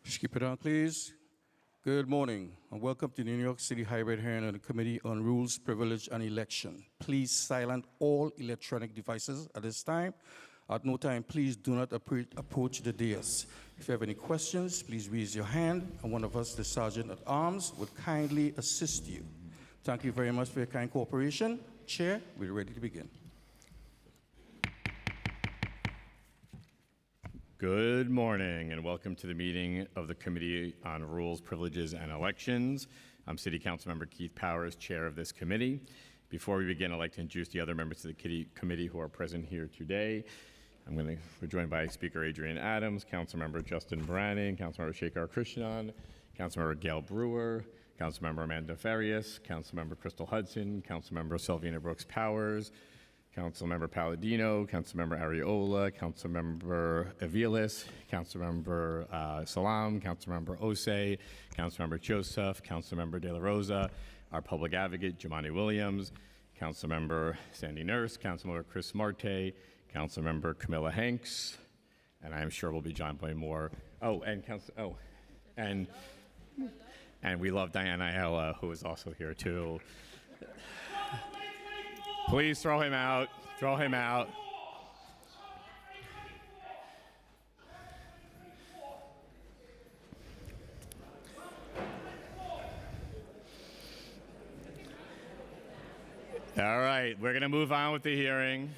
Just keep it on, please. Good morning, and welcome to the New York City hybrid hearing on the Committee on Rules, Privilege, and Election. Please silence all electronic devices at this time. At no time, please do not approach the dais. If you have any questions, please raise your hand, and one of us, the Sergeant at Arms, would kindly assist you. Thank you very much for your kind cooperation. Chair, we're ready to begin. Good morning and welcome to the meeting of the Committee on Rules, Privileges, and Elections. I'm City Council Member Keith Powers, chair of this committee. Before we begin, I'd like to introduce the other members of the committee who are present here today. We're joined by Speaker Adrian Adams, Councilmember Justin Branning, Councilmember Shekhar Krishnan, Councilmember Gail Brewer, Councilmember Amanda Farias, Councilmember Crystal Hudson, Councilmember Selvina Brooks Powers, Councilmember Palladino, Councilmember Ariola, Councilmember Aviles, Councilmember Salam, Councilmember Osei, Councilmember Joseph, Councilmember De La Rosa, our public advocate, Jumaane Williams, Councilmember Sandy Nurse, Councilmember Chris Marte, Councilmember Camilla Hanks, and I am sure we'll be joined by more. And we love Diana Ayala, who is also here too. Please throw him out. Throw him out. All right, we're going to move on with the hearing.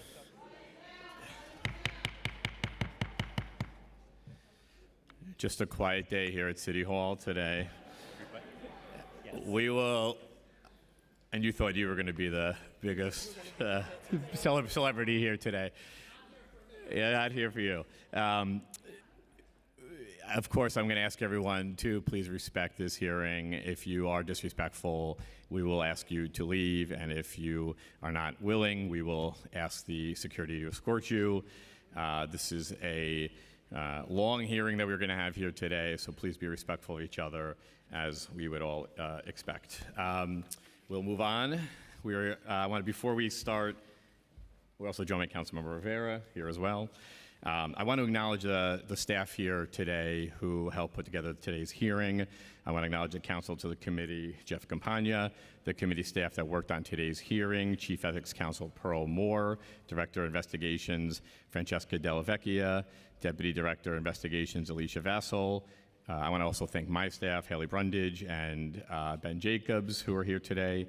Just a quiet day here at City Hall today. We will. And you thought you were going to be the biggest celebrity here today. Yeah, not here for you. Of course, I'm going to ask everyone to please respect this hearing. If you are disrespectful, we will ask you to leave. And if you are not willing, we will ask the security to escort you. This is a long hearing that we're going to have here today, so please be respectful of each other as we would all expect. We'll move on. Before we start, we're also joined by Councilmember Rivera here as well. I want to acknowledge the staff here today who helped put together today's hearing. I want to acknowledge the counsel to the committee, Jeff Campagna, the committee staff that worked on today's hearing, Chief Ethics Counsel Pearl Moore, Director of Investigations, Francesca Della Vecchia, Deputy Director of Investigations, Alicia Vassal. I want to also thank my staff, Haley Brundage and Ben Jacobs, who are here today,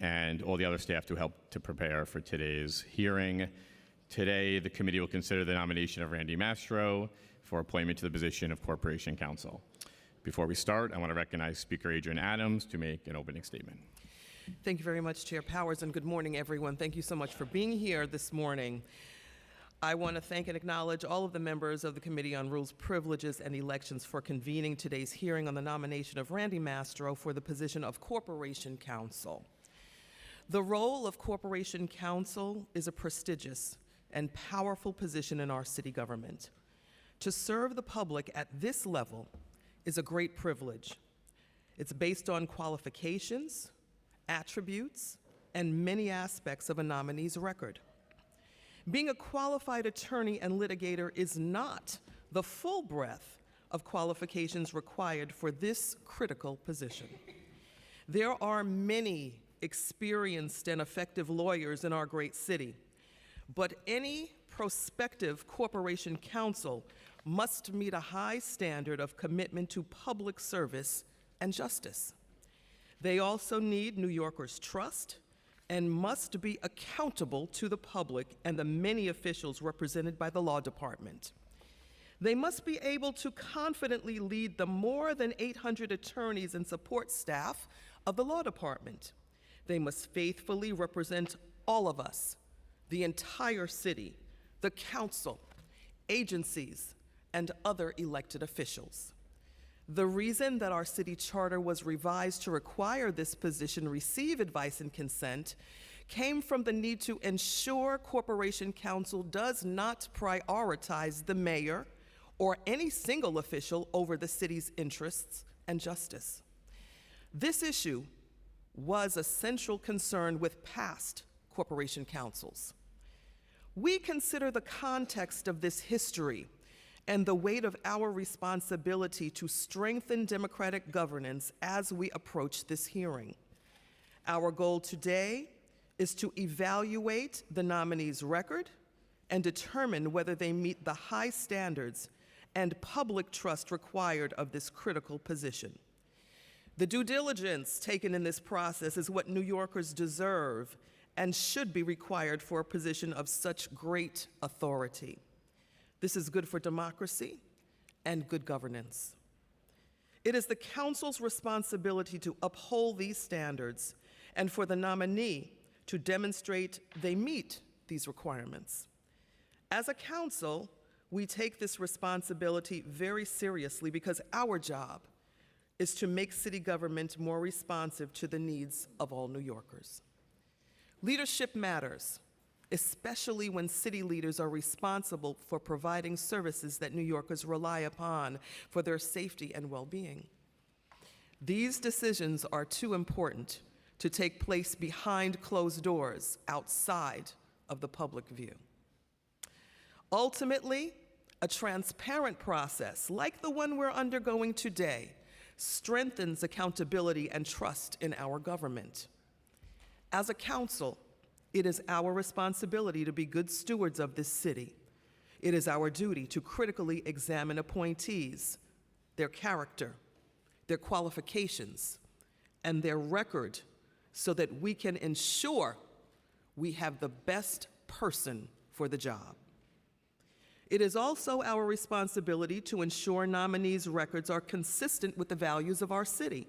and all the other staff who helped to prepare for today's hearing. Today, the committee will consider the nomination of Randy Mastro for appointment to the position of Corporation Counsel. Before we start, I want to recognize Speaker Adrian Adams to make an opening statement. Thank you very much, Chair Powers, and good morning, everyone. Thank you so much for being here this morning. I want to thank and acknowledge all of the members of the Committee on Rules, Privileges, and Elections for convening today's hearing on the nomination of Randy Mastro for the position of Corporation Counsel. The role of Corporation Counsel is a prestigious and powerful position in our city government. To serve the public at this level is a great privilege. It's based on qualifications, attributes, and many aspects of a nominee's record. Being a qualified attorney and litigator is not the full breadth of qualifications required for this critical position. There are many experienced and effective lawyers in our great city, but any prospective corporation counsel must meet a high standard of commitment to public service and justice. They also need New Yorkers' trust and must be accountable to the public and the many officials represented by the law department. They must be able to confidently lead the more than 800 attorneys and support staff of the law department. They must faithfully represent all of us, the entire city, the council, agencies, and other elected officials. The reason that our city charter was revised to require this position receive advice and consent came from the need to ensure Corporation Counsel does not prioritize the mayor or any single official over the city's interests and justice. This issue was a central concern with past corporation counsels. We consider the context of this history and the weight of our responsibility to strengthen democratic governance as we approach this hearing. Our goal today is to evaluate the nominee's record and determine whether they meet the high standards and public trust required of this critical position. The due diligence taken in this process is what New Yorkers deserve and should be required for a position of such great authority. This is good for democracy and good governance. It is the council's responsibility to uphold these standards and for the nominee to demonstrate they meet these requirements. As a council, we take this responsibility very seriously because our job is to make city government more responsive to the needs of all New Yorkers. Leadership matters, especially when city leaders are responsible for providing services that New Yorkers rely upon for their safety and well-being. These decisions are too important to take place behind closed doors, outside of the public view. Ultimately, a transparent process like the one we're undergoing today strengthens accountability and trust in our government. As a council, it is our responsibility to be good stewards of this city. It is our duty to critically examine appointees, their character, their qualifications, and their record so that we can ensure we have the best person for the job. It is also our responsibility to ensure nominees' records are consistent with the values of our city.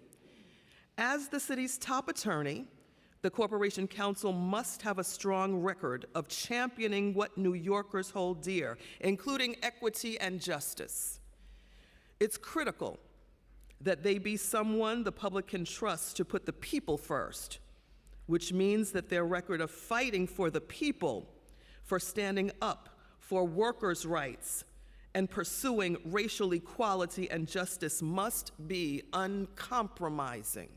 As the city's top attorney, the Corporation Council must have a strong record of championing what New Yorkers hold dear, including equity and justice. It's critical that they be someone the public can trust to put the people first, which means that their record of fighting for the people, for standing up for workers' rights, and pursuing racial equality and justice must be uncompromising.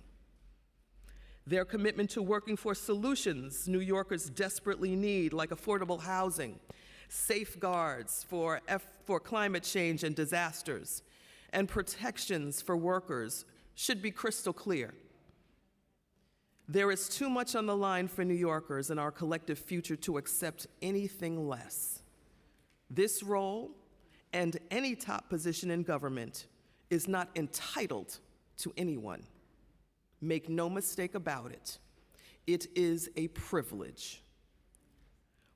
Their commitment to working for solutions New Yorkers desperately need, like affordable housing, safeguards for climate change and disasters, and protections for workers, should be crystal clear. There is too much on the line for New Yorkers and our collective future to accept anything less. This role and any top position in government is not entitled to anyone. Make no mistake about it. It is a privilege.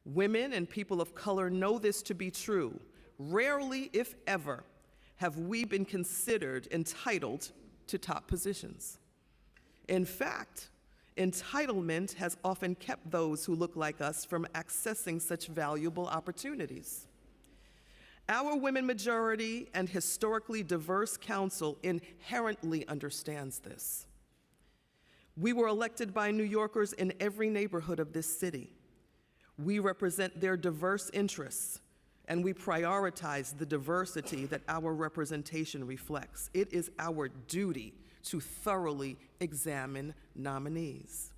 Women and people of color know this to be true. Rarely, if ever, have we been considered entitled to top positions. In fact, entitlement has often kept those who look like us from accessing such valuable opportunities. Our women majority and historically diverse council inherently understands this. We were elected by New Yorkers in every neighborhood of this city. We represent their diverse interests, and we prioritize the diversity that our representation reflects. It is our duty to thoroughly examine nominees.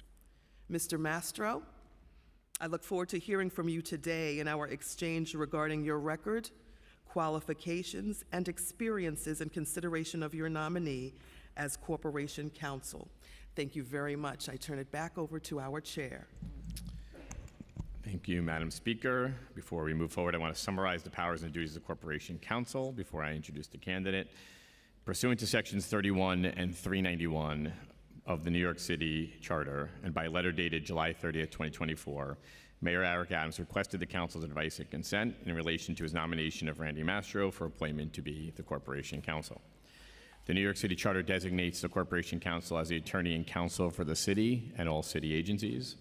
Mr. Mastro, I look forward to hearing from you today in our exchange regarding your record, qualifications, and experiences in consideration of your nominee as Corporation Counsel. Thank you very much. I turn it back over to our chair. Thank you, Madam Speaker. Before we move forward, I want to summarize the powers and duties of the Corporation Counsel before I introduce the candidate. Pursuant to Sections 31 and 391 of the New York City Charter, and by letter dated July 30th, 2024, Mayor Eric Adams requested the Council's advice and consent in relation to his nomination of Randy Mastro for appointment to be the Corporation Counsel. The New York City Charter designates the Corporation Counsel as the attorney and counsel for the city and all city agencies.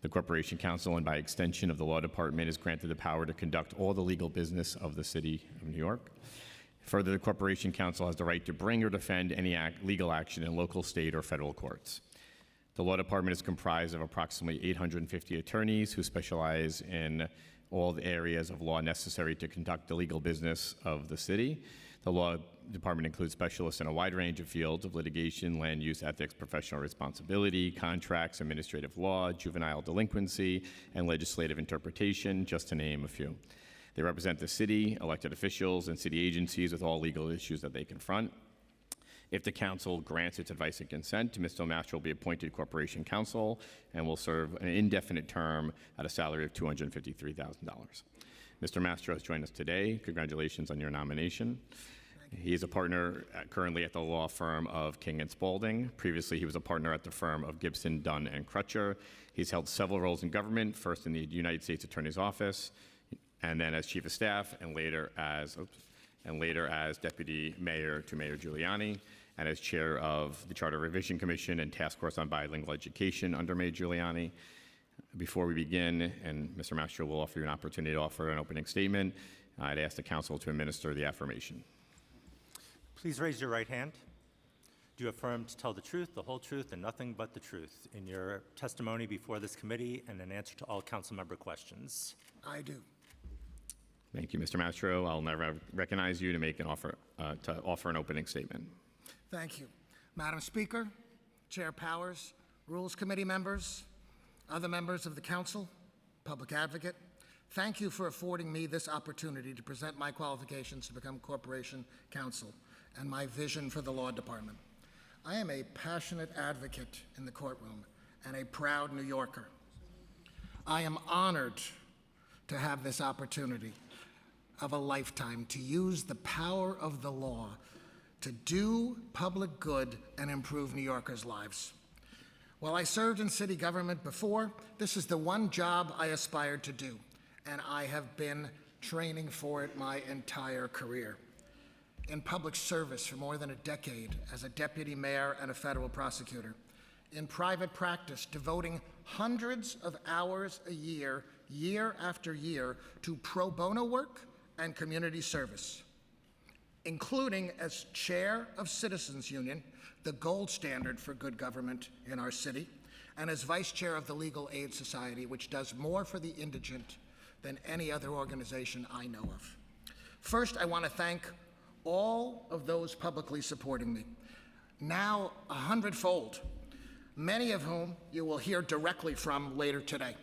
The Corporation Counsel, and by extension of the Law Department, is granted the power to conduct all the legal business of the City of New York. Further, the Corporation Counsel has the right to bring or defend any legal action in local, state, or federal courts. The Law Department is comprised of approximately 850 attorneys who specialize in all the areas of law necessary to conduct the legal business of the city. The Law Department includes specialists in a wide range of fields of litigation, land use, ethics, professional responsibility, contracts, administrative law, juvenile delinquency, and legislative interpretation, just to name a few. They represent the city, elected officials, and city agencies with all legal issues that they confront. If the council grants its advice and consent, Mr. Mastro will be appointed corporation counsel and will serve an indefinite term at a salary of $253,000. Mr. Mastro has joined us today. Congratulations on your nomination. He is a partner currently at the law firm of King & Spalding. Previously, he was a partner at the firm of Gibson, Dunn & Crutcher. He's held several roles in government, first in the United States Attorney's Office, and then as Chief of Staff, and later as Deputy Mayor to Mayor Giuliani, and as Chair of the Charter Revision Commission and Task Force on Bilingual Education under Mayor Giuliani. Before we begin, and Mr. Mastro will offer you an opportunity to offer an opening statement, I'd ask the council to administer the affirmation. Please raise your right hand. Do you affirm to tell the truth, the whole truth, and nothing but the truth in your testimony before this committee and in answer to all council member questions? I do. Thank you, Mr. Mastro. I'll never recognize you to offer an opening statement. Thank you. Madam Speaker, Chair Powers, Rules Committee members, other members of the council, public advocate, thank you for affording me this opportunity to present my qualifications to become corporation counsel and my vision for the law department. I am a passionate advocate in the courtroom and a proud New Yorker. I am honored to have this opportunity of a lifetime to use the power of the law to do public good and improve New Yorkers' lives. While I served in city government before, this is the one job I aspired to do, and I have been training for it my entire career. In public service for more than a decade as a deputy mayor and a federal prosecutor. In private practice, devoting hundreds of hours a year, year after year, to pro bono work and community service, including as chair of Citizens Union, the gold standard for good government in our city, and as vice chair of the Legal Aid Society, which does more for the indigent than any other organization I know of. First, I want to thank all of those publicly supporting me, now 100-fold, many of whom you will hear directly from later today.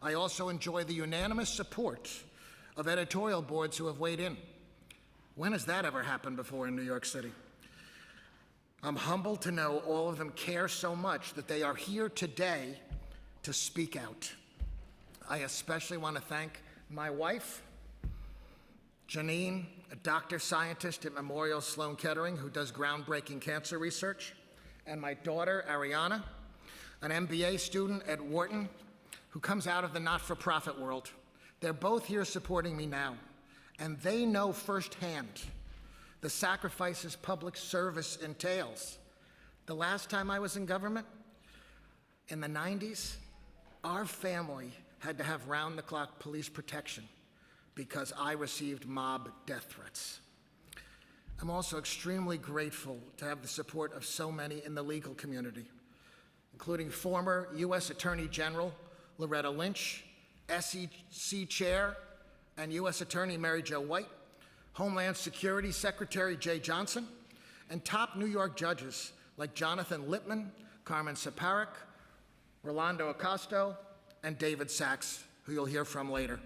I also enjoy the unanimous support of editorial boards who have weighed in. When has that ever happened before in New York City? I'm humbled to know all of them care so much that they are here today to speak out. I especially want to thank my wife, Janine, a doctor scientist at Memorial Sloan Kettering who does groundbreaking cancer research, and my daughter, Ariana, an MBA student at Wharton who comes out of the not-for-profit world. They're both here supporting me now, and they know firsthand the sacrifices public service entails. The last time I was in government, in the 90s, our family had to have round-the-clock police protection because I received mob death threats. I'm also extremely grateful to have the support of so many in the legal community, including former U.S. Attorney General Loretta Lynch, SEC Chair and U.S. Attorney Mary Jo White, Homeland Security Secretary Jay Johnson, and top New York judges like Jonathan Lippman, Carmen Saparik, Rolando Acosto, and David Sachs, who you'll hear from later.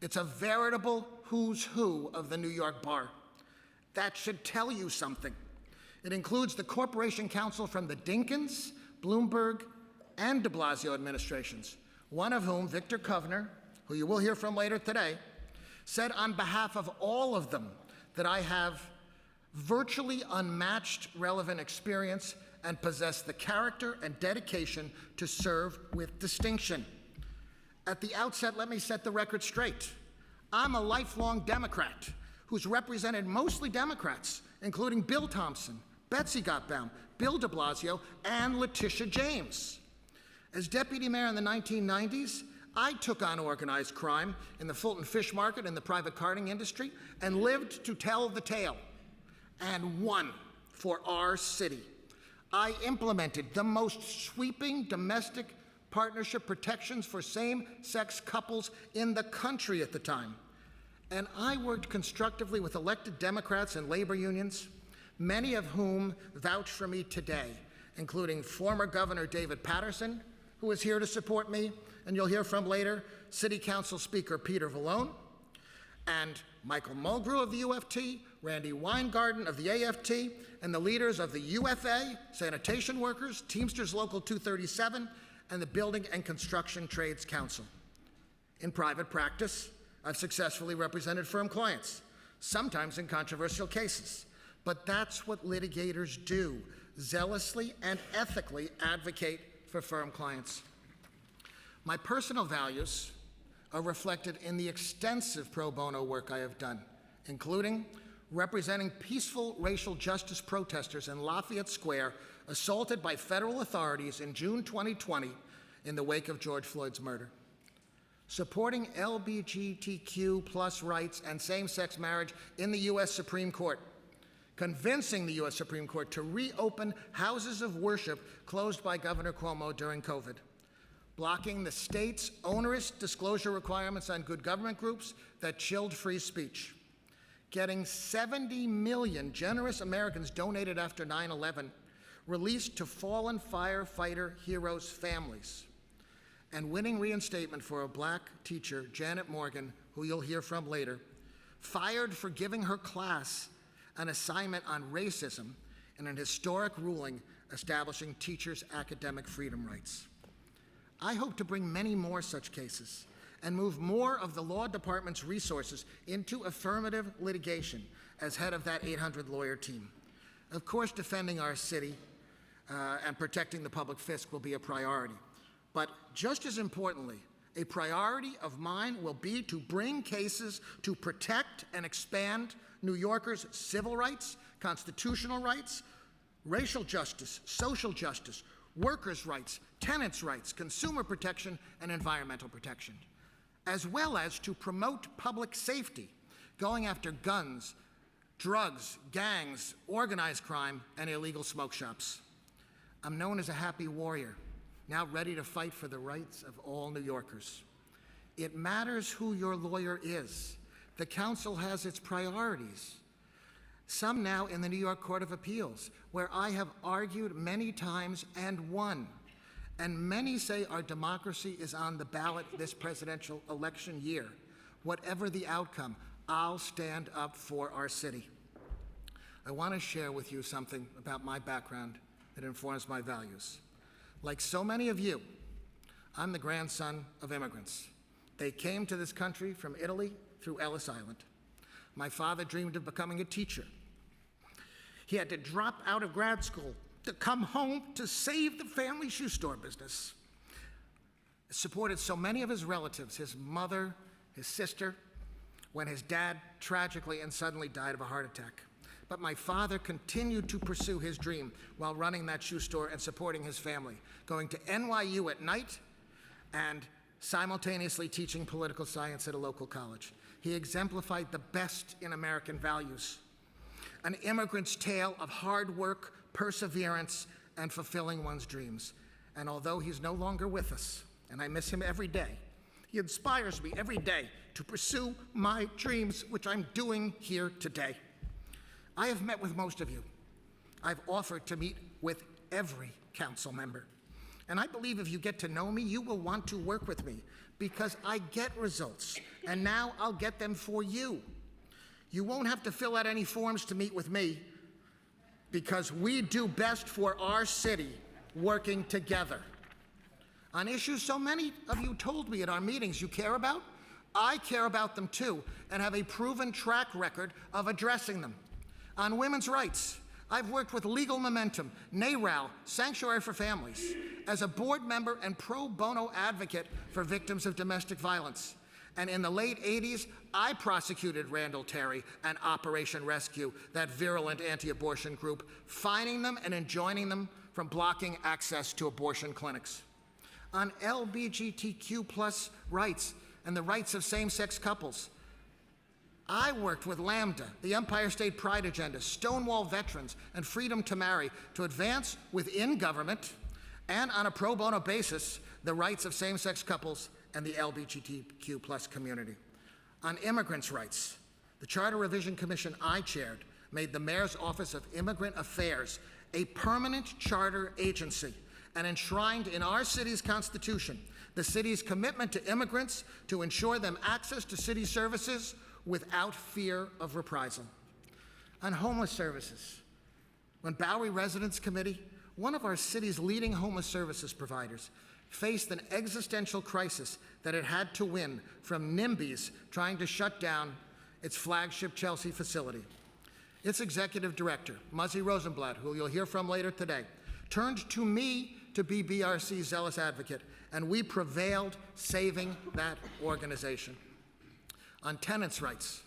It's a veritable who's who of the New York bar. That should tell you something. It includes the corporation counsel from the Dinkins, Bloomberg, and de Blasio administrations, one of whom, Victor Kovner, who you will hear from later today, said on behalf of all of them that I have virtually unmatched relevant experience and possess the character and dedication to serve with distinction. At the outset, let me set the record straight. I'm a lifelong Democrat who's represented mostly Democrats, including Bill Thompson, Betsy Gotbaum, Bill de Blasio, and Letitia James. As deputy mayor in the 1990s, I took on organized crime in the Fulton Fish Market and the private carting industry and lived to tell the tale, and won for our city. I implemented the most sweeping domestic partnership protections for same-sex couples in the country at the time. And I worked constructively with elected Democrats and labor unions, many of whom vouch for me today, including former Governor David Paterson, who is here to support me, and you'll hear from later, City Council Speaker Peter Vallone, and Michael Mulgrew of the UFT, Randy Weingarten of the AFT, and the leaders of the UFA, sanitation workers, Teamsters Local 237, and the Building and Construction Trades Council. In private practice, I've successfully represented firm clients, sometimes in controversial cases, but that's what litigators do, zealously and ethically advocate for firm clients. My personal values are reflected in the extensive pro bono work I have done, including representing peaceful racial justice protesters in Lafayette Square assaulted by federal authorities in June 2020 in the wake of George Floyd's murder, supporting LGBTQ+ rights and same-sex marriage in the U.S. Supreme Court, convincing the U.S. Supreme Court to reopen houses of worship closed by Governor Cuomo during COVID, blocking the state's onerous disclosure requirements on good government groups that chilled free speech, getting 70 million generous Americans donated after 9/11 released to fallen firefighter heroes' families, and winning reinstatement for a black teacher, Janet Morgan, who you'll hear from later, fired for giving her class an assignment on racism in an historic ruling establishing teachers' academic freedom rights. I hope to bring many more such cases and move more of the law department's resources into affirmative litigation as head of that 800-lawyer team. Of course, defending our city and protecting the public fisc will be a priority. But just as importantly, a priority of mine will be to bring cases to protect and expand New Yorkers' civil rights, constitutional rights, racial justice, social justice, workers' rights, tenants' rights, consumer protection, and environmental protection, as well as to promote public safety, going after guns, drugs, gangs, organized crime, and illegal smoke shops. I'm known as a happy warrior, now ready to fight for the rights of all New Yorkers. It matters who your lawyer is. The council has its priorities. Some now in the New York Court of Appeals, where I have argued many times and won. And many say our democracy is on the ballot this presidential election year. Whatever the outcome, I'll stand up for our city. I want to share with you something about my background that informs my values. Like so many of you, I'm the grandson of immigrants. They came to this country from Italy through Ellis Island. My father dreamed of becoming a teacher. He had to drop out of grad school to come home to save the family shoe store business. Supported so many of his relatives, his mother, his sister, when his dad tragically and suddenly died of a heart attack. But my father continued to pursue his dream while running that shoe store and supporting his family, going to NYU at night and simultaneously teaching political science at a local college. He exemplified the best in American values, an immigrant's tale of hard work, perseverance, and fulfilling one's dreams. And although he's no longer with us, and I miss him every day, he inspires me every day to pursue my dreams, which I'm doing here today. I have met with most of you. I've offered to meet with every council member. And I believe if you get to know me, you will want to work with me because I get results, and now I'll get them for you. You won't have to fill out any forms to meet with me because we do best for our city working together. On issues so many of you told me at our meetings you care about, I care about them too and have a proven track record of addressing them. On women's rights, I've worked with Legal Momentum, NARAL, Sanctuary for Families, as a board member and pro bono advocate for victims of domestic violence. And in the late 80s, I prosecuted Randall Terry and Operation Rescue, that virulent anti-abortion group, fining them and enjoining them from blocking access to abortion clinics. On LGBTQ+ rights and the rights of same-sex couples, I worked with Lambda, the Empire State Pride Agenda, Stonewall Veterans, and Freedom to Marry to advance within government and on a pro bono basis the rights of same-sex couples and the LGBTQ+ community. On immigrants' rights, the Charter Revision Commission I chaired made the Mayor's Office of Immigrant Affairs a permanent charter agency and enshrined in our city's constitution the city's commitment to immigrants to ensure them access to city services, without fear of reprisal. On homeless services, when Bowery Residents Committee, one of our city's leading homeless services providers, faced an existential crisis that it had to win from NIMBYs trying to shut down its flagship Chelsea facility. Its executive director, Muzzy Rosenblatt, who you'll hear from later today, turned to me to be BRC's zealous advocate, and we prevailed, saving that organization. On tenants' rights,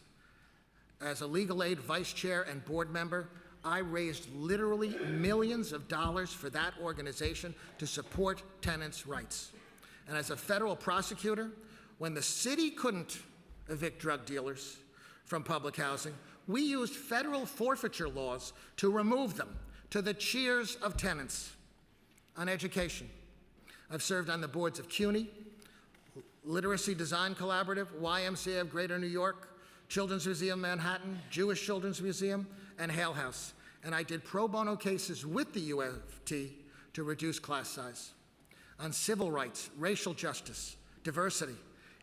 as a legal aid vice chair and board member, I raised literally millions of dollars for that organization to support tenants' rights. And as a federal prosecutor, when the city couldn't evict drug dealers from public housing, we used federal forfeiture laws to remove them, to the cheers of tenants. On education, I've served on the boards of CUNY, Literacy Design Collaborative, YMCA of Greater New York, Children's Museum Manhattan, Jewish Children's Museum, and Hale House. And I did pro bono cases with the UFT to reduce class size. On civil rights, racial justice, diversity,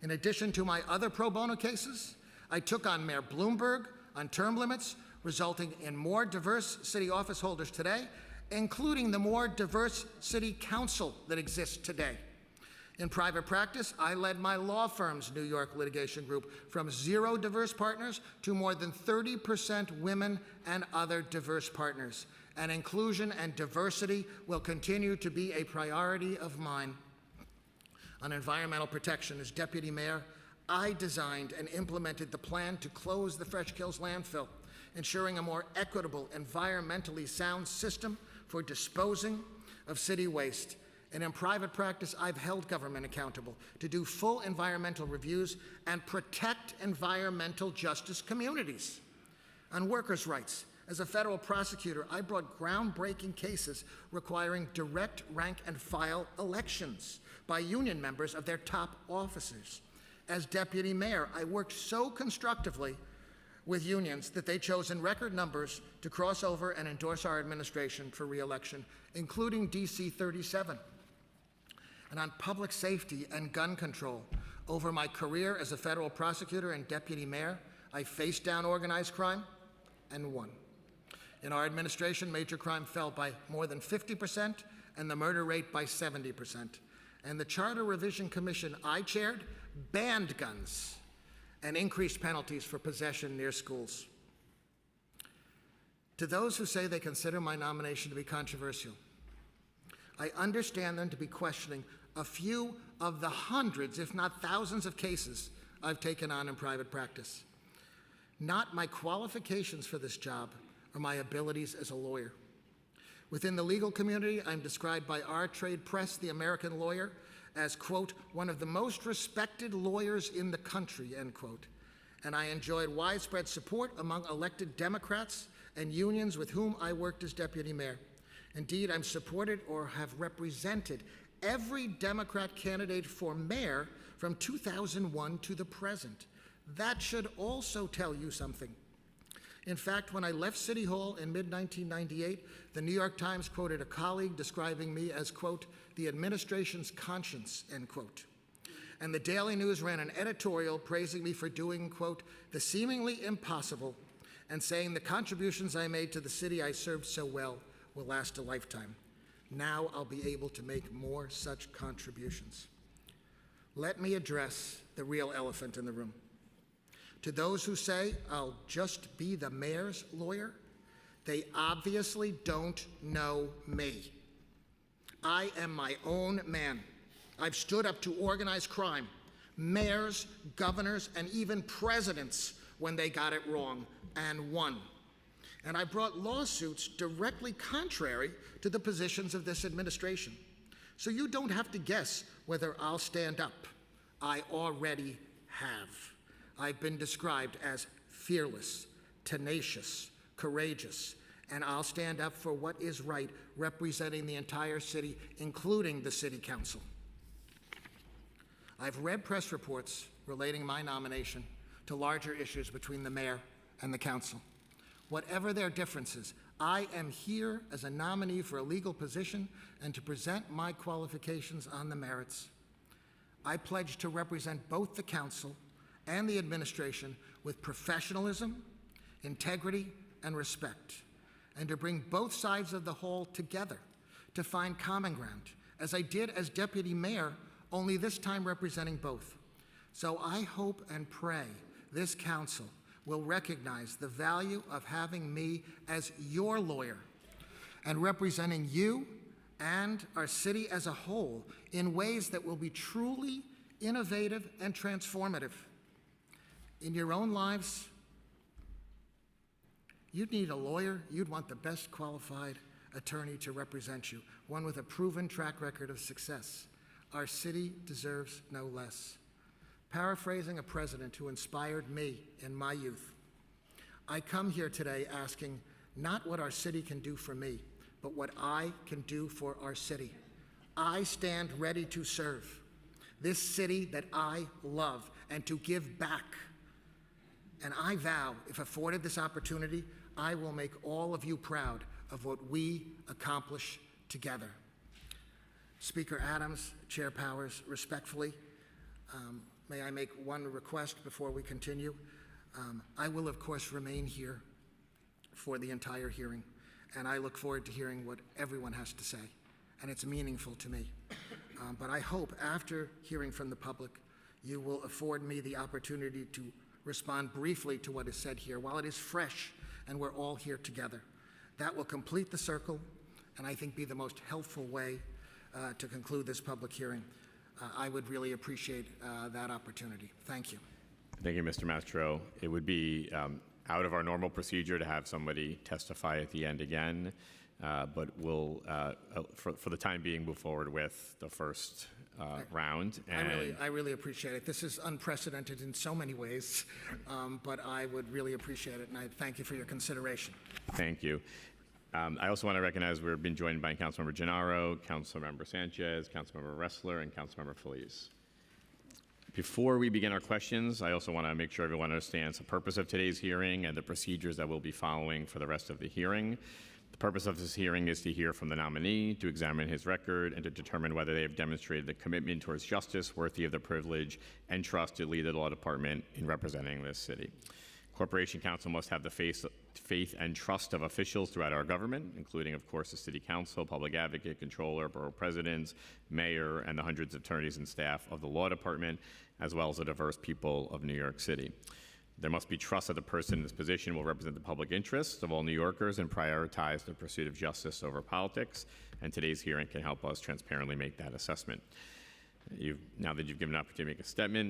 in addition to my other pro bono cases, I took on Mayor Bloomberg on term limits, resulting in more diverse city office holders today, including the more diverse city council that exists today. In private practice, I led my law firm's New York litigation group from 0 diverse partners to more than 30% women and other diverse partners. And inclusion and diversity will continue to be a priority of mine. On environmental protection, as deputy mayor, I designed and implemented the plan to close the Fresh Kills landfill, ensuring a more equitable, environmentally sound system for disposing of city waste. And in private practice, I've held government accountable to do full environmental reviews and protect environmental justice communities. On workers' rights, as a federal prosecutor, I brought groundbreaking cases requiring direct rank and file elections by union members of their top officers. As deputy mayor, I worked so constructively with unions that they chose in record numbers to cross over and endorse our administration for re-election, including DC 37. And on public safety and gun control, over my career as a federal prosecutor and deputy mayor, I faced down organized crime and won. In our administration, major crime fell by more than 50% and the murder rate by 70%. And the Charter Revision Commission I chaired banned guns and increased penalties for possession near schools. To those who say they consider my nomination to be controversial, I understand them to be questioning a few of the hundreds, if not thousands, of cases I've taken on in private practice. Not my qualifications for this job or my abilities as a lawyer. Within the legal community, I'm described by our trade press, the American Lawyer, as, quote, one of the most respected lawyers in the country, end quote. And I enjoyed widespread support among elected Democrats and unions with whom I worked as deputy mayor. Indeed, I'm supported or have represented every Democrat candidate for mayor from 2001 to the present. That should also tell you something. In fact, when I left City Hall in mid-1998, the New York Times quoted a colleague describing me as, quote, the administration's conscience, end quote. And the Daily News ran an editorial praising me for doing, quote, the seemingly impossible, and saying the contributions I made to the city I served so well will last a lifetime. Now I'll be able to make more such contributions. Let me address the real elephant in the room. To those who say I'll just be the mayor's lawyer, they obviously don't know me. I am my own man. I've stood up to organized crime, mayors, governors, and even presidents when they got it wrong, and won. And I brought lawsuits directly contrary to the positions of this administration. So you don't have to guess whether I'll stand up. I already have. I've been described as fearless, tenacious, courageous, and I'll stand up for what is right, representing the entire city, including the city council. I've read press reports relating my nomination to larger issues between the mayor and the council. Whatever their differences, I am here as a nominee for a legal position and to present my qualifications on the merits. I pledge to represent both the council and the administration with professionalism, integrity, and respect, and to bring both sides of the hall together to find common ground, as I did as deputy mayor, only this time representing both. So I hope and pray this council will recognize the value of having me as your lawyer and representing you and our city as a whole in ways that will be truly innovative and transformative. In your own lives, you'd need a lawyer, you'd want the best qualified attorney to represent you, one with a proven track record of success. Our city deserves no less. Paraphrasing a president who inspired me in my youth, I come here today asking not what our city can do for me, but what I can do for our city. I stand ready to serve this city that I love and to give back. And I vow, if afforded this opportunity, I will make all of you proud of what we accomplish together. Speaker Adams, Chair Powers, respectfully, may I make one request before we continue? I will, of course, remain here for the entire hearing, and I look forward to hearing what everyone has to say, and it's meaningful to me. But I hope after hearing from the public, you will afford me the opportunity to respond briefly to what is said here while it is fresh and we're all here together. That will complete the circle and I think be the most helpful way to conclude this public hearing. I would really appreciate that opportunity. Thank you. Thank you, Mr. Mastro. It would be out of our normal procedure to have somebody testify at the end again, but we'll, for the time being, move forward with the first round. And I really appreciate it. This is unprecedented in so many ways, but I would really appreciate it, and I thank you for your consideration. Thank you. I also want to recognize we've been joined by Councilmember Gennaro, Councilmember Sanchez, Councilmember Ressler, and Councilmember Feliz. Before we begin our questions, I also want to make sure everyone understands the purpose of today's hearing and the procedures that we'll be following for the rest of the hearing. The purpose of this hearing is to hear from the nominee, to examine his record, and to determine whether they have demonstrated the commitment towards justice worthy of the privilege and trust to lead the law department in representing this city. Corporation Counsel must have the faith and trust of officials throughout our government, including, of course, the City Council, Public Advocate, Controller, Borough Presidents, Mayor, and the hundreds of attorneys and staff of the Law Department, as well as the diverse people of New York City. There must be trust that the person in this position will represent the public interests of all New Yorkers and prioritize the pursuit of justice over politics, and today's hearing can help us transparently make that assessment. Now that you've given an opportunity to make a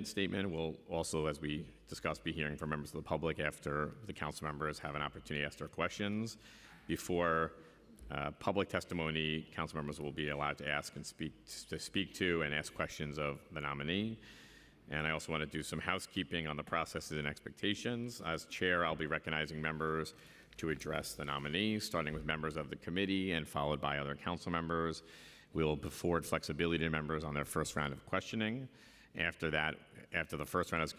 statement, we'll also, as we discussed, be hearing from members of the public after the council members have an opportunity to ask their questions. Before public testimony, council members will be allowed to ask and speak to and ask questions of the nominee. And I also want to do some housekeeping on the processes and expectations. As chair, I'll be recognizing members to address the nominee, starting with members of the committee and followed by other council members. We will afford flexibility to members on their first round of questioning. After that, after the first round has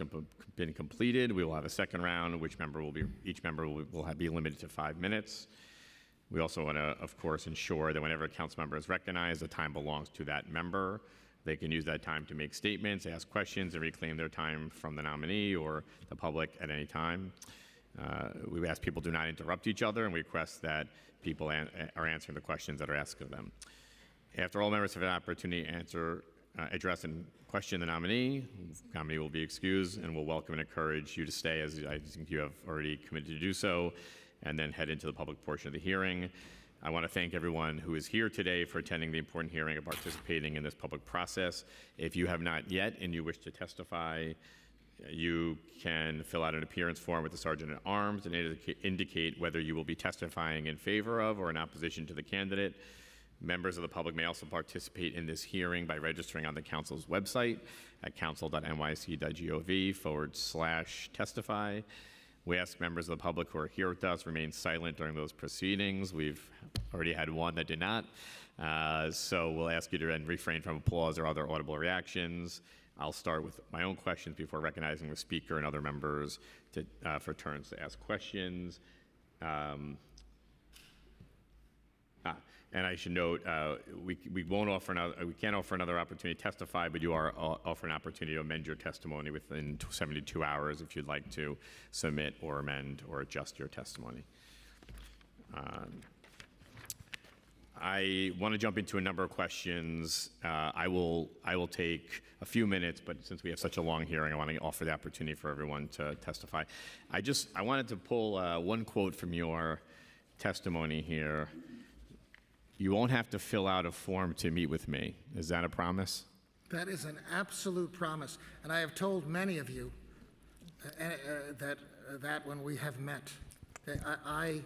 been completed, we will have a second round, each member will be limited to 5 minutes. We also want to, of course, ensure that whenever a council member is recognized, the time belongs to that member. They can use that time to make statements, ask questions, and reclaim their time from the nominee or the public at any time. We ask people do not interrupt each other, and we request that people are answering the questions that are asked of them. After all members have an opportunity to address and question the nominee will be excused, and we'll welcome and encourage you to stay, as I think you have already committed to do so, and then head into the public portion of the hearing. I want to thank everyone who is here today for attending the important hearing and participating in this public process. If you have not yet and you wish to testify, you can fill out an appearance form with the Sergeant at Arms and indicate whether you will be testifying in favor of or in opposition to the candidate. Members of the public may also participate in this hearing by registering on the council's website at council.nyc.gov/testify. We ask members of the public who are here with us remain silent during those proceedings. We've already had one that did not. So we'll ask you to refrain from applause or other audible reactions. I'll start with my own questions before recognizing the speaker and other members for turns to ask questions. And I should note, we won't offer another, we can't offer another opportunity to testify, but you are offered an opportunity to amend your testimony within 72 hours if you'd like to submit or amend or adjust your testimony. I want to jump into a number of questions. I will take a few minutes, but since we have such a long hearing, I want to offer the opportunity for everyone to testify. I wanted to pull one quote from your testimony here. You won't have to fill out a form to meet with me. Is that a promise? That is an absolute promise, and I have told many of you that when we have met, that I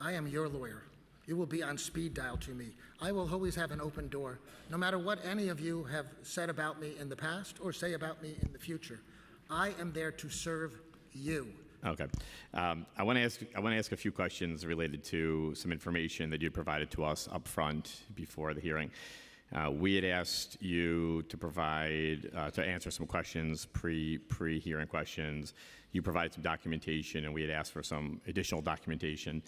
am your lawyer. You will be on speed dial to me. I will always have an open door, no matter what any of you have said about me in the past or say about me in the future. I am there to serve you. Okay. I want to ask a few questions related to some information that you provided to us up front before the hearing. We had asked you to provide, to answer some questions, pre-hearing questions. You provided some documentation, and we had asked for some additional documentation.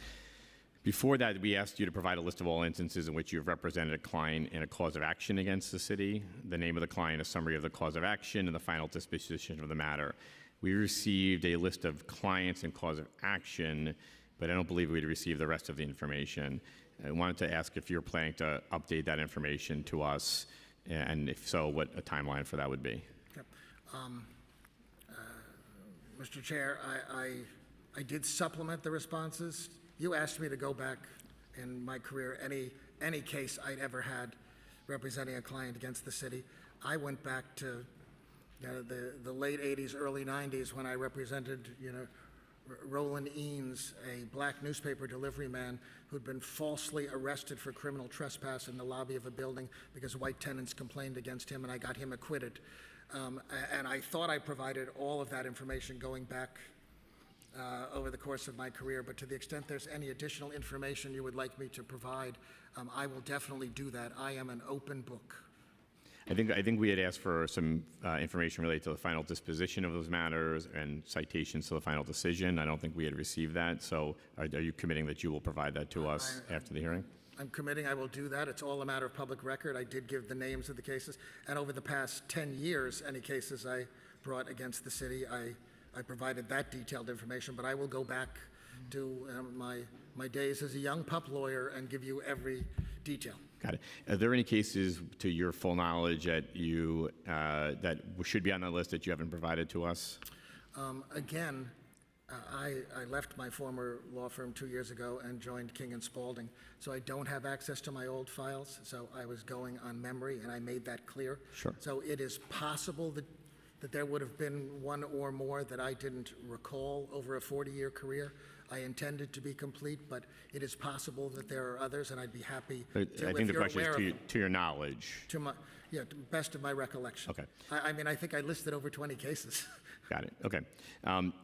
Before that, we asked you to provide a list of all instances in which you have represented a client in a cause of action against the city, the name of the client, a summary of the cause of action, and the final disposition of the matter. We received a list of clients and cause of action, but I don't believe we'd received the rest of the information. I wanted to ask if you're planning to update that information to us, and if so, what a timeline for that would be. Yep. Mr. Chair, I did supplement the responses. You asked me to go back in my career, any case I'd ever had representing a client against the city. I went back to the late 80s, early 90s when I represented, Roland Eanes, a black newspaper delivery man who'd been falsely arrested for criminal trespass in the lobby of a building because white tenants complained against him, and I got him acquitted. And I thought I provided all of that information going back over the course of my career, but to the extent there's any additional information you would like me to provide, I will definitely do that. I am an open book. I think we had asked for some information related to the final disposition of those matters and citations to the final decision. I don't think we had received that. So are you committing that you will provide that to us after the hearing? I'm committing I will do that. It's all a matter of public record. I did give the names of the cases. And over the past 10 years, any cases I brought against the city, I provided that detailed information. But I will go back to my days as a young pup lawyer and give you every detail. Got it. Are there any cases, to your full knowledge, that that should be on the list that you haven't provided to us? Again, I left my former law firm 2 years ago and joined King & Spalding, so I don't have access to my old files, so I was going on memory, and I made that clear. Sure. So it is possible that there would have been one or more that I didn't recall over a 40-year career. I intended to be complete, but it is possible that there are others, and I'd be happy to, I think the question is to your knowledge. to the best of my recollection. Okay. I mean, I think I listed over 20 cases. Got it. Okay.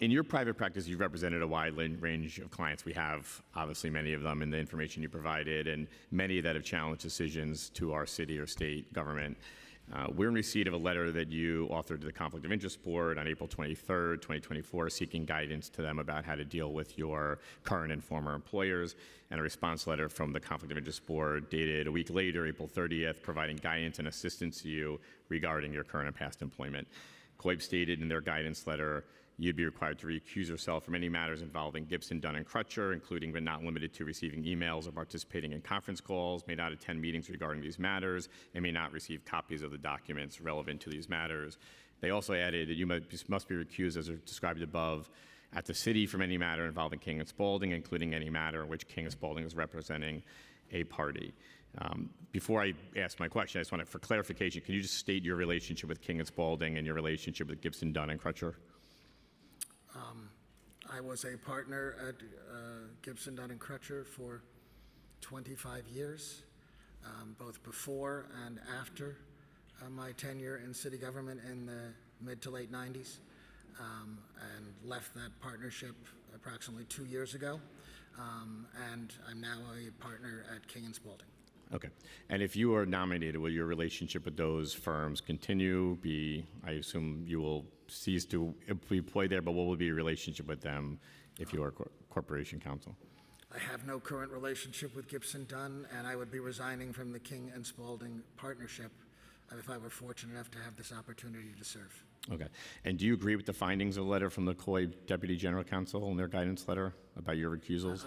In your private practice, you've represented a wide range of clients. We have obviously many of them in the information you provided, and many that have challenged decisions to our city or state government. We're in receipt of a letter that you authored to the Conflict of Interest Board on April 23rd, 2024, seeking guidance to them about how to deal with your current and former employers, and a response letter from the Conflict of Interest Board dated a week later, April 30th, providing guidance and assistance to you regarding your current and past employment. COIP stated in their guidance letter, you'd be required to recuse yourself from any matters involving Gibson, Dunn, and Crutcher, including but not limited to receiving emails or participating in conference calls, may not attend meetings regarding these matters, and may not receive copies of the documents relevant to these matters. They also added that you must be recused, as described above, at the city from any matter involving King & Spalding, including any matter in which King & Spalding is representing a party. Before I ask my question, I just want for clarification, can you just state your relationship with King & Spalding and your relationship with Gibson, Dunn, and Crutcher? I was a partner at Gibson, Dunn & Crutcher for 25 years, both before and after my tenure in city government in the mid to late 90s, and left that partnership approximately 2 years ago, and I'm now a partner at King & Spalding. Okay. And if you are nominated, will your relationship with those firms continue? I assume you will cease to be employed there, but what will be your relationship with them if you are corporation counsel? I have no current relationship with Gibson Dunn, and I would be resigning from the King and Spalding partnership if I were fortunate enough to have this opportunity to serve. Okay. And do you agree with the findings of the letter from the COI Deputy General Counsel and their guidance letter about your recusals?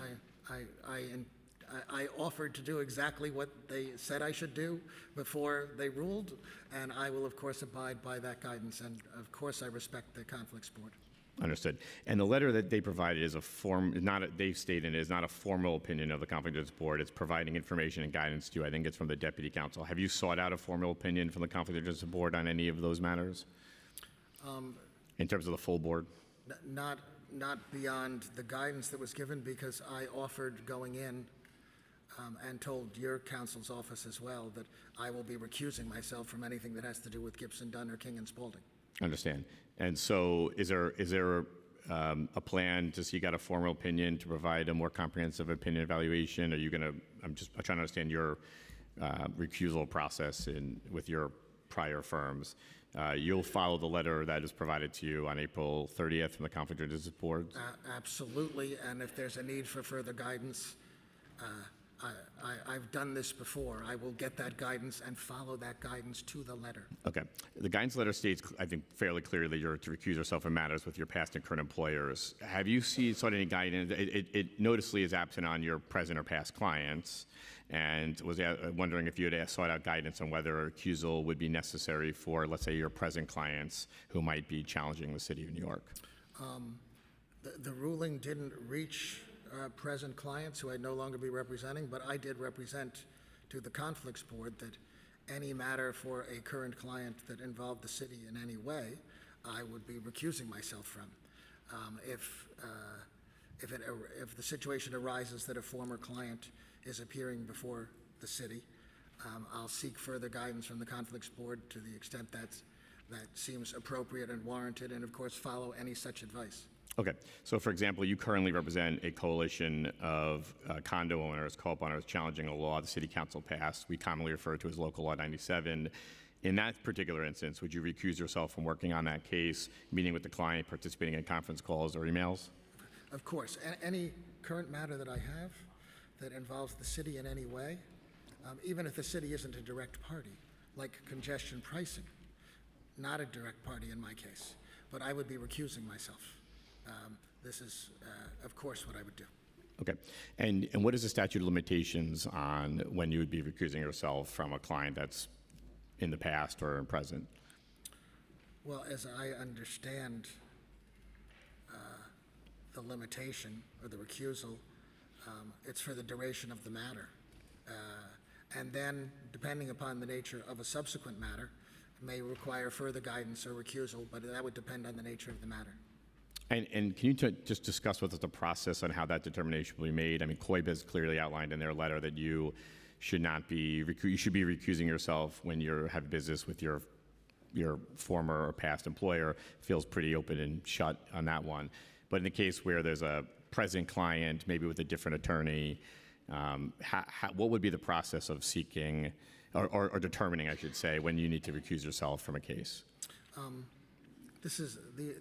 I offered to do exactly what they said I should do before they ruled, and I will, of course, abide by that guidance, and of course, I respect the Conflicts Board. Understood. And the letter that they provided is a form, they stated it is not a formal opinion of the Conflict of Interest Board. It's providing information and guidance to you. I think it's from the Deputy Counsel. Have you sought out a formal opinion from the Conflict of Interest Board on any of those matters? In terms of the full board? Not beyond the guidance that was given, because I offered going in and told your counsel's office as well that I will be recusing myself from anything that has to do with Gibson Dunn or King and Spalding. Understand. And so is there a plan to seek out a formal opinion to provide a more comprehensive opinion evaluation? Are you going to, I'm trying to understand your recusal process with your prior firms. You'll follow the letter that is provided to you on April 30th from the Conflict of Interest Board? Absolutely, and if there's a need for further guidance, I've done this before. I will get that guidance and follow that guidance to the letter. Okay. The guidance letter states, I think, fairly clearly that you're to recuse yourself from matters with your past and current employers. Have you sought any guidance? It noticeably is absent on your present or past clients, and was wondering if you had sought out guidance on whether a recusal would be necessary for, let's say, your present clients who might be challenging the city of New York. The ruling didn't reach present clients who I'd no longer be representing, but I did represent to the Conflicts Board that any matter for a current client that involved the city in any way, I would be recusing myself from. If the situation arises that a former client is appearing before the city, I'll seek further guidance from the Conflicts Board to the extent that seems appropriate and warranted, and of course follow any such advice. Okay. So, for example, you currently represent a coalition of condo owners, co-op owners challenging a law the City Council passed. We commonly refer to as Local Law 97. In that particular instance, would you recuse yourself from working on that case, meeting with the client, participating in conference calls or emails? Of course. Any current matter that I have that involves the city in any way, even if the city isn't a direct party, like congestion pricing, not a direct party in my case, but I would be recusing myself. This is, of course, what I would do. Okay. And what is the statute of limitations on when you would be recusing yourself from a client that's in the past or in present? Well, as I understand the limitation or the recusal, it's for the duration of the matter. And then, depending upon the nature of a subsequent matter, may require further guidance or recusal, but that would depend on the nature of the matter. And can you just discuss with us the process on how that determination will be made? I mean, COIB has clearly outlined in their letter that you should not be, you should be recusing yourself when you have business with your former or past employer. Feels pretty open and shut on that one. But in the case where there's a present client, maybe with a different attorney, what would be the process of seeking or determining, I should say, when you need to recuse yourself from a case?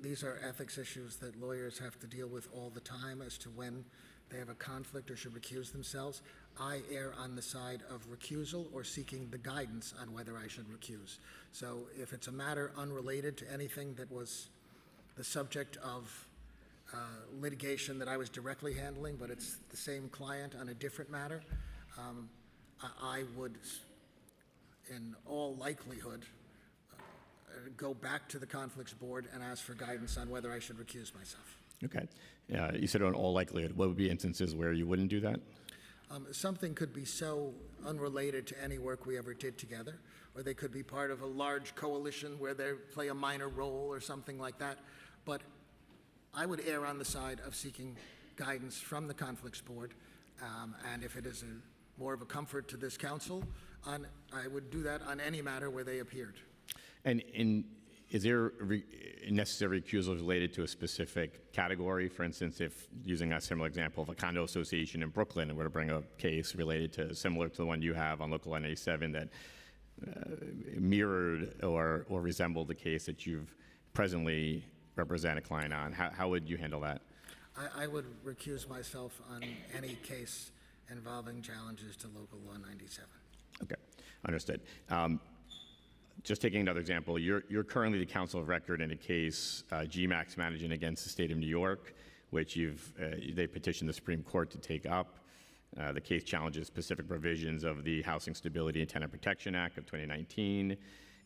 These are ethics issues that lawyers have to deal with all the time as to when they have a conflict or should recuse themselves. I err on the side of recusal or seeking the guidance on whether I should recuse. So if it's a matter unrelated to anything that was the subject of litigation that I was directly handling, but it's the same client on a different matter, I would, in all likelihood, go back to the Conflicts Board and ask for guidance on whether I should recuse myself. Okay. You said in all likelihood. What would be instances where you wouldn't do that? Something could be so unrelated to any work we ever did together, or they could be part of a large coalition where they play a minor role or something like that. But I would err on the side of seeking guidance from the Conflicts Board, and if it is more of a comfort to this council, I would do that on any matter where they appeared. And is there necessary recusal related to a specific category? For instance, if using a similar example of a condo association in Brooklyn, and we're to bring a case related to similar to the one you have on Local 97 that mirrored or resembled the case that you've presently represent a client on, how would you handle that? I would recuse myself on any case involving challenges to Local Law 97. Okay, understood. Just taking another example, you're currently the counsel of record in a case, GMAX Managing against the state of New York, which they petitioned the Supreme Court to take up. The case challenges specific provisions of the Housing Stability and Tenant Protection Act of 2019.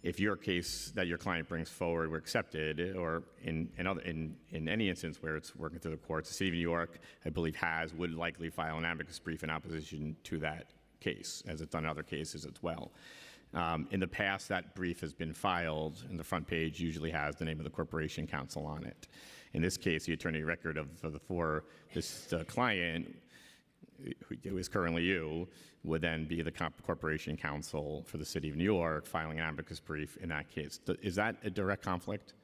If your case that your client brings forward were accepted, or in any instance where it's working through the courts, the City of New York, I believe, would likely file an amicus brief in opposition to that case, as it's done in other cases as well. In the past, that brief has been filed, and the front page usually has the name of the corporation counsel on it. In this case, the attorney record for this client, who is currently you, would then be the corporation counsel for the City of New York, filing an amicus brief in that case. Is that a direct conflict?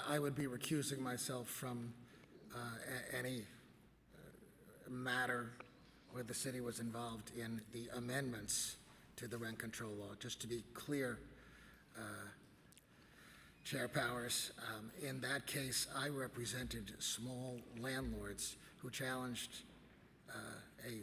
I would be recusing myself from any matter where the city was involved in the amendments to the rent control law. Just to be clear, Chair Powers, in that case, I represented small landlords who challenged a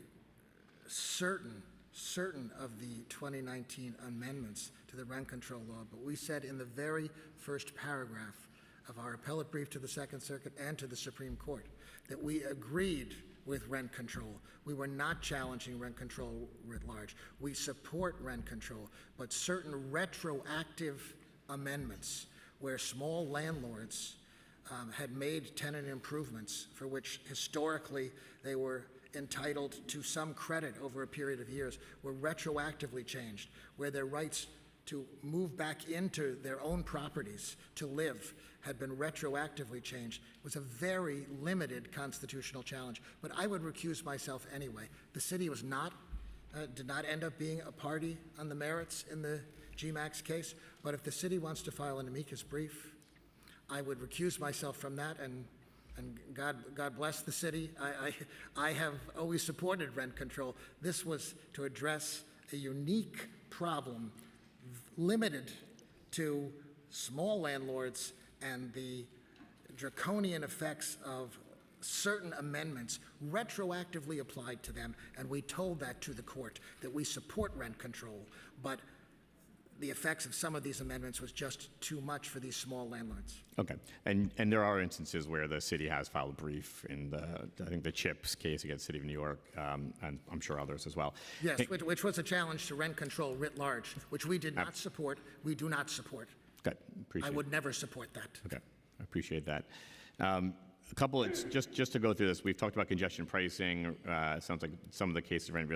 certain of the 2019 amendments to the rent control law, but we said in the very first paragraph of our appellate brief to the Second Circuit and to the Supreme Court that we agreed with rent control. We were not challenging rent control writ large. We support rent control, but certain retroactive amendments where small landlords had made tenant improvements for which historically they were entitled to some credit over a period of years were retroactively changed, where their rights to move back into their own properties to live had been retroactively changed. It was a very limited constitutional challenge, but I would recuse myself anyway. The city was did not end up being a party on the merits in the GMAX case, but if the city wants to file an amicus brief, I would recuse myself from that, and God bless the city. I have always supported rent control. This was to address a unique problem limited to small landlords and the draconian effects of certain amendments retroactively applied to them, and we told that to the court, that we support rent control, but the effects of some of these amendments was just too much for these small landlords. Okay, and there are instances where the city has filed a brief in I think the CHIPS case against the City of New York, and I'm sure others as well. Yes, which was a challenge to rent control writ large, which we did not support. We do not support. Good, appreciate I would never support that. Okay, I appreciate that. A couple, just to go through this, we've talked about congestion pricing. Sounds like some of the cases rent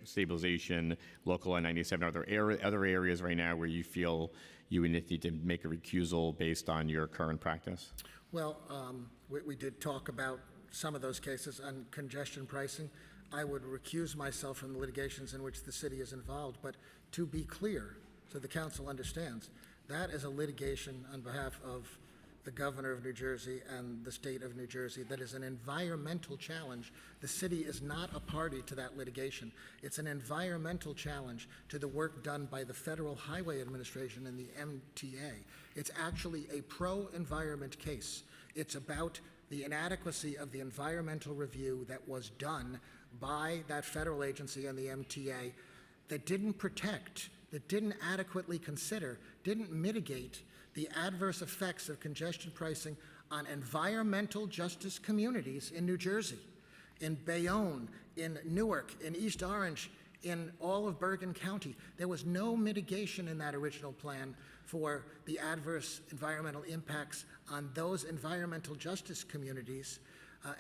stabilization, local law 97. Are there other areas right now where you feel you would need to make a recusal based on your current practice? Well, we did talk about some of those cases on congestion pricing. I would recuse myself from the litigations in which the city is involved, but to be clear, so the council understands, that is a litigation on behalf of the governor of New Jersey and the state of New Jersey. That is an environmental challenge. The city is not a party to that litigation. It's an environmental challenge to the work done by the Federal Highway Administration and the MTA. It's actually a pro-environment case. It's about the inadequacy of the environmental review that was done by that federal agency and the MTA that didn't protect, that didn't adequately consider, didn't mitigate the adverse effects of congestion pricing on environmental justice communities in New Jersey, in Bayonne, in Newark, in East Orange, in all of Bergen County. There was no mitigation in that original plan for the adverse environmental impacts on those environmental justice communities,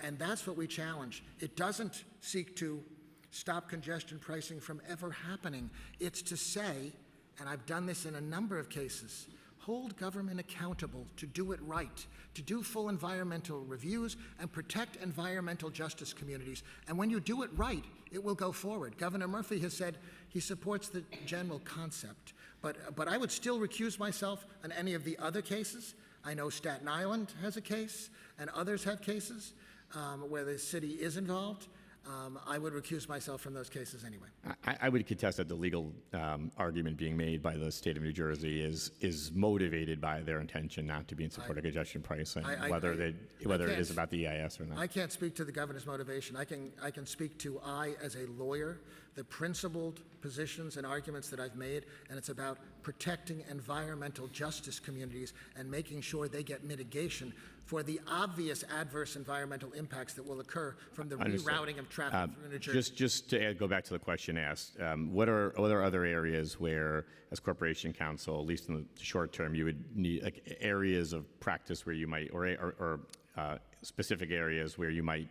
and that's what we challenge. It doesn't seek to stop congestion pricing from ever happening. It's to say, and I've done this in a number of cases, hold government accountable to do it right, to do full environmental reviews and protect environmental justice communities. And when you do it right, it will go forward. Governor Murphy has said he supports the general concept, but I would still recuse myself on any of the other cases. I know Staten Island has a case, and others have cases where the city is involved. I would recuse myself from those cases anyway. I would contest that the legal argument being made by the state of New Jersey is motivated by their intention not to be in support of congestion pricing, whether it is about the EIS or not. I can't speak to the governor's motivation. I can speak to as a lawyer, the principled positions and arguments that I've made, and it's about protecting environmental justice communities and making sure they get mitigation for the obvious adverse environmental impacts that will occur from the rerouting of traffic through New Jersey. Just to go back to the question asked, what are other areas where, as Corporation Counsel, at least in the short term, you would need like areas of practice where you might, or specific areas where you might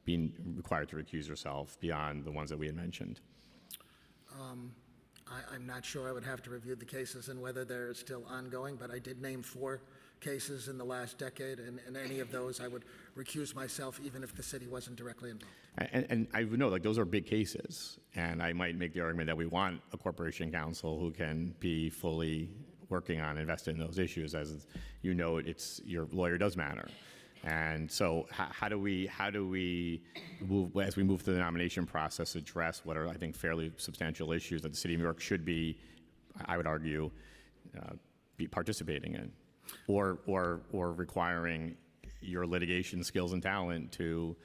be required to recuse yourself beyond the ones that we had mentioned? I'm not sure. I would have to review the cases and whether they're still ongoing, but I did name 4 cases in the last decade, and in any of those I would recuse myself even if the city wasn't directly involved. And I would know, like, those are big cases, and I might make the argument that we want a Corporation Counsel who can be fully working on, invested in those issues. As you know, your lawyer does matter. And so how do we move, as we move through the nomination process, address what are, I think, fairly substantial issues that the city of New York should be, I would argue, be participating in, or requiring your litigation skills and talent to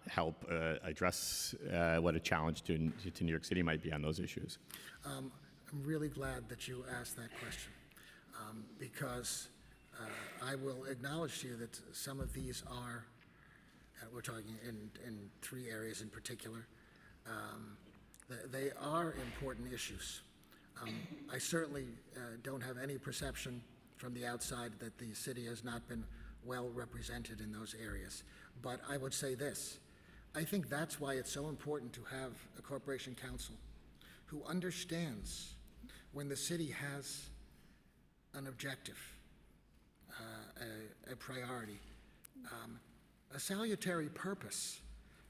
help address what a challenge to New York City might be on those issues? I'm really glad that you asked that question because I will acknowledge to you that some of these are, we're talking in 3 areas in particular, they are important issues. I certainly don't have any perception from the outside that the city has not been well represented in those areas. But I would say this, I think that's why it's so important to have a Corporation Counsel who understands when the city has an objective, a priority, a salutary purpose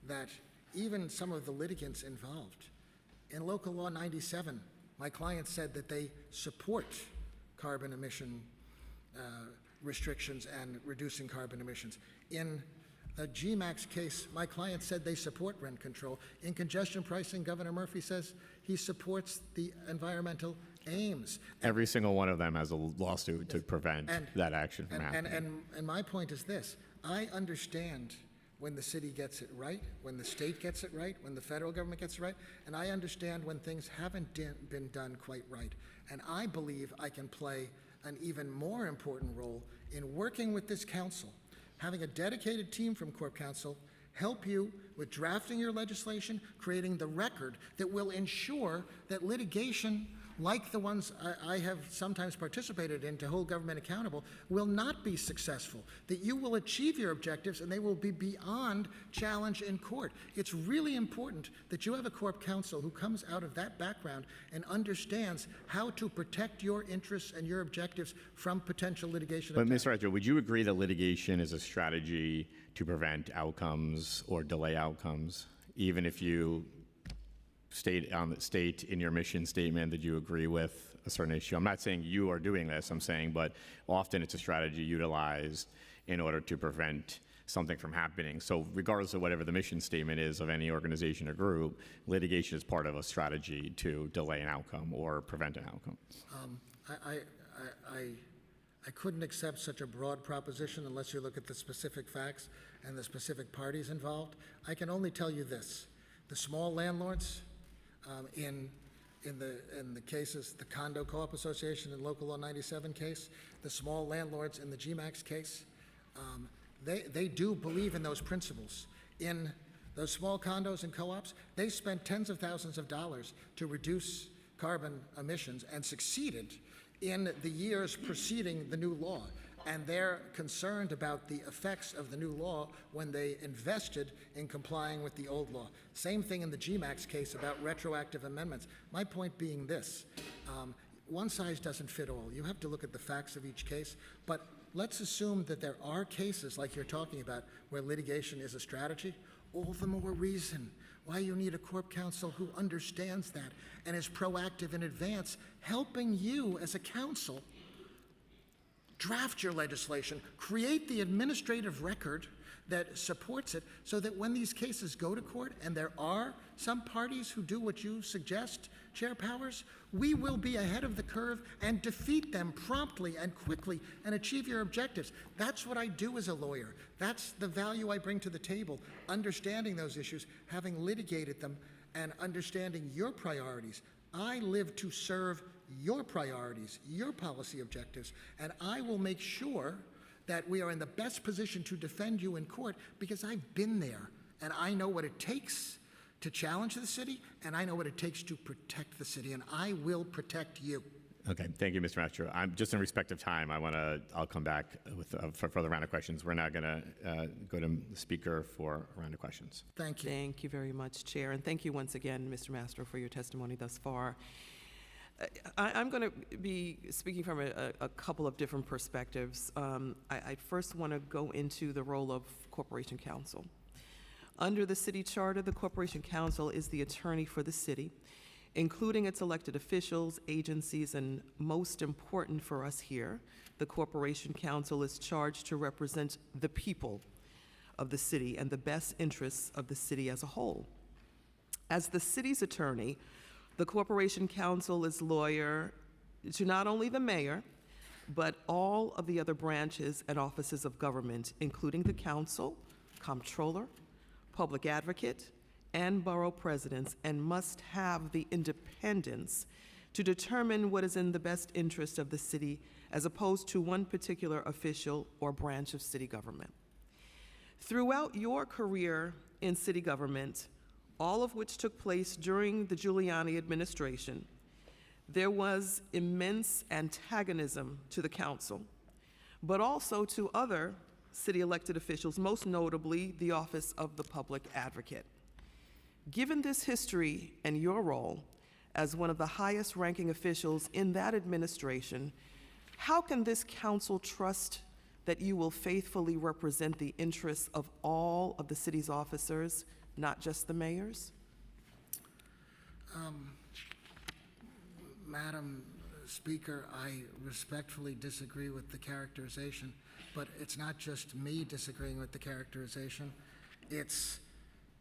that even some of the litigants involved. In Local Law 97, my client said that they support carbon emission restrictions and reducing carbon emissions. In the GMAX case, my client said they support rent control. In congestion pricing, Governor Murphy says he supports the environmental aims. Every single one of them has a lawsuit to prevent that action from happening. And my point is this, I understand when the city gets it right, when the state gets it right, when the federal government gets it right, and I understand when things haven't been done quite right. And I believe I can play an even more important role in working with this council, having a dedicated team from Corp Counsel help you with drafting your legislation, creating the record that will ensure that litigation like the ones I have sometimes participated in to hold government accountable, will not be successful, that you will achieve your objectives and they will be beyond challenge in court. It's really important that you have a Corp Counsel who comes out of that background and understands how to protect your interests and your objectives from potential litigation. But Mr. Redger, would you agree that litigation is a strategy to prevent outcomes or delay outcomes, even if you state in your mission statement that you agree with a certain issue? I'm not saying you are doing this, I'm saying, but often it's a strategy utilized in order to prevent something from happening. So regardless of whatever the mission statement is of any organization or group, litigation is part of a strategy to delay an outcome or prevent an outcome. I couldn't accept such a broad proposition unless you look at the specific facts and the specific parties involved. I can only tell you this, the small landlords, in the cases, the Condo Co-op Association and Local Law 97 case, the small landlords in the GMAX case, they do believe in those principles. In those small condos and co-ops, they spent tens of thousands of dollars to reduce carbon emissions and succeeded in the years preceding the new law. And they're concerned about the effects of the new law when they invested in complying with the old law. Same thing in the GMAX case about retroactive amendments. My point being this, one size doesn't fit all. You have to look at the facts of each case, but let's assume that there are cases like you're talking about where litigation is a strategy. All the more reason why you need a Corp Counsel who understands that and is proactive in advance, helping you as a council draft your legislation, create the administrative record that supports it, so that when these cases go to court, and there are some parties who do what you suggest, Chair Powers, we will be ahead of the curve and defeat them promptly and quickly and achieve your objectives. That's what I do as a lawyer. That's the value I bring to the table, understanding those issues, having litigated them, and understanding your priorities. I live to serve your priorities, your policy objectives, and I will make sure that we are in the best position to defend you in court, because I've been there and I know what it takes to challenge the city, and I know what it takes to protect the city, and I will protect you. Okay, thank you, Mr. Mastro. I'm just in respect of time. I'll come back with for further round of questions. We're now going to go to the speaker for a round of questions. Thank you. Thank you very much, Chair, and thank you once again, Mr. Mastro, for your testimony thus far. I'm going to be speaking from a couple of different perspectives. I first want to go into the role of Corporation Counsel. Under the city charter, the Corporation Counsel is the attorney for the city, including its elected officials, agencies, and most important for us here, the Corporation Counsel is charged to represent the people of the city and the best interests of the city as a whole. As the city's attorney, the Corporation Counsel is lawyer to not only the mayor, but all of the other branches and offices of government, including the council, comptroller, public advocate, and borough presidents, and must have the independence to determine what is in the best interest of the city as opposed to one particular official or branch of city government. Throughout your career in city government, all of which took place during the Giuliani administration, there was immense antagonism to the council, but also to other city elected officials, most notably the office of the public advocate. Given this history and your role as one of the highest ranking officials in that administration, how can this council trust that you will faithfully represent the interests of all of the city's officers, not just the mayors? Madam Speaker, I respectfully disagree with the characterization, but it's not just me disagreeing with the characterization. It's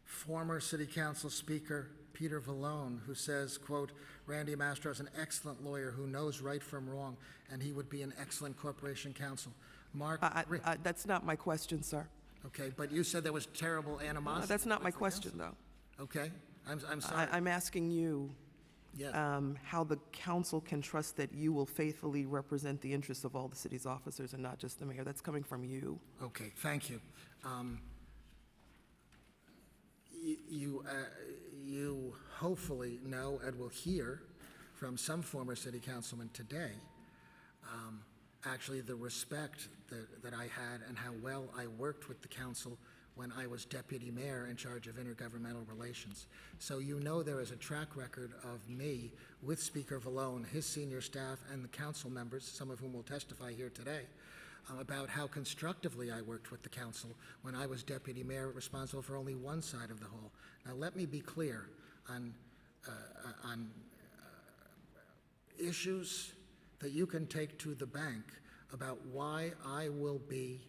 former City Council Speaker Peter Vallone, who says, quote, Randy Mastro is an excellent lawyer who knows right from wrong, and he would be an excellent corporation counsel. Mark, That's not my question, sir. okay, but you said there was terrible animosity. That's not my towards the question, council. though. Okay, I'm sorry. I'm asking you Yes. how the council can trust that you will faithfully represent the interests of all the city's officers and not just the mayor. That's coming from you. Okay, thank you. You hopefully know and will hear from some former city councilman today, actually the respect that I had and how well I worked with the council when I was deputy mayor in charge of intergovernmental relations. So you know there is a track record of me with Speaker Vallone, his senior staff, and the council members, some of whom will testify here today, about how constructively I worked with the council when I was deputy mayor responsible for only one side of the hall. Now let me be clear on issues that you can take to the bank about why I will be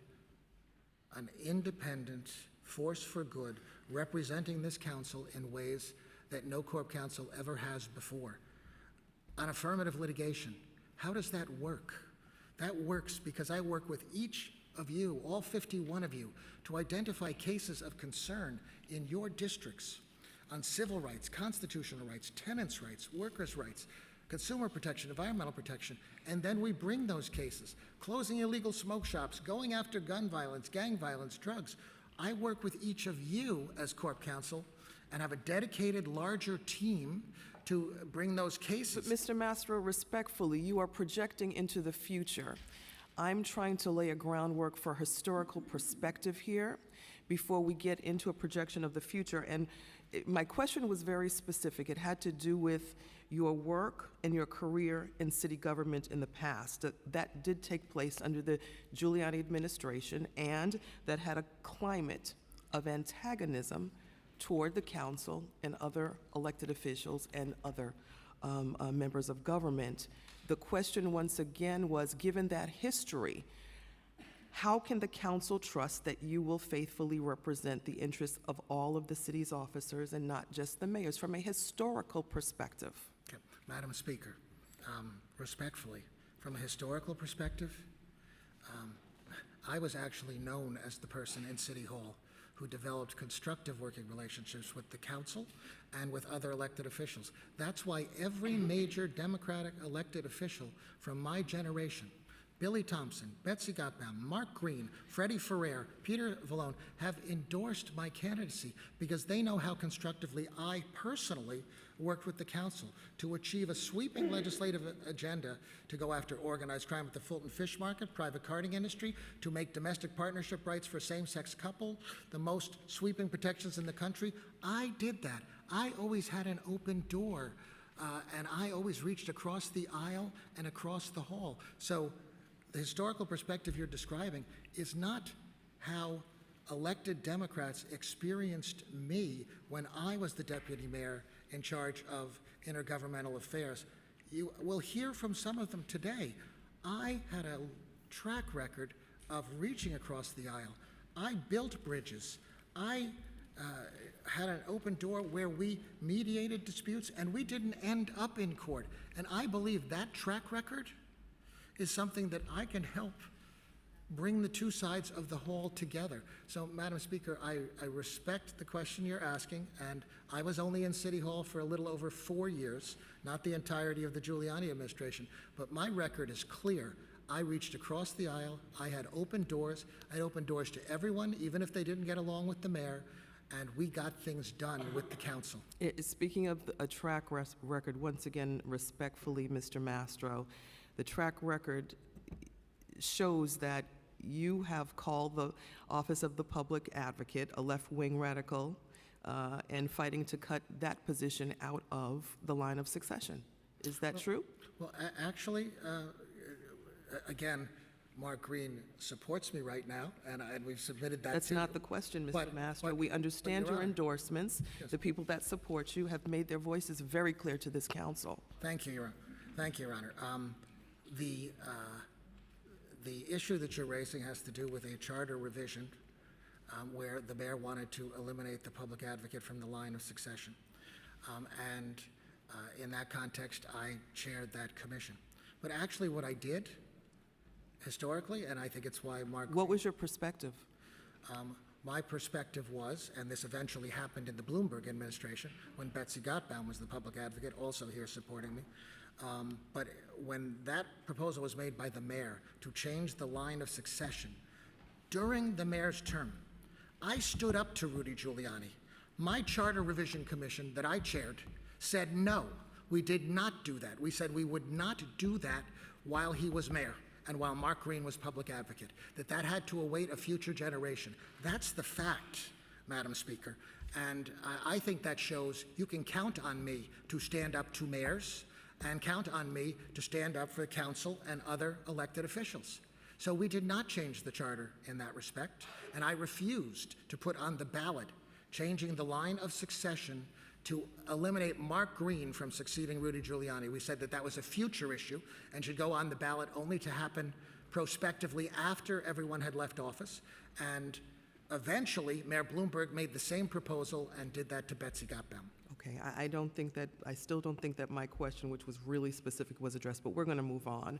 an independent force for good representing this council in ways that no Corp Council ever has before. On affirmative litigation, how does that work? That works because I work with each of you, all 51 of you, to identify cases of concern in your districts on civil rights, constitutional rights, tenants' rights, workers' rights, consumer protection, environmental protection, and then we bring those cases, closing illegal smoke shops, going after gun violence, gang violence, drugs. I work with each of you as Corp Counsel and have a dedicated larger team to bring those cases. But Mr. Mastro, respectfully, you are projecting into the future. I'm trying to lay a groundwork for historical perspective here before we get into a projection of the future. And my question was very specific. It had to do with your work and your career in city government in the past. That did take place under the Giuliani administration, and that had a climate of antagonism toward the council and other elected officials and other members of government. The question once again was, given that history, How can the council trust that you will faithfully represent the interests of all of the city's officers and not just the mayor's from a historical perspective? Okay. Madam Speaker, respectfully, from a historical perspective, I was actually known as the person in City Hall who developed constructive working relationships with the council and with other elected officials. That's why every major Democratic elected official from my generation, Billy Thompson, Betsy Gottbaum, Mark Green, Freddie Ferrer, Peter Vallone, have endorsed my candidacy because they know how constructively I personally worked with the council to achieve a sweeping legislative agenda to go after organized crime at the Fulton Fish Market, private carding industry, to make domestic partnership rights for same-sex couple the most sweeping protections in the country. I did that. I always had an open door, and I always reached across the aisle and across the hall. So the historical perspective you're describing is not how elected Democrats experienced me when I was the deputy mayor in charge of intergovernmental affairs. You will hear from some of them today. I had a track record of reaching across the aisle. I built bridges. I had an open door where we mediated disputes and we didn't end up in court. And I believe that track record is something that I can help bring the two sides of the hall together. So, Madam Speaker, I respect the question you're asking, and I was only in City Hall for a little over 4 years, not the entirety of the Giuliani administration, but my record is clear. I reached across the aisle, I had open doors, I had open doors to everyone, even if they didn't get along with the mayor, and we got things done with the council. Speaking of a track record, once again, respectfully, Mr. Mastro, the track record shows that you have called the Office of the Public Advocate a left-wing radical and fighting to cut that position out of the line of succession. Is that true? Well, actually, again, Mark Green supports me right now, and we've submitted that. That's not the question, Mr. Mastro. We understand Your your Honor. endorsements. Yes. The people that support you have made their voices very clear to this council. Thank you, Your Honor. Thank you, Your Honor. The issue that you're raising has to do with a charter revision where the mayor wanted to eliminate the public advocate from the line of succession. In that context, I chaired that commission. But actually what I did historically, and I think it's why Mark... What was your perspective? My perspective was, and this eventually happened in the Bloomberg administration when Betsy Gottbaum was the public advocate, also here supporting me. But when that proposal was made by the mayor to change the line of succession during the mayor's term, I stood up to Rudy Giuliani. My charter revision commission that I chaired said no, we did not do that. We said we would not do that while he was mayor and while Mark Green was public advocate, that had to await a future generation. That's the fact, Madam Speaker. And I think that shows you can count on me to stand up to mayors and count on me to stand up for the council and other elected officials. So we did not change the charter in that respect, and I refused to put on the ballot changing the line of succession to eliminate Mark Green from succeeding Rudy Giuliani. We said that that was a future issue and should go on the ballot only to happen prospectively after everyone had left office. And eventually, Mayor Bloomberg made the same proposal and did that to Betsy Gottbaum. Okay, I still don't think that my question, which was really specific, was addressed, but we're going to move on.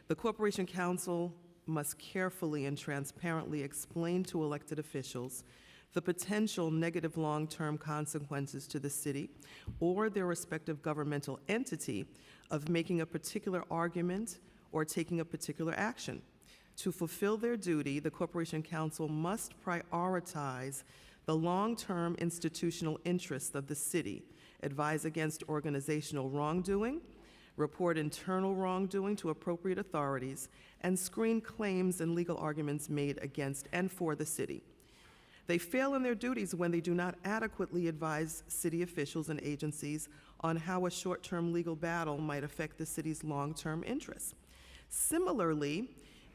The Corporation Council must carefully and transparently explain to elected officials the potential negative long-term consequences to the city or their respective governmental entity of making a particular argument or taking a particular action. To fulfill their duty, the Corporation Council must prioritize the long-term institutional interests of the city, advise against organizational wrongdoing, report internal wrongdoing to appropriate authorities, and screen claims and legal arguments made against and for the city. They fail in their duties when they do not adequately advise city officials and agencies on how a short-term legal battle might affect the city's long-term interests. Similarly,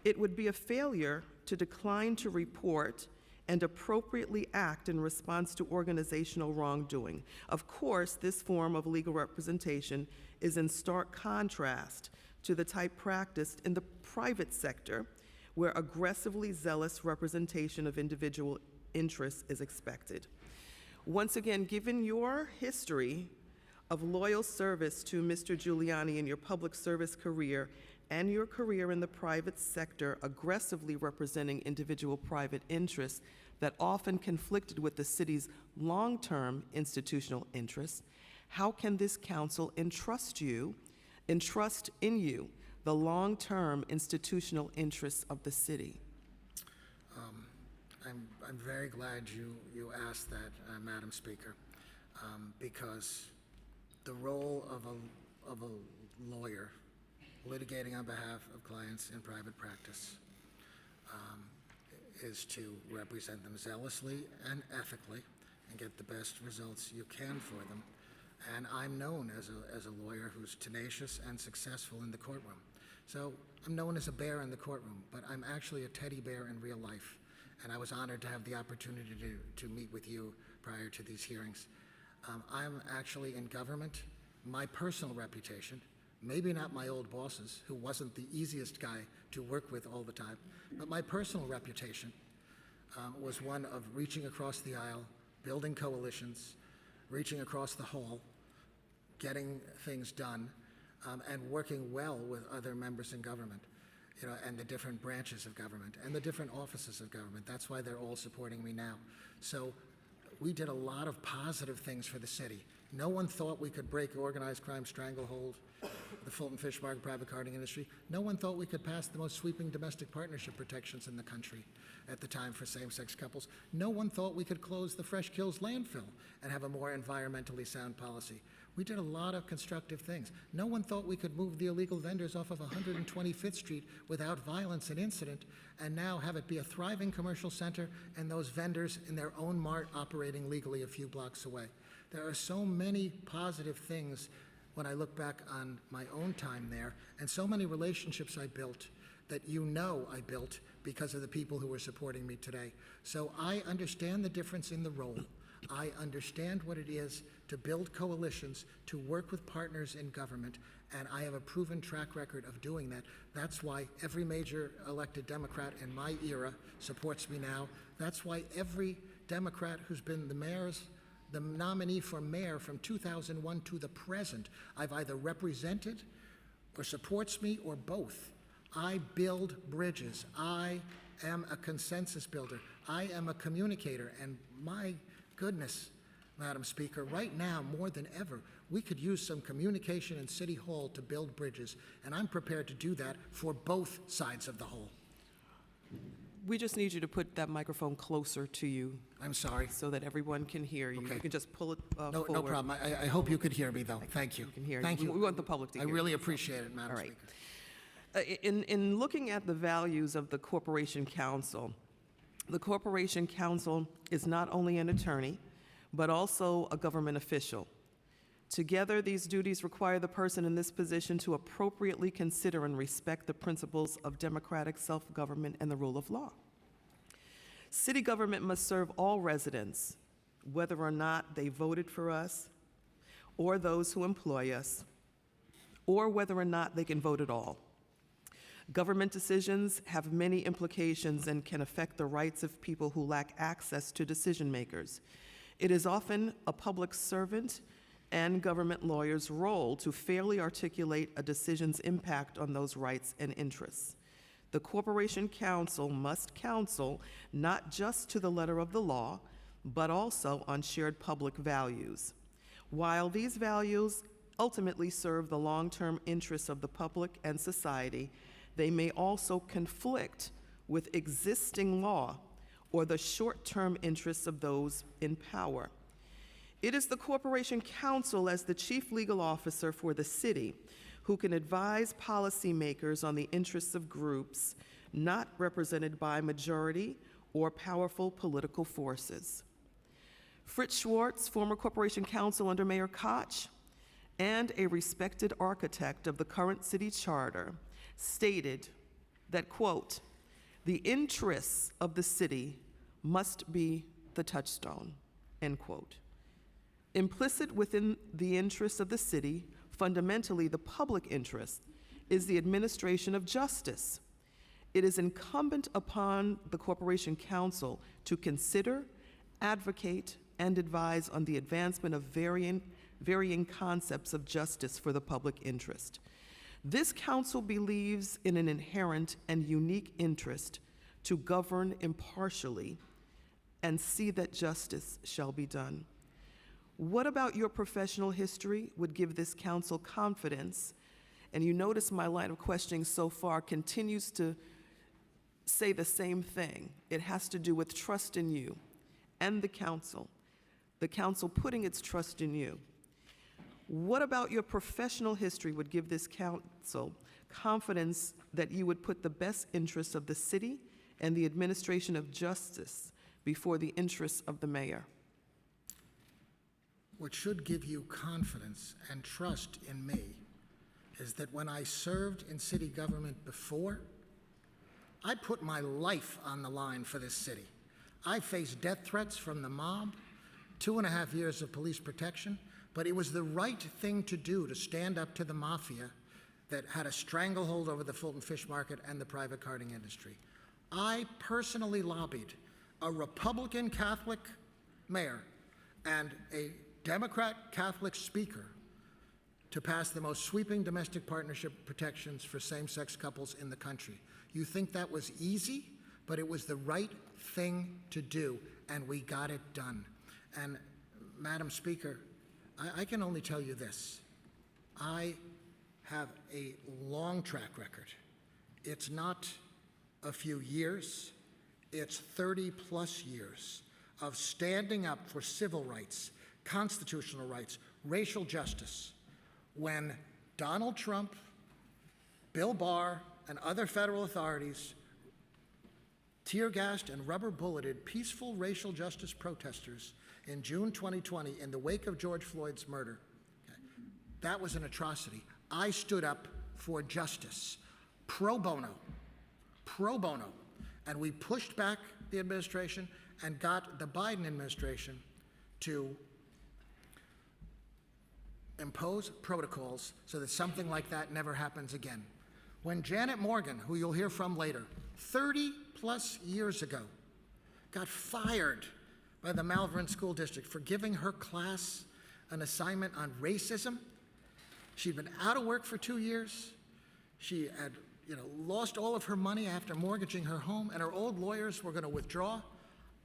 it would be a failure to decline to report and appropriately act in response to organizational wrongdoing. Of course, this form of legal representation is in stark contrast to the type practiced in the private sector, where aggressively zealous representation of individual interests is expected. Once again, given your history of loyal service to Mr. Giuliani in your public service career and your career in the private sector, aggressively representing individual private interests that often conflicted with the city's long-term institutional interests, how can this council entrust in you the long-term institutional interests of the city? I'm very glad you asked that, Madam Speaker, because the role of a lawyer litigating on behalf of clients in private practice is to represent them zealously and ethically and get the best results you can for them. And I'm known as a lawyer who's tenacious and successful in the courtroom. So I'm known as a bear in the courtroom, but I'm actually a teddy bear in real life. And I was honored to have the opportunity to meet with you prior to these hearings. I'm actually in government. My personal reputation, maybe not my old boss's, who wasn't the easiest guy to work with all the time, but my personal reputation was one of reaching across the aisle, building coalitions, reaching across the hall, getting things done, and working well with other members in government, and the different branches of government and the different offices of government. That's why they're all supporting me now. So we did a lot of positive things for the city. No one thought we could break organized crime stranglehold, the Fulton Fish Market private carding industry. No one thought we could pass the most sweeping domestic partnership protections in the country at the time for same-sex couples. No one thought we could close the Fresh Kills landfill and have a more environmentally sound policy. We did a lot of constructive things. No one thought we could move the illegal vendors off of 125th Street without violence and incident, and now have it be a thriving commercial center and those vendors in their own mart operating legally a few blocks away. There are so many positive things when I look back on my own time there, and so many relationships I built that I built because of the people who are supporting me today. So I understand the difference in the role. I understand what it is to build coalitions, to work with partners in government, and I have a proven track record of doing that. That's why every major elected Democrat in my era supports me now. That's why every Democrat who's been the nominee for mayor from 2001 to the present, I've either represented or supports me or both. I build bridges. I am a consensus builder. I am a communicator, and my goodness, Madam Speaker, right now, more than ever, we could use some communication in City Hall to build bridges, and I'm prepared to do that for both sides of the hall. We just need you to put that microphone closer to you I'm sorry. so that everyone can hear you. Okay. You can just pull it No forward. problem. I hope you could hear me, though. Thank you. You can hear Thank you. you. We want the public to I hear really you. appreciate it, Madam All right. Speaker. In looking at the values of the Corporation Counsel, the Corporation Counsel is not only an attorney, but also a government official. Together, these duties require the person in this position to appropriately consider and respect the principles of democratic self-government and the rule of law. City government must serve all residents, whether or not they voted for us, or those who employ us, or whether or not they can vote at all. Government decisions have many implications and can affect the rights of people who lack access to decision makers. It is often a public servant and government lawyer's role to fairly articulate a decision's impact on those rights and interests. The Corporation Counsel must counsel not just to the letter of the law, but also on shared public values. While these values ultimately serve the long-term interests of the public and society, they may also conflict with existing law or the short-term interests of those in power. It is the Corporation Counsel, as the chief legal officer for the city, who can advise policymakers on the interests of groups not represented by majority or powerful political forces. Fritz Schwartz, former Corporation Counsel under Mayor Koch, and a respected architect of the current city charter, stated that, quote, "The interests of the city must be the touchstone," end quote. Implicit within the interests of the city, fundamentally the public interest, is the administration of justice. It is incumbent upon the Corporation Council to consider, advocate, and advise on the advancement of varying concepts of justice for the public interest. This council believes in an inherent and unique interest to govern impartially and see that justice shall be done. What about your professional history would give this council confidence? And you notice my line of questioning so far continues to say the same thing. It has to do with trust in you and the council putting its trust in you. What about your professional history would give this council confidence that you would put the best interests of the city and the administration of justice before the interests of the mayor? What should give you confidence and trust in me is that when I served in city government before, I put my life on the line for this city. I faced death threats from the mob, 2.5 years of police protection, but it was the right thing to do to stand up to the mafia that had a stranglehold over the Fulton Fish Market and the private carding industry. I personally lobbied a Republican Catholic mayor and a Democrat Catholic speaker to pass the most sweeping domestic partnership protections for same-sex couples in the country. You think that was easy, but it was the right thing to do, and we got it done. And Madam Speaker, I can only tell you this. I have a long track record. It's not a few years, it's 30+ years of standing up for civil rights, constitutional rights, racial justice, when Donald Trump, Bill Barr, and other federal authorities tear-gassed and rubber-bulleted peaceful racial justice protesters in June 2020 in the wake of George Floyd's murder. Okay. That was an atrocity. I stood up for justice, pro bono, and we pushed back the administration and got the Biden administration to impose protocols so that something like that never happens again. When Janet Morgan, who you'll hear from later, 30+ years ago, got fired by the Malvern School District for giving her class an assignment on racism. She'd been out of work for 2 years. She had lost all of her money after mortgaging her home, and her old lawyers were going to withdraw.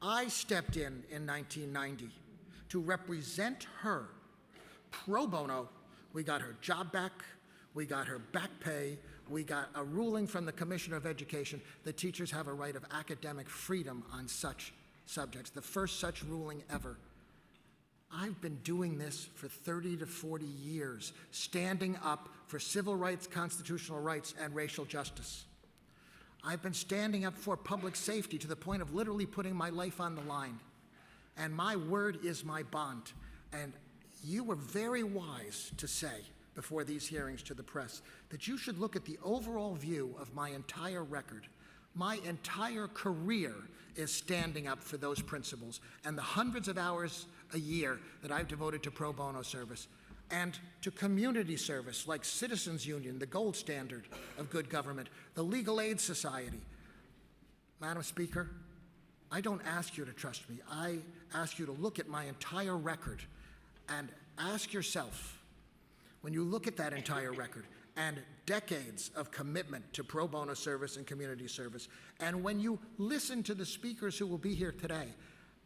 I stepped in 1990 to represent her pro bono. We got her job back. We got her back pay. We got a ruling from the Commissioner of Education that teachers have a right of academic freedom on such subjects, the first such ruling ever. I've been doing this for 30 to 40 years, standing up for civil rights, constitutional rights, and racial justice. I've been standing up for public safety to the point of literally putting my life on the line. And my word is my bond. And you were very wise to say before these hearings to the press that you should look at the overall view of my entire record. My entire career is standing up for those principles and the hundreds of hours a year that I've devoted to pro bono service and to community service like Citizens Union, the gold standard of good government, the Legal Aid Society. Madam Speaker, I don't ask you to trust me. I ask you to look at my entire record and ask yourself, when you look at that entire record and decades of commitment to pro bono service and community service, and when you listen to the speakers who will be here today,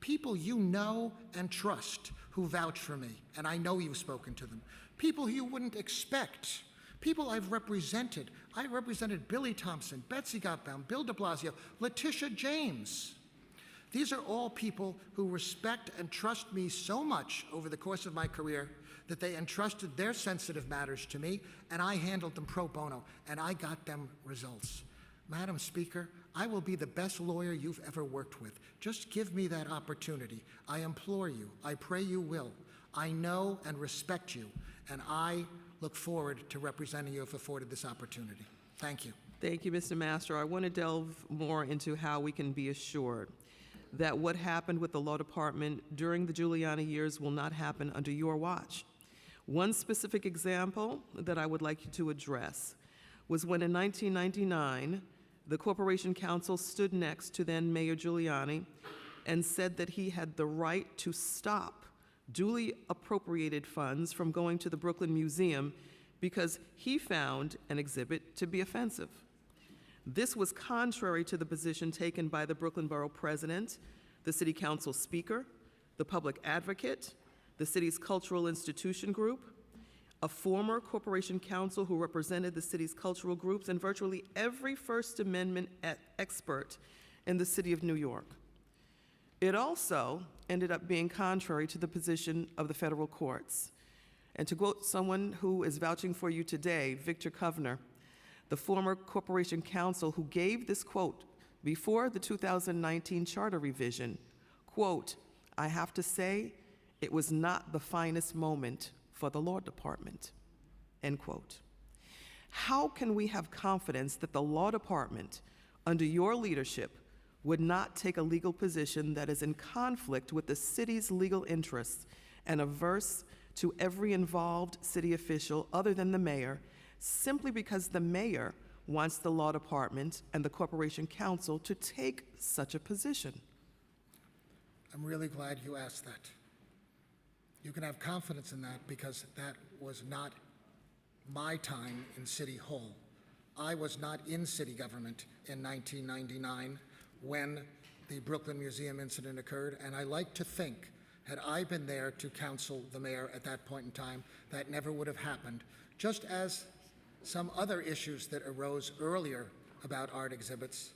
people you know and trust who vouch for me, and I know you've spoken to them, people you wouldn't expect, people I've represented. I represented Billy Thompson, Betsy Gotbaum, Bill de Blasio, Letitia James. These are all people who respect and trust me so much over the course of my career that they entrusted their sensitive matters to me, and I handled them pro bono, and I got them results. Madam Speaker, I will be the best lawyer you've ever worked with. Just give me that opportunity. I implore you. I pray you will. I know and respect you, and I look forward to representing you if afforded this opportunity. Thank you. Thank you, Mr. Mastro. I want to delve more into how we can be assured that what happened with the law department during the Giuliani years will not happen under your watch. One specific example that I would like you to address was when in 1999, The Corporation Counsel stood next to then Mayor Giuliani and said that he had the right to stop duly appropriated funds from going to the Brooklyn Museum because he found an exhibit to be offensive. This was contrary to the position taken by the Brooklyn Borough President, the City Council Speaker, the Public Advocate, the city's Cultural Institution Group, a former Corporation Counsel who represented the city's cultural groups, and virtually every First Amendment expert in the city of New York. It also ended up being contrary to the position of the federal courts. And to quote someone who is vouching for you today, Victor Kovner, the former Corporation Counsel who gave this quote before the 2019 charter revision, quote, "I have to say, it was not the finest moment for the law department," end quote. How can we have confidence that the law department, under your leadership, would not take a legal position that is in conflict with the city's legal interests and averse to every involved city official other than the mayor, simply because the mayor wants the law department and the Corporation Counsel to take such a position? I'm really glad you asked that. You can have confidence in that because that was not my time in City Hall. I was not in city government in 1999 when the Brooklyn Museum incident occurred, and I like to think, had I been there to counsel the mayor at that point in time, that never would have happened, just as some other issues that arose earlier about art exhibits.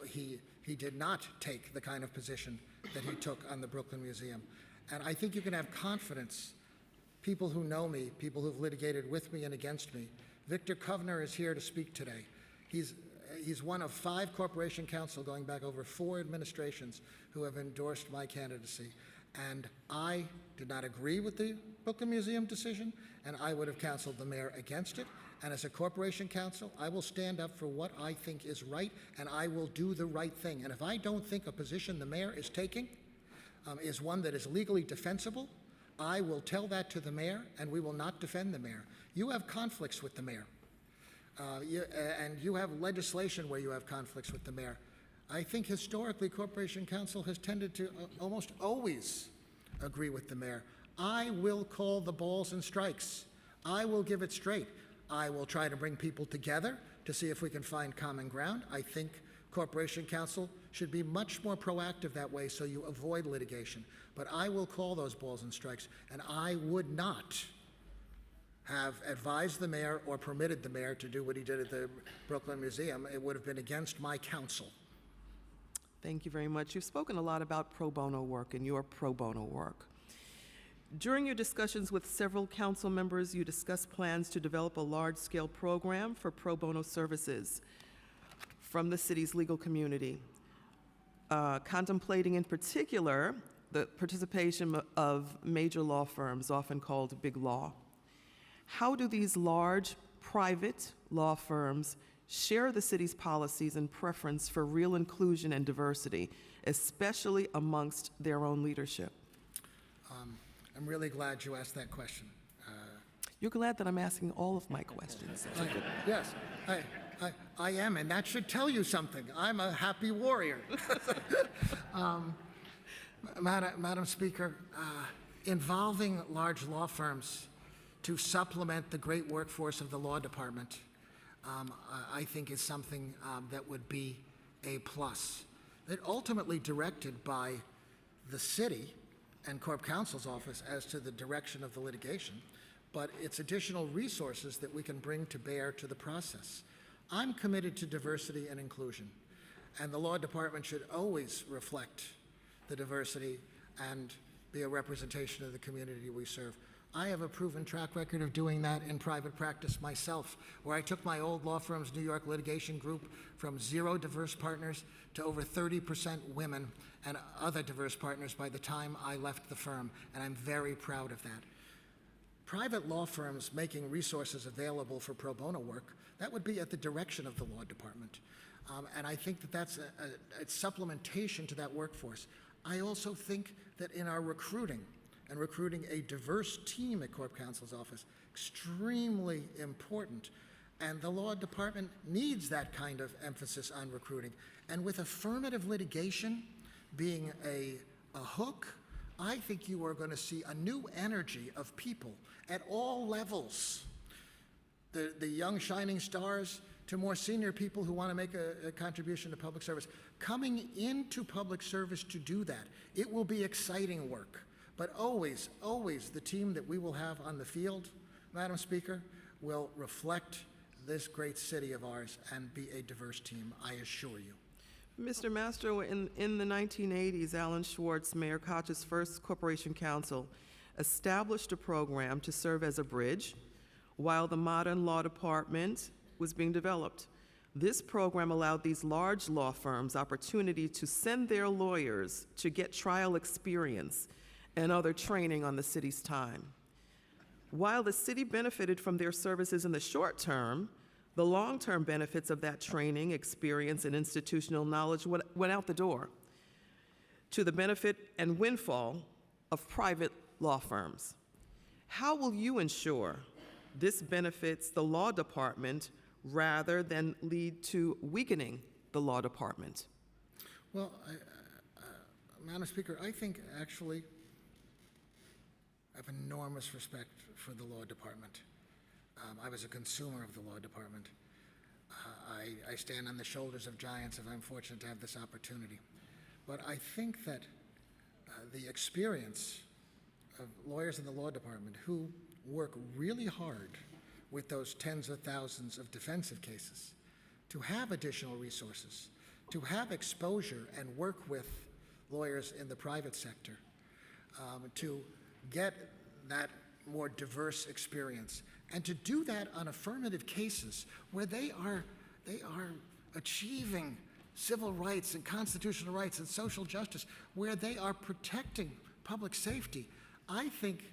He did not take the kind of position that he took on the Brooklyn Museum. And I think you can have confidence, people who know me, people who've litigated with me and against me. Victor Kovner is here to speak today. He's one of 5 Corporation Counsel going back over 4 administrations who have endorsed my candidacy. And I did not agree with the Brooklyn Museum decision, and I would have counseled the mayor against it. And as a Corporation Counsel, I will stand up for what I think is right, and I will do the right thing. And if I don't think a position the mayor is taking is one that is legally defensible, I will tell that to the mayor, and we will not defend the mayor. You have conflicts with the mayor, and you have legislation where you have conflicts with the mayor. I think historically Corporation Counsel has tended to almost always agree with the mayor. I will call the balls and strikes. I will give it straight. I will try to bring people together to see if we can find common ground. I think Corporation Counsel should be much more proactive that way so you avoid litigation. But I will call those balls and strikes, and I would not have advised the mayor or permitted the mayor to do what he did at the Brooklyn Museum. It would have been against my counsel. Thank you very much. You've spoken a lot about pro bono work and your pro bono work. During your discussions with several council members, you discussed plans to develop a large-scale program for pro bono services from the city's legal community, contemplating in particular the participation of major law firms, often called big law. How do these large private law firms share the city's policies and preference for real inclusion and diversity, especially amongst their own leadership? I'm really glad you asked that question. You're glad that I'm asking all of my questions. Yes, I am, and that should tell you something. I'm a happy warrior. Madam Speaker, involving large law firms to supplement the great workforce of the law department, I think is something that would be a plus. That ultimately directed by the city and Corp Counsel's office as to the direction of the litigation, but it's additional resources that we can bring to bear to the process. I'm committed to diversity and inclusion, and the law department should always reflect the diversity and be a representation of the community we serve. I have a proven track record of doing that in private practice myself, where I took my old law firm's New York litigation group from 0 diverse partners to over 30% women and other diverse partners by the time I left the firm, and I'm very proud of that. Private law firms making resources available for pro bono work, that would be at the direction of the law department. And I think that that's a supplementation to that workforce. I also think that in our recruiting, and recruiting a diverse team at Corp Counsel's office, extremely important. And the law department needs that kind of emphasis on recruiting. And with affirmative litigation being a hook, I think you are going to see a new energy of people at all levels. The young shining stars to more senior people who want to make a contribution to public service, coming into public service to do that. It will be exciting work, but always, always the team that we will have on the field, Madam Speaker, will reflect this great city of ours and be a diverse team, I assure you. Mr. Mastro, in the 1980s, Alan Schwartz, Mayor Koch's first corporation council, established a program to serve as a bridge while the modern law department was being developed. This program allowed these large law firms opportunity to send their lawyers to get trial experience and other training on the city's time. While the city benefited from their services in the short term, the long-term benefits of that training, experience, and institutional knowledge went out the door to the benefit and windfall of private law firms. How will you ensure this benefits the law department rather than lead to weakening the law department? Well, Madam Speaker, I think actually I have enormous respect for the law department. I was a consumer of the law department. I stand on the shoulders of giants if I'm fortunate to have this opportunity. But I think that the experience of lawyers in the law department who work really hard with those tens of thousands of defensive cases, to have additional resources, to have exposure and work with lawyers in the private sector, to get that more diverse experience, and to do that on affirmative cases where they are achieving civil rights and constitutional rights and social justice, where they are protecting public safety. I think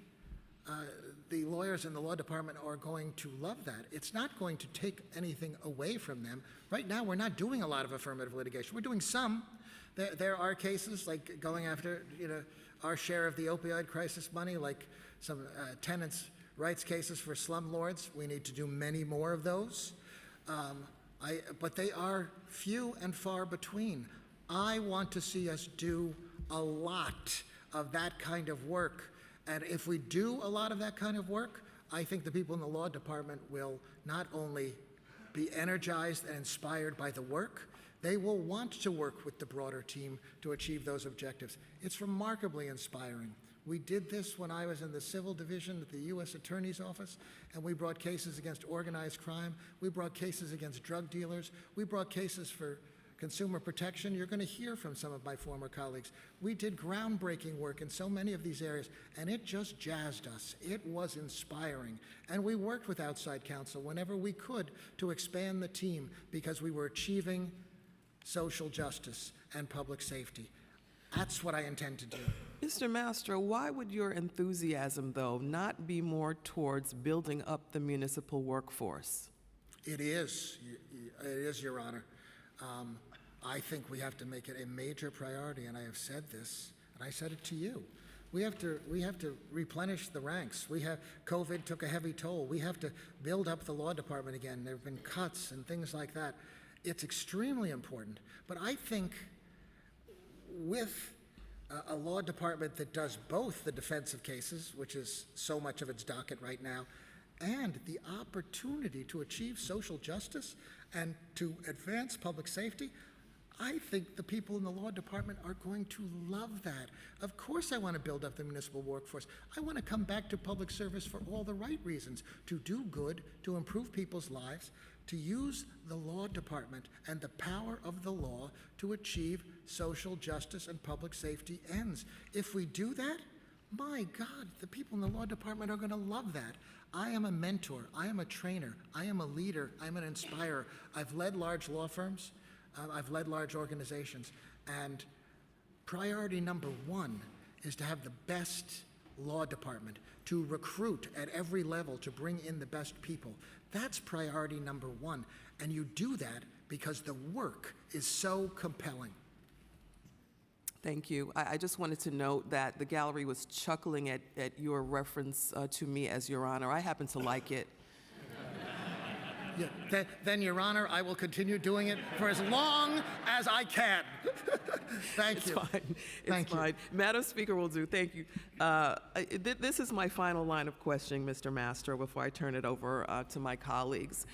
the lawyers in the law department are going to love that. It's not going to take anything away from them. Right now, we're not doing a lot of affirmative litigation. We're doing some. There are cases like going after, our share of the opioid crisis money, like some tenants' rights cases for slumlords. We need to do many more of those. But they are few and far between. I want to see us do a lot of that kind of work. And if we do a lot of that kind of work, I think the people in the law department will not only be energized and inspired by the work, they will want to work with the broader team to achieve those objectives. It's remarkably inspiring. We did this when I was in the civil division at the U.S. Attorney's Office, and we brought cases against organized crime. We brought cases against drug dealers. We brought cases for consumer protection. You're going to hear from some of my former colleagues. We did groundbreaking work in so many of these areas, and it just jazzed us. It was inspiring. And we worked with outside counsel whenever we could to expand the team because we were achieving social justice and public safety. That's what I intend to do. Mr. Mastro, why would your enthusiasm, though, not be more towards building up the municipal workforce? It is, Your Honor. I think we have to make it a major priority, and I have said this, and I said it to you. We have to replenish the ranks. COVID took a heavy toll. We have to build up the law department again. There have been cuts and things like that. It's extremely important. But I think with a law department that does both the defensive cases, which is so much of its docket right now, and the opportunity to achieve social justice and to advance public safety, I think the people in the law department are going to love that. Of course I want to build up the municipal workforce. I want to come back to public service for all the right reasons, to do good, to improve people's lives, to use the law department and the power of the law to achieve social justice and public safety ends. If we do that, my God, the people in the law department are going to love that. I am a mentor. I am a trainer. I am a leader. I'm an inspirer. I've led large law firms. I've led large organizations. And priority number one is to have the best law department, to recruit at every level, to bring in the best people. That's priority number one. And you do that because the work is so compelling. Thank you. I just wanted to note that the gallery was chuckling at your reference to me as Your Honor. I happen to like it. Then, Your Honor, I will continue doing it for as long as I can. Thank you. Fine. It's Thank you. fine. Madam Speaker will do. Thank you. This is my final line of questioning, Mr. Mastro, before I turn it over to my colleagues.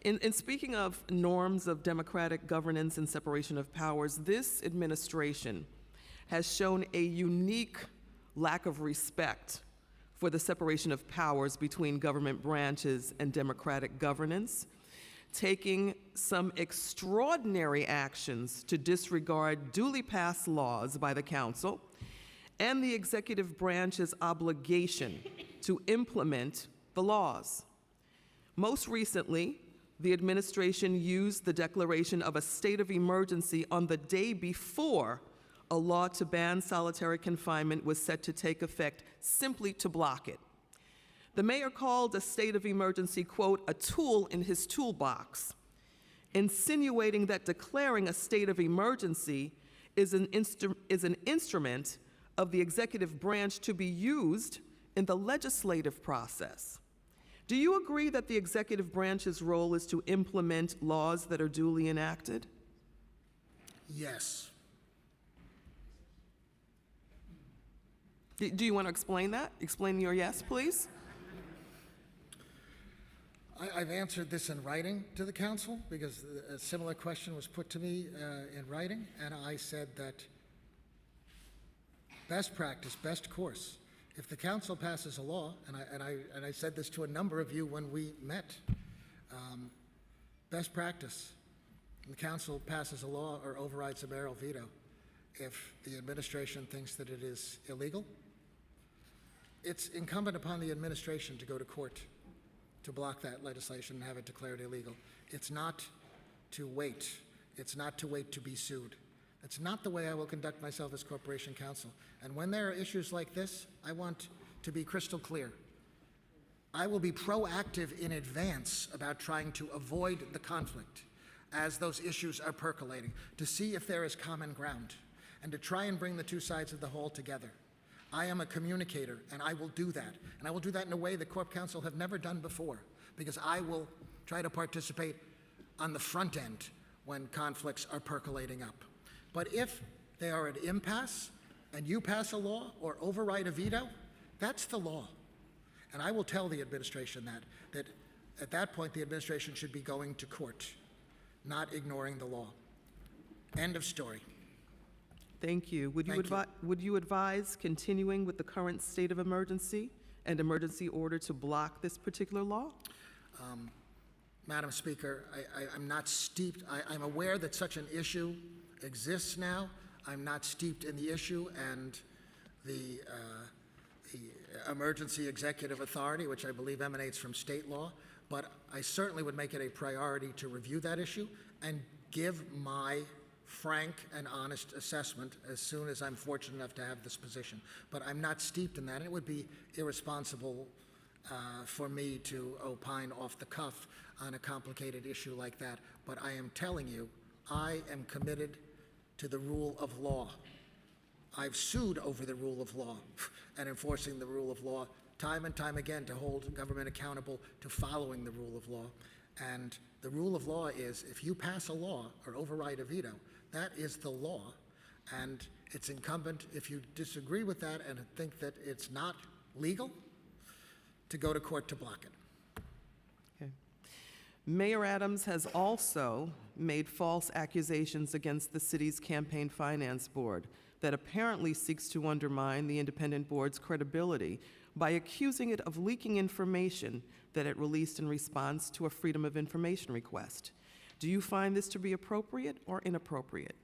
In speaking of norms of democratic governance and separation of powers, this administration has shown a unique lack of respect for the separation of powers between government branches and democratic governance, taking some extraordinary actions to disregard duly passed laws by the Council and the executive branch's obligation to implement the laws. Most recently, the administration used the declaration of a state of emergency on the day before a law to ban solitary confinement was set to take effect simply to block it. The mayor called a state of emergency, quote, a tool in his toolbox, insinuating that declaring a state of emergency is an instrument of the executive branch to be used in the legislative process. Do you agree that the executive branch's role is to implement laws that are duly enacted? Yes. Do you want to explain that? Explain your yes, please. I've answered this in writing to the council because a similar question was put to me in writing, and I said that best practice, best course, if the council passes a law, and I said this to a number of you when we met, best practice, the council passes a law or overrides a mayoral veto if the administration thinks that it is illegal. It's incumbent upon the administration to go to court to block that legislation and have it declared illegal. It's not to wait. It's not to wait to be sued. That's not the way I will conduct myself as Corporation Counsel. And when there are issues like this, I want to be crystal clear. I will be proactive in advance about trying to avoid the conflict as those issues are percolating, to see if there is common ground, and to try and bring the two sides of the whole together. I am a communicator, and I will do that. And I will do that in a way that Corp Counsel have never done before, because I will try to participate on the front end when conflicts are percolating up. But if they are at impasse, and you pass a law or override a veto, that's the law. And I will tell the administration that at that point the administration should be going to court, not ignoring the law. End of story. Thank you. Would Thank you. Would you advise continuing with the current state of emergency and emergency order to block this particular law? Madam Speaker, I'm not steeped. I'm aware that such an issue exists now. I'm not steeped in the issue, and the emergency executive authority, which I believe emanates from state law, but I certainly would make it a priority to review that issue and give my frank and honest assessment as soon as I'm fortunate enough to have this position. But I'm not steeped in that, and it would be irresponsible for me to opine off the cuff on a complicated issue like that. But I am telling you, I am committed to the rule of law. I've sued over the rule of law and enforcing the rule of law time and time again to hold government accountable to following the rule of law. And the rule of law is if you pass a law or override a veto, that is the law. And it's incumbent, if you disagree with that and think that it's not legal, to go to court to block it. Okay. Mayor Adams has also made false accusations against the city's campaign finance board that apparently seeks to undermine the independent board's credibility by accusing it of leaking information that it released in response to a Freedom of Information request. Do you find this to be appropriate or inappropriate?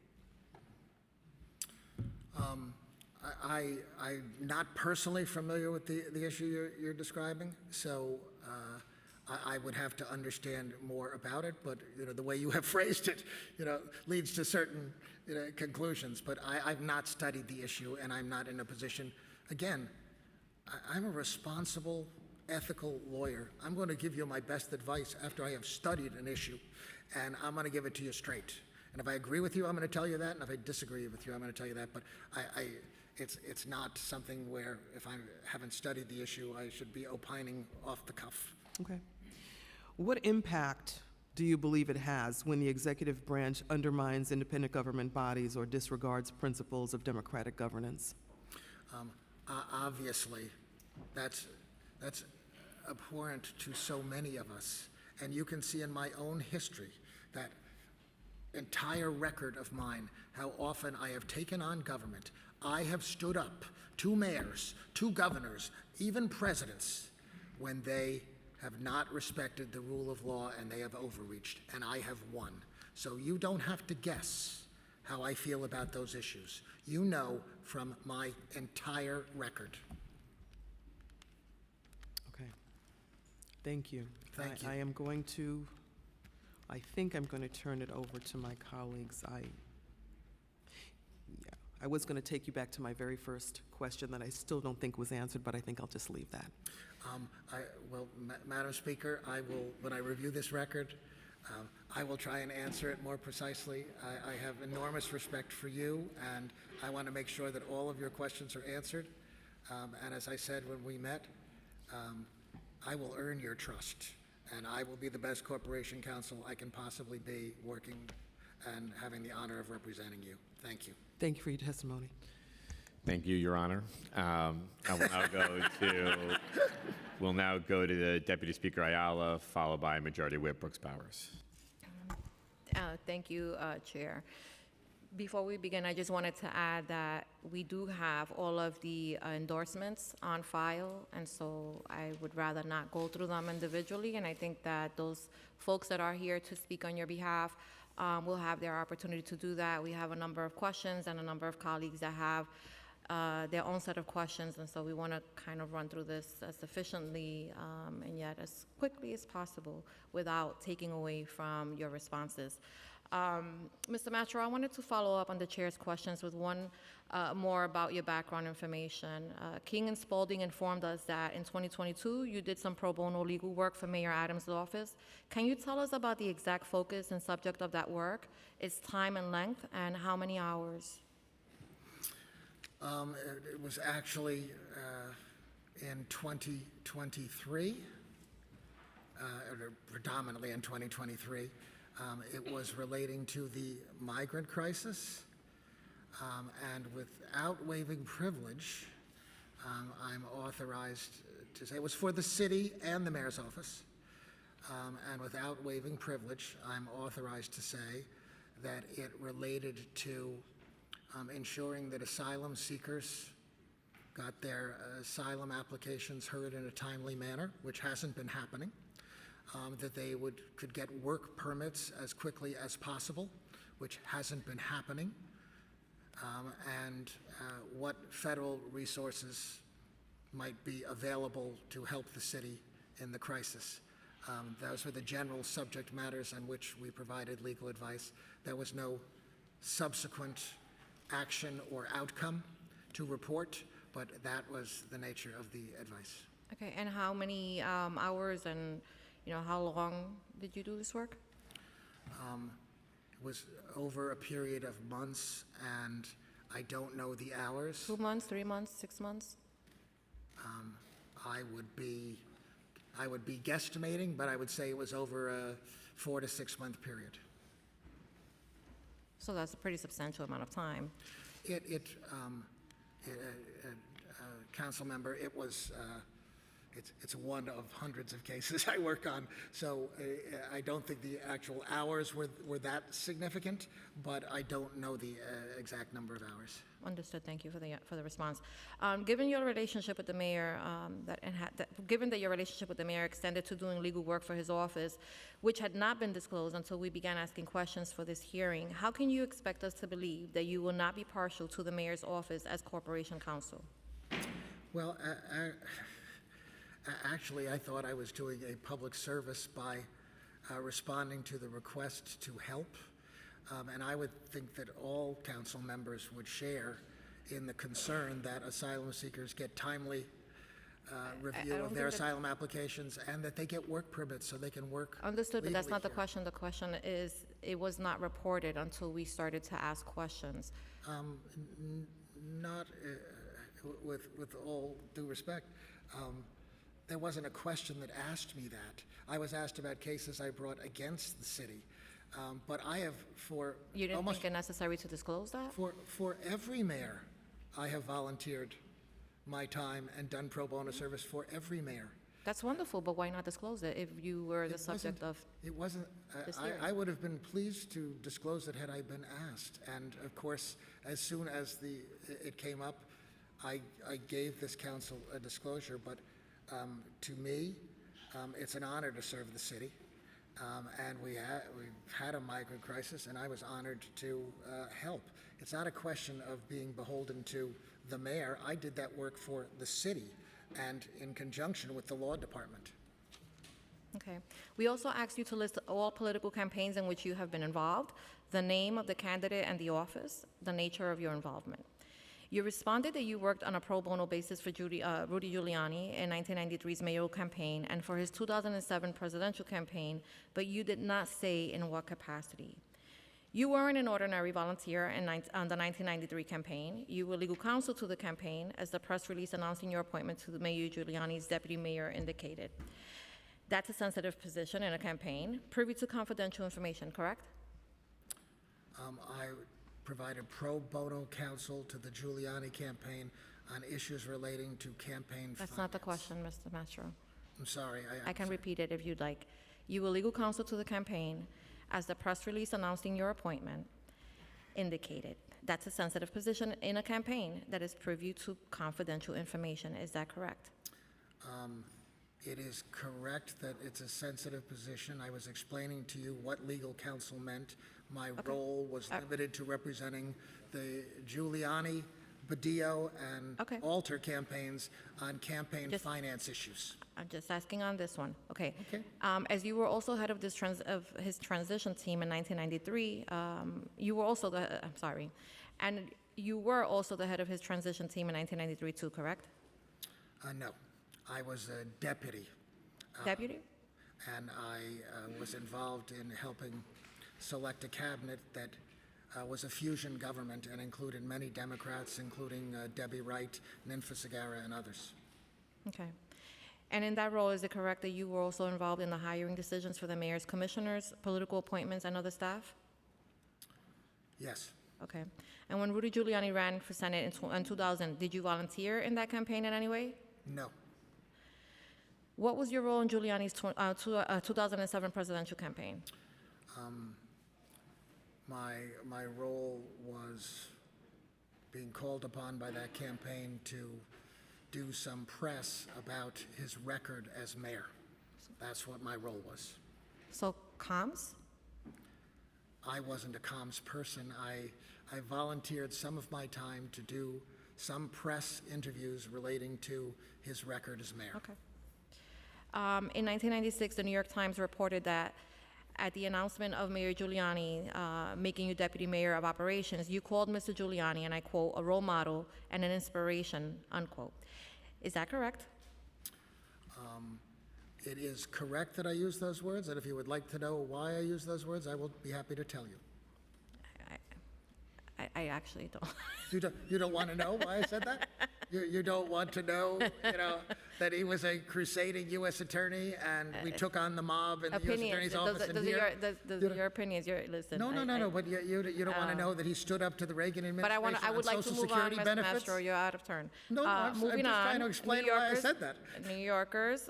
I'm not personally familiar with the issue you're describing, so I would have to understand more about it. But the way you have phrased it, leads to certain conclusions. But I've not studied the issue, and I'm not in a position. Again, I'm a responsible, ethical lawyer. I'm going to give you my best advice after I have studied an issue, and I'm going to give it to you straight. And if I agree with you, I'm going to tell you that, and if I disagree with you, I'm going to tell you that. But it's not something where, if I haven't studied the issue, I should be opining off the cuff. Okay. What impact do you believe it has when the executive branch undermines independent government bodies or disregards principles of democratic governance? Obviously, that's abhorrent to so many of us. And you can see in my own history, that entire record of mine, how often I have taken on government. I have stood up to mayors, to governors, even presidents, when they have not respected the rule of law and they have overreached, and I have won. So you don't have to guess how I feel about those issues. You know from my entire record. Okay. Thank you. Thank you. I think I'm going to turn it over to my colleagues. I was going to take you back to my very first question that I still don't think was answered, but I think I'll just leave that. Madam Speaker, when I review this record, I will try and answer it more precisely. I have enormous respect for you, and I want to make sure that all of your questions are answered. And as I said when we met, I will earn your trust, and I will be the best corporation counsel I can possibly be, working and having the honor of representing you. Thank you. Thank you for your testimony. Thank you, Your Honor. We'll now go to the Deputy Speaker Ayala, followed by Majority Whip Brooks Bowers. Thank you, Chair. Before we begin, I just wanted to add that we do have all of the endorsements on file, and so I would rather not go through them individually, and I think that those folks that are here to speak on your behalf will have their opportunity to do that. We have a number of questions and a number of colleagues that have their own set of questions, and so we want to kind of run through this as efficiently and yet as quickly as possible without taking away from your responses. Mr. Matra, I wanted to follow up on the chair's questions with one more about your background information. King and Spalding informed us that in 2022 you did some pro bono legal work for Mayor Adams' office. Can you tell us about the exact focus and subject of that work, its time and length, and how many hours? It was actually in 2023, or predominantly in 2023. It was relating to the migrant crisis, and without waiving privilege, I'm authorized to say it was for the city and the mayor's office, and without waiving privilege, I'm authorized to say that it related to ensuring that asylum seekers got their asylum applications heard in a timely manner, which hasn't been happening, that they could get work permits as quickly as possible, which hasn't been happening, and what federal resources might be available to help the city in the crisis. Those were the general subject matters on which we provided legal advice. There was no subsequent action or outcome to report, but that was the nature of the advice. Okay, and how many hours and how long did you do this work? It was over a period of months, and I don't know the hours. 2 months, 3 months, 6 months? I would be guesstimating, but I would say it was over a 4 to 6 month period. So that's a pretty substantial amount of time. Council member, it's one of hundreds of cases I work on, so I don't think the actual hours were that significant, but I don't know the exact number of hours. Understood. Thank you for the response. Given your relationship with the mayor, given that your relationship with the mayor extended to doing legal work for his office, which had not been disclosed until we began asking questions for this hearing, how can you expect us to believe that you will not be partial to the mayor's office as corporation counsel? Well, actually, I thought I was doing a public service by responding to the request to help. And I would think that all council members would share in the concern that asylum seekers get timely review of their asylum applications and that they get work permits so they can work. Understood, but that's not the here. question. The question is, it was not reported until we started to ask questions. Not, with all due respect, There wasn't a question that asked me that. I was asked about cases I brought against the city. But I have, for You didn't almost think it necessary to disclose that? for every mayor, I have volunteered my time and done pro bono service for every mayor. That's wonderful, but why not disclose it if you were the subject of? It wasn't, this I hearing. would have been pleased to disclose it had I been asked. And of course, as soon as it came up, I gave this council a disclosure. But to me, it's an honor to serve the city. And we've had a migrant crisis, and I was honored to help. It's not a question of being beholden to the mayor. I did that work for the city and in conjunction with the law department. Okay. We also asked you to list all political campaigns in which you have been involved, the name of the candidate and the office, the nature of your involvement. You responded that you worked on a pro bono basis for Rudy Giuliani in 1993's mayoral campaign and for his 2007 presidential campaign, but you did not say in what capacity. You weren't an ordinary volunteer on the 1993 campaign. You were legal counsel to the campaign, as the press release announcing your appointment to Mayor Giuliani's deputy mayor indicated. That's a sensitive position in a campaign, privy to confidential information, correct? I provided pro bono counsel to the Giuliani campaign on issues relating to campaign That's finance. not the question, Mr. Mastro. I'm sorry. I can repeat it if you'd like. You were legal counsel to the campaign, as the press release announcing your appointment indicated. That's a sensitive position in a campaign that is privy to confidential information. Is that correct? It is correct that it's a sensitive position. I was explaining to you what legal counsel meant. My role was limited to representing the Giuliani, Badillo, and Okay. Alter campaigns on campaign Just- finance issues. I'm just asking on this one. Okay. Okay. As you were also head of his transition team in 1993, you were also and you were also the head of his transition team in 1993 too, correct? No, I was a deputy, Deputy? and I was involved in helping select a cabinet that was a fusion government and included many Democrats, including Debbie Wright, Ninfa Segarra, and others. Okay. And in that role, is it correct that you were also involved in the hiring decisions for the mayor's commissioners, political appointments, and other staff? Yes, Okay. And when Rudy Giuliani ran for Senate in 2000, did you volunteer in that campaign in any way? no. What was your role in Giuliani's 2007 presidential campaign? My role was being called upon by that campaign to do some press about his record as mayor. That's what my role was. So, comms? I wasn't a comms person. I volunteered some of my time to do some press interviews relating to his record as mayor. Okay. In 1996, the New York Times reported that at the announcement of Mayor Giuliani making you deputy mayor of operations, you called Mr. Giuliani, and I quote, a role model and an inspiration, unquote. Is that correct? It is correct that I used those words, and if you would like to know why I used those words, I will be happy to tell you. I actually don't. You don't want to know why I said that? You don't want to know, that he was a crusading U.S. attorney and we took on the mob in the U.S. Opinions. Attorney's office in here? Your opinions, listen. No, but you don't want to know that he stood up to the Reagan But administration I would on like to Social move on, Security Mr. benefits? Mastro, you're out of turn. No, I'm just moving on, trying to explain New why I Yorkers- said that. New Yorkers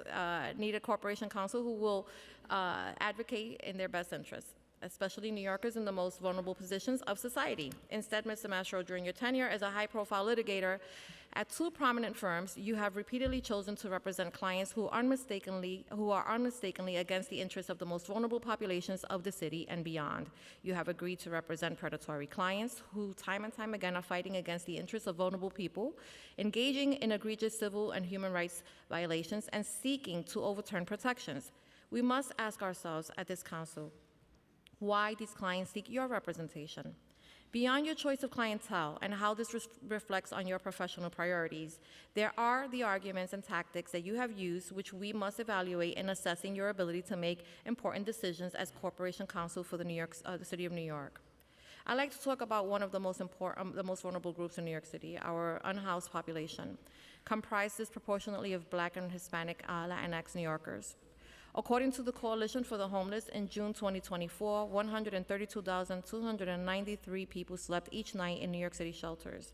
need a corporation counsel who will advocate in their best interests, especially New Yorkers in the most vulnerable positions of society. Instead, Mr. Mastro, during your tenure as a high-profile litigator at two prominent firms, you have repeatedly chosen to represent clients who are unmistakably against the interests of the most vulnerable populations of the city and beyond. You have agreed to represent predatory clients who time and time again are fighting against the interests of vulnerable people, engaging in egregious civil and human rights violations, and seeking to overturn protections. We must ask ourselves at this council, why these clients seek your representation. Beyond your choice of clientele and how this reflects on your professional priorities, there are the arguments and tactics that you have used which we must evaluate in assessing your ability to make important decisions as corporation counsel for the City of New York. I'd like to talk about one of the most important, the most vulnerable groups in New York City, our unhoused population. comprised disproportionately of Black and Hispanic Latinx New Yorkers. According to the Coalition for the Homeless, in June 2024, 132,293 people slept each night in New York City shelters.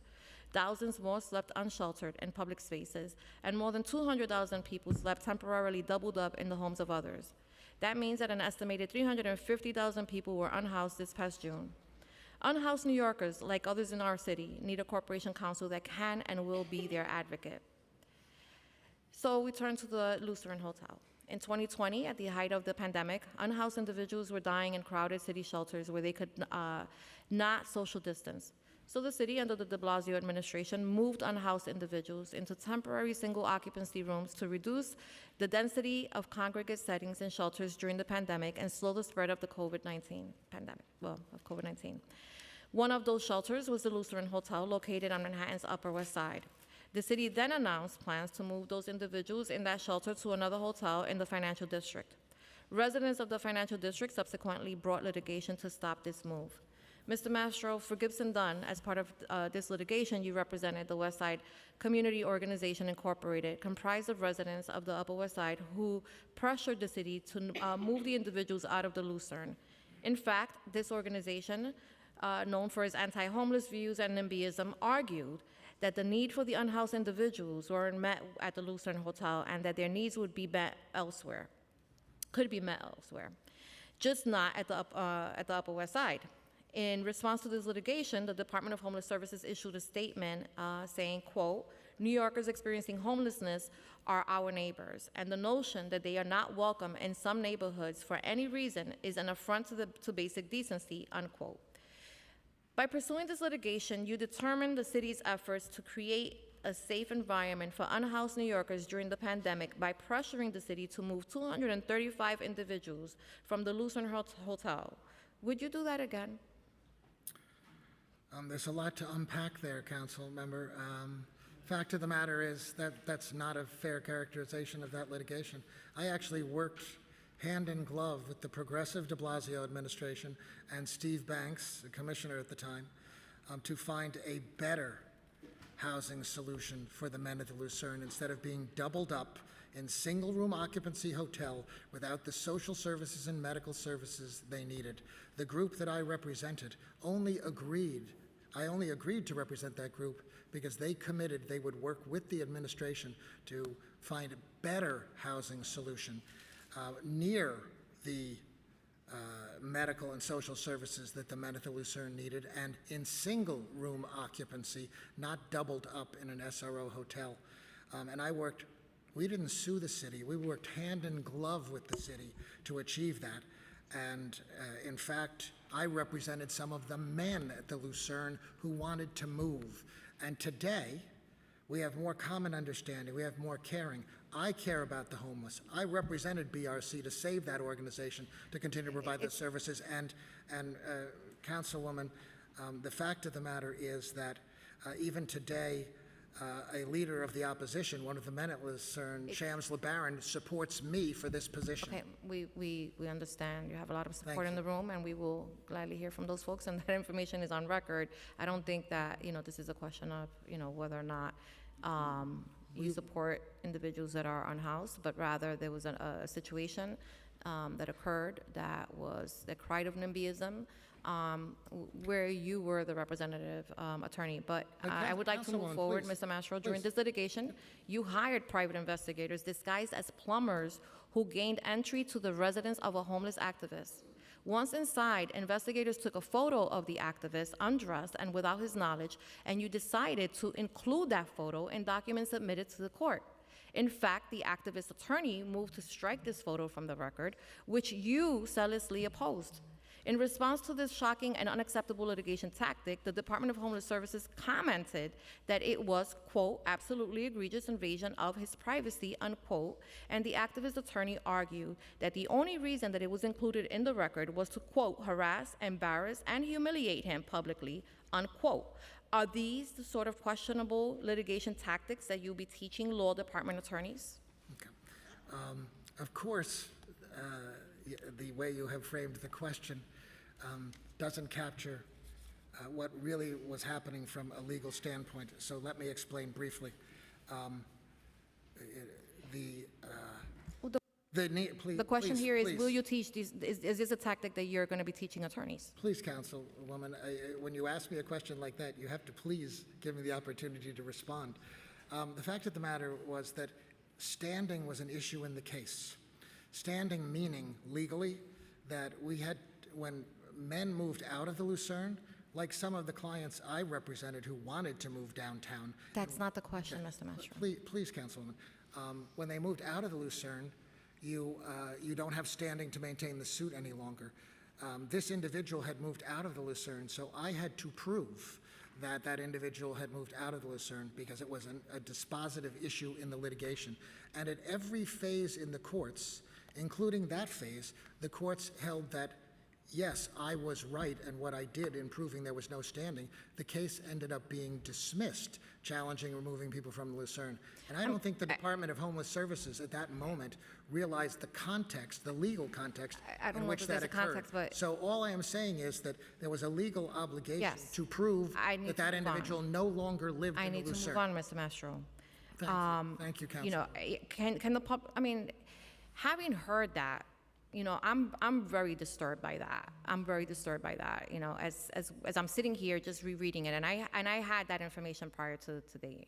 Thousands more slept unsheltered in public spaces, and more than 200,000 people slept temporarily doubled up in the homes of others. That means that an estimated 350,000 people were unhoused this past June. Unhoused New Yorkers, like others in our city, need a corporation council that can and will be their advocate. So we turn to the Lucerne Hotel. In 2020, at the height of the pandemic, unhoused individuals were dying in crowded city shelters where they could not social distance. So the city, under the de Blasio administration, moved unhoused individuals into temporary single occupancy rooms to reduce the density of congregate settings in shelters during the pandemic and slow the spread of the COVID-19 pandemic, of COVID-19. One of those shelters was the Lucerne Hotel, located on Manhattan's Upper West Side. The city then announced plans to move those individuals in that shelter to another hotel in the financial district. Residents of the financial district subsequently brought litigation to stop this move. Mr. Mastro, for Gibson Dunn, as part of this litigation, you represented the West Side Community Organization Incorporated, comprised of residents of the Upper West Side who pressured the city to move the individuals out of the Lucerne. In fact, this organization, known for its anti-homeless views and NIMBYism, argued that the need for the unhoused individuals weren't met at the Lucerne Hotel and that their needs would be met elsewhere, could be met elsewhere, just not at the Upper West Side. In response to this litigation, the Department of Homeless Services issued a statement saying, quote, "New Yorkers experiencing homelessness are our neighbors, and the notion that they are not welcome in some neighborhoods for any reason is an affront to basic decency," unquote. By pursuing this litigation, you determined the city's efforts to create a safe environment for unhoused New Yorkers during the pandemic by pressuring the city to move 235 individuals from the Lucerne Hotel. Would you do that again? There's a lot to unpack there, Council Member. Fact of the matter is that that's not a fair characterization of that litigation. I actually worked hand in glove with the progressive de Blasio administration and Steve Banks, the commissioner at the time, to find a better housing solution for the men at the Lucerne instead of being doubled up in single-room occupancy hotel without the social services and medical services they needed. The group that I represented I only agreed to represent that group because they committed they would work with the administration to find a better housing solution near the medical and social services that the men at the Lucerne needed, and in single-room occupancy, not doubled up in an SRO hotel. We didn't sue the city. We worked hand in glove with the city to achieve that. And in fact, I represented some of the men at the Lucerne who wanted to move. And today, we have more common understanding. We have more caring. I care about the homeless. I represented BRC to save that organization to continue to provide those services. And Councilwoman, the fact of the matter is that even today, a leader of the opposition, one of the men at Lucerne, Shams LeBaron, supports me for this position. Okay, we understand. You have a lot of support in the room, and we will gladly hear from those folks, and that information is on record. I don't think that, this is a question of, whether or not you support individuals that are unhoused, but rather there was a situation that occurred that cried of NIMBYism, where you were the representative attorney. But I would like to move forward, please. Mr. Mastro. During Please. this litigation, you hired private investigators disguised as plumbers who gained entry to the residence of a homeless activist. Once inside, investigators took a photo of the activist undressed and without his knowledge, and you decided to include that photo in documents submitted to the court. In fact, the activist attorney moved to strike this photo from the record, which you zealously opposed. In response to this shocking and unacceptable litigation tactic, the Department of Homeless Services commented that it was, quote, absolutely egregious invasion of his privacy, unquote, and the activist attorney argued that the only reason that it was included in the record was to, quote, harass, embarrass, and humiliate him publicly, unquote. Are these the sort of questionable litigation tactics that you'll be teaching law department attorneys? Okay. Of course, the way you have framed the question doesn't capture what really was happening from a legal standpoint, so let me explain briefly. Please, The question please, here is, please. will you teach these, is this a tactic that you're going to be teaching attorneys? Please, Councilwoman, when you ask me a question like that, you have to please give me the opportunity to respond. The fact of the matter was that standing was an issue in the case. Standing meaning legally that we had, when men moved out of the Lucerne, like some of the clients I represented who wanted to move downtown. That's not the question, Mr. Mastro. Please, Councilwoman, when they moved out of the Lucerne, you don't have standing to maintain the suit any longer. This individual had moved out of the Lucerne, so I had to prove that that individual had moved out of the Lucerne because it was a dispositive issue in the litigation. And at every phase in the courts, including that phase, the courts held that, yes, I was right in what I did in proving there was no standing. The case ended up being dismissed, challenging removing people from the Lucerne. And I don't think the Department of Homeless Services at that moment realized the context, the legal context I don't in know which if that there's a occurred. context, but- So all I am saying is that there was a legal obligation Yes. to prove I need that to that move on. individual no longer lived I in the need to Lucerne. move on, Mr. Mastro. Thank you, Council. You know, can the pub, I mean, having heard that, you know, I'm very disturbed by that. I'm very disturbed by that, you know, as I'm sitting here just rereading it, and I had that information prior to today.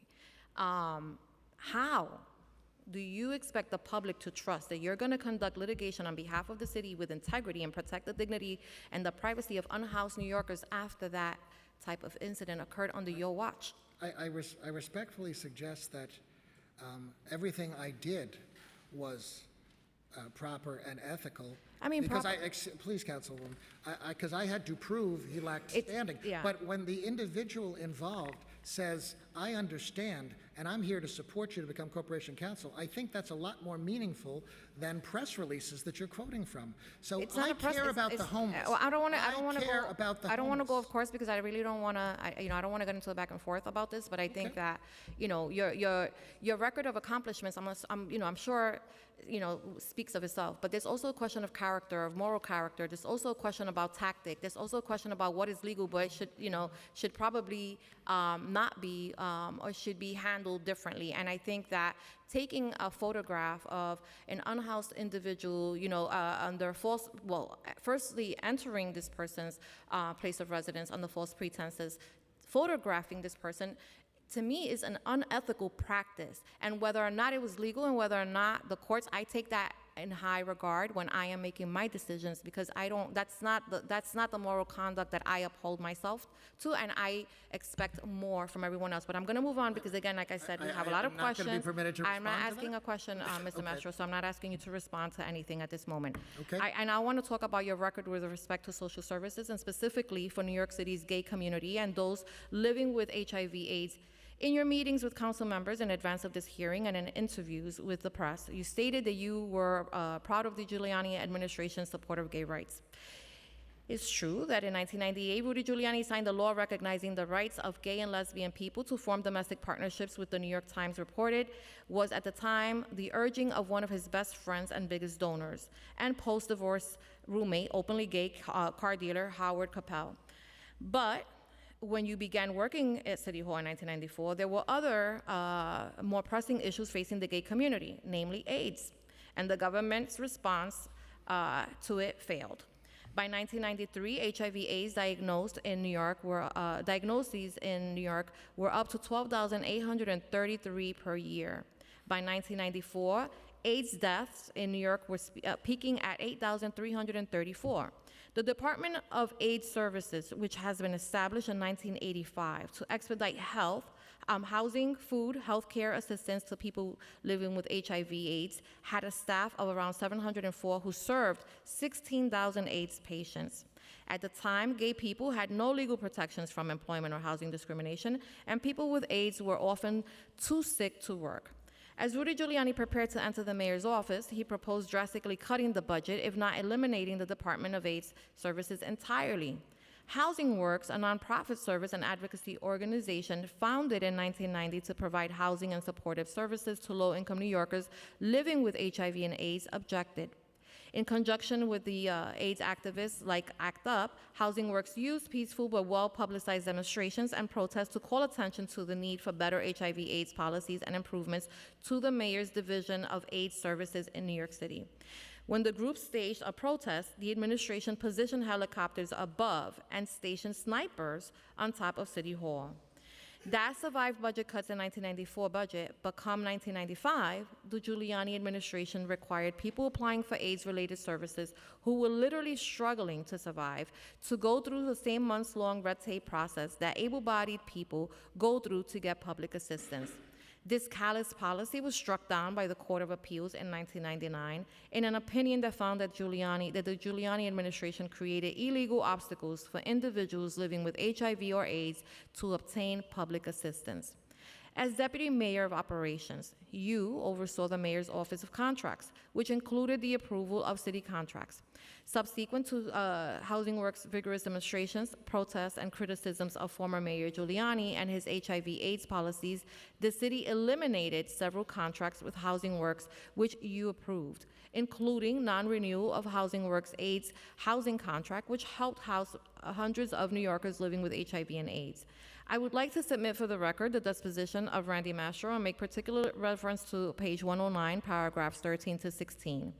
How do you expect the public to trust that you're going to conduct litigation on behalf of the city with integrity and protect the dignity and the privacy of unhoused New Yorkers after that type of incident occurred under your watch? I respectfully suggest that everything I did was proper and ethical. I mean, because proper- please, Councilwoman, because I had to prove he lacked It's- standing. yeah. But when the individual involved says, I understand, and I'm here to support you to become corporation counsel, I think that's a lot more meaningful than press releases that you're quoting from. So It's not I a press- care it's- about the it's- homeless. well, I don't want to care go about the I don't want to go, of homeless. course, because I really don't want to. I don't want to get into a back and forth about this. But I think that, you know, your record of accomplishments, I'm sure, you know, speaks of itself. But there's also a question of character, of moral character. There's also a question about tactic. There's also a question about what is legal, but should probably not be or should be handled differently. And I think that taking a photograph of an unhoused individual, you know, under false, well, firstly entering this person's place of residence under false pretenses, photographing this person, to me, is an unethical practice. And whether or not it was legal and whether or not the courts, I take that in high regard when I am making my decisions, because that's not the moral conduct that I uphold myself to, and I expect more from everyone else. But I'm going to move on because, again, like I said, we have a lot of I'm not gonna be questions. permitted to I'm not respond to asking that? a question, Mr. Okay. Mastro, so I'm not asking you to respond to anything at this moment. Okay. And I want to talk about your record with respect to social services, and specifically for New York City's gay community and those living with HIV/AIDS. In your meetings with council members in advance of this hearing and in interviews with the press, you stated that you were proud of the Giuliani administration's support of gay rights. It's true that in 1998, Rudy Giuliani signed a law recognizing the rights of gay and lesbian people to form domestic partnerships, which the New York Times reported was at the time the urging of one of his best friends and biggest donors, and post-divorce roommate, openly gay car dealer Howard Capel. But when you began working at City Hall in 1994, there were other more pressing issues facing the gay community, namely AIDS, and the government's response to it failed. By 1993, HIV/AIDS diagnoses in New York were up to 12,833 per year. By 1994, AIDS deaths in New York were peaking at 8,334. The Department of AIDS Services, which has been established in 1985 to expedite health, housing, food, healthcare assistance to people living with HIV/AIDS, had a staff of around 704 who served 16,000 AIDS patients. At the time, gay people had no legal protections from employment or housing discrimination, and people with AIDS were often too sick to work. As Rudy Giuliani prepared to enter the mayor's office, he proposed drastically cutting the budget, if not eliminating the Department of AIDS Services entirely. Housing Works, a nonprofit service and advocacy organization founded in 1990 to provide housing and supportive services to low-income New Yorkers living with HIV and AIDS, objected. In conjunction with the AIDS activists like ACT UP, Housing Works used peaceful but well-publicized demonstrations and protests to call attention to the need for better HIV/AIDS policies and improvements to the mayor's Division of AIDS Services in New York City. When the group staged a protest, the administration positioned helicopters above and stationed snipers on top of City Hall. That survived budget cuts in 1994 budget, but come 1995, the Giuliani administration required people applying for AIDS-related services who were literally struggling to survive to go through the same months-long red tape process that able-bodied people go through to get public assistance. This callous policy was struck down by the Court of Appeals in 1999 in an opinion that found that the Giuliani administration created illegal obstacles for individuals living with HIV or AIDS to obtain public assistance. As Deputy Mayor of Operations, you oversaw the Mayor's Office of Contracts, which included the approval of city contracts. Subsequent to Housing Works' vigorous demonstrations, protests, and criticisms of former Mayor Giuliani and his HIV/AIDS policies, the city eliminated several contracts with Housing Works, which you approved, including non-renewal of Housing Works' AIDS housing contract, which helped house hundreds of New Yorkers living with HIV and AIDS. I would like to submit for the record the disposition of Randy Mastro and make particular reference to page 109, paragraphs 13 to 16.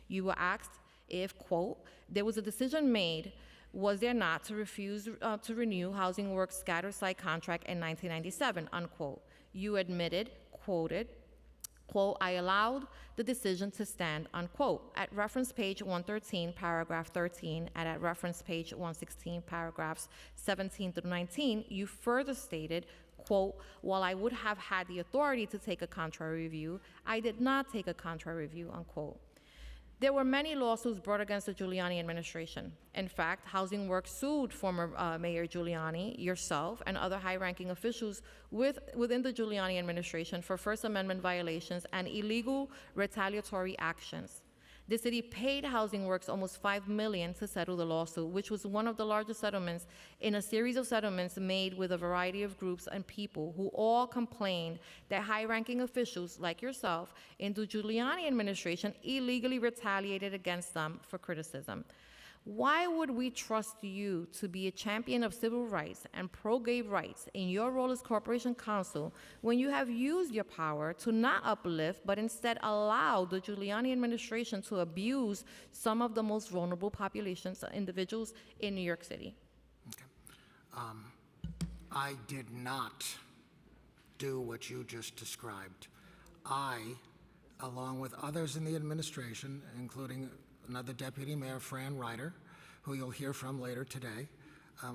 You were asked if, quote, there was a decision made, was there not, to refuse to renew Housing Works' scatter site contract in 1997, unquote. You admitted, quoted, quote, I allowed the decision to stand, unquote, at reference page 113, paragraph 13, and at reference page 116, paragraphs 17 through 19, you further stated, quote, while I would have had the authority to take a contrary view, I did not take a contrary view, unquote. There were many lawsuits brought against the Giuliani administration. In fact, Housing Works sued former Mayor Giuliani, yourself, and other high-ranking officials within the Giuliani administration for First Amendment violations and illegal retaliatory actions. The city paid Housing Works almost $5 million to settle the lawsuit, which was one of the largest settlements in a series of settlements made with a variety of groups and people who all complained that high-ranking officials like yourself in the Giuliani administration illegally retaliated against them for criticism. Why would we trust you to be a champion of civil rights and pro-gay rights in your role as Corporation Counsel when you have used your power to not uplift, but instead allow the Giuliani administration to abuse some of the most vulnerable populations, individuals in New York City? Okay. I did not do what you just described. I, along with others in the administration, including another Deputy Mayor, Fran Ryder, who you'll hear from later today,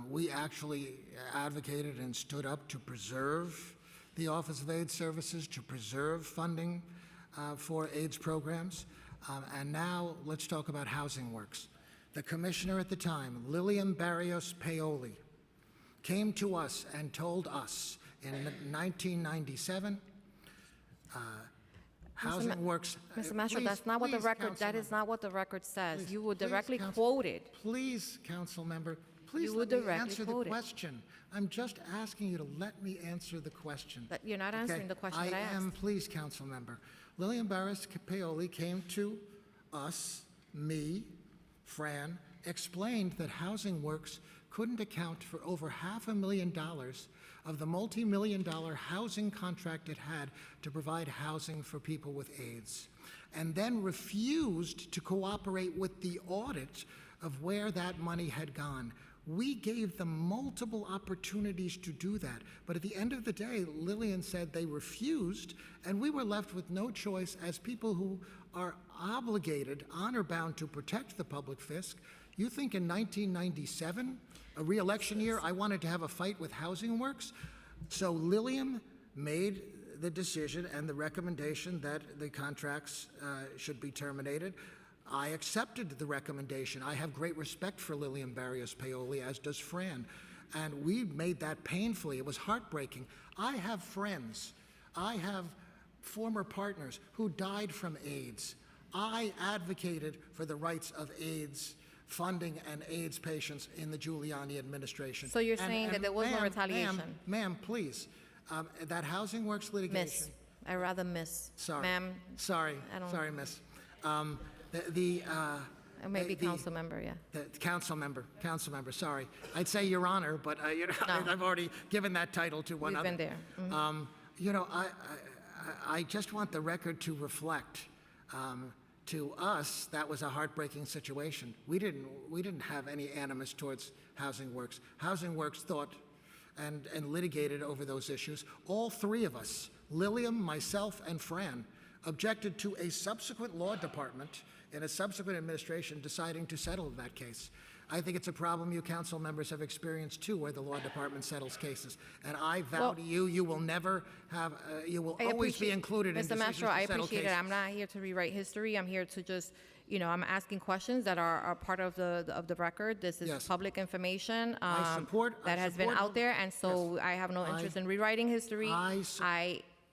we actually advocated and stood up to preserve the Office of AIDS Services, to preserve funding for AIDS programs. And now let's talk about Housing Works. The commissioner at the time, Lillian Barrios Paoli, came to us and told us in 1997, Housing Works. Mr. Mastro, that's not what the record. That is not what the record says. You were directly quoted. Please, council member. Please You were let me directly answer the quoted. question. I'm just asking you to let me answer the question. But you're not answering the question that I I am, asked. please, council member. Lillian Barrios Paoli came to us, me, Fran, explained that Housing Works couldn't account for over $500,000 of the multi-million-dollar housing contract it had to provide housing for people with AIDS, and then refused to cooperate with the audit of where that money had gone. We gave them multiple opportunities to do that, but at the end of the day, Lillian said they refused, and we were left with no choice as people who are obligated, honor-bound to protect the public fisc. You think in 1997, a re-election year, I wanted to have a fight with Housing Works? So Lillian made the decision and the recommendation that the contracts should be terminated. I accepted the recommendation. I have great respect for Lillian Barrios Paoli, as does Fran. And we made that painfully. It was heartbreaking. I have friends, I have former partners who died from AIDS. I advocated for the rights of AIDS funding and AIDS patients in the Giuliani administration. So you're saying that there was no retaliation? Ma'am, please. That Housing Works litigation. Miss, I rather miss. Sorry. Ma'am. Sorry. I don't- Sorry, miss. Maybe the- council member, yeah. The council member, sorry. I'd say Your Honor, but No. I've already given that title to one We've other. been there. I just want the record to reflect, to us, that was a heartbreaking situation. We didn't have any animus towards Housing Works. Housing Works thought and litigated over those issues. All three of us, Lilium, myself, and Fran, objected to a subsequent law department in a subsequent administration deciding to settle that case. I think it's a problem you council members have experienced too, where the law department settles cases. And I vow Well- to you, you will never have, you will I always be appreciate- included in Mr. decisions Mastro, to I settle appreciate cases. it. I'm not here to rewrite history. I'm here to just, I'm asking questions that are part of the record. This is Yes. public information I that has been support out there, and so I have no interest in rewriting history.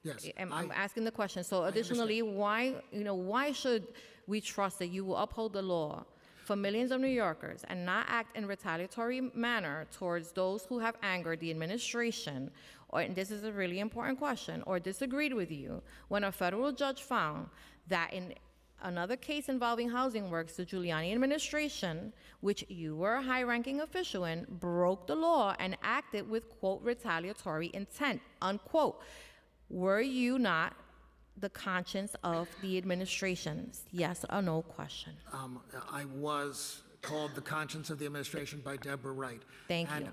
Yes, I'm asking the question. So additionally, why should we trust that you will uphold the law for millions of New Yorkers and not act in retaliatory manner towards those who have angered the administration, and this is a really important question, or disagreed with you, when a federal judge found that in another case involving Housing Works, the Giuliani administration, which you were a high-ranking official in, broke the law and acted with, quote, retaliatory intent, unquote. Were you not the conscience of the administration? Yes or no question. I was called the conscience of the administration by Deborah Wright. Thank And you.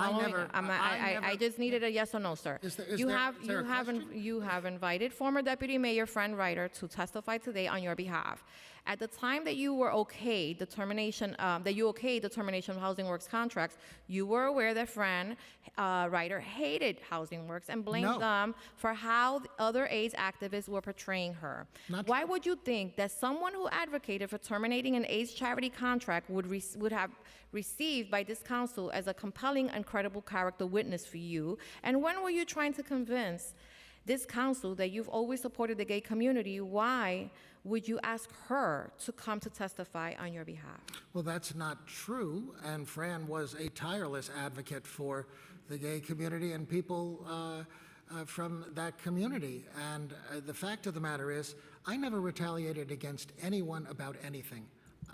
I just needed a yes or no, sir. Is there a question? You have invited former Deputy Mayor Fran Reiter to testify today on your behalf. At the time that you were okayed the termination of Housing Works contracts, you were aware that Fran Reiter hated Housing Works and blamed No. them for how the other AIDS activists were portraying her. Not Why would you think that someone who advocated for terminating an AIDS charity contract would have received by this council as a compelling and credible character witness for you? And when were you trying to convince this council that you've always supported the gay community? Why would you ask her to come to testify on your behalf? Well, that's not true, and Fran was a tireless advocate for the gay community and people from that community. And the fact of the matter is, I never retaliated against anyone about anything.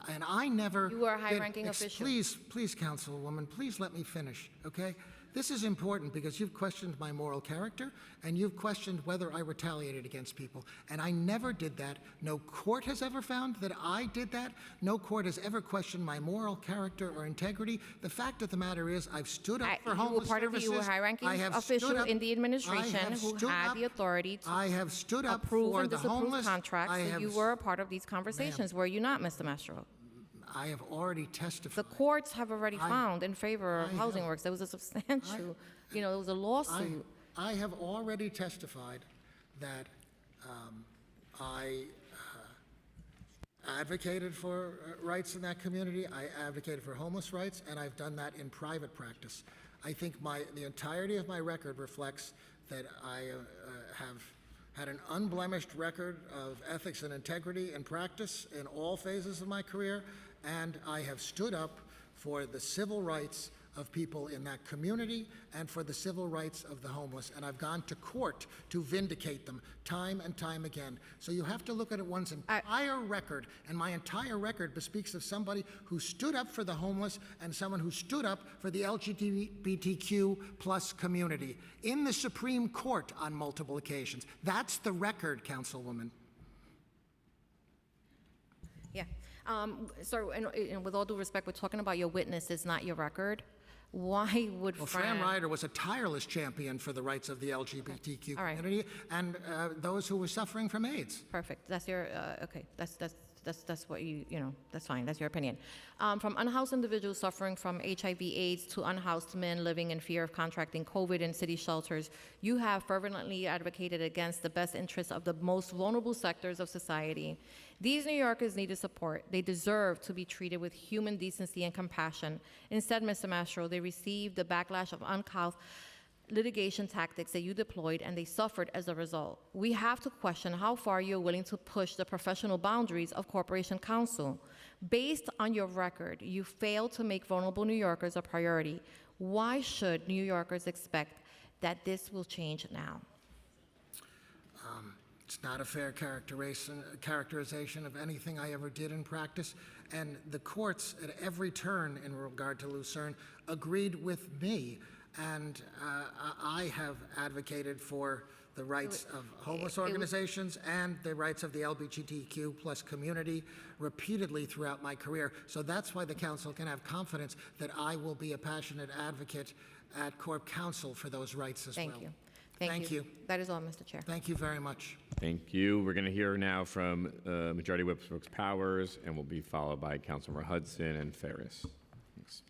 And I never... You were a did- high-ranking official. Please, Councilwoman, please let me finish, okay? This is important because you've questioned my moral character and you've questioned whether I retaliated against people. And I never did that. No court has ever found that I did that. No court has ever questioned my moral character or integrity. The fact of the matter is I've stood up for homeless services. You were a high-ranking I have official stood up- in the I administration have who stood had up- the authority to I have stood up approve for and the disapprove homeless. contracts. I So have you were a part of these conversations, were you not, Mr. Mastro? I have already The testified. courts have already found in favor of I Housing have- Works. There was a substantial, there was a lawsuit. I have already testified that I advocated for rights in that community. I advocated for homeless rights, and I've done that in private practice. I think the entirety of my record reflects that I have had an unblemished record of ethics and integrity and practice in all phases of my career, and I have stood up for the civil rights of people in that community and for the civil rights of the homeless, and I've gone to court to vindicate them time and time again. So you have to look at one's entire record, and my entire record bespeaks of somebody who stood up for the homeless and someone who stood up for the LGBTQ plus community in the Supreme Court on multiple occasions. That's the record, Councilwoman. Yeah. So, and with all due respect, we're talking about your witnesses, not your record. Why would Well, Fran Reiter was a tireless champion for the rights of the LGBTQ All right. community and those who were suffering from AIDS. Perfect. That's your, okay, that's what that's fine, that's your opinion. From unhoused individuals suffering from HIV/AIDS to unhoused men living in fear of contracting COVID in city shelters, you have fervently advocated against the best interests of the most vulnerable sectors of society. These New Yorkers needed support. They deserve to be treated with human decency and compassion. Instead, Mr. Mastro, they received the backlash of uncouth litigation tactics that you deployed, and they suffered as a result. We have to question how far you're willing to push the professional boundaries of Corporation Counsel. Based on your record, you failed to make vulnerable New Yorkers a priority. Why should New Yorkers expect that this will change now? It's not a fair characterization of anything I ever did in practice. And the courts at every turn in regard to Lucerne agreed with me. And I have advocated for the rights of homeless organizations and the rights of the LGBTQ plus community repeatedly throughout my career. So that's why the council can have confidence that I will be a passionate advocate at Corp Council for those rights as well. Thank you. Thank you. That is all, Mr. Chair. Thank you very much. Thank you. We're going to hear now from Majority Whip Brooks Powers, and will be followed by Councilmember Hudson and Ferris. Thanks.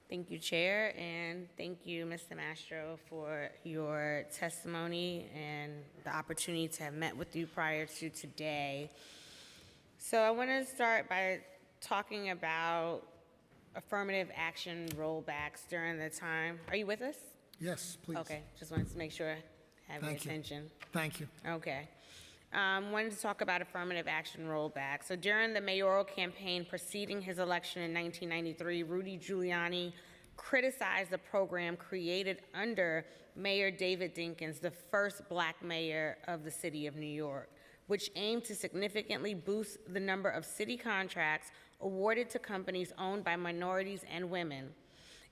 Thank you, Chair, and thank you, Mr. Mastro, for your testimony and the opportunity to have met with you prior to today. So I want to start by talking about affirmative action rollbacks during the time. Are you with us? Yes, please. Okay, just wanted to make sure I have your Thank you. attention. Thank you. Okay. Wanted to talk about affirmative action rollback. So during the mayoral campaign preceding his election in 1993, Rudy Giuliani criticized the program created under Mayor David Dinkins, the first black mayor of the city of New York, which aimed to significantly boost the number of city contracts awarded to companies owned by minorities and women.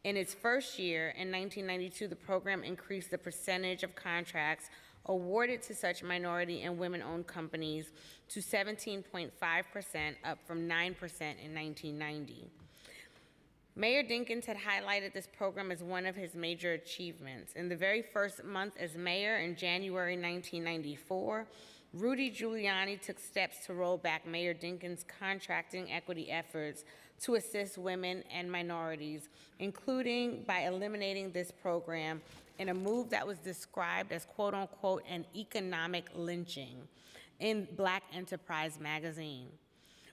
In its first year, in 1992, the program increased the percentage of contracts awarded to such minority and women-owned companies to 17.5%, up from 9% in 1990. Mayor Dinkins had highlighted this program as one of his major achievements. In the very first month as mayor in January 1994, Rudy Giuliani took steps to roll back Mayor Dinkins' contracting equity efforts to assist women and minorities, including by eliminating this program in a move that was described as quote-unquote an economic lynching in Black Enterprise magazine.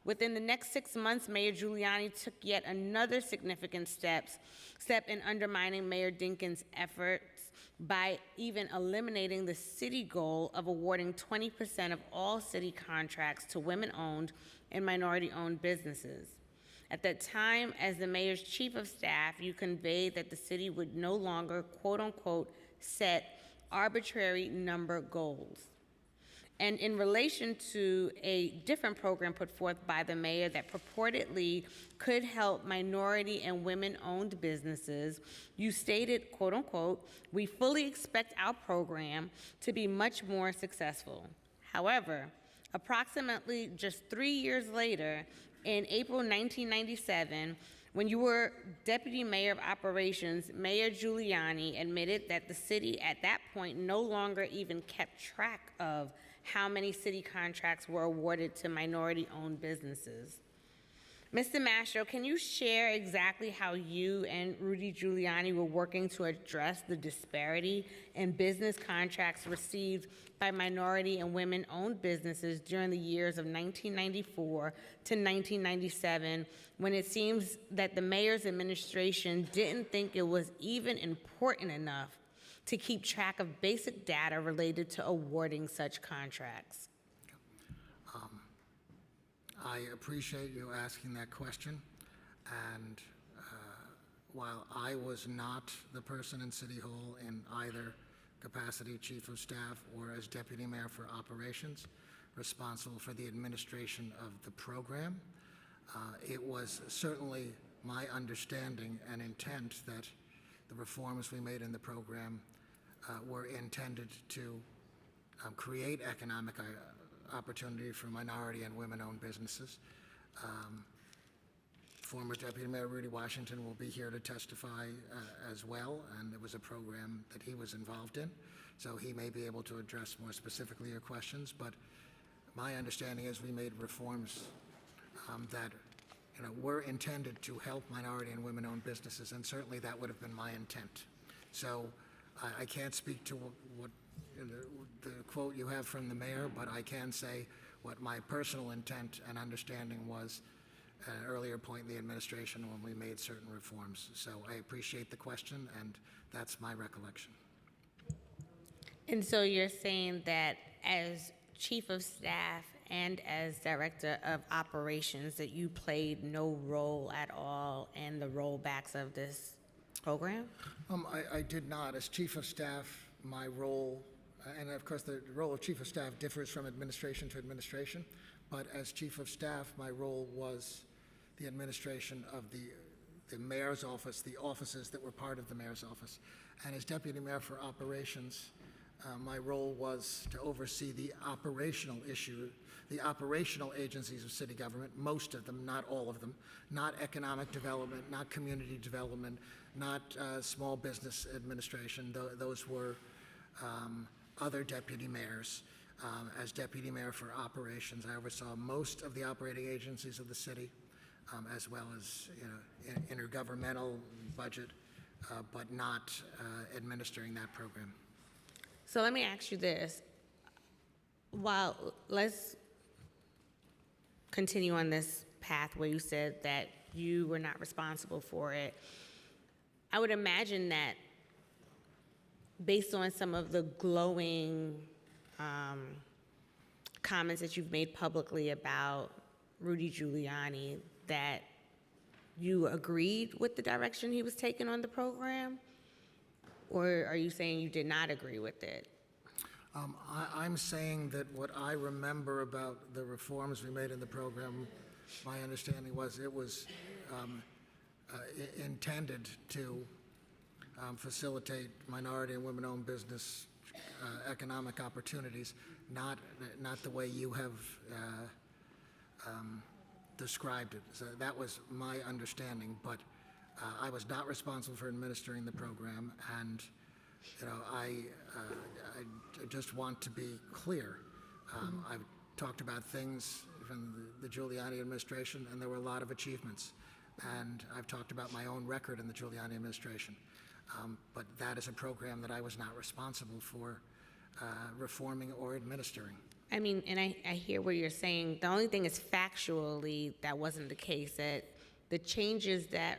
Within the next 6 months, Mayor Giuliani took yet another significant step in undermining Mayor Dinkins' efforts by even eliminating the city goal of awarding 20% of all city contracts to women-owned and minority-owned businesses. At that time, as the mayor's chief of staff, you conveyed that the city would no longer, quote-unquote, set arbitrary number goals. And in relation to a different program put forth by the mayor that purportedly could help minority and women-owned businesses, you stated, quote unquote, "We fully expect our program to be much more successful." However, approximately just 3 years later, in April 1997, when you were Deputy Mayor of Operations, Mayor Giuliani admitted that the city at that point no longer even kept track of how many city contracts were awarded to minority-owned businesses. Mr. Mastro, can you share exactly how you and Rudy Giuliani were working to address the disparity in business contracts received by minority and women-owned businesses during the years of 1994 to 1997, when it seems that the mayor's administration didn't think it was even important enough to keep track of basic data related to awarding such contracts? I appreciate you asking that question. And while I was not the person in City Hall in either capacity, chief of staff or as deputy mayor for operations, responsible for the administration of the program, it was certainly my understanding and intent that the reforms we made in the program were intended to create economic opportunity for minority and women-owned businesses. Former Deputy Mayor Rudy Washington will be here to testify as well, and it was a program that he was involved in, so he may be able to address more specifically your questions. But my understanding is we made reforms that were intended to help minority and women-owned businesses, and certainly that would have been my intent. So I can't speak to what the quote you have from the mayor, but I can say what my personal intent and understanding was at an earlier point in the administration when we made certain reforms. So I appreciate the question, and that's my recollection. And so you're saying that as chief of staff and as director of operations that you played no role at all in the rollbacks of this program? I did not. As chief of staff, my role and of course the role of Chief of Staff differs from administration to administration, but as Chief of Staff, my role was the administration of the Mayor's office, the offices that were part of the Mayor's office. And as Deputy Mayor for Operations, my role was to oversee the operational agencies of city government, most of them, not all of them, not economic development, not community development, not small business administration. Those were other deputy mayors. As Deputy Mayor for Operations, I oversaw most of the operating agencies of the city, as well as intergovernmental budget, but not administering that program. So let me ask you this. Let's continue on this path where you said that you were not responsible for it. I would imagine that based on some of the glowing comments that you've made publicly about Rudy Giuliani, that you agreed with the direction he was taking on the program? Or are you saying you did not agree with it? I'm saying that what I remember about the reforms we made in the program, my understanding was it was intended to facilitate minority and women-owned business economic opportunities, not the way you have described it. So that was my understanding, but I was not responsible for administering the program, and I just want to be clear. I've talked about things from the Giuliani administration, and there were a lot of achievements. And I've talked about my own record in the Giuliani administration. But that is a program that I was not responsible for reforming or administering. I mean, and I hear what you're saying. The only thing is factually that wasn't the case, that the changes that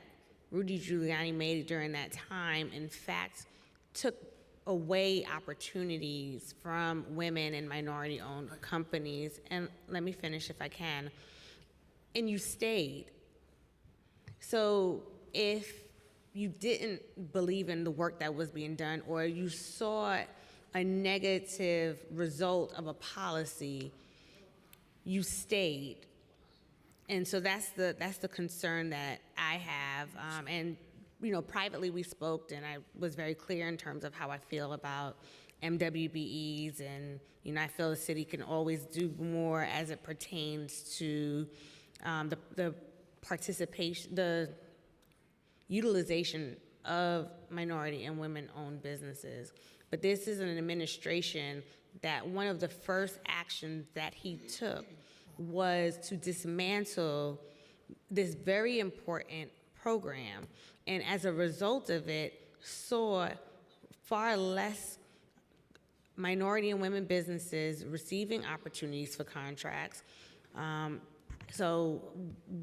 Rudy Giuliani made during that time, in fact, took away opportunities from women and minority-owned companies. And let me finish if I can. And you stayed. So if you didn't believe in the work that was being done, or you saw a negative result of a policy, you stayed. And so that's the concern that I have. And privately we spoke, and I was very clear in terms of how I feel about MWBEs, and I feel the city can always do more as it pertains to the participation, the utilization of minority and women-owned businesses. But this is an administration that one of the first actions that he took was to dismantle this very important program, and as a result of it, saw far less minority and women businesses receiving opportunities for contracts. So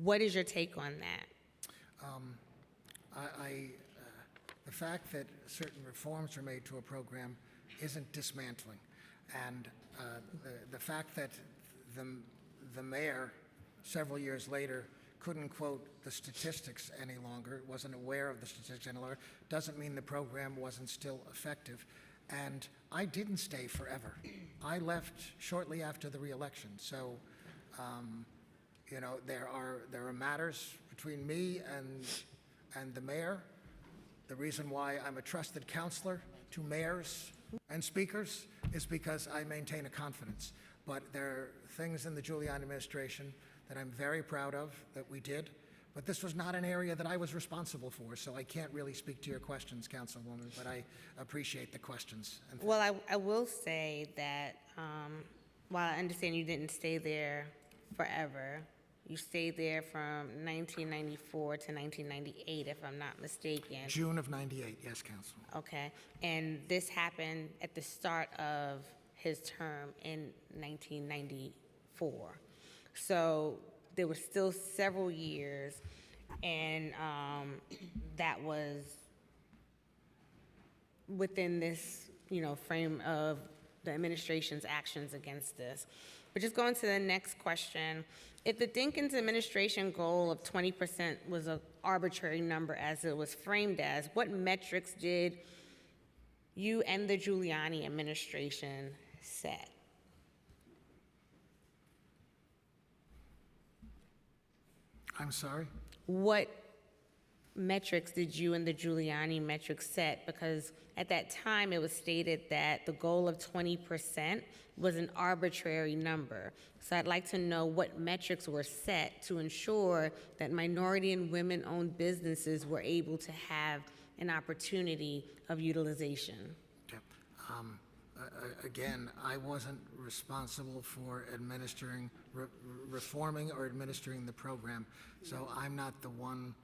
what is your take on that? The fact that certain reforms were made to a program isn't dismantling. And the fact that the mayor, several years later, couldn't quote the statistics any longer, wasn't aware of the statistics any longer, doesn't mean the program wasn't still effective. And I didn't stay forever. I left shortly after the re-election. So, there are matters between me and the mayor. The reason why I'm a trusted counselor to mayors and speakers is because I maintain a confidence. But there are things in the Giuliani administration that I'm very proud of that we did. But this was not an area that I was responsible for, so I can't really speak to your questions, Councilwoman, but I appreciate the questions. Well, I will say that while I understand you didn't stay there forever, you stayed there from 1994 to 1998, if I'm not mistaken. June of '98, yes, Council. Okay, and this happened at the start of his term in 1994. So there were still several years, and that was within this, frame of the administration's actions against this. But just going to the next question, if the Dinkins administration goal of 20% was an arbitrary number as it was framed as, what metrics did you and the Giuliani administration set? I'm sorry? What metrics did you and the Giuliani metrics set? Because at that time, it was stated that the goal of 20% was an arbitrary number. So I'd like to know what metrics were set to ensure that minority and women-owned businesses were able to have an opportunity of utilization. Okay. Again, I wasn't responsible for administering, reforming or administering the program, so I'm not the one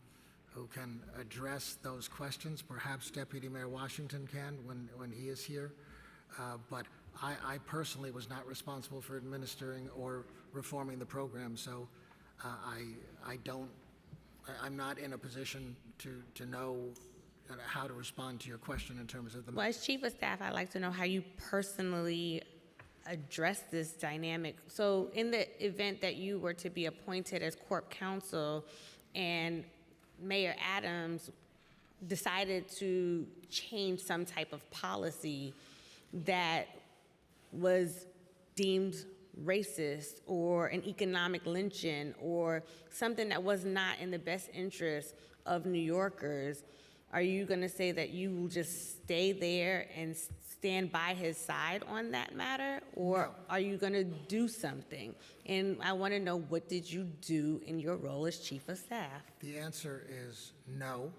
who can address those questions. Perhaps Deputy Mayor Washington can when he is here. But I personally was not responsible for administering or reforming the program, so I'm not in a position to know how to respond to your question in terms of the. Well, as Chief of Staff, I'd like to know how you personally address this dynamic. So in the event that you were to be appointed as Corp Counsel and Mayor Adams decided to change some type of policy that was deemed racist or an economic lynching or something that was not in the best interest of New Yorkers, are you going to say that you will just stay there and stand by his side on that matter? Or No. are you going to do something? And I want to know, what did you do in your role as Chief of Staff? The answer is no.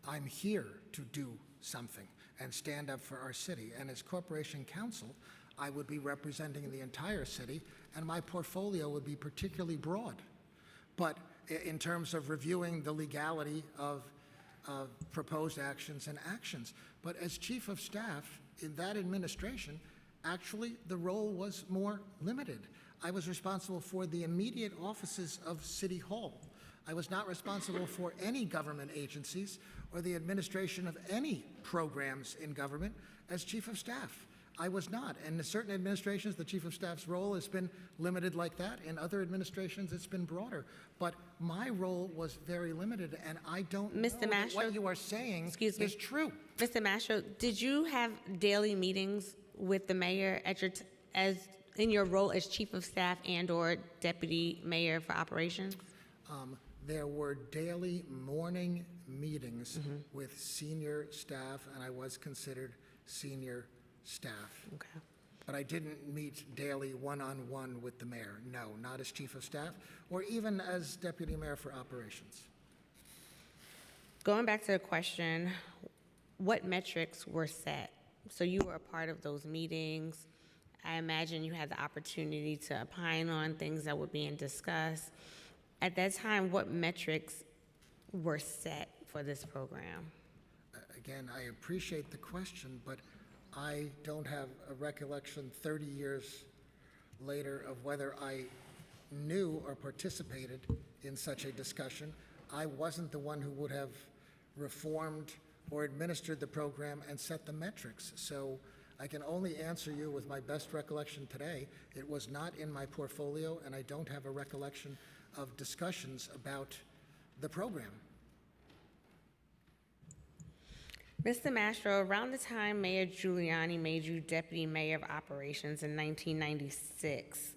I'm here to do something and stand up for our city. And as Corporation Counsel, I would be representing the entire city, and my portfolio would be particularly broad. But in terms of reviewing the legality of proposed actions and actions. But as Chief of Staff in that administration, actually the role was more limited. I was responsible for the immediate offices of City Hall. I was not responsible for any government agencies or the administration of any programs in government as Chief of Staff. I was not. And in certain administrations, the Chief of Staff's role has been limited like that. In other administrations, it's been broader. But my role was very limited, and I don't know Mr. that Mastro? what you are saying Excuse me. is true. Mr. Mastro, did you have daily meetings with the mayor at your in your role as Chief of Staff and/or Deputy Mayor for Operations? There were daily morning meetings with senior staff, and I was considered senior staff. Okay. But I didn't meet daily one-on-one with the mayor. No, not as Chief of Staff or even as Deputy Mayor for Operations. Going back to the question, what metrics were set? So you were a part of those meetings. I imagine you had the opportunity to opine on things that were being discussed. At that time, what metrics were set for this program? Again, I appreciate the question, but I don't have a recollection 30 years later of whether I knew or participated in such a discussion. I wasn't the one who would have reformed or administered the program and set the metrics. So I can only answer you with my best recollection today. It was not in my portfolio, and I don't have a recollection of discussions about the program. Mr. Mastro, around the time Mayor Giuliani made you Deputy Mayor of Operations in 1996,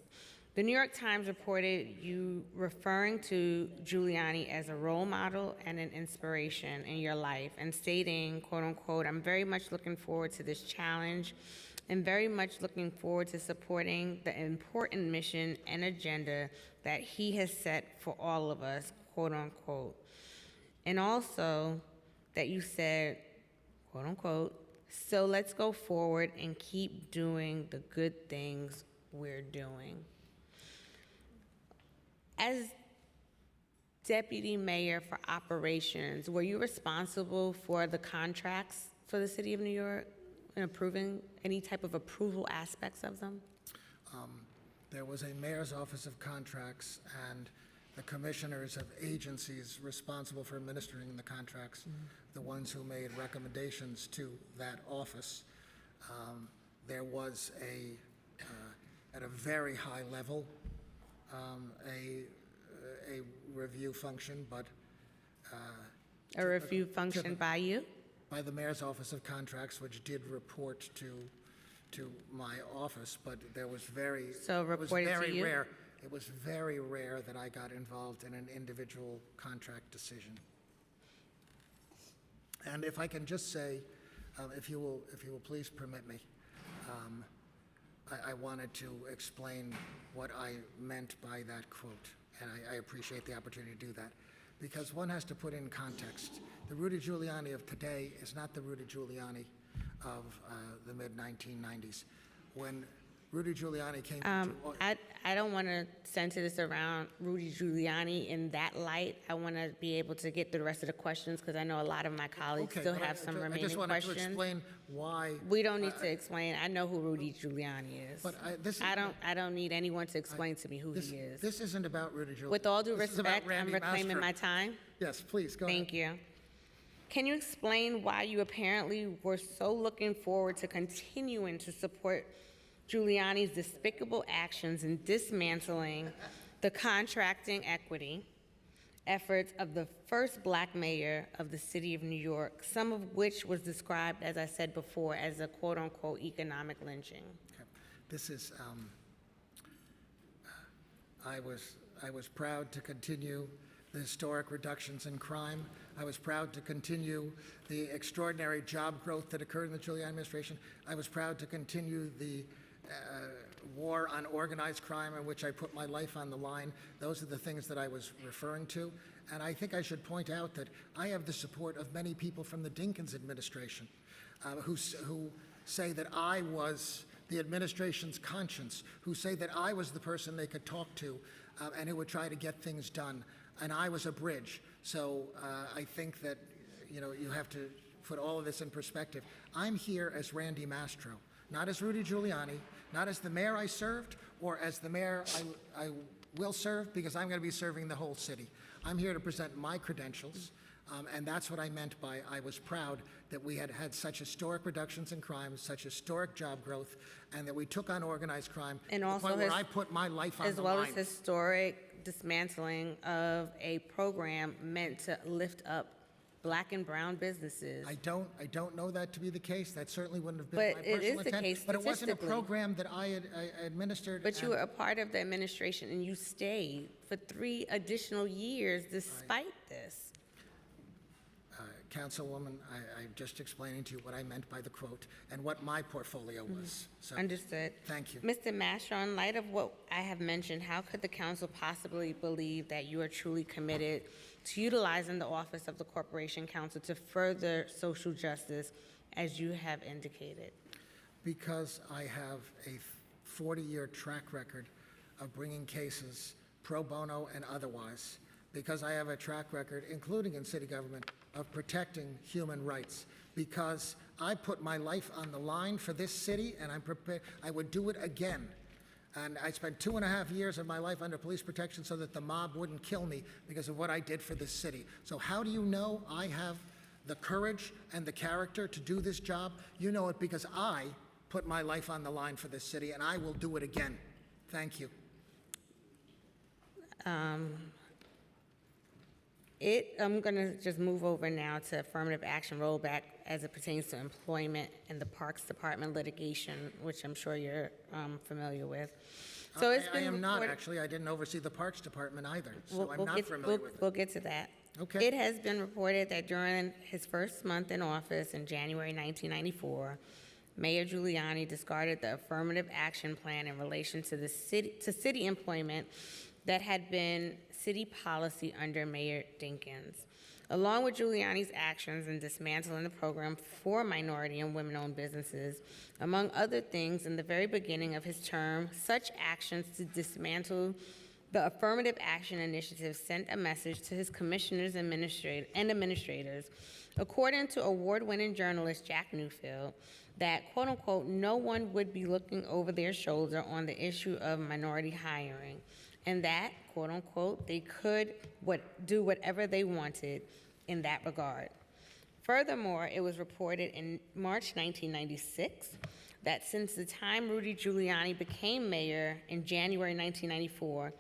the New York Times reported you referring to Giuliani as a role model and an inspiration in your life and stating, quote unquote, "I'm very much looking forward to this challenge and very much looking forward to supporting the important mission and agenda that he has set for all of us," quote unquote. And also that you said, quote unquote, "So let's go forward and keep doing the good things we're doing." As Deputy Mayor for Operations, were you responsible for the contracts for the City of New York and approving any type of approval aspects of them? There was a mayor's office of contracts and the commissioners of agencies responsible for administering the contracts, the ones who made recommendations to that office. There was at a very high level, a review function, but A review function by you? by the Mayor's Office of Contracts, which did report to my office, but there was very, So it was reported to very you? rare. It was very rare that I got involved in an individual contract decision. And if I can just say, if you will please permit me, I wanted to explain what I meant by that quote, and I appreciate the opportunity to do that, because one has to put in context. The Rudy Giuliani of today is not the Rudy Giuliani of the mid-1990s. When Rudy Giuliani came into I don't want to center this around Rudy Giuliani in that light. I want to be able to get through the rest of the questions because I know a lot of my colleagues Okay, still but have some I remaining just wanted to questions. explain why. We don't need to explain. I know who Rudy Giuliani is. But this is- I don't need anyone to explain to me who he is. This isn't about Rudy Giuliani. With all due This is about respect, I'm Randy reclaiming Mastro. my time. Yes, please, go ahead. Thank you. Can you explain why you apparently were so looking forward to continuing to support Giuliani's despicable actions in dismantling the contracting equity efforts of the first black mayor of the city of New York, some of which was described, as I said before, as a quote-unquote economic lynching? Okay. This is, I was proud to continue the historic reductions in crime. I was proud to continue the extraordinary job growth that occurred in the Giuliani administration. I was proud to continue the war on organized crime in which I put my life on the line. Those are the things that I was referring to. And I think I should point out that I have the support of many people from the Dinkins administration who say that I was the administration's conscience, who say that I was the person they could talk to and who would try to get things done. And I was a bridge. So I think that, you know, you have to put all of this in perspective. I'm here as Randy Mastro, not as Rudy Giuliani, not as the mayor I served, or as the mayor I will serve, because I'm going to be serving the whole city. I'm here to present my credentials, and that's what I meant by I was proud that we had had such historic reductions in crime, such historic job growth, and that we took on organized crime And to the also point where his- I put my life on As the well line. as historic dismantling of a program meant to lift up black and brown businesses. I don't know that to be the case. That certainly wouldn't have been But my it personal is the intent. case But it wasn't a statistically. program that I administered. But you and- were a part of the administration and you stayed for 3 additional years despite this. Councilwoman, I'm just explaining to you what I meant by the quote and what my portfolio was. So, Understood. Thank you. Mr. Mastro, in light of what I have mentioned, how could the council possibly believe that you are truly committed to utilizing the office of the Corporation Counsel to further social justice as you have indicated? Because I have a 40-year track record of bringing cases pro bono and otherwise, because I have a track record, including in city government, of protecting human rights, because I put my life on the line for this city, and I'm prepared, I would do it again. And I spent 2.5 years of my life under police protection so that the mob wouldn't kill me because of what I did for this city. So how do you know I have the courage and the character to do this job? You know it because I put my life on the line for this city, and I will do it again. Thank you. I'm going to just move over now to affirmative action rollback as it pertains to employment and the Parks Department litigation, which I'm sure you're familiar with. So it's I been am not, reported- actually. I didn't oversee the Parks Department either, so We'll- I'm we'll not get- familiar we'll- with it. We'll get to that. Okay. It has been reported that during his first month in office in January 1994, Mayor Giuliani discarded the affirmative action plan in relation to city employment that had been city policy under Mayor Dinkins. Along with Giuliani's actions in dismantling the program for minority and women-owned businesses, among other things, in the very beginning of his term, such actions to dismantle the affirmative action initiative sent a message to his commissioners and administrators, according to award-winning journalist Jack Newfield, that, quote unquote, no one would be looking over their shoulder on the issue of minority hiring, and that, quote unquote, they could do whatever they wanted in that regard. Furthermore, it was reported in March 1996 that since the time Rudy Giuliani became mayor in January 1994,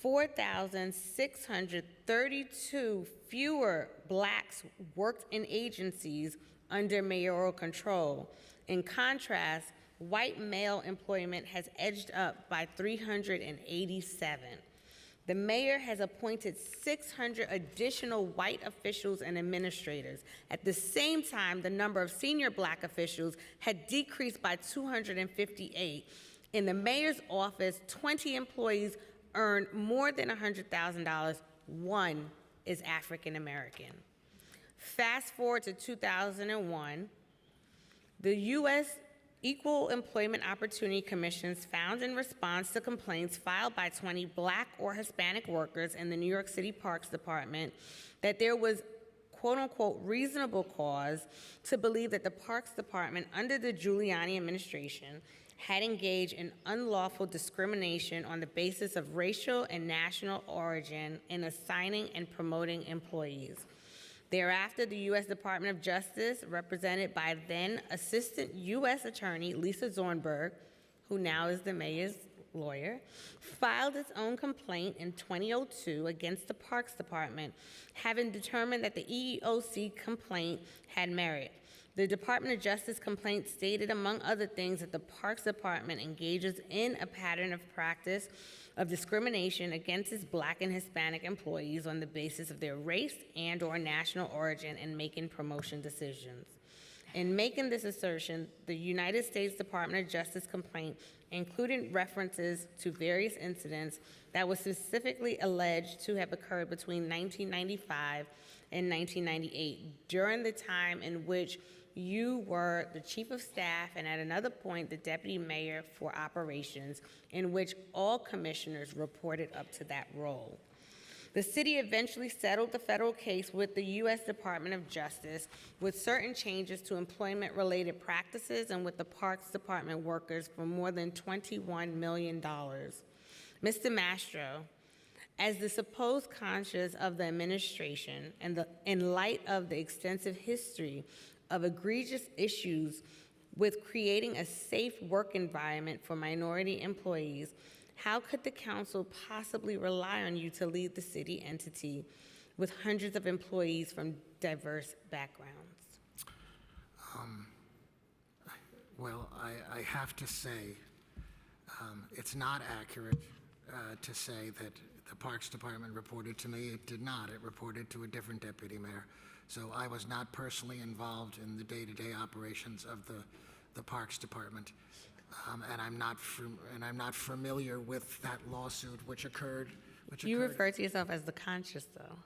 4,632 fewer blacks worked in agencies under mayoral control. In contrast, white male employment has edged up by 387. The mayor has appointed 600 additional white officials and administrators. At the same time, the number of senior black officials had decreased by 258. In the mayor's office, 20 employees earn more than $100,000. One is African American. Fast forward to 2001, the U.S. Equal Employment Opportunity Commissions found in response to complaints filed by 20 black or Hispanic workers in the New York City Parks Department that there was quote-unquote reasonable cause to believe that the Parks Department under the Giuliani administration had engaged in unlawful discrimination on the basis of racial and national origin in assigning and promoting employees. Thereafter, the U.S. Department of Justice, represented by then Assistant U.S. Attorney Lisa Zornberg, who now is the mayor's lawyer, filed its own complaint in 2002 against the Parks Department, having determined that the EEOC complaint had merit. The Department of Justice complaint stated, among other things, that the Parks Department engages in a pattern of practice of discrimination against its black and Hispanic employees on the basis of their race and/or national origin in making promotion decisions. In making this assertion, the United States Department of Justice complaint included references to various incidents that were specifically alleged to have occurred between 1995 and 1998, during the time in which you were the chief of staff and at another point the deputy mayor for operations, in which all commissioners reported up to that role. The city eventually settled the federal case with the U.S. Department of Justice with certain changes to employment-related practices and with the Parks Department workers for more than $21 million. Mr. Mastro, as the supposed conscience of the administration and in light of the extensive history of egregious issues with creating a safe work environment for minority employees, how could the council possibly rely on you to lead the city entity with hundreds of employees from diverse backgrounds? Well, I have to say, it's not accurate to say that the Parks Department reported to me. It did not. It reported to a different deputy mayor. So I was not personally involved in the day-to-day operations of the Parks Department, and I'm not familiar with that lawsuit which occurred. You refer to yourself as the conscious, though.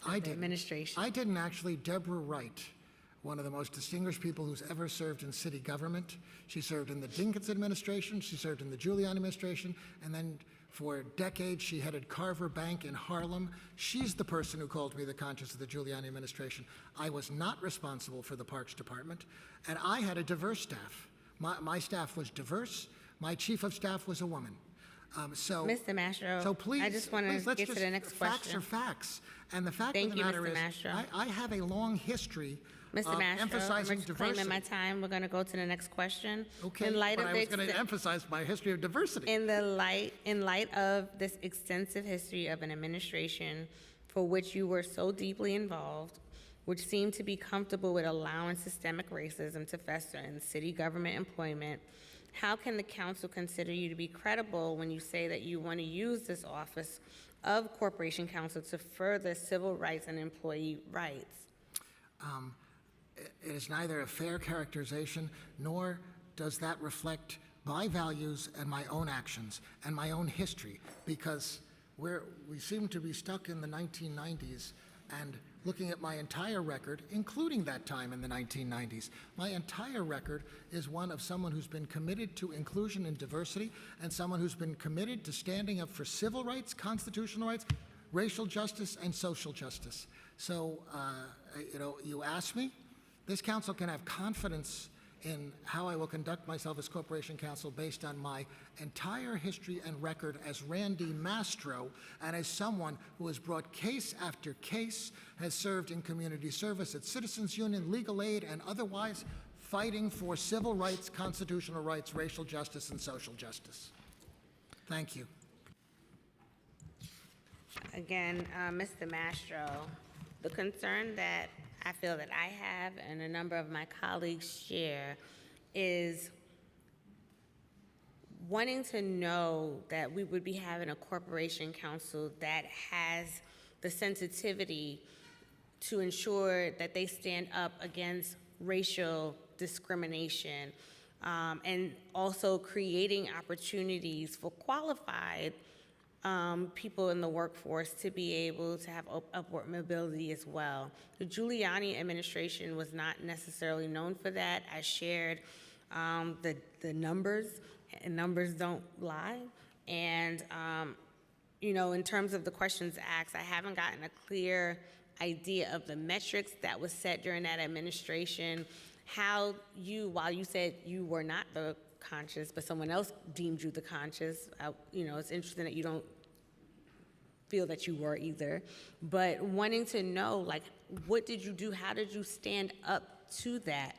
I didn't. Administration. I didn't actually. Deborah Wright, one of the most distinguished people who's ever served in city government. She served in the Dinkins administration. She served in the Giuliani administration, and then for decades, she headed Carver Bank in Harlem. She's the person who called me the conscience of the Giuliani administration. I was not responsible for the Parks Department, and I had a diverse staff. My staff was diverse. My chief of staff was a woman. Mr. Mastro, so please, I just want to get to the next facts question. are facts. And the fact Thank of the you, matter Mr. is, Mastro. I have a long history Mr. of Mastro, emphasizing I'm reclaiming diversity. my time. We're going to go to the next question. Okay, In light but of I was going to emphasize my history of diversity. In light of this extensive history of an administration for which you were so deeply involved, which seemed to be comfortable with allowing systemic racism to fester in city government employment, how can the council consider you to be credible when you say that you want to use this office of Corporation Counsel to further civil rights and employee rights? It is neither a fair characterization, nor does that reflect my values and my own actions and my own history, because we seem to be stuck in the 1990s, and looking at my entire record, including that time in the 1990s, my entire record is one of someone who's been committed to inclusion and diversity, and someone who's been committed to standing up for civil rights, constitutional rights, racial justice, and social justice. So, you asked me, this council can have confidence in how I will conduct myself as Corporation Counsel based on my entire history and record as Randy Mastro, and as someone who has brought case after case, has served in community service at Citizens Union, legal aid, and otherwise, fighting for civil rights, constitutional rights, racial justice, and social justice. Thank you. Again, Mr. Mastro, the concern that I feel that I have and a number of my colleagues share is wanting to know that we would be having a corporation council that has the sensitivity to ensure that they stand up against racial discrimination, and also creating opportunities for qualified people in the workforce to be able to have upward mobility as well. The Giuliani administration was not necessarily known for that. I shared the numbers, and numbers don't lie. And, you know, in terms of the questions asked, I haven't gotten a clear idea of the metrics that was set during that administration, how you, while you said you were not the conscious, but someone else deemed you the conscious. You know, it's interesting that you don't feel that you were either, but wanting to know, like, what did you do? How did you stand up to that?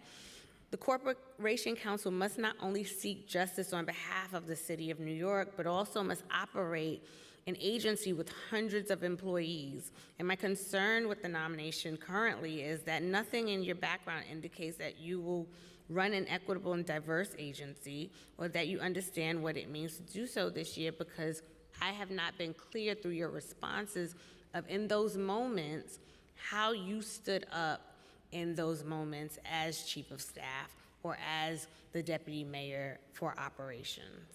The Corporation Council must not only seek justice on behalf of the city of New York, but also must operate an agency with hundreds of employees. And my concern with the nomination currently is that nothing in your background indicates that you will run an equitable and diverse agency, or that you understand what it means to do so this year, because I have not been clear through your responses of, in those moments, how you stood up in those moments as chief of staff or as the deputy mayor for operations.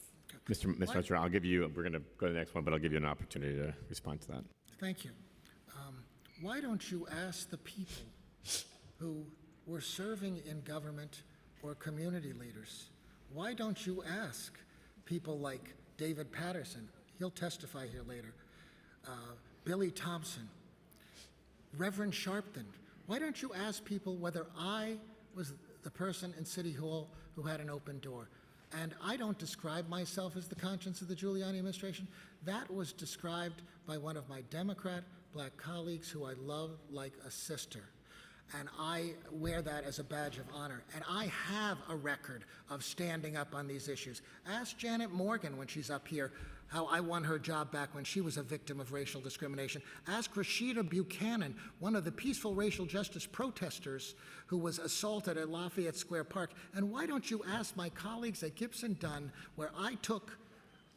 Mr. Mastro, I'll give you, we're going to go to the next one, but I'll give you an opportunity to respond to that. Thank you. Why don't you ask the people who were serving in government or community leaders? Why don't you ask people like David Patterson? He'll testify here later. Billy Thompson, Reverend Sharpton. Why don't you ask people whether I was the person in City Hall who had an open door? And I don't describe myself as the conscience of the Giuliani administration. That was described by one of my Democrat black colleagues who I love like a sister. And I wear that as a badge of honor. And I have a record of standing up on these issues. Ask Janet Morgan when she's up here how I won her job back when she was a victim of racial discrimination. Ask Rashida Buchanan, one of the peaceful racial justice protesters who was assaulted at Lafayette Square Park. And why don't you ask my colleagues at Gibson Dunn, where I took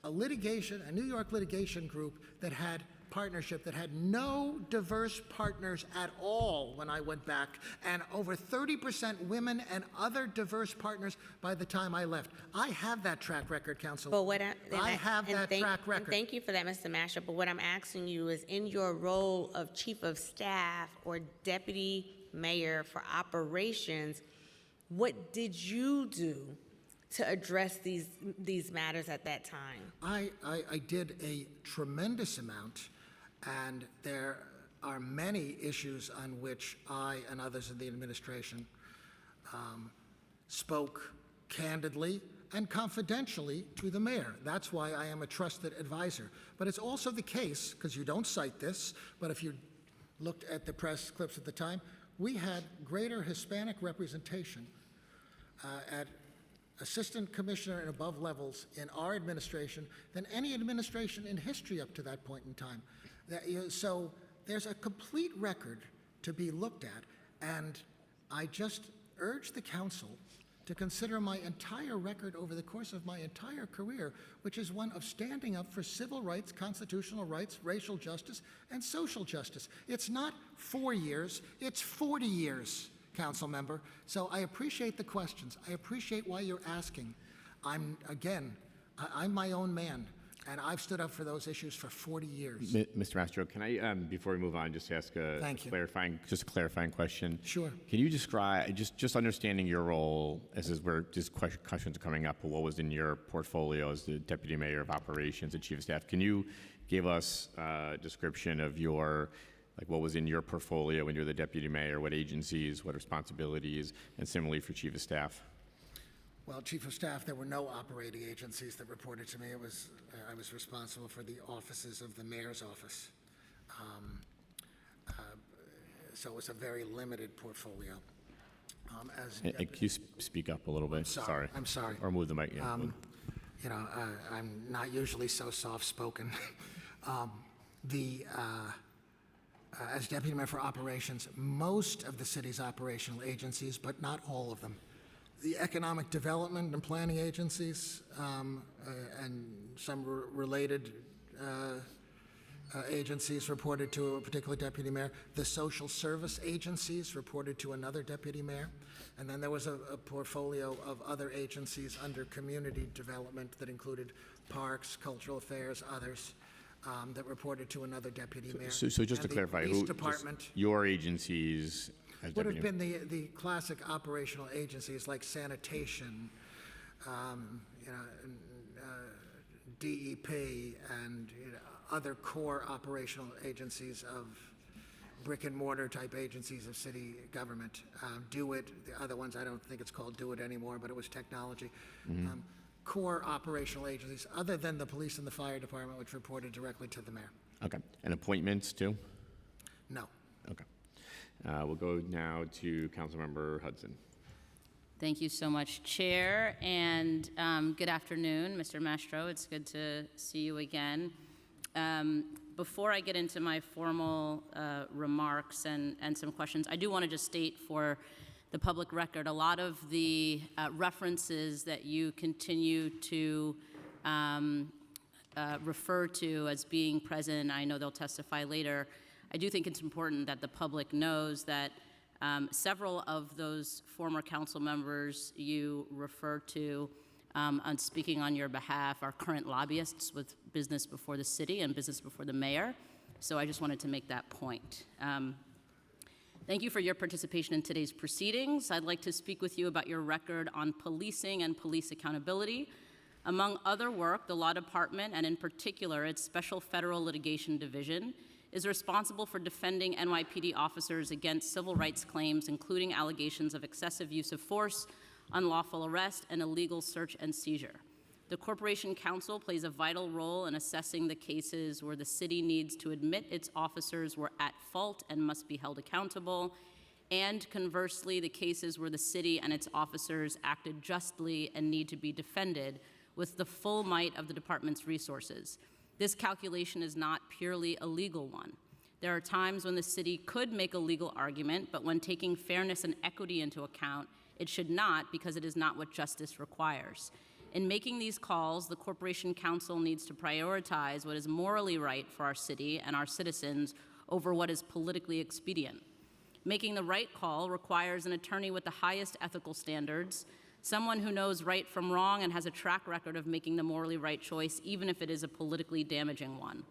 a New York litigation group that had partnership that had no diverse partners at all when I went back, and over 30% women and other diverse partners by the time I left. I have that track record, Council. But what I have that track record. And thank you for that, Mr. Masher. But what I'm asking you is, in your role of chief of staff or deputy mayor for operations, what did you do to address these matters at that time? I did a tremendous amount. And there are many issues on which I and others in the administration spoke candidly and confidentially to the mayor. That's why I am a trusted advisor. But it's also the case, because you don't cite this, but if you looked at the press clips at the time, we had greater Hispanic representation at assistant commissioner and above levels in our administration than any administration in history up to that point in time. So there's a complete record to be looked at, and I just urge the council to consider my entire record over the course of my entire career, which is one of standing up for civil rights, constitutional rights, racial justice, and social justice. It's not 4 years, it's 40 years, council member. So I appreciate the questions. I appreciate why you're asking. I'm my own man. And I've stood up for those issues for 40 years. Mr. Mastro, can I, before we move on, just ask a clarifying question? Sure. Can you describe, just understanding your role, as we're just questions are coming up, but what was in your portfolio as the deputy mayor of operations and chief of staff? Can you give us a description of what was in your portfolio when you're the deputy mayor, what agencies, what responsibilities, and similarly for chief of staff? Well, Chief of Staff, there were no operating agencies that reported to me. I was responsible for the offices of the mayor's office. So it was a very limited portfolio. Can you speak up a little bit? I'm sorry. Or move the mic. Yeah, I'm not usually so soft-spoken. as Deputy Mayor for Operations, most of the city's operational agencies, but not all of them. The Economic Development and Planning agencies and some related agencies reported to a particular deputy mayor. The social service agencies reported to another deputy mayor. And then there was a portfolio of other agencies under community development that included parks, cultural affairs, others that reported to another deputy mayor. So just And to the clarify, police who, department your agencies as would have deputy? been the classic operational agencies like sanitation, DEP, and other core operational agencies of brick and mortar type agencies of city government. Do It, the other ones, I don't think it's called Do It anymore, but it was technology. Core operational agencies, other than the police and the fire department, which reported directly to the mayor. Okay. And appointments too? No. Okay. We'll go now to Councilmember Hudson. Thank you so much, Chair, and good afternoon, Mr. Mastro. It's good to see you again. Before I get into my formal remarks and some questions, I do want to just state for the public record, a lot of the references that you continue to refer to as being present, I know they'll testify later. I do think it's important that the public knows that several of those former council members you refer to on speaking on your behalf are current lobbyists with business before the city and business before the mayor. So I just wanted to make that point. Thank you for your participation in today's proceedings. I'd like to speak with you about your record on policing and police accountability. Among other work, the Law Department, and in particular its Special Federal Litigation Division, is responsible for defending NYPD officers against civil rights claims, including allegations of excessive use of force, unlawful arrest, and illegal search and seizure. The Corporation Counsel plays a vital role in assessing the cases where the city needs to admit its officers were at fault and must be held accountable, and conversely, the cases where the city and its officers acted justly and need to be defended with the full might of the department's resources. This calculation is not purely a legal one. There are times when the city could make a legal argument, but when taking fairness and equity into account, it should not, because it is not what justice requires. In making these calls, the Corporation Counsel needs to prioritize what is morally right for our city and our citizens over what is politically expedient. Making the right call requires an attorney with the highest ethical standards, someone who knows right from wrong and has a track record of making the morally right choice, even if it is a politically damaging one.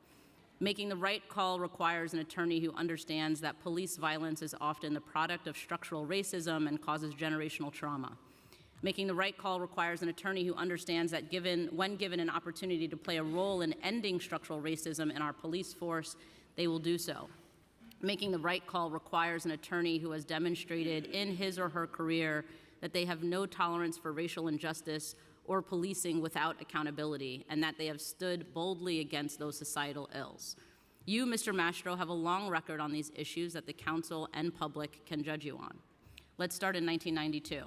Making the right call requires an attorney who understands that police violence is often the product of structural racism and causes generational trauma. Making the right call requires an attorney who understands that when given an opportunity to play a role in ending structural racism in our police force, they will do so. Making the right call requires an attorney who has demonstrated in his or her career that they have no tolerance for racial injustice or policing without accountability, and that they have stood boldly against those societal ills. You, Mr. Mastro, have a long record on these issues that the council and public can judge you on. Let's start in 1992.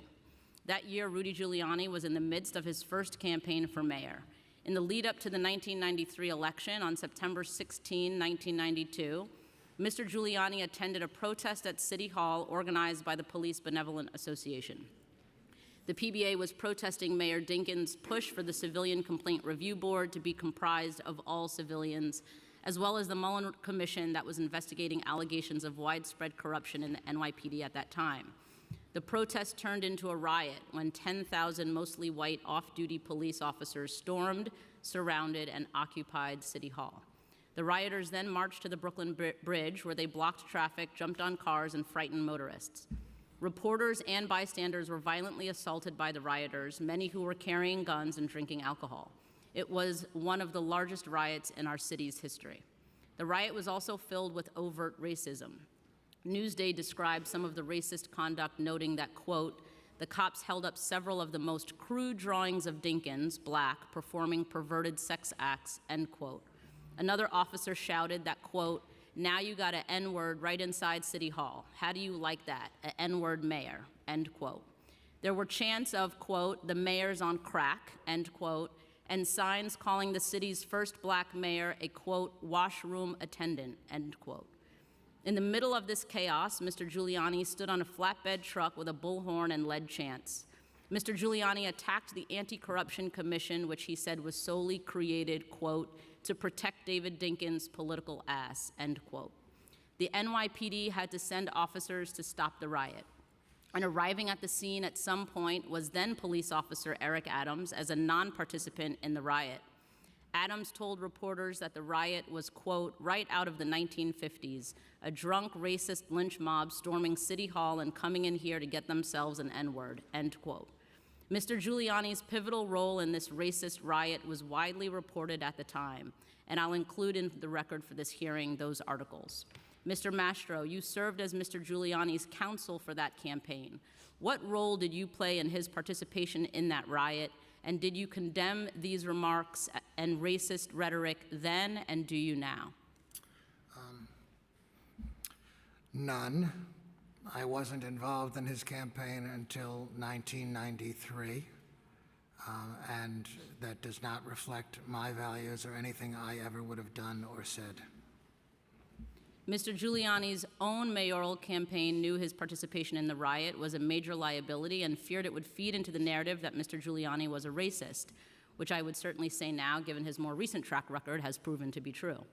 That year, Rudy Giuliani was in the midst of his first campaign for mayor. In the lead up to the 1993 election on September 16, 1992, Mr. Giuliani attended a protest at City Hall organized by the Police Benevolent Association. The PBA was protesting Mayor Dinkins' push for the Civilian Complaint Review Board to be comprised of all civilians, as well as the Mullen Commission that was investigating allegations of widespread corruption in the NYPD at that time. The protest turned into a riot when 10,000 mostly white off-duty police officers stormed, surrounded, and occupied City Hall. The rioters then marched to the Brooklyn Bridge, where they blocked traffic, jumped on cars, and frightened motorists. Reporters and bystanders were violently assaulted by the rioters, many who were carrying guns and drinking alcohol. It was one of the largest riots in our city's history. The riot was also filled with overt racism. Newsday described some of the racist conduct, noting that, quote, the cops held up several of the most crude drawings of Dinkins, black, performing perverted sex acts, end quote. Another officer shouted that, quote, now you got an N-word right inside City Hall. How do you like that? An N-word mayor, end quote. There were chants of, quote, the mayor's on crack, end quote, and signs calling the city's first black mayor a, quote, washroom attendant, end quote. In the middle of this chaos, Mr. Giuliani stood on a flatbed truck with a bullhorn and led chants. Mr. Giuliani attacked the Anti-Corruption Commission, which he said was solely created, quote, to protect David Dinkins' political ass, end quote. The NYPD had to send officers to stop the riot. And arriving at the scene at some point was then police officer Eric Adams as a non-participant in the riot. Adams told reporters that the riot was, quote, right out of the 1950s, a drunk, racist lynch mob storming City Hall and coming in here to get themselves an N-word, end quote. Mr. Giuliani's pivotal role in this racist riot was widely reported at the time, and I'll include in the record for this hearing those articles. Mr. Mastro, you served as Mr. Giuliani's counsel for that campaign. What role did you play in his participation in that riot, and did you condemn these remarks and racist rhetoric then, and do you now? None. I wasn't involved in his campaign until 1993, and that does not reflect my values or anything I ever would have done or said. Mr. Giuliani's own mayoral campaign knew his participation in the riot was a major liability and feared it would feed into the narrative that Mr. Giuliani was a racist, which I would certainly say now, given his more recent track record, has proven to be true.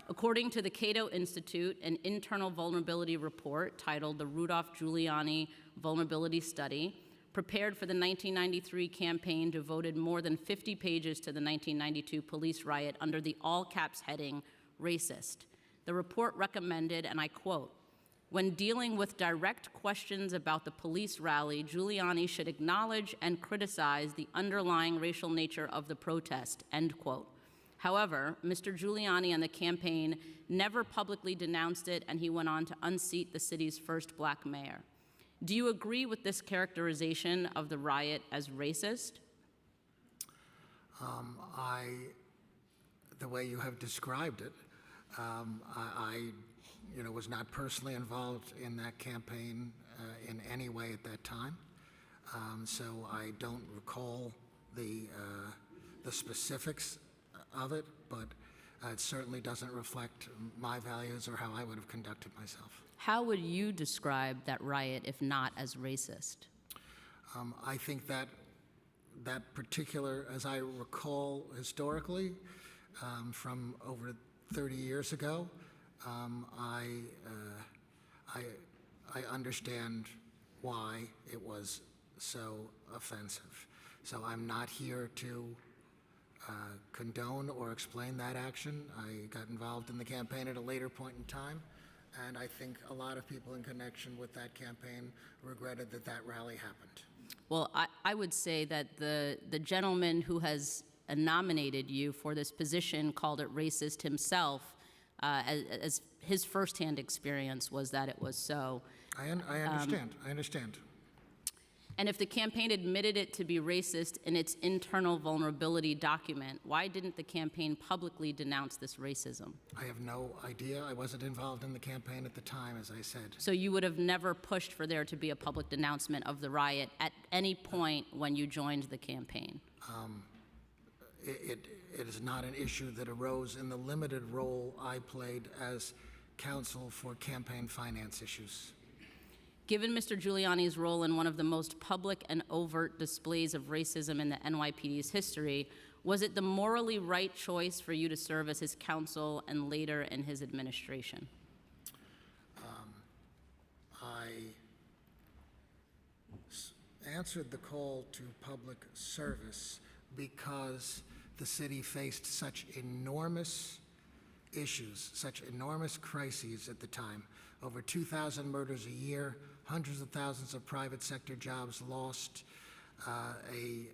According to the Cato Institute, an internal vulnerability report titled the Rudolph Giuliani Vulnerability Study, prepared for the 1993 campaign, devoted more than 50 pages to the 1992 police riot under the all-caps heading, racist. The report recommended, and I quote, when dealing with direct questions about the police rally, Giuliani should acknowledge and criticize the underlying racial nature of the protest, end quote. However, Mr. Giuliani and the campaign never publicly denounced it, and he went on to unseat the city's first black mayor. Do you agree with this characterization of the riot as racist? The way you have described it, I was not personally involved in that campaign in any way at that time, so I don't recall the specifics of it, but it certainly doesn't reflect my values or how I would have conducted myself. How would you describe that riot, if not as racist? I think that particular, as I recall historically, from over 30 years ago, I understand why it was so offensive. So I'm not here to condone or explain that action. I got involved in the campaign at a later point in time, and I think a lot of people in connection with that campaign regretted that rally happened. Well, I would say that the gentleman who has nominated you for this position called it racist himself, as his firsthand experience was that it was so. I understand. And if the campaign admitted it to be racist in its internal vulnerability document, why didn't the campaign publicly denounce this racism? I have no idea. I wasn't involved in the campaign at the time, as I said. So you would have never pushed for there to be a public denouncement of the riot at any point when you joined the campaign? It is not an issue that arose in the limited role I played as counsel for campaign finance issues. Given Mr. Giuliani's role in one of the most public and overt displays of racism in the NYPD's history, was it the morally right choice for you to serve as his counsel and later in his administration? I answered the call to public service because the city faced such enormous issues, such enormous crises at the time. Over 2,000 murders a year, hundreds of thousands of private sector jobs lost, a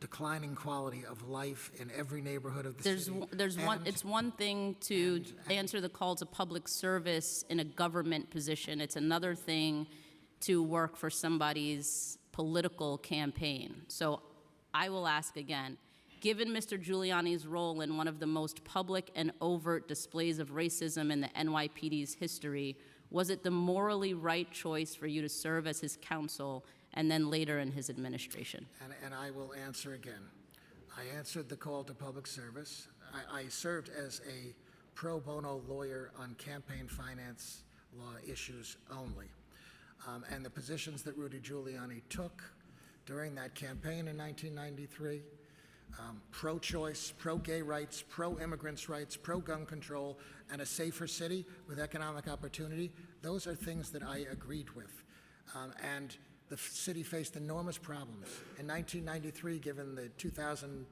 declining quality of life in every neighborhood of the city. It's one thing to answer the call to public service in a government position. It's another thing to work for somebody's political campaign. So I will ask again, given Mr. Giuliani's role in one of the most public and overt displays of racism in the NYPD's history, was it the morally right choice for you to serve as his counsel and then later in his administration? And I will answer again. I answered the call to public service. I served as a pro bono lawyer on campaign finance law issues only. And the positions that Rudy Giuliani took during that campaign in 1993, pro-choice, pro-gay rights, pro-immigrants' rights, pro-gun control, and a safer city with economic opportunity, those are things that I agreed with. And the city faced enormous problems. In 1993, given the 2,000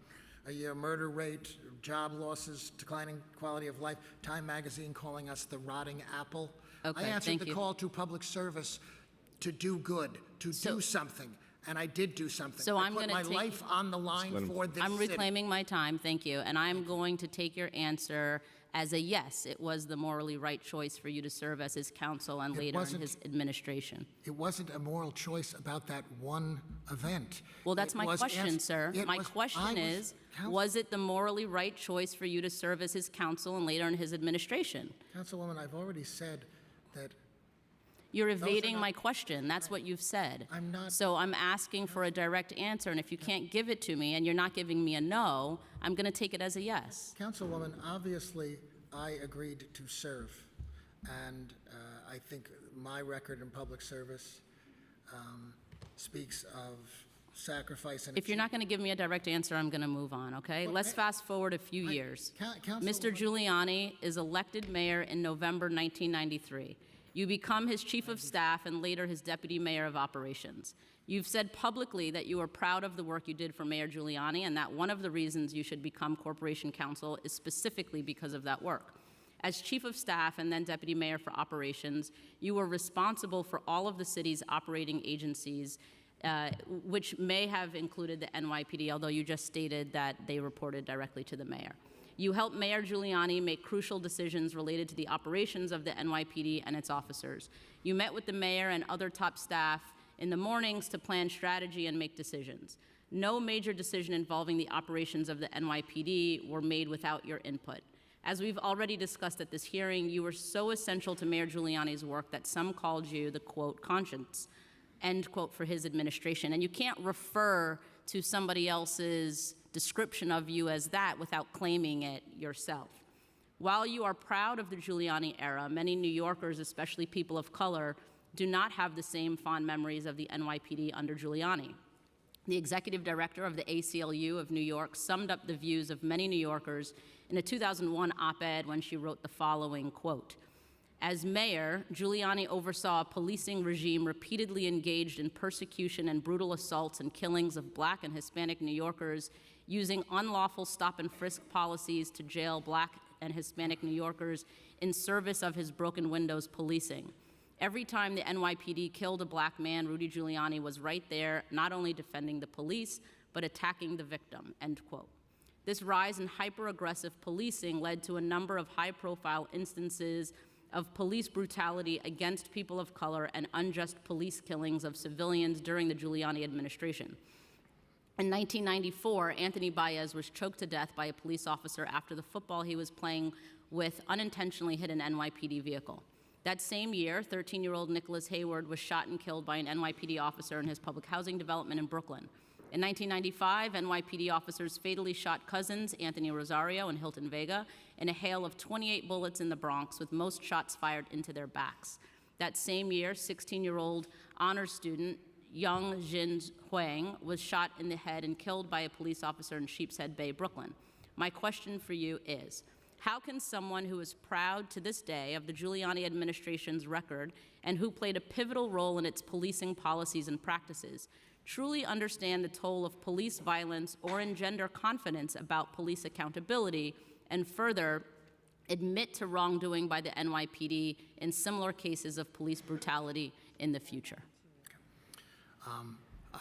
a year murder rate, job losses, declining quality of life, Time Magazine calling us the rotting apple. Okay, I answered thank the you. call to public service to do good, to do something, and I did do something. So I I'm put gonna my take- life on the line for this I'm city. reclaiming my time, thank you, and I'm going to take your answer as a yes. It was the morally right choice for you to serve as his counsel and It later in wasn't- his administration. It wasn't a moral choice about that one event. Well, that's It my was question, sir. it My was- I question is, Council- was it the morally right choice for you to serve as his counsel and later in his administration? Councilwoman, I've already said that You're evading not- my question. That's what you've said. I'm not- So I'm asking for a direct answer, and if you can't give it to me and you're not giving me a no, I'm going to take it as a yes. Councilwoman, obviously, I agreed to serve, and I think my record in public service speaks of sacrifice and If you're not going to give me a direct answer, I'm going to move on, okay? Let's fast forward a few years. Mr. Giuliani is elected mayor in November 1993. You become his chief of staff and later his deputy mayor of operations. You've said publicly that you are proud of the work you did for Mayor Giuliani and that one of the reasons you should become corporation counsel is specifically because of that work. As chief of staff and then deputy mayor for operations, you were responsible for all of the city's operating agencies, which may have included the NYPD, although you just stated that they reported directly to the mayor. You helped Mayor Giuliani make crucial decisions related to the operations of the NYPD and its officers. You met with the mayor and other top staff in the mornings to plan strategy and make decisions. No major decision involving the operations of the NYPD were made without your input. As we've already discussed at this hearing, you were so essential to Mayor Giuliani's work that some called you the, quote, conscience, end quote, for his administration. And you can't refer to somebody else's description of you as that without claiming it yourself. While you are proud of the Giuliani era, many New Yorkers, especially people of color, do not have the same fond memories of the NYPD under Giuliani. The executive director of the ACLU of New York summed up the views of many New Yorkers in a 2001 op-ed when she wrote the following, quote, "As mayor, Giuliani oversaw a policing regime repeatedly engaged in persecution and brutal assaults and killings of Black and Hispanic New Yorkers, using unlawful stop-and-frisk policies to jail Black and Hispanic New Yorkers in service of his broken windows policing. Every time the NYPD killed a Black man, Rudy Giuliani was right there, not only defending the police, but attacking the victim," end quote. This rise in hyper-aggressive policing led to a number of high-profile instances of police brutality against people of color and unjust police killings of civilians during the Giuliani administration. In 1994, Anthony Baez was choked to death by a police officer after the football he was playing with unintentionally hit an NYPD vehicle. That same year, 13-year-old Nicholas Hayward was shot and killed by an NYPD officer in his public housing development in Brooklyn. In 1995, NYPD officers fatally shot cousins Anthony Rosario and Hilton Vega in a hail of 28 bullets in the Bronx, with most shots fired into their backs. That same year, 16-year-old honors student Young Jin Huang was shot in the head and killed by a police officer in Sheepshead Bay, Brooklyn. My question for you is, how can someone who is proud to this day of the Giuliani administration's record and who played a pivotal role in its policing policies and practices truly understand the toll of police violence or engender confidence about police accountability, and further, admit to wrongdoing by the NYPD in similar cases of police brutality in the future?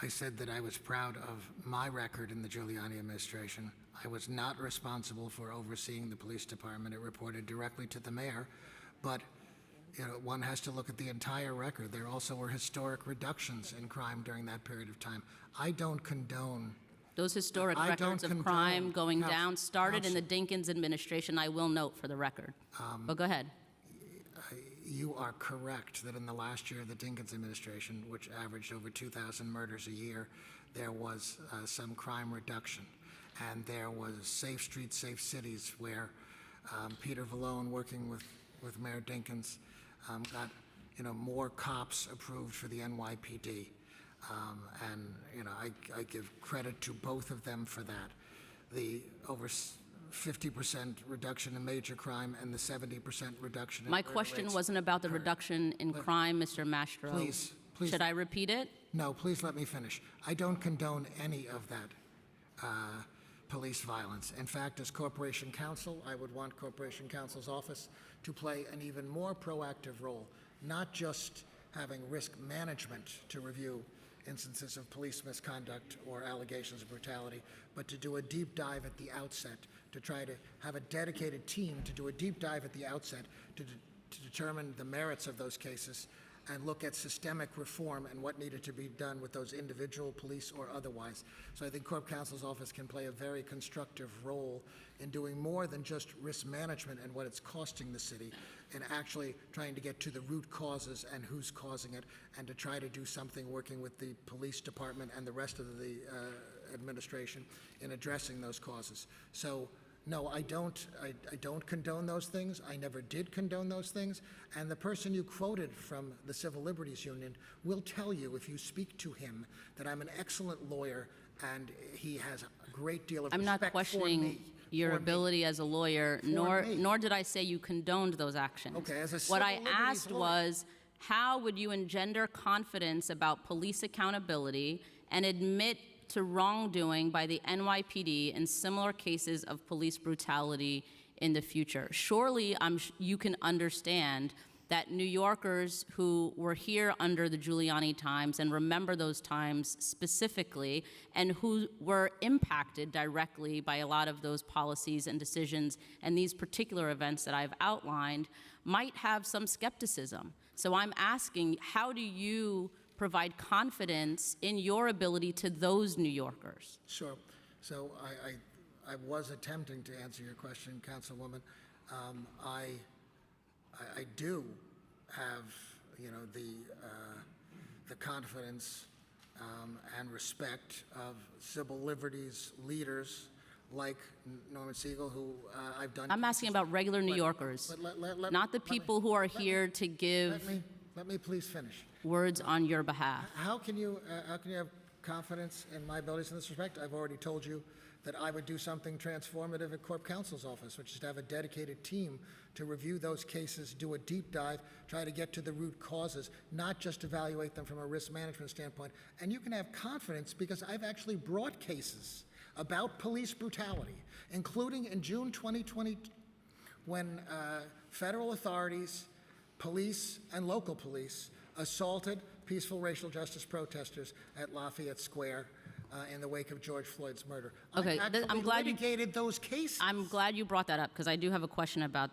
I said that I was proud of my record in the Giuliani administration. I was not responsible for overseeing the police department. It reported directly to the mayor, but one has to look at the entire record. There also were historic reductions in crime during that period of time. I don't condone. Those historic I records don't of crime condone going Counsel- down started in the Counsel- Dinkins administration, I will note for the record. But go ahead. You are correct that in the last year of the Dinkins administration, which averaged over 2,000 murders a year, there was some crime reduction. and there was Safe Streets, Safe Cities, where Peter Vallone, working with Mayor Dinkins, got more cops approved for the NYPD. And I give credit to both of them for that. The over 50% reduction in major crime and the 70% reduction in My murder question rates. wasn't about the reduction in crime, Mr. Mastro. Please. Should I repeat it? No, please let me finish. I don't condone any of that police violence. In fact, as Corporation Counsel, I would want Corporation Counsel's office to play an even more proactive role, not just having risk management to review instances of police misconduct or allegations of brutality, but to do a deep dive at the outset, to try to have a dedicated team to do a deep dive at the outset to determine the merits of those cases and look at systemic reform and what needed to be done with those individual police or otherwise. So I think Corp Counsel's office can play a very constructive role in doing more than just risk management and what it's costing the city, and actually trying to get to the root causes and who's causing it, and to try to do something working with the police department and the rest of the administration in addressing those causes. So no, I don't condone those things. I never did condone those things. And the person you quoted from the Civil Liberties Union will tell you, if you speak to him, that I'm an excellent lawyer and he has a great deal of I'm respect not for questioning me. your For me. ability as a lawyer, me. nor did I say you condoned those actions. Okay, as a What civil I liberties asked lawyer- was, how would you engender confidence about police accountability and admit to wrongdoing by the NYPD in similar cases of police brutality in the future? Surely you can understand that New Yorkers who were here under the Giuliani times and remember those times specifically, and who were impacted directly by a lot of those policies and decisions and these particular events that I've outlined, might have some skepticism. So I'm asking, how do you provide confidence in your ability to those New Yorkers? Sure. So I was attempting to answer your question, Councilwoman. I do have, the confidence and respect of civil liberties leaders like Norman Siegel, who I've done. I'm asking about regular New Yorkers, not the people who are here to give Let me please finish. words on your behalf. How can you have confidence in my abilities in this respect? I've already told you that I would do something transformative at Corp Counsel's office, which is to have a dedicated team to review those cases, do a deep dive, try to get to the root causes, not just evaluate them from a risk management standpoint. And you can have confidence because I've actually brought cases about police brutality, including in June 2020, when federal authorities, police and local police, assaulted peaceful racial justice protesters at Lafayette Square in the wake of George Floyd's murder. Okay, I actually I'm glad you- litigated those cases. I'm glad you brought that up, because I do have a question about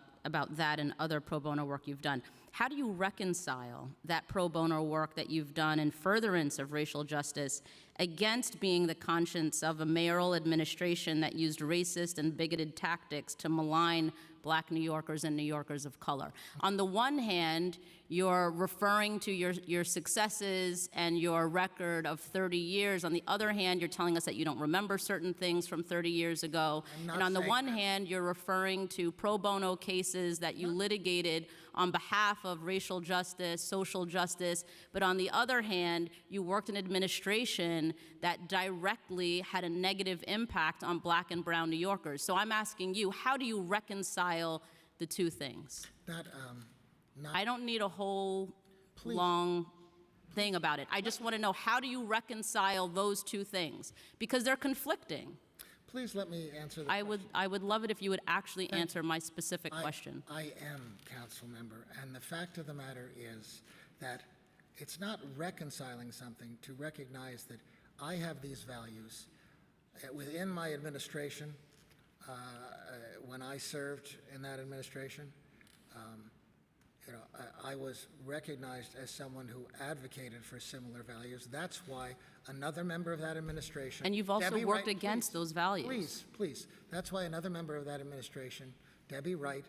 that and other pro bono work you've done. How do you reconcile that pro bono work that you've done in furtherance of racial justice against being the conscience of a mayoral administration that used racist and bigoted tactics to malign Black New Yorkers and New Yorkers of color? On the one hand, you're referring to your successes and your record of 30 years. On the other hand, you're telling us that you don't remember certain things from 30 years ago. I'm not And on the saying one that. hand, you're referring to pro bono cases that you litigated on behalf of racial justice, social justice. But on the other hand, you worked in administration that directly had a negative impact on Black and brown New Yorkers. So I'm asking you, how do you reconcile the two things? I don't need a whole long thing about it. I just want to know, how do you reconcile those two things? Because they're conflicting. Please let me answer the I would love it if you would actually answer my specific question. I am council member, and the fact of the matter is that it's not reconciling something to recognize that I have these values within my administration. When I served in that administration, I was recognized as someone who advocated for similar values. That's why another member of that administration— And you've also Debbie worked Wright, against those values. Please. That's why another member of that administration, Debbie Wright,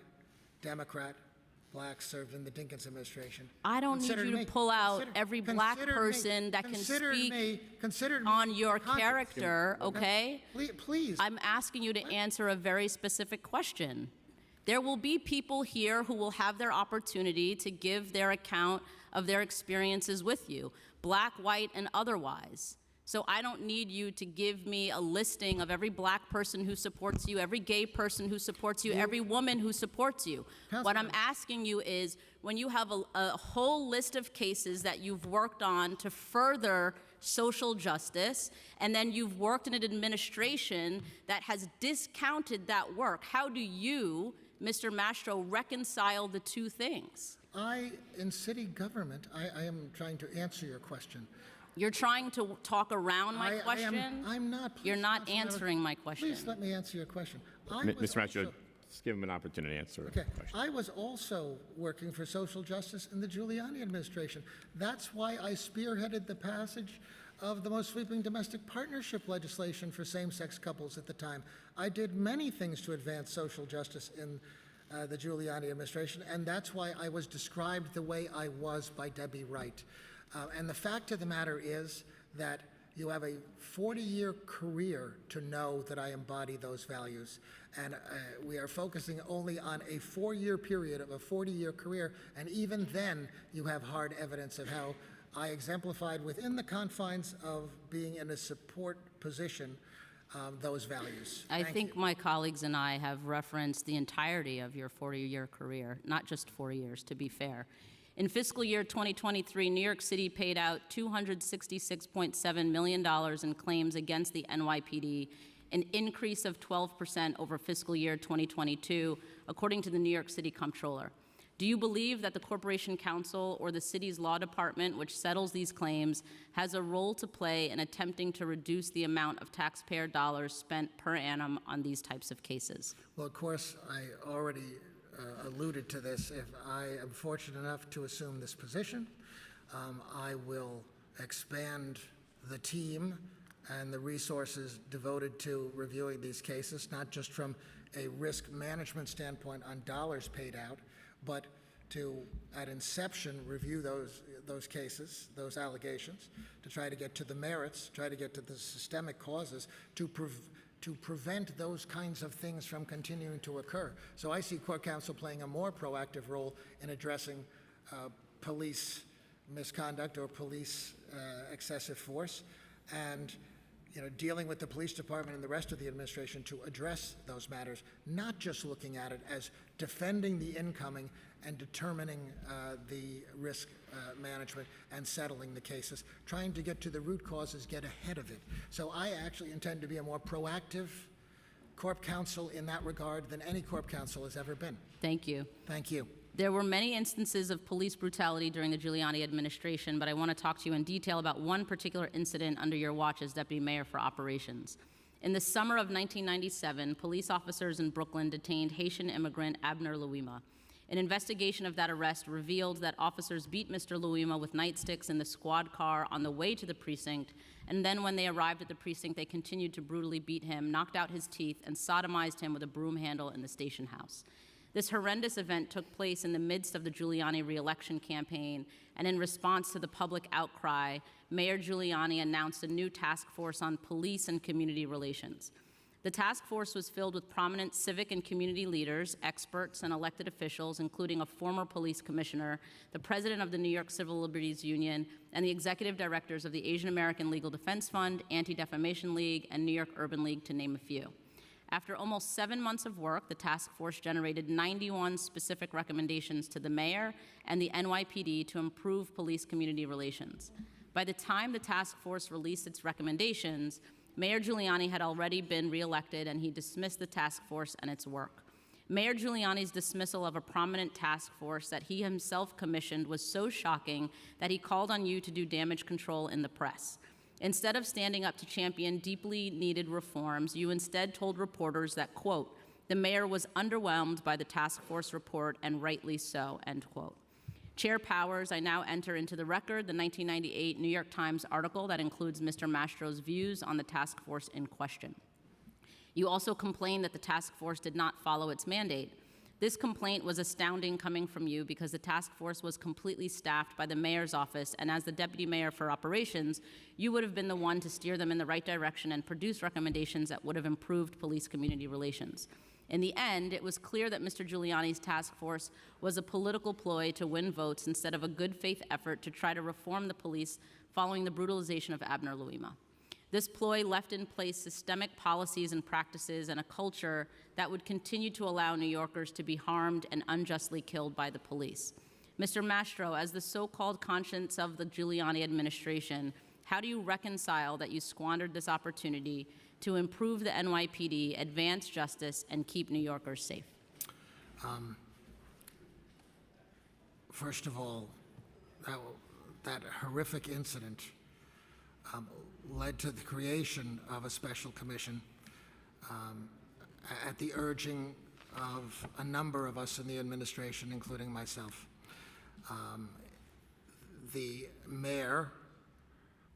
Democrat, blacks served in the Dinkins administration. I don't need you to pull out every black person that can speak on your character, okay? Please. I'm asking you to answer a very specific question. There will be people here who will have their opportunity to give their account of their experiences with you, black, white, and otherwise. So I don't need you to give me a listing of every black person who supports you, every gay person who supports you, every woman who supports you. What I'm asking you is, when you have a whole list of cases that you've worked on to further social justice, and then you've worked in an administration that has discounted that work, how do you, Mr. Mastro, reconcile the two things? In city government, I am trying to answer your question. You're trying to talk around my question? I'm not. You're not answering my question. Please let me answer your question. Mr. Mastro, just give him an opportunity to answer the question. I was also working for social justice in the Giuliani administration. That's why I spearheaded the passage of the most sweeping domestic partnership legislation for same-sex couples at the time. I did many things to advance social justice in the Giuliani administration, and that's why I was described the way I was by Debbie Wright. And the fact of the matter is that you have a 40-year career to know that I embody those values. And we are focusing only on a 4-year period of a 40-year career, and even then you have hard evidence of how I exemplified within the confines of being in a support position those values. I think my colleagues and I have referenced the entirety of your 40-year career, not just 4 years, to be fair. In fiscal year 2023, New York City paid out $266.7 million in claims against the NYPD, an increase of 12% over fiscal year 2022, according to the New York City Comptroller. Do you believe that the Corporation Counsel or the city's law department, which settles these claims, has a role to play in attempting to reduce the amount of taxpayer dollars spent per annum on these types of cases? Well, of course, I already alluded to this. If I am fortunate enough to assume this position, I will expand the team and the resources devoted to reviewing these cases, not just from a risk management standpoint on dollars paid out, but to, at inception, review those cases, those allegations, to try to get to the merits, try to get to the systemic causes, to prevent those kinds of things from continuing to occur. So I see Court Counsel playing a more proactive role in addressing police misconduct or police excessive force, and dealing with the police department and the rest of the administration to address those matters, not just looking at it as defending the incoming and determining the risk management and settling the cases, trying to get to the root causes, get ahead of it. So I actually intend to be a more proactive Corp Counsel in that regard than any Corp Counsel has ever been. Thank you. Thank you. There were many instances of police brutality during the Giuliani administration, but I want to talk to you in detail about one particular incident under your watch as Deputy Mayor for Operations. In the summer of 1997, police officers in Brooklyn detained Haitian immigrant Abner Louima. An investigation of that arrest revealed that officers beat Mr. Louima with nightsticks in the squad car on the way to the precinct, and then when they arrived at the precinct, they continued to brutally beat him, knocked out his teeth, and sodomized him with a broom handle in the station house. This horrendous event took place in the midst of the Giuliani re-election campaign, and in response to the public outcry, Mayor Giuliani announced a new task force on police and community relations. The task force was filled with prominent civic and community leaders, experts, and elected officials, including a former police commissioner, the president of the New York Civil Liberties Union, and the executive directors of the Asian American Legal Defense Fund, Anti-Defamation League, and New York Urban League, to name a few. After almost 7 months of work, the task force generated 91 specific recommendations to the mayor and the NYPD to improve police community relations. By the time the task force released its recommendations, Mayor Giuliani had already been reelected, and he dismissed the task force and its work. Mayor Giuliani's dismissal of a prominent task force that he himself commissioned was so shocking that he called on you to do damage control in the press. Instead of standing up to champion deeply needed reforms, you instead told reporters that, quote, the mayor was underwhelmed by the task force report, and rightly so, end quote. Chair Powers, I now enter into the record the 1998 New York Times article that includes Mr. Mastro's views on the task force in question. You also complained that the task force did not follow its mandate. This complaint was astounding coming from you because the task force was completely staffed by the mayor's office, and as the deputy mayor for operations, you would have been the one to steer them in the right direction and produce recommendations that would have improved police-community relations. In the end, it was clear that Mr. Giuliani's task force was a political ploy to win votes instead of a good faith effort to try to reform the police following the brutalization of Abner Louima. This ploy left in place systemic policies and practices and a culture that would continue to allow New Yorkers to be harmed and unjustly killed by the police. Mr. Mastro, as the so-called conscience of the Giuliani administration, how do you reconcile that you squandered this opportunity to improve the NYPD, advance justice, and keep New Yorkers safe? First of all, that horrific incident led to the creation of a special commission at the urging of a number of us in the administration, including myself. The mayor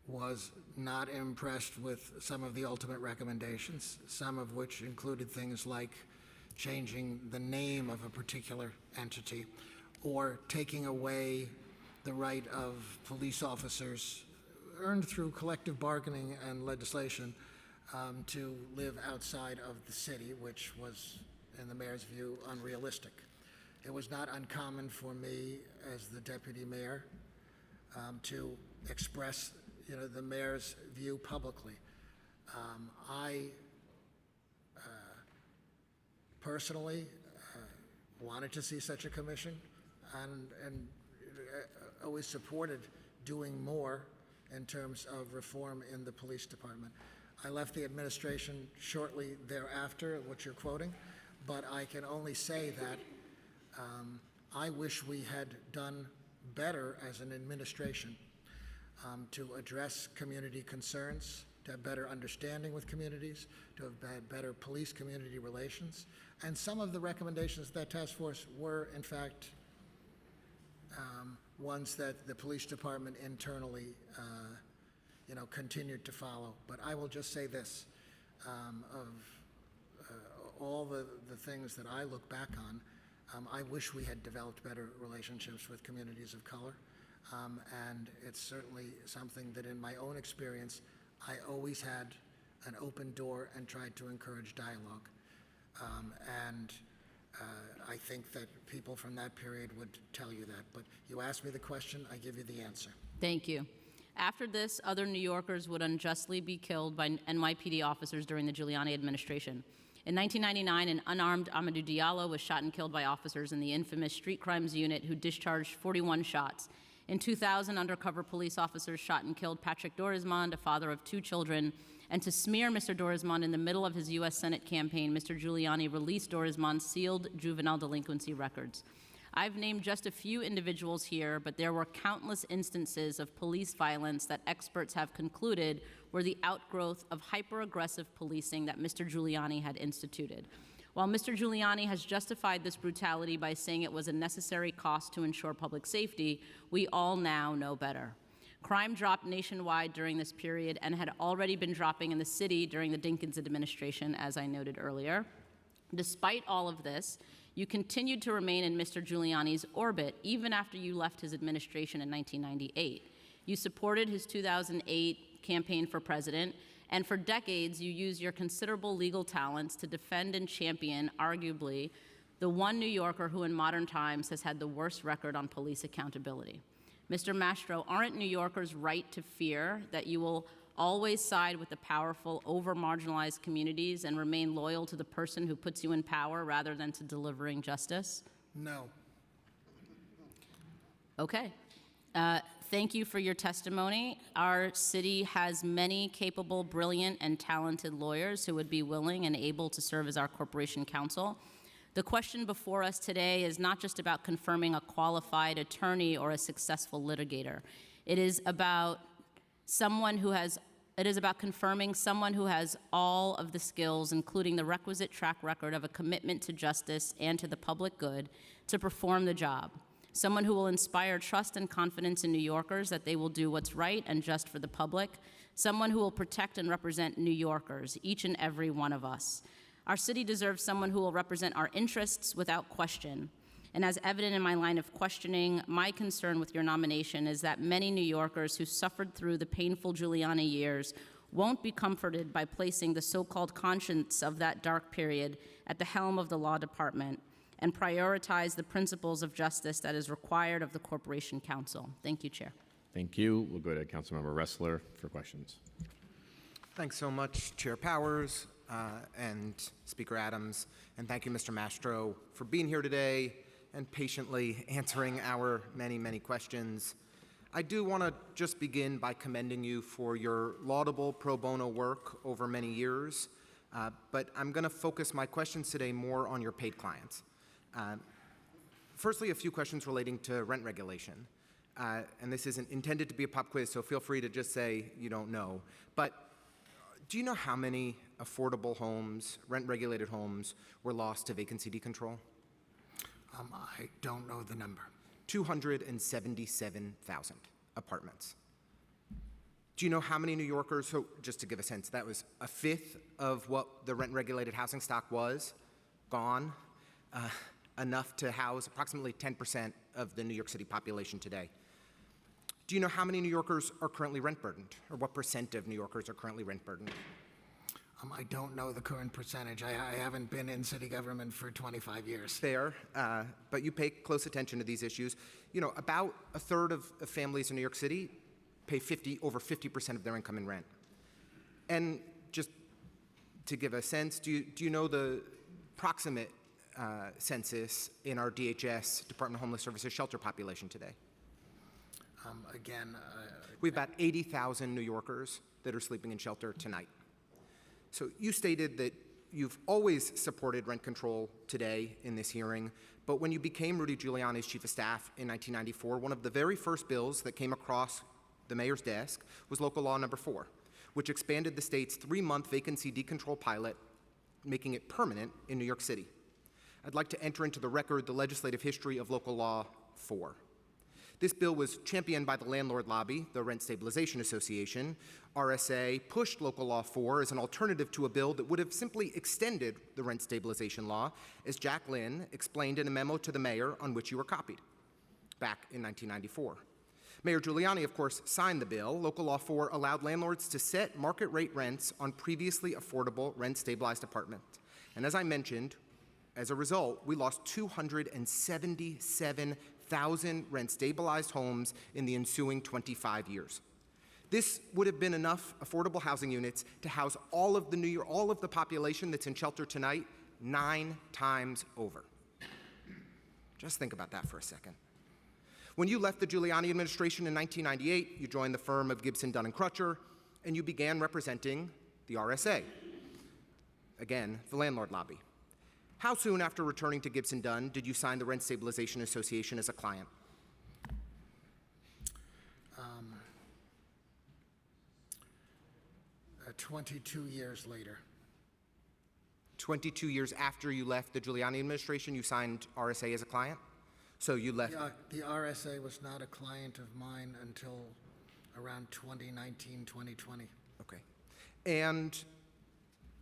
was not impressed with some of the ultimate recommendations, some of which included things like changing the name of a particular entity or taking away the right of police officers earned through collective bargaining and legislation to live outside of the city, which was, in the mayor's view, unrealistic. It was not uncommon for me as the deputy mayor to express, the mayor's view publicly. I personally wanted to see such a commission and always supported doing more in terms of reform in the police department. I left the administration shortly thereafter, what you're quoting, but I can only say that I wish we had done better as an administration to address community concerns, to have better understanding with communities, to have had better police-community relations. And some of the recommendations of that task force were, in fact, ones that the police department internally continued to follow. But I will just say this, of all the things that I look back on, I wish we had developed better relationships with communities of color. And it's certainly something that in my own experience, I always had an open door and tried to encourage dialogue. I think that people from that period would tell you that. But you asked me the question, I give you the answer. Thank you. After this, other New Yorkers would unjustly be killed by NYPD officers during the Giuliani administration. In 1999, an unarmed Amadou Diallo was shot and killed by officers in the infamous street crimes unit who discharged 41 shots. In 2000, undercover police officers shot and killed Patrick Dorismond, a father of 2 children. And to smear Mr. Dorismond in the middle of his U.S. Senate campaign, Mr. Giuliani released Dorismond's sealed juvenile delinquency records. I've named just a few individuals here, but there were countless instances of police violence that experts have concluded were the outgrowth of hyper-aggressive policing that Mr. Giuliani had instituted. While Mr. Giuliani has justified this brutality by saying it was a necessary cost to ensure public safety, we all now know better. Crime dropped nationwide during this period and had already been dropping in the city during the Dinkins administration, as I noted earlier. Despite all of this, you continued to remain in Mr. Giuliani's orbit even after you left his administration in 1998. You supported his 2008 campaign for president, and for decades you used your considerable legal talents to defend and champion, arguably, the one New Yorker who in modern times has had the worst record on police accountability. Mr. Mastro, aren't New Yorkers right to fear that you will always side with the powerful over marginalized communities and remain loyal to the person who puts you in power rather than to delivering justice? No. Okay. Thank you for your testimony. Our city has many capable, brilliant, and talented lawyers who would be willing and able to serve as our corporation counsel. The question before us today is not just about confirming a qualified attorney or a successful litigator. It is about confirming someone who has all of the skills, including the requisite track record of a commitment to justice and to the public good, to perform the job. Someone who will inspire trust and confidence in New Yorkers that they will do what's right and just for the public. Someone who will protect and represent New Yorkers, each and every one of us. Our city deserves someone who will represent our interests without question. And as evident in my line of questioning, my concern with your nomination is that many New Yorkers who suffered through the painful Giuliani years won't be comforted by placing the so-called conscience of that dark period at the helm of the law department and prioritize the principles of justice that is required of the Corporation Counsel. Thank you, Chair. Thank you. We'll go to Councilmember Ressler for questions. Thanks so much, Chair Powers and Speaker Adams. And thank you, Mr. Mastro, for being here today and patiently answering our many, many questions. I do want to just begin by commending you for your laudable pro bono work over many years, but I'm going to focus my questions today more on your paid clients. Firstly, a few questions relating to rent regulation. And this isn't intended to be a pop quiz, so feel free to just say you don't know. But do you know how many affordable homes, rent-regulated homes, were lost to vacancy decontrol? I don't know the number. 277,000 apartments. Do you know how many New Yorkers, so just to give a sense, that was a fifth of what the rent-regulated housing stock was, gone, enough to house approximately 10% of the New York City population today. Do you know how many New Yorkers are currently rent burdened, or what percent of New Yorkers are currently rent burdened? I don't know the current percentage. I haven't been in city government for 25 years. Fair, but you pay close attention to these issues. You know, about a third of families in New York City pay over 50% of their income in rent. And just to give a sense, do you know the proximate census in our DHS, Department of Homeless Services, shelter population today? We have about 80,000 New Yorkers that are sleeping in shelter tonight. So you stated that you've always supported rent control today in this hearing, but when you became Rudy Giuliani's chief of staff in 1994, one of the very first bills that came across the mayor's desk was Local Law Number 4, which expanded the state's 3-month vacancy decontrol pilot, making it permanent in New York City. I'd like to enter into the record the legislative history of Local Law 4. This bill was championed by the landlord lobby, the Rent Stabilization Association. RSA pushed Local Law 4 as an alternative to a bill that would have simply extended the rent stabilization law, as Jack Lynn explained in a memo to the mayor on which you were copied back in 1994. Mayor Giuliani, of course, signed the bill. Local Law 4 allowed landlords to set market rate rents on previously affordable rent-stabilized apartments. And as I mentioned, as a result, we lost 277,000 rent-stabilized homes in the ensuing 25 years. This would have been enough affordable housing units to house all of the population that's in shelter tonight 9 times over. Just think about that for a second. When you left the Giuliani administration in 1998, you joined the firm of Gibson, Dunn & Crutcher, and you began representing the RSA, again, the landlord lobby. How soon after returning to Gibson Dunn did you sign the Rent Stabilization Association as a client? 22 years later. 22 years after you left the Giuliani administration, you signed RSA as a client? So you left. The RSA was not a client of mine until around 2019, 2020. Okay. And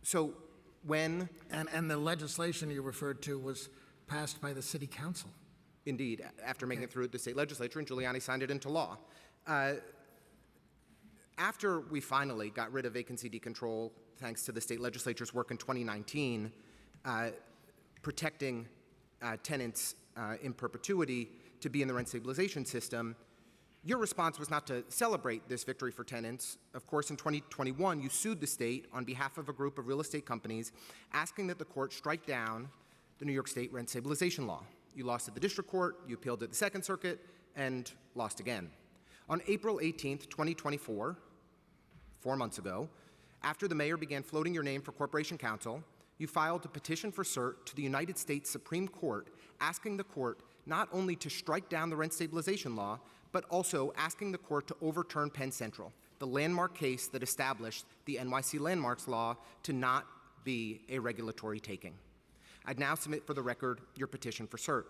so when? And the legislation you referred to was passed by the city council. Indeed, after making it through the state legislature, and Giuliani signed it into law. After we finally got rid of vacancy decontrol, thanks to the state legislature's work in 2019, protecting tenants in perpetuity to be in the rent stabilization system, your response was not to celebrate this victory for tenants. Of course, in 2021, you sued the state on behalf of a group of real estate companies, asking that the court strike down the New York State rent stabilization law. You lost at the district court, you appealed at the Second Circuit, and lost again. On April 18th, 2024, 4 months ago, after the mayor began floating your name for Corporation Counsel, you filed a petition for cert to the United States Supreme Court, asking the court not only to strike down the rent stabilization law, but also asking the court to overturn Penn Central, the landmark case that established the NYC Landmarks Law to not be a regulatory taking. I'd now submit for the record your petition for cert.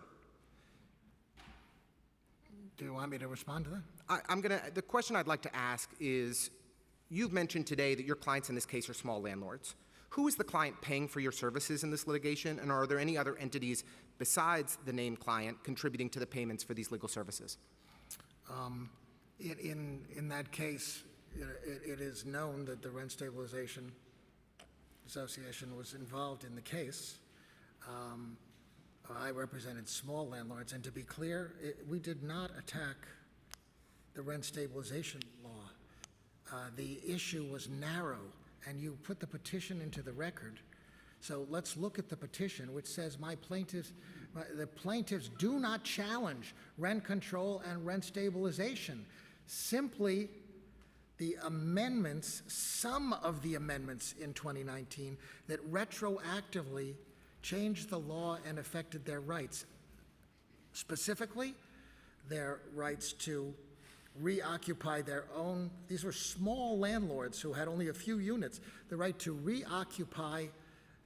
Do you want me to respond to that? The question I'd like to ask is, you've mentioned today that your clients in this case are small landlords Who is the client paying for your services in this litigation, and are there any other entities besides the named client contributing to the payments for these legal services? In that case, it is known that the Rent Stabilization Association was involved in the case. I represented small landlords, and to be clear, we did not attack the rent stabilization law. The issue was narrow, and you put the petition into the record. So let's look at the petition, which says the plaintiffs do not challenge rent control and rent stabilization. Simply the amendments, some of the amendments in 2019 that retroactively changed the law and affected their rights. Specifically, their rights to reoccupy their own, these were small landlords who had only a few units, the right to reoccupy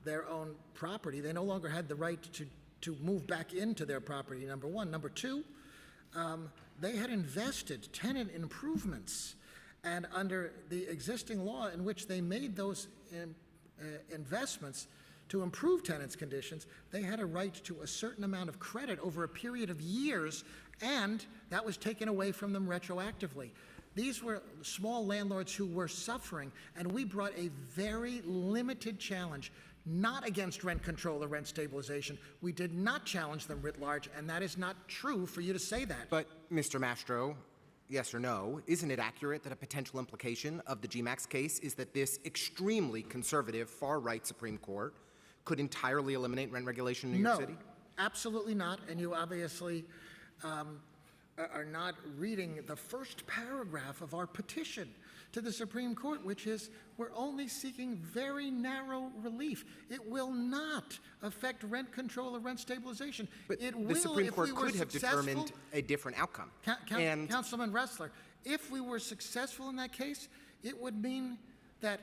their own property. They no longer had the right to move back into their property, number one. Number two, they had invested tenant improvements, and under the existing law in which they made those investments to improve tenants' conditions, they had a right to a certain amount of credit over a period of years, and that was taken away from them retroactively. These were small landlords who were suffering, and we brought a very limited challenge, not against rent control or rent stabilization. We did not challenge them writ large, and that is not true for you to say that. But, Mr. Mastro, yes or no, isn't it accurate that a potential implication of the GMAX case is that this extremely conservative, far-right Supreme Court could entirely eliminate rent regulation in New York City? No, absolutely not, and you obviously are not reading the first paragraph of our petition to the Supreme Court, which is we're only seeking very narrow relief. It will not affect rent control or rent stabilization. But it the will Supreme if Court we were could have successful. determined a different outcome. And Councilman Ressler, if we were successful in that case, it would mean that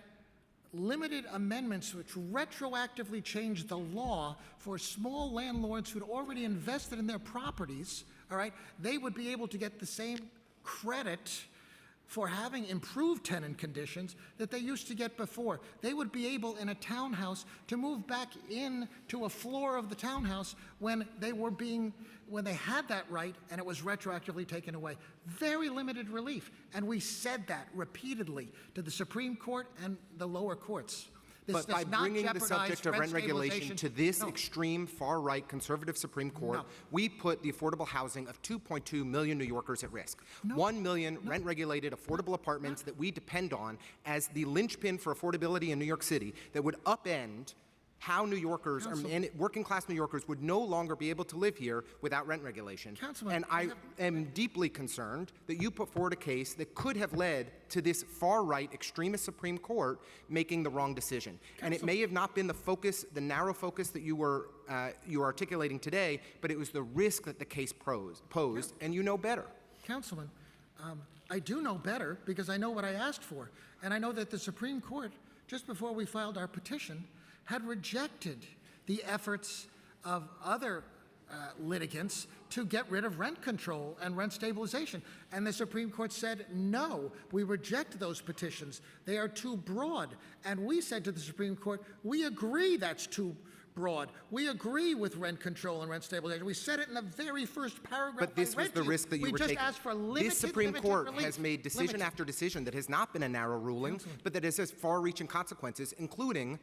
limited amendments which retroactively changed the law for small landlords who'd already invested in their properties, all right, they would be able to get the same credit for having improved tenant conditions that they used to get before. They would be able in a townhouse to move back in to a floor of the townhouse when they had that right and it was retroactively taken away. Very limited relief, and we said that repeatedly to the Supreme Court and the lower courts. This But by does not bringing the jeopardize subject of rent regulation stabilization. to this No. extreme far-right conservative Supreme Court, No. we put the affordable housing of 2.2 million New Yorkers at risk. 1 million rent-regulated affordable apartments that we depend on as the linchpin for affordability in New York City that would upend how New Yorkers, and working-class New Yorkers, would no longer be able to live here without rent regulation. Councilman, And I am deeply concerned that you put forward a case that could have led to this far-right extremist Supreme Court making the wrong decision. And it may have not been the focus, the narrow focus that you were articulating today, but it was the risk that the case posed, and you know better. Councilman, I do know better because I know what I asked for. And I know that the Supreme Court, just before we filed our petition, had rejected the efforts of other litigants to get rid of rent control and rent stabilization. And the Supreme Court said, no, we reject those petitions. They are too broad. And we said to the Supreme Court, we agree that's too broad. We agree with rent control and rent stabilization. We said it in the very first paragraph. But this was the risk that you were taking. We just asked for limited, this Supreme Court relief. has made decision Limited. after decision that has not been a narrow ruling, but that has far-reaching consequences, including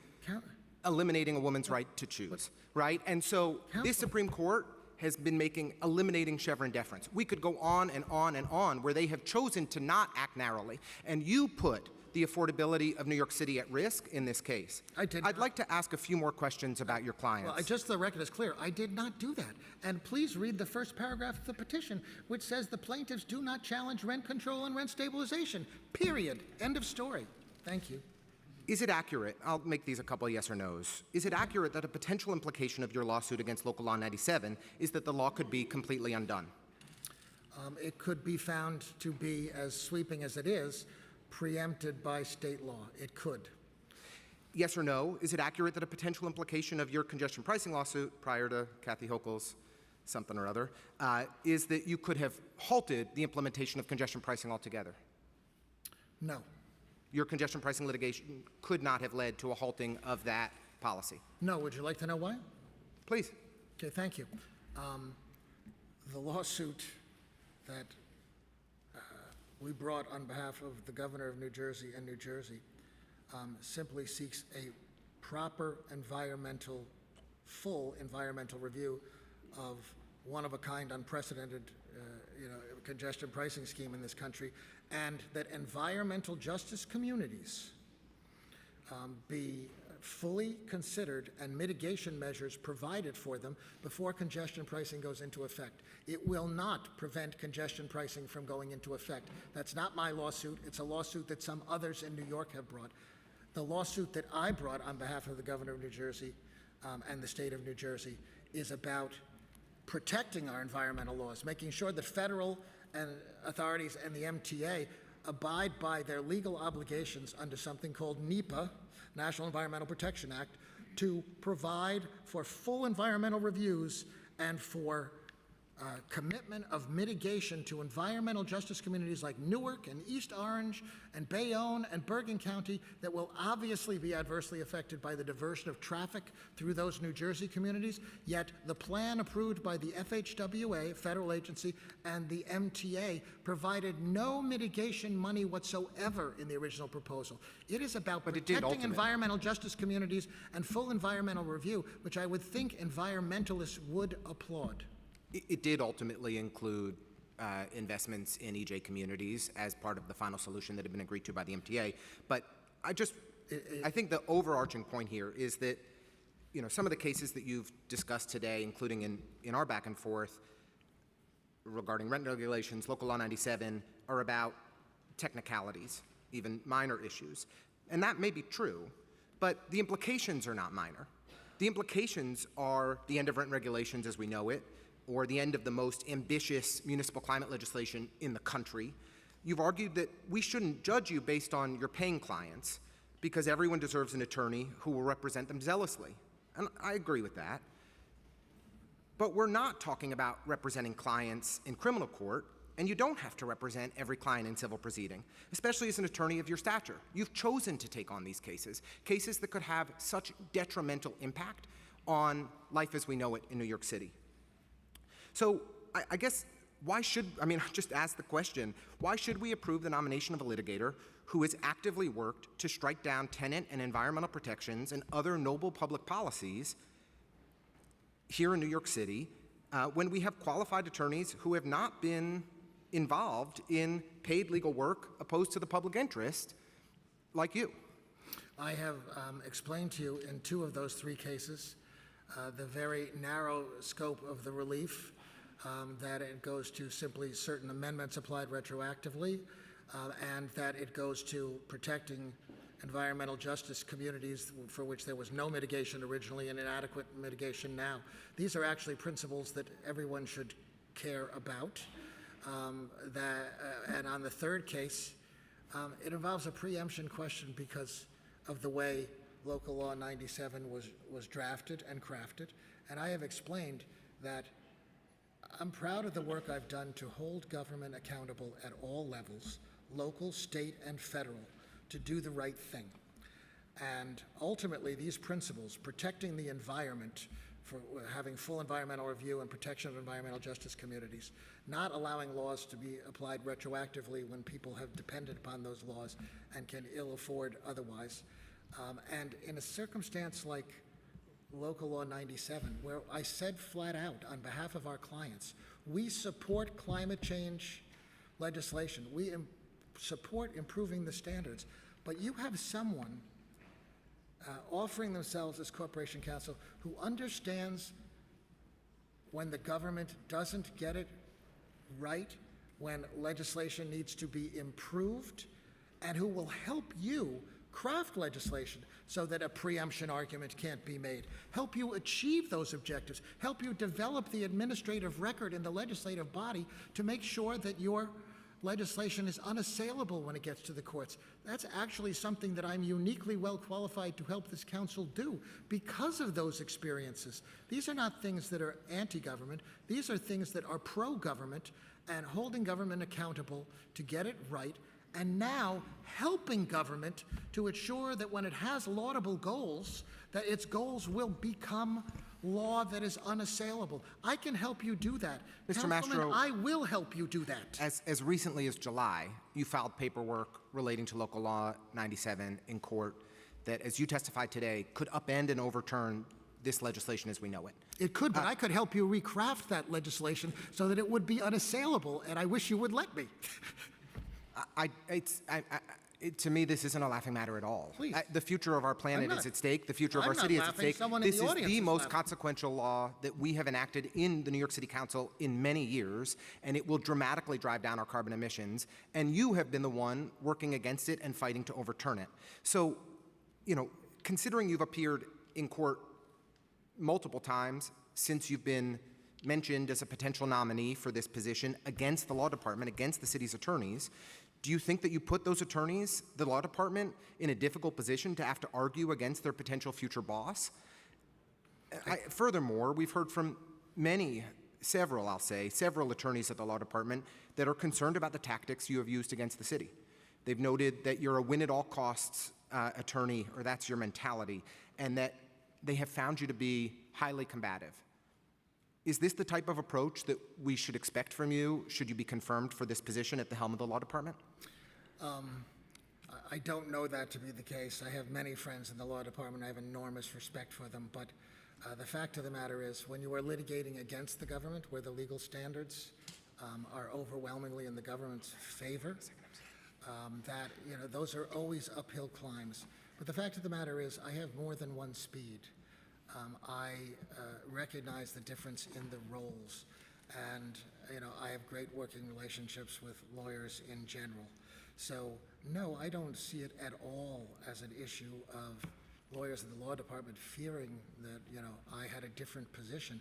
eliminating a woman's right to choose, right? And so this Supreme Court has been eliminating Chevron deference. We could go on and on and on where they have chosen to not act narrowly. And you put the affordability of New York City at risk in this case. I did I'd not. like to ask a few more questions about your clients. Well, just so the record is clear, I did not do that. And please read the first paragraph of the petition, which says the plaintiffs do not challenge rent control and rent stabilization, period. End of story. Thank you. Is it accurate, I'll make these a couple of yes or no's, is it accurate that a potential implication of your lawsuit against Local Law 97 is that the law could be completely undone? It could be found to be, as sweeping as it is, preempted by state law. It could. Yes or no, is it accurate that a potential implication of your congestion pricing lawsuit prior to Kathy Hochul's something or other is that you could have halted the implementation of congestion pricing altogether? No. your congestion pricing litigation could not have led to a halting of that policy? No. Would you like to know why? Please. Okay, thank you. The lawsuit that we brought on behalf of the governor of New Jersey and New Jersey simply seeks a proper full environmental review of one-of-a-kind, unprecedented, congestion pricing scheme in this country, and that environmental justice communities be fully considered and mitigation measures provided for them before congestion pricing goes into effect. It will not prevent congestion pricing from going into effect. That's not my lawsuit. It's a lawsuit that some others in New York have brought. The lawsuit that I brought on behalf of the governor of New Jersey and the state of New Jersey is about protecting our environmental laws, making sure that federal authorities and the MTA abide by their legal obligations under something called NEPA, National Environmental Protection Act, to provide for full environmental reviews and for commitment of mitigation to environmental justice communities like Newark and East Orange and Bayonne and Bergen County that will obviously be adversely affected by the diversion of traffic through those New Jersey communities. Yet the plan approved by the FHWA, federal agency, and the MTA provided no mitigation money whatsoever in the original proposal. It is about protecting environmental justice communities and full environmental review, which I would think environmentalists would applaud. It did ultimately include investments in EJ communities as part of the final solution that had been agreed to by the MTA. But I think the overarching point here is that, some of the cases that you've discussed today, including in our back and forth regarding rent regulations, Local Law 97, are about technicalities, even minor issues. And that may be true, but the implications are not minor. The implications are the end of rent regulations as we know it, or the end of the most ambitious municipal climate legislation in the country. You've argued that we shouldn't judge you based on your paying clients because everyone deserves an attorney who will represent them zealously. And I agree with that. But we're not talking about representing clients in criminal court, and you don't have to represent every client in civil proceeding, especially as an attorney of your stature. You've chosen to take on these cases that could have such detrimental impact on life as we know it in New York City. So I guess just ask the question, why should we approve the nomination of a litigator who has actively worked to strike down tenant and environmental protections and other noble public policies here in New York City when we have qualified attorneys who have not been involved in paid legal work opposed to the public interest like you? I have explained to you in 2 of those 3 cases the very narrow scope of the relief, that it goes to simply certain amendments applied retroactively, and that it goes to protecting environmental justice communities for which there was no mitigation originally and inadequate mitigation now. These are actually principles that everyone should care about. And on the 3rd case, it involves a preemption question because of the way Local Law 97 was drafted and crafted. And I have explained that I'm proud of the work I've done to hold government accountable at all levels, local, state, and federal, to do the right thing. And ultimately, these principles, protecting the environment, for having full environmental review and protection of environmental justice communities, not allowing laws to be applied retroactively when people have depended upon those laws and can ill afford otherwise. And in a circumstance like Local Law 97, where I said flat out on behalf of our clients, we support climate change legislation. We support improving the standards. But you have someone offering themselves as corporation counsel who understands when the government doesn't get it right, when legislation needs to be improved, and who will help you craft legislation so that a preemption argument can't be made, help you achieve those objectives, help you develop the administrative record in the legislative body to make sure that your legislation is unassailable when it gets to the courts. That's actually something that I'm uniquely well qualified to help this council do because of those experiences. These are not things that are anti-government. These are things that are pro-government and holding government accountable to get it right and now helping government to ensure that when it has laudable goals, that its goals will become law that is unassailable. I can help you do that. Mr. Councilman, Mastro, I will help you do that. As recently as July, you filed paperwork relating to Local Law 97 in court that, as you testified today, could upend and overturn this legislation as we know it. It could, but I could help you recraft that legislation so that it would be unassailable, and I wish you would let me. To me, this isn't a laughing matter at all. Please. The future of our planet is at stake. The future of I'm our not city is at laughing. stake. Someone in This the is audience the is most laughing. consequential law that we have enacted in the New York City Council in many years, and it will dramatically drive down our carbon emissions. And you have been the one working against it and fighting to overturn it. So, considering you've appeared in court multiple times since you've been mentioned as a potential nominee for this position against the law department, against the city's attorneys, do you think that you put those attorneys, the law department, in a difficult position to have to argue against their potential future boss? Furthermore, we've heard from several attorneys at the law department that are concerned about the tactics you have used against the city. They've noted that you're a win-at-all-costs attorney, or that's your mentality, and that they have found you to be highly combative. Is this the type of approach that we should expect from you should you be confirmed for this position at the helm of the law department? I don't know that to be the case. I have many friends in the law department. I have enormous respect for them. But the fact of the matter is, when you are litigating against the government, where the legal standards are overwhelmingly in the government's favor, those are always uphill climbs. But the fact of the matter is, I have more than one speed. I recognize the difference in the roles, and I have great working relationships with lawyers in general. So no, I don't see it at all as an issue of lawyers in the law department fearing that I had a different position.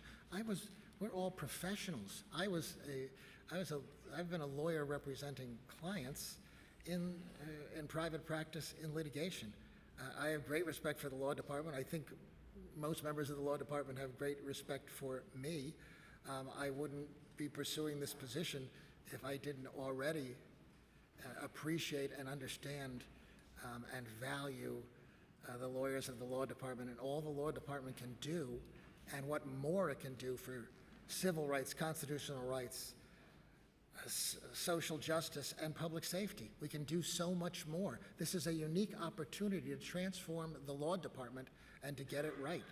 We're all professionals. I've been a lawyer representing clients in private practice in litigation. I have great respect for the law department. I think most members of the law department have great respect for me. I wouldn't be pursuing this position if I didn't already appreciate and understand and value the lawyers of the law department and all the law department can do, and what more it can do for civil rights, constitutional rights, social justice, and public safety. We can do so much more. This is a unique opportunity to transform the law department and to get it right.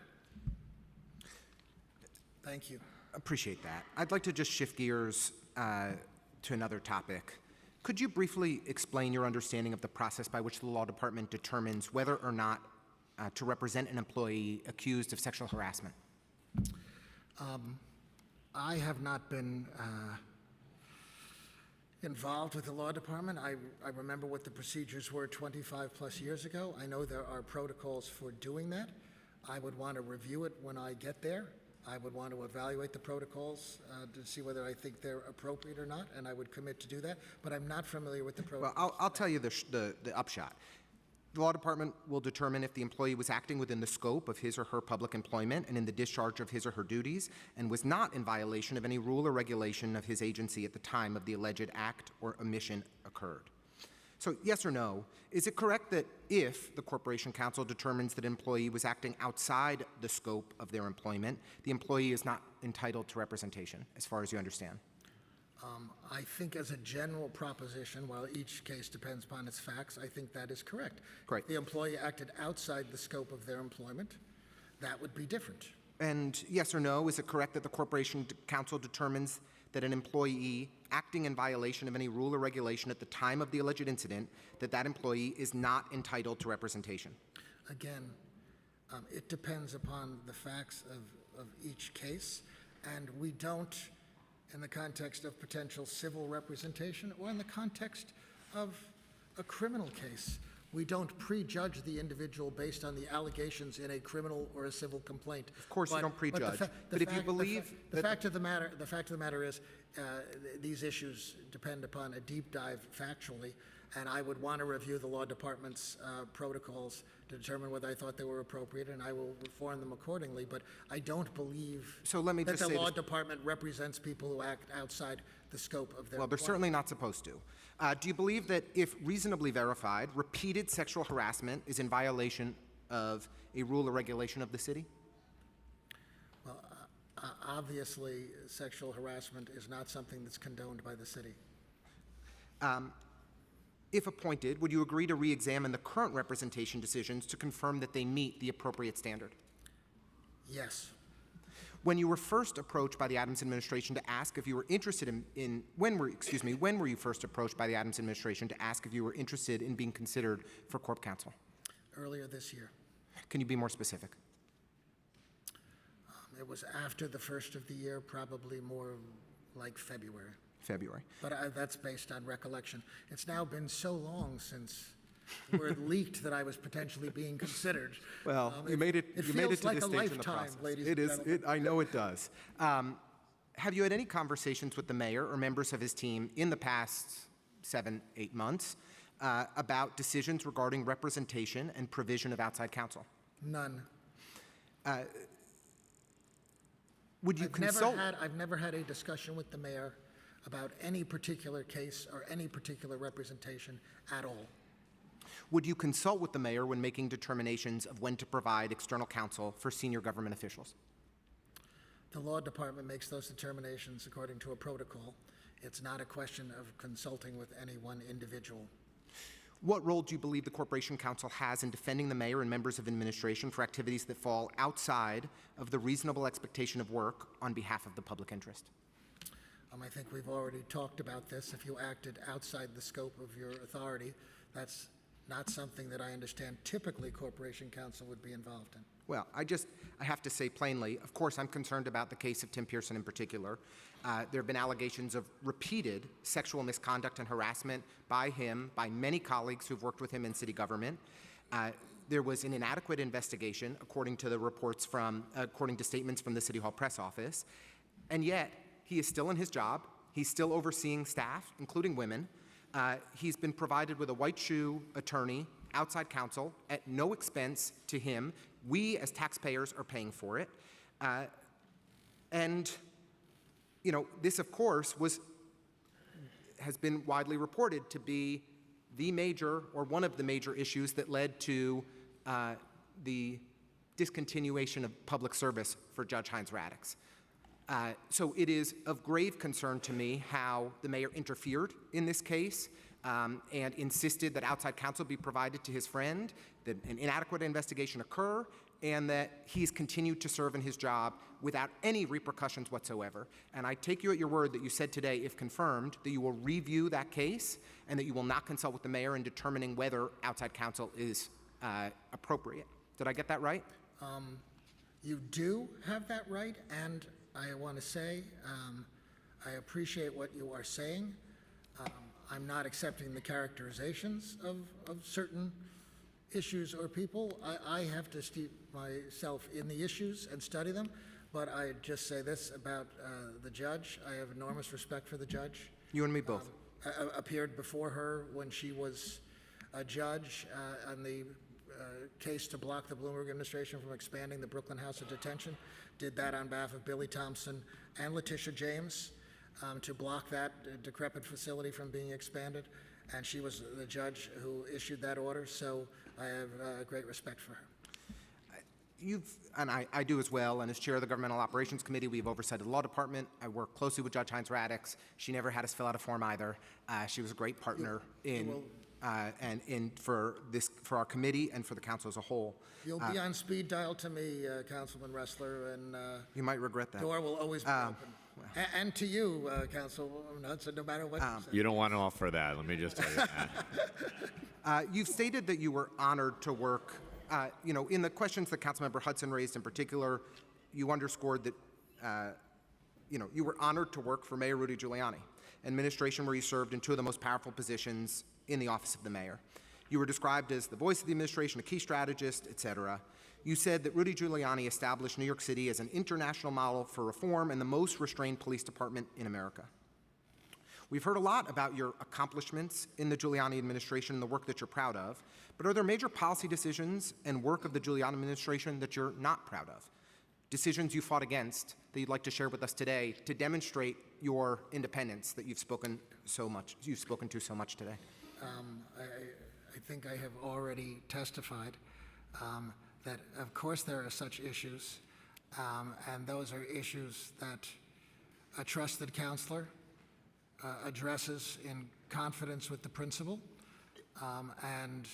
Thank you. Appreciate that. I'd like to just shift gears to another topic. Could you briefly explain your understanding of the process by which the law department determines whether or not to represent an employee accused of sexual harassment? I have not been involved with the law department. I remember what the procedures were 25 plus years ago. I know there are protocols for doing that. I would want to review it when I get there. I would want to evaluate the protocols to see whether I think they're appropriate or not, and I would commit to do that, but I'm not familiar with the protocols. Well, I'll tell you the upshot. The law department will determine if the employee was acting within the scope of his or her public employment and in the discharge of his or her duties, and was not in violation of any rule or regulation of his agency at the time of the alleged act or omission occurred. So, yes or no, is it correct that if the Corporation Counsel determines that an employee was acting outside the scope of their employment, the employee is not entitled to representation, as far as you understand? I think as a general proposition, while each case depends upon its facts, I think that is correct. Great. If the employee acted outside the scope of their employment, that would be different. And yes or no, is it correct that the Corporation Counsel determines that an employee acting in violation of any rule or regulation at the time of the alleged incident, that employee is not entitled to representation? Again, it depends upon the facts of each case, and we don't, in the context of potential civil representation or in the context of a criminal case, we don't prejudge the individual based on the allegations in a criminal or a civil complaint. Of course you don't prejudge, but if you believe the fact of the matter is these issues depend upon a deep dive factually, and I would want to review the law department's protocols to determine whether I thought they were appropriate, and I will reform them accordingly. But I don't believe So let me that just the say law this. department represents people who act outside the scope of their Well, they're employment. certainly not supposed to. Do you believe that if reasonably verified, repeated sexual harassment is in violation of a rule or regulation of the city? Obviously, sexual harassment is not something that's condoned by the city. If appointed, would you agree to re-examine the current representation decisions to confirm that they meet the appropriate standard? Yes. When you were first approached by the Adams administration to ask if you were interested when were you first approached by the Adams administration to ask if you were interested in being considered for Corp Counsel? Earlier this year. Can you be more specific? It was after the first of the year, probably more like February. February. But that's based on recollection. It's now been so long since the word leaked that I was potentially being considered. Well, you made it. It You feels made it to like this a stage in the lifetime, process. ladies It and is. gentlemen. I know it does. Have you had any conversations with the mayor or members of his team in the past 7-8 months about decisions regarding representation and provision of outside counsel? None. Would you I've consult? never had a discussion with the mayor about any particular case or any particular representation at all. Would you consult with the mayor when making determinations of when to provide external counsel for senior government officials? The law department makes those determinations according to a protocol. It's not a question of consulting with any one individual. What role do you believe the Corporation Counsel has in defending the mayor and members of administration for activities that fall outside of the reasonable expectation of work on behalf of the public interest? I think we've already talked about this. If you acted outside the scope of your authority, that's not something that I understand typically Corporation Counsel would be involved in. Well, I have to say plainly, of course, I'm concerned about the case of Tim Pearson in particular. There have been allegations of repeated sexual misconduct and harassment by him, by many colleagues who've worked with him in city government. There was an inadequate investigation, according to statements from the City Hall press office, and yet he is still in his job. He's still overseeing staff, including women. He's been provided with a white shoe attorney, outside counsel, at no expense to him. We, as taxpayers, are paying for it. This, of course, has been widely reported to be the major, or one of the major issues that led to the discontinuation of public service for Judge Heinz Radix. So it is of grave concern to me how the mayor interfered in this case and insisted that outside counsel be provided to his friend, that an inadequate investigation occur, and that he's continued to serve in his job without any repercussions whatsoever. And I take you at your word that you said today, if confirmed, that you will review that case and that you will not consult with the mayor in determining whether outside counsel is appropriate. Did I get that right? You do have that right, and I want to say I appreciate what you are saying. I'm not accepting the characterizations of certain issues or people. I have to steep myself in the issues and study them, but I just say this about the judge. I have enormous respect for the judge. You and me both. I appeared before her when she was a judge on the case to block the Bloomberg administration from expanding the Brooklyn House of Detention. Did that on behalf of Billy Thompson and Letitia James to block that decrepit facility from being expanded. And she was the judge who issued that order, so I have great respect for her. I do as well, and as chair of the Governmental Operations Committee, we have oversight of the law department. I work closely with Judge Heinz Radix. She never had us fill out a form either. She was a great partner for our committee and for the council as a whole. You'll be on speed dial to me, Councilman Ressler, and You might regret that. door will always be open. And to you, Councilman Hudson, no matter what you say. You don't want to offer that. Let me just tell you that. You've stated that you were honored to work, in the questions that Councilmember Hudson raised in particular, you underscored that, you were honored to work for Mayor Rudy Giuliani, administration where you served in two of the most powerful positions in the office of the mayor. You were described as the voice of the administration, a key strategist, et cetera. You said that Rudy Giuliani established New York City as an international model for reform and the most restrained police department in America. We've heard a lot about your accomplishments in the Giuliani administration and the work that you're proud of, but are there major policy decisions and work of the Giuliani administration that you're not proud of? Decisions you fought against that you'd like to share with us today to demonstrate your independence that you've spoken to so much today? I think I have already testified that, of course, there are such issues, and those are issues that a trusted counselor addresses in confidence with the principal and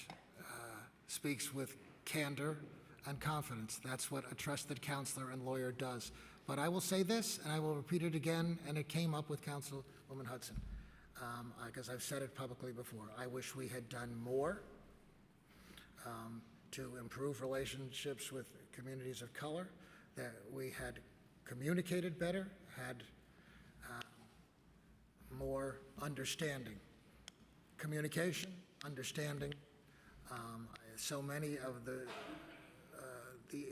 speaks with candor and confidence. That's what a trusted counselor and lawyer does. But I will say this, and I will repeat it again, and it came up with Councilwoman Hudson, because I've said it publicly before. I wish we had done more to improve relationships with communities of color, that we had communicated better, had more understanding. Communication, understanding. So many of the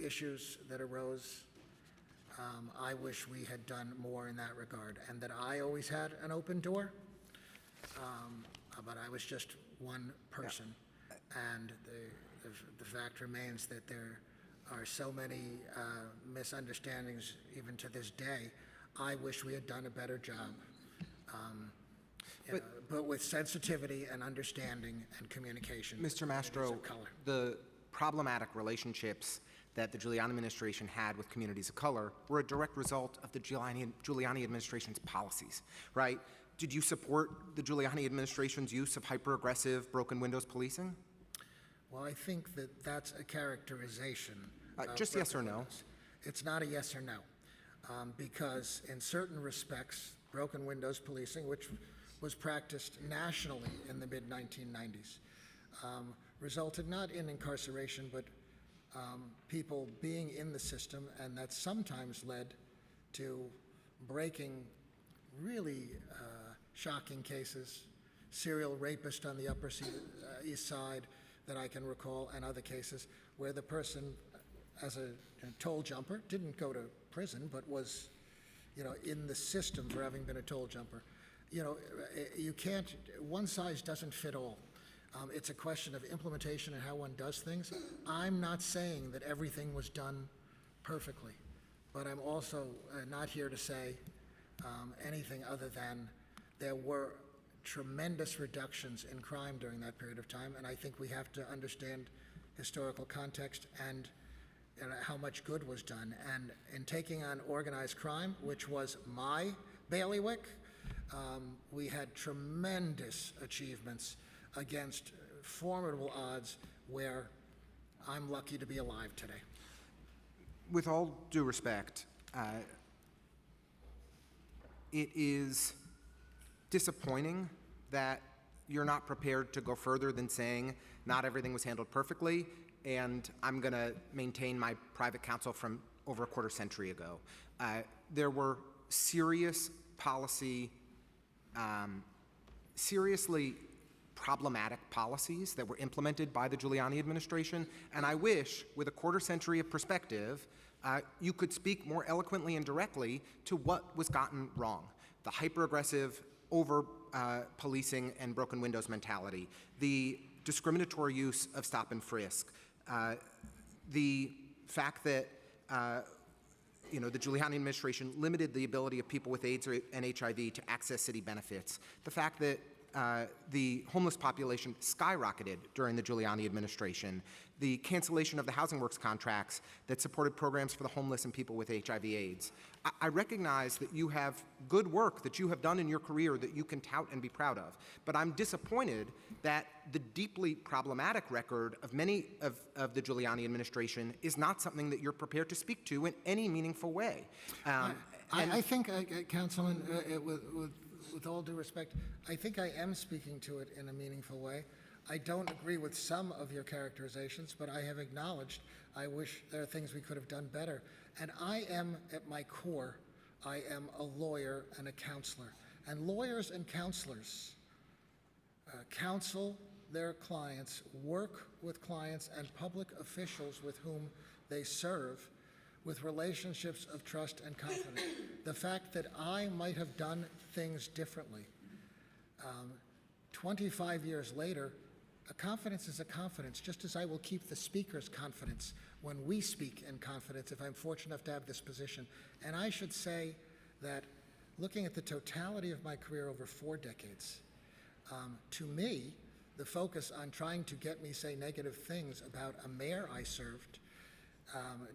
issues that arose, I wish we had done more in that regard, and that I always had an open door, but I was just one person. And the fact remains that there are so many misunderstandings even to this day. I wish we had done a better job. But with sensitivity and understanding and communication. Mr. Mastro, the problematic relationships that the Giuliani administration had with communities of color were a direct result of the Giuliani administration's policies, right? Did you support the Giuliani administration's use of hyper-aggressive broken windows policing? Well, I think that that's a characterization. Just yes or no? It's not a yes or no, because in certain respects, broken windows policing, which was practiced nationally in the mid-1990s, resulted not in incarceration, but people being in the system, and that sometimes led to breaking really shocking cases, serial rapist on the Upper East Side that I can recall, and other cases where the person, as a toll jumper, didn't go to prison, but was, in the system for having been a toll jumper. You can't, one size doesn't fit all. It's a question of implementation and how one does things. I'm not saying that everything was done perfectly, but I'm also not here to say anything other than there were tremendous reductions in crime during that period of time, and I think we have to understand historical context and how much good was done. And in taking on organized crime, which was my bailiwick, we had tremendous achievements against formidable odds where I'm lucky to be alive today. With all due respect, it is disappointing that you're not prepared to go further than saying not everything was handled perfectly, and I'm going to maintain my private counsel from over a quarter century ago. There were serious policy, seriously problematic policies that were implemented by the Giuliani administration, and I wish, with a quarter century of perspective, you could speak more eloquently and directly to what was gotten wrong. The hyper-aggressive, over-policing and broken windows mentality, the discriminatory use of stop and frisk, the fact that the Giuliani administration limited the ability of people with AIDS and HIV to access city benefits, the fact that the homeless population skyrocketed during the Giuliani administration, the cancellation of the Housing Works contracts that supported programs for the homeless and people with HIV/AIDS. I recognize that you have good work that you have done in your career that you can tout and be proud of, but I'm disappointed that the deeply problematic record of many of the Giuliani administration is not something that you're prepared to speak to in any meaningful way. I think, Councilman, with all due respect, I think I am speaking to it in a meaningful way. I don't agree with some of your characterizations, but I have acknowledged I wish there are things we could have done better. And I am, at my core, I am a lawyer and a counselor. And lawyers and counselors counsel their clients, work with clients and public officials with whom they serve with relationships of trust and confidence. The fact that I might have done things differently, 25 years later, a confidence is a confidence, just as I will keep the speaker's confidence when we speak in confidence if I'm fortunate enough to have this position. And I should say that looking at the totality of my career over 4 decades, to me, the focus on trying to get me say negative things about a mayor I served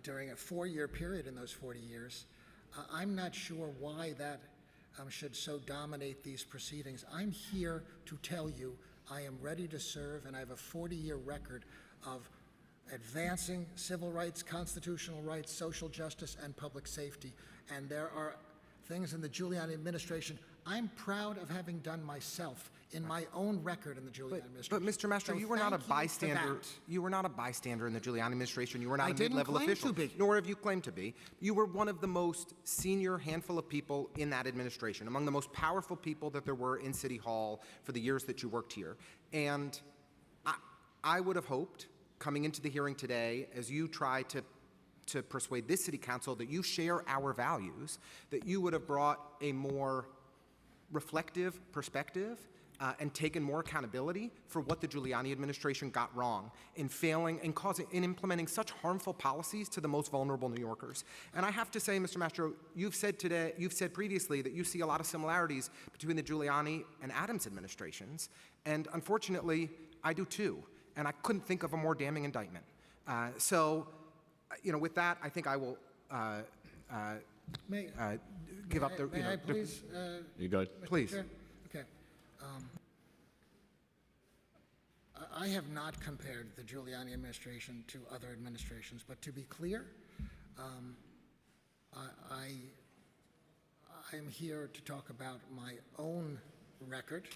during a 4-year period in those 40 years, I'm not sure why that should so dominate these proceedings. I'm here to tell you I am ready to serve, and I have a 40-year record of advancing civil rights, constitutional rights, social justice, and public safety. And there are things in the Giuliani administration I'm proud of having done myself in my own record in the Giuliani administration. But Mr. Mastro, So you were not a thank you for bystander. that. You were not a bystander in the Giuliani administration. You were not I a didn't mid-level claim official. to be. Nor have you claimed to be. You were one of the most senior handful of people in that administration, among the most powerful people that there were in City Hall for the years that you worked here. And I would have hoped, coming into the hearing today, as you try to persuade this city council that you share our values, that you would have brought a more reflective perspective and taken more accountability for what the Giuliani administration got wrong in failing and in implementing such harmful policies to the most vulnerable New Yorkers. And I have to say, Mr. Mastro, you've said previously that you see a lot of similarities between the Giuliani and Adams administrations, and unfortunately, I do too. And I couldn't think of a more damning indictment. With that, I think I will give up the. May I please? You go. Please. Chair? Okay. I have not compared the Giuliani administration to other administrations, but to be clear, I'm here to talk about my own record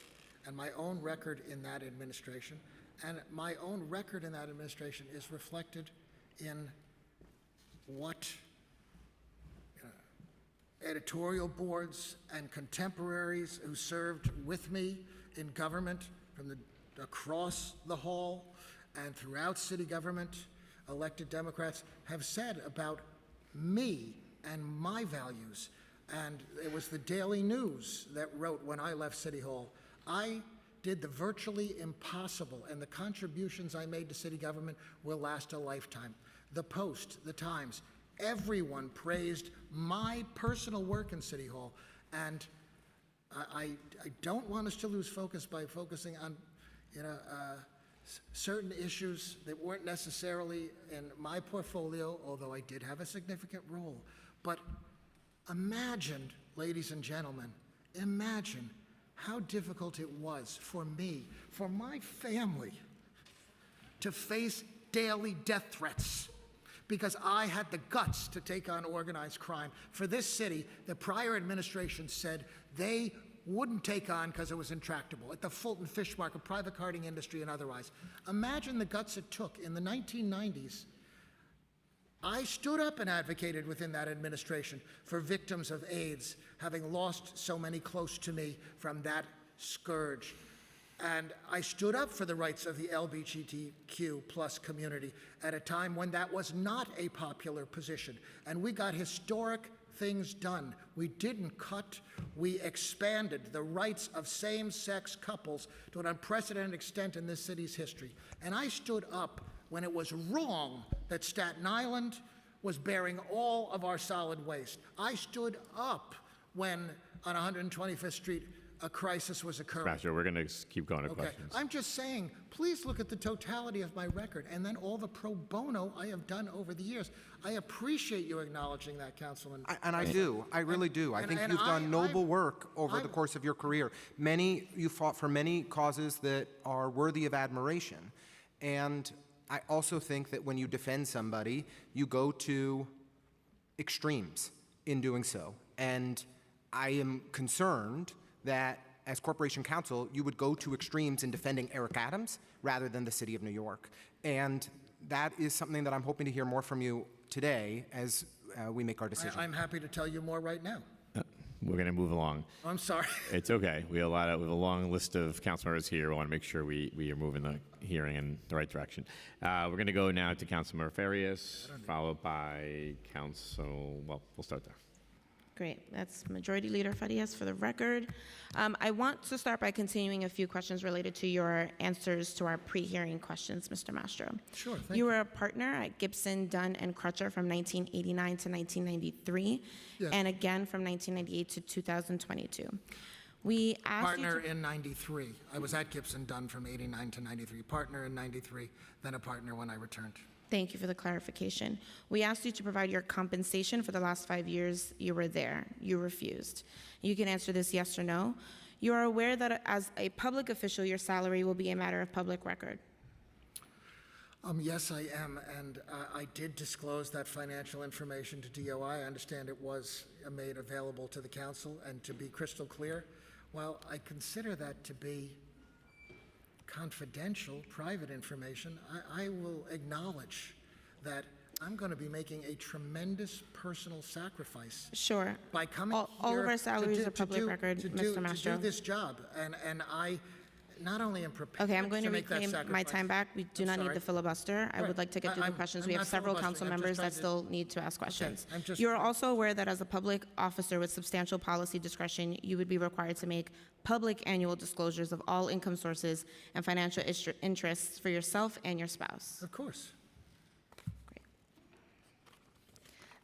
and my own record in that administration. And my own record in that administration is reflected in what editorial boards and contemporaries who served with me in government from across the hall and throughout city government, elected Democrats, have said about me and my values. And it was the Daily News that wrote when I left City Hall, I did the virtually impossible, and the contributions I made to city government will last a lifetime. The Post, the Times, everyone praised my personal work in City Hall, and I don't want us to lose focus by focusing on certain issues that weren't necessarily in my portfolio, although I did have a significant role. But imagine, ladies and gentlemen, imagine how difficult it was for me, for my family, to face daily death threats because I had the guts to take on organized crime. For this city, the prior administration said they wouldn't take on because it was intractable. At the Fulton Fish Market, private carding industry and otherwise. Imagine the guts it took. In the 1990s, I stood up and advocated within that administration for victims of AIDS, having lost so many close to me from that scourge. And I stood up for the rights of the LGBTQ plus community at a time when that was not a popular position. And we got historic things done. We didn't cut, we expanded the rights of same-sex couples to an unprecedented extent in this city's history. And I stood up when it was wrong that Staten Island was bearing all of our solid waste. I stood up when on 125th Street a crisis was occurring. Master, we're going to keep going to Okay, questions. I'm just saying, please look at the totality of my record and then all the pro bono I have done over the years. I appreciate you acknowledging that, Councilman. I do. I really do. I think you've done noble work over the course of your career. You fought for many causes that are worthy of admiration. And I also think that when you defend somebody, you go to extremes in doing so. And I am concerned that as Corporation Counsel, you would go to extremes in defending Eric Adams rather than the City of New York. And that is something that I'm hoping to hear more from you today as we make our decision. I'm happy to tell you more right now. We're going to move along. I'm sorry. It's okay. We have a long list of council members here. We want to make sure we are moving the hearing in the right direction. We're going to go now to Councilmember Farias, followed by we'll start there. Great. That's Majority Leader Farias for the record. I want to start by continuing a few questions related to your answers to our pre-hearing questions, Mr. Mastro. Sure, thank You were a partner at Gibson, Dunn, and Crutcher from 1989 to 1993, Yes. and again from 1998 to 2022. We asked you Partner to, in 93. I was at Gibson Dunn from 89 to 93. Partner in 93, then a partner when I returned. Thank you for the clarification. We asked you to provide your compensation for the last 5 years you were there. You refused. You can answer this yes or no. You are aware that as a public official, your salary will be a matter of public record. Yes, I am, and I did disclose that financial information to DOI. I understand it was made available to the council, and to be crystal clear, while I consider that to be confidential, private information, I will acknowledge that I'm going to be making a tremendous personal sacrifice Sure. by coming All here of our to salaries do- are public record, Mr. to Mastro. do this job, and I not only am prepared Okay, I'm going to make that reclaim my sacrifice. time back. We do I'm not need sorry. the filibuster. I would Right. like to get through the I'm- questions. I'm We have not several council filibustering. I'm just members that trying to- still need to ask questions. I'm just- You're also aware that as a public officer with substantial policy discretion, you would be required to make public annual disclosures of all income sources and financial interests for yourself and your spouse. Of course.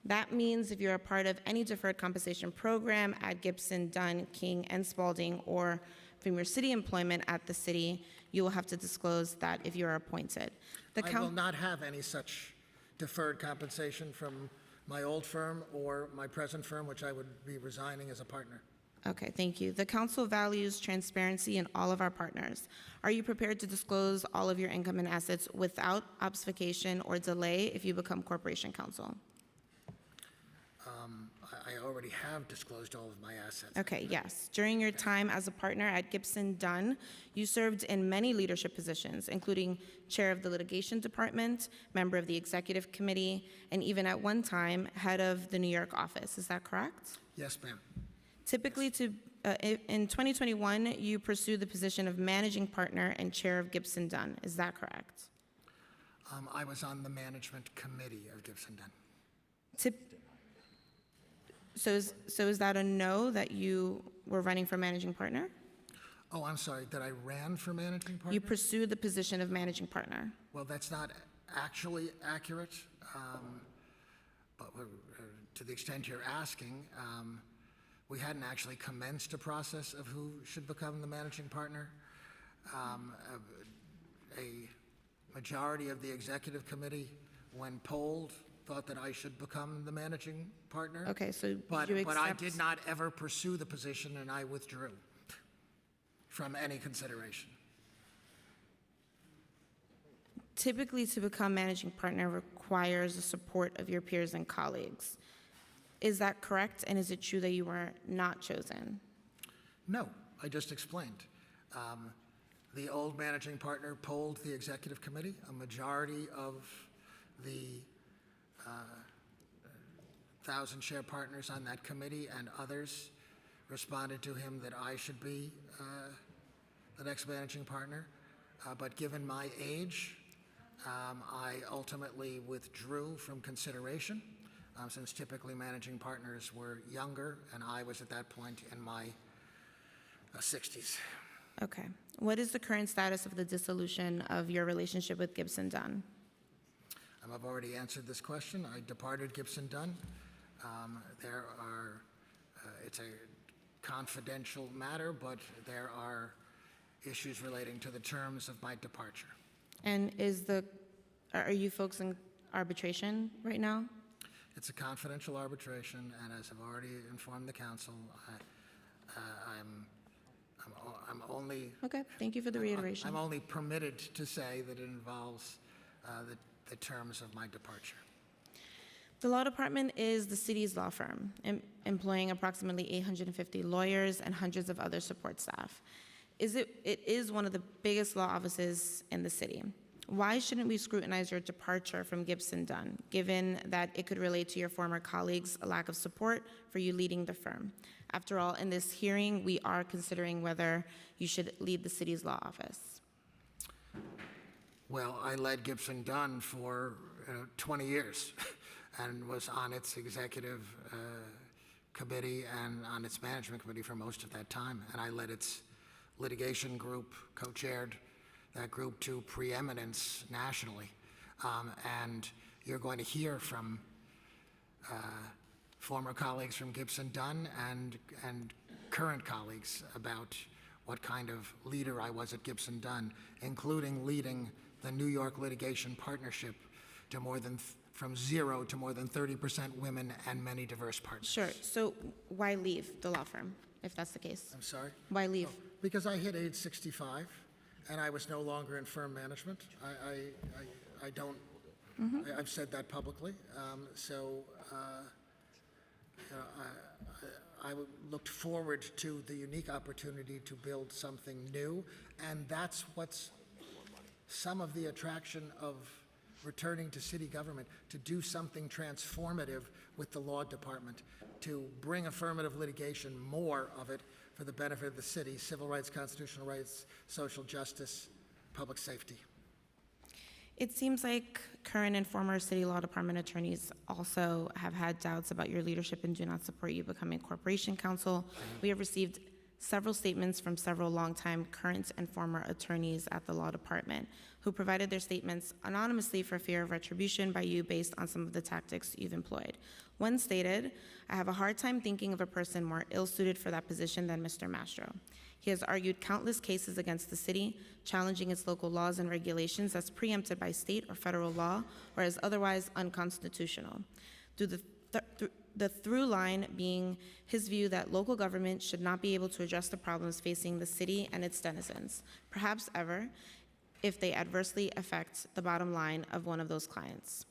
That means if you're a part of any deferred compensation program at Gibson, Dunn, King, and Spalding, or from your city employment at the city, you will have to disclose that if you're appointed. I will not have any such deferred compensation from my old firm or my present firm, which I would be resigning as a partner. Okay, thank you. The council values transparency in all of our partners. Are you prepared to disclose all of your income and assets without obfuscation or delay if you become corporation counsel? I already have disclosed all of my assets. Okay, yes. During your time as a partner at Gibson Dunn, you served in many leadership positions, including chair of the litigation department, member of the executive committee, and even at one time, head of the New York office. Is that correct? Yes, ma'am. Typically, in 2021, you pursued the position of managing partner and chair of Gibson Dunn. Is that correct? I was on the management committee of Gibson Dunn. So is that a no, that you were running for managing partner? Oh, I'm sorry, that I ran for managing partner? You pursued the position of managing partner. Well, that's not actually accurate, but to the extent you're asking, we hadn't actually commenced a process of who should become the managing partner. A majority of the executive committee, when polled, thought that I should become the managing partner. Okay, so But you I accept- did not ever pursue the position, and I withdrew from any consideration. Typically, to become managing partner requires the support of your peers and colleagues. Is that correct? And is it true that you were not chosen? No, I just explained. The old managing partner polled the executive committee. A majority of the 1,000-share partners on that committee and others responded to him that I should be the next managing partner. But given my age, I ultimately withdrew from consideration, since typically managing partners were younger, and I was at that point in my 60s. Okay. What is the current status of the dissolution of your relationship with Gibson Dunn? I've already answered this question. I departed Gibson Dunn. It's a confidential matter, but there are issues relating to the terms of my departure. And are you folks in arbitration right now? It's a confidential arbitration, and as I've already informed the council, I'm only Okay, thank you for the reiteration. I'm only permitted to say that it involves the terms of my departure. The law department is the city's law firm, employing approximately 850 lawyers and hundreds of other support staff. It is one of the biggest law offices in the city. Why shouldn't we scrutinize your departure from Gibson Dunn, given that it could relate to your former colleagues' lack of support for you leading the firm? After all, in this hearing, we are considering whether you should lead the city's law office. Well, I led Gibson Dunn for 20 years and was on its executive committee and on its management committee for most of that time, and I led its litigation group, co-chaired that group to preeminence nationally. And you're going to hear from former colleagues from Gibson Dunn and current colleagues about what kind of leader I was at Gibson Dunn, including leading the New York Litigation Partnership to from 0 to more than 30% women and many diverse partners. Sure. So why leave the law firm, if that's the case? I'm sorry? Why leave? Because I hit age 65 and I was no longer in firm management. I don't, I've said that publicly. I looked forward to the unique opportunity to build something new, and that's what's some of the attraction of returning to city government, to do something transformative with the law department, to bring affirmative litigation, more of it, for the benefit of the city, civil rights, constitutional rights, social justice, public safety. It seems like current and former city law department attorneys also have had doubts about your leadership and do not support you becoming corporation counsel. We have received several statements from several longtime current and former attorneys at the law department who provided their statements anonymously for fear of retribution by you based on some of the tactics you've employed. One stated, "I have a hard time thinking of a person more ill-suited for that position than Mr. Mastro. He has argued countless cases against the city, challenging its local laws and regulations as preempted by state or federal law or as otherwise unconstitutional. The through line being his view that local government should not be able to address the problems facing the city and its denizens, perhaps ever, if they adversely affect the bottom line of one of those clients."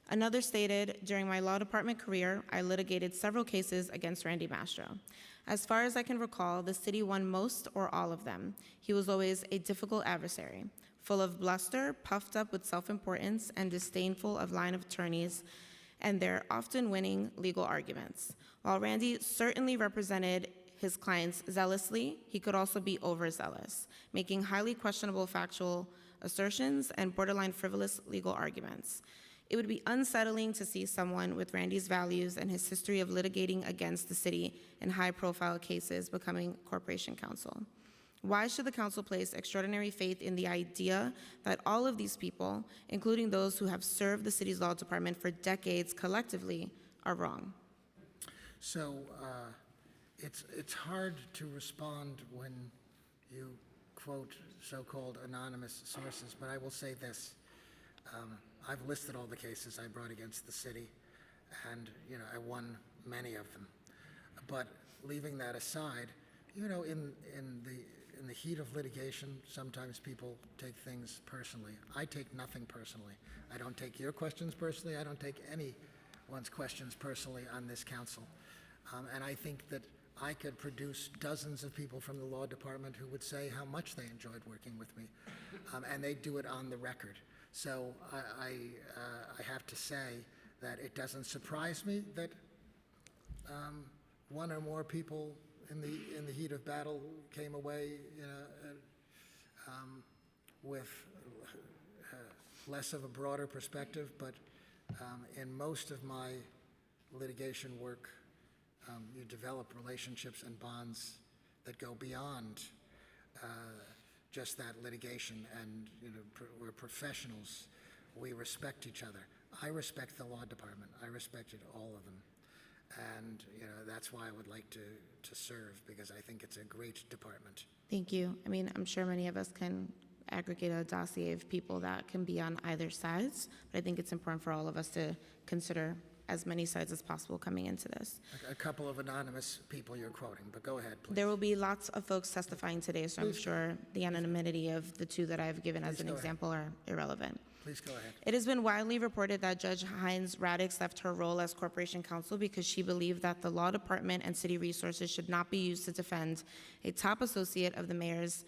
Another stated, "During my law department career, I litigated several cases against Randy Mastro. As far as I can recall, the city won most or all of them. He was always a difficult adversary, full of bluster, puffed up with self-importance, and disdainful of line of attorneys and their often winning legal arguments. While Randy certainly represented his clients zealously, he could also be overzealous, making highly questionable factual assertions and borderline frivolous legal arguments. It would be unsettling to see someone with Randy's values and his history of litigating against the city in high-profile cases becoming corporation counsel. Why should the council place extraordinary faith in the idea that all of these people, including those who have served the city's law department for decades collectively, are wrong?" So it's hard to respond when you quote so-called anonymous sources, but I will say this. I've listed all the cases I brought against the city, and I won many of them. But leaving that aside, in the heat of litigation, sometimes people take things personally. I take nothing personally. I don't take your questions personally. I don't take anyone's questions personally on this council. And I think that I could produce dozens of people from the law department who would say how much they enjoyed working with me, and they do it on the record. So I have to say that it doesn't surprise me that one or more people in the heat of battle came away with less of a broader perspective, but in most of my litigation work, you develop relationships and bonds that go beyond just that litigation, and we're professionals. We respect each other. I respect the law department. I respected all of them. And that's why I would like to serve, because I think it's a great department. Thank you. I mean, I'm sure many of us can aggregate a dossier of people that can be on either sides, but I think it's important for all of us to consider as many sides as possible coming into this. A couple of anonymous people you're quoting, but go ahead, please. There will be lots of folks testifying today, so I'm sure the anonymity of the two that I've given as an example are irrelevant. Please go ahead. It has been widely reported that Judge Hines Radix left her role as corporation counsel because she believed that the law department and city resources should not be used to defend a top associate of the mayor's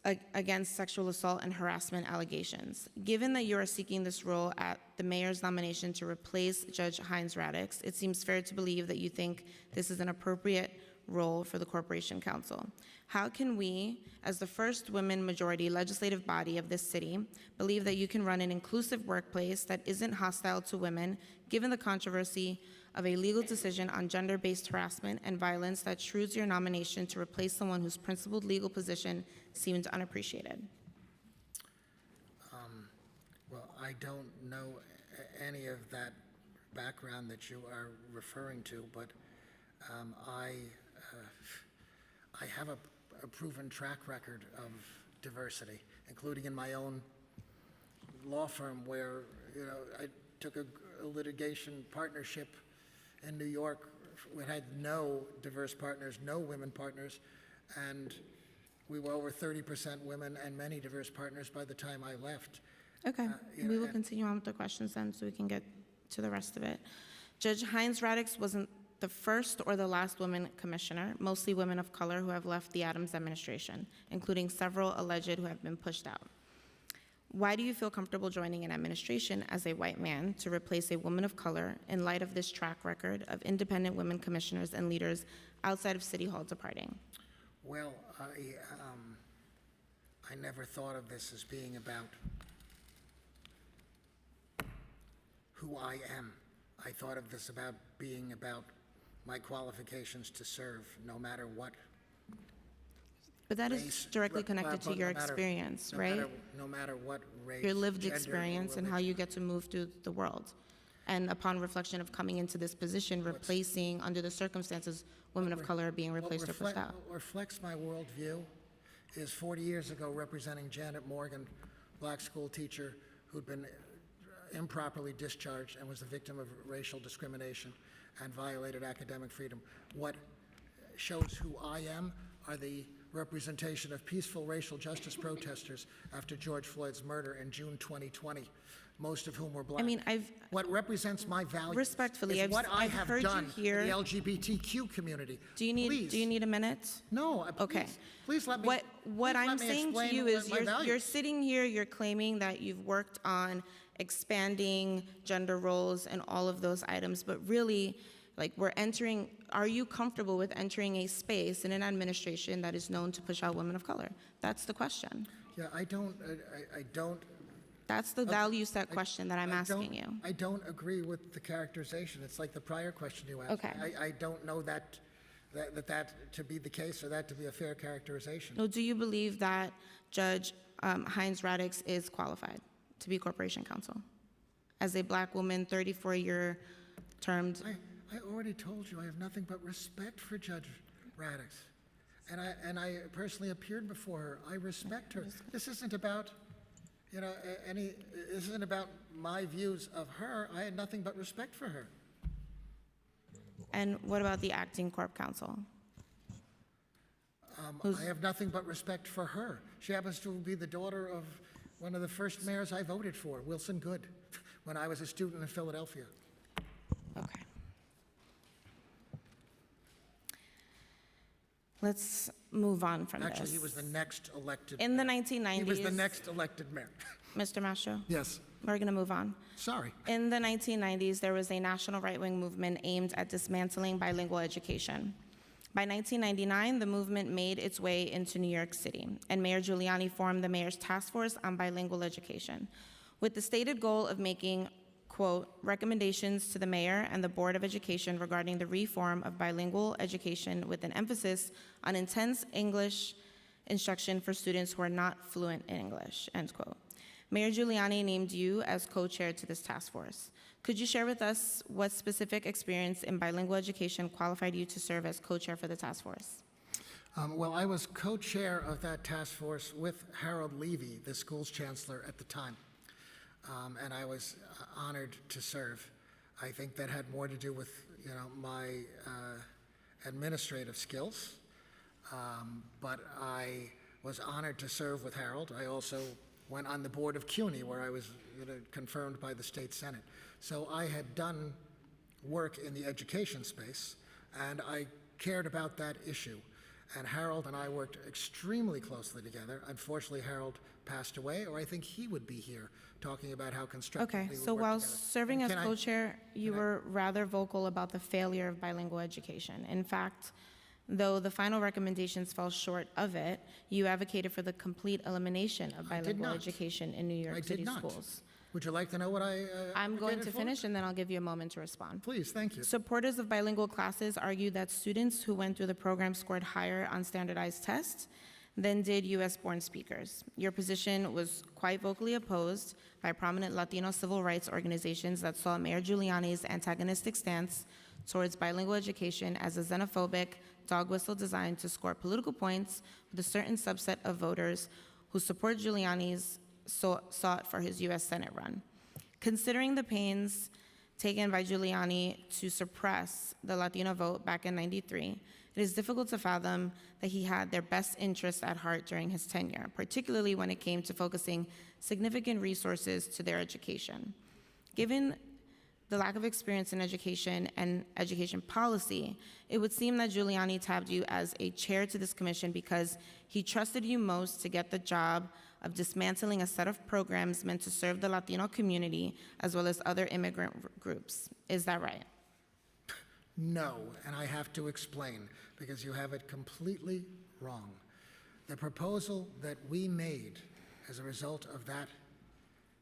against sexual assault and harassment allegations. Given that you are seeking this role at the mayor's nomination to replace Judge Hines Radix, it seems fair to believe that you think this is an appropriate role for the Corporation Council. How can we, as the first women majority legislative body of this city, believe that you can run an inclusive workplace that isn't hostile to women, given the controversy of a legal decision on gender-based harassment and violence that shrews your nomination to replace someone whose principled legal position seemed unappreciated? Well, I don't know any of that background that you are referring to, but I have a proven track record of diversity, including in my own law firm where, I took a litigation partnership in New York. We had no diverse partners, no women partners, and we were over 30% women and many diverse partners by the time I left. Okay, we will continue on with the questions then so we can get to the rest of it. Judge Hines Radix wasn't the first or the last woman commissioner, mostly women of color who have left the Adams administration, including several alleged who have been pushed out. Why do you feel comfortable joining an administration as a white man to replace a woman of color in light of this track record of independent women commissioners and leaders outside of City Hall departing? Well, I never thought of this as being about who I am. I thought of this about being about my qualifications to serve, no matter what. But that is race, directly connected to but your no matter- experience, no right? matter- No matter what race, Your lived gender, or experience and how religion. you get to move through the world. And upon reflection of coming into this position, replacing, under the circumstances, women of color are being replaced or pushed out. What reflects my worldview is 40 years ago representing Janet Morgan, black school teacher who'd been improperly discharged and was the victim of racial discrimination and violated academic freedom. What shows who I am are the representation of peaceful racial justice protesters after George Floyd's murder in June 2020, most of whom were black. I mean, What represents my values Respectfully, is I've- what I I've have heard you done here- for the LGBTQ community. Do you Please. need a minute? No, Okay. Please let me. What please I'm let me saying to explain you what is my you're values. sitting here, you're claiming that you've worked on expanding gender roles and all of those items, but really, like, are you comfortable with entering a space in an administration that is known to push out women of color? That's the question. Yeah, I don't. That's the value set question that I'm I don't- asking you. I don't agree with the characterization. It's like the prior question you asked. Okay. I don't know that to be the case or that to be a fair characterization. So do you believe that Judge Hines Radix is qualified to be Corporation Counsel? As a black woman, 34-year termed, I already told you I have nothing but respect for Judge Radix. And I personally appeared before her. I respect her. This isn't about, this isn't about my views of her. I had nothing but respect for her. and what about the acting Corp Counsel? I have nothing but respect for her. She happens to be the daughter of one of the first mayors I voted for, Wilson Good, when I was a student in Philadelphia. Okay. Let's move on from this. Actually, he was the next elected In the mayor. 1990s. He was the next elected mayor. Mr. Mastro, Yes, we're going to move on. sorry. In the 1990s, there was a national right-wing movement aimed at dismantling bilingual education. By 1999, the movement made its way into New York City, and Mayor Giuliani formed the Mayor's Task Force on Bilingual Education, with the stated goal of making, quote, recommendations to the mayor and the Board of Education regarding the reform of bilingual education with an emphasis on intense English instruction for students who are not fluent in English, end quote. Mayor Giuliani named you as co-chair to this task force. Could you share with us what specific experience in bilingual education qualified you to serve as co-chair for the task force? Well, I was co-chair of that task force with Harold Levy, the school's chancellor at the time, and I was honored to serve. I think that had more to do with, my administrative skills, but I was honored to serve with Harold. I also went on the board of CUNY, where I was confirmed by the state senate. So I had done work in the education space, and I cared about that issue. And Harold and I worked extremely closely together. Unfortunately, Harold passed away, or I think he would be here talking about how constructively Okay, we so worked while together. serving as Can I- co-chair, you were rather vocal about the failure of bilingual education. In fact, Though the final recommendations fell short of it, you advocated for the complete elimination of I did bilingual not. education in New I York did City not. schools. Would you like to know what I I'm going advocated to for? finish, and then I'll give you a moment to respond. Please, thank you. Supporters of bilingual classes argue that students who went through the program scored higher on standardized tests than did U.S.-born speakers. Your position was quite vocally opposed by prominent Latino civil rights organizations that saw Mayor Giuliani's antagonistic stance towards bilingual education as a xenophobic dog whistle designed to score political points with a certain subset of voters who support Giuliani's sought for his U.S. Senate run. Considering the pains taken by Giuliani to suppress the Latino vote back in '93, it is difficult to fathom that he had their best interests at heart during his tenure, particularly when it came to focusing significant resources to their education. Given the lack of experience in education and education policy, it would seem that Giuliani tabbed you as a chair to this commission because he trusted you most to get the job of dismantling a set of programs meant to serve the Latino community as well as other immigrant groups. Is that right? No, and I have to explain because you have it completely wrong. The proposal that we made as a result of that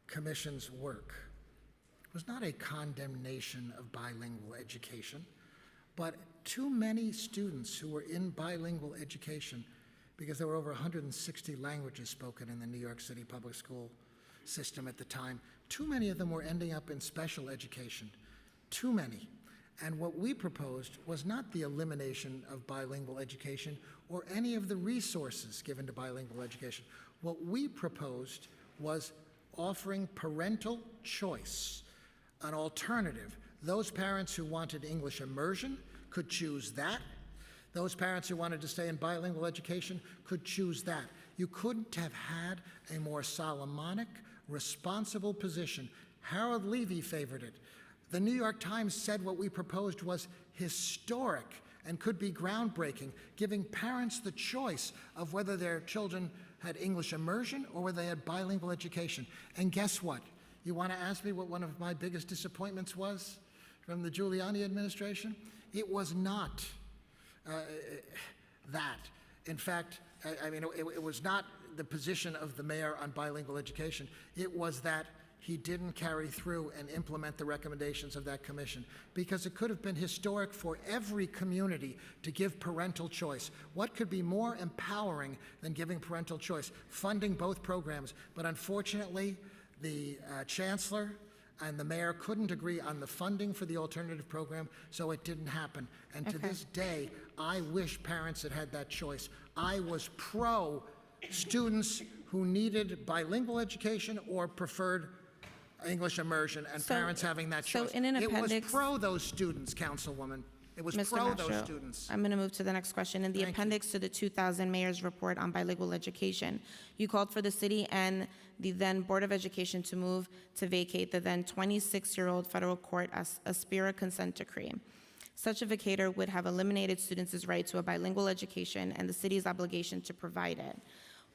commission's work was not a condemnation of bilingual education, but too many students who were in bilingual education, because there were over 160 languages spoken in the New York City public school system at the time, too many of them were ending up in special education, too many. And what we proposed was not the elimination of bilingual education or any of the resources given to bilingual education. What we proposed was offering parental choice, an alternative. Those parents who wanted English immersion could choose that. Those parents who wanted to stay in bilingual education could choose that. You couldn't have had a more Solomonic, responsible position. Harold Levy favored it. The New York Times said what we proposed was historic and could be groundbreaking, giving parents the choice of whether their children had English immersion or whether they had bilingual education. And guess what? You want to ask me what one of my biggest disappointments was from the Giuliani administration? It was not that. In fact, it was not the position of the mayor on bilingual education. It was that he didn't carry through and implement the recommendations of that commission, because it could have been historic for every community to give parental choice. What could be more empowering than giving parental choice? Funding both programs. But unfortunately, the chancellor and the mayor couldn't agree on the funding for the alternative program, so it didn't happen. And to this day, I wish parents had had that choice. I was pro students who needed bilingual education or preferred English immersion, and parents having that choice. So in an appendix, it was pro those students, Councilwoman. It was Mr. pro Mastro, those students. I'm going to move to the next question. In the Thank you. appendix to the 2000 Mayor's Report on Bilingual Education, you called for the city and the then Board of Education to move to vacate the then 26-year-old federal court Aspira consent decree. Such a vacator would have eliminated students' right to a bilingual education and the city's obligation to provide it.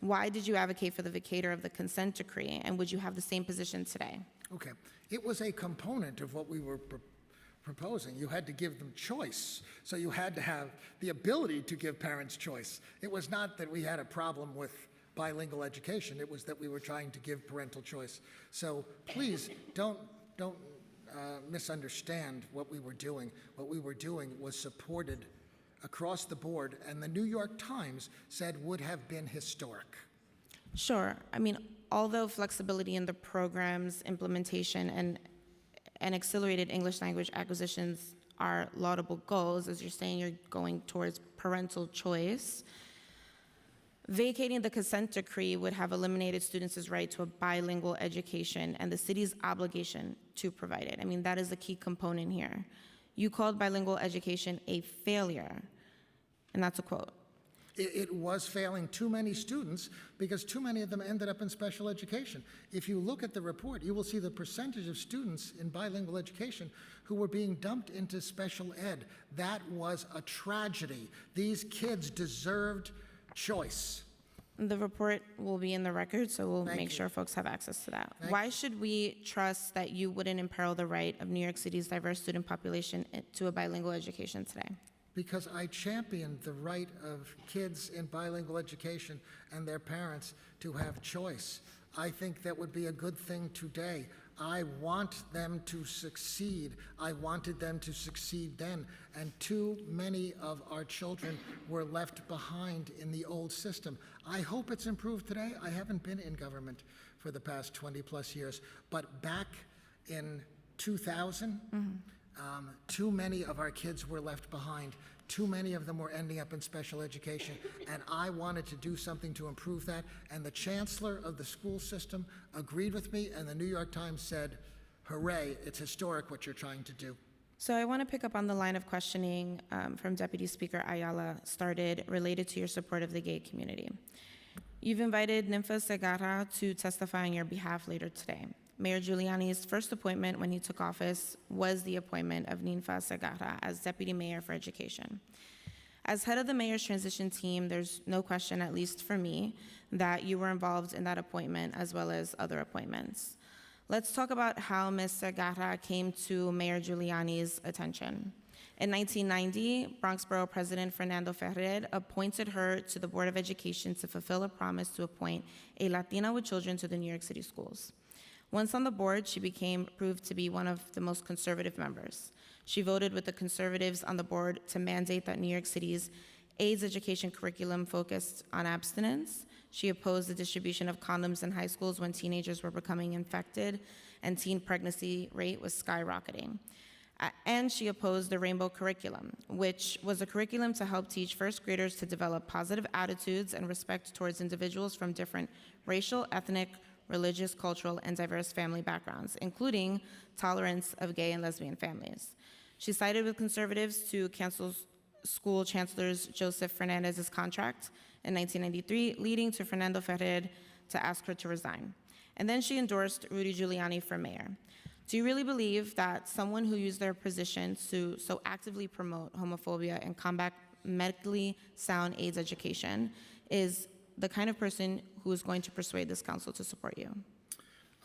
Why did you advocate for the vacator of the consent decree, and would you have the same position today? Okay. It was a component of what we were proposing. You had to give them choice. So you had to have the ability to give parents choice. It was not that we had a problem with bilingual education. It was that we were trying to give parental choice. So please don't misunderstand what we were doing. What we were doing was supported across the board, and the New York Times said would have been historic. Sure. I mean, although flexibility in the program's implementation and accelerated English language acquisitions are laudable goals, as you're saying, you're going towards parental choice. Vacating the consent decree would have eliminated students' right to a bilingual education and the city's obligation to provide it. I mean, that is a key component here. You called bilingual education a failure, and that's a quote. It was failing too many students because too many of them ended up in special education. If you look at the report, you will see the percentage of students in bilingual education who were being dumped into special ed. That was a tragedy. These kids deserved choice. The report will be in the record, so we'll make sure folks have access to that. Why should we trust that you wouldn't imperil the right of New York City's diverse student population to a bilingual education today? because I championed the right of kids in bilingual education and their parents to have choice. I think that would be a good thing today. I want them to succeed. I wanted them to succeed then, and too many of our children were left behind in the old system. I hope it's improved today. I haven't been in government for the past 20 plus years, but back in 2000, too many of our kids were left behind. Too many of them were ending up in special education, and I wanted to do something to improve that, and the chancellor of the school system agreed with me, and the New York Times said, hooray, it's historic what you're trying to do. So I want to pick up on the line of questioning from Deputy Speaker Ayala started related to your support of the gay community. You've invited Ninfa Segarra to testify on your behalf later today. Mayor Giuliani's first appointment when he took office was the appointment of Ninfa Segarra as Deputy Mayor for Education. As head of the mayor's transition team, there's no question, at least for me, that you were involved in that appointment as well as other appointments. Let's talk about how Ms. Segarra came to Mayor Giuliani's attention. In 1990, Bronx Borough President Fernando Ferrer appointed her to the Board of Education to fulfill a promise to appoint a Latina with children to the New York City schools. Once on the board, she proved to be one of the most conservative members. She voted with the conservatives on the board to mandate that New York City's AIDS education curriculum focused on abstinence. She opposed the distribution of condoms in high schools when teenagers were becoming infected and teen pregnancy rate was skyrocketing. And she opposed the rainbow curriculum, which was a curriculum to help teach first graders to develop positive attitudes and respect towards individuals from different racial, ethnic, religious, cultural, and diverse family backgrounds, including tolerance of gay and lesbian families. She sided with conservatives to cancel school chancellor Joseph Fernandez's contract in 1993, leading to Fernando Ferrer to ask her to resign. And then she endorsed Rudy Giuliani for mayor. Do you really believe that someone who used their position to so actively promote homophobia and combat medically sound AIDS education is the kind of person who is going to persuade this council to support you?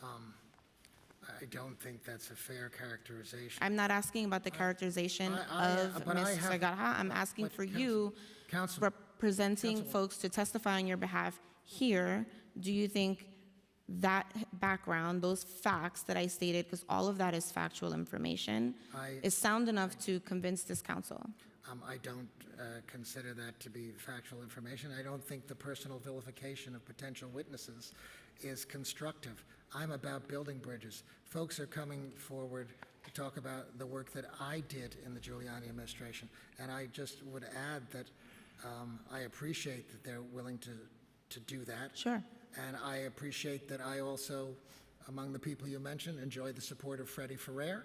I don't think that's a fair characterization. I'm not asking about the characterization of but Ms. Segarra. I'm asking but for you, representing folks to testify on your behalf here. Do you think that background, those facts that I stated, because all of that is factual information, is sound enough to convince this council? I don't consider that to be factual information. I don't think the personal vilification of potential witnesses is constructive. I'm about building bridges. Folks are coming forward to talk about the work that I did in the Giuliani administration, and I just would add that I appreciate that they're willing to do that. Sure. And I appreciate that I also, among the people you mentioned, enjoy the support of Freddie Ferrer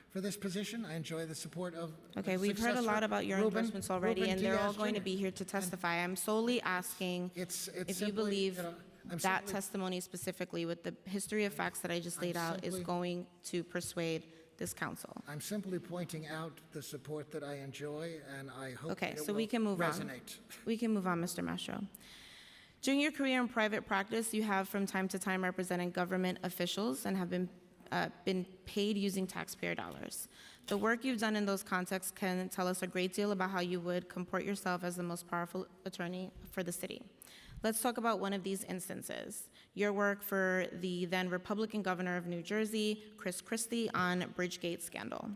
for this position. I enjoy the support of Okay, we've heard a lot about your endorsements already, and they're all going to be here to testify. I'm solely asking if you simply, believe you know, I'm that simply- testimony specifically with the history of facts that I just laid out is simply- going to persuade this council. I'm simply pointing out the support that I enjoy, and I hope Okay, that it so will we can move on. resonate. We can move on, Mr. Mastro. During your career in private practice, you have from time to time represented government officials and have been paid using taxpayer dollars. The work you've done in those contexts can tell us a great deal about how you would comport yourself as the most powerful attorney for the city. Let's talk about one of these instances, your work for the then Republican governor of New Jersey, Chris Christie, on Bridgegate scandal.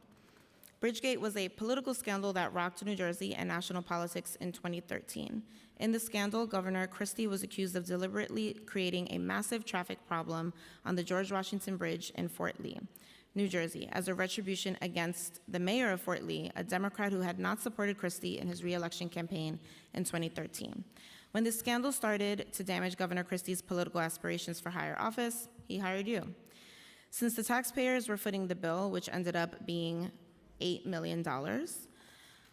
Bridgegate was a political scandal that rocked New Jersey and national politics in 2013. In the scandal, Governor Christie was accused of deliberately creating a massive traffic problem on the George Washington Bridge in Fort Lee, New Jersey, as a retribution against the mayor of Fort Lee, a Democrat who had not supported Christie in his re-election campaign in 2013. When the scandal started to damage Governor Christie's political aspirations for higher office, he hired you. Since the taxpayers were footing the bill, which ended up being $8 million,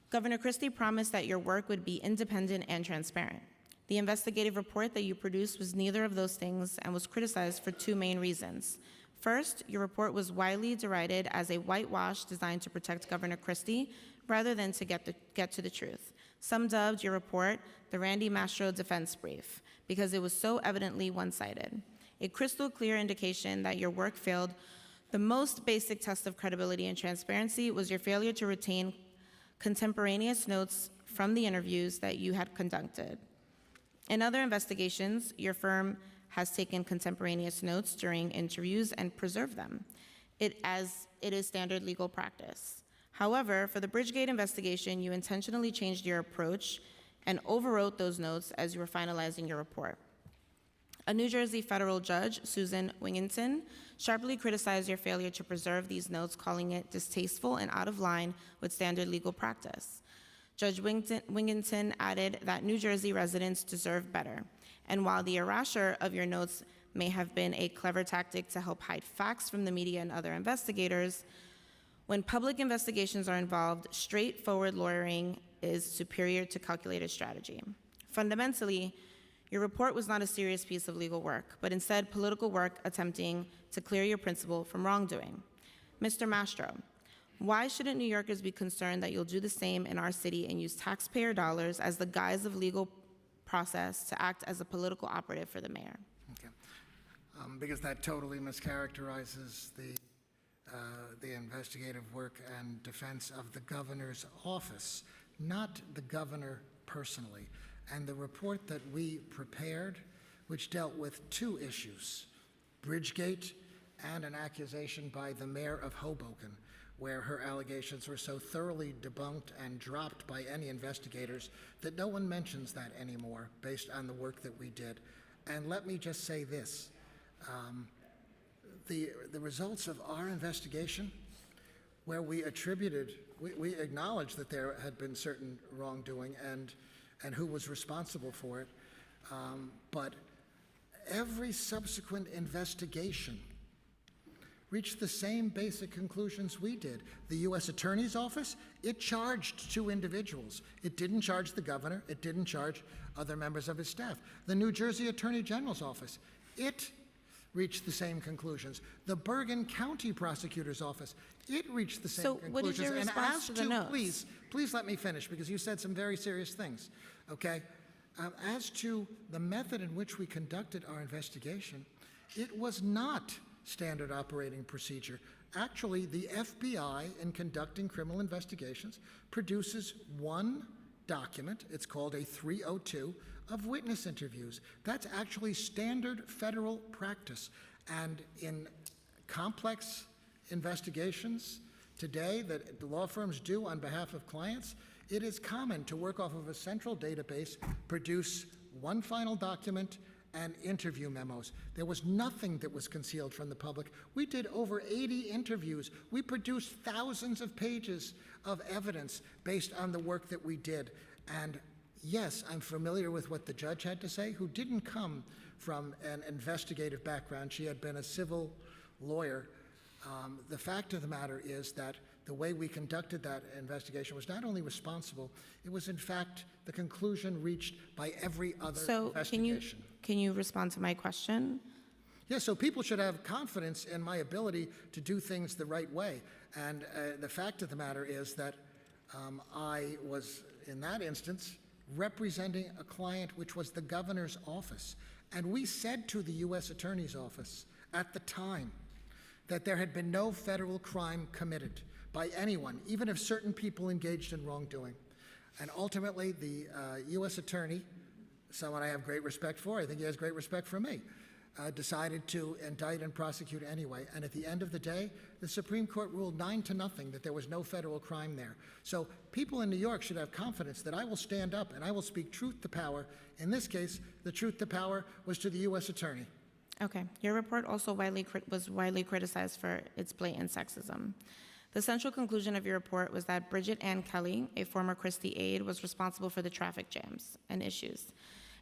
Governor Christie promised that your work would be independent and transparent. The investigative report that you produced was neither of those things and was criticized for two main reasons. First, your report was widely derided as a whitewash designed to protect Governor Christie rather than to get to the truth. Some dubbed your report the Randy Mastro defense brief because it was so evidently one-sided. A crystal clear indication that your work failed the most basic test of credibility and transparency was your failure to retain contemporaneous notes from the interviews that you had conducted. In other investigations, your firm has taken contemporaneous notes during interviews and preserved them, as it is standard legal practice. However, for the Bridgegate investigation, you intentionally changed your approach and overwrote those notes as you were finalizing your report. A New Jersey federal judge, Susan Wigginton, sharply criticized your failure to preserve these notes, calling it distasteful and out of line with standard legal practice. Judge Wigginton added that New Jersey residents deserve better, and while the erasure of your notes may have been a clever tactic to help hide facts from the media and other investigators, when public investigations are involved, straightforward lawyering is superior to calculated strategy. Fundamentally, your report was not a serious piece of legal work, but instead political work attempting to clear your principal from wrongdoing. Mr. Mastro, why shouldn't New Yorkers be concerned that you'll do the same in our city and use taxpayer dollars as the guise of legal process to act as a political operative for the mayor? Okay. Because that totally mischaracterizes the investigative work and defense of the governor's office, not the governor personally. And the report that we prepared, which dealt with two issues, Bridgegate and an accusation by the mayor of Hoboken, where her allegations were so thoroughly debunked and dropped by any investigators that no one mentions that anymore based on the work that we did. And let me just say this, the results of our investigation, where we acknowledged that there had been certain wrongdoing and who was responsible for it, but every subsequent investigation reached the same basic conclusions we did. The U.S. Attorney's Office, it charged two individuals. It didn't charge the governor. It didn't charge other members of his staff. The New Jersey Attorney General's Office, it reached the same conclusions. The Bergen County Prosecutor's Office, it reached the same conclusions. So what is your response to the notes? Please let me finish, because you said some very serious things, okay? As to the method in which we conducted our investigation, it was not standard operating procedure. Actually, the FBI, in conducting criminal investigations, produces one document, it's called a 302, of witness interviews. That's actually standard federal practice. And in complex investigations today that the law firms do on behalf of clients, it is common to work off of a central database, produce one final document, and interview memos. There was nothing that was concealed from the public. We did over 80 interviews. We produced thousands of pages of evidence based on the work that we did. And yes, I'm familiar with what the judge had to say, who didn't come from an investigative background. She had been a civil lawyer. The fact of the matter is that the way we conducted that investigation was not only responsible, it was in fact the conclusion reached by every other investigation. So can you respond to my question? Yeah, so people should have confidence in my ability to do things the right way. And the fact of the matter is that I was, in that instance, representing a client which was the governor's office. And we said to the U.S. Attorney's Office at the time that there had been no federal crime committed by anyone, even if certain people engaged in wrongdoing. And ultimately, the U.S. Attorney, someone I have great respect for, I think he has great respect for me, decided to indict and prosecute anyway. And at the end of the day, the Supreme Court ruled 9-0 that there was no federal crime there. So people in New York should have confidence that I will stand up and I will speak truth to power. In this case, the truth to power was to the U.S. Attorney. Okay. Your report also was widely criticized for its blatant sexism. The central conclusion of your report was that Bridget Ann Kelly, a former Christie aide, was responsible for the traffic jams and issues.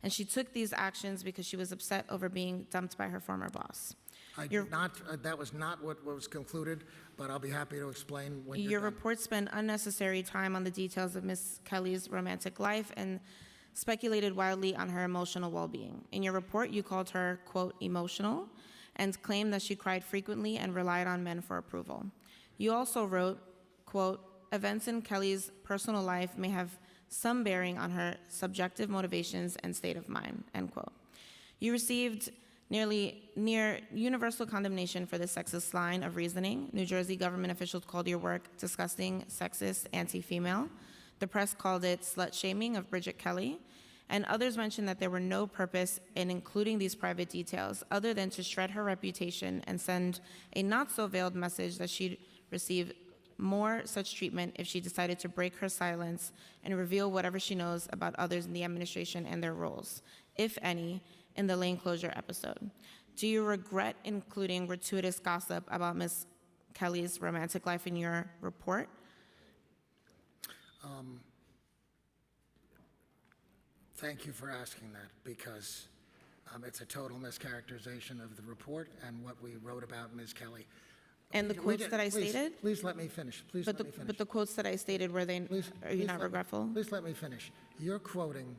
And she took these actions because she was upset over being dumped by her former boss. That was not what was concluded, but I'll be happy to explain when you're Your done. report spent unnecessary time on the details of Ms. Kelly's romantic life and speculated wildly on her emotional well-being. In your report, you called her, quote, emotional, and claimed that she cried frequently and relied on men for approval. You also wrote, quote, events in Kelly's personal life may have some bearing on her subjective motivations and state of mind, end quote. You received Near universal condemnation for this sexist line of reasoning, New Jersey government officials called your work disgusting, sexist, anti-female. The press called it slut-shaming of Bridget Kelly, and others mentioned that there were no purpose in including these private details other than to shred her reputation and send a not-so-veiled message that she'd receive more such treatment if she decided to break her silence and reveal whatever she knows about others in the administration and their roles, if any, in the lane closure episode. Do you regret including gratuitous gossip about Ms. Kelly's romantic life in your report? Thank you for asking that, because it's a total mischaracterization of the report and what we wrote about Ms. Kelly. And the quotes that I stated? Please let me finish. Please let me finish. But the quotes that I stated, are you not regretful? Please let me finish. You're quoting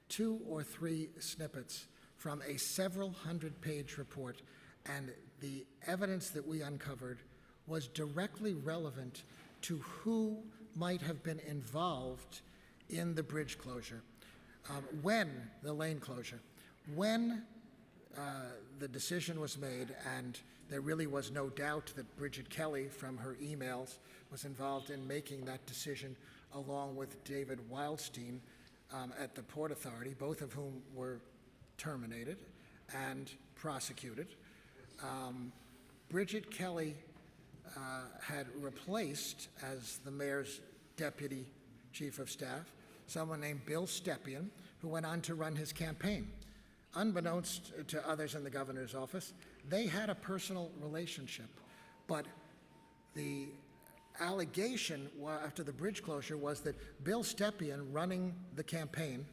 2 or 3 snippets from a several hundred-page report, and the evidence that we uncovered was directly relevant to who might have been involved in the bridge closure, the lane closure. When the decision was made, and there really was no doubt that Bridget Kelly, from her emails, was involved in making that decision, along with David Wildstein at the Port Authority, both of whom were terminated and prosecuted. Bridget Kelly had replaced, as the mayor's deputy chief of staff, someone named Bill Stepien, who went on to run his campaign. Unbeknownst to others in the governor's office, they had a personal relationship, but the allegation after the bridge closure was that Bill Stepien, running the campaign,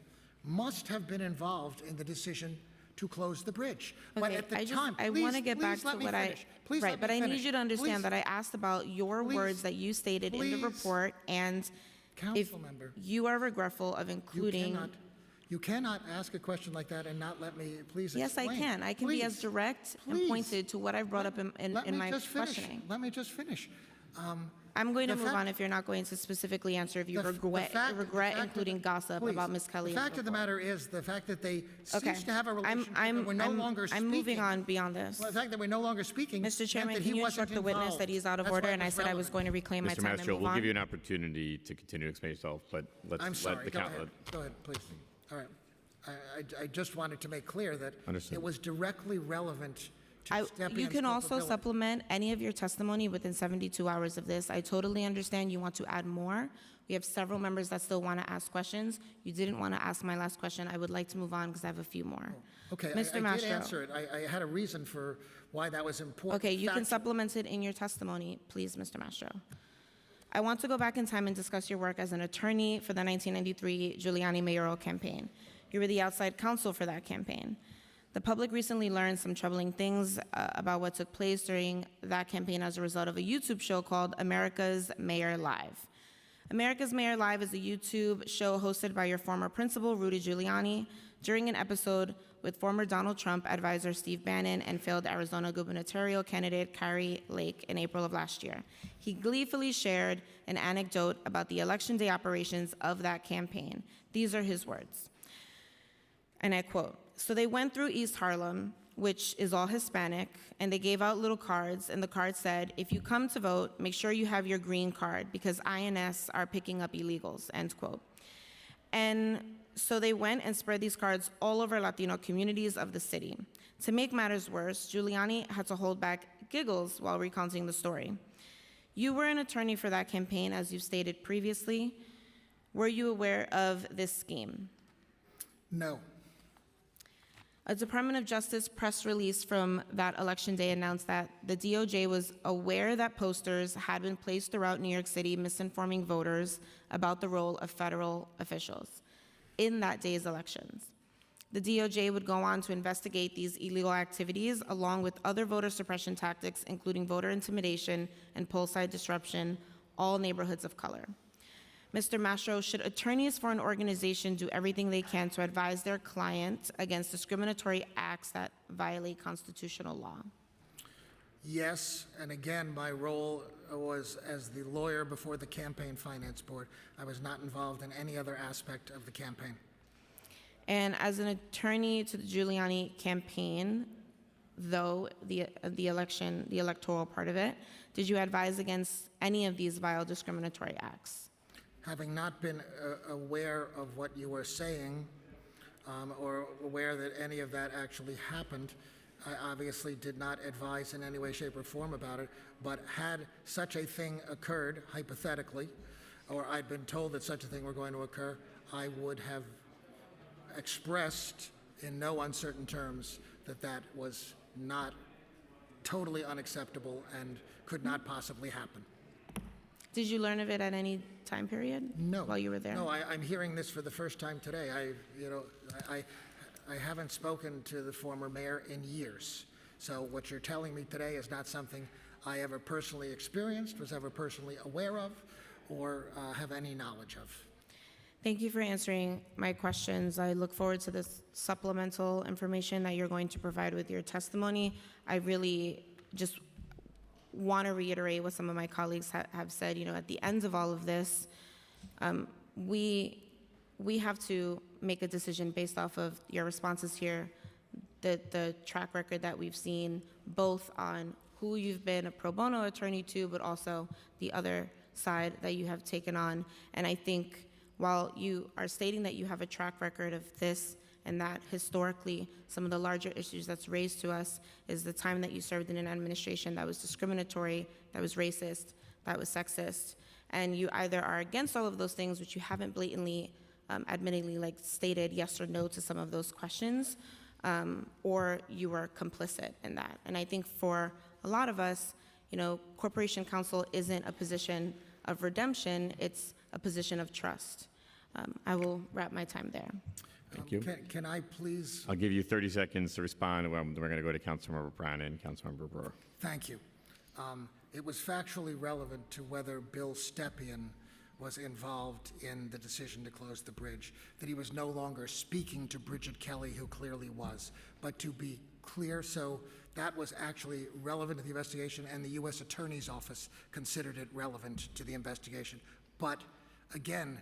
must have been involved in the decision to close the bridge. But at the time, I want to get back to what I, right, but I need you to understand that I asked about your words that you stated in the report, and if you are regretful of including. You cannot ask a question like that and not let me please explain. Yes, I can. I can be as direct and pointed to what I've brought up in my questioning. Let me just finish. I'm going to move on if you're not going to specifically answer if you regret including gossip about Ms. Kelly. The fact of the matter is, the fact that they ceased to have a relationship, and we're no longer speaking. I'm moving on beyond this. Well, the fact that we're no longer speaking. Mr. Chairman, can you instruct the witness that he's out of order, and I said I was going to reclaim my Mr. time and Mastro, move we'll on? give you an opportunity to continue to explain yourself, but let's I'm sorry. let the Go count. ahead. Go ahead, please. All right. I just wanted to make clear that Understood. it was directly relevant to Stepien's You can also culpability. supplement any of your testimony within 72 hours of this. I totally understand you want to add more. We have several members that still want to ask questions. You didn't want to ask my last question. I would like to move on because I have a few more. Okay, Mr. I Mastro. did answer it. I had a reason for why that was important. Okay, you can Fact- supplement it in your testimony, please, Mr. Mastro. I want to go back in time and discuss your work as an attorney for the 1993 Giuliani mayoral campaign. You were the outside counsel for that campaign. The public recently learned some troubling things about what took place during that campaign as a result of a YouTube show called America's Mayor Live. America's Mayor Live is a YouTube show hosted by your former principal, Rudy Giuliani, during an episode with former Donald Trump advisor Steve Bannon and failed Arizona gubernatorial candidate Kari Lake in April of last year. He gleefully shared an anecdote about the election day operations of that campaign. These are his words. And I quote, "So they went through East Harlem, which is all Hispanic, and they gave out little cards, and the card said, if you come to vote, make sure you have your green card because INS are picking up illegals," end quote. And so they went and spread these cards all over Latino communities of the city. To make matters worse, Giuliani had to hold back giggles while recounting the story. You were an attorney for that campaign, as you stated previously. Were you aware of this scheme? No. A Department of Justice press release from that election day announced that the DOJ was aware that posters had been placed throughout New York City misinforming voters about the role of federal officials in that day's elections. The DOJ would go on to investigate these illegal activities along with other voter suppression tactics, including voter intimidation and poll site disruption, all neighborhoods of color. Mr. Mastro, should attorneys for an organization do everything they can to advise their client against discriminatory acts that violate constitutional law? Yes, and again, my role was as the lawyer before the Campaign Finance Board. I was not involved in any other aspect of the campaign. And as an attorney to the Giuliani campaign, though the electoral part of it, did you advise against any of these vile discriminatory acts? Having not been aware of what you were saying, or aware that any of that actually happened, I obviously did not advise in any way, shape, or form about it, but had such a thing occurred, hypothetically, or I'd been told that such a thing were going to occur, I would have expressed in no uncertain terms that that was not totally unacceptable and could not possibly happen. Did you learn of it at any time period? No. While you were there? No, I'm hearing this for the first time today. I haven't spoken to the former mayor in years. So what you're telling me today is not something I ever personally experienced, was ever personally aware of, or have any knowledge of. Thank you for answering my questions. I look forward to this supplemental information that you're going to provide with your testimony. I really just want to reiterate what some of my colleagues have said. You know, at the end of all of this, we have to make a decision based off of your responses here, the track record that we've seen, both on who you've been a pro bono attorney to, but also the other side that you have taken on. And I think while you are stating that you have a track record of this and that historically some of the larger issues that's raised to us is the time that you served in an administration that was discriminatory, that was racist, that was sexist, and you either are against all of those things, which you haven't blatantly, admittedly, like stated yes or no to some of those questions, or you were complicit in that. And I think for a lot of us, you know, corporation counsel isn't a position of redemption, it's a position of trust. I will wrap my time there. Thank you. Can I please? I'll give you 30 seconds to respond, and we're going to go to Councilmember Brown and Councilmember Brewer. Thank you. It was factually relevant to whether Bill Stepien was involved in the decision to close the bridge, that he was no longer speaking to Bridget Kelly, who clearly was. But to be clear, so that was actually relevant to the investigation, and the U.S. Attorney's Office considered it relevant to the investigation. But again,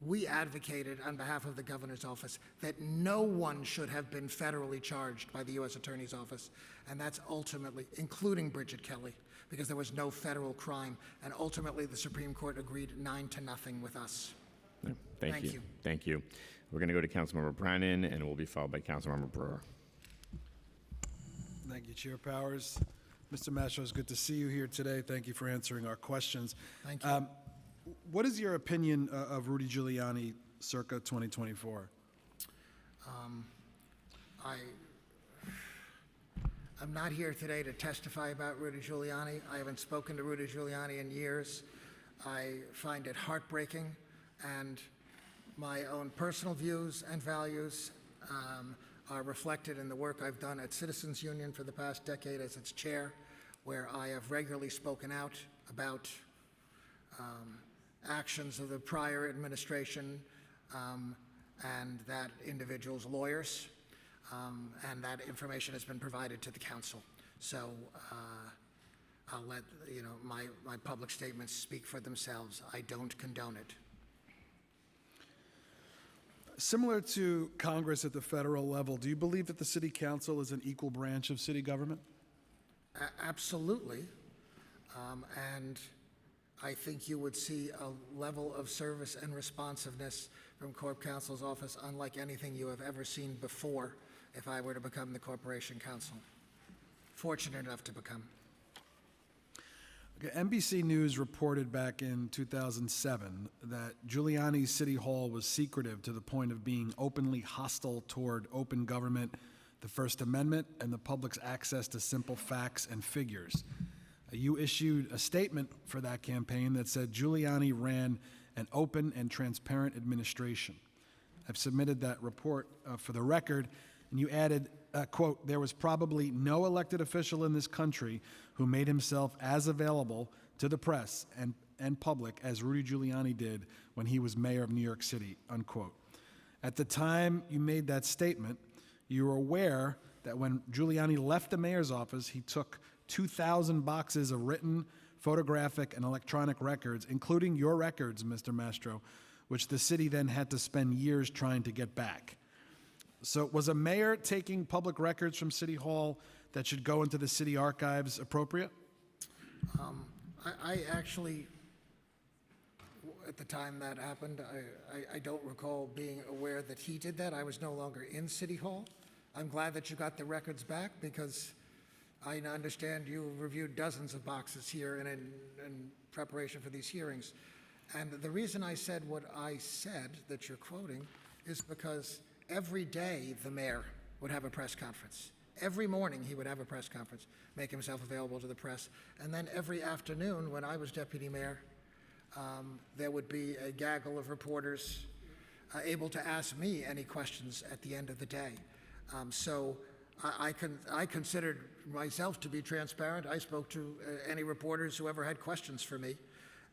we advocated on behalf of the governor's office that no one should have been federally charged by the U.S. Attorney's Office, and that's ultimately, including Bridget Kelly, because there was no federal crime, and ultimately the Supreme Court agreed 9-0 with us. Thank you. Thank you. We're going to go to Councilmember Brannan, and we'll be followed by Councilmember Brewer. Thank you, Chair Powers. Mr. Mastro, it's good to see you here today. Thank you for answering our questions. Thank you. What is your opinion of Rudy Giuliani circa 2024? I'm not here today to testify about Rudy Giuliani. I haven't spoken to Rudy Giuliani in years. I find it heartbreaking, and my own personal views and values are reflected in the work I've done at Citizens Union for the past decade as its chair, where I have regularly spoken out about actions of the prior administration and that individual's lawyers, and that information has been provided to the council. So I'll let my public statements speak for themselves. I don't condone it. Similar to Congress at the federal level, do you believe that the City Council is an equal branch of city government? Absolutely. And I think you would see a level of service and responsiveness from Corp Counsel's office unlike anything you have ever seen before if I were to become the Corporation Counsel. Fortunate enough to become. Okay, NBC News reported back in 2007 that Giuliani's City Hall was secretive to the point of being openly hostile toward open government, the First Amendment, and the public's access to simple facts and figures. You issued a statement for that campaign that said Giuliani ran an open and transparent administration. I've submitted that report for the record, and you added, quote, "There was probably no elected official in this country who made himself as available to the press and public as Rudy Giuliani did when he was mayor of New York City," unquote. At the time you made that statement, you were aware that when Giuliani left the mayor's office, he took 2,000 boxes of written, photographic, and electronic records, including your records, Mr. Mastro, which the city then had to spend years trying to get back. So was a mayor taking public records from City Hall that should go into the city archives appropriate? I actually, at the time that happened, I don't recall being aware that he did that. I was no longer in City Hall. I'm glad that you got the records back because I understand you reviewed dozens of boxes here in preparation for these hearings. And the reason I said what I said that you're quoting is because every day the mayor would have a press conference. Every morning he would have a press conference, make himself available to the press. And then every afternoon when I was deputy mayor, there would be a gaggle of reporters able to ask me any questions at the end of the day. So I considered myself to be transparent. I spoke to any reporters who ever had questions for me.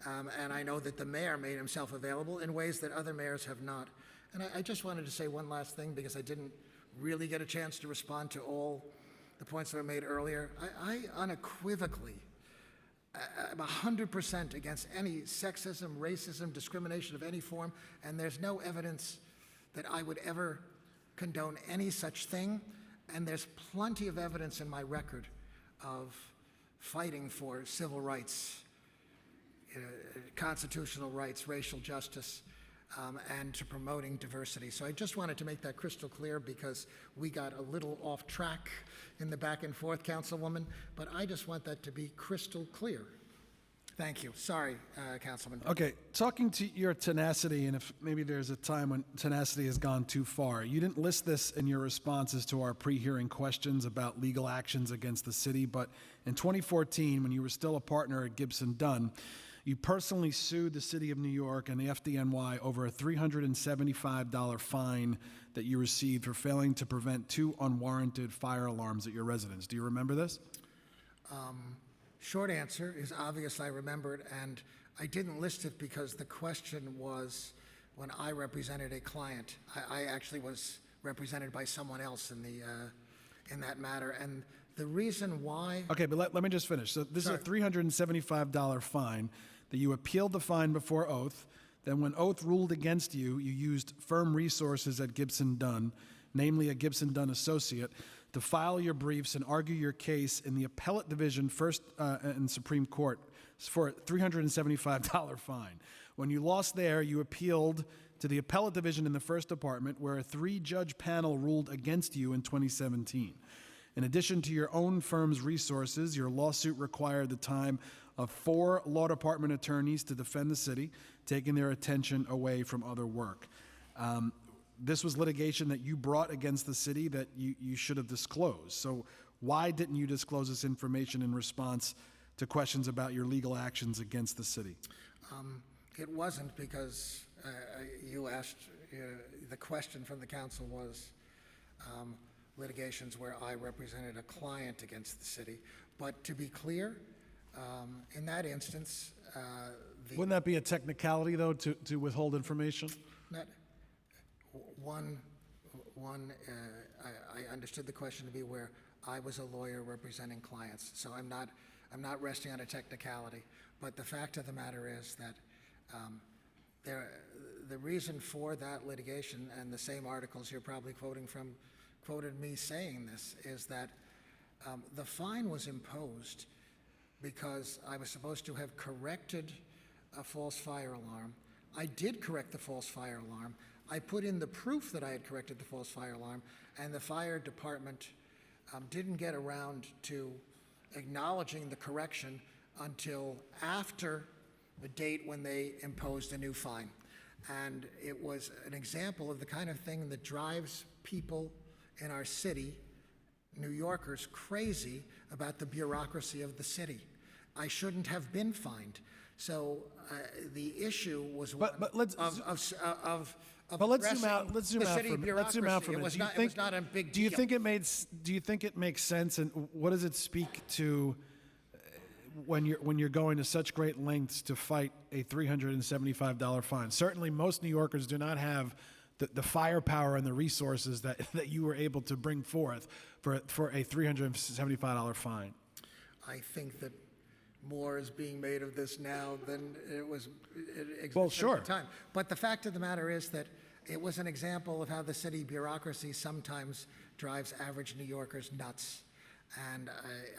And I know that the mayor made himself available in ways that other mayors have not. And I just wanted to say one last thing because I didn't really get a chance to respond to all the points that were made earlier. I unequivocally am 100% against any sexism, racism, discrimination of any form, and there's no evidence that I would ever condone any such thing. And there's plenty of evidence in my record of fighting for civil rights, constitutional rights, racial justice, and to promoting diversity. So I just wanted to make that crystal clear because we got a little off track in the back and forth, Councilwoman, but I just want that to be crystal clear. Thank you. Sorry, Councilman. Okay, talking to your tenacity, and if maybe there's a time when tenacity has gone too far, you didn't list this in your responses to our pre-hearing questions about legal actions against the city, but in 2014, when you were still a partner at Gibson Dunn, you personally sued the city of New York and the FDNY over a $375 fine that you received for failing to prevent 2 unwarranted fire alarms at your residence. Do you remember this? Short answer is obvious, I remember it, and I didn't list it because the question was when I represented a client. I actually was represented by someone else in that matter, and the reason why... Okay, but let me just finish. So this is a $375 fine that you appealed the fine before Oath. Then when Oath ruled against you, you used firm resources at Gibson Dunn, namely a Gibson Dunn associate, to file your briefs and argue your case in the appellate division first in Supreme Court for a $375 fine. When you lost there, you appealed to the appellate division in the first department, where a 3-judge panel ruled against you in 2017. In addition to your own firm's resources, your lawsuit required the time of 4 law department attorneys to defend the city, taking their attention away from other work. This was litigation that you brought against the city that you should have disclosed. So why didn't you disclose this information in response to questions about your legal actions against the city? It wasn't because you asked, the question from the council was litigations where I represented a client against the city. But to be clear, in that instance, Wouldn't that be a technicality, though, to withhold information? I understood the question to be where I was a lawyer representing clients, so I'm not resting on a technicality. But the fact of the matter is that the reason for that litigation, and the same articles you're probably quoting from, quoted me saying this, is that the fine was imposed because I was supposed to have corrected a false fire alarm. I did correct the false fire alarm. I put in the proof that I had corrected the false fire alarm, and the fire department didn't get around to acknowledging the correction until after the date when they imposed a new fine. And it was an example of the kind of thing that drives people in our city, New Yorkers, crazy about the bureaucracy of the city. I shouldn't have been fined. So the issue was one of But let's zoom out. Let's zoom the out city for a minute. Let's zoom out for a minute. It was not a big Do you deal. think it makes sense, and what does it speak to when you're going to such great lengths to fight a $375 fine? Certainly, most New Yorkers do not have the firepower and the resources that you were able to bring forth for a $375 fine. I think that more is being made of this now than it was existed Well, sure. at the time. But the fact of the matter is that it was an example of how the city bureaucracy sometimes drives average New Yorkers nuts. And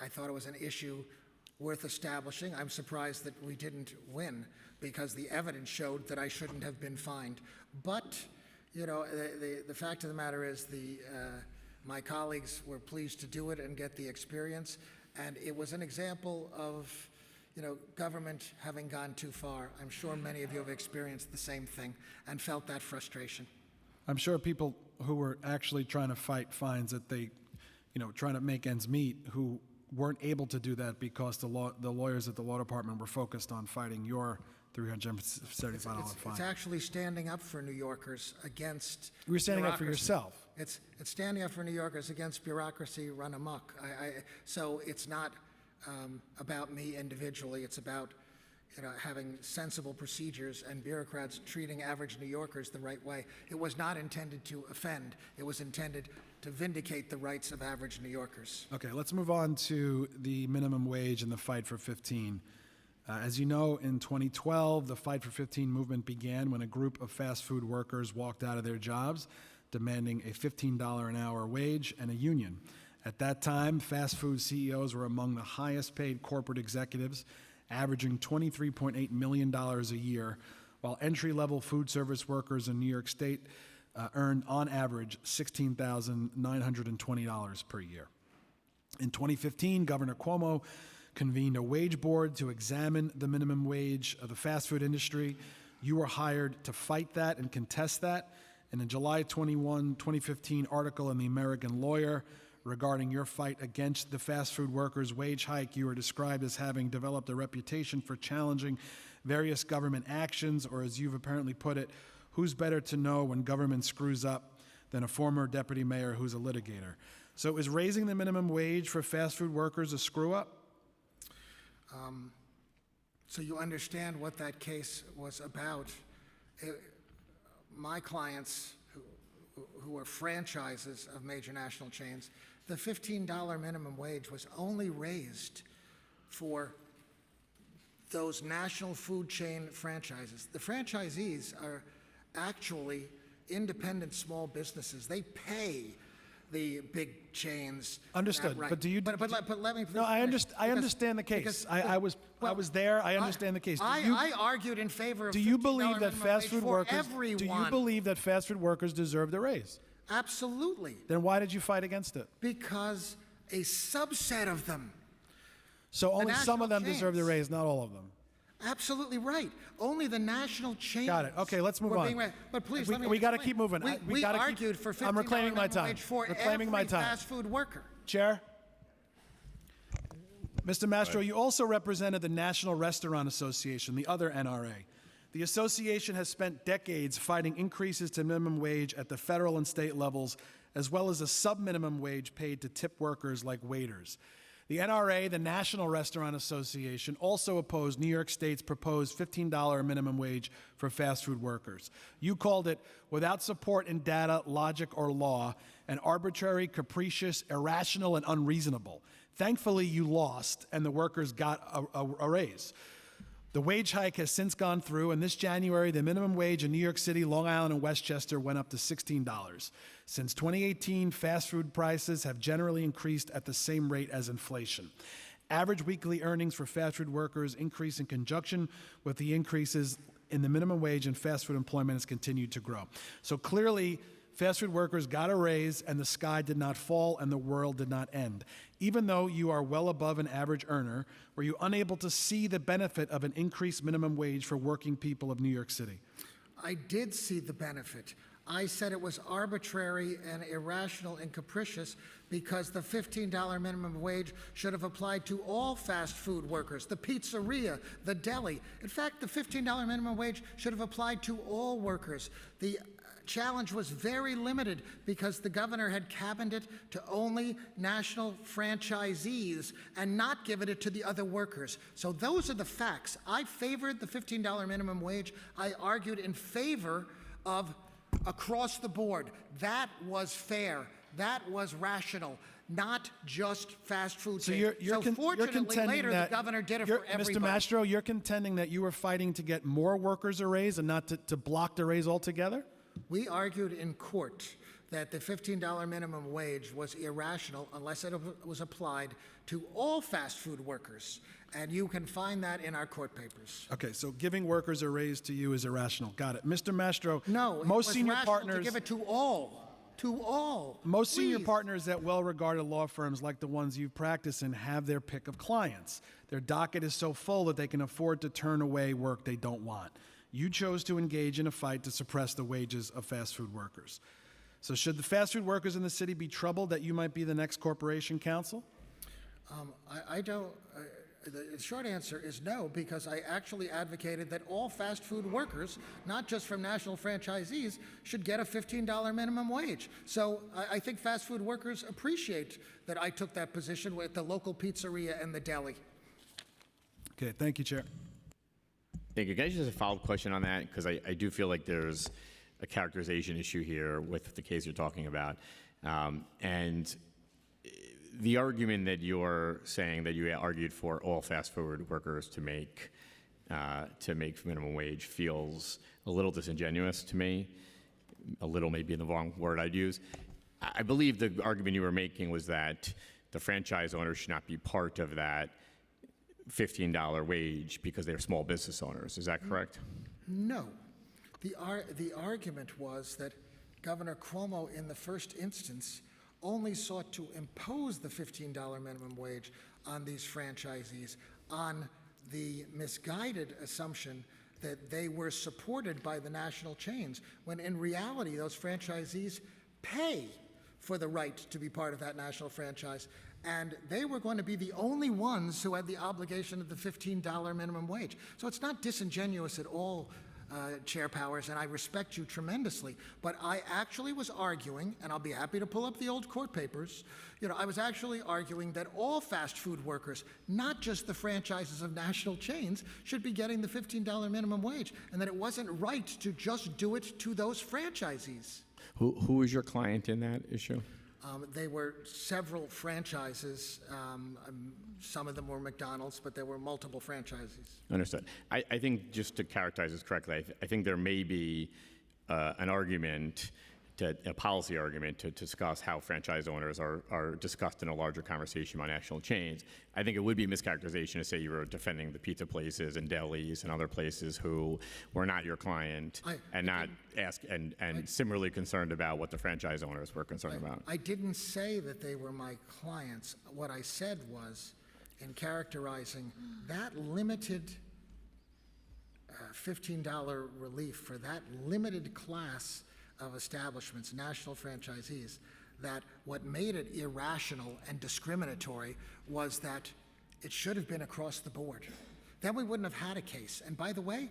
I thought it was an issue worth establishing. I'm surprised that we didn't win because the evidence showed that I shouldn't have been fined. But, you know, the fact of the matter is my colleagues were pleased to do it and get the experience. And it was an example of, you know, government having gone too far. I'm sure many of you have experienced the same thing and felt that frustration. I'm sure people who were actually trying to fight fines that they, you know, trying to make ends meet, who weren't able to do that because the lawyers at the law department were focused on fighting your $375 fine. It's actually standing up for New Yorkers against You were standing up for bureaucracy. yourself. It's standing up for New Yorkers against bureaucracy run amok. So it's not about me individually. It's about, you know, having sensible procedures and bureaucrats treating average New Yorkers the right way. It was not intended to offend. It was intended to vindicate the rights of average New Yorkers. Okay, let's move on to the minimum wage and the fight for 15. As you know, in 2012, the Fight for 15 movement began when a group of fast food workers walked out of their jobs, demanding a $15 an hour wage and a union. At that time, fast food CEOs were among the highest paid corporate executives, averaging $23.8 million a year, while entry-level food service workers in New York State earned, on average, $16,920 per year. In 2015, Governor Cuomo convened a wage board to examine the minimum wage of the fast food industry. You were hired to fight that and contest that. In a July 21, 2015 article in the American Lawyer regarding your fight against the fast food workers' wage hike, you were described as having developed a reputation for challenging various government actions, or as you've apparently put it, who's better to know when government screws up than a former deputy mayor who's a litigator? So is raising the minimum wage for fast food workers a screw-up? So you understand what that case was about. My clients, who are franchises of major national chains, the $15 minimum wage was only raised for those national food chain franchises. The franchisees are actually independent small businesses. They pay the big chains. Understood. Right. But do you? But let me. No, I finish, understand the case. because- I was there. I understand the case. I argued in favor of Do you $15 believe that minimum fast wage food for workers? everyone. Do you believe that fast food workers deserve the raise? Absolutely, Then why did you fight against it? because a subset of them. So only some of them national deserve the chains. raise, not all of them. Absolutely right. Only the national chains. Got it. Okay, let's move were on. being raised. But please, We- let me we gotta explain. keep moving. We gotta keep- argued for $15 I'm reclaiming my minimum time. wage for Reclaiming my every time. fast food worker. Chair? Mr. Mastro, you also represented the National Restaurant Association, the other NRA. The association has spent decades fighting increases to minimum wage at the federal and state levels, as well as a sub-minimum wage paid to tip workers like waiters. The NRA, the National Restaurant Association, also opposed New York State's proposed $15 minimum wage for fast food workers. You called it, without support in data, logic, or law, an arbitrary, capricious, irrational, and unreasonable. Thankfully, you lost, and the workers got a raise. The wage hike has since gone through, and this January, the minimum wage in New York City, Long Island, and Westchester went up to $16. Since 2018, fast food prices have generally increased at the same rate as inflation. Average weekly earnings for fast food workers increase in conjunction with the increases in the minimum wage, and fast food employment has continued to grow. So clearly, fast food workers got a raise, and the sky did not fall, and the world did not end. Even though you are well above an average earner, were you unable to see the benefit of an increased minimum wage for working people of New York City? I did see the benefit. I said it was arbitrary and irrational and capricious because the $15 minimum wage should have applied to all fast food workers, the pizzeria, the deli. In fact, the $15 minimum wage should have applied to all workers. The challenge was very limited because the governor had cabined it to only national franchisees and not given it to the other workers. So those are the facts. I favored the $15 minimum wage. I argued in favor of across the board. That was fair. That was rational. Not just fast food So chains. you're fortunately, contending later that the governor did it for everybody. Mr. Mastro, you're contending that you were fighting to get more workers a raise and not to block the raise altogether? We argued in court that the $15 minimum wage was irrational unless it was applied to all fast food workers. And you can find that in our court papers. Okay, so giving workers a raise to you is irrational. Got it. Mr. Mastro, No, most it was senior rational partners, to give it to all. To all. most senior Please. partners at well-regarded law firms like the ones you practice in have their pick of clients. Their docket is so full that they can afford to turn away work they don't want. You chose to engage in a fight to suppress the wages of fast food workers. So should the fast food workers in the city be troubled that you might be the next corporation counsel? I don't. The short answer is no, because I actually advocated that all fast food workers, not just from national franchisees, should get a $15 minimum wage. So I think fast food workers appreciate that I took that position with the local pizzeria and the deli. Okay, thank you, Chair. Thank you. Can I just have a follow-up question on that? Because I do feel like there's a characterization issue here with the case you're talking about. And the argument that you're saying that you argued for all fast food workers to make minimum wage feels a little disingenuous to me. A little maybe the wrong word I'd use. I believe the argument you were making was that the franchise owners should not be part of that $15 wage because they're small business owners. Is that correct? No. The argument was that Governor Cuomo, in the first instance, only sought to impose the $15 minimum wage on these franchisees on the misguided assumption that they were supported by the national chains, when in reality those franchisees pay for the right to be part of that national franchise, and they were going to be the only ones who had the obligation of the $15 minimum wage. So it's not disingenuous at all, Chair Powers, and I respect you tremendously, but I actually was arguing, and I'll be happy to pull up the old court papers, I was actually arguing that all fast food workers, not just the franchises of national chains, should be getting the $15 minimum wage, and that it wasn't right to just do it to those franchisees. Who is your client in that issue? They were several franchises. Some of them were McDonald's, but there were multiple franchises. Understood. I think just to characterize this correctly, I think there may be an argument, a policy argument, to discuss how franchise owners are discussed in a larger conversation about national chains. I think it would be a mischaracterization to say you were defending the pizza places and delis and other places who were not your client and similarly concerned about what the franchise owners were concerned about. I didn't say that they were my clients. What I said was, in characterizing that limited $15 relief for that limited class of establishments, national franchisees, that what made it irrational and discriminatory was that it should have been across the board. Then we wouldn't have had a case. And by the way,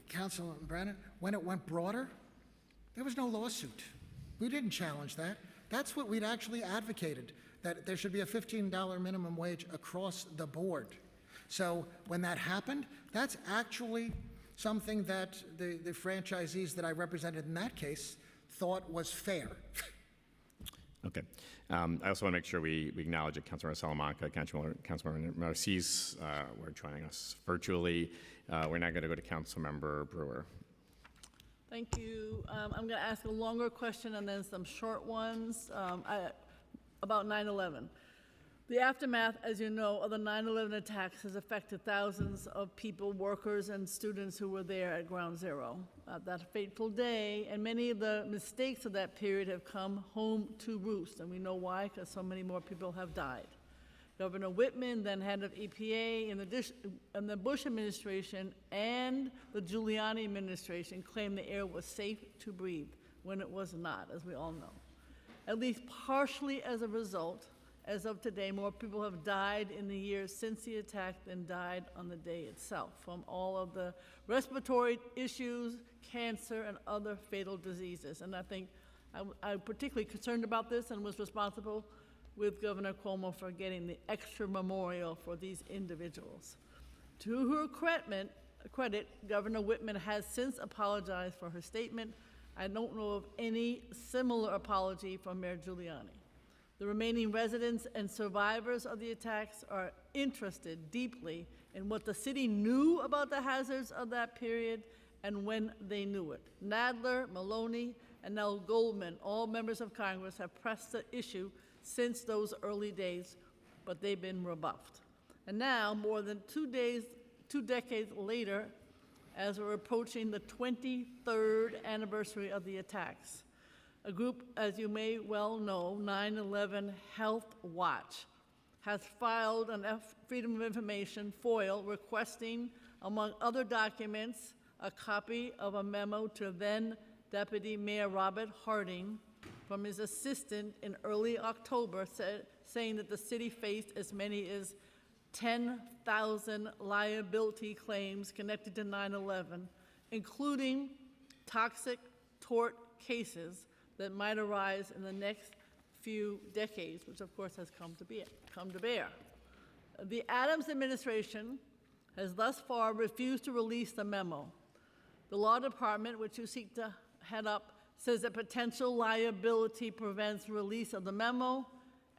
Councilman Brennan, when it went broader, there was no lawsuit. We didn't challenge that. That's what we'd actually advocated, that there should be a $15 minimum wage across the board. So when that happened, that's actually something that the franchisees that I represented in that case thought was fair. Okay. I also want to make sure we acknowledge that Councilmember Salamanca, Councilmember Narcisse were joining us virtually. We're now going to go to Councilmember Brewer. Thank you. I'm going to ask a longer question and then some short ones about 9/11. The aftermath, as you know, of the 9/11 attacks has affected thousands of people, workers, and students who were there at Ground Zero. That fateful day, and many of the mistakes of that period have come home to roost, and we know why, because so many more people have died. Governor Whitman, then head of EPA in the Bush administration and the Giuliani administration, claimed the air was safe to breathe when it was not, as we all know. At least partially as a result, as of today, more people have died in the years since the attack than died on the day itself, from all of the respiratory issues, cancer, and other fatal diseases. And I think I'm particularly concerned about this and was responsible with Governor Cuomo for getting the extra memorial for these individuals. To her credit, Governor Whitman has since apologized for her statement. I don't know of any similar apology from Mayor Giuliani. The remaining residents and survivors of the attacks are interested deeply in what the city knew about the hazards of that period and when they knew it. Nadler, Maloney, and now Goldman, all members of Congress, have pressed the issue since those early days, but they've been rebuffed. And now, more than 2 decades later, as we're approaching the 23rd anniversary of the attacks, a group, as you may well know, 9/11 Health Watch, has filed an Freedom of Information, FOIL, requesting, among other documents, a copy of a memo to then Deputy Mayor Robert Harding from his assistant in early October saying that the city faced as many as 10,000 liability claims connected to 9/11, including toxic tort cases that might arise in the next few decades, which of course has come to bear. The Adams administration has thus far refused to release the memo. The law department, which you seek to head up, says that potential liability prevents release of the memo,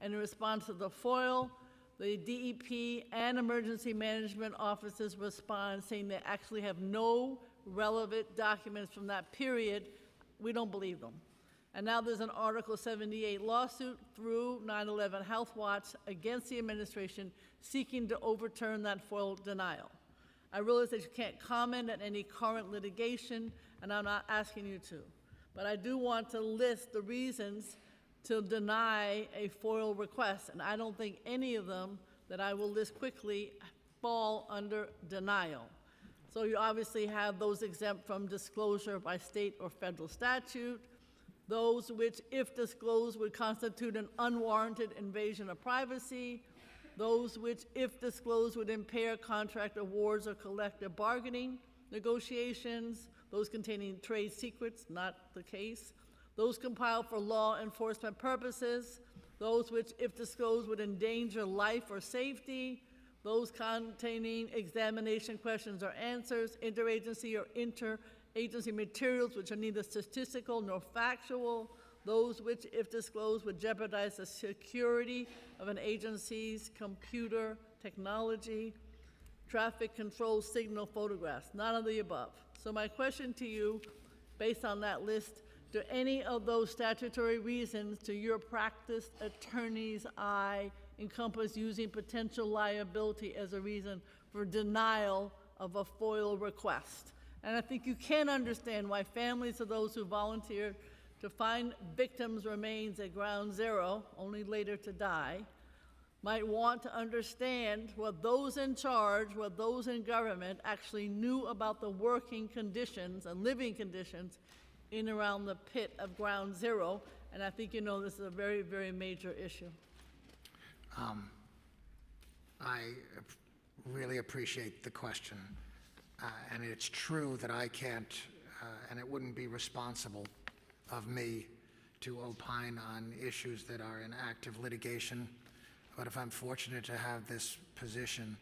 and in response to the FOIL, the DEP and emergency management offices respond saying they actually have no relevant documents from that period. We don't believe them. And now there's an Article 78 lawsuit through 9/11 Health Watch against the administration seeking to overturn that FOIL denial. I realize that you can't comment on any current litigation, and I'm not asking you to. But I do want to list the reasons to deny a FOIL request, and I don't think any of them that I will list quickly fall under denial. So you obviously have those exempt from disclosure by state or federal statute, those which, if disclosed, would constitute an unwarranted invasion of privacy, those which, if disclosed, would impair contract awards or collective bargaining negotiations, those containing trade secrets, not the case, those compiled for law enforcement purposes, those which, if disclosed, would endanger life or safety, those containing examination questions or answers, interagency or interagency materials which are neither statistical nor factual, those which, if disclosed, would jeopardize the security of an agency's computer technology, traffic control signal photographs, none of the above. So my question to you, based on that list, do any of those statutory reasons to your practiced attorney's eye encompass using potential liability as a reason for denial of a FOIL request? And I think you can understand why families of those who volunteered to find victims' remains at Ground Zero, only later to die, might want to understand what those in charge, what those in government actually knew about the working conditions and living conditions in and around the pit of Ground Zero. And I think you know this is a very, very major issue. I really appreciate the question. And it's true that I can't, and it wouldn't be responsible of me to opine on issues that are in active litigation. But if I'm fortunate to have this position,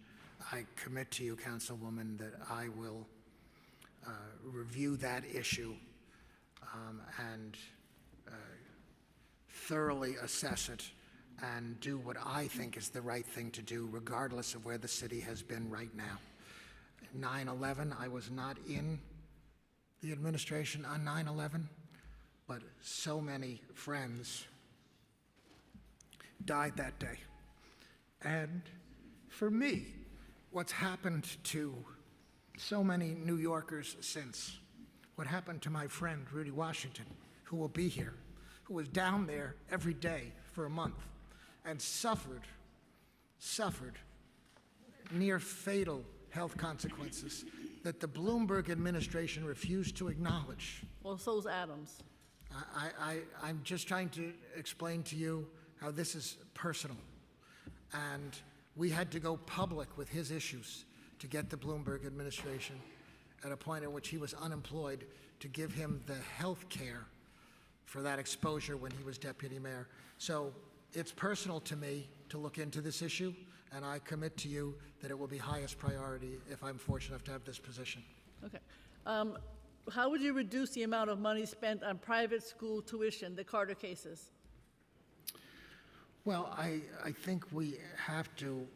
I commit to you, Councilwoman, that I will review that issue and thoroughly assess it and do what I think is the right thing to do, regardless of where the city has been right now. 9/11, I was not in the administration on 9/11, but so many friends died that day. And for me, what's happened to so many New Yorkers since, what happened to my friend Rudy Washington, who will be here, who was down there every day for a month and suffered near fatal health consequences that the Bloomberg administration refused to acknowledge. Well, so's Adams. I'm just trying to explain to you how this is personal. And we had to go public with his issues to get the Bloomberg administration at a point at which he was unemployed to give him the health care for that exposure when he was deputy mayor. So it's personal to me to look into this issue, and I commit to you that it will be highest priority if I'm fortunate enough to have this position. Okay. How would you reduce the amount of money spent on private school tuition, the Carter cases? Well, I think we have to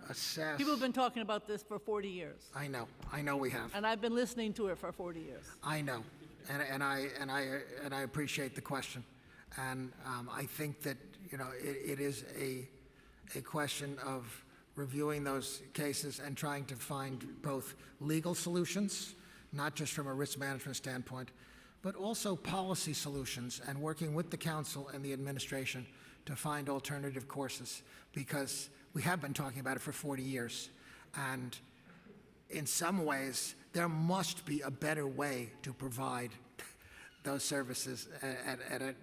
assess. People have been talking about this for 40 years, I know we have. and I've been listening to it for 40 years. I know, and I appreciate the question, and I think that it is a question of reviewing those cases and trying to find both legal solutions, not just from a risk management standpoint, but also policy solutions and working with the council and the administration to find alternative courses, because we have been talking about it for 40 years, and in some ways, there must be a better way to provide those services at a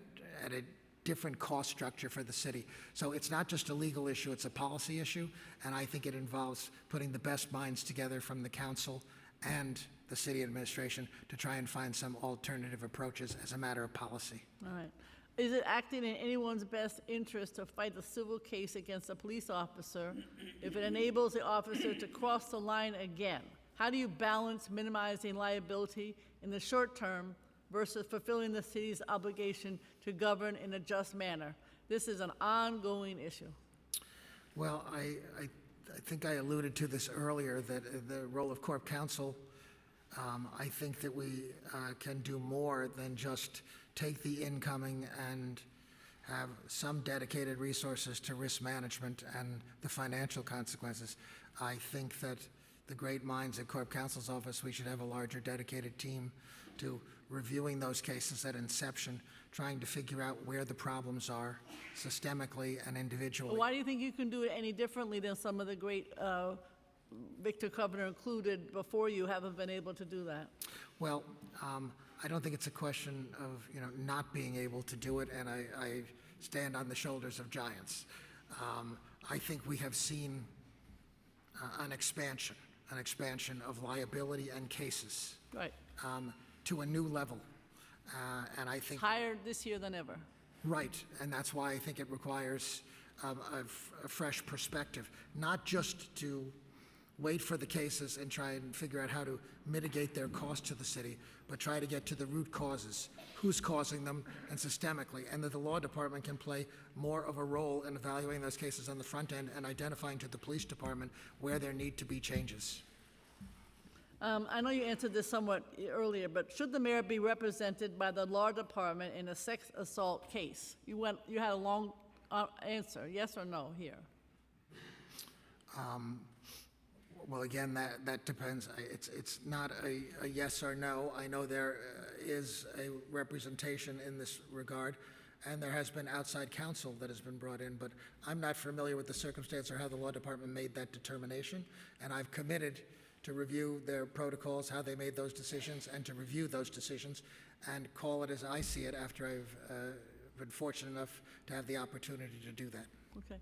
different cost structure for the city. So it's not just a legal issue, it's a policy issue, and I think it involves putting the best minds together from the council and the city administration to try and find some alternative approaches as a matter of policy. All right. Is it acting in anyone's best interest to fight a civil case against a police officer if it enables the officer to cross the line again? How do you balance minimizing liability in the short term versus fulfilling the city's obligation to govern in a just manner? This is an ongoing issue. Well, I think I alluded to this earlier, that the role of Corp Counsel, I think that we can do more than just take the incoming and have some dedicated resources to risk management and the financial consequences. I think that the great minds at Corp Counsel's office, we should have a larger dedicated team to reviewing those cases at inception, trying to figure out where the problems are systemically and individually. Why do you think you can do it any differently than some of the great, Victor Kovner included before you, haven't been able to do that? Well, I don't think it's a question of not being able to do it, and I stand on the shoulders of giants. I think we have seen an expansion of liability and cases, Right. to a new level, and I think Higher this year than ever. right, and that's why I think it requires a fresh perspective, not just to wait for the cases and try and figure out how to mitigate their cost to the city, but try to get to the root causes, who's causing them, and systemically, and that the law department can play more of a role in evaluating those cases on the front end and identifying to the police department where there need to be changes. I know you answered this somewhat earlier, but should the mayor be represented by the law department in a sex assault case? You had a long answer, yes or no here? Well, again, that depends. It's not a yes or no. I know there is a representation in this regard, and there has been outside counsel that has been brought in, but I'm not familiar with the circumstance or how the law department made that determination, and I've committed to review their protocols, how they made those decisions, and to review those decisions and call it as I see it after I've been fortunate enough to have the opportunity to do that. Okay.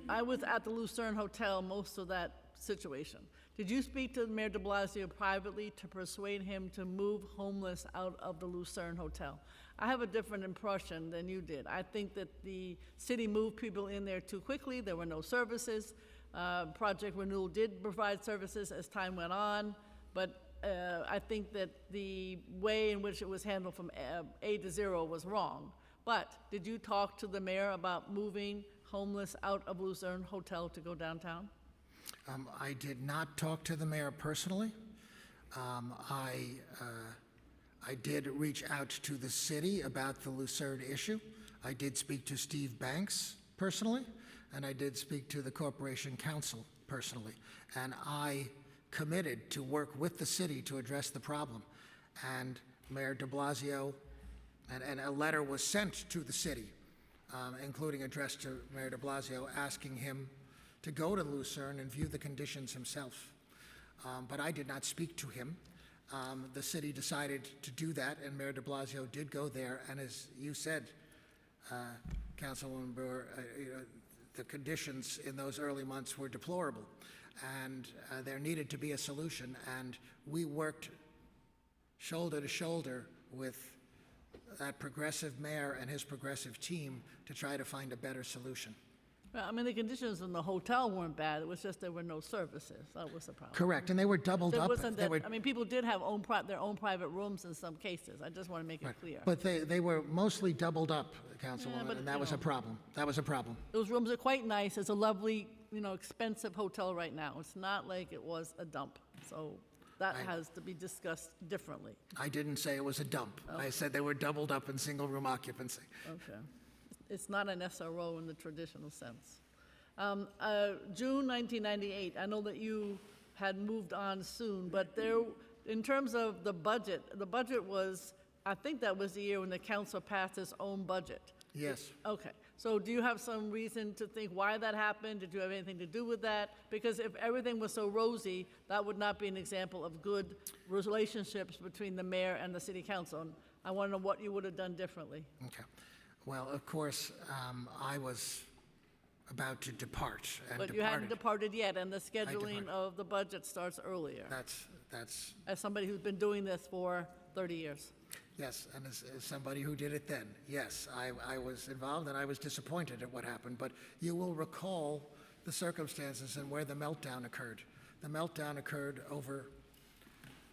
I was at the Lucerne Hotel most of that situation. Did you speak to Mayor de Blasio privately to persuade him to move homeless out of the Lucerne Hotel? I have a different impression than you did. I think that the city moved people in there too quickly. There were no services. Project Renewal did provide services as time went on, but I think that the way in which it was handled from A to zero was wrong. But did you talk to the mayor about moving homeless out of Lucerne Hotel to go downtown? I did not talk to the mayor personally. I did reach out to the city about the Lucerne issue. I did speak to Steve Banks personally, and I did speak to the Corporation Council personally. And I committed to work with the city to address the problem. And Mayor de Blasio, and a letter was sent to the city, including addressed to Mayor de Blasio, asking him to go to Lucerne and view the conditions himself. But I did not speak to him. The city decided to do that, and Mayor de Blasio did go there. And as you said, Councilwoman Brewer, the conditions in those early months were deplorable, and there needed to be a solution. And we worked shoulder to shoulder with that progressive mayor and his progressive team to try to find a better solution. Well, I mean, the conditions in the hotel weren't bad. It was just there were no services. That was the problem. Correct, and they were doubled There up. wasn't They that, were- I mean, people did have their own private rooms in some cases. I just want to make it clear. But they were mostly doubled up, Councilwoman, but, and that you was a know. problem. That was a problem. Those rooms are quite nice. It's a lovely expensive hotel right now. It's not like it was a dump. So that has to be discussed differently. I didn't say it was a dump. I said they were doubled up in single-room occupancy. Okay. It's not an SRO in the traditional sense. June 1998, I know that you had moved on soon, but in terms of the budget was, I think that was the year when the council passed its own budget. Yes. Okay, so do you have some reason to think why that happened? Did you have anything to do with that? Because if everything was so rosy, that would not be an example of good relationships between the mayor and the city council. And I want to know what you would have done differently. Okay. Well, of course, I was about to depart and But you hadn't departed yet, and the scheduling of the budget starts earlier. That's As somebody who's been doing this for 30 years. yes, and as somebody who did it then, yes, I was involved and I was disappointed at what happened. But you will recall the circumstances and where the meltdown occurred. The meltdown occurred over,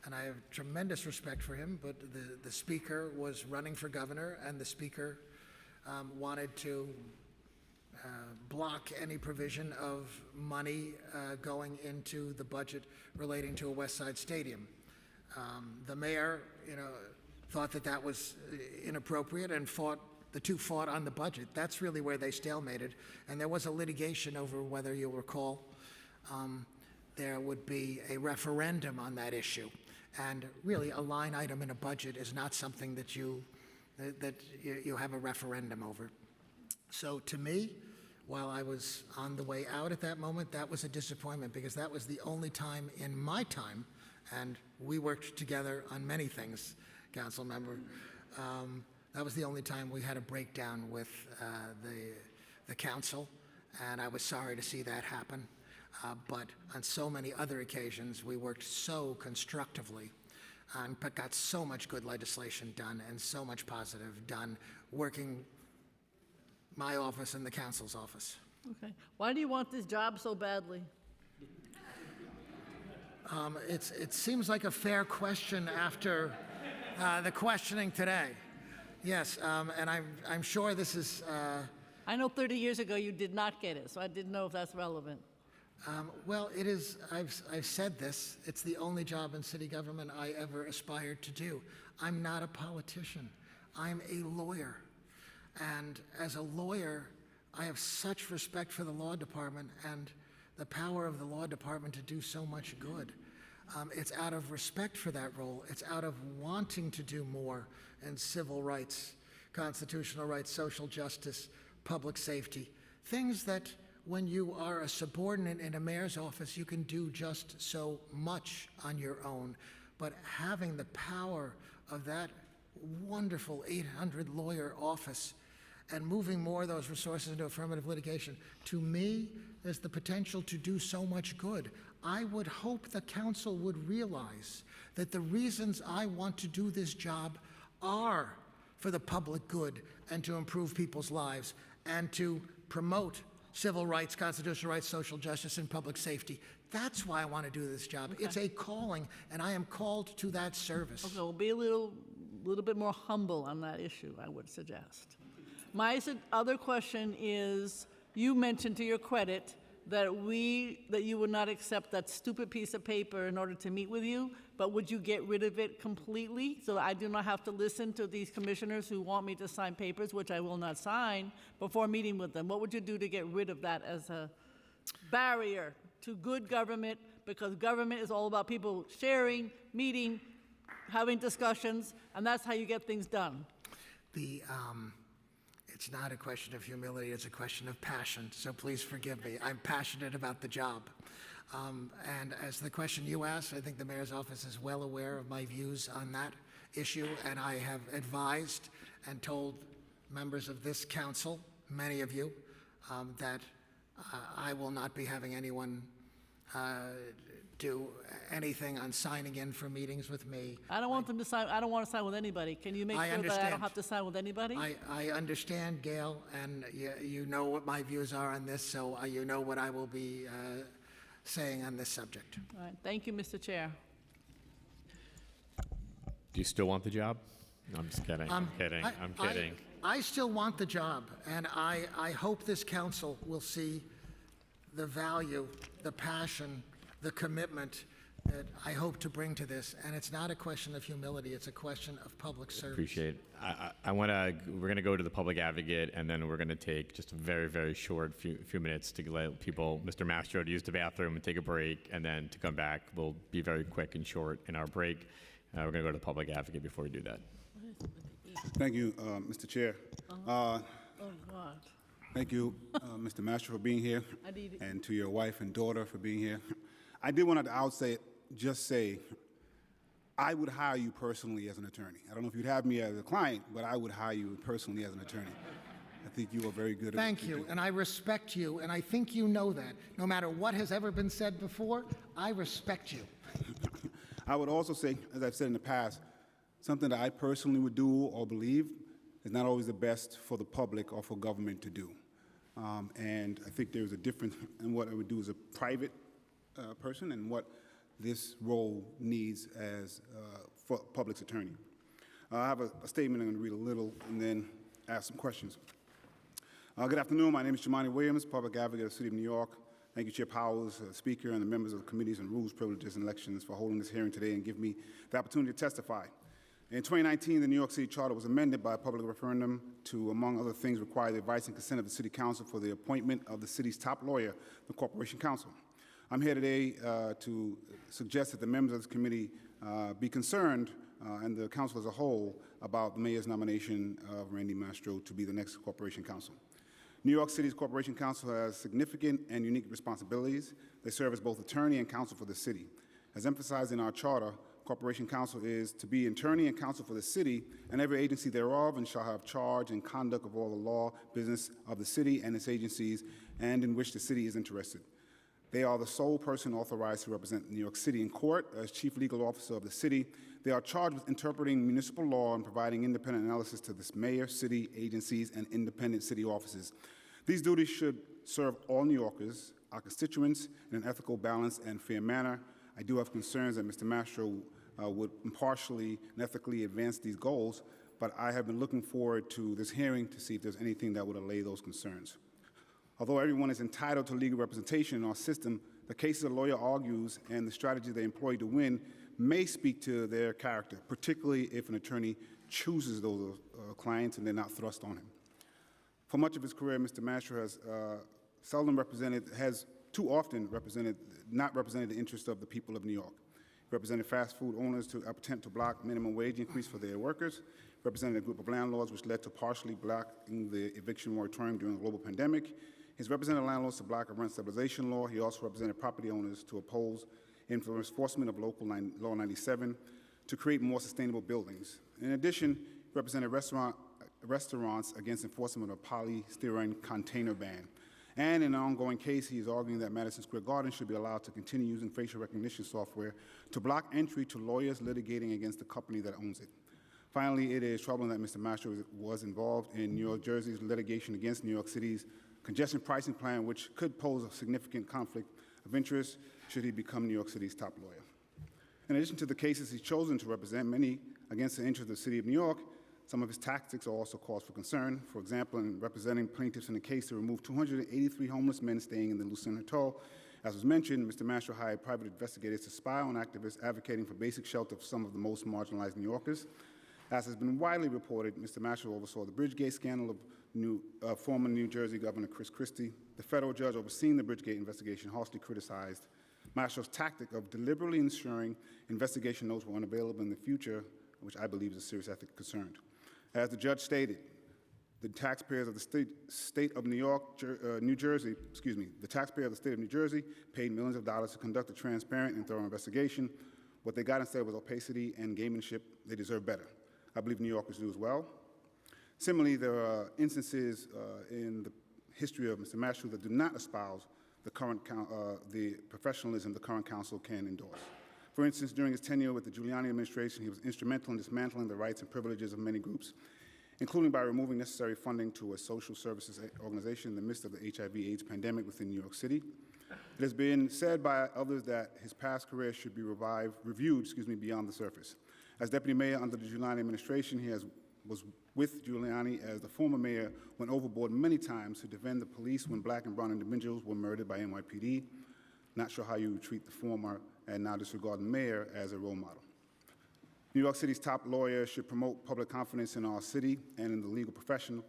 and I have tremendous respect for him, but the speaker was running for governor, and the speaker wanted to block any provision of money going into the budget relating to a West Side Stadium. The mayor, thought that was inappropriate and the two fought on the budget. That's really where they stalemated. And there was a litigation over whether you'll recall there would be a referendum on that issue. And really, a line item in a budget is not something that you have a referendum over. So to me, while I was on the way out at that moment, that was a disappointment because that was the only time in my time, and we worked together on many things, council member, that was the only time we had a breakdown with the council, and I was sorry to see that happen. But on so many other occasions, we worked so constructively and got so much good legislation done and so much positive done working my office and the council's office. Okay. Why do you want this job so badly? It seems like a fair question after the questioning today. Yes, and I'm sure this is... I know 30 years ago you did not get it, so I didn't know if that's relevant. Well, it is, I've said this, it's the only job in city government I ever aspired to do. I'm not a politician. I'm a lawyer. And as a lawyer, I have such respect for the law department and the power of the law department to do so much good. It's out of respect for that role. It's out of wanting to do more in civil rights, constitutional rights, social justice, public safety, things that when you are a subordinate in a mayor's office, you can do just so much on your own. But having the power of that wonderful 800-lawyer office and moving more of those resources into affirmative litigation, to me, there's the potential to do so much good. I would hope the council would realize that the reasons I want to do this job are for the public good and to improve people's lives and to promote civil rights, constitutional rights, social justice, and public safety. That's why I want to do this job. Okay. It's a calling, and I am called to that service. Okay, well, be a little bit more humble on that issue, I would suggest. My other question is, you mentioned to your credit that you would not accept that stupid piece of paper in order to meet with you, but would you get rid of it completely so that I do not have to listen to these commissioners who want me to sign papers, which I will not sign, before meeting with them? What would you do to get rid of that as a barrier to good government? Because government is all about people sharing, meeting, having discussions, and that's how you get things done. It's not a question of humility, it's a question of passion, so please forgive me. I'm passionate about the job. And as the question you asked, I think the mayor's office is well aware of my views on that issue, and I have advised and told members of this council, many of you, that I will not be having anyone do anything on signing in for meetings with me. I don't want them to sign. I don't want to sign with anybody. Can you make sure that I don't have to sign with anybody? I understand, Gail, and you know what my views are on this, so you know what I will be saying on this subject. All right. Thank you, Mr. Chair. Do you still want the job? No, I'm just kidding. I'm kidding. I'm kidding. I still want the job, and I hope this council will see the value, the passion, the commitment that I hope to bring to this. And it's not a question of humility, it's a question of public service. Appreciate it. We're going to go to the public advocate, and then we're going to take just a very, very short few minutes to let people, Mr. Mastro, to use the bathroom and take a break, and then to come back. We'll be very quick and short in our break. We're going to go to the public advocate before we do that. Thank you, Mr. Chair. Oh, God. Thank you, Mr. Mastro, for being here, I need it. and to your wife and daughter for being here. I did want at the outset just say, I would hire you personally as an attorney. I don't know if you'd have me as a client, but I would hire you personally as an attorney. I think you are very good at what Thank you, and I respect you, and I think you know that. No matter what has ever been said before, I respect you. I would also say, as I've said in the past, something that I personally would do or believe is not always the best for the public or for government to do. And I think there's a difference in what I would do as a private person and what this role needs as for public's attorney. I have a statement I'm going to read a little and then ask some questions. Good afternoon. My name is Jamani Williams, public advocate of the City of New York. Thank you, Chair Powers, Speaker, and the members of the Committees on Rules, Privileges, and Elections for holding this hearing today and give me the opportunity to testify. In 2019, the New York City Charter was amended by a public referendum to, among other things, require the advice and consent of the City Council for the appointment of the city's top lawyer, the Corporation Counsel. I'm here today to suggest that the members of this committee be concerned, and the council as a whole, about the mayor's nomination of Randy Mastro to be the next Corporation Counsel. New York City's Corporation Counsel has significant and unique responsibilities. They serve as both attorney and counsel for the city. As emphasized in our charter, Corporation Counsel is to be attorney and counsel for the city and every agency thereof, and shall have charge and conduct of all the law, business of the city and its agencies, and in which the city is interested. They are the sole person authorized to represent New York City in court. As chief legal officer of the city, they are charged with interpreting municipal law and providing independent analysis to the mayor, city agencies, and independent city offices. These duties should serve all New Yorkers, our constituents, in an ethical, balanced, and fair manner. I do have concerns that Mr. Mastro would impartially and ethically advance these goals, but I have been looking forward to this hearing to see if there's anything that would allay those concerns. Although everyone is entitled to legal representation in our system, the cases a lawyer argues and the strategy they employ to win may speak to their character, particularly if an attorney chooses those clients and they're not thrust on him. For much of his career, Mr. Mastro has too often not represented the interests of the people of New York. He represented fast food owners to attempt to block minimum wage increase for their workers, represented a group of landlords which led to partially blocking the eviction moratorium during the global pandemic. He's represented landlords to block a rent stabilization law. He also represented property owners to oppose enforcement of Local Law 97 to create more sustainable buildings. In addition, he represented restaurants against enforcement of a polystyrene container ban. And in an ongoing case, he is arguing that Madison Square Garden should be allowed to continue using facial recognition software to block entry to lawyers litigating against the company that owns it. Finally, it is troubling that Mr. Mastro was involved in New York Jersey's litigation against New York City's congestion pricing plan, which could pose a significant conflict of interest should he become New York City's top lawyer. In addition to the cases he's chosen to represent, many against the interests of the City of New York, some of his tactics are also cause for concern. For example, in representing plaintiffs in the case to remove 283 homeless men staying in the Lucerne Hotel, as was mentioned, Mr. Mastro hired private investigators to spy on activists advocating for basic shelter for some of the most marginalized New Yorkers. As has been widely reported, Mr. Mastro oversaw the Bridgegate scandal of former New Jersey Governor Chris Christie. The federal judge overseeing the Bridgegate investigation harshly criticized Mastro's tactic of deliberately ensuring investigation notes were unavailable in the future, which I believe is a serious ethical concern. As the judge stated, the taxpayers of the state of New York, New Jersey, the taxpayers of the state of New Jersey paid millions of dollars to conduct a transparent and thorough investigation. What they got instead was opacity and gamemanship. They deserve better. I believe New Yorkers do as well. Similarly, there are instances in the history of Mr. Mastro that do not espouse the professionalism the current council can endorse. For instance, during his tenure with the Giuliani administration, he was instrumental in dismantling the rights and privileges of many groups, including by removing necessary funding to a social services organization in the midst of the HIV/AIDS pandemic within New York City. It has been said by others that his past career should be reviewed beyond the surface. As deputy mayor under the Giuliani administration, he has was with Giuliani as the former mayor went overboard many times to defend the police when black and brown individuals were murdered by NYPD. Not sure how you treat the former and now disregard the mayor as a role model. New York City's top lawyer should promote public confidence in our city and in the legal profession.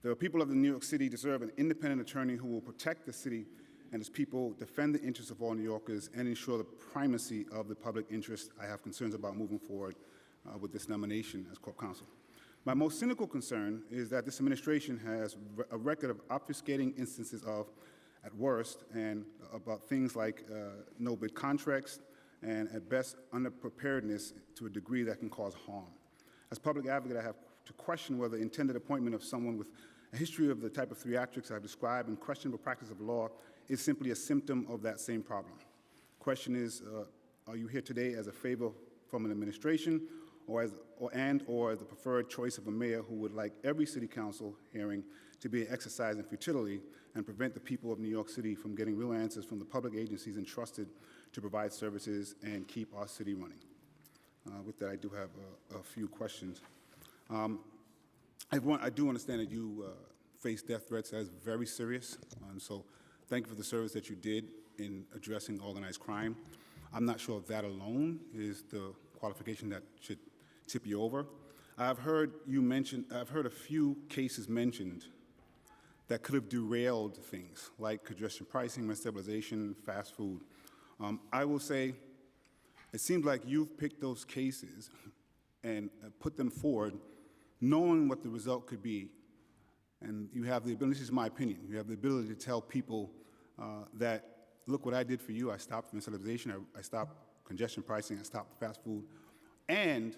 The people of New York City deserve an independent attorney who will protect the city and its people, defend the interests of all New Yorkers, and ensure the primacy of the public interest. I have concerns about moving forward with this nomination as Corp Counsel. My most cynical concern is that this administration has a record of obfuscating instances of, at worst, and about things like no-bid contracts, and at best, underpreparedness to a degree that can cause harm. As public advocate, I have to question whether the intended appointment of someone with a history of the type of theatrics I've described and questionable practice of law is simply a symptom of that same problem. Question is, are you here today as a favor from an administration or as the preferred choice of a mayor who would like every city council hearing to be an exercise in futility and prevent the people of New York City from getting real answers from the public agencies entrusted to provide services and keep our city running? With that, I do have a few questions. I do understand that you face death threats as very serious, and so thank you for the service that you did in addressing organized crime. I'm not sure if that alone is the qualification that should tip you over. I've heard a few cases mentioned that could have derailed things, like congestion pricing, rent stabilization, fast food. I will say, it seems like you've picked those cases and put them forward knowing what the result could be. And you have the ability, this is my opinion, you have the ability to tell people that, look what I did for you, I stopped rent stabilization, I stopped congestion pricing, I stopped fast food, and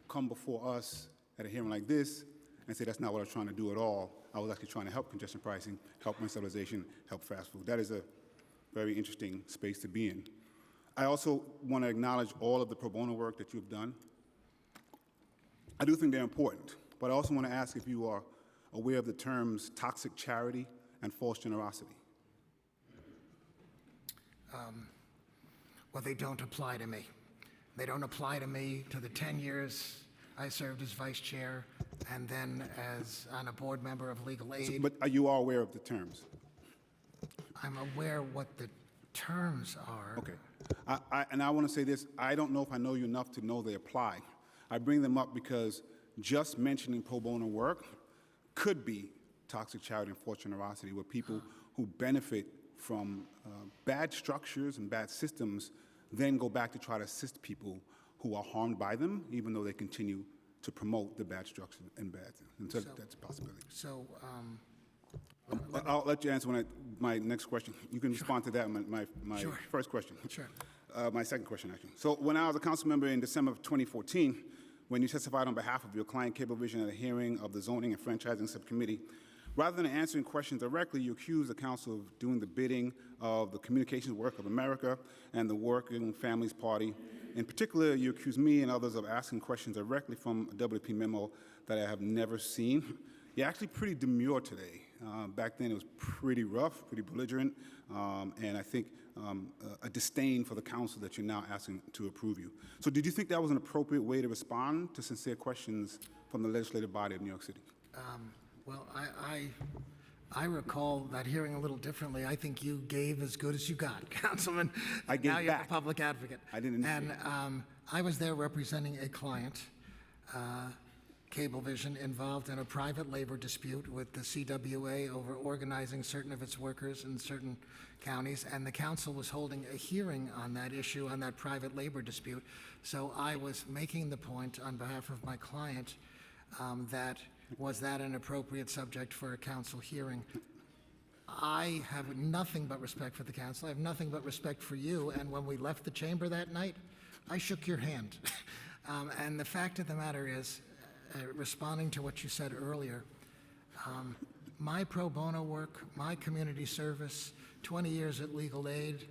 come before us at a hearing like this and say that's not what I was trying to do at all. I was actually trying to help congestion pricing, help rent stabilization, help fast food. That is a very interesting space to be in. I also want to acknowledge all of the pro bono work that you've done. I do think they're important, but I also want to ask if you are aware of the terms toxic charity and false generosity. Well, they don't apply to me. They don't apply to me to the 10 years I served as vice chair and then as on a board member of legal aid. But are you all aware of the terms? I'm aware what the terms are. Okay. And I want to say this, I don't know if I know you enough to know they apply. I bring them up because just mentioning pro bono work could be toxic charity and false generosity, where people who benefit from bad structures and bad systems then go back to try to assist people who are harmed by them, even though they continue to promote the bad structures and bad things. And so that's a possibility. So, I'll let you answer my next question. You can respond to that, my Sure. first question. Sure. My second question, actually. So when I was a council member in December of 2014, when you testified on behalf of your client, Cablevision, at a hearing of the Zoning and Franchising Subcommittee, rather than answering questions directly, you accused the council of doing the bidding of the Communications Work of America and the Working Families Party. In particular, you accused me and others of asking questions directly from a WP memo that I have never seen. You're actually pretty demure today. Back then it was pretty rough, pretty belligerent, and I think a disdain for the council that you're now asking to approve you. So did you think that was an appropriate way to respond to sincere questions from the legislative body of New York City? Well, I recall that hearing a little differently. I think you gave as good as you got, Councilman. I gave now you're back. the public advocate. I didn't. And I was there representing a client, Cablevision, involved in a private labor dispute with the CWA over organizing certain of its workers in certain counties, and the council was holding a hearing on that issue, on that private labor dispute. So I was making the point on behalf of my client that was that an appropriate subject for a council hearing? I have nothing but respect for the council. I have nothing but respect for you. And when we left the chamber that night, I shook your hand. And the fact of the matter is, responding to what you said earlier, my pro bono work, my community service, 20 years at Legal Aid,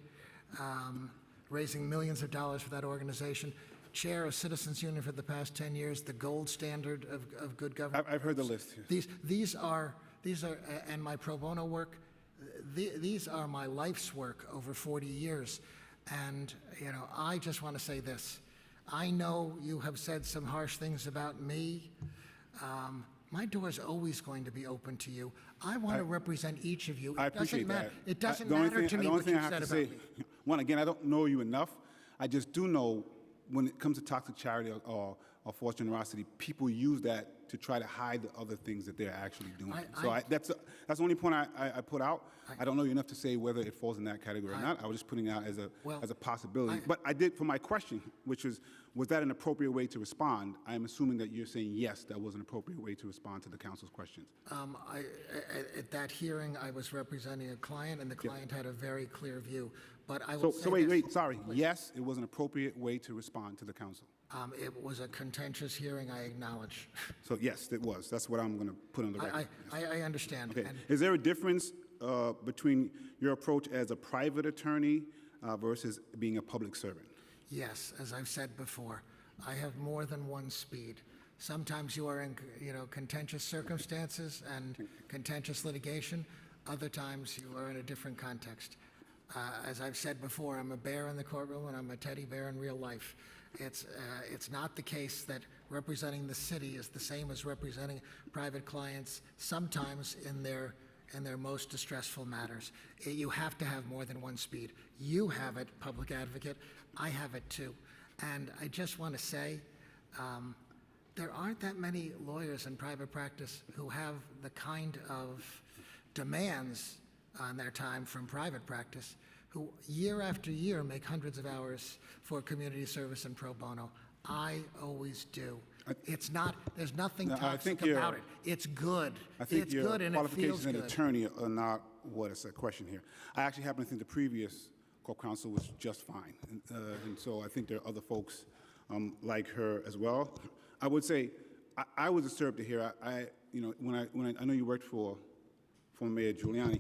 raising millions of dollars for that organization, chair of Citizens Union for the past 10 years, the gold standard of good government. I've heard the list. Yes. These are, and my pro bono work, these are my life's work over 40 years. And, you know, I just want to say this. I know you have said some harsh things about me My door is always going to be open to you. I want to represent each of you. I appreciate that. It doesn't The only matter to me the only what thing you I have said to about say, me. one, again, I don't know you enough. I just do know when it comes to toxic charity or forced generosity, people use that to try to hide the other things that they're actually doing. That's the only point I put out. I don't know you enough to say whether it falls in that category or not. I was just putting it out as a possibility. But I did, for my question, which was that an appropriate way to respond? I'm assuming that you're saying yes, that was an appropriate way to respond to the council's questions. At that hearing, I was representing a client, and the client had a very clear view. But I So, will say wait, this. sorry. Yes, it was an appropriate way to respond to the council. It was a contentious hearing, I acknowledge. So yes, it was. That's what I'm going to put on the record. I understand. Okay. And Is there a difference between your approach as a private attorney versus being a public servant? yes, as I've said before, I have more than one speed. Sometimes you are in, contentious circumstances and contentious litigation. Other times you are in a different context. As I've said before, I'm a bear in the courtroom and I'm a teddy bear in real life. It's not the case that representing the city is the same as representing private clients, sometimes in their most distressful matters. You have to have more than one speed. You have it, public advocate. I have it too. And I just want to say, there aren't that many lawyers in private practice who have the kind of demands on their time from private practice, who year after year make hundreds of hours for community service and pro bono. I always do. It's not, there's nothing toxic about it. It's good. I think It's your good and it feels qualifications as an good. attorney are not what is a question here. I actually happen to think the previous corp counsel was just fine. And so I think there are other folks like her as well. I would say I was disturbed to hear, I know you worked for Mayor Giuliani,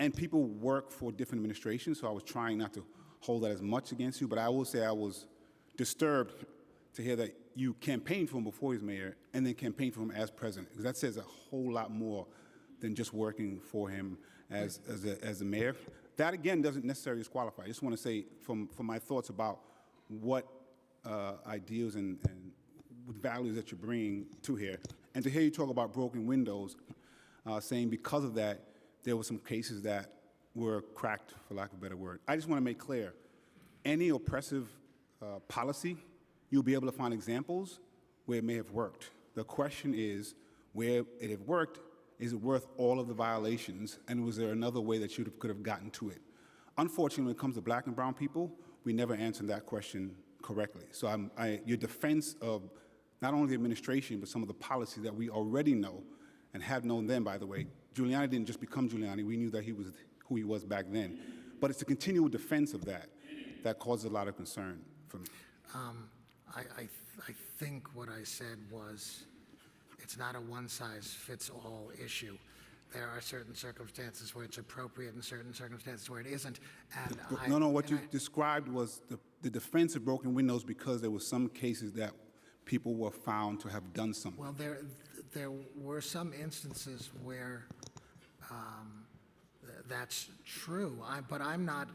and people work for different administrations, so I was trying not to hold that as much against you, but I will say I was disturbed to hear that you campaigned for him before he was mayor and then campaigned for him as president, because that says a whole lot more than just working for him as a mayor. That, again, doesn't necessarily disqualify. I just want to say from my thoughts about what ideals and values that you're bringing to here, and to hear you talk about broken windows, saying because of that, there were some cases that were cracked, for lack of a better word. I just want to make clear, any oppressive policy, you'll be able to find examples where it may have worked. The question is, where it had worked, is it worth all of the violations, and was there another way that you could have gotten to it? Unfortunately, when it comes to black and brown people, we never answered that question correctly. So your defense of not only the administration, but some of the policies that we already know and have known then, by the way. Giuliani didn't just become Giuliani. We knew that he was who he was back then. But it's the continual defense of that causes a lot of concern for me. I think what I said was, it's not a one-size-fits-all issue. There are certain circumstances where it's appropriate and certain circumstances where it isn't. And What you described was the defense of broken windows because there were some cases that people were found to have done something. Well, there were some instances where that's true. But I'm not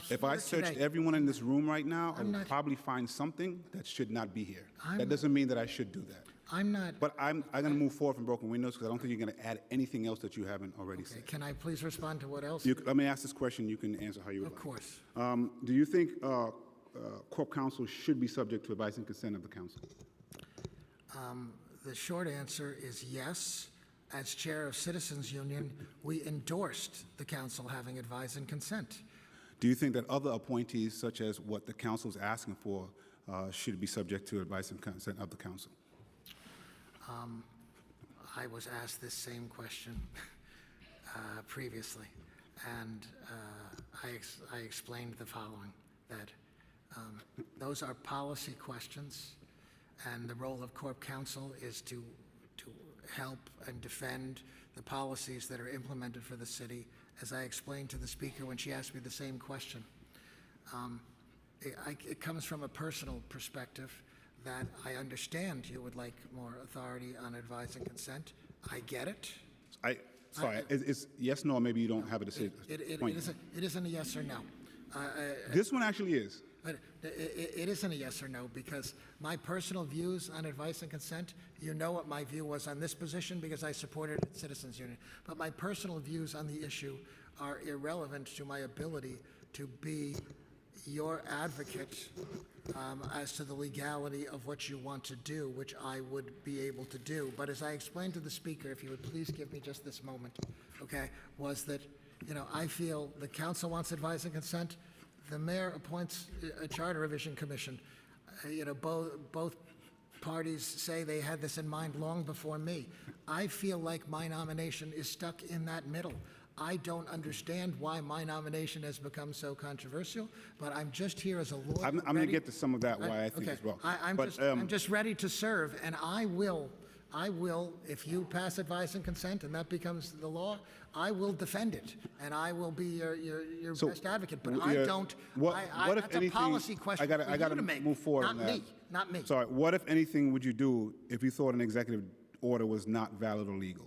here If I searched today. everyone in this room right now, I I'm would not- probably find something that should not be here. I'm- That doesn't mean that I should do that. I'm not. But I'm going to move forward from broken windows because I don't think you're going to add anything else that you haven't already Okay, said. can I please respond to what else? Let me ask this question. You can answer how you would Of like. course. Do you think corp counsel should be subject to advice and consent of the council? The short answer is yes. As chair of Citizens Union, we endorsed the council having advice and consent. Do you think that other appointees, such as what the council is asking for, should be subject to advice and consent of the council? I was asked this same question previously, and I explained the following, that those are policy questions, and the role of corp counsel is to help and defend the policies that are implemented for the city, as I explained to the speaker when she asked me the same question. It comes from a personal perspective that I understand you would like more authority on advice and consent. I get it. It's yes, no, or maybe you don't have a decision. It isn't a yes or no. This one actually is. But it isn't a yes or no, because my personal views on advice and consent, you know what my view was on this position because I supported it at Citizens Union. But my personal views on the issue are irrelevant to my ability to be your advocate as to the legality of what you want to do, which I would be able to do. But as I explained to the speaker, if you would please give me just this moment, okay, was that, I feel the council wants advice and consent. The mayor appoints a charter revision commission. Both parties say they had this in mind long before me. I feel like my nomination is stuck in that middle. I don't understand why my nomination has become so controversial, but I'm just here as a lawyer. I'm going to get to some of that, why I think okay. as well. I'm just ready to serve, and I will, if you pass advice and consent and that becomes the law, I will defend it, and I will be your best advocate. But I don't. What if that's anything? a policy question I got to move forward not on that. me, not me. Sorry. What if anything would you do if you thought an executive order was not valid or legal?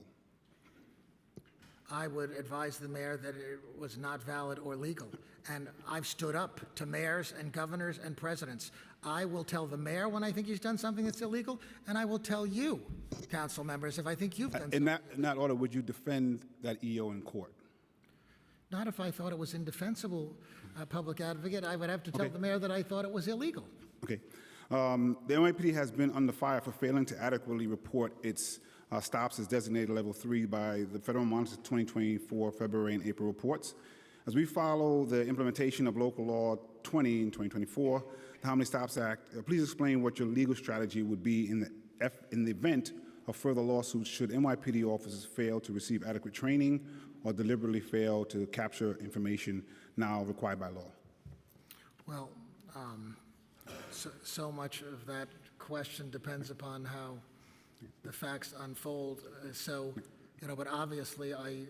I would advise the mayor that it was not valid or legal. And I've stood up to mayors and governors and presidents. I will tell the mayor when I think he's done something that's illegal, and I will tell you, council members, if I think you've done something. In that order, would you defend that EO in court? Not if I thought it was indefensible, public advocate. I would have to tell the mayor that I thought it was illegal. Okay. The NYPD has been under fire for failing to adequately report its stops as designated level 3 by the Federal Monitor's 2024 February and April reports. As we follow the implementation of Local Law 20 in 2024, the How Many Stops Act, please explain what your legal strategy would be in the event of further lawsuits should NYPD officers fail to receive adequate training or deliberately fail to capture information now required by law. Well, so much of that question depends upon how the facts unfold. But obviously I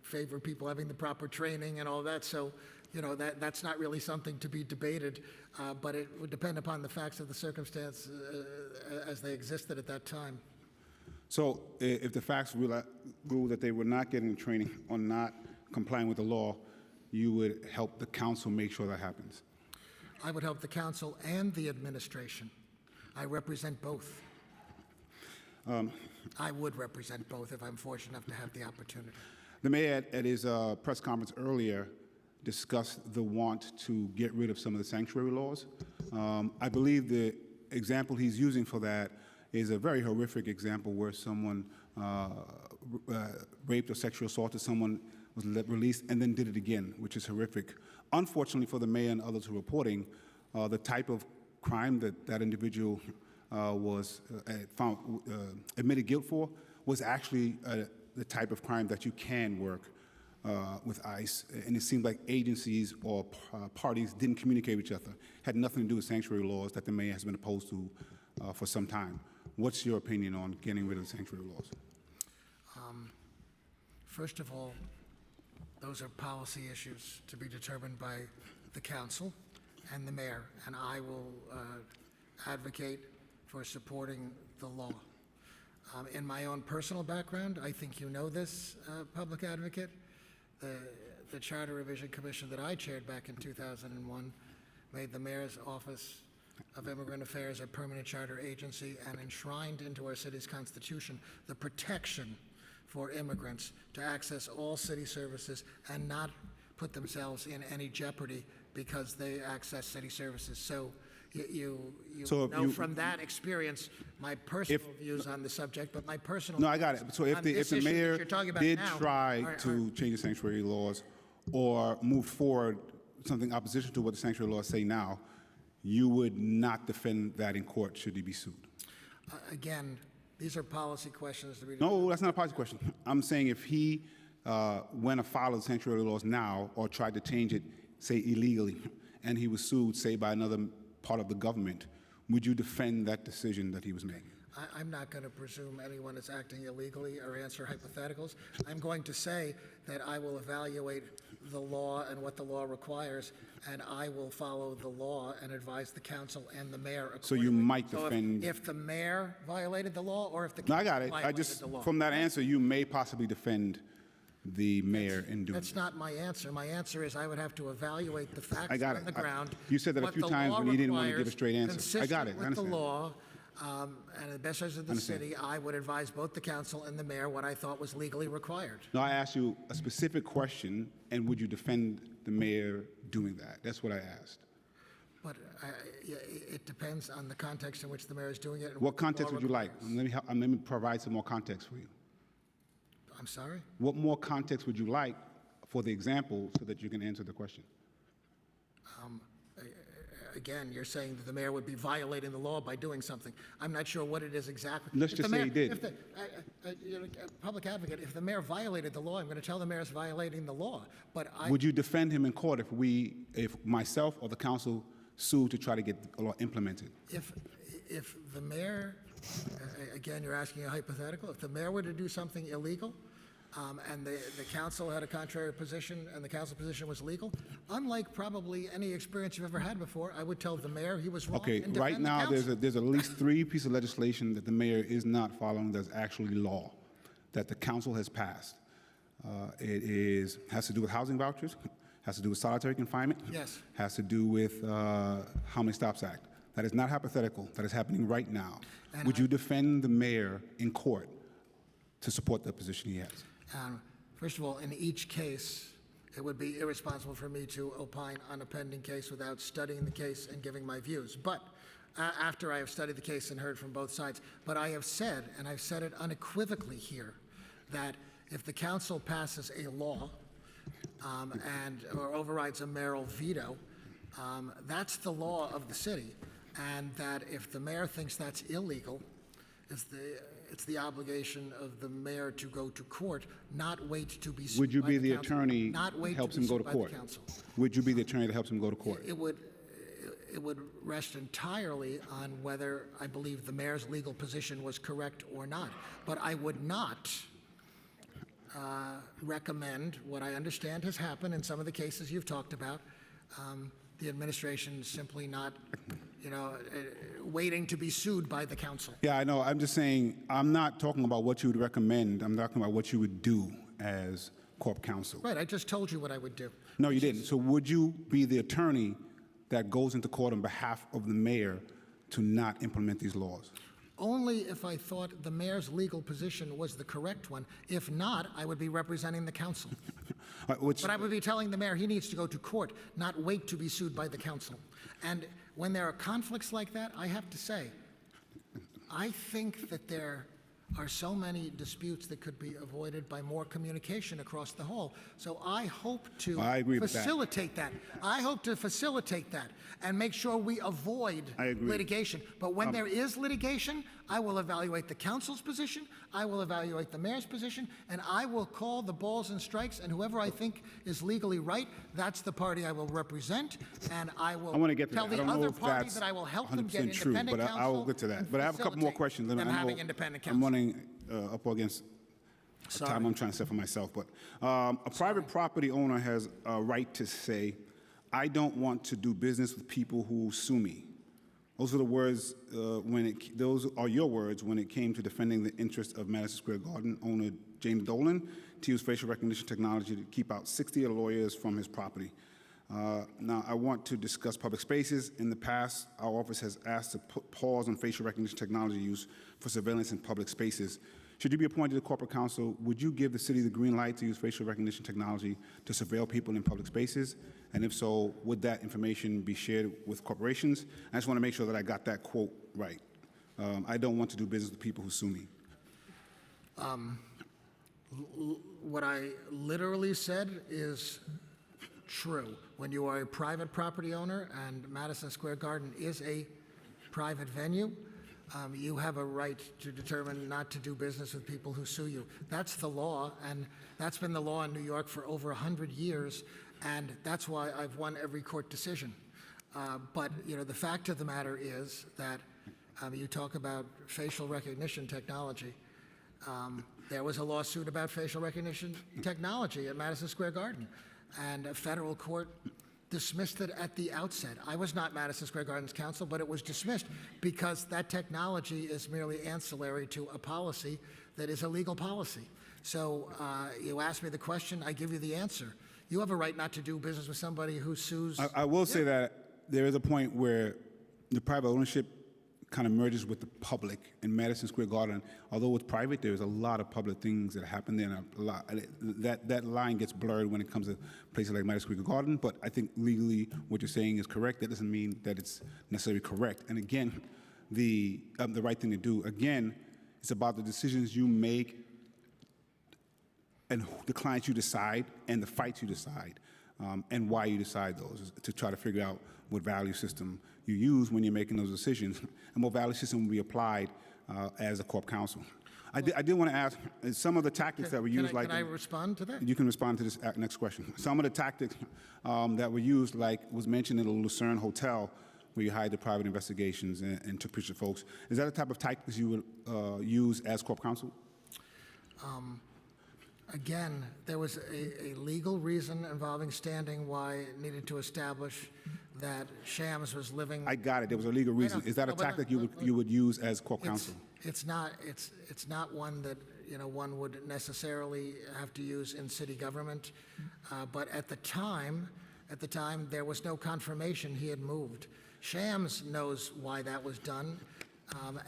favor people having the proper training and all that. So, that's not really something to be debated, but it would depend upon the facts of the circumstance as they existed at that time. So if the facts rule that they were not getting training or not complying with the law, you would help the council make sure that happens? I would help the council and the administration. I represent both. I would represent both if I'm fortunate enough to have the opportunity. The mayor at his press conference earlier discussed the want to get rid of some of the sanctuary laws. I believe the example he's using for that is a very horrific example where someone raped or sexually assaulted someone, was released, and then did it again, which is horrific. Unfortunately for the mayor and others who are reporting, the type of crime that that individual was found admitted guilt for was actually the type of crime that you can work with ICE. And it seemed like agencies or parties didn't communicate with each other. Had nothing to do with sanctuary laws that the mayor has been opposed to for some time. What's your opinion on getting rid of the sanctuary laws? First of all, those are policy issues to be determined by the council and the mayor, and I will advocate for supporting the law. In my own personal background, I think you know this, public advocate, the Charter Revision Commission that I chaired back in 2001 made the Mayor's Office of Immigrant Affairs a permanent charter agency and enshrined into our city's constitution the protection for immigrants to access all city services and not put themselves in any jeopardy because they access city services. So from that experience my personal views on the subject, but my personal No, I got it. So if the mayor did try to change the sanctuary laws or move forward something opposition to what the sanctuary laws say now, you would not defend that in court should he be sued? Again, these are policy questions. No, that's not a policy question. I'm saying if he went afoul of the sanctuary laws now or tried to change it, say illegally, and he was sued, say, by another part of the government, would you defend that decision that he was making? I'm not going to presume anyone is acting illegally or answer hypotheticals. I'm going to say that I will evaluate the law and what the law requires, and I will follow the law and advise the council and the mayor accordingly. So you might defend... So if the mayor violated the law or if the No, I got it. violated the law. From that answer, you may possibly defend the mayor in doing That's this? not my answer. My answer is I would have to evaluate the facts I got on it. the ground. You said that a what few the times law when you didn't want to give a requires, straight answer. I got it. I Consistent with the understand. law, and in the best interest of the Understand. city, I would advise both the council and the mayor what I thought was legally required. No, I asked you a specific question, and would you defend the mayor doing that? That's what I asked. But it depends on the context in which the mayor is doing it. And What the law context would you like? requires. Let me provide some more context for you. I'm sorry? What more context would you like for the example so that you can answer the question? Again, you're saying that the mayor would be violating the law by doing something. I'm not sure what it is exactly. Let's If just the say mayor- he did. If the, you know, public advocate, if the mayor violated the law, I'm going to tell the mayor is violating the law. But Would you defend him in court if myself or the council sued to try to get the law implemented? if the mayor, again, you're asking a hypothetical, if the mayor were to do something illegal, and the council had a contrary position and the council position was legal, unlike probably any experience you've ever had before, I would tell the mayor he was wrong Okay, and right defend the now, council. there's at least 3 pieces of legislation that the mayor is not following that's actually law, that the council has passed. Has to do with housing vouchers, has to do with solitary confinement. Yes. Has to do with How Many Stops Act. That is not hypothetical, that is happening right now. And Would you defend the mayor in court to support the position he has? First of all, in each case, it would be irresponsible for me to opine on a pending case without studying the case and giving my views. But after I have studied the case and heard from both sides, but I have said, and I've said it unequivocally here, that if the council passes a law or overrides a mayoral veto, that's the law of the city, and that if the mayor thinks that's illegal, it's the obligation of the mayor to go to court, not wait to be sued Would you by be the council. attorney Not wait that helps to be him go to sued by the court? council. Would you be the attorney that helps him go to court? It would rest entirely on whether I believe the mayor's legal position was correct or not. But I would not recommend what I understand has happened in some of the cases you've talked about. The administration simply not, waiting to be sued by the council. Yeah, I know. I'm just saying, I'm not talking about what you would recommend. I'm talking about what you would do as corp counsel. Right, I just told you what I would do. No, you didn't. So would you be the attorney that goes into court on behalf of the mayor to not implement these laws? Only if I thought the mayor's legal position was the correct one. If not, I would be representing the council. But I would be telling the mayor he needs to go to court, not wait to be sued by the council. And when there are conflicts like that, I have to say, I think that there are so many disputes that could be avoided by more communication across the hall. So I hope to I agree with that. facilitate that. I hope to facilitate that and make sure we avoid I agree. litigation. But when there is litigation, I will evaluate the council's position, I will evaluate the mayor's position, and I will call the balls and strikes, and whoever I think is legally right, that's the party I will represent, and I will I want to get to tell that. I the don't know other if party that's that I will help them get 100% true, independent but counsel. I will get to that. and But I have a couple more facilitate questions. them I know having independent I'm counsel. running up against Sorry. time I'm trying to set for myself. But a private property owner has a right to say, I don't want to do business with people who sue me. Those are the words those are your words when it came to defending the interests of Madison Square Garden owner James Dolan to use facial recognition technology to keep out 60 lawyers from his property. Now, I want to discuss public spaces. In the past, our office has asked to put pause on facial recognition technology use for surveillance in public spaces. Should you be appointed to corporate counsel, would you give the city the green light to use facial recognition technology to surveil people in public spaces? And if so, would that information be shared with corporations? I just want to make sure that I got that quote right. I don't want to do business with people who sue me. What I literally said is true. When you are a private property owner and Madison Square Garden is a private venue, you have a right to determine not to do business with people who sue you. That's the law, and that's been the law in New York for over 100 years, and that's why I've won every court decision. But the fact of the matter is that you talk about facial recognition technology. There was a lawsuit about facial recognition technology at Madison Square Garden, and a federal court dismissed it at the outset. I was not Madison Square Garden's counsel, but it was dismissed because that technology is merely ancillary to a policy that is a legal policy. So you ask me the question, I give you the answer. You have a right not to do business with somebody who sues. I will say that there is a point where the private ownership kind of merges with the public in Madison Square Garden. Although it's private, there's a lot of public things that happen there, and that line gets blurred when it comes to places like Madison Square Garden. But I think legally, what you're saying is correct. That doesn't mean that it's necessarily correct. And again, the right thing to do. Again, it's about the decisions you make and the clients you decide and the fights you decide, and why you decide those, to try to figure out what value system you use when you're making those decisions, and what value system will be applied as a corp counsel. I did want to ask, some of the tactics that were used, Can I respond to that? You can respond to this next question. Some of the tactics that were used, like was mentioned in the Lucerne Hotel, where you hired the private investigations and took pictures of folks. Is that the type of tactics you would use as corp counsel? Again, there was a legal reason involving standing why it needed to establish that Shams was living. I got it. There was a legal reason. Is that a tactic you would use as corp counsel? It's not one that one would necessarily have to use in city government. But at the time, there was no confirmation he had moved. Shams knows why that was done,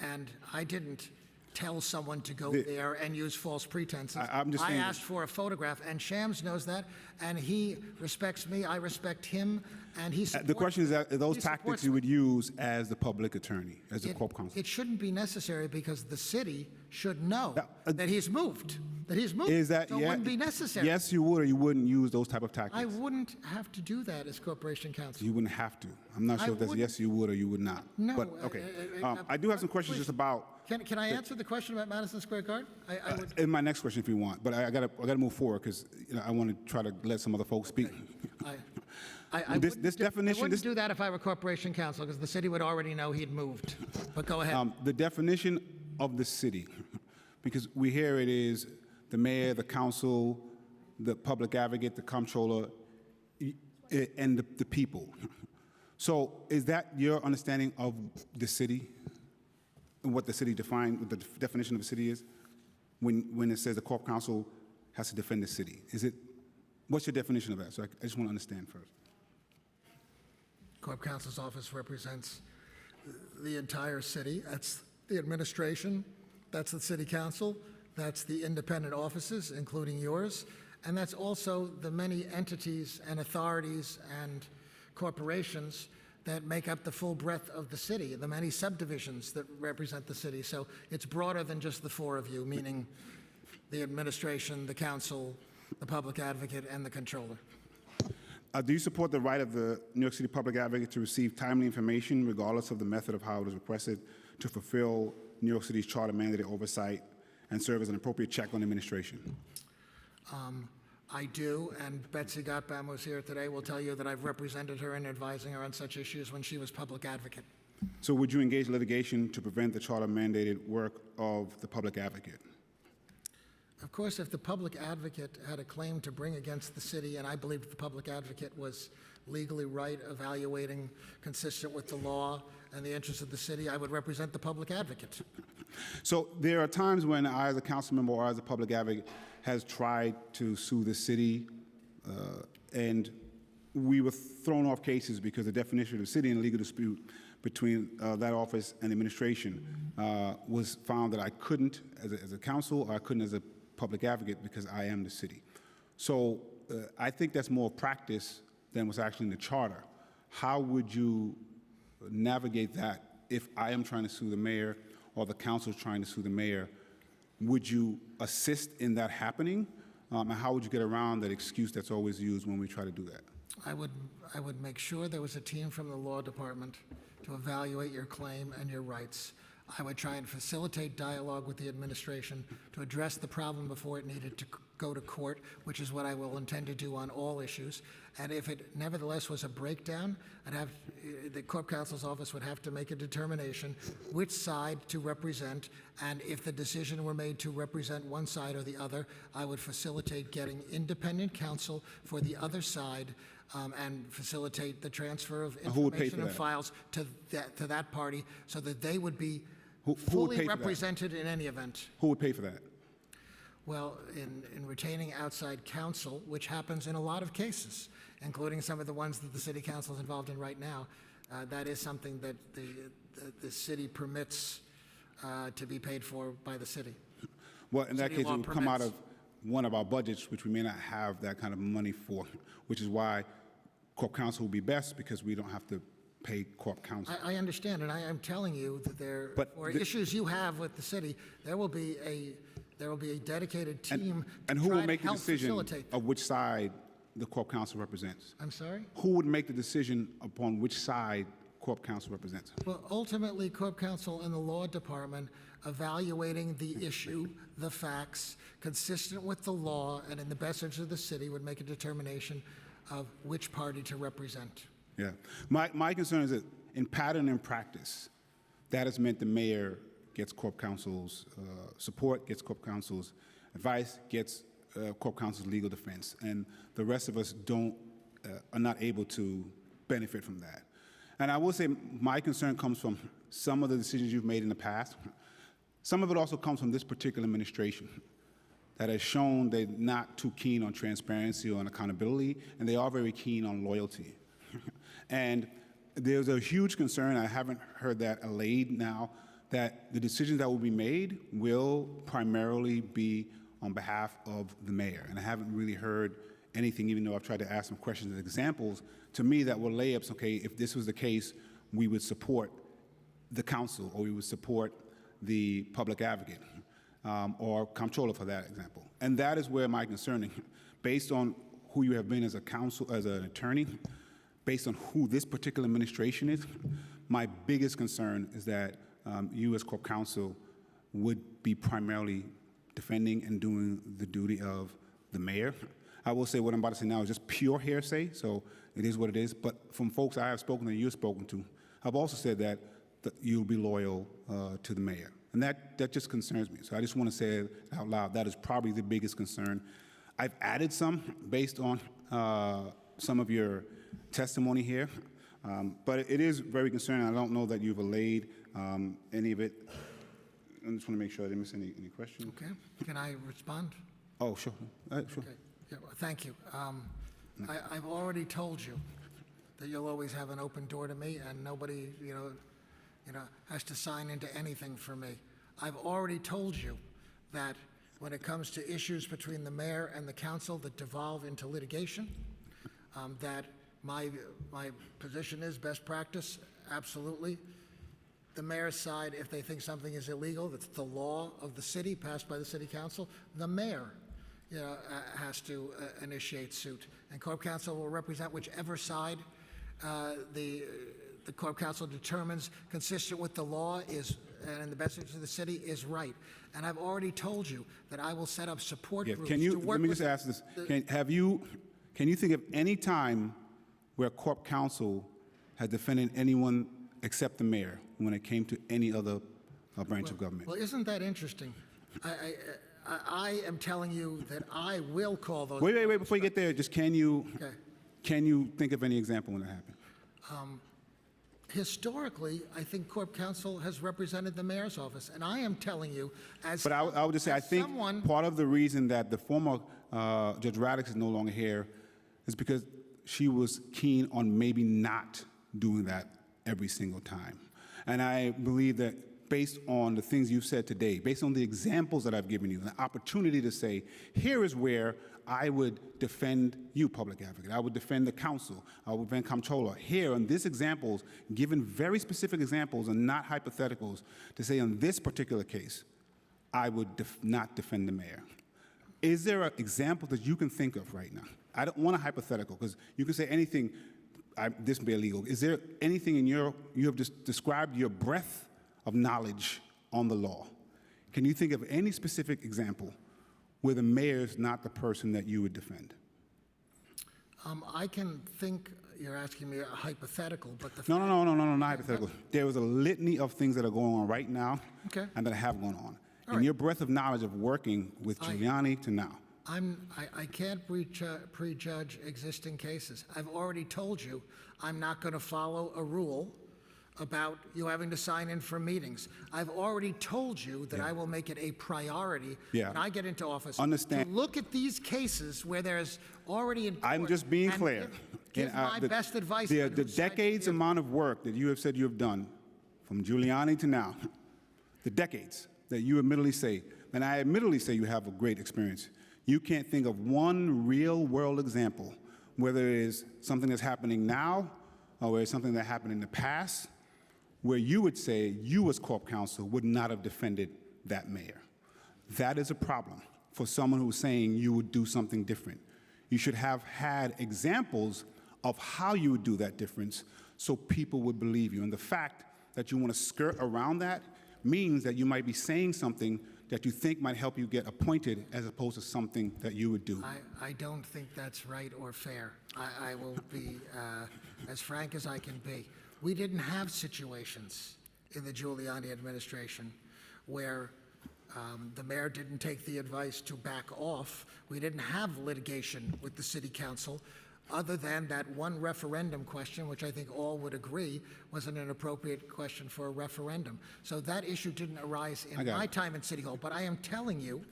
and I didn't tell someone to go there and use false pretenses. I asked for a photograph, and Shams knows that, and he respects me, I respect him, and he supports. The question is, are those tactics you would use as the public attorney, as the corp counsel? It shouldn't be necessary because the city should know that he's moved. Is that, so it wouldn't be necessary. Yes, you would, or you wouldn't use those type of tactics? I wouldn't have to do that as corporation counsel. You wouldn't have to. I'm not sure if that's yes, you would, or you would not. No. But, okay. I do have some questions just about. Can I answer the question about Madison Square Garden? I would. In my next question, if you want, but I gotta move forward because I want to try to let some other folks speak. I wouldn't do that if I were corporation counsel because the city would already know he'd moved. But go ahead. The definition of the city, because we hear it is the mayor, the council, the public advocate, the comptroller, and the people. So is that your understanding of the city? And what the city defined, what the definition of the city is, when it says the corp counsel has to defend the city? What's your definition of that? So I just want to understand first. Corp counsel's office represents the entire city. That's the administration, that's the city council, that's the independent offices, including yours, and that's also the many entities and authorities and corporations that make up the full breadth of the city, the many subdivisions that represent the city. So it's broader than just the four of you, meaning the administration, the council, the public advocate, and the controller. Do you support the right of the New York City Public Advocate to receive timely information, regardless of the method of how it is requested, to fulfill New York City's charter mandated oversight and serve as an appropriate check on administration? I do, and Betsy Gottbaum, who's here today, will tell you that I've represented her in advising her on such issues when she was public advocate. So would you engage litigation to prevent the charter mandated work of the public advocate? Of course, if the public advocate had a claim to bring against the city, and I believed the public advocate was legally right, evaluating consistent with the law and the interests of the city, I would represent the public advocate. So there are times when I, as a council member or as a public advocate, has tried to sue the city, and we were thrown off cases because the definition of the city in a legal dispute between that office and the administration was found that I couldn't as a council, or I couldn't as a public advocate because I am the city. So I think that's more practice than what's actually in the charter. How would you navigate that if I am trying to sue the mayor or the council is trying to sue the mayor? Would you assist in that happening? And how would you get around that excuse that's always used when we try to do that? I would make sure there was a team from the law department to evaluate your claim and your rights. I would try and facilitate dialogue with the administration to address the problem before it needed to go to court, which is what I will intend to do on all issues. And if it nevertheless was a breakdown, the Corp Counsel's office would have to make a determination which side to represent, and if the decision were made to represent one side or the other, I would facilitate getting independent counsel for the other side and facilitate the transfer of information and files to that party so that they would be fully represented in any event. Who would pay for that? Well, in retaining outside counsel, which happens in a lot of cases, including some of the ones that the city council is involved in right now, that is something that the city permits to be paid for by the city. Well, in that City case, law it would come out permits. of one of our budgets, which we may not have that kind of money for, which is why corp counsel would be best, because we don't have to pay corp counsel. I understand, and I am telling you that But for the- issues you have with the city, there will be a dedicated team And to who try will to make the help decision facilitate that. of which side the corp counsel represents? I'm sorry? Who would make the decision upon which side corp counsel represents? Well, ultimately, Corp Counsel and the Law Department evaluating the issue, the facts, consistent with the law and in the best interest of the city, would make a determination of which party to represent. Yeah. My concern is that in pattern and practice, that has meant the mayor gets corp counsel's support, gets corp counsel's advice, gets corp counsel's legal defense, and the rest of us are not able to benefit from that. And I will say my concern comes from some of the decisions you've made in the past. Some of it also comes from this particular administration that has shown they're not too keen on transparency or on accountability, and they are very keen on loyalty. And there's a huge concern, I haven't heard that allayed now, that the decisions that will be made will primarily be on behalf of the mayor. And I haven't really heard anything, even though I've tried to ask some questions and examples, to me that will lay up, okay, if this was the case, we would support the council, or we would support the public advocate, or comptroller for that example. And that is where my concern is, based on who you have been as a counsel, as an attorney, based on who this particular administration is, my biggest concern is that you as corp counsel would be primarily defending and doing the duty of the mayor. I will say what I'm about to say now is just pure hearsay, so it is what it is. But from folks I have spoken to, you've spoken to, I've also said that you'll be loyal to the mayor. And that just concerns me. So I just want to say it out loud. That is probably the biggest concern. I've added some based on some of your testimony here. But it is very concerning. I don't know that you've allayed any of it. I just want to make sure I didn't miss any questions. Okay, can I respond? Oh, sure. Sure. Okay. Yeah, well, thank you. I've already told you that you'll always have an open door to me, and nobody, has to sign into anything for me. I've already told you that when it comes to issues between the mayor and the council that devolve into litigation, that my position is best practice, absolutely. The mayor's side, if they think something is illegal, that's the law of the city passed by the city council, the mayor has to initiate suit. And Corp Counsel will represent whichever side the Corp Counsel determines consistent with the law is, and in the best interest of the city, is right. And I've already told you that I will set up support groups to work let me with just ask this. Can you think of any time where Corp Counsel has defended anyone except the mayor when it came to any other branch of government? Well, isn't that interesting? I am telling you that I will call those. Wait, before you get there, just can you think of any example when it happened? Historically, I think Corp Counsel has represented the mayor's office, and I am telling you, as But I would just say, I think someone, part of the reason that the former Judge Radix is no longer here is because she was keen on maybe not doing that every single time. And I believe that based on the things you've said today, based on the examples that I've given you, the opportunity to say, here is where I would defend you, public advocate. I would defend the council. I would defend comptroller. Here, on these examples, given very specific examples and not hypotheticals, to say on this particular case, I would not defend the mayor. Is there an example that you can think of right now? I don't want a hypothetical, because you can say anything, this may be illegal. Is there anything in you have just described your breadth of knowledge on the law? Can you think of any specific example where the mayor is not the person that you would defend? I can think you're asking me a hypothetical, but the No, not hypothetical. There is a litany of things that are going on right now and that have gone on. All In right. your breadth of knowledge of working with Giuliani to now. I can't prejudge existing cases. I've already told you I'm not going to follow a rule about you having to sign in for meetings. I've already told you that I will make it a priority Yeah. when I get into office Understand. to look at these cases where there's already in I'm court just being and clear. Give my The- best advice. The on whose side to decades be on. amount of work that you have said you have done, from Giuliani to now, the decades that you admittedly say, and I admittedly say you have a great experience, you can't think of one real-world example, whether it is something that's happening now or whether it's something that happened in the past, where you would say you as Corp Counsel would not have defended that mayor. That is a problem for someone who's saying you would do something different. You should have had examples of how you would do that difference so people would believe you. And the fact that you want to skirt around that means that you might be saying something that you think might help you get appointed as opposed to something that you would do. I don't think that's right or fair. I will be as frank as I can be. We didn't have situations in the Giuliani administration where the mayor didn't take the advice to back off. We didn't have litigation with the city council other than that one referendum question, which I think all would agree was an inappropriate question for a referendum. So that issue didn't arise in my time in City Hall. But I am telling you,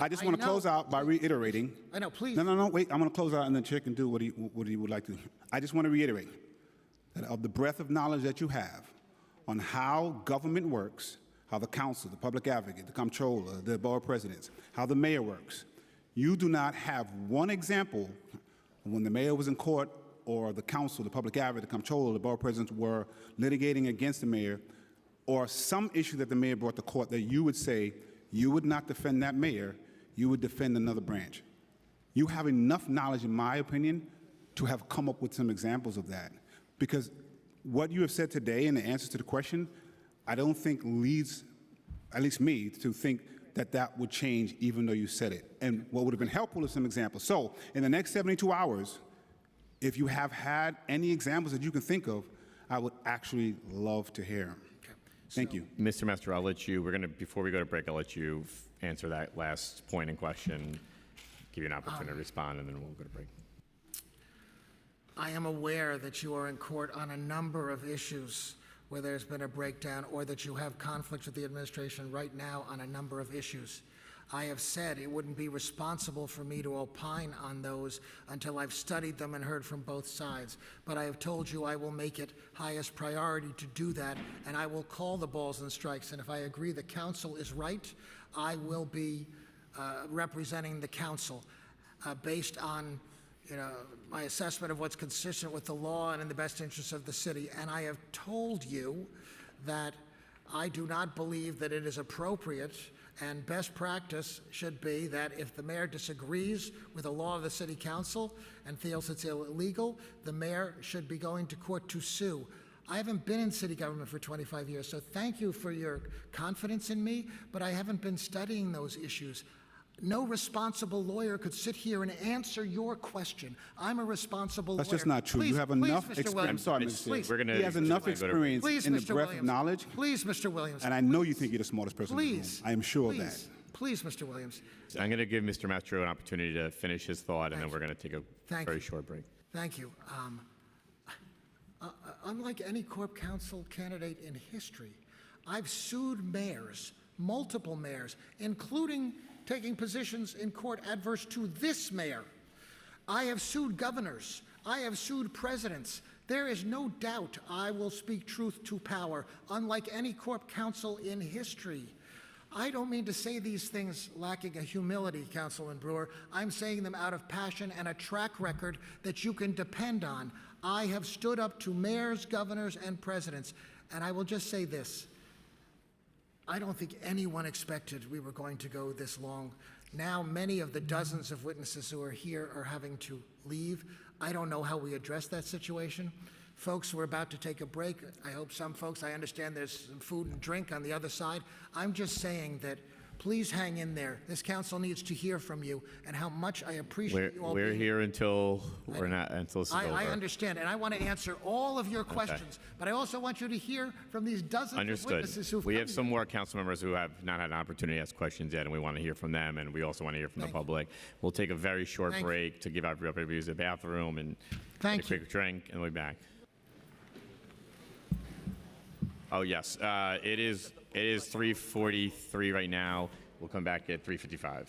I just want to close out by reiterating. I know, please. No, wait. I'm going to close out and then Chair can do what he would like to. I just want to reiterate that of the breadth of knowledge that you have on how government works, how the council, the public advocate, the comptroller, the borough presidents, how the mayor works, you do not have one example when the mayor was in court or the council, the public advocate, the comptroller, the borough presidents were litigating against the mayor or some issue that the mayor brought to court that you would say you would not defend that mayor, you would defend another branch. You have enough knowledge, in my opinion, to have come up with some examples of that. Because what you have said today in the answer to the question, I don't think leads, at least me, to think that that would change even though you said it. And what would have been helpful is some examples. So in the next 72 hours, if you have had any examples that you can think of, I would actually love to hear them. Thank you. Mr. Master, I'll let you, before we go to break, I'll let you answer that last point in question, give you an opportunity to respond, and then we'll go to break. I am aware that you are in court on a number of issues where there's been a breakdown or that you have conflicts with the administration right now on a number of issues. I have said it wouldn't be responsible for me to opine on those until I've studied them and heard from both sides. But I have told you I will make it highest priority to do that, and I will call the balls and strikes. And if I agree the council is right, I will be representing the council based on my assessment of what's consistent with the law and in the best interests of the city. And I have told you that I do not believe that it is appropriate, and best practice should be that if the mayor disagrees with the law of the city council and feels it's illegal, the mayor should be going to court to sue. I haven't been in city government for 25 years, so thank you for your confidence in me, but I haven't been studying those issues. No responsible lawyer could sit here and answer your question. I'm a responsible lawyer. That's just not true. Please, You have please, enough Mr. experience. I'm Williams. sorry, Mr. Please. He has enough experience Please, in the Mr. breadth of Williams. knowledge. Please, Mr. Williams. And I know you think you're the smartest person in the room. Please. I am sure of that. Please, please, Mr. Williams. I'm going to give Mr. Mastro an opportunity to finish his thought, and then we're going to take a very short break. Thank you. Unlike any Corp Council candidate in history, I've sued mayors, multiple mayors, including taking positions in court adverse to this mayor. I have sued governors. I have sued presidents. There is no doubt I will speak truth to power, unlike any Corp Council in history. I don't mean to say these things lacking a humility, Councilman Brewer. I'm saying them out of passion and a track record that you can depend on. I have stood up to mayors, governors, and presidents, and I will just say this. I don't think anyone expected we were going to go this long. Now, many of the dozens of witnesses who are here are having to leave. I don't know how we address that situation. Folks, we're about to take a break. I hope some folks, I understand there's some food and drink on the other side. I'm just saying that please hang in there. This council needs to hear from you and how much I appreciate you all We're being here until this is over. I understand, and I want to answer all of your questions, but I also want you to hear from these dozens of witnesses who've We come have some more council members who have not had an opportunity to ask questions yet, and we want to hear from them, and we also want to hear from the public. We'll take a very short break to give everybody to use the bathroom and get a quick drink, and we'll be back. Oh, yes. It is 3:43 right now. We'll come back at 3:55.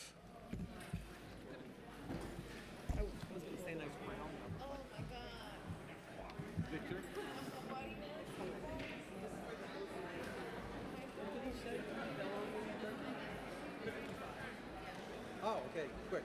Oh, okay, quick.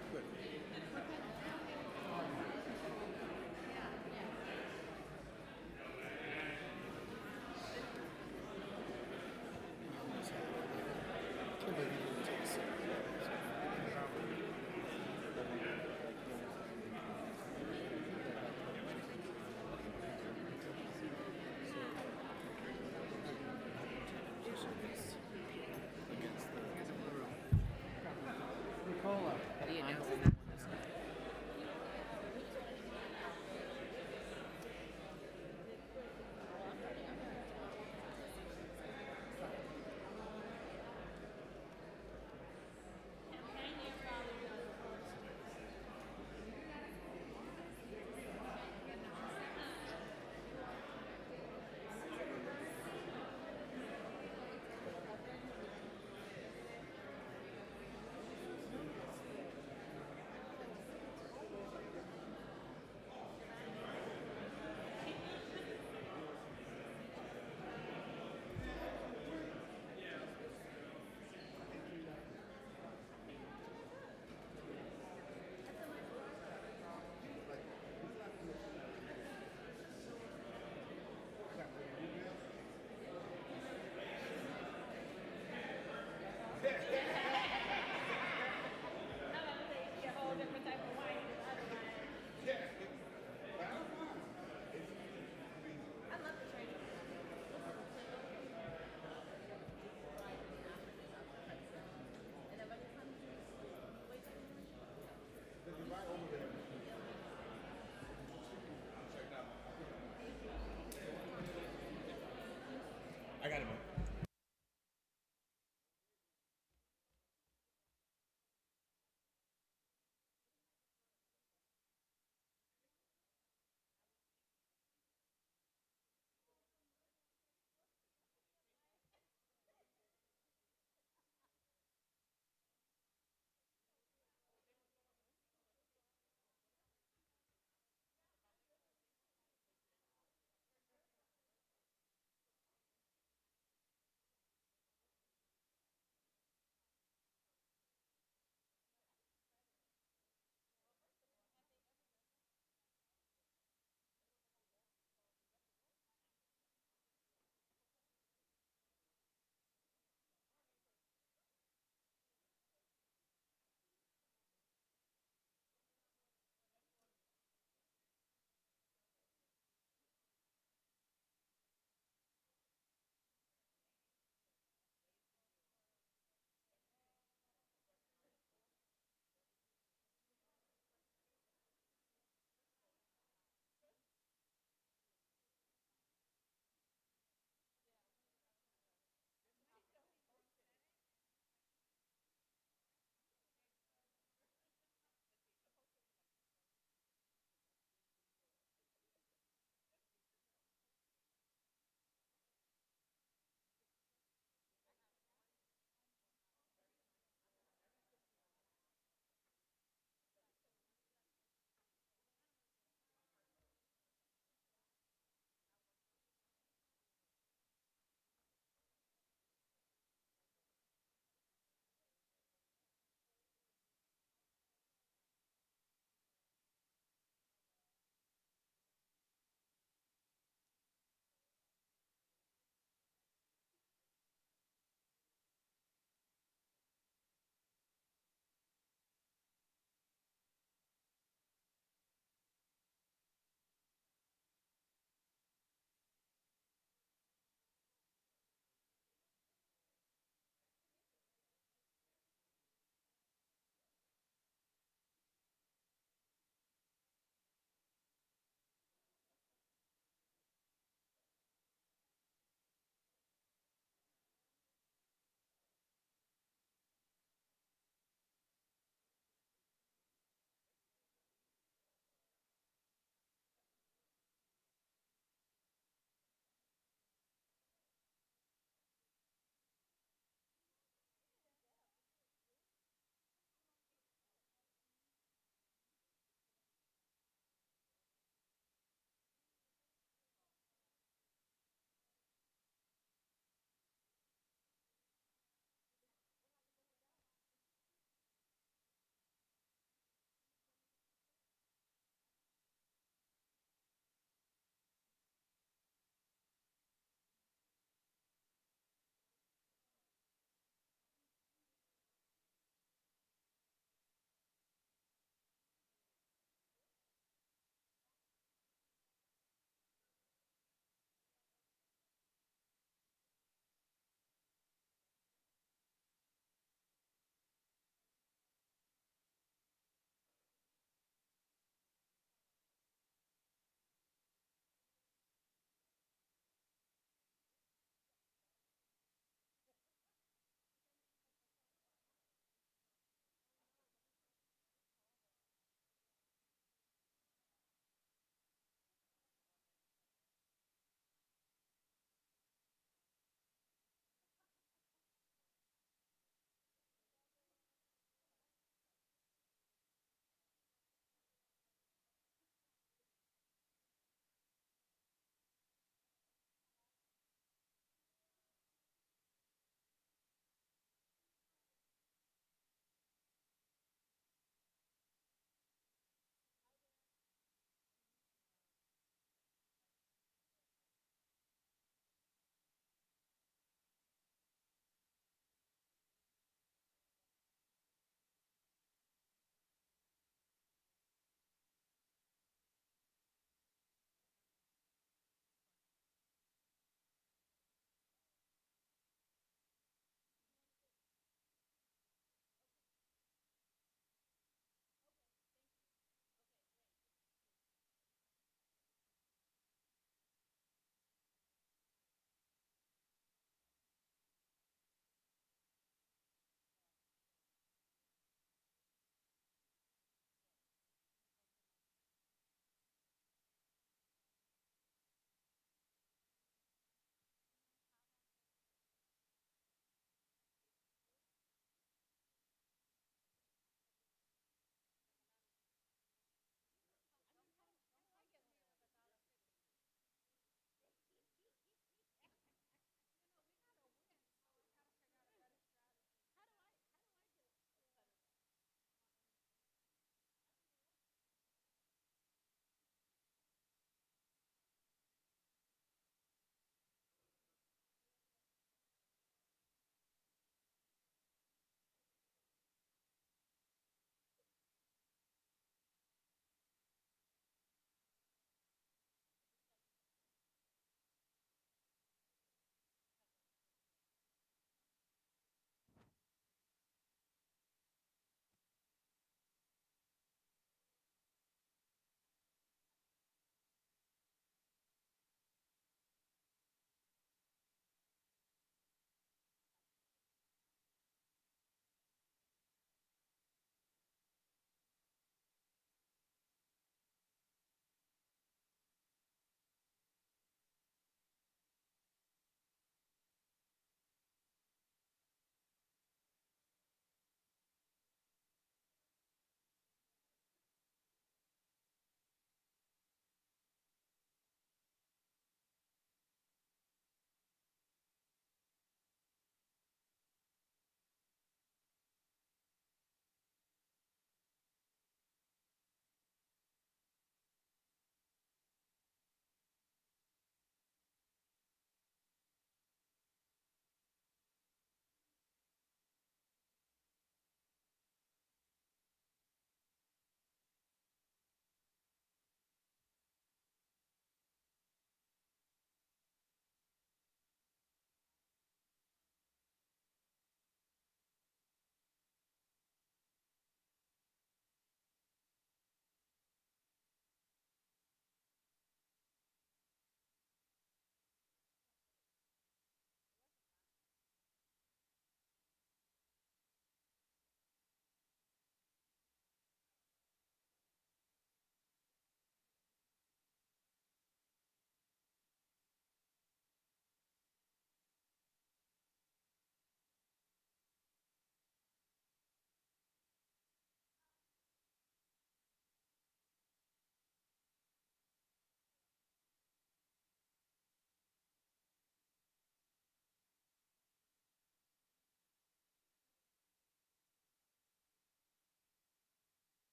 I got it.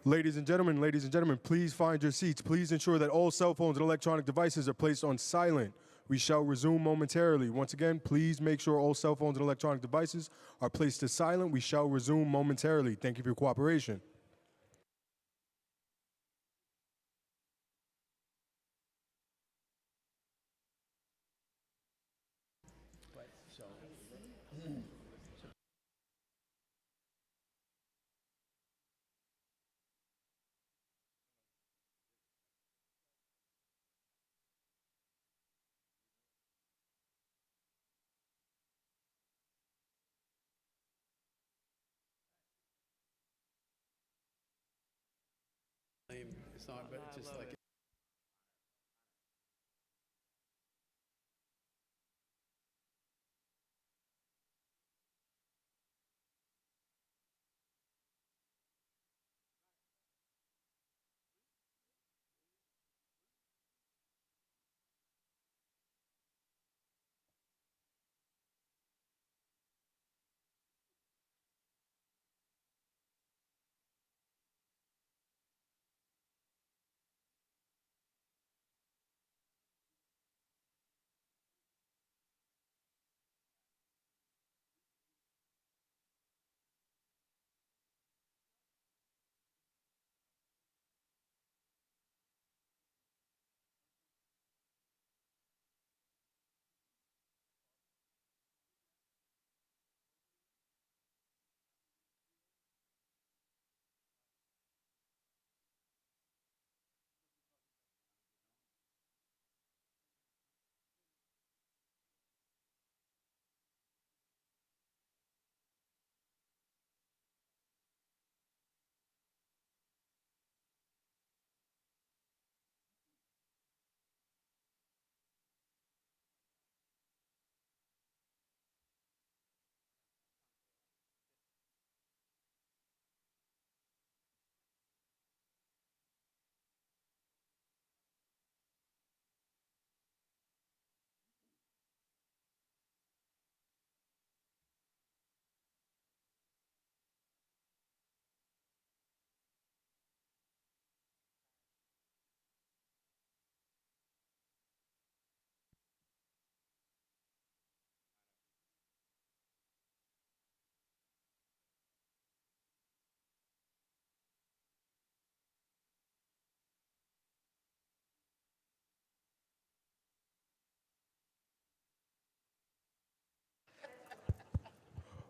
Ladies and gentlemen, please find your seats. Please ensure that all cell phones and electronic devices are placed on silent. We shall resume momentarily. Once again, please make sure all cell phones and electronic devices are placed to silent. We shall resume momentarily. Thank you for your cooperation. It's not, but it's just like.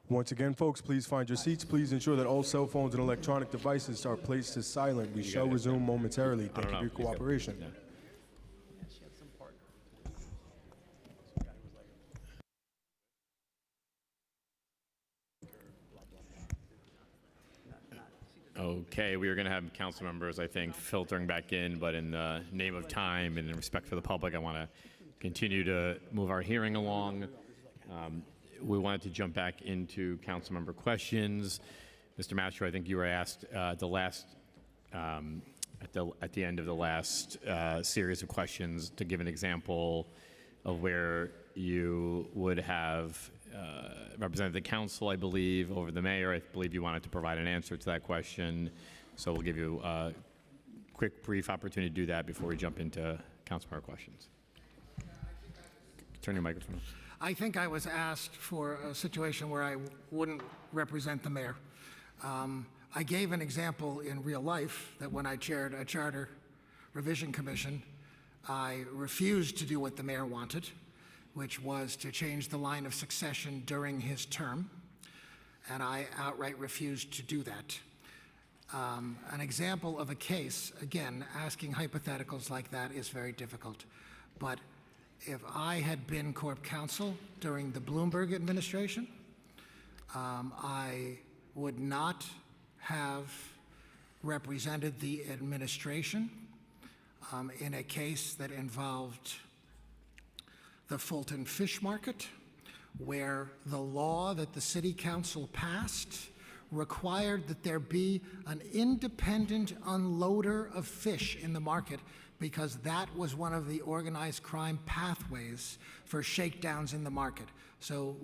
Once again, folks, please find your seats. Please ensure that all cell phones and electronic devices are placed to silent. We shall resume momentarily. Thank you for your cooperation. Okay, we are going to have council members, I think, filtering back in, but in the name of time and in respect for the public, I want to continue to move our hearing along. We wanted to jump back into council member questions. Mr. Mastro, I think you were asked at the end of the last series of questions to give an example of where you would have represented the council, I believe, over the mayor. I believe you wanted to provide an answer to that question. So we'll give you a quick, brief opportunity to do that before we jump into council member questions. Turn your microphone on. I think I was asked for a situation where I wouldn't represent the mayor. I gave an example in real life that when I chaired a charter revision commission, I refused to do what the mayor wanted, which was to change the line of succession during his term, and I outright refused to do that. An example of a case, again, asking hypotheticals like that is very difficult, but if I had been Corp Counsel during the Bloomberg administration, I would not have represented the administration in a case that involved the Fulton Fish Market, where the law that the City Council passed required that there be an independent unloader of fish in the market because that was one of the organized crime pathways for shakedowns in the market. So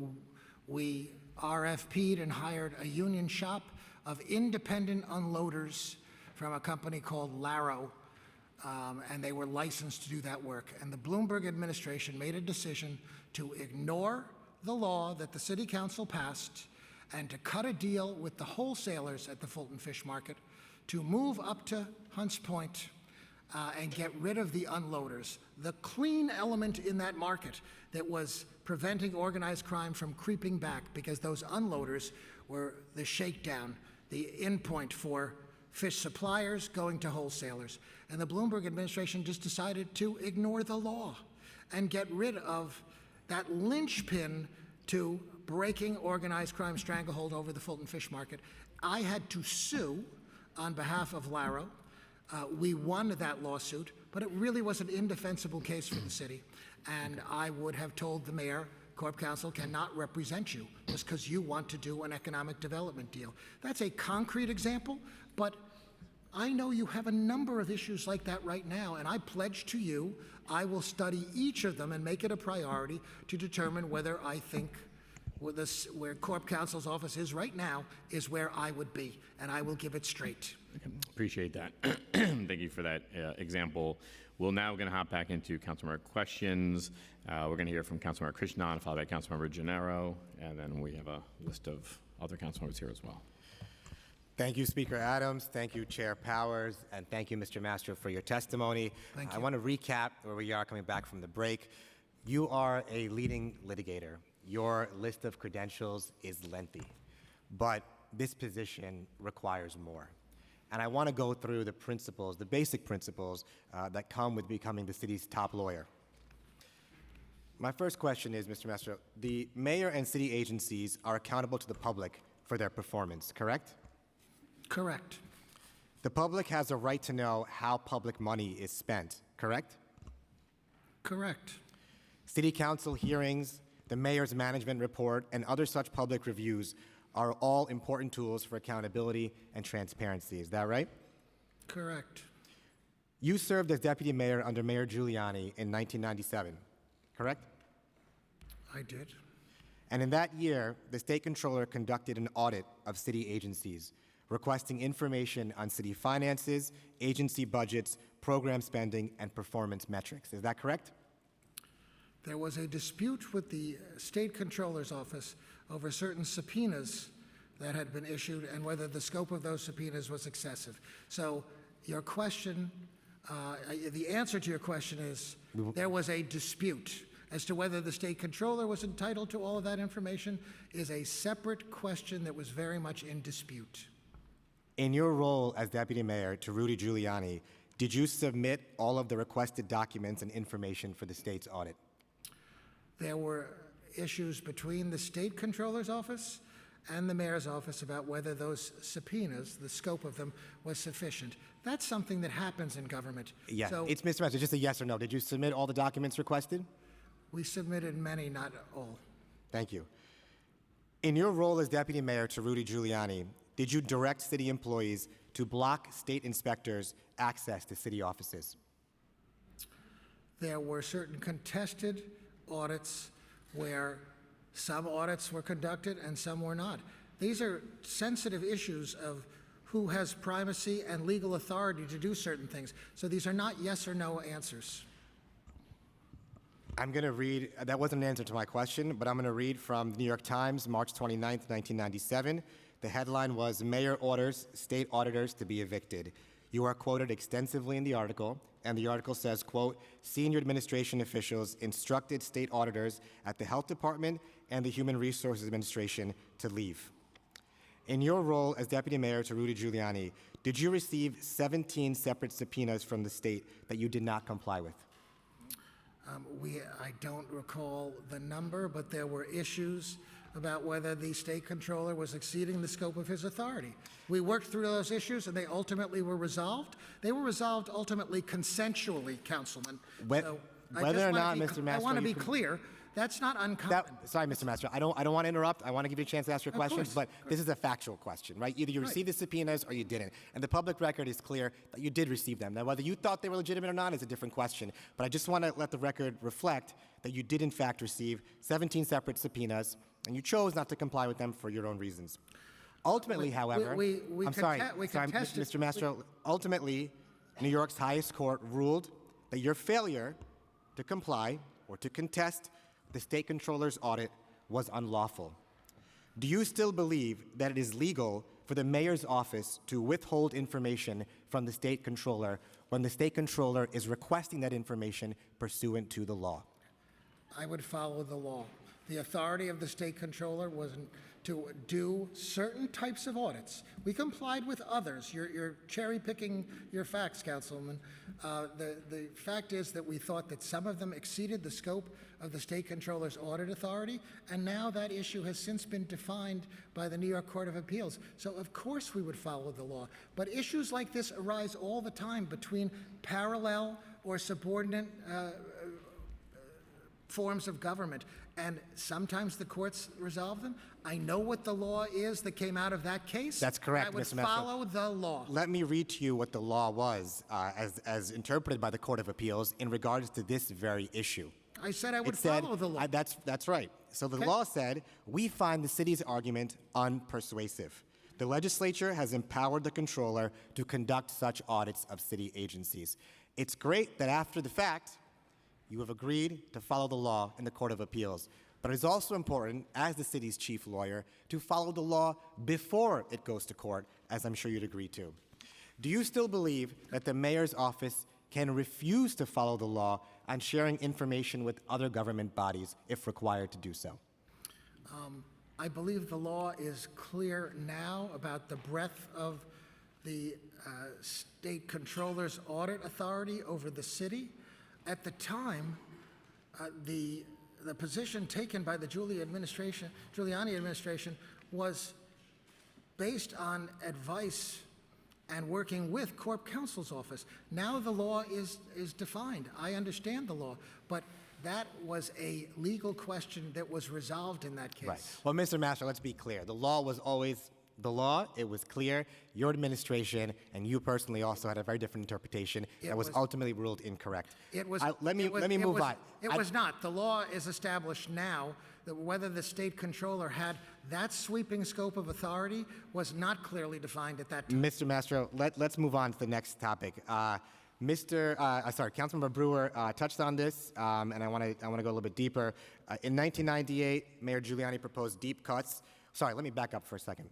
we RFP'd and hired a union shop of independent unloaders from a company called Laro, and they were licensed to do that work. And the Bloomberg administration made a decision to ignore the law that the City Council passed and to cut a deal with the wholesalers at the Fulton Fish Market to move up to Hunts Point and get rid of the unloaders, the clean element in that market that was preventing organized crime from creeping back, because those unloaders were the shakedown, the end point for fish suppliers going to wholesalers. And the Bloomberg administration just decided to ignore the law and get rid of that linchpin to breaking organized crime stranglehold over the Fulton Fish Market. I had to sue on behalf of Laro. We won that lawsuit, but it really was an indefensible case for the city. And I would have told the mayor, Corp Council cannot represent you just because you want to do an economic development deal. That's a concrete example, but I know you have a number of issues like that right now, and I pledge to you I will study each of them and make it a priority to determine whether I think where Corp Council's office is right now is where I would be, and I will give it straight. Appreciate that. Thank you for that example. We're now going to hop back into councilmember questions. We're going to hear from Councilmember Krishnan, followed by Councilmember Gennaro, and then we have a list of other council members here as well. Thank you, Speaker Adams. Thank you, Chair Powers, and thank you, Mr. Mastro, for your testimony. Thank you. I want to recap where we are coming back from the break. You are a leading litigator. Your list of credentials is lengthy, but this position requires more. And I want to go through the principles, the basic principles that come with becoming the city's top lawyer. My first question is, Mr. Mastro, the mayor and city agencies are accountable to the public for their performance, correct? Correct. The public has a right to know how public money is spent, correct? Correct. City council hearings, the mayor's management report, and other such public reviews are all important tools for accountability and transparency. Is that right? Correct. You served as deputy mayor under Mayor Giuliani in 1997, correct? I did. And in that year, the state controller conducted an audit of city agencies, requesting information on city finances, agency budgets, program spending, and performance metrics. Is that correct? There was a dispute with the state controller's office over certain subpoenas that had been issued and whether the scope of those subpoenas was excessive. So your question, the answer to your question is there was a dispute. As to whether the state controller was entitled to all of that information is a separate question that was very much in dispute. In your role as deputy mayor to Rudy Giuliani, did you submit all of the requested documents and information for the state's audit? There were issues between the state controller's office and the mayor's office about whether those subpoenas, the scope of them, was sufficient. That's something that happens in government. Yeah, So it's Mr. Mastro, just a yes or no. Did you submit all the documents requested? we submitted many, not all. Thank you. In your role as deputy mayor to Rudy Giuliani, did you direct city employees to block state inspectors' access to city offices? There were certain contested audits where some audits were conducted and some were not. These are sensitive issues of who has primacy and legal authority to do certain things. So these are not yes or no answers. I'm going to read, that wasn't an answer to my question, but I'm going to read from the New York Times, March 29th, 1997. The headline was, Mayor Orders State Auditors to be Evicted. You are quoted extensively in the article, and the article says, quote, senior administration officials instructed state auditors at the Health Department and the Human Resources Administration to leave. In your role as deputy mayor to Rudy Giuliani, did you receive 17 separate subpoenas from the state that you did not comply with? I don't recall the number, but there were issues about whether the state controller was exceeding the scope of his authority. We worked through those issues, and they ultimately were resolved. They were resolved ultimately consensually, Councilman. So Whether or not, Mr. Mastro, I want to be clear. That's not uncommon. Sorry, Mr. Mastro. I don't want to interrupt. I want to give you a chance to ask your questions, course, but this is a factual question, right? Either you received the subpoenas or you didn't. And the public record is clear that you did receive them. Now, whether you thought they were legitimate or not is a different question. But I just want to let the record reflect that you did, in fact, receive 17 separate subpoenas, and you chose not to comply with them for your own reasons. Ultimately, however, we I'm could sorry, te- we could test it- Mr. Mastro, ultimately, New York's highest court ruled that your failure to comply or to contest the state controller's audit was unlawful. Do you still believe that it is legal for the mayor's office to withhold information from the state controller when the state controller is requesting that information pursuant to the law? I would follow the law. The authority of the state controller was to do certain types of audits. We complied with others. You're cherry picking your facts, Councilman. The fact is that we thought that some of them exceeded the scope of the state controller's audit authority, and now that issue has since been defined by the New York Court of Appeals. So of course we would follow the law. But issues like this arise all the time between parallel or subordinate forms of government, and sometimes the courts resolve them. I know what the law is that came out of that case. That's correct, I would Mr. Mastro. follow the law. Let me read to you what the law was as interpreted by the Court of Appeals in regards to this very issue. I said I would It said, follow the law. That's right. So the Okay. law said, we find the city's argument unpersuasive. The legislature has empowered the controller to conduct such audits of city agencies. It's great that after the fact, you have agreed to follow the law in the Court of Appeals. But it's also important, as the city's chief lawyer, to follow the law before it goes to court, as I'm sure you'd agree to. Do you still believe that the mayor's office can refuse to follow the law on sharing information with other government bodies if required to do so? I believe the law is clear now about the breadth of the state controller's audit authority over the city. At the time, the position taken by the Giuliani administration was based on advice and working with Corp Counsel's office. Now the law is defined. I understand the law, but that was a legal question that was resolved in that case. Right. Well, Mr. Mastro, let's be clear. The law was always the law. It was clear. Your administration and you personally also had a very different interpretation that was ultimately ruled incorrect. It was. Let me move on. It was not. The law is established now that whether the state controller had that sweeping scope of authority was not clearly defined at that time. Mr. Mastro, let's move on to the next topic. Councilmember Brewer touched on this, and I want to go a little bit deeper. In 1998, Mayor Giuliani proposed deep cuts. Sorry, let me back up for a second.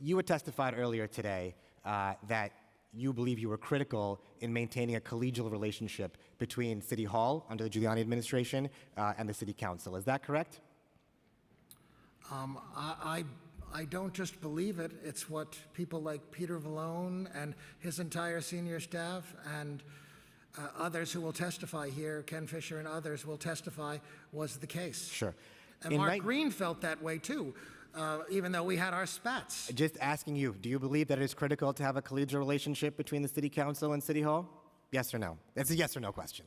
You had testified earlier today that you believe you were critical in maintaining a collegial relationship between City Hall under the Giuliani administration and the City Council. Is that correct? I don't just believe it. It's what people like Peter Vallone and his entire senior staff and others who will testify here, Ken Fisher and others will testify, was the case. Sure. And Mark Green felt that way too, even though we had our spats. Just asking you, do you believe that it is critical to have a collegial relationship between the City Council and City Hall? Yes or no? It's a yes or no question.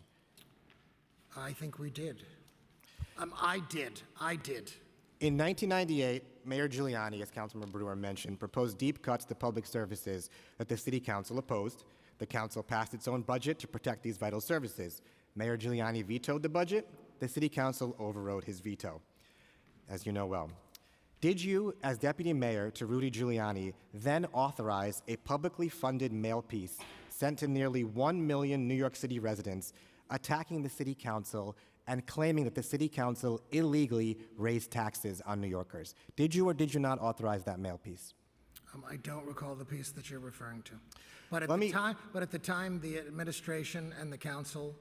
I think we did. I did. In 1998, Mayor Giuliani, as Councilmember Brewer mentioned, proposed deep cuts to public services that the City Council opposed. The Council passed its own budget to protect these vital services. Mayor Giuliani vetoed the budget. The City Council overrode his veto, as you know well. Did you, as Deputy Mayor to Rudy Giuliani, then authorize a publicly funded mail piece sent to nearly 1 million New York City residents attacking the City Council and claiming that the City Council illegally raised taxes on New Yorkers? Did you or did you not authorize that mail piece? I don't recall the piece that you're referring to. But at the time, the administration and the council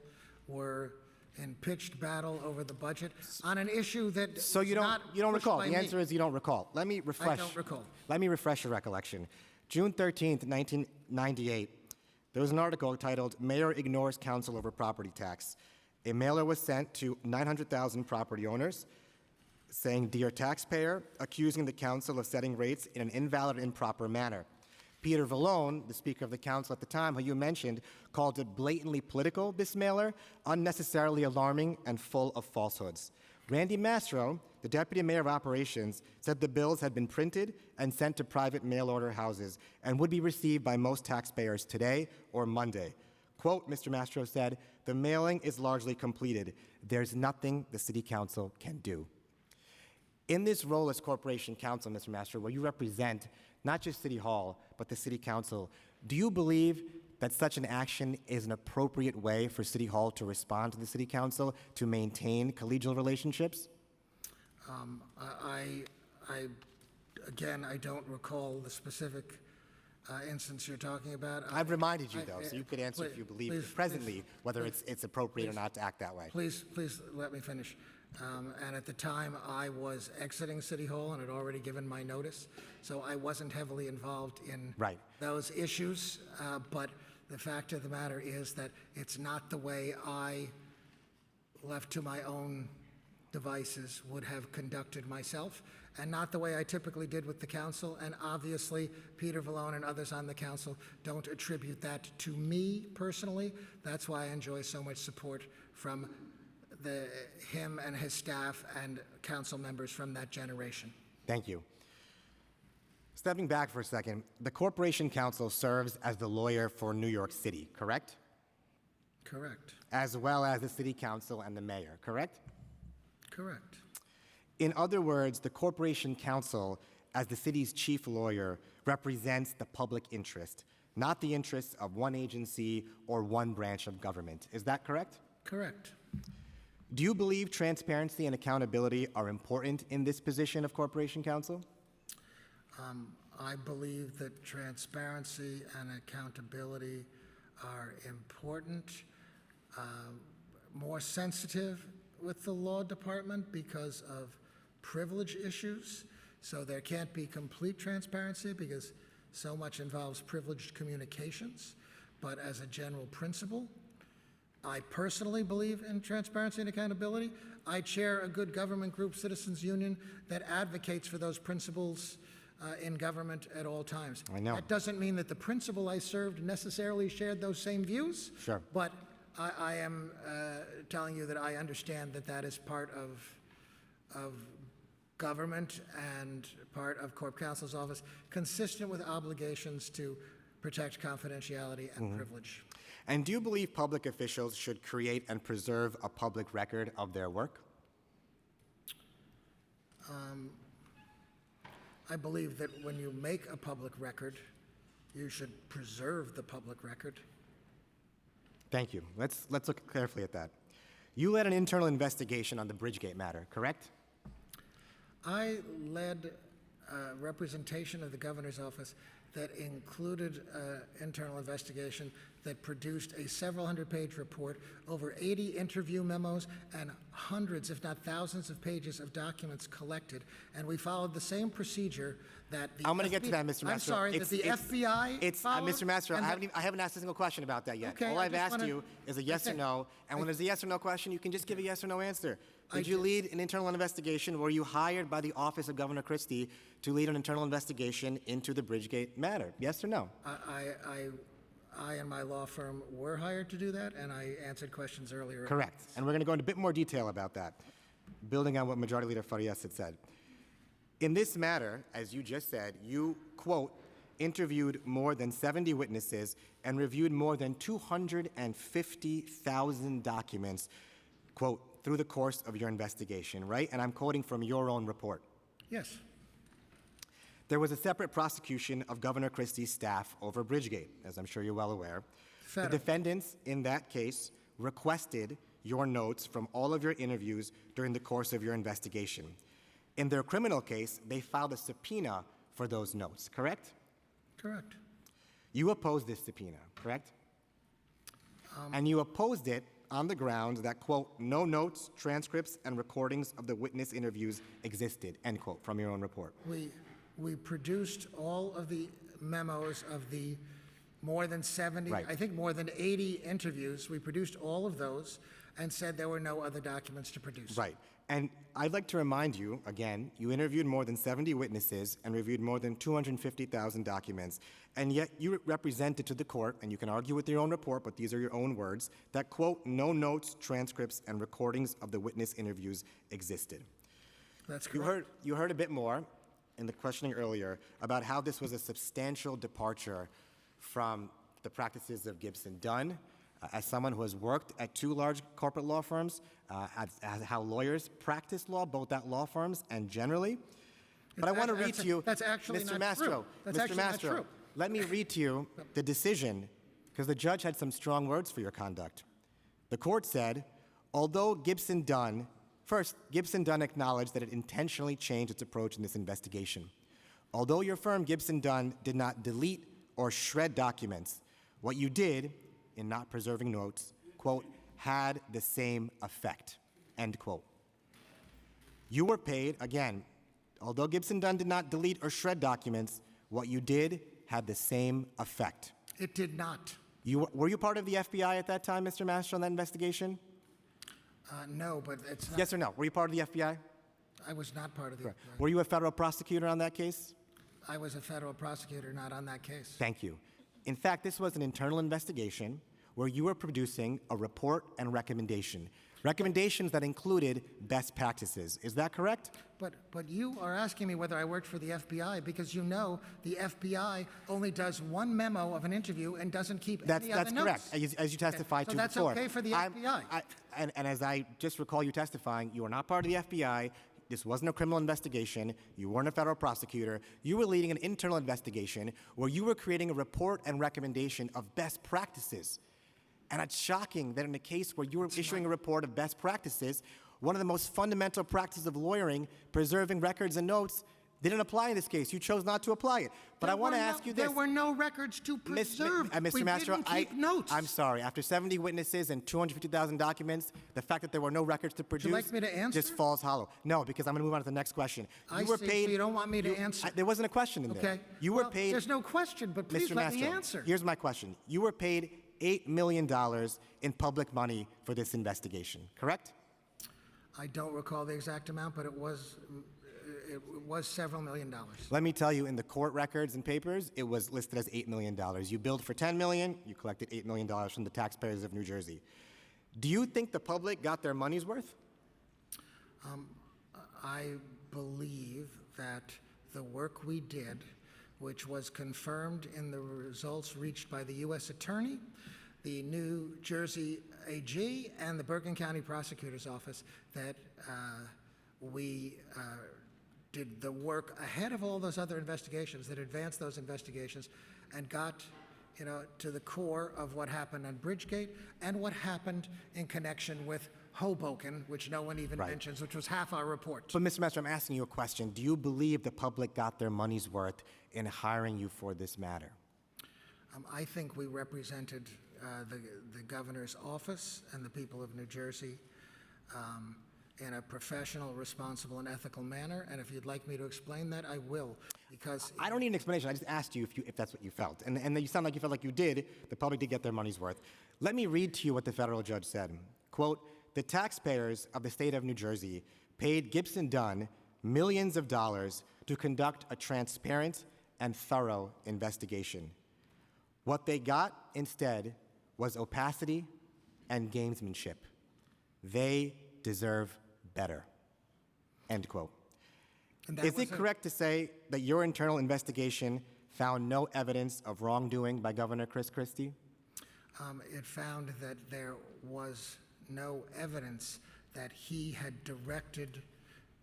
were in pitched battle over the budget on an issue that So you don't recall. The answer is you don't recall. Let me refresh. I don't recall. Let me refresh your recollection. June 13th, 1998, there was an article titled "Mayor Ignores Council Over Property Tax." A mailer was sent to 900,000 property owners saying, "Dear taxpayer," accusing the council of setting rates in an invalid and improper manner. Peter Vallone, the Speaker of the Council at the time, who you mentioned, called it blatantly political, this mailer, unnecessarily alarming, and full of falsehoods. Randy Mastro, the Deputy Mayor of Operations, said the bills had been printed and sent to private mail-order houses and would be received by most taxpayers today or Monday. Quote, Mr. Mastro said, "The mailing is largely completed. There's nothing the City Council can do." In this role as Corporation Counsel, Mr. Mastro, where you represent not just City Hall, but the City Council, do you believe that such an action is an appropriate way for City Hall to respond to the City Council to maintain collegial relationships? Again, I don't recall the specific instance you're talking about. I've reminded you, though, so you could answer if you believe presently whether it's appropriate or not to act that way. Please let me finish. And at the time, I was exiting City Hall and had already given my notice, so I wasn't heavily involved in those issues. But the fact of the matter is that it's not the way I, left to my own devices, would have conducted myself, and not the way I typically did with the council. And obviously, Peter Vallone and others on the council don't attribute that to me personally. That's why I enjoy so much support from him and his staff and council members from that generation. Thank you. Stepping back for a second, the Corporation Council serves as the lawyer for New York City, correct? Correct. As well as the City Council and the mayor, correct? Correct. In other words, the Corporation Council, as the city's chief lawyer, represents the public interest, not the interests of one agency or one branch of government. Is that correct? Correct. Do you believe transparency and accountability are important in this position of Corporation Counsel? I believe that transparency and accountability are important, more sensitive with the law department because of privilege issues. So there can't be complete transparency because so much involves privileged communications. But as a general principle, I personally believe in transparency and accountability. I chair a good government group, Citizens Union, that advocates for those principles in government at all times. I know. That doesn't mean that the principal I served necessarily shared those same views. Sure. But I am telling you that I understand that that is part of government and part of Corp Counsel's office, consistent with obligations to protect confidentiality and privilege. And do you believe public officials should create and preserve a public record of their work? I believe that when you make a public record, you should preserve the public record. Thank you. Let's look carefully at that. You led an internal investigation on the Bridgegate matter, correct? I led a representation of the governor's office that included an internal investigation that produced a several hundred-page report, over 80 interview memos, and hundreds, if not thousands, of pages of documents collected. And we followed the same procedure that the I'm going to get to that, Mr. Mastro. I'm sorry, that the FBI followed? Mr. Mastro, and I haven't asked a single question about that yet. Okay, All I I've just asked wanna- you is a yes or no, and when there's a yes or no question, you can just give a yes or no answer. Did you lead an internal investigation? Were you hired by the office of Governor Christie to lead an internal investigation into the Bridgegate matter? Yes or no? I and my law firm were hired to do that, and I answered questions earlier. Correct. And we're going to go into a bit more detail about that, building on what Majority Leader Farias had said. In this matter, as you just said, you, quote, interviewed more than 70 witnesses and reviewed more than 250,000 documents, quote, through the course of your investigation, right? And I'm quoting from your own report. Yes. There was a separate prosecution of Governor Christie's staff over Bridgegate, as I'm sure you're well aware. The defendants in that case requested your notes from all of your interviews during the course of your investigation. In their criminal case, they filed a subpoena for those notes, correct? Correct. You opposed this subpoena, correct? And you opposed it on the grounds that, quote, no notes, transcripts, and recordings of the witness interviews existed, end quote, from your own report. We produced all of the memos of the more than 70, I think more than 80 interviews. We produced all of those and said there were no other documents to produce. Right. And I'd like to remind you, again, you interviewed more than 70 witnesses and reviewed more than 250,000 documents, and yet you represented to the court, and you can argue with your own report, but these are your own words, that, quote, no notes, transcripts, and recordings of the witness interviews existed. That's correct. You heard a bit more in the questioning earlier about how this was a substantial departure from the practices of Gibson Dunn, As someone who has worked at 2 large corporate law firms, as how lawyers practice law, both at law firms and generally. But I want to read to you, That's actually Mr. not Mastro, true. That's Mr. actually not Mastro, true. let me read to you the decision, because the judge had some strong words for your conduct. The court said, although Gibson Dunn acknowledged that it intentionally changed its approach in this investigation. Although your firm, Gibson Dunn, did not delete or shred documents, what you did in not preserving notes, quote, had the same effect, end quote. You were paid, again, although Gibson Dunn did not delete or shred documents, what you did had the same effect. It did not. Were you part of the FBI at that time, Mr. Mastro, in that investigation? No, but it's not. Yes or no? Were you part of the FBI? I was not part of the FBI. Were you a federal prosecutor on that case? I was a federal prosecutor, not on that case. Thank you. In fact, this was an internal investigation where you were producing a report and recommendations that included best practices. Is that correct? But you are asking me whether I worked for the FBI because you know the FBI only does one memo of an interview and doesn't keep any other That's notes. correct, as you testified So to that's before. okay for the FBI. And as I just recall you testifying, you are not part of the FBI. This wasn't a criminal investigation. You weren't a federal prosecutor. You were leading an internal investigation where you were creating a report and recommendation of best practices. And it's shocking that in a case where you were issuing a report of best practices, one of the most fundamental practices of lawyering, preserving records and notes, didn't apply in this case. You chose not to apply it. But I want to ask you this. There were no records to preserve. Mr. Mastro, we didn't keep notes. I'm sorry. After 70 witnesses and 250,000 documents, the fact that there were no records to produce like me to answer? just falls hollow. No, because I'm going to move on to the next question. I see, so you don't want me to answer. There wasn't a question in there. Okay. You were paid. There's no question, but please Mr. let me Mastro, answer. here's my question. You were paid $8 million in public money for this investigation, correct? I don't recall the exact amount, but it was several $1 million. Let me tell you, in the court records and papers, it was listed as $8 million. You billed for $10 million, you collected $8 million from the taxpayers of New Jersey. Do you think the public got their money's worth? I believe that the work we did, which was confirmed in the results reached by the U.S. Attorney, the New Jersey AG, and the Bergen County Prosecutor's Office, that we did the work ahead of all those other investigations, that advanced those investigations, and got to the core of what happened on Bridgegate and what happened in connection with Hoboken, which no one even mentions, which was half our report. But Mr. Master, I'm asking you a question. Do you believe the public got their money's worth in hiring you for this matter? I think we represented the governor's office and the people of New Jersey in a professional, responsible, and ethical manner. And if you'd like me to explain that, I will. Because I don't need an explanation. I just asked you if that's what you felt. And you sound like you felt like you did. The public did get their money's worth. Let me read to you what the federal judge said. Quote, "The taxpayers of the state of New Jersey paid Gibson Dunn millions of dollars to conduct a transparent and thorough investigation. What they got instead was opacity and gamesmanship. They deserve better." End quote. Is it correct to say that your internal investigation found no evidence of wrongdoing by Governor Chris Christie? It found that there was no evidence that he had directed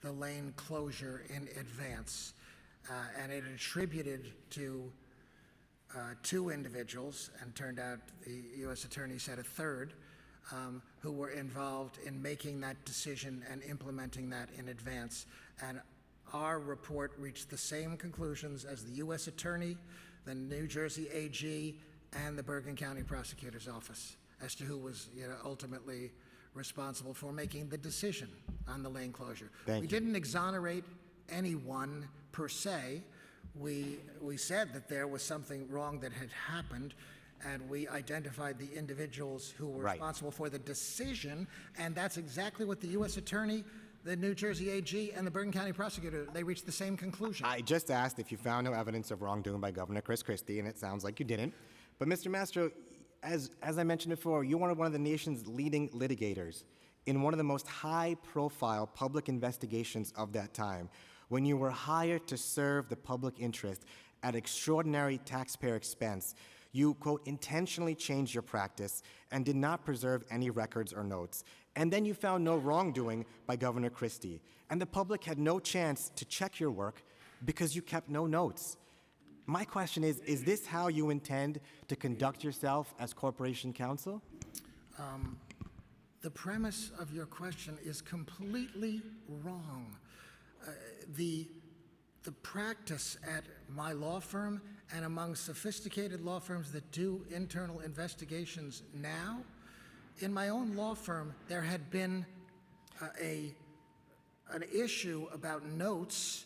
the lane closure in advance, and it attributed to two individuals, and turned out the U.S. Attorney said a third, who were involved in making that decision and implementing that in advance. And our report reached the same conclusions as the U.S. Attorney, the New Jersey AG, and the Bergen County Prosecutor's Office as to who was ultimately responsible for making the decision on the lane closure. We didn't exonerate anyone per se. We said that there was something wrong that had happened, and we identified the individuals who were responsible for the decision, and that's exactly what the U.S. Attorney, the New Jersey AG, and the Bergen County Prosecutor, they reached the same conclusion. I just asked if you found no evidence of wrongdoing by Governor Chris Christie, and it sounds like you didn't. But Mr. Mastro, as I mentioned before, you were one of the nation's leading litigators in one of the most high-profile public investigations of that time, when you were hired to serve the public interest at extraordinary taxpayer expense. You, quote, intentionally changed your practice and did not preserve any records or notes. And then you found no wrongdoing by Governor Christie. And the public had no chance to check your work because you kept no notes. My question is this how you intend to conduct yourself as Corporation Counsel? The premise of your question is completely wrong. The practice at my law firm and among sophisticated law firms that do internal investigations now, in my own law firm, there had been an issue about notes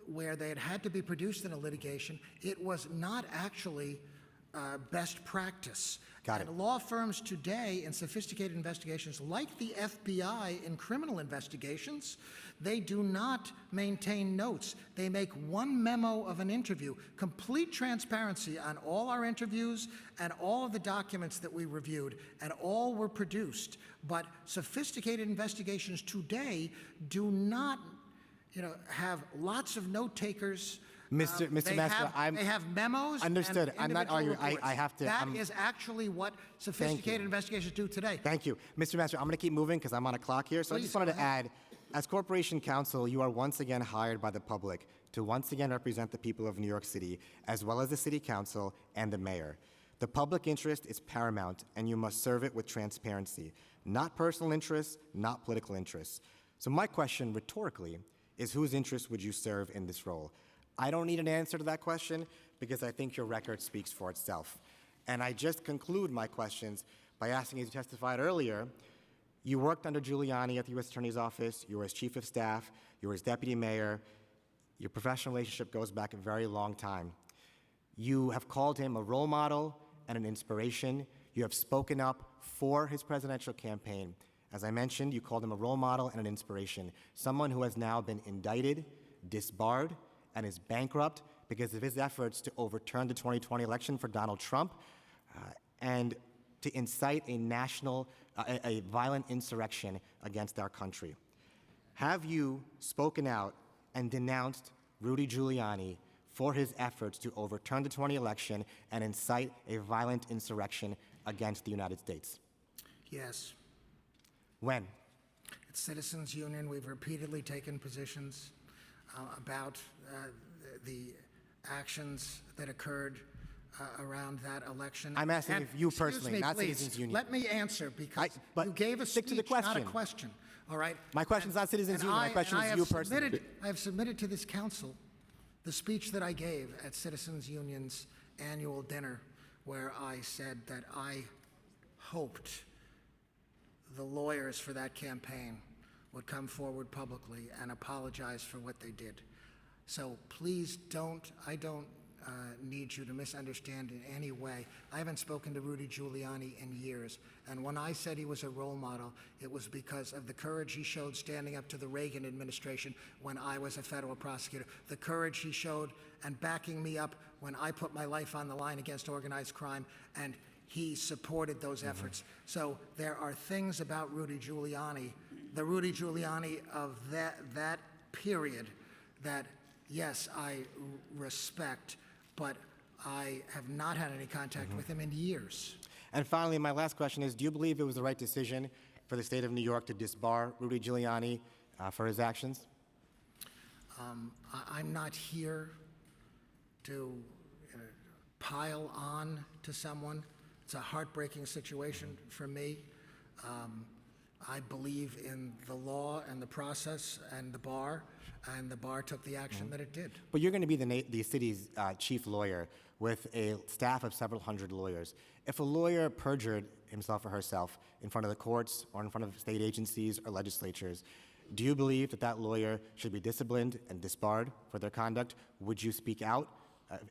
where they had to be produced in a litigation. It was not actually best practice. Got it. And law firms today in sophisticated investigations, like the FBI in criminal investigations, they do not maintain notes. They make one memo of an interview, complete transparency on all our interviews and all of the documents that we reviewed, and all were produced. But sophisticated investigations today do not, have lots of note takers. Mr. Mastro, they have memos. Understood. And I'm not individual arguing. reports. I have to. That is actually what sophisticated investigations do today. Thank you. Mr. Mastro, I'm going to keep moving because I'm on a clock here. So I Please, just wanted go to add, as Corporation Counsel, you are once again hired by the public to once again represent the people of New York City, as well as the City Council and the Mayor. The public interest is paramount, and you must serve it with transparency, not personal interests, not political interests. So my question, rhetorically, is whose interest would you serve in this role? I don't need an answer to that question because I think your record speaks for itself. And I just conclude my questions by asking, as you testified earlier, you worked under Giuliani at the U.S. Attorney's Office, you were his chief of staff, you were his deputy mayor, your professional relationship goes back a very long time. You have called him a role model and an inspiration. You have spoken up for his presidential campaign. As I mentioned, you called him a role model and an inspiration, someone who has now been indicted, disbarred, and is bankrupt because of his efforts to overturn the 2020 election for Donald Trump and to incite a violent insurrection against our country. Have you spoken out and denounced Rudy Giuliani for his efforts to overturn the 2020 election and incite a violent insurrection against the United States? Yes. When? At Citizens Union, we've repeatedly taken positions about the actions that occurred around that election. I'm asking if you Excuse personally, me, not please, Citizens Union. Let me answer because you gave a stick speech, to the question. not a question. All right. My question's not Citizens Union. My question is you personally. I have submitted to this council the speech that I gave at Citizens Union's annual dinner, where I said that I hoped the lawyers for that campaign would come forward publicly and apologize for what they did. So please I don't need you to misunderstand in any way. I haven't spoken to Rudy Giuliani in years. And when I said he was a role model, it was because of the courage he showed standing up to the Reagan administration when I was a federal prosecutor, the courage he showed and backing me up when I put my life on the line against organized crime, and he supported those efforts. So there are things about Rudy Giuliani, the Rudy Giuliani of that period, that yes, I respect, but I have not had any contact with him in years. And finally, my last question is, do you believe it was the right decision for the state of New York to disbar Rudy Giuliani for his actions? I'm not here to pile on to someone. It's a heartbreaking situation for me. I believe in the law and the process and the bar took the action that it did. But you're going to be the city's chief lawyer with a staff of several hundred lawyers. If a lawyer perjured himself or herself in front of the courts or in front of state agencies or legislatures, do you believe that that lawyer should be disciplined and disbarred for their conduct? Would you speak out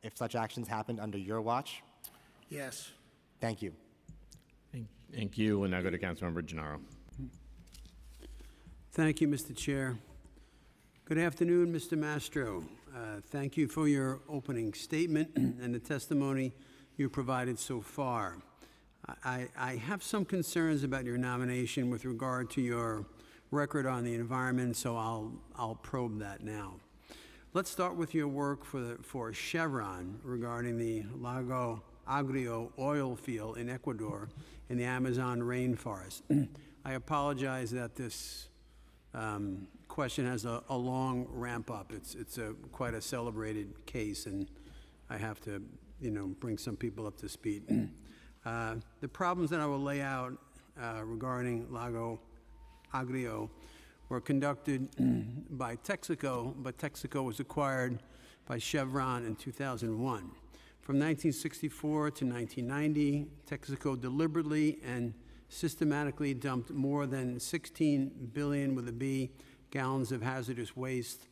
if such actions happened under your watch? Yes. Thank you. Thank you. We'll now go to Councilmember Gennaro. Thank you, Mr. Chair. Good afternoon, Mr. Mastro. Thank you for your opening statement and the testimony you provided so far. I have some concerns about your nomination with regard to your record on the environment, so I'll probe that now. Let's start with your work for Chevron regarding the Lago Agrio oil field in Ecuador in the Amazon rainforest. I apologize that this question has a long ramp up. It's quite a celebrated case, and I have to, bring some people up to speed. The problems that I will lay out regarding Lago Agrio were conducted by Texaco, but Texaco was acquired by Chevron in 2001. From 1964 to 1990, Texaco deliberately and systematically dumped more than 16 billion with a B gallons of hazardous waste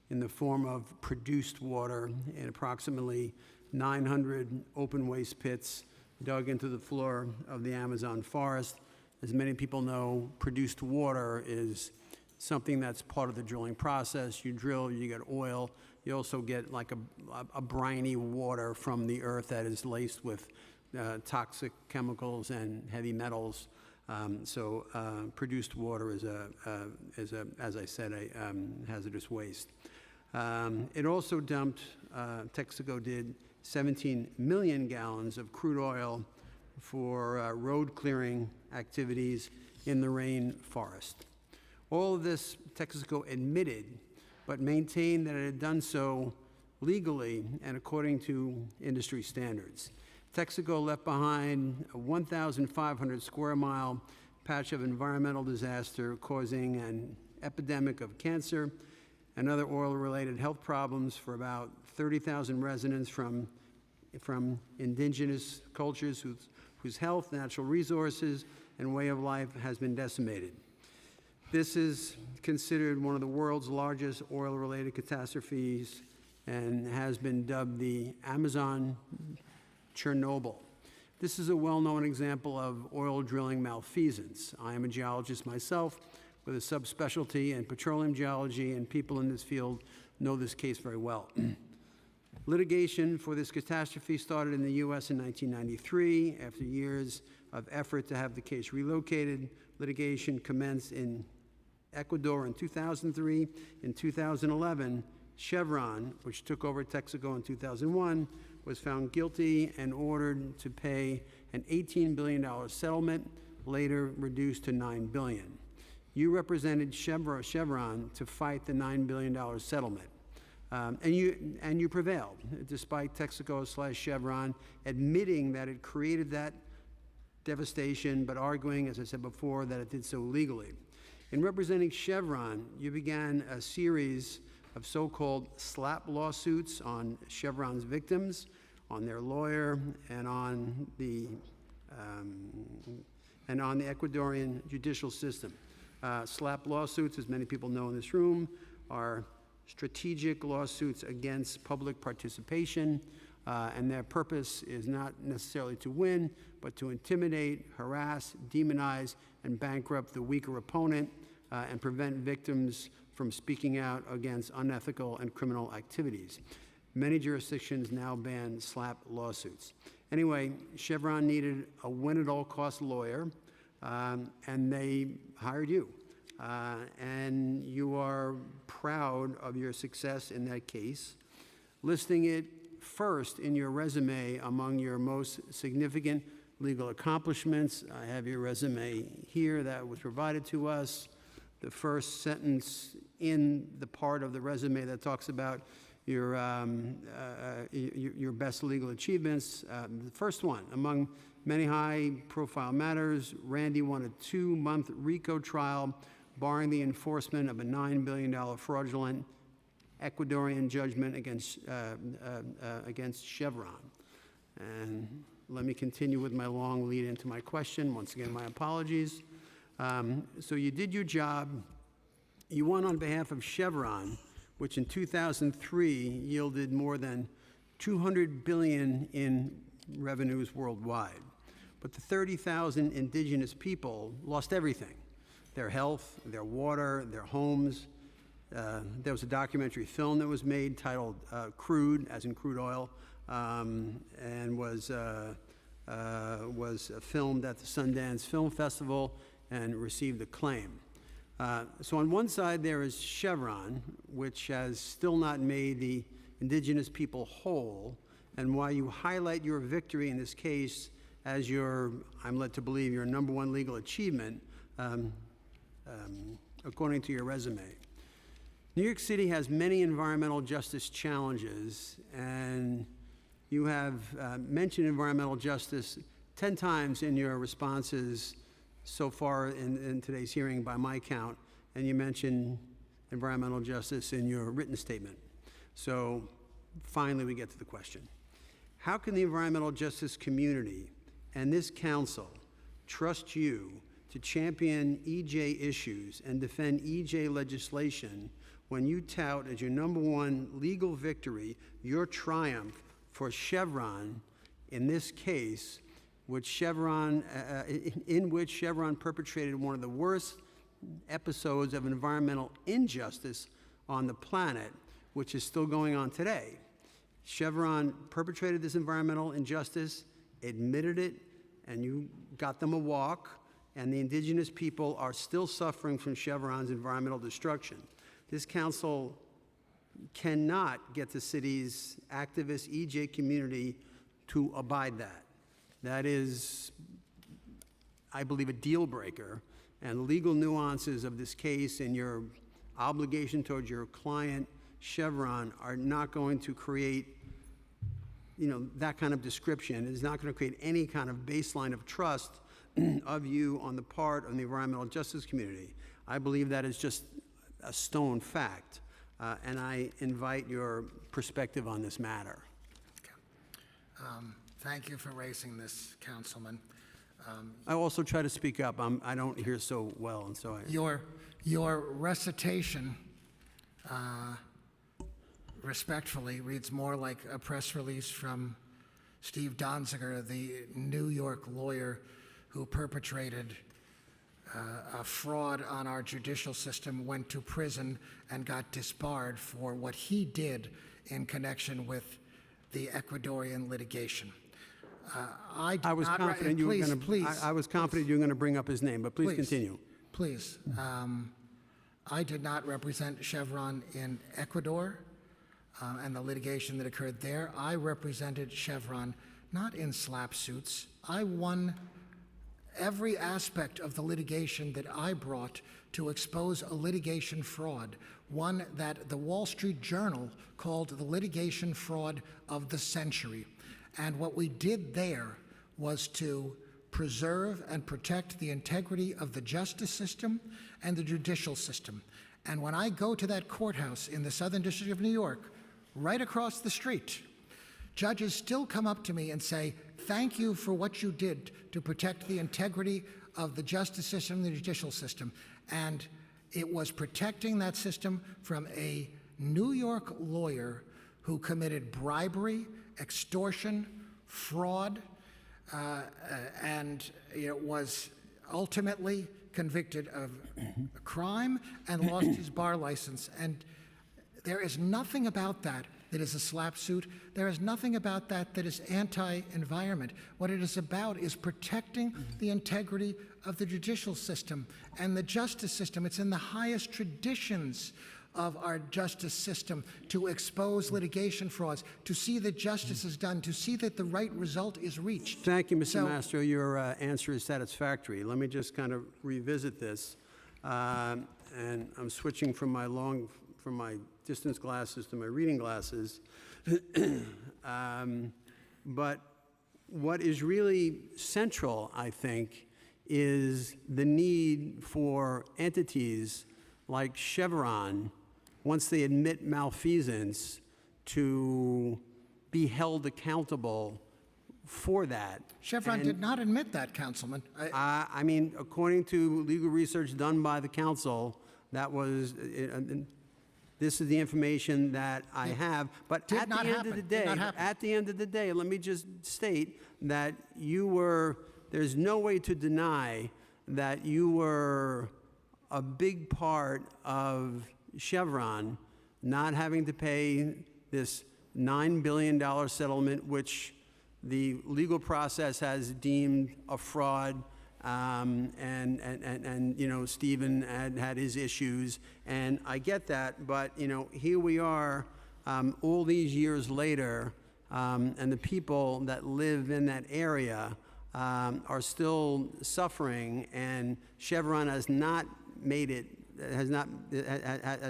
in the form of produced water in approximately 900 open waste pits dug into the floor of the Amazon forest. As many people know, produced water is something that's part of the drilling process. You drill, you get oil. You also get like a briny water from the earth that is laced with toxic chemicals and heavy metals. Produced water is as I said, a hazardous waste. It also dumped, Texaco did 17 million gallons of crude oil for road clearing activities in the rainforest. All of this Texaco admitted, but maintained that it had done so legally and according to industry standards. Texaco left behind a 1,500 square mile patch of environmental disaster causing an epidemic of cancer and other oil-related health problems for about 30,000 residents from indigenous cultures whose health, natural resources, and way of life has been decimated. This is considered one of the world's largest oil-related catastrophes and has been dubbed the Amazon Chernobyl. This is a well-known example of oil drilling malfeasance. I am a geologist myself with a subspecialty in petroleum geology, and people in this field know this case very well. Litigation for this catastrophe started in the U.S. in 1993. After years of effort to have the case relocated, litigation commenced in Ecuador in 2003. In 2011, Chevron, which took over Texaco in 2001, was found guilty and ordered to pay an $18 billion settlement, later reduced to $9 billion. You represented Chevron to fight the $9 billion settlement. And you prevailed, despite Texaco/Chevron admitting that it created that devastation, but arguing, as I said before, that it did so legally. In representing Chevron, you began a series of so-called SLAPP lawsuits on Chevron's victims, on their lawyer, and on the Ecuadorian judicial system. SLAPP lawsuits, as many people know in this room, are strategic lawsuits against public participation, and their purpose is not necessarily to win, but to intimidate, harass, demonize, and bankrupt the weaker opponent, and prevent victims from speaking out against unethical and criminal activities. Many jurisdictions now ban SLAPP lawsuits. Anyway, Chevron needed a win-at-all-cost lawyer, and they hired you. And you are proud of your success in that case, listing it first in your resume among your most significant legal accomplishments. I have your resume here that was provided to us. The first sentence in the part of the resume that talks about your best legal achievements. The first one, among many high-profile matters, Randy won a 2-month RICO trial barring the enforcement of a $9 billion fraudulent Ecuadorian judgment against Chevron. And let me continue with my long lead into my question. Once again, my apologies. So you did your job. You won on behalf of Chevron, which in 2003 yielded more than $200 billion in revenues worldwide. But the 30,000 indigenous people lost everything: their health, their water, their homes. There was a documentary film that was made titled Crude, as in crude oil, and was filmed at the Sundance Film Festival and received acclaim. So on one side there is Chevron, which has still not made the indigenous people whole, and why you highlight your victory in this case as your, I'm led to believe, your #1 legal achievement, according to your resume. New York City has many environmental justice challenges, and you have mentioned environmental justice 10 times in your responses so far in today's hearing by my count, and you mentioned environmental justice in your written statement. So finally we get to the question. How can the environmental justice community and this council trust you to champion EJ issues and defend EJ legislation when you tout as your #1 legal victory your triumph for Chevron in this case, which Chevron, in which Chevron perpetrated one of the worst episodes of environmental injustice on the planet, which is still going on today. Chevron perpetrated this environmental injustice, admitted it, and you got them a walk, and the indigenous people are still suffering from Chevron's environmental destruction. This council cannot get the city's activist EJ community to abide that. That is, I believe, a deal breaker, and legal nuances of this case and your obligation towards your client, Chevron, are not going to create, that kind of description. It's not going to create any kind of baseline of trust of you on the part of the environmental justice community. I believe that is just a stone fact, and I invite your perspective on this matter. Thank you for raising this, Councilman. I also try to speak up. I don't hear so well, and so Your recitation, respectfully, reads more like a press release from Steve Donziger, the New York lawyer who perpetrated a fraud on our judicial system, went to prison, and got disbarred for what he did in connection with the Ecuadorian litigation. I was confident you were going to. I was confident you were going to bring up his name, but please continue. Please. I did not represent Chevron in Ecuador and the litigation that occurred there. I represented Chevron not in slap suits. I won every aspect of the litigation that I brought to expose a litigation fraud, one that the Wall Street Journal called the litigation fraud of the century. And what we did there was to preserve and protect the integrity of the justice system and the judicial system. And when I go to that courthouse in the Southern District of New York, right across the street, judges still come up to me and say, thank you for what you did to protect the integrity of the justice system and the judicial system. And it was protecting that system from a New York lawyer who committed bribery, extortion, fraud, and was ultimately convicted of a crime and lost his bar license. And there is nothing about that that is a slap suit. There is nothing about that that is anti-environment. What it is about is protecting the integrity of the judicial system and the justice system. It's in the highest traditions of our justice system to expose litigation frauds, to see that justice is done, to see that the right result is reached. Thank you, Mr. Mastro. Your answer is satisfactory. Let me just kind of revisit this. And I'm switching from my distance glasses to my reading glasses. But what is really central, I think, is the need for entities like Chevron, once they admit malfeasance, to be held accountable for that. Chevron did not admit that, Councilman. I mean, according to legal research done by the council, that was, this is the information that I have. But at the end of the day, let me just state that there's no way to deny that you were a big part of Chevron not having to pay this $9 billion settlement, which the legal process has deemed a fraud, and Stephen had his issues, and I get that, but here we are, all these years later, and the people that live in that area are still suffering, and Chevron has not made it, has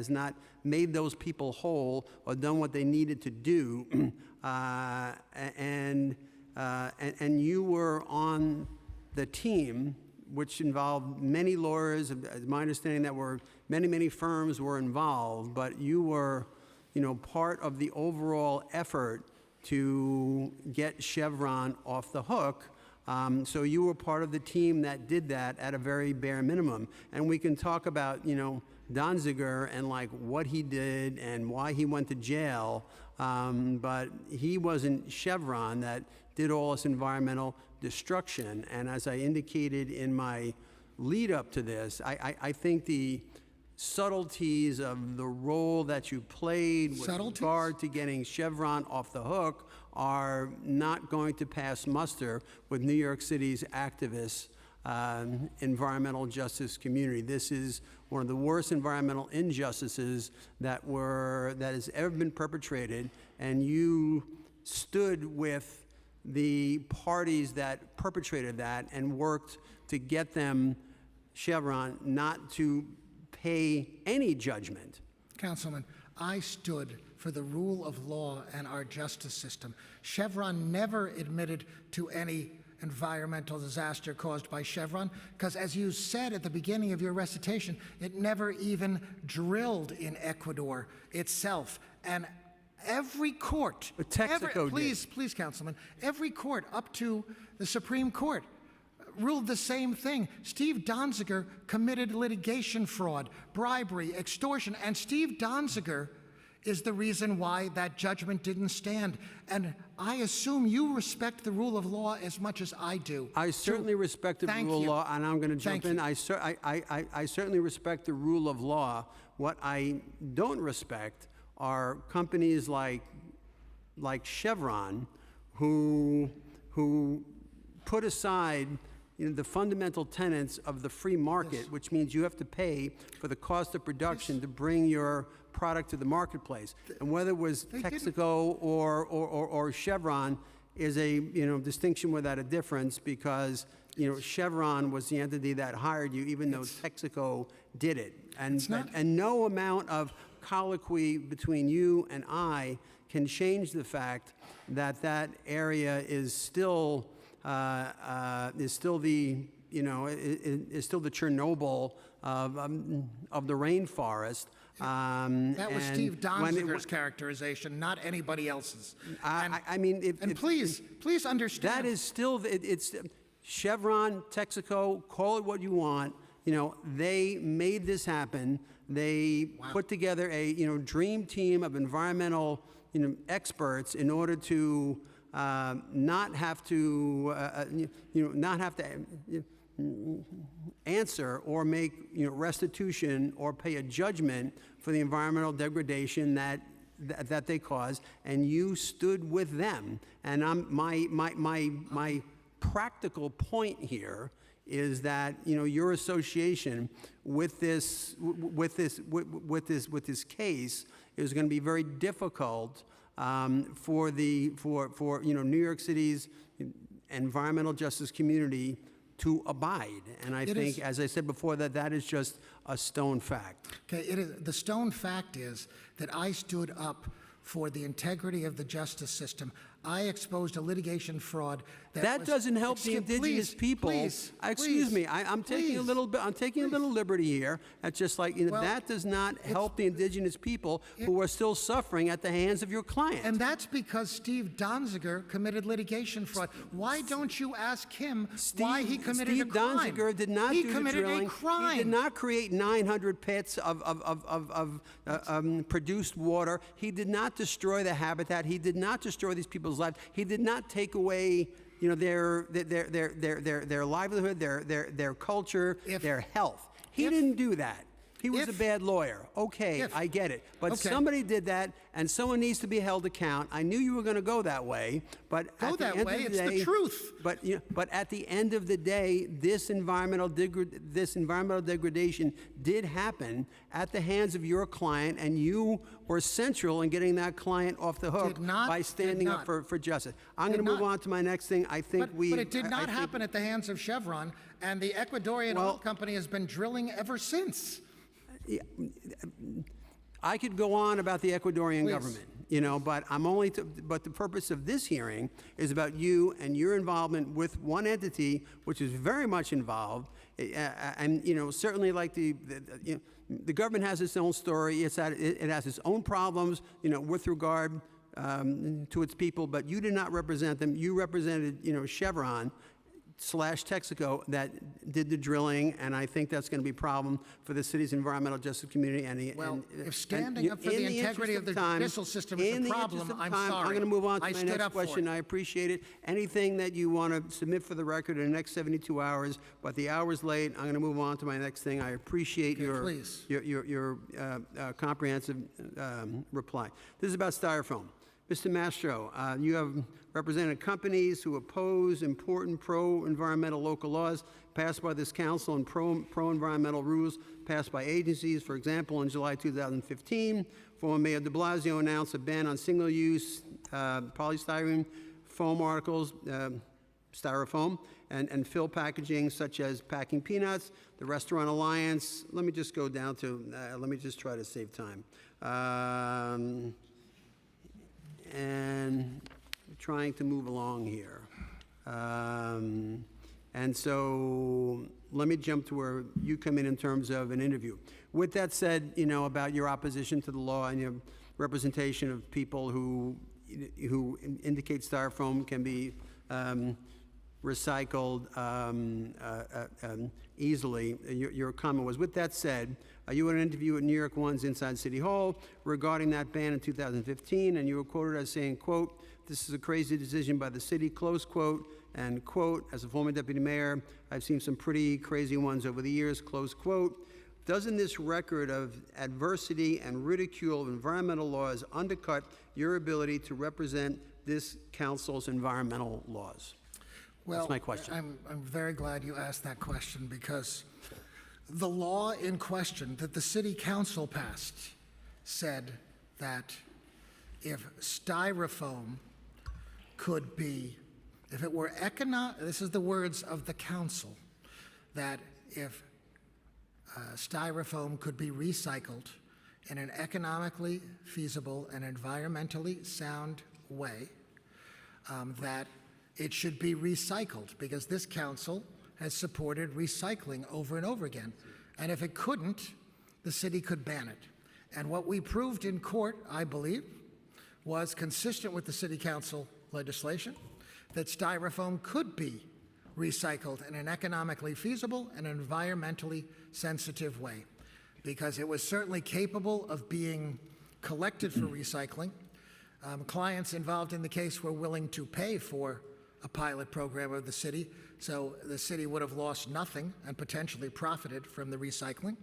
not made those people whole or done what they needed to do, and you were on the team, which involved many lawyers. My understanding that many firms were involved, but you were, part of the overall effort to get Chevron off the hook. So you were part of the team that did that at a very bare minimum. And we can talk about, Donziger and like what he did and why he went to jail, but he wasn't Chevron that did all this environmental destruction. And as I indicated in my lead up to this, I think the subtleties of the role that you played with regard to getting Chevron off the hook are not going to pass muster with New York City's activists, environmental justice community. This is one of the worst environmental injustices that has ever been perpetrated, and you stood with the parties that perpetrated that and worked to get them, Chevron, not to pay any judgment. Councilman, I stood for the rule of law and our justice system. Chevron never admitted to any environmental disaster caused by Chevron, because as you said at the beginning of your recitation, it never even drilled in Ecuador itself. And every court, please, Councilman, every court up to the Supreme Court ruled the same thing. Steve Donziger committed litigation fraud, bribery, extortion, and Steve Donziger is the reason why that judgment didn't stand. And I assume you respect the rule of law as much as I do. I certainly respect the rule of law, and I'm going to jump in. I certainly respect the rule of law. What I don't respect are companies like Chevron who put aside the fundamental tenets of the free market, which means you have to pay for the cost of production to bring your product to the marketplace. And whether it was Texaco or Chevron is a distinction without a difference, because Chevron was the entity that hired you, even though Texaco did it. And no amount of colloquy between you and I can change the fact that that area is still the Chernobyl of the rainforest. That was Steve Donziger's characterization, not anybody else's. Please understand. That is still, it's Chevron, Texaco, call it what you want. They made this happen. They put together a dream team of environmental experts in order to not have to answer or make restitution or pay a judgment for the environmental degradation that they caused, and you stood with them. And my practical point here is that your association with this case is going to be very difficult for New York City's environmental justice community to abide. And I think, as I said before, that is just a stone fact. Okay, the stone fact is that I stood up for the integrity of the justice system. I exposed a litigation fraud that doesn't help the indigenous people. Excuse me, I'm taking a little liberty here. That's just like that does not help the indigenous people who are still suffering at the hands of your client. And that's because Steve Donziger committed litigation fraud. Why don't you ask him why he committed a crime? Steve Donziger did not do the drilling. A crime. He did not create 900 pits of produced water. He did not destroy the habitat. He did not destroy these people's lives. He did not take away their livelihood, their culture, their health. He didn't do that. He was a If- bad lawyer. Okay, If. I get it. But Okay. somebody did that, and someone needs to be held account. I knew you were going to go that way, but Go at the that end way, of the it's day, the truth. But at the end of the day, this environmental degradation did happen at the hands of your client, and you were central in getting that client off the hook Did not- by did standing up not. for justice. I'm Did going to move not. on to my next thing. I think But it did I not think- happen at the hands of Chevron, and the Ecuadorian oil company has been drilling ever since. I could go on about the Ecuadorian Please. government, but but the purpose of this hearing is about you and your involvement with one entity, which is very much involved, and certainly like the government has its own story. It has its own problems, with regard to its people, but you did not represent them. You represented, Chevron / Texaco that did the drilling, and I think that's going to be a problem for the city's environmental justice community. If standing up for the integrity of the judicial system is a problem, I'm sorry. I'm going to move on to I my stood next up for question. it. I appreciate it. Anything that you want to submit for the record in the next 72 hours, but the hour's late. I'm going to move on to my next thing. I appreciate please. your comprehensive reply. This is about styrofoam. Mr. Mastro, you have represented companies who oppose important pro-environmental local laws passed by this council and pro-environmental rules passed by agencies. For example, in July 2015, former Mayor de Blasio announced a ban on single-use polystyrene foam articles, styrofoam, and fill packaging such as packing peanuts. The Restaurant Alliance, let me just go down to, let me just try to save time. And trying to move along here. And so let me jump to where you come in terms of an interview. With that said, about your opposition to the law and your representation of people who indicate styrofoam can be recycled easily. Your comment was, with that said, you had an interview at New York One's Inside City Hall regarding that ban in 2015, and you were quoted as saying, quote, "This is a crazy decision by the city," close quote, and quote, "As a former deputy mayor, I've seen some pretty crazy ones over the years," close quote. Doesn't this record of adversity and ridicule of environmental laws undercut your ability to represent this council's environmental laws? Well, that's my question. I'm very glad you asked that question, because the law in question that the city council passed said that if styrofoam could be, if it were this is the words of the council, that if styrofoam could be recycled in an economically feasible and environmentally sound way, that it should be recycled, because this council has supported recycling over and over again. And if it couldn't, the city could ban it. And what we proved in court, I believe, was consistent with the city council legislation, that styrofoam could be recycled in an economically feasible and environmentally sensitive way, because it was certainly capable of being collected for recycling. Clients involved in the case were willing to pay for a pilot program of the city, so the city would have lost nothing and potentially profited from the recycling.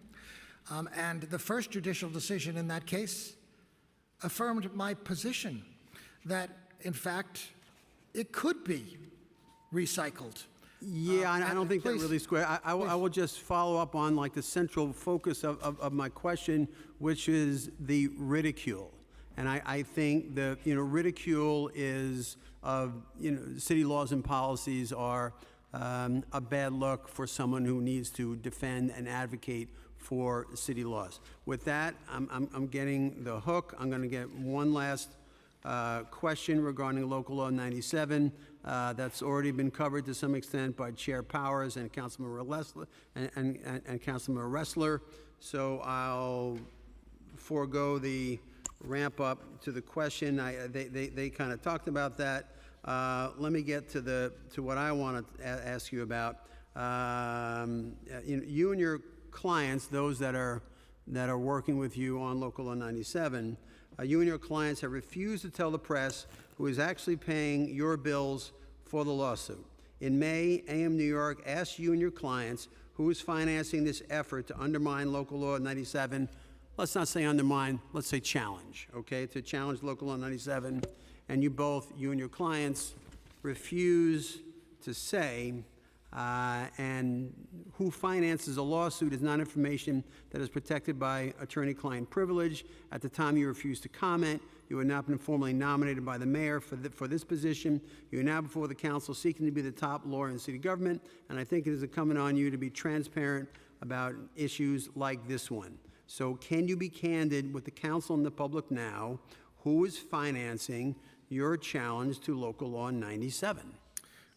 And the first judicial decision in that case affirmed my position that, in fact, it could be recycled. Yeah, I don't think that please, really square. I will just follow up on like the central focus of my question, which is the ridicule. And I think the ridicule is of city laws and policies are a bad look for someone who needs to defend and advocate for city laws. With that, I'm getting the hook. I'm going to get one last question regarding Local Law 97. That's already been covered to some extent by Chair Powers and Councilman Ressler, and Councilman Ressler. So I'll forego the ramp up to the question. They kind of talked about that. Let me get to what I want to ask you about. You and your clients, those that are working with you on Local Law 97, you and your clients have refused to tell the press who is actually paying your bills for the lawsuit. In May, AM New York asked you and your clients, who is financing this effort to undermine Local Law 97. Let's not say undermine, let's say challenge, okay? To challenge Local Law 97. And you and your clients, refuse to say, and who finances a lawsuit is not information that is protected by attorney-client privilege. At the time you refused to comment, you had not been formally nominated by the mayor for this position. You are now before the council seeking to be the top lawyer in the city government, and I think it is incumbent on you to be transparent about issues like this one. So can you be candid with the council and the public now? Who is financing your challenge to Local Law 97?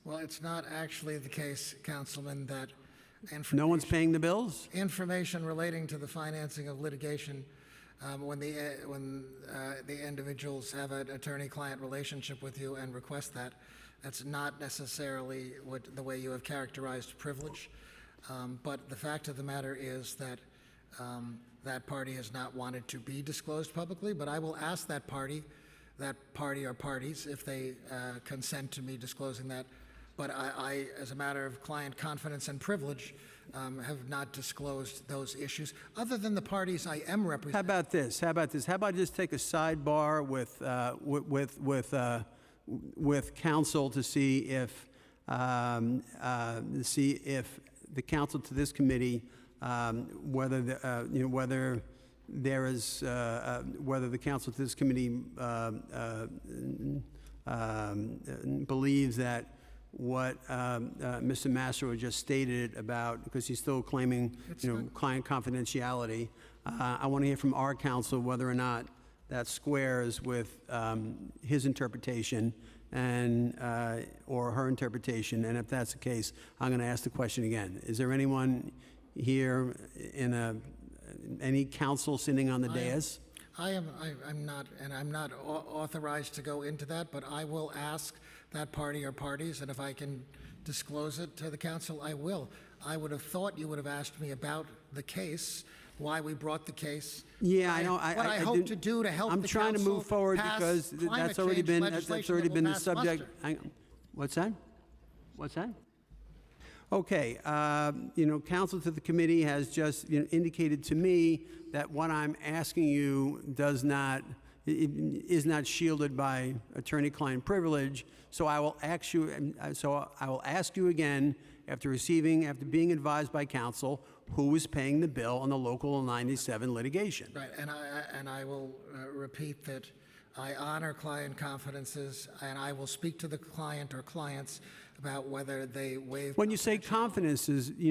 Well, it's not actually the case, Councilman, that No one's paying the bills? information relating to the financing of litigation when the individuals have an attorney-client relationship with you and request that. That's not necessarily the way you have characterized privilege. But the fact of the matter is that that party has not wanted to be disclosed publicly, but I will ask that party or parties if they consent to me disclosing that. But I, as a matter of client confidence and privilege, have not disclosed those issues, other than the parties I am representing. How about this? How about I just take a sidebar with counsel to see if the counsel to this committee whether the counsel to this committee believes that what Mr. Mastro just stated about, because he's still claiming, client confidentiality. I want to hear from our counsel whether or not that squares with his interpretation and or her interpretation. And if that's the case, I'm going to ask the question again. Is there anyone here any counsel sitting on the dais? I'm not, and I'm not authorized to go into that, but I will ask that party or parties, and if I can disclose it to the council, I will. I would have thought you would have asked me about the case, why we brought the case. Yeah, I know. What I hope to do to help the council I'm trying to move forward pass because that's already climate been change the legislation subject. that will What's that? What's that? Okay, counsel to the committee has just indicated to me that what I'm asking you is not shielded by attorney-client privilege. So I will ask you again, after being advised by counsel, who is paying the bill on the Local 97 litigation? Right, and I will repeat that I honor client confidences, and I will speak to the client or clients about whether they waive. When you say confidences, do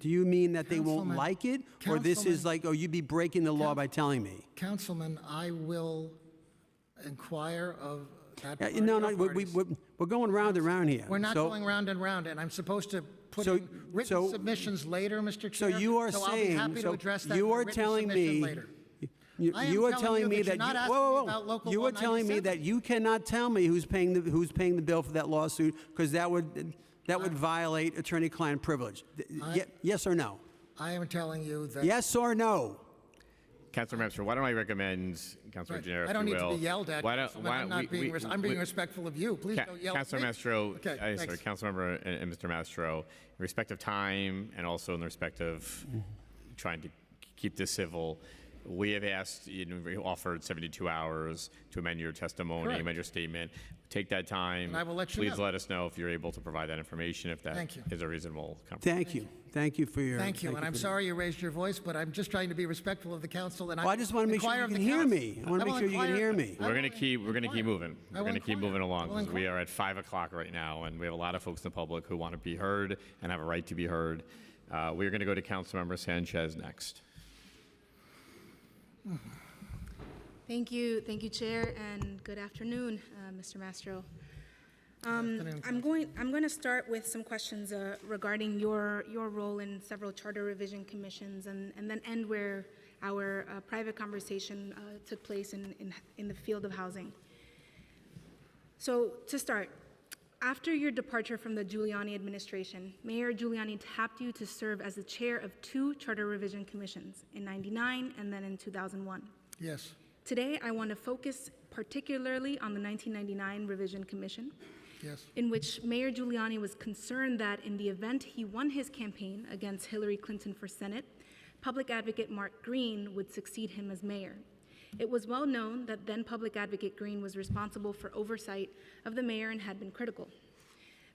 you mean that they won't Councilman- like it, or this is like, oh, you'd be breaking the law by telling me? Councilman, I will inquire of that party No, or parties. we're going round and round here. We're not So- going round and round, and I'm supposed to put So- in written so- submissions later, Mr. So Chair. you are I'll be saying, happy to so address that you in a are written telling submission me, later. I am you are telling telling you me that that you're not you, asking me about Local you Law are telling me 97. that you cannot tell me who's paying the bill for that lawsuit, because that would violate attorney-client privilege. Yes or no? I am telling you that. Yes or no? Councilor Mastro, why don't I recommend, Councilor Right. Gennaro, I don't if need you to will. be yelled at, Why don't- Councilman. why I'm don't not being. I'm being respectful of you. Please don't yell Councilor at me. Mastro, Okay, sorry, thanks. Councilmember and Mr. Mastro, in respect of time and also in respect of trying to keep this civil, we have asked, we offered 72 hours to amend your testimony, Correct. amend your statement. Take that time. And I will let you Please know. let us know if you're able to provide that information, if that Thank you. is a reasonable compromise. Thank you. Thank you for your. Thank you, and I'm sorry you raised your voice, but I'm just trying to be respectful of the council. And Well, I just want to make sure inquire you of can the hear council. me. I want to will make sure you can inquire- hear me. I We're will going to keep moving. I We're will going to keep inquire. moving along I will because we inquire. are at 5 o'clock right now, and we have a lot of folks in the public who want to be heard and have a right to be heard. We're going to go to Councilmember Sanchez next. Thank you, Chair, and good afternoon, Mr. Mastro. I'm going to start with some questions regarding your role in several charter revision commissions, and then end where our private conversation took place in the field of housing. So to start, after your departure from the Giuliani administration, Mayor Giuliani tapped you to serve as the chair of 2 charter revision commissions, in '99 and then in 2001. Yes. Today, I want to focus particularly on the 1999 Revision Commission Yes. in which Mayor Giuliani was concerned that in the event he won his campaign against Hillary Clinton for Senate, Public Advocate Mark Green would succeed him as mayor. It was well known that then Public Advocate Green was responsible for oversight of the mayor and had been critical.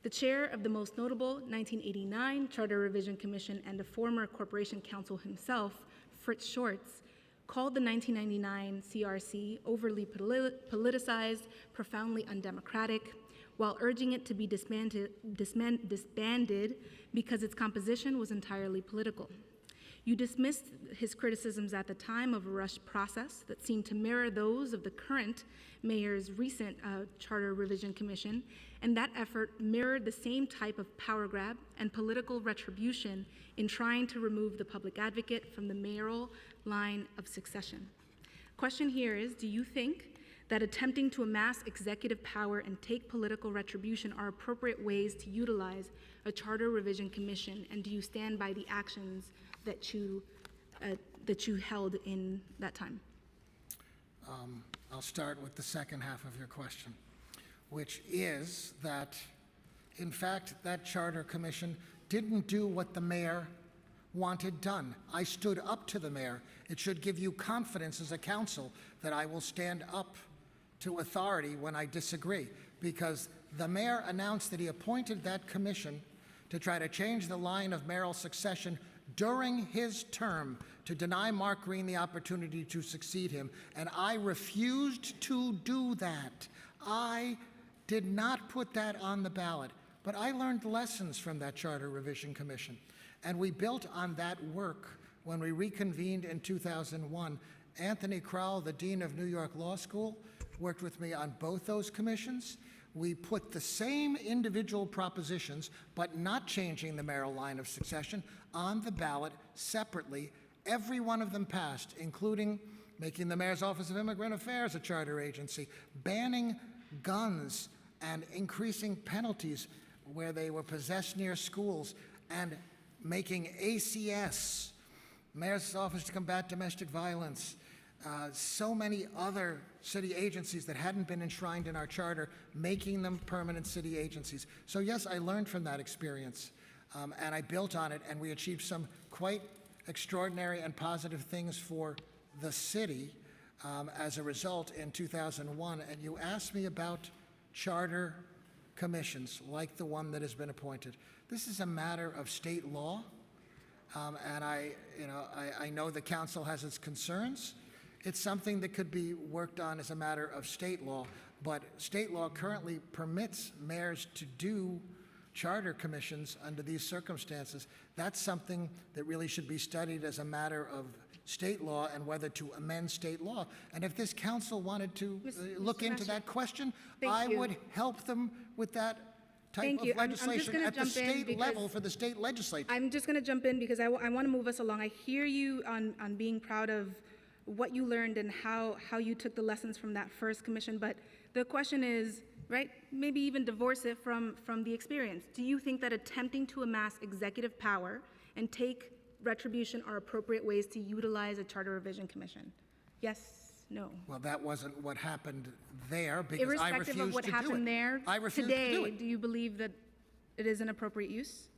The chair of the most notable 1989 Charter Revision Commission and a former corporation counsel himself, Fritz Shorts, called the 1999 CRC overly politicized, profoundly undemocratic, while urging it to be disbanded because its composition was entirely political. You dismissed his criticisms at the time of a rushed process that seemed to mirror those of the current mayor's recent Charter Revision Commission, and that effort mirrored the same type of power grab and political retribution in trying to remove the public advocate from the mayoral line of succession. Question here is, do you think that attempting to amass executive power and take political retribution are appropriate ways to utilize a Charter Revision Commission, and do you stand by the actions that you held in that time? I'll start with the second half of your question, which is that, in fact, that Charter Commission didn't do what the mayor wanted done. I stood up to the mayor. It should give you confidence as a council that I will stand up to authority when I disagree, because the mayor announced that he appointed that commission to try to change the line of mayoral succession during his term to deny Mark Green the opportunity to succeed him, and I refused to do that. I did not put that on the ballot, but I learned lessons from that Charter Revision Commission, and we built on that work when we reconvened in 2001. Anthony Crowell, the Dean of New York Law School, worked with me on both those commissions. We put the same individual propositions, but not changing the mayoral line of succession, on the ballot separately. Every one of them passed, including making the Mayor's Office of Immigrant Affairs a charter agency, banning guns and increasing penalties where they were possessed near schools, and making ACS, Mayor's Office to Combat Domestic Violence, so many other city agencies that hadn't been enshrined in our charter, making them permanent city agencies. So yes, I learned from that experience, and I built on it, and we achieved some quite extraordinary and positive things for the city as a result in 2001. And you asked me about charter commissions like the one that has been appointed. This is a matter of state law, and I know the council has its concerns. It's something that could be worked on as a matter of state law, but state law currently permits mayors to do charter commissions under these circumstances. That's something that really should be studied as a matter of state law and whether to amend state law. And if this council wanted to look into that question, I would help them with that type of legislation at the state level for the state legislature. I'm just going to jump in because I want to move us along. I hear you on being proud of what you learned and how you took the lessons from that first commission, but the question is, right, maybe even divorce it from the experience. Do you think that attempting to amass executive power and take retribution are appropriate ways to utilize a Charter Revision Commission? Yes, no. Well, that wasn't what happened there because I refused to do it. Irrespective of what happened there, I refused to do today, it. do you believe that it is an appropriate use?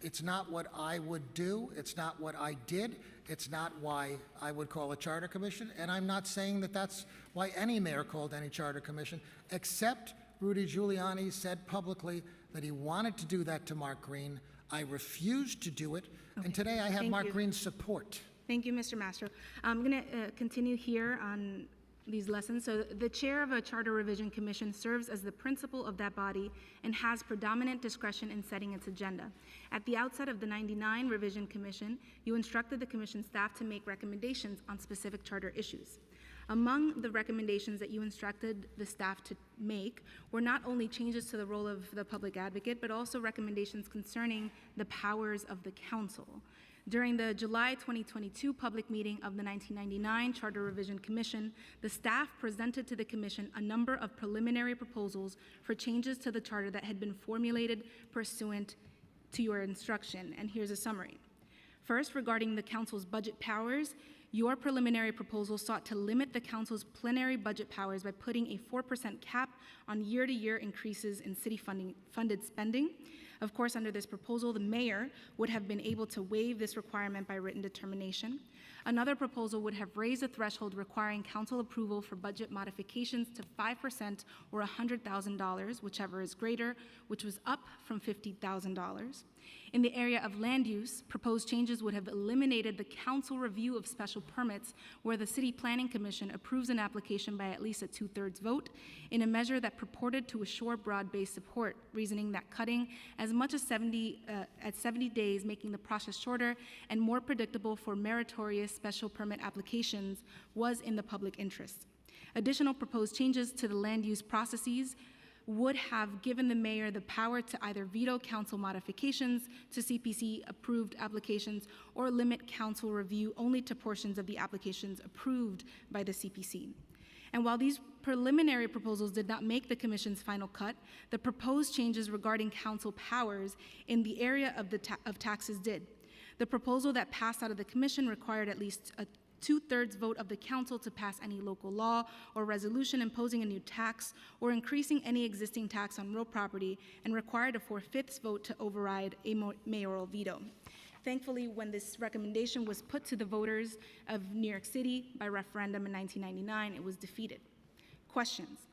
It's not what I would do. It's not what I did. It's not why I would call a charter commission. And I'm not saying that that's why any mayor called any charter commission, except Rudy Giuliani said publicly that he wanted to do that to Mark Green. I refused to do it. And today I have Mark Green's support. Thank you, Mr. Mastro. I'm going to continue here on these lessons. So the chair of a Charter Revision Commission serves as the principal of that body and has predominant discretion in setting its agenda. At the outset of the 99 Revision Commission, you instructed the commission staff to make recommendations on specific charter issues. Among the recommendations that you instructed the staff to make were not only changes to the role of the public advocate, but also recommendations concerning the powers of the council. During the July 2022 public meeting of the 1999 Charter Revision Commission, the staff presented to the commission a number of preliminary proposals for changes to the charter that had been formulated pursuant to your instruction, and here's a summary. First, regarding the council's budget powers, your preliminary proposal sought to limit the council's plenary budget powers by putting a 4% cap on year-to-year increases in city funded spending. Of course, under this proposal, the mayor would have been able to waive this requirement by written determination. Another proposal would have raised the threshold requiring council approval for budget modifications to 5% or $100,000, whichever is greater, which was up from $50,000. In the area of land use, proposed changes would have eliminated the council review of special permits where the City Planning Commission approves an application by at least a 2/3 vote in a measure that purported to assure broad-based support, reasoning that cutting as much as 70 days, making the process shorter and more predictable for meritorious special permit applications was in the public interest. Additional proposed changes to the land use processes would have given the mayor the power to either veto council modifications to CPC-approved applications or limit council review only to portions of the applications approved by the CPC. And while these preliminary proposals did not make the commission's final cut, the proposed changes regarding council powers in the area of taxes did. The proposal that passed out of the commission required at least a 2/3 vote of the council to pass any local law or resolution imposing a new tax or increasing any existing tax on real property, and required a 4/5 vote to override a mayoral veto. Thankfully, when this recommendation was put to the voters of New York City by referendum in 1999, it was defeated. Questions.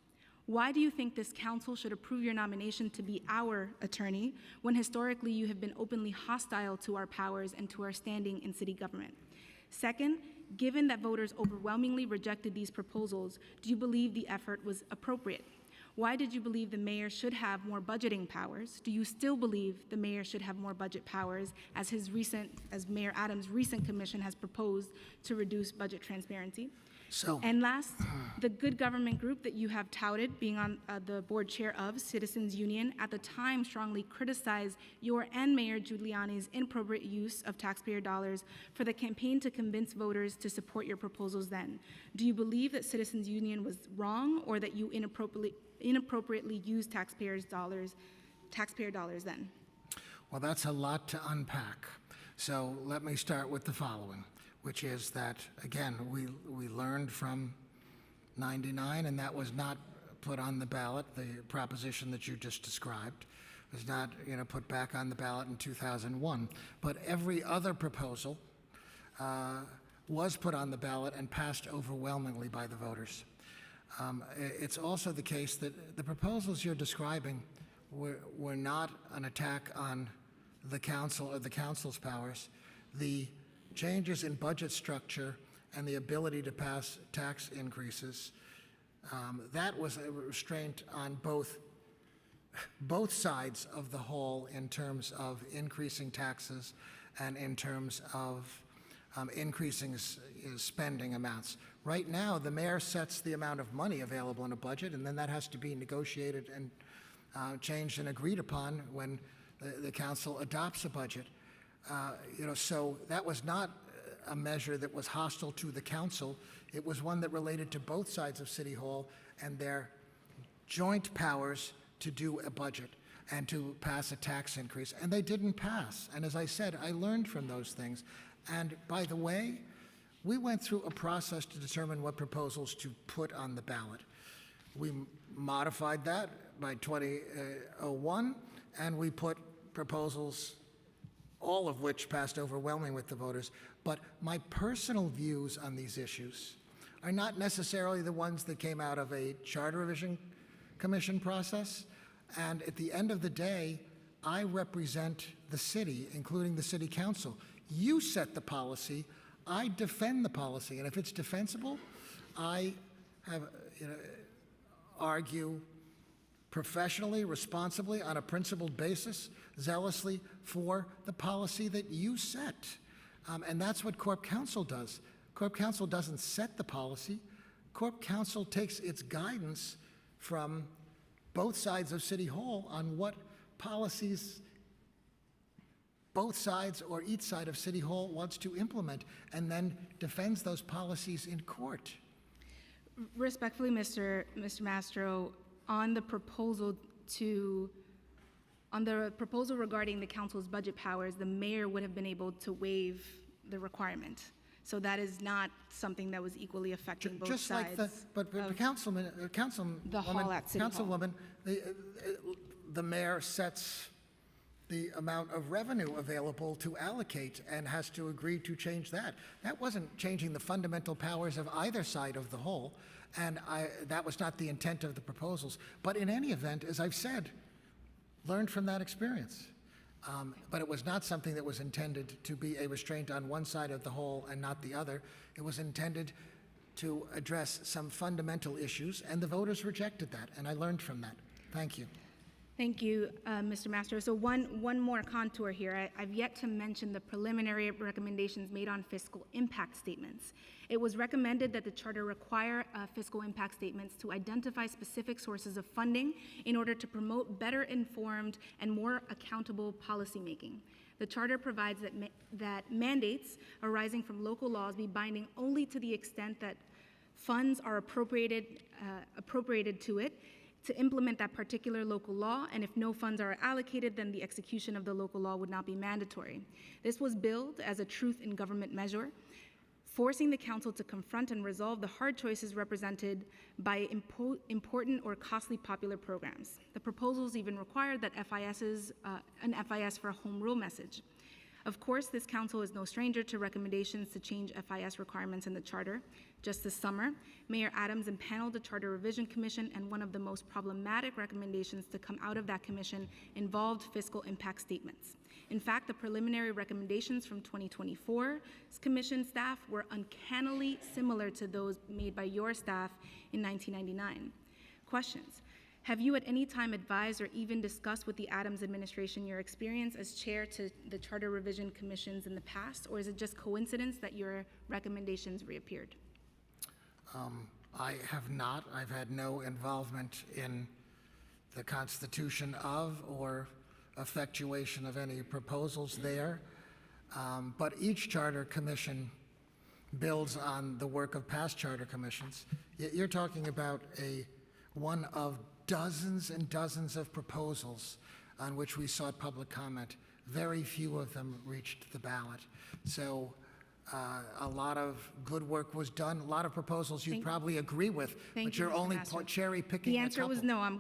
Why do you think this council should approve your nomination to be our attorney when historically you have been openly hostile to our powers and to our standing in city government? Second, given that voters overwhelmingly rejected these proposals, do you believe the effort was appropriate? Why did you believe the mayor should have more budgeting powers? Do you still believe the mayor should have more budget powers as Mayor Adams' recent commission has proposed to reduce budget transparency? And last, the good government group that you have touted, being on the board chair of Citizens Union, at the time strongly criticized your and Mayor Giuliani's inappropriate use of taxpayer dollars for the campaign to convince voters to support your proposals then. Do you believe that Citizens Union was wrong, or that you inappropriately used taxpayer dollars then? Well, that's a lot to unpack. So let me start with the following, which is that, again, we learned from 99, and that was not put on the ballot. The proposition that you just described was not, put back on the ballot in 2001. But every other proposal was put on the ballot and passed overwhelmingly by the voters. It's also the case that the proposals you're describing were not an attack on the council or the council's powers. The changes in budget structure and the ability to pass tax increases, that was a restraint on both sides of the hall in terms of increasing taxes and in terms of increasing spending amounts. Right now, the mayor sets the amount of money available in a budget, and then that has to be negotiated and changed and agreed upon when the council adopts a budget. So that was not a measure that was hostile to the council. It was one that related to both sides of City Hall and their joint powers to do a budget and to pass a tax increase. And they didn't pass. And as I said, I learned from those things. And by the way, we went through a process to determine what proposals to put on the ballot. We modified that by 2001, and we put proposals, all of which passed overwhelmingly with the voters. But my personal views on these issues are not necessarily the ones that came out of a Charter Revision Commission process. And at the end of the day, I represent the city, including the city council. You set the policy, I defend the policy. And if it's defensible, I have, argue professionally, responsibly, on a principled basis, zealously for the policy that you set. And that's what Corp Council does. Corp Council doesn't set the policy. Corp Council takes its guidance from both sides of City Hall on what policies both sides or each side of City Hall wants to implement, and then defends those policies in court. Respectfully, Mr. Mastro, on the proposal regarding the council's budget powers, the mayor would have been able to waive the requirement So that is not something that was equally affecting both Just sides. like but The hall at City Hall. Councilwoman, the mayor sets the amount of revenue available to allocate and has to agree to change that. That wasn't changing the fundamental powers of either side of the whole, and that was not the intent of the proposals. But in any event, as I've said, learned from that experience. But it was not something that was intended to be a restraint on one side of the whole and not the other. It was intended to address some fundamental issues, and the voters rejected that, and I learned from that. Thank you. Thank you, Mr. Mastro. So one more contour here. I've yet to mention the preliminary recommendations made on fiscal impact statements. It was recommended that the charter require fiscal impact statements to identify specific sources of funding in order to promote better informed and more accountable policymaking. The charter provides that mandates arising from local laws be binding only to the extent that funds are appropriated to it to implement that particular local law, and if no funds are allocated, then the execution of the local law would not be mandatory. This was billed as a truth in government measure, forcing the council to confront and resolve the hard choices represented by important or costly popular programs. The proposals even required that an FIS for a home rule message. Of course, this council is no stranger to recommendations to change FIS requirements in the charter. Just this summer, Mayor Adams impaneled the Charter Revision Commission, and one of the most problematic recommendations to come out of that commission involved fiscal impact statements. In fact, the preliminary recommendations from 2024's commission staff were uncannily similar to those made by your staff in 1999. Questions. Have you at any time advised or even discussed with the Adams administration your experience as chair to the Charter Revision Commissions in the past, or is it just coincidence that your recommendations reappeared? I have not. I've had no involvement in the constitution of or effectuation of any proposals there. But each charter commission builds on the work of past charter commissions. You're talking about one of dozens and dozens of proposals on which we sought public comment. Very few of them reached the ballot. So a lot of good work was done. A lot of proposals you probably agree with, but you're only cherry picking The answer was no.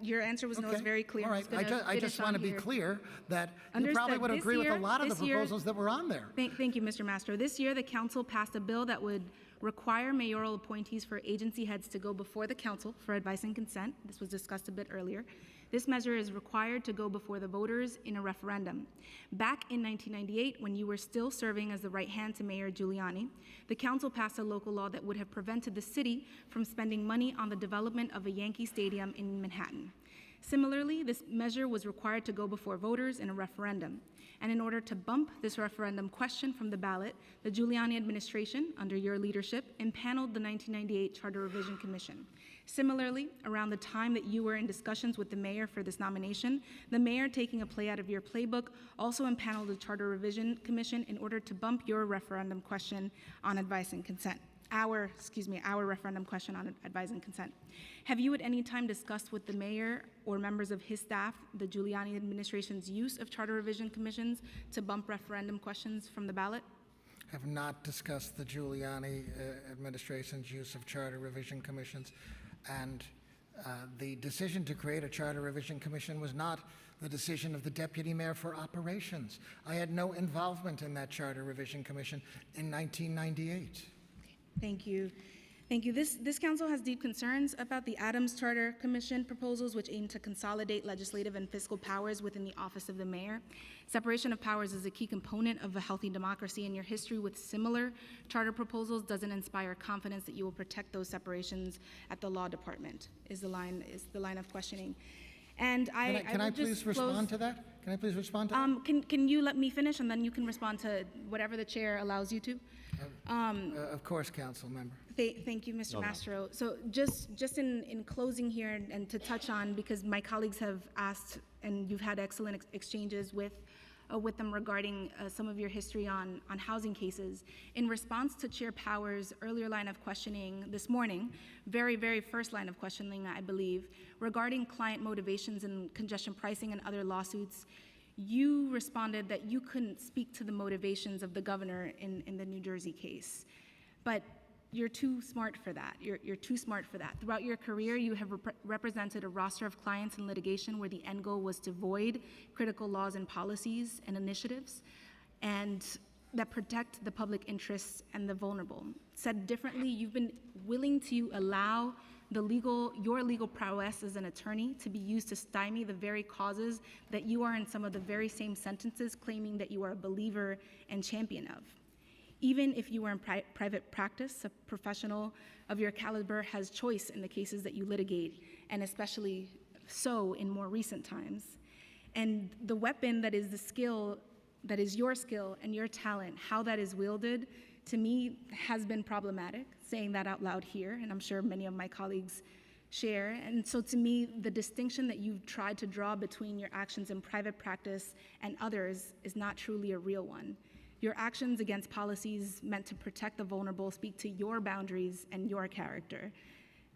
Your answer was no. It's very clear. All right. I just want to be clear that you probably would agree with a lot of the proposals that were on there. Thank you, Mr. Mastro. This year, the council passed a bill that would require mayoral appointees for agency heads to go before the council for advice and consent. This was discussed a bit earlier. This measure is required to go before the voters in a referendum. Back in 1998, when you were still serving as the right hand to Mayor Giuliani, the council passed a local law that would have prevented the city from spending money on the development of a Yankee Stadium in Manhattan. Similarly, this measure was required to go before voters in a referendum. And in order to bump this referendum question from the ballot, the Giuliani administration, under your leadership, impaneled the 1998 Charter Revision Commission. Similarly, around the time that you were in discussions with the mayor for this nomination, the mayor, taking a play out of your playbook, also impaneled the Charter Revision Commission in order to bump your referendum question on advice and consent. Our referendum question on advice and consent. Have you at any time discussed with the mayor or members of his staff the Giuliani administration's use of charter revision commissions to bump referendum questions from the ballot? Have not discussed the Giuliani administration's use of charter revision commissions, and the decision to create a charter revision commission was not the decision of the deputy mayor for operations. I had no involvement in that charter revision commission in 1998. Thank you. Thank you. This council has deep concerns about the Adams Charter Commission proposals, which aim to consolidate legislative and fiscal powers within the office of the mayor. Separation of powers is a key component of a healthy democracy, and your history with similar charter proposals doesn't inspire confidence that you will protect those separations at the law department, is the line of questioning. And Can I please respond to that? Can I please respond to that? Can you let me finish, and then you can respond to whatever the chair allows you to? Of course, council member. Thank you, Mr. Mastro. So just in closing here, and to touch on, because my colleagues have asked, and you've had excellent exchanges with them regarding some of your history on housing cases. In response to Chair Powers' earlier line of questioning this morning, very first line of questioning, I believe, regarding client motivations and congestion pricing and other lawsuits, you responded that you couldn't speak to the motivations of the governor in the New Jersey case. But you're too smart for that. You're too smart for that. Throughout your career, you have represented a roster of clients in litigation where the end goal was to void critical laws and policies and initiatives and that protect the public interests and the vulnerable. Said differently, you've been willing to allow your legal prowess as an attorney to be used to stymie the very causes that you are in some of the very same sentences claiming that you are a believer and champion of. Even if you were in private practice, a professional of your caliber has choice in the cases that you litigate, and especially so in more recent times. And the weapon that is the skill, that is your skill and your talent, how that is wielded, to me has been problematic, saying that out loud here, and I'm sure many of my colleagues share. And so to me, the distinction that you've tried to draw between your actions in private practice and others is not truly a real one. Your actions against policies meant to protect the vulnerable speak to your boundaries and your character.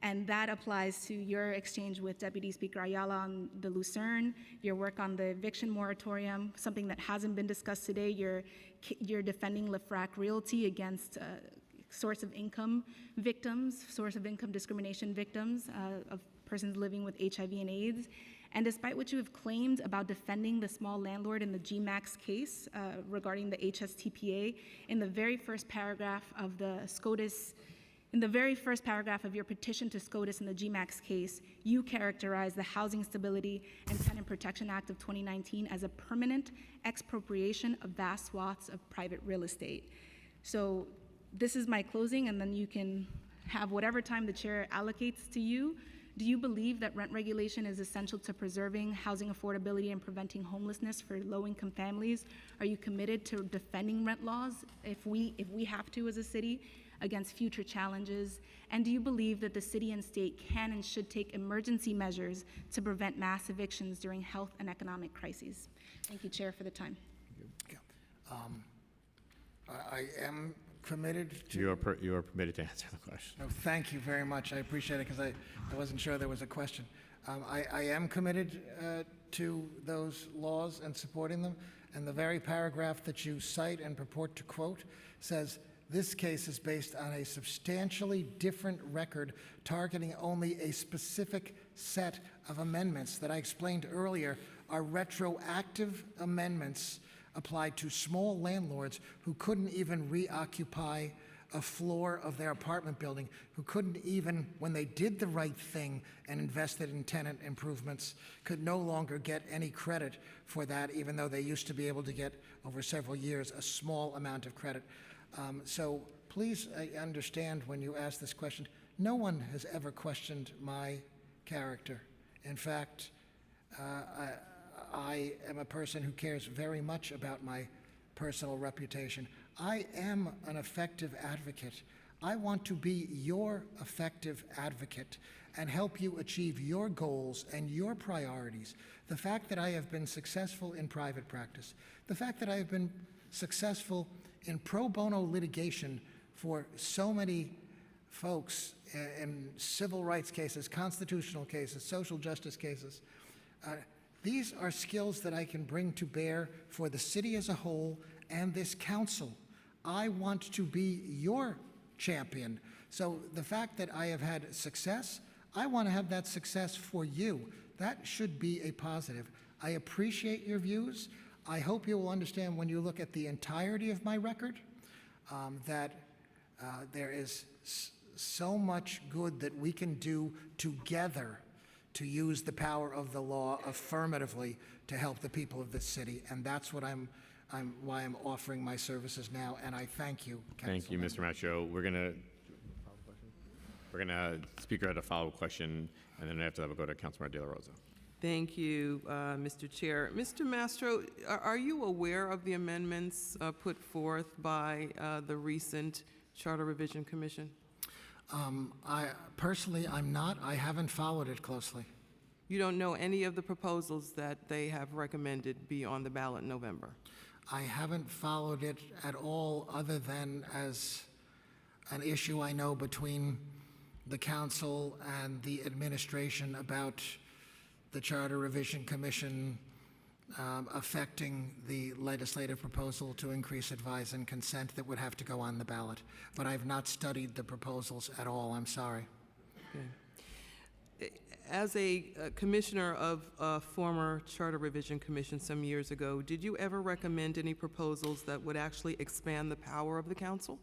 And that applies to your exchange with Deputy Speaker Ayala on the Lucerne, your work on the eviction moratorium, something that hasn't been discussed today. You're defending LeFrak Realty against source of income victims, source of income discrimination victims of persons living with HIV and AIDS. And despite what you have claimed about defending the small landlord in the GMAX case regarding the HSTPA, in the very first paragraph of the SCOTUS, in the very first paragraph of your petition to SCOTUS in the GMAX case, you characterize the Housing Stability and Tenant Protection Act of 2019 as a permanent expropriation of vast swaths of private real estate. So this is my closing, and then you can have whatever time the chair allocates to you. Do you believe that rent regulation is essential to preserving housing affordability and preventing homelessness for low-income families? Are you committed to defending rent laws if we have to as a city against future challenges? And do you believe that the city and state can and should take emergency measures to prevent mass evictions during health and economic crises? Thank you, Chair, for the time. I am committed to... You are permitted to answer the question. No, thank you very much. I appreciate it because I wasn't sure there was a question. I am committed to those laws and supporting them. And the very paragraph that you cite and purport to quote says, this case is based on a substantially different record targeting only a specific set of amendments that I explained earlier are retroactive amendments applied to small landlords who couldn't even reoccupy a floor of their apartment building, who couldn't even, when they did the right thing and invested in tenant improvements, could no longer get any credit for that, even though they used to be able to get, over several years, a small amount of credit. So please understand when you ask this question, no one has ever questioned my character. In fact, I am a person who cares very much about my personal reputation. I am an effective advocate. I want to be your effective advocate and help you achieve your goals and your priorities. The fact that I have been successful in private practice, the fact that I have been successful in pro bono litigation for so many folks in civil rights cases, constitutional cases, social justice cases, these are skills that I can bring to bear for the city as a whole and this council. I want to be your champion. So the fact that I have had success, I want to have that success for you. That should be a positive. I appreciate your views. I hope you will understand when you look at the entirety of my record that there is so much good that we can do together to use the power of the law affirmatively to help the people of this city. And that's what why I'm offering my services now, and I thank you, Thank you, Mr. Macho. We're gonna Speaker had a follow-up question, and then after that we'll go to Councilmember De La Rosa. Thank you, Mr. Chair. Mr. Mastro, are you aware of the amendments put forth by the recent Charter Revision Commission? Personally, I'm not. I haven't followed it closely. You don't know any of the proposals that they have recommended be on the ballot in November? I haven't followed it at all other than as an issue I know between the council and the administration about the Charter Revision Commission affecting the legislative proposal to increase advise and consent that would have to go on the ballot. But I've not studied the proposals at all. I'm sorry. As a commissioner of a former Charter Revision Commission some years ago, did you ever recommend any proposals that would actually expand the power of the council?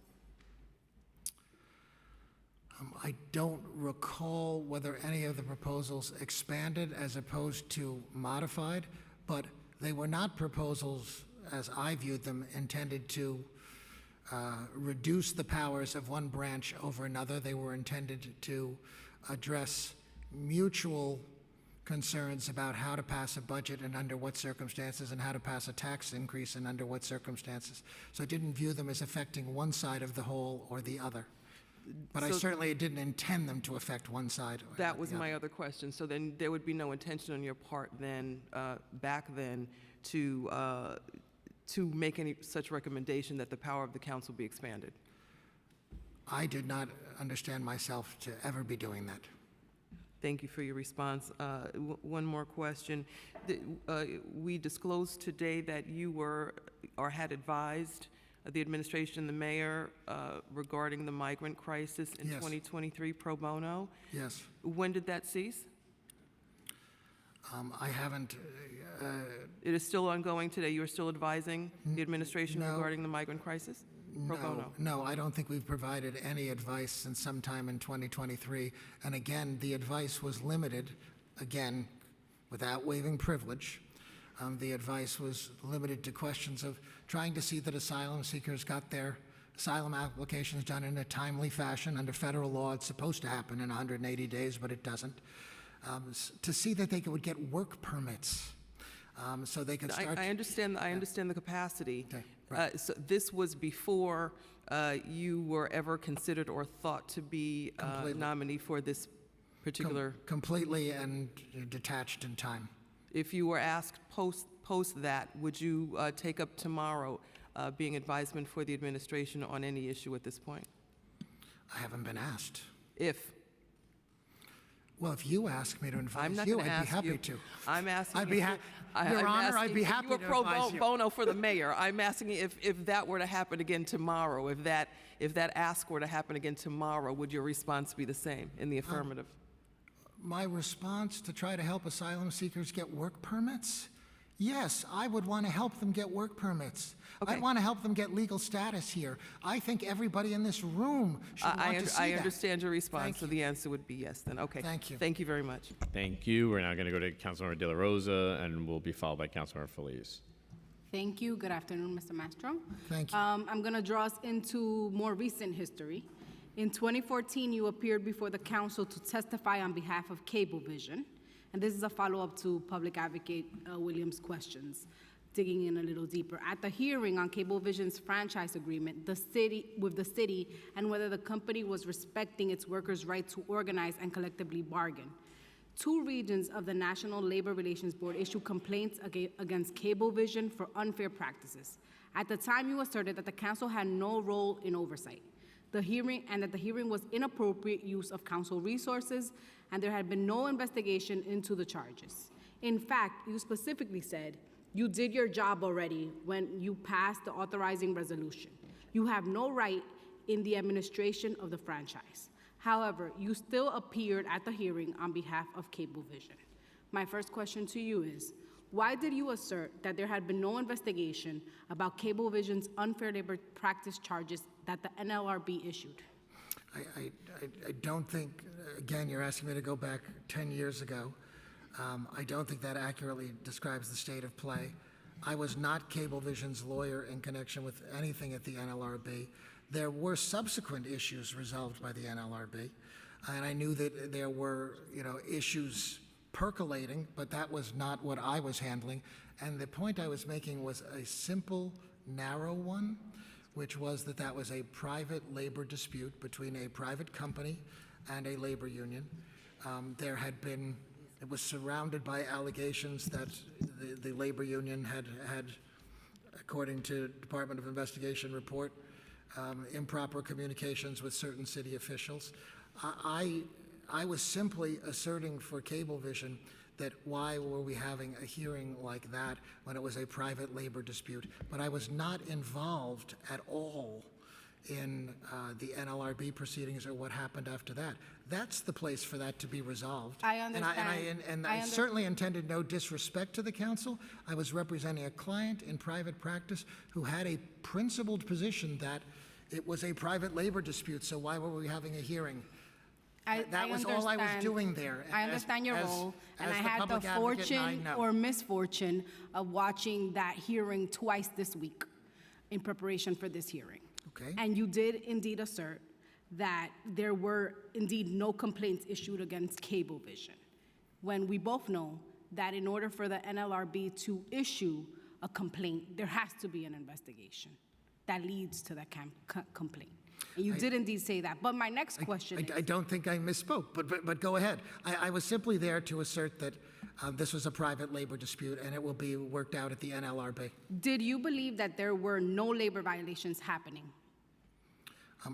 I don't recall whether any of the proposals expanded as opposed to modified, but they were not proposals, as I viewed them, intended to reduce the powers of one branch over another. They were intended to address mutual concerns about how to pass a budget and under what circumstances, and how to pass a tax increase and under what circumstances. So I didn't view them as affecting one side of the whole or the other. But I So- certainly didn't intend them to affect one side. Or That was the my other. other question. So then there would be no intention on your part then, back then, to make any such recommendation that the power of the council be expanded? I did not understand myself to ever be doing that. Thank you for your response. One more question. We disclosed today that you were, or had advised the administration, the mayor, regarding the migrant crisis in Yes. 2023 pro bono. Yes. When did that cease? I haven't. It is still ongoing today. You are still advising the administration no. regarding the migrant crisis? Pro bono. No, I don't think we've provided any advice since sometime in 2023. And again, the advice was limited, again, without waiving privilege. The advice was limited to questions of trying to see that asylum seekers got their asylum applications done in a timely fashion. Under federal law, it's supposed to happen in 180 days, but it doesn't. To see that they would get work permits, so they could start. I understand the capacity. Okay, right. So this was before you were ever considered or thought to be a Completely. nominee for this particular. Completely and detached in time. If you were asked post that, would you take up tomorrow being advisement for the administration on any issue at this point? I haven't been asked. If. Well, if you ask me to advise I'm not you, going to I'd be ask happy you. to. I'm asking I'd you be for- happy. I- Your I'm Honor, I'd asking be if happy you were to pro advise you. bono for the mayor. I'm asking you if that were to happen again tomorrow, if that ask were to happen again tomorrow, would your response be the same in the affirmative? My response to try to help asylum seekers get work permits? Yes, I would want to help them get work permits. Okay. I'd want to help them get legal status here. I think everybody in this room should want to see I that. understand your response, Thank so you. the answer would be yes then. Okay. Thank you. Thank you very much. Thank you. We're now going to go to Councilmember De La Rosa, and we'll be followed by Councilmember Feliz. Thank you. Good afternoon, Mr. Mastro. Thank you. I'm going to draw us into more recent history. In 2014, you appeared before the council to testify on behalf of Cablevision, and this is a follow-up to Public Advocate Williams' questions, digging in a little deeper. At the hearing on Cablevision's franchise agreement, with the city, and whether the company was respecting its workers' right to organize and collectively bargain. 2 regions of the National Labor Relations Board issued complaints against Cablevision for unfair practices. At the time, you asserted that the council had no role in oversight. The hearing was inappropriate use of council resources, and there had been no investigation into the charges. In fact, you specifically said you did your job already when you passed the authorizing resolution. You have no right in the administration of the franchise. However, you still appeared at the hearing on behalf of Cablevision. My first question to you is, why did you assert that there had been no investigation about Cablevision's unfair labor practice charges that the NLRB issued? I don't think, again, you're asking me to go back 10 years ago. I don't think that accurately describes the state of play. I was not Cablevision's lawyer in connection with anything at the NLRB. There were subsequent issues resolved by the NLRB, and I knew that there were, issues percolating, but that was not what I was handling. And the point I was making was a simple, narrow one, which was that was a private labor dispute between a private company and a labor union. It was surrounded by allegations that the labor union had, according to Department of Investigation report, improper communications with certain city officials. I was simply asserting for Cablevision that why were we having a hearing like that when it was a private labor dispute. But I was not involved at all in the NLRB proceedings or what happened after that. That's the place for that to be resolved. I understand. And I certainly intended no disrespect to the council. I was representing a client in private practice who had a principled position that it was a private labor dispute, so why were we having a hearing? That was all I was doing there. I understand your role, and I as the had the public advocate, and I fortune know. or misfortune of watching that hearing twice this week in preparation for this hearing. Okay. And you did indeed assert that there were indeed no complaints issued against Cablevision, when we both know that in order for the NLRB to issue a complaint, there has to be an investigation that leads to that complaint. And you did indeed say that. But my next question is... I don't think I misspoke, but go ahead. I was simply there to assert that this was a private labor dispute and it will be worked out at the NLRB. Did you believe that there were no labor violations happening?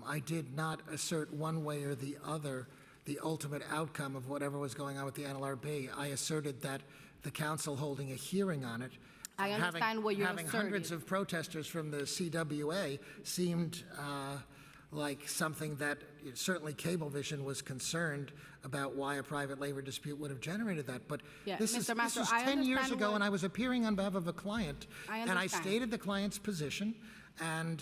I did not assert one way or the other the ultimate outcome of whatever was going on with the NLRB. I asserted that the council holding a hearing on it, I understand what you having hundreds of protesters from the CWA seemed like something that certainly Cablevision was concerned about why a private labor dispute would have generated that. But Yeah, this Mr. is Mastro, 10 years understand ago, what- and I was appearing on behalf of a client, I and I understand. stated the client's position, and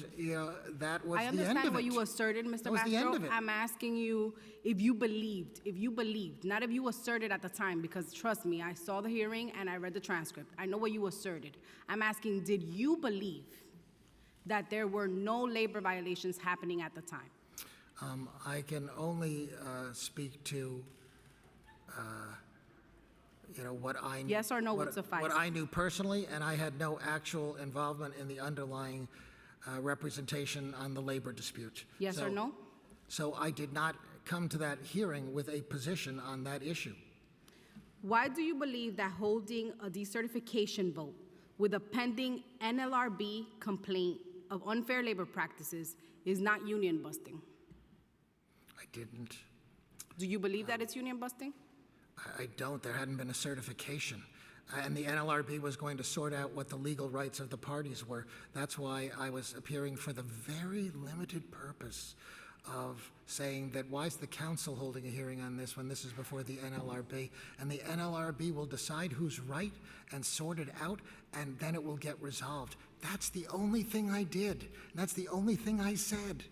that was I the end of understand it. what you asserted, Mr. That was the end Mastro. of it. I'm asking you if you believed, not if you asserted at the time, because trust me, I saw the hearing and I read the transcript. I know what you asserted. I'm asking, did you believe that there were no labor violations happening at the time? I can only speak to, what I knew. Yes or no would suffice. What I knew personally, and I had no actual involvement in the underlying representation on the labor dispute. Yes or no? So I did not come to that hearing with a position on that issue. Why do you believe that holding a decertification vote with a pending NLRB complaint of unfair labor practices is not union busting? I didn't. Do you believe that it's union busting? I don't. There hadn't been a certification. And the NLRB was going to sort out what the legal rights of the parties were. That's why I was appearing for the very limited purpose of saying that why is the council holding a hearing on this when this is before the NLRB? And the NLRB will decide who's right and sort it out, and then it will get resolved. That's the only thing I did. And that's the only thing I said.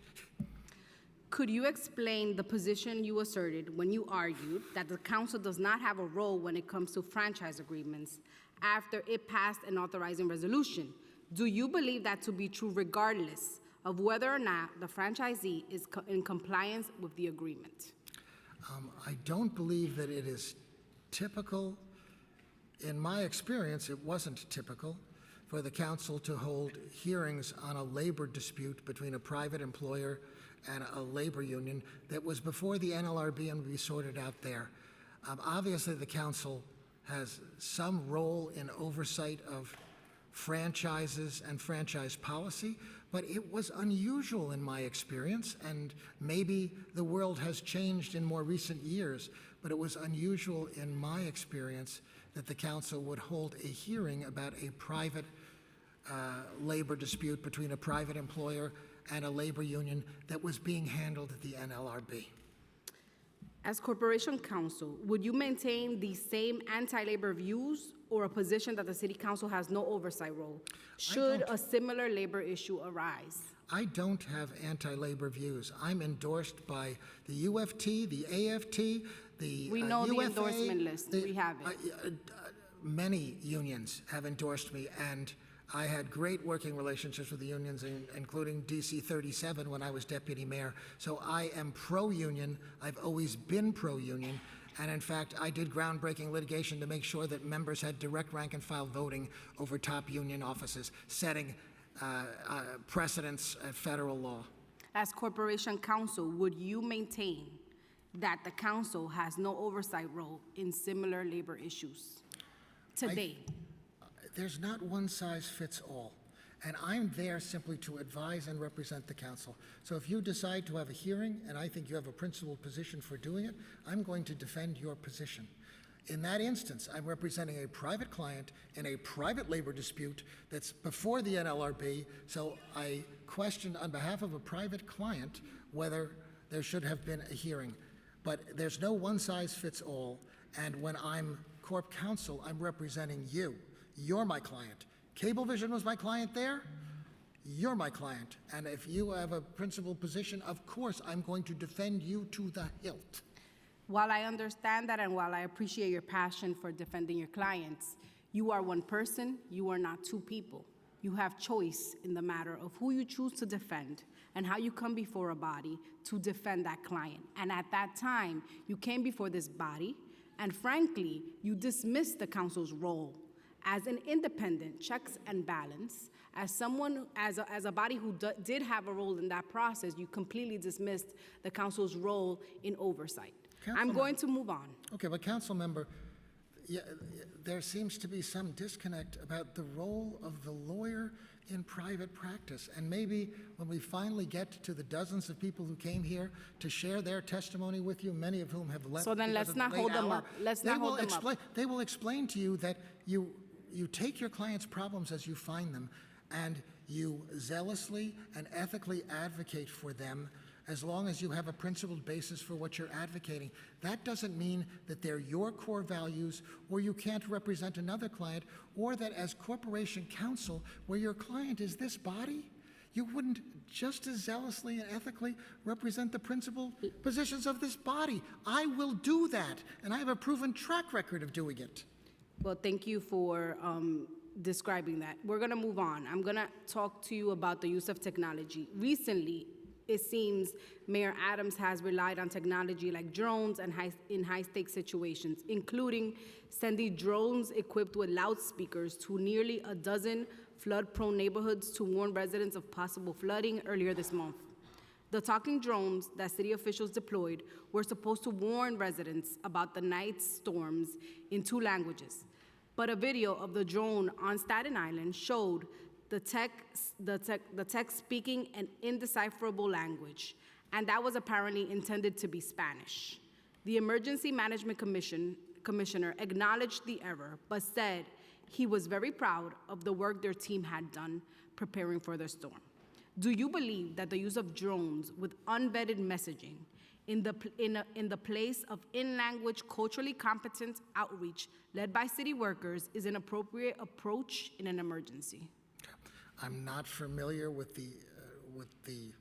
Could you explain the position you asserted when you argued that the council does not have a role when it comes to franchise agreements after it passed an authorizing resolution? Do you believe that to be true regardless of whether or not the franchisee is in compliance with the agreement? I don't believe that it is typical. In my experience, it wasn't typical for the council to hold hearings on a labor dispute between a private employer and a labor union that was before the NLRB and would be sorted out there. Obviously, the council has some role in oversight of franchises and franchise policy, but it was unusual in my experience, and maybe the world has changed in more recent years, but it was unusual in my experience that the council would hold a hearing about a private labor dispute between a private employer and a labor union that was being handled at the NLRB. As Corporation Counsel, would you maintain the same anti-labor views or a position that the City Council has no oversight role should a similar labor issue arise? I don't have anti-labor views. I'm endorsed by the UFT, the AFT, the We know the UFA, endorsement list. We have it. Many unions have endorsed me, and I had great working relationships with the unions, including DC 37 when I was deputy mayor. So I am pro-union. I've always been pro-union. And in fact, I did groundbreaking litigation to make sure that members had direct rank and file voting over top union offices, setting precedents at federal law. As Corporation Counsel, would you maintain that the council has no oversight role in similar labor issues today? There's not one size fits all. And I'm there simply to advise and represent the council. So if you decide to have a hearing and I think you have a principled position for doing it, I'm going to defend your position. In that instance, I'm representing a private client in a private labor dispute that's before the NLRB, so I question on behalf of a private client whether there should have been a hearing. But there's no one-size-fits-all, and when I'm Corp Counsel, I'm representing you. You're my client. Cablevision was my client there. You're my client. And if you have a principal position, of course, I'm going to defend you to the hilt. While I understand that and while I appreciate your passion for defending your clients, you are one person, you are not two people. You have choice in the matter of who you choose to defend and how you come before a body to defend that client. And at that time, you came before this body, and frankly, you dismissed the council's role as an independent checks and balance. As someone, as a body who did have a role in that process, you completely dismissed the council's role in oversight. I'm going to move on. Okay, but council member, yeah, there seems to be some disconnect about the role of the lawyer in private practice. And maybe when we finally get to the dozens of people who came here to share their testimony with you, many of whom have left. So then let's not hold them up. Let's not hold them up. They will explain to you that you take your client's problems as you find them, and you zealously and ethically advocate for them as long as you have a principled basis for what you're advocating. That doesn't mean that they're your core values, or you can't represent another client, or that as corporation counsel, where your client is this body, you wouldn't just as zealously and ethically represent the principal positions of this body. I will do that, and I have a proven track record of doing it. Well, thank you for describing that. We're going to move on. I'm going to talk to you about the use of technology. Recently, it seems Mayor Adams has relied on technology like drones and in high-stakes situations, including sending drones equipped with loudspeakers to nearly a dozen flood-prone neighborhoods to warn residents of possible flooding earlier this month. The talking drones that city officials deployed were supposed to warn residents about the night's storms in 2 languages. But a video of the drone on Staten Island showed the tech speaking an indecipherable language, and that was apparently intended to be Spanish. The Emergency Management Commissioner acknowledged the error, but said he was very proud of the work their team had done preparing for the storm. Do you believe that the use of drones with unvetted messaging in the place of in-language, culturally competent outreach led by city workers is an appropriate approach in an emergency? I'm not familiar with the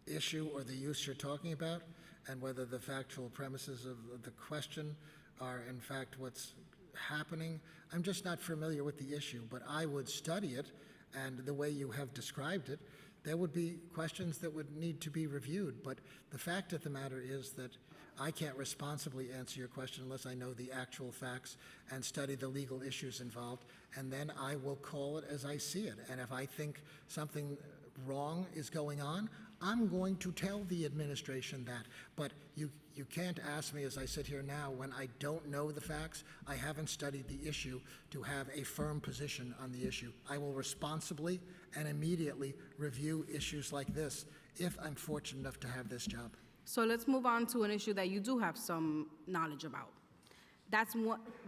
issue or the use you're talking about, and whether the factual premises of the question are in fact what's happening. I'm just not familiar with the issue, but I would study it, and the way you have described it, there would be questions that would need to be reviewed. But the fact of the matter is that I can't responsibly answer your question unless I know the actual facts and study the legal issues involved, and then I will call it as I see it. And if I think something wrong is going on, I'm going to tell the administration that. But you can't ask me as I sit here now when I don't know the facts, I haven't studied the issue, to have a firm position on the issue. I will responsibly and immediately review issues like this if I'm fortunate enough to have this job. So let's move on to an issue that you do have some knowledge about.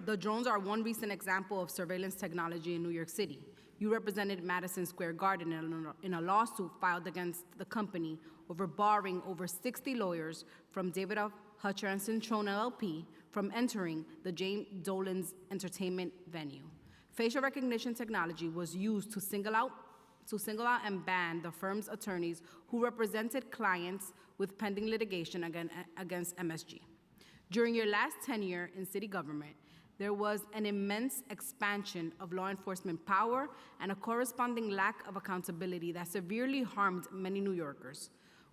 The drones are one recent example of surveillance technology in New York City. You represented Madison Square Garden in a lawsuit filed against the company over barring over 60 lawyers from David F. Hutcher and Cintrone LLP from entering the James Dolan's entertainment venue. Facial recognition technology was used to single out and ban the firm's attorneys who represented clients with pending litigation against MSG. During your last tenure in city government, there was an immense expansion of law enforcement power and a corresponding lack of accountability that severely harmed many New Yorkers,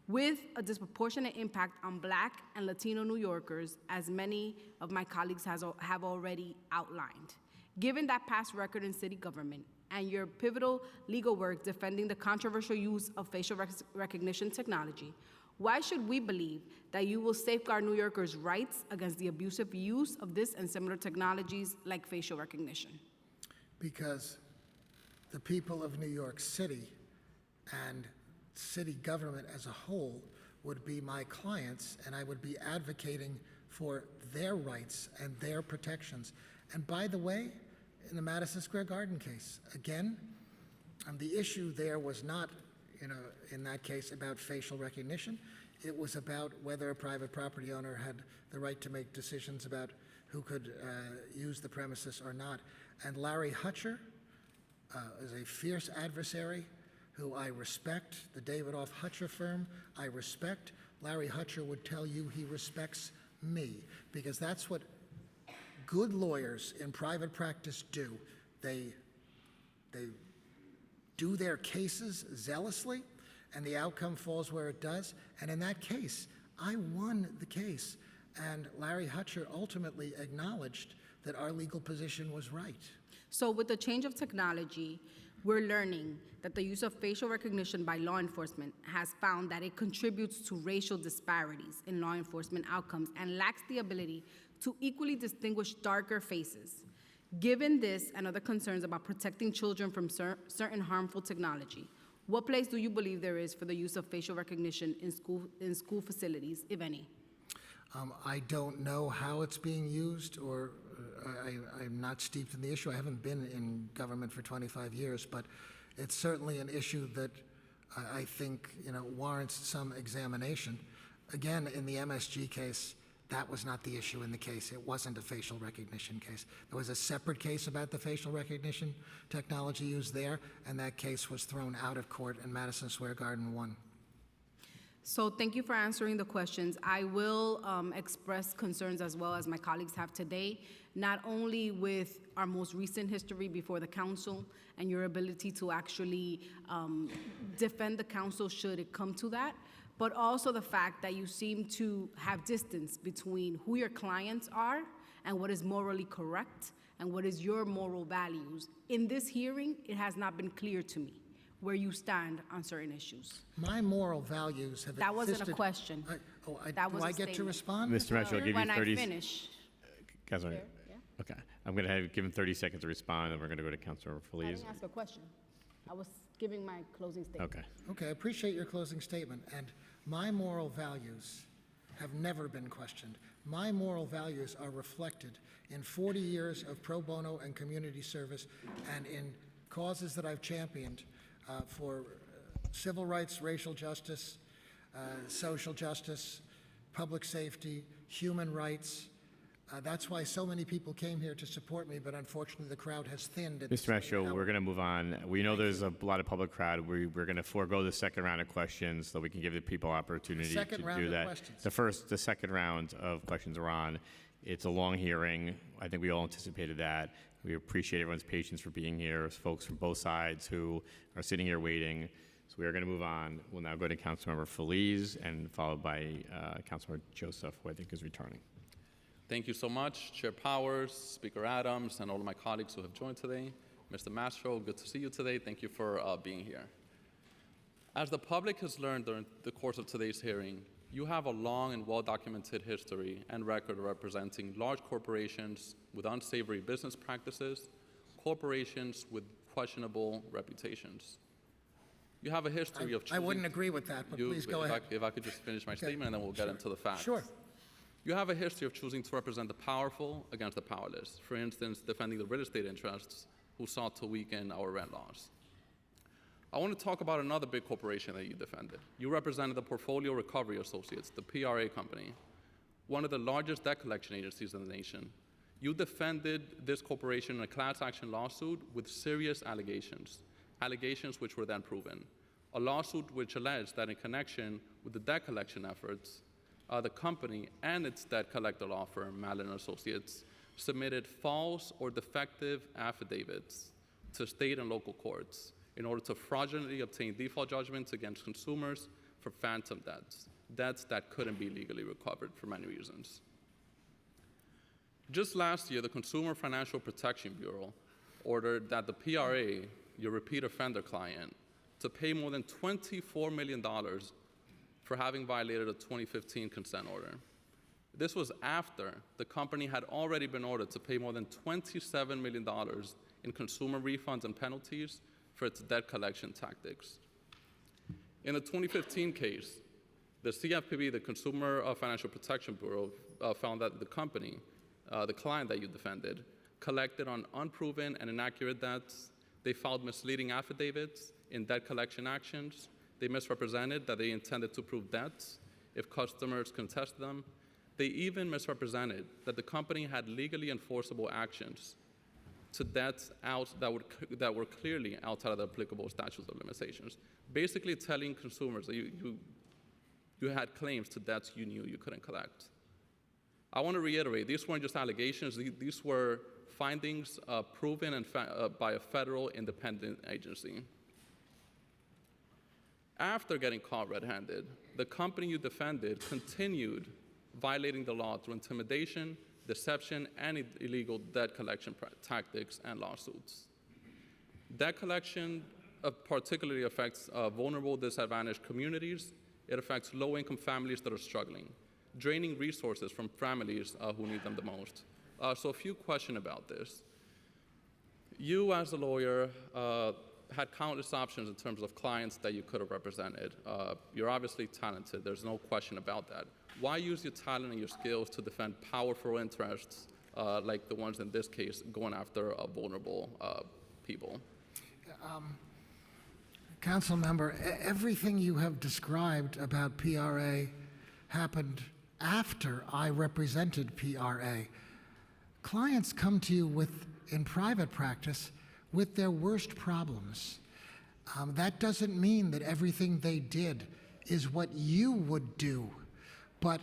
with a disproportionate impact on Black and Latino New Yorkers, as many of my colleagues have already outlined. Given that past record in city government and your pivotal legal work defending the controversial use of facial recognition technology, why should we believe that you will safeguard New Yorkers' rights against the abusive use of this and similar technologies like facial recognition? Because the people of New York City and city government as a whole would be my clients, and I would be advocating for their rights and their protections. And by the way, in the Madison Square Garden case, again, the issue there was not, in that case, about facial recognition. It was about whether a private property owner had the right to make decisions about who could use the premises or not. And Larry Hutcher is a fierce adversary who I respect, the Davidoff Hutcher firm, I respect. Larry Hutcher would tell you he respects me, because that's what good lawyers in private practice do. They do their cases zealously, and the outcome falls where it does. And in that case, I won the case, and Larry Hutcher ultimately acknowledged that our legal position was right. So with the change of technology, we're learning that the use of facial recognition by law enforcement has found that it contributes to racial disparities in law enforcement outcomes and lacks the ability to equally distinguish darker faces. Given this and other concerns about protecting children from certain harmful technology, what place do you believe there is for the use of facial recognition in school facilities, if any? I don't know how it's being used, or I'm not steeped in the issue. I haven't been in government for 25 years, but it's certainly an issue that I think warrants some examination. Again, in the MSG case, that was not the issue in the case. It wasn't a facial recognition case. There was a separate case about the facial recognition technology used there, and that case was thrown out of court, and Madison Square Garden won. So thank you for answering the questions. I will express concerns as well as my colleagues have today, not only with our most recent history before the council and your ability to actually defend the council should it come to that, but also the fact that you seem to have distance between who your clients are and what is morally correct and what is your moral values. In this hearing, it has not been clear to me where you stand on certain issues. My moral values have That wasn't existed. a question. That was Do a I get to statement. respond? Mr. Master, I'll give you When 30. I finish. Councilor, okay. I'm going to give him 30 seconds to respond, and we're going to go to Councilor I Feliz. didn't ask a question. I was giving my closing statement. Okay. Okay, I appreciate your closing statement, and my moral values have never been questioned. My moral values are reflected in 40 years of pro bono and community service and in causes that I've championed for civil rights, racial justice, social justice, public safety, human rights. That's why so many people came here to support me, but unfortunately the crowd has thinned. at this Mr. Mastro, hour. we're going to move on. We know there's a lot of public crowd. We're going to forego the second round of questions so we can give the people opportunity Second to round do of that. questions. The second round of questions are on. It's a long hearing. I think we all anticipated that. We appreciate everyone's patience for being here. There's folks from both sides who are sitting here waiting. So we are going to move on. We'll now go to Councilmember Feliz and followed by Councilmember Joseph, who I think is returning. Thank you so much, Chair Powers, Speaker Adams, and all of my colleagues who have joined today. Mr. Mastro, good to see you today. Thank you for being here. As the public has learned during the course of today's hearing, you have a long and well-documented history and record representing large corporations with unsavory business practices, corporations with questionable reputations. You have a history of choosing— I wouldn't agree with that, but please go ahead. If I could just finish my statement, and then we'll get into the facts. Sure. You have a history of choosing to represent the powerful against the powerless. For instance, defending the real estate interests who sought to weaken our rent laws. I want to talk about another big corporation that you defended. You represented the Portfolio Recovery Associates, the PRA company, one of the largest debt collection agencies in the nation. You defended this corporation in a class action lawsuit with serious allegations which were then proven. A lawsuit which alleged that in connection with the debt collection efforts, the company and its debt collector law firm, Malin Associates, submitted false or defective affidavits to state and local courts in order to fraudulently obtain default judgments against consumers for phantom debts that couldn't be legally recovered for many reasons. Just last year, the Consumer Financial Protection Bureau ordered that the PRA, your repeat offender client, to pay more than $24 million for having violated a 2015 consent order. This was after the company had already been ordered to pay more than $27 million in consumer refunds and penalties for its debt collection tactics. In the 2015 case, the CFPB, the Consumer Financial Protection Bureau, found that the company, the client that you defended, collected on unproven and inaccurate debts. They filed misleading affidavits in debt collection actions. They misrepresented that they intended to prove debts if customers contest them. They even misrepresented that the company had legally enforceable actions to debts that were clearly outside of the applicable statutes of limitations, basically telling consumers that you had claims to debts you knew you couldn't collect. I want to reiterate, these weren't just allegations, these were findings proven by a federal independent agency. After getting caught red-handed, the company you defended continued violating the law through intimidation, deception, and illegal debt collection tactics and lawsuits. Debt collection particularly affects vulnerable, disadvantaged communities. It affects low-income families that are struggling, draining resources from families who need them the most. So a few questions about this. You, as a lawyer, had countless options in terms of clients that you could have represented. You're obviously talented, there's no question about that. Why use your talent and your skills to defend powerful interests like the ones in this case, going after vulnerable people? Council member, everything you have described about PRA happened after I represented PRA. Clients come to you in private practice with their worst problems. That doesn't mean that everything they did is what you would do, but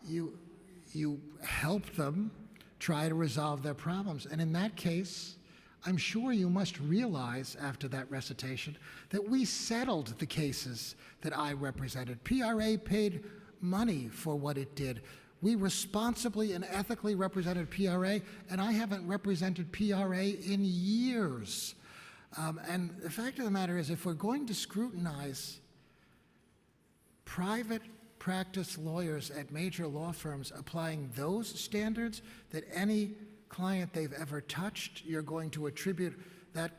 you help them try to resolve their problems. And in that case, I'm sure you must realize after that recitation that we settled the cases that I represented. PRA paid money for what it did. We responsibly and ethically represented PRA, and I haven't represented PRA in years. And the fact of the matter is, if we're going to scrutinize private practice lawyers at major law firms applying those standards, that any client they've ever touched, you're going to attribute that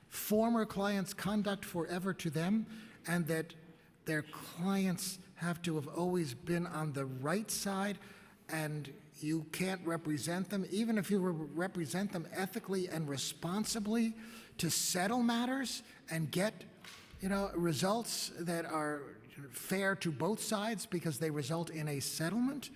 former client's conduct forever to them, and that their clients have to have always been on the right side, and you can't represent them, even if you represent them ethically and responsibly, to settle matters and get, results that are fair to both sides because they result in a settlement.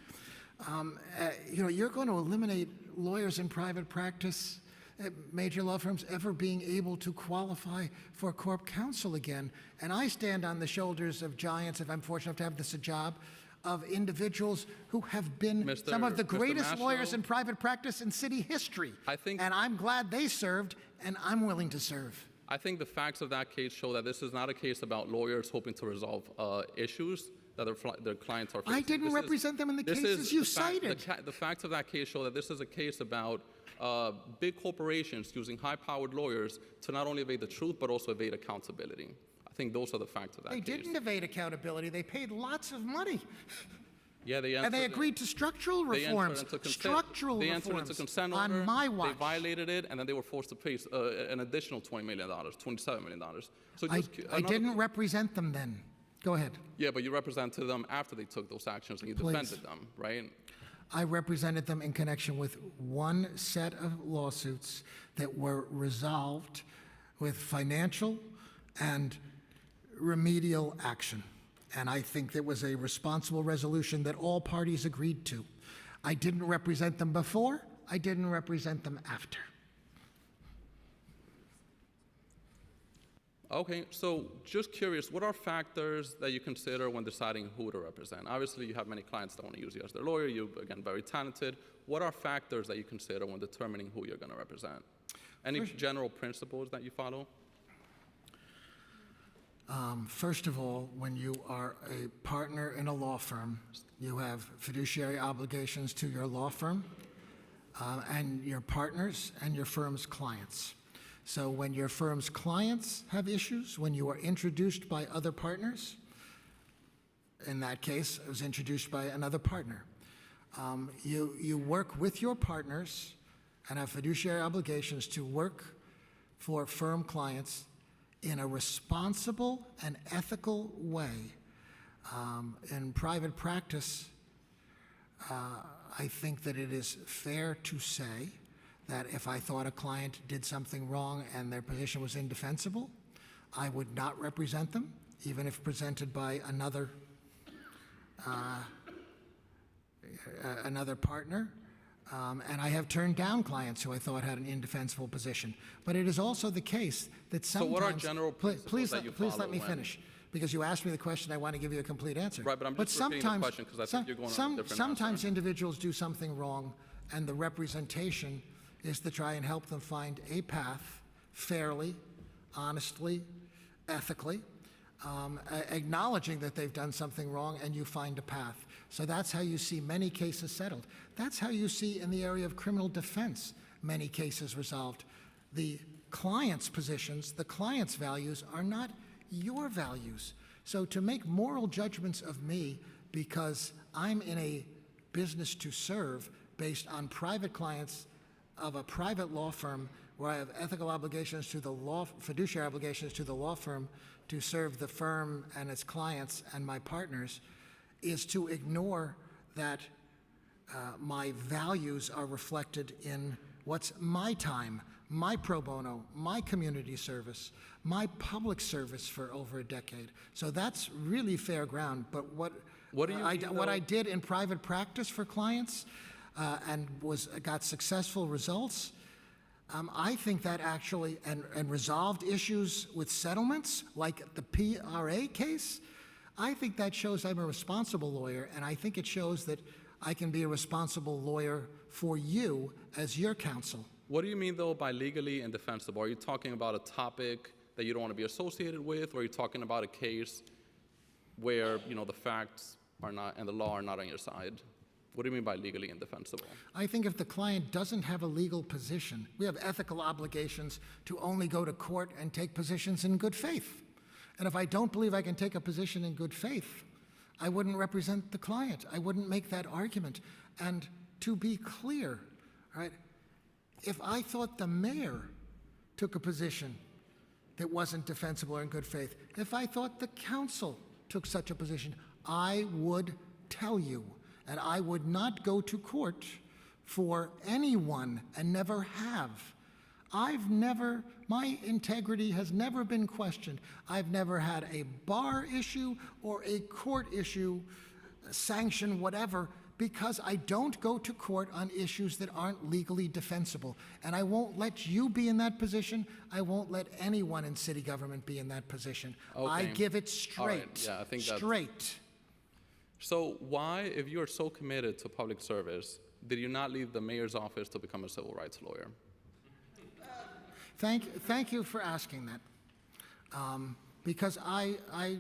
You're going to eliminate lawyers in private practice at major law firms ever being able to qualify for corp counsel again. And I stand on the shoulders of giants, if I'm fortunate enough to have this job, of individuals who have been some of the greatest lawyers in private practice in city history. And I'm glad they served, and I'm willing to serve. I think the facts of that case show that this is not a case about lawyers hoping to resolve issues that their clients are facing. I didn't represent them in the cases you cited. The facts of that case show that this is a case about big corporations using high-powered lawyers to not only evade the truth, but also evade accountability. I think those are the facts of that case. They didn't evade accountability. They paid lots of money. Yeah, and they agreed to structural reforms. They entered into consent order, on my watch. They violated it, and then they were forced to pay an additional $20 million, $27 million. So I didn't represent them then. Go ahead. Yeah, but you represented them after they took those actions, and you defended them, right? I represented them in connection with one set of lawsuits that were resolved with financial and remedial action. And I think there was a responsible resolution that all parties agreed to. I didn't represent them before. I didn't represent them after. Okay, so just curious, what are factors that you consider when deciding who to represent? Obviously, you have many clients that want to use you as their lawyer. You're, again, very talented. What are factors that you consider when determining who you're going to represent? Any general principles that you follow? First of all, when you are a partner in a law firm, you have fiduciary obligations to your law firm and your partners and your firm's clients. So when your firm's clients have issues, when you are introduced by other partners, in that case, it was introduced by another partner, you work with your partners and have fiduciary obligations to work for firm clients in a responsible and ethical way. In private practice, I think that it is fair to say that if I thought a client did something wrong and their position was indefensible, I would not represent them, even if presented by another partner. And I have turned down clients who I thought had an indefensible position. But it is also the case that sometimes— So what are general principles that you please follow let me when— finish, because you asked me the question, I want to give you a complete answer. Right, but I'm just repeating the question because I think you're going on a different sometimes answer. individuals do something wrong, and the representation is to try and help them find a path fairly, honestly, ethically, acknowledging that they've done something wrong, and you find a path. So that's how you see many cases settled. That's how you see in the area of criminal defense many cases resolved. The client's positions, the client's values are not your values. So to make moral judgments of me because I'm in a business to serve based on private clients of a private law firm where I have ethical obligations to the law, fiduciary obligations to the law firm to serve the firm and its clients and my partners, is to ignore that my values are reflected in what's my time, my pro bono, my community service, my public service for over a decade. So that's really fair ground. But what I did in private practice for clients and got successful results, I think that actually, and resolved issues with settlements, like the PRA case, I think that shows I'm a responsible lawyer, and I think it shows that I can be a responsible lawyer for you as your counsel. What do you mean, though, by legally indefensible? Are you talking about a topic that you don't want to be associated with, or are you talking about a case where, you know, the facts are not and the law are not on your side? What do you mean by legally indefensible? I think if the client doesn't have a legal position, we have ethical obligations to only go to court and take positions in good faith. And if I don't believe I can take a position in good faith, I wouldn't represent the client. I wouldn't make that argument. And to be clear, right, if I thought the mayor took a position that wasn't defensible or in good faith, if I thought the council took such a position, I would tell you. And I would not go to court for anyone and never have. My integrity has never been questioned. I've never had a bar issue or a court issue, sanction, whatever, because I don't go to court on issues that aren't legally defensible. And I won't let you be in that position. I won't let anyone in city government be in that position. Okay. I give it straight. All right. Yeah, I think that's straight. So why, if you are so committed to public service, did you not leave the mayor's office to become a civil rights lawyer? Thank you for asking that. Because I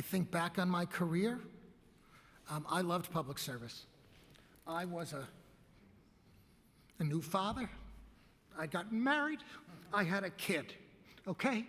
think back on my career, I loved public service. I was a new father. I got married. I had a kid, okay?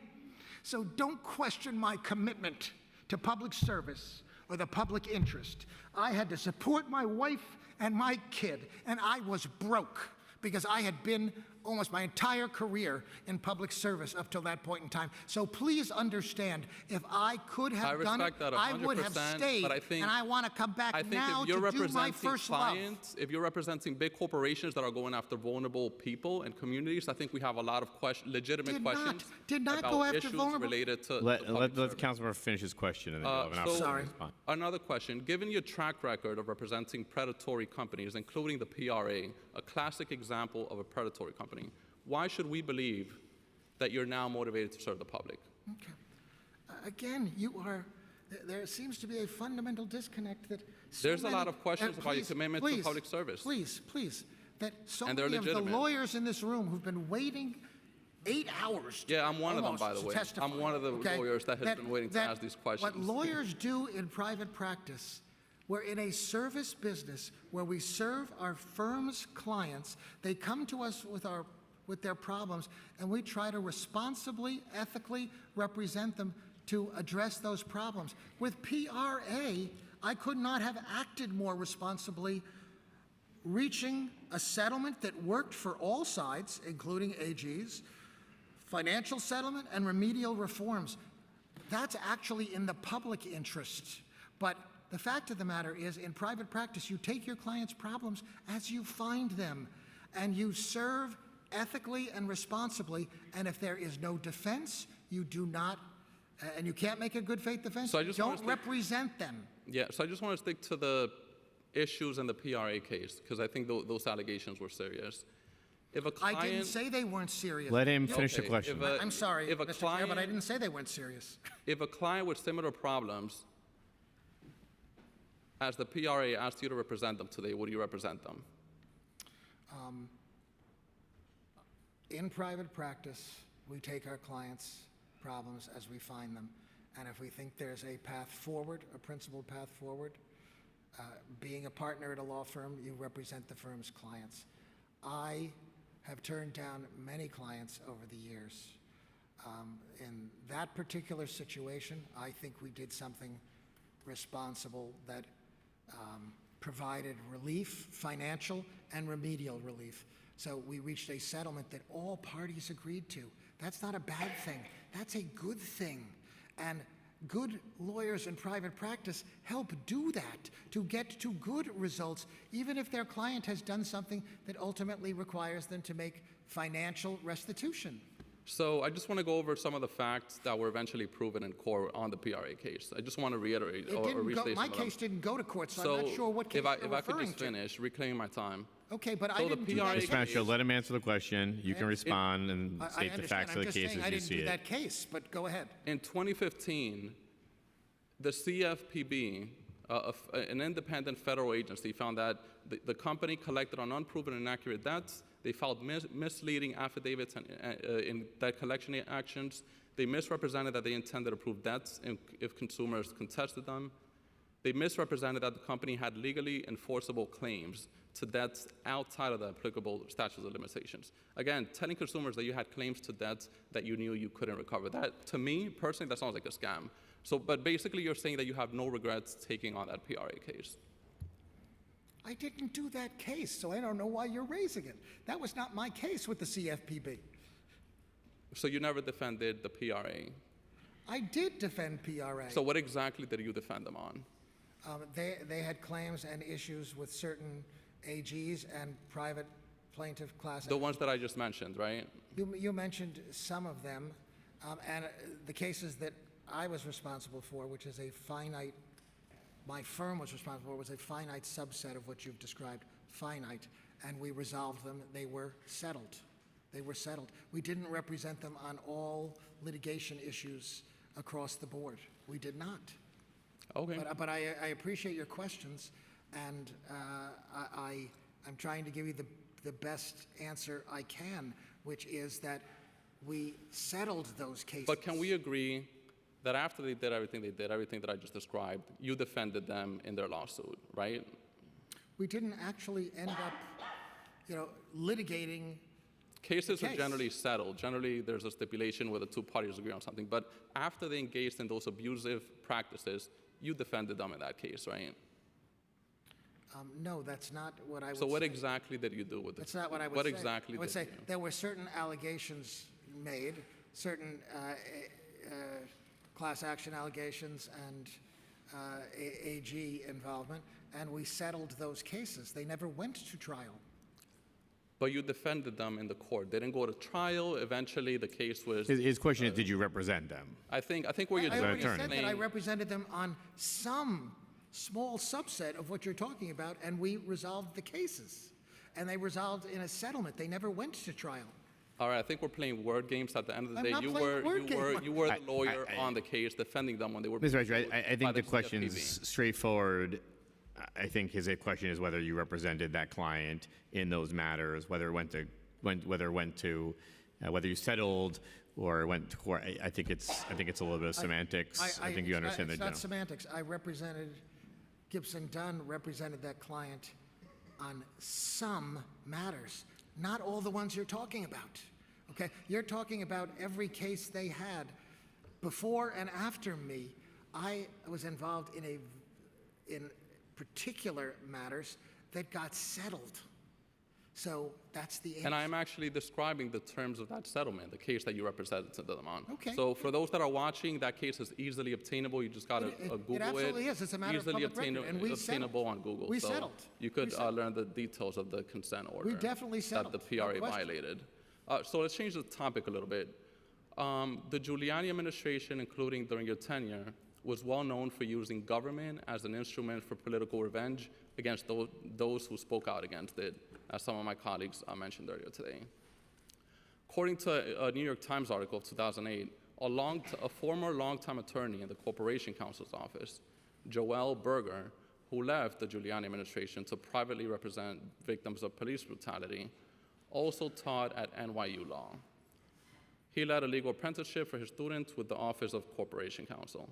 So don't question my commitment to public service or the public interest. I had to support my wife and my kid, and I was broke because I had been almost my entire career in public service up till that point in time. So please understand, if I could have done it, I would have stayed, but I think, and I want to come back now if you're to do representing my first love. if you're representing big corporations that are going after vulnerable people and communities, I think we have a lot of legitimate questions Did not about go after issues vulnerable. related to Let public the service. councilman finish his question, and then you'll have an opportunity to respond. Another question. Given your track record of representing predatory companies, including the PRA, a classic example of a predatory company, why should we believe that you're now motivated to serve the public? Okay. Again, there seems to be a fundamental disconnect that There's a lot of questions about your commitment to public service. Please, that so And they're many of the legitimate. lawyers in this room who've been waiting 8 hours Yeah, I'm one of them, almost by the to way. testify, I'm one of the okay? lawyers that has been waiting to ask these questions. What lawyers do in private practice, we're in a service business where we serve our firm's clients. They come to us with their problems, and we try to responsibly, ethically represent them to address those problems. With PRA, I could not have acted more responsibly, reaching a settlement that worked for all sides, including AGs, financial settlement and remedial reforms. That's actually in the public interest. But the fact of the matter is, in private practice, you take your client's problems as you find them, and you serve ethically and responsibly, and if there is no defense, you do not, and you can't make a good faith defense, So I just wanna don't represent them. Yeah, so I just want to stick to the issues in the PRA case, because I think those allegations were serious. If a client... I didn't say they weren't serious. Let him finish the Okay, question. I'm sorry, if a Mr. Chair, client- but I didn't say they weren't serious. If a client with similar problems, as the PRA asked you to represent them today, would you represent them? In private practice, we take our clients' problems as we find them, and if we think there's a path forward, a principled path forward, being a partner at a law firm, you represent the firm's clients. I have turned down many clients over the years. In that particular situation, I think we did something responsible that provided relief, financial and remedial relief. So we reached a settlement that all parties agreed to. That's not a bad thing. That's a good thing. And good lawyers in private practice help do that to get to good results, even if their client has done something that ultimately requires them to make financial restitution. So I just want to go over some of the facts that were eventually proven in court on the PRA case. I just want to reiterate or restate My some of them. case didn't go to court, so I'm not sure what case if I you're could referring just to. finish, reclaiming my time. Okay, but So I the didn't do PRA that Mr. Mastro, case. let him answer the question. You can respond and I state the understand. facts I'm of the just case saying as I you didn't see do it. that case, but go ahead. In 2015, the CFPB, an independent federal agency, found that the company collected on unproven and inaccurate debts. They filed misleading affidavits in debt collection actions. They misrepresented that they intended to prove debts if consumers contested them. They misrepresented that the company had legally enforceable claims to debts outside of the applicable statutes of limitations. Again, telling consumers that you had claims to debts that you knew you couldn't recover. That, to me, personally, that sounds like a scam. So, but basically, you're saying that you have no regrets taking on that PRA case. I didn't do that case, so I don't know why you're raising it. That was not my case with the CFPB. So you never defended the PRA. I did defend PRA. So what exactly did you defend them on? They had claims and issues with certain AGs and private plaintiff class. The ones that I just mentioned, right? You mentioned some of them, and the cases that I was responsible for, which is a finite, my firm was responsible for, was a finite subset of what you've described, finite, and we resolved them. They were settled. They were settled. We didn't represent them on all litigation issues across the board. We did not. Okay. But I appreciate your questions, and I'm trying to give you the best answer I can, which is that we settled those cases. But can we agree that after they did everything that I just described, you defended them in their lawsuit, right? We didn't actually end up, litigating. Cases the are case. generally settled. Generally, there's a stipulation where the two parties agree on something. But after they engaged in those abusive practices, you defended them in that case, right? No, that's not what I would So what say. exactly did you do with it? That's not what I would What say. exactly I would did say you do? there were certain allegations made, certain class action allegations and AG involvement, and we settled those cases. They never went to trial. But you defended them in the court. They didn't go to trial. Eventually, the case was. His question is, did you represent them? I think where you're I already saying said that I represented them on some small subset of what you're talking about, and we resolved the cases. And they resolved in a settlement. They never went to trial. All right, I think we're playing word games. At the end of the I'm day, not you playing were a word game. you were the lawyer on the case, defending them when they were. Mr. Mastro, sued I by think the CFPB. question's straightforward. I think his question is whether you represented that client in those matters, whether you settled or went to court. I think it's a little bit of semantics. I think you understand It's the not general. semantics. I represented, Gibson Dunn represented that client on some matters, not all the ones you're talking about. Okay? You're talking about every case they had before and after me. I was involved in particular matters that got settled. So that's the answer. And I'm actually describing the terms of that settlement, the case that you represented them on. Okay. So for those that are watching, that case is easily obtainable. You just got to Google it. It absolutely is. It's a matter of easily public record, and we obtainable on Google. We so settled. You could learn the details of the consent order. We definitely settled. That the PRA violated. So let's change the topic a little bit. The Giuliani administration, including during your tenure, was well known for using government as an instrument for political revenge against those who spoke out against it, as some of my colleagues mentioned earlier today. According to a New York Times article of 2008, a former longtime attorney in the Corporation Counsel's office, Joel Berger, who left the Giuliani administration to privately represent victims of police brutality, also taught at NYU Law. He led a legal apprenticeship for his students with the Office of Corporation Counsel.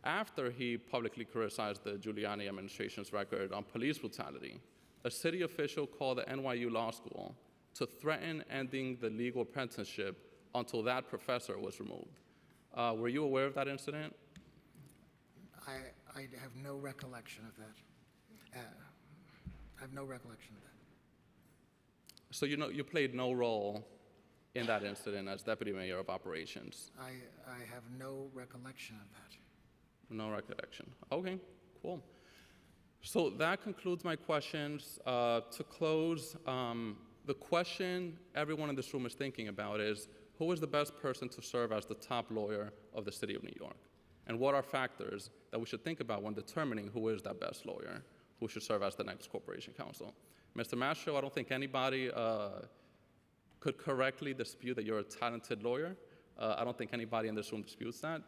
After he publicly criticized the Giuliani administration's record on police brutality, a city official called the NYU Law School to threaten ending the legal apprenticeship until that professor was removed. Were you aware of that incident? I have no recollection of that. I have no recollection of that. So you played no role in that incident as deputy mayor of operations? I have no recollection of that. No recollection. Okay, cool. So that concludes my questions. To close, the question everyone in this room is thinking about is, who is the best person to serve as the top lawyer of the city of New York? And what are factors that we should think about when determining who is that best lawyer who should serve as the next corporation counsel? Mr. Mastro, I don't think anybody could correctly dispute that you're a talented lawyer. I don't think anybody in this room disputes that.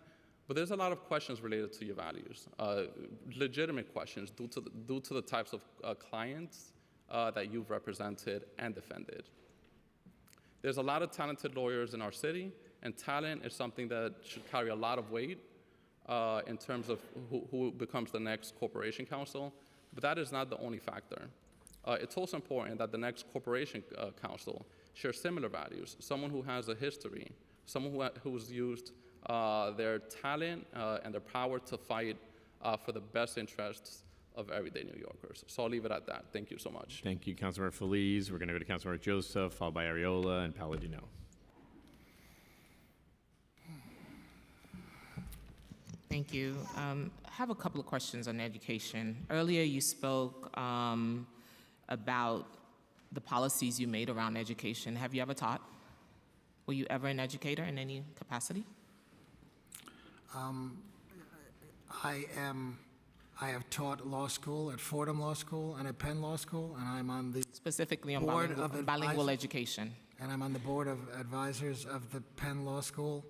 But there's a lot of questions related to your values, legitimate questions due to the types of clients that you've represented and defended. There's a lot of talented lawyers in our city, and talent is something that should carry a lot of weight in terms of who becomes the next corporation counsel, but that is not the only factor. It's also important that the next corporation counsel shares similar values, someone who has a history, someone who's used their talent and their power to fight for the best interests of everyday New Yorkers. So I'll leave it at that. Thank you so much. Thank you, Councilmember Feliz. We're going to go to Councilmember Joseph, followed by Areola and Palladino. Thank you. I have a couple of questions on education. Earlier you spoke about the policies you made around education. Have you ever taught? Were you ever an educator in any capacity? I have taught law school at Fordham Law School and at Penn Law School, and I'm on the specifically on board bilingual education. And I'm on the board of advisors of the Penn Law School.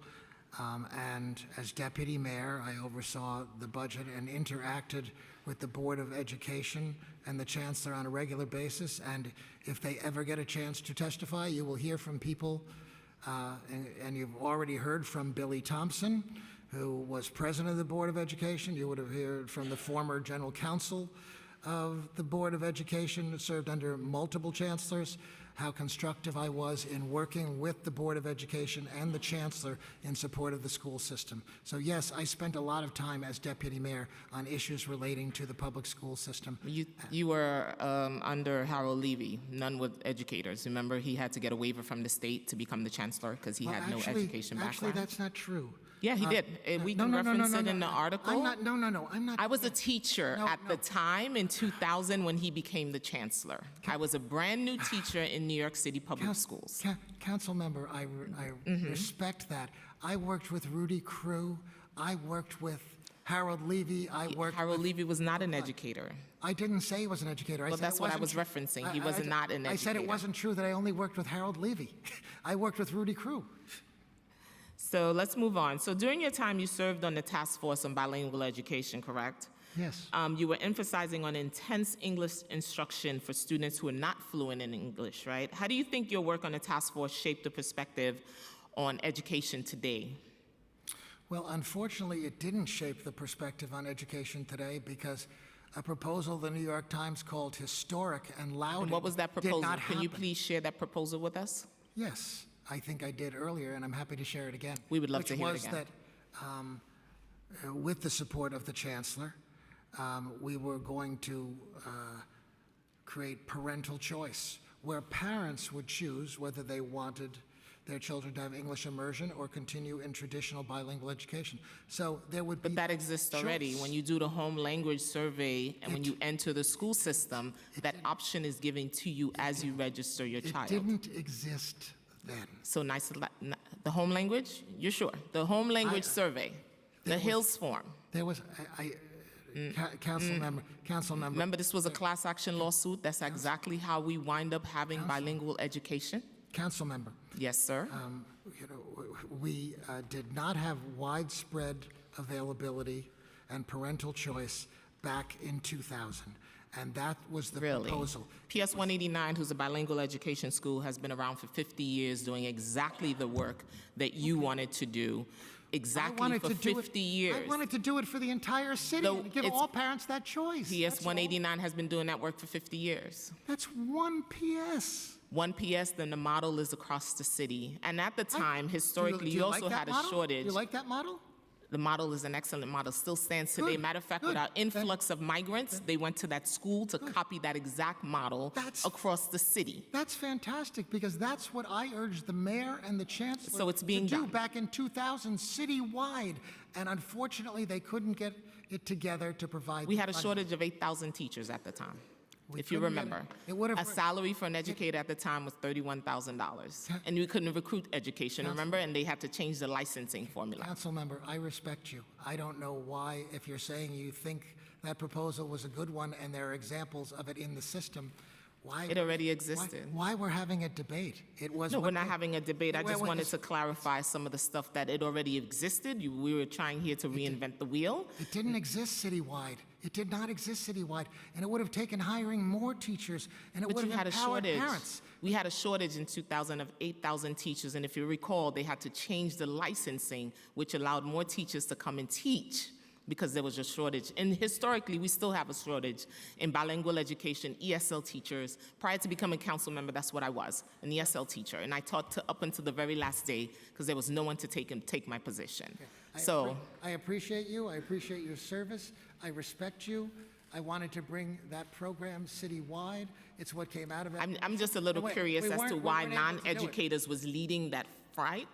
And as deputy mayor, I oversaw the budget and interacted with the Board of Education and the chancellor on a regular basis. And if they ever get a chance to testify, you will hear from people, and you've already heard from Billy Thompson, who was president of the Board of Education. You would have heard from the former general counsel of the Board of Education, who served under multiple chancellors, how constructive I was in working with the Board of Education and the chancellor in support of the school system. So yes, I spent a lot of time as deputy mayor on issues relating to the public school system. You were under Harold Levy, none with educators. Remember, he had to get a waiver from the state to become the chancellor because he had no education background. Actually, that's not true. Yeah, he did. We can reference it in the article. I'm not. I was a teacher at the time in 2000 when he became the chancellor. I was a brand new teacher in New York City public schools. Council member, I respect that. I worked with Rudy Crew. I worked with Harold Levy. Harold Levy was not an educator. I didn't say he was an educator. Well, that's what I was referencing. He was not an educator. I said it wasn't true that I only worked with Harold Levy. I worked with Rudy Crew. So let's move on. So during your time, you served on the task force on bilingual education, correct? Yes. You were emphasizing on intense English instruction for students who are not fluent in English, right? How do you think your work on the task force shaped the perspective on education today? Well, unfortunately, it didn't shape the perspective on education today because a proposal the New York Times called historic and loud. And what was that proposal? Did not happen. Can you please share that proposal with us? Yes. I think I did earlier, and I'm happy to share it again. We would love to hear it again. Which was that with the support of the chancellor, we were going to create parental choice, where parents would choose whether they wanted their children to have English immersion or continue in traditional bilingual education. So there would be. But that exists already. choice. When you do the home language survey and when you enter the school system, that option is given to you as you register your child. It didn't exist then. So nice, the home language, you're sure? The home language survey, the Hills form. There was, council member. Remember, this was a class action lawsuit. That's exactly how we wind up having bilingual education. Council member. Yes, sir. We did not have widespread availability and parental choice back in 2000, and that was the proposal. PS 189, who's a bilingual education school, has been around for 50 years doing exactly the work that you wanted to do. Exactly for 50 years. I wanted to do it for the entire city and give all parents that choice. PS 189 has been doing that work for 50 years. That's one PS. One PS, then the model is across the city. And at the time, historically, Do you you also like that had a model? shortage. You like that model? The model is an excellent model, still stands today. Good, Matter of fact, good. with our influx of migrants, they went to that school to copy that exact model across the city. That's fantastic, because that's what I urged the mayor and the chancellor So it's being to do done. back in 2000 citywide, and unfortunately, they couldn't get it together to provide. We the had a funding. shortage of 8,000 teachers at the time, if you couldn't get remember. it would've- A salary for an educator at the time was $31,000. And we couldn't recruit education, remember? And they had to change the licensing formula. Council member, I respect you. I don't know why, if you're saying you think that proposal was a good one and there are examples of it in the system, why? It already existed. Why we're having a debate? It was. No, what we're not the- having a debate. I Wait, just wait, wanted it's- to clarify some of the stuff that it already existed. We were trying here to reinvent the wheel. It didn't exist citywide. It did not exist citywide, and it would have taken hiring more teachers, and it But would you have had a empowered shortage. parents. We had a shortage in 2000 of 8,000 teachers, and if you recall, they had to change the licensing, which allowed more teachers to come and teach because there was a shortage. And historically, we still have a shortage in bilingual education, ESL teachers. Prior to becoming council member, that's what I was, an ESL teacher. And I taught up until the very last day because there was no one to take my position. I appreciate you. I appreciate your service. I respect you. I wanted to bring that program citywide. It's what came out of it. I'm just a little Wait, curious we as to weren't why able to do it. non-educators was leading that fight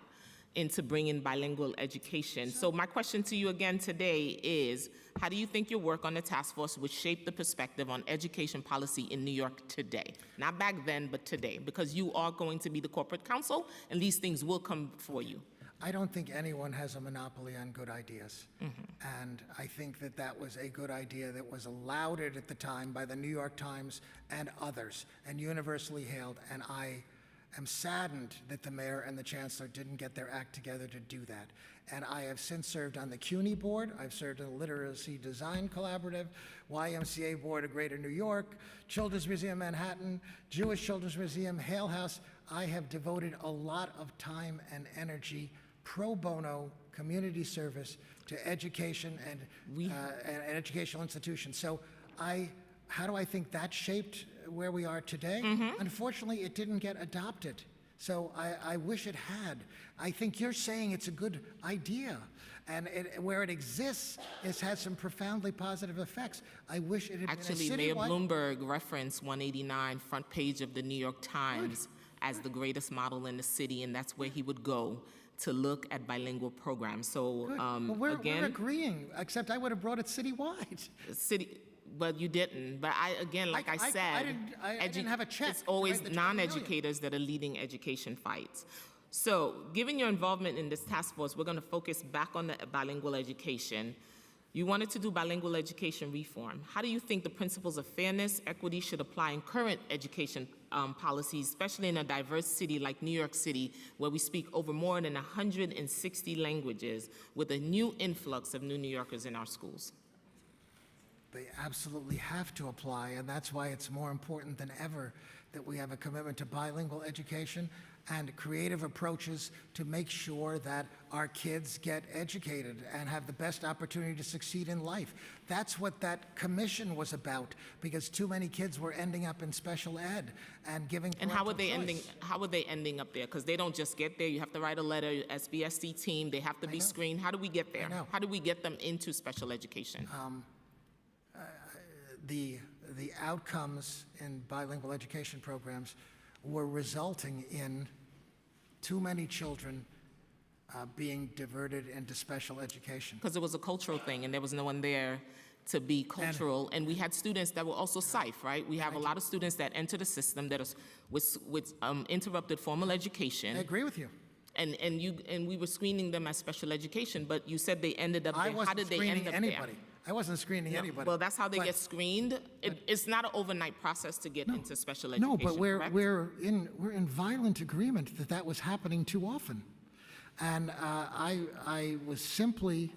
into bringing bilingual education. So my question to you again today is, how do you think your work on the task force would shape the perspective on education policy in New York today? Not back then, but today, because you are going to be the corporate counsel, and these things will come before you. I don't think anyone has a monopoly on good ideas. And I think that that was a good idea that was lauded at the time by the New York Times and others, and universally hailed. And I am saddened that the mayor and the chancellor didn't get their act together to do that. And I have since served on the CUNY board. I've served on the Literacy Design Collaborative, YMCA Board of Greater New York, Children's Museum Manhattan, Jewish Children's Museum, Hale House. I have devoted a lot of time and energy, pro bono community service, to education and educational institutions. So how do I think that shaped where we are today? Unfortunately, it didn't get adopted. So I wish it had. I think you're saying it's a good idea. And where it exists, it's had some profoundly positive effects. I wish it had Actually, been a Mayor citywide. Bloomberg referenced 189, front page of the New York Times, as the greatest model in the city, and that's where he would go to look at bilingual programs. So Good. Well, we're again, agreeing, except I would have brought it citywide. Well, you didn't. But like I said, I didn't have a check. It's always to write the 20 million. non-educators that are leading education fights. So given your involvement in this task force, we're going to focus back on the bilingual education. You wanted to do bilingual education reform. How do you think the principles of fairness, equity should apply in current education policies, especially in a diverse city like New York City, where we speak over more than 160 languages with a new influx of new New Yorkers in our schools? They absolutely have to apply, and that's why it's more important than ever that we have a commitment to bilingual education and creative approaches to make sure that our kids get educated and have the best opportunity to succeed in life. That's what that commission was about, because too many kids were ending up in special ed and giving And how are parental they choice. ending up there? Because they don't just get there. You have to write a letter, SBSD team, they have to be screened. How do we get there? How do we get them into special education? The outcomes in bilingual education programs were resulting in too many children being diverted into special education. Because it was a cultural thing, and there was no one there to be cultural. And we had students that were also SIFE, right? We have a lot of students that enter the system that is with interrupted formal education. I agree with you. And we were screening them as special education, but you said they ended up there. I wasn't How did they screening end up anybody. there? I wasn't screening No. anybody. Well, that's how they But- get screened. It's not an overnight process to get into special education. No, but correct? we're in violent agreement that that was happening too often, and I was simply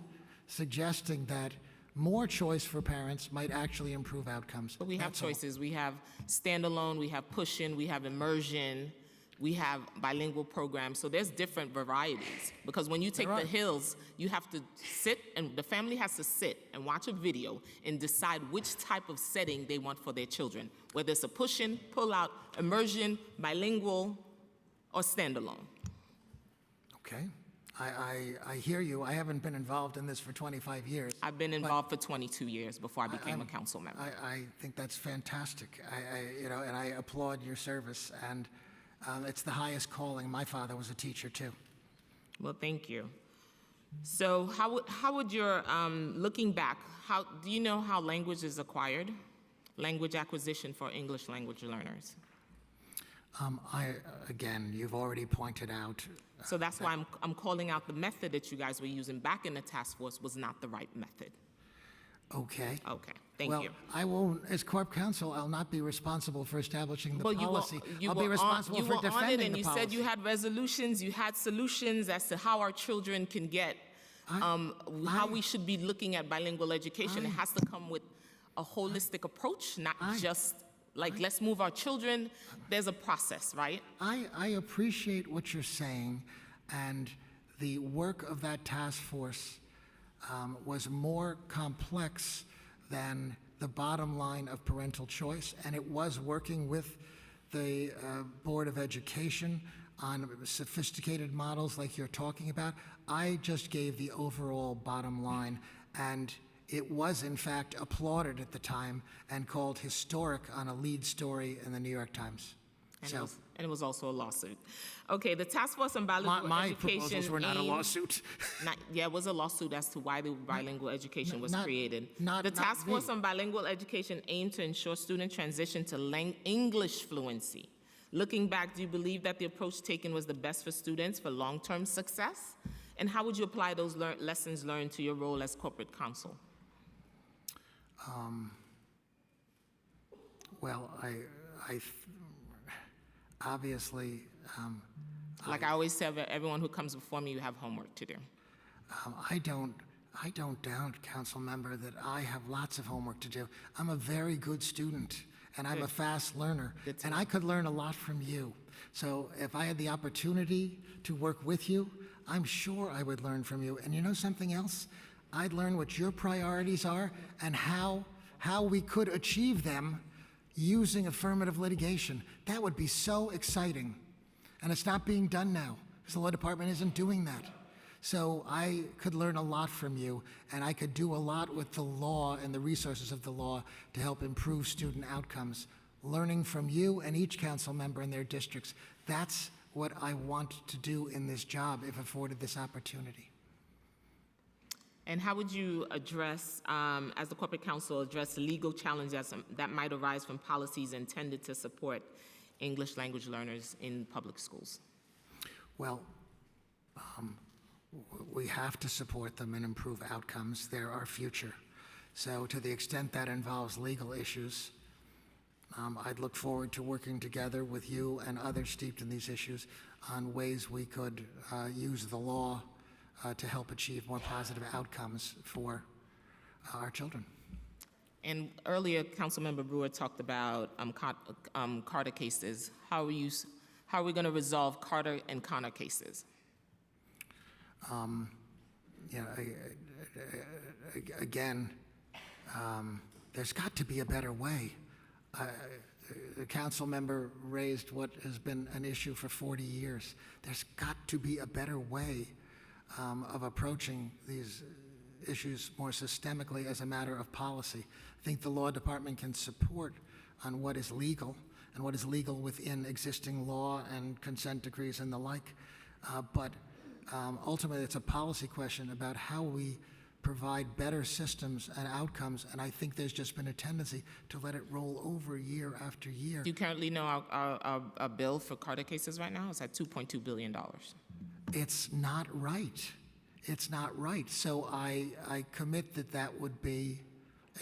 suggesting that more choice for parents might actually improve outcomes. But we have That's all. choices. We have standalone, we have push-in, we have immersion, we have bilingual programs. So there's different varieties. Because when you take the hills, you have to sit, and the family has to sit and watch a video and decide which type of setting they want for their children, whether it's a push-in, pull-out, immersion, bilingual, or standalone. Okay, I hear you. I haven't been involved in this for 25 years. I've been involved for 22 years before I became a council member. I think that's fantastic. And I applaud your service, and it's the highest calling. My father was a teacher too. Well, thank you. So how would your, looking back, do you know how language is acquired? Language acquisition for English language learners. Again, you've already pointed out. So that's why I'm calling out the method that you guys were using back in the task force was not the right method. Okay. Okay, thank Well, you. I will, as Corp Counsel, I'll not be responsible for establishing the policy. You I'll be responsible for on it, defending and the you policy. said you had resolutions, you had solutions as to how our children can get, how we should be looking at bilingual education. It has to come with a holistic approach, not just like, let's move our children. There's a process, right? I appreciate what you're saying, and the work of that task force was more complex than the bottom line of parental choice, and it was working with the Board of Education on sophisticated models like you're talking about. I just gave the overall bottom line, and it was in fact applauded at the time and called historic on a lead story in the New York Times. And it was also a lawsuit. Okay, the Task Force on Bilingual My Education. proposals were not a lawsuit. Yeah, it was a lawsuit as to why the bilingual education was not- created. not- The not Task me. Force on Bilingual Education aimed to ensure student transition to English fluency. Looking back, do you believe that the approach taken was the best for students for long-term success? And how would you apply those lessons learned to your role as corporate counsel? Well, I obviously, Like I always tell everyone who comes before me, you have homework to do. I don't doubt, council member, that I have lots of homework to do. I'm a very good student, and I'm a fast learner, and I could learn a lot from you. So if I had the opportunity to work with you, I'm sure I would learn from you. And you know something else? I'd learn what your priorities are and how we could achieve them using affirmative litigation. That would be so exciting. And it's not being done now, because the law department isn't doing that. So I could learn a lot from you, and I could do a lot with the law and the resources of the law to help improve student outcomes. Learning from you and each council member in their districts, that's what I want to do in this job if afforded this opportunity. And how would you address, as the corporate counsel, address legal challenges that might arise from policies intended to support English language learners in public schools? Well, we have to support them and improve outcomes. They're our future. So to the extent that involves legal issues, I'd look forward to working together with you and others steeped in these issues on ways we could use the law to help achieve more positive outcomes for our children. And earlier, Councilmember Brewer talked about Carter cases. How are we going to resolve Carter and Connor cases? Again, there's got to be a better way. The council member raised what has been an issue for 40 years. There's got to be a better way of approaching these issues more systemically as a matter of policy. I think the law department can support on what is legal, and what is legal within existing law and consent decrees and the like. But ultimately, it's a policy question about how we provide better systems and outcomes, and I think there's just been a tendency to let it roll over year after year. Do you currently know our bill for Carter cases right now? It's at $2.2 billion. It's not right. It's not right. So I commit that that would be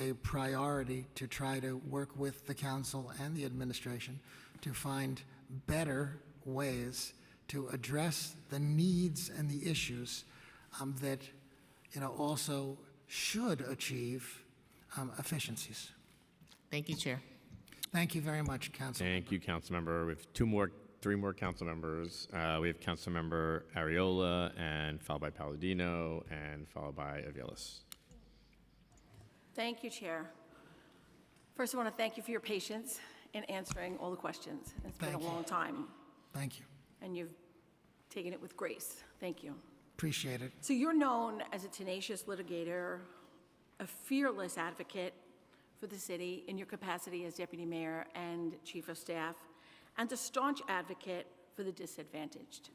a priority to try to work with the council and the administration to find better ways to address the needs and the issues that also should achieve efficiencies. Thank you, Chair. Thank you very much, Council. Thank you, Councilmember. We have three more council members. We have Councilmember Ariola, and followed by Palladino, and followed by Aviles. Thank you, Chair. First, I want to thank you for your patience in answering all the questions. It's been a long time. Thank you. And you've taken it with grace. Thank you. Appreciate it. So you're known as a tenacious litigator, a fearless advocate for the city in your capacity as deputy mayor and chief of staff, and a staunch advocate for the disadvantaged.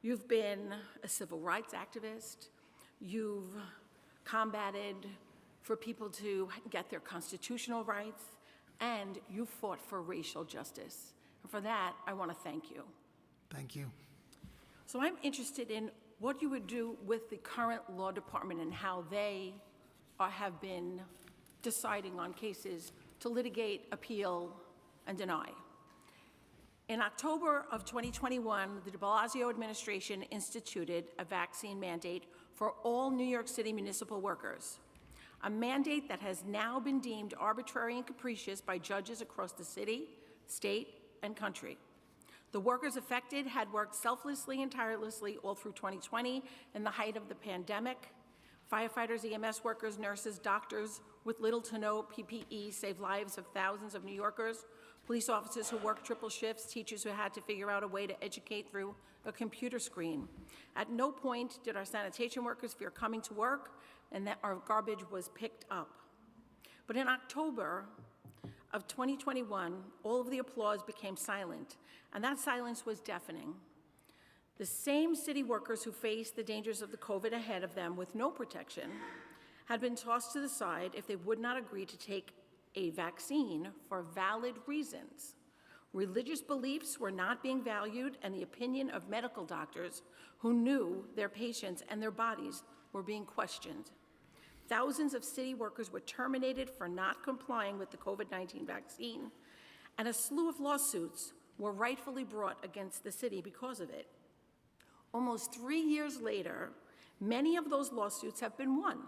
You've been a civil rights activist. You've combated for people to get their constitutional rights, and you fought for racial justice. And for that, I want to thank you. Thank you. So I'm interested in what you would do with the current law department and how they have been deciding on cases to litigate, appeal, and deny. In October of 2021, the de Blasio administration instituted a vaccine mandate for all New York City municipal workers, a mandate that has now been deemed arbitrary and capricious by judges across the city, state, and country. The workers affected had worked selflessly and tirelessly all through 2020 in the height of the pandemic. Firefighters, EMS workers, nurses, doctors with little to no PPE saved lives of thousands of New Yorkers. Police officers who worked triple shifts, teachers who had to figure out a way to educate through a computer screen. At no point did our sanitation workers fear coming to work and that our garbage was picked up. But in October of 2021, all of the applause became silent, and that silence was deafening. The same city workers who faced the dangers of the COVID ahead of them with no protection had been tossed to the side if they would not agree to take a vaccine for valid reasons. Religious beliefs were not being valued, and the opinion of medical doctors who knew their patients and their bodies were being questioned. Thousands of city workers were terminated for not complying with the COVID-19 vaccine, and a slew of lawsuits were rightfully brought against the city because of it. Almost 3 years later, many of those lawsuits have been won,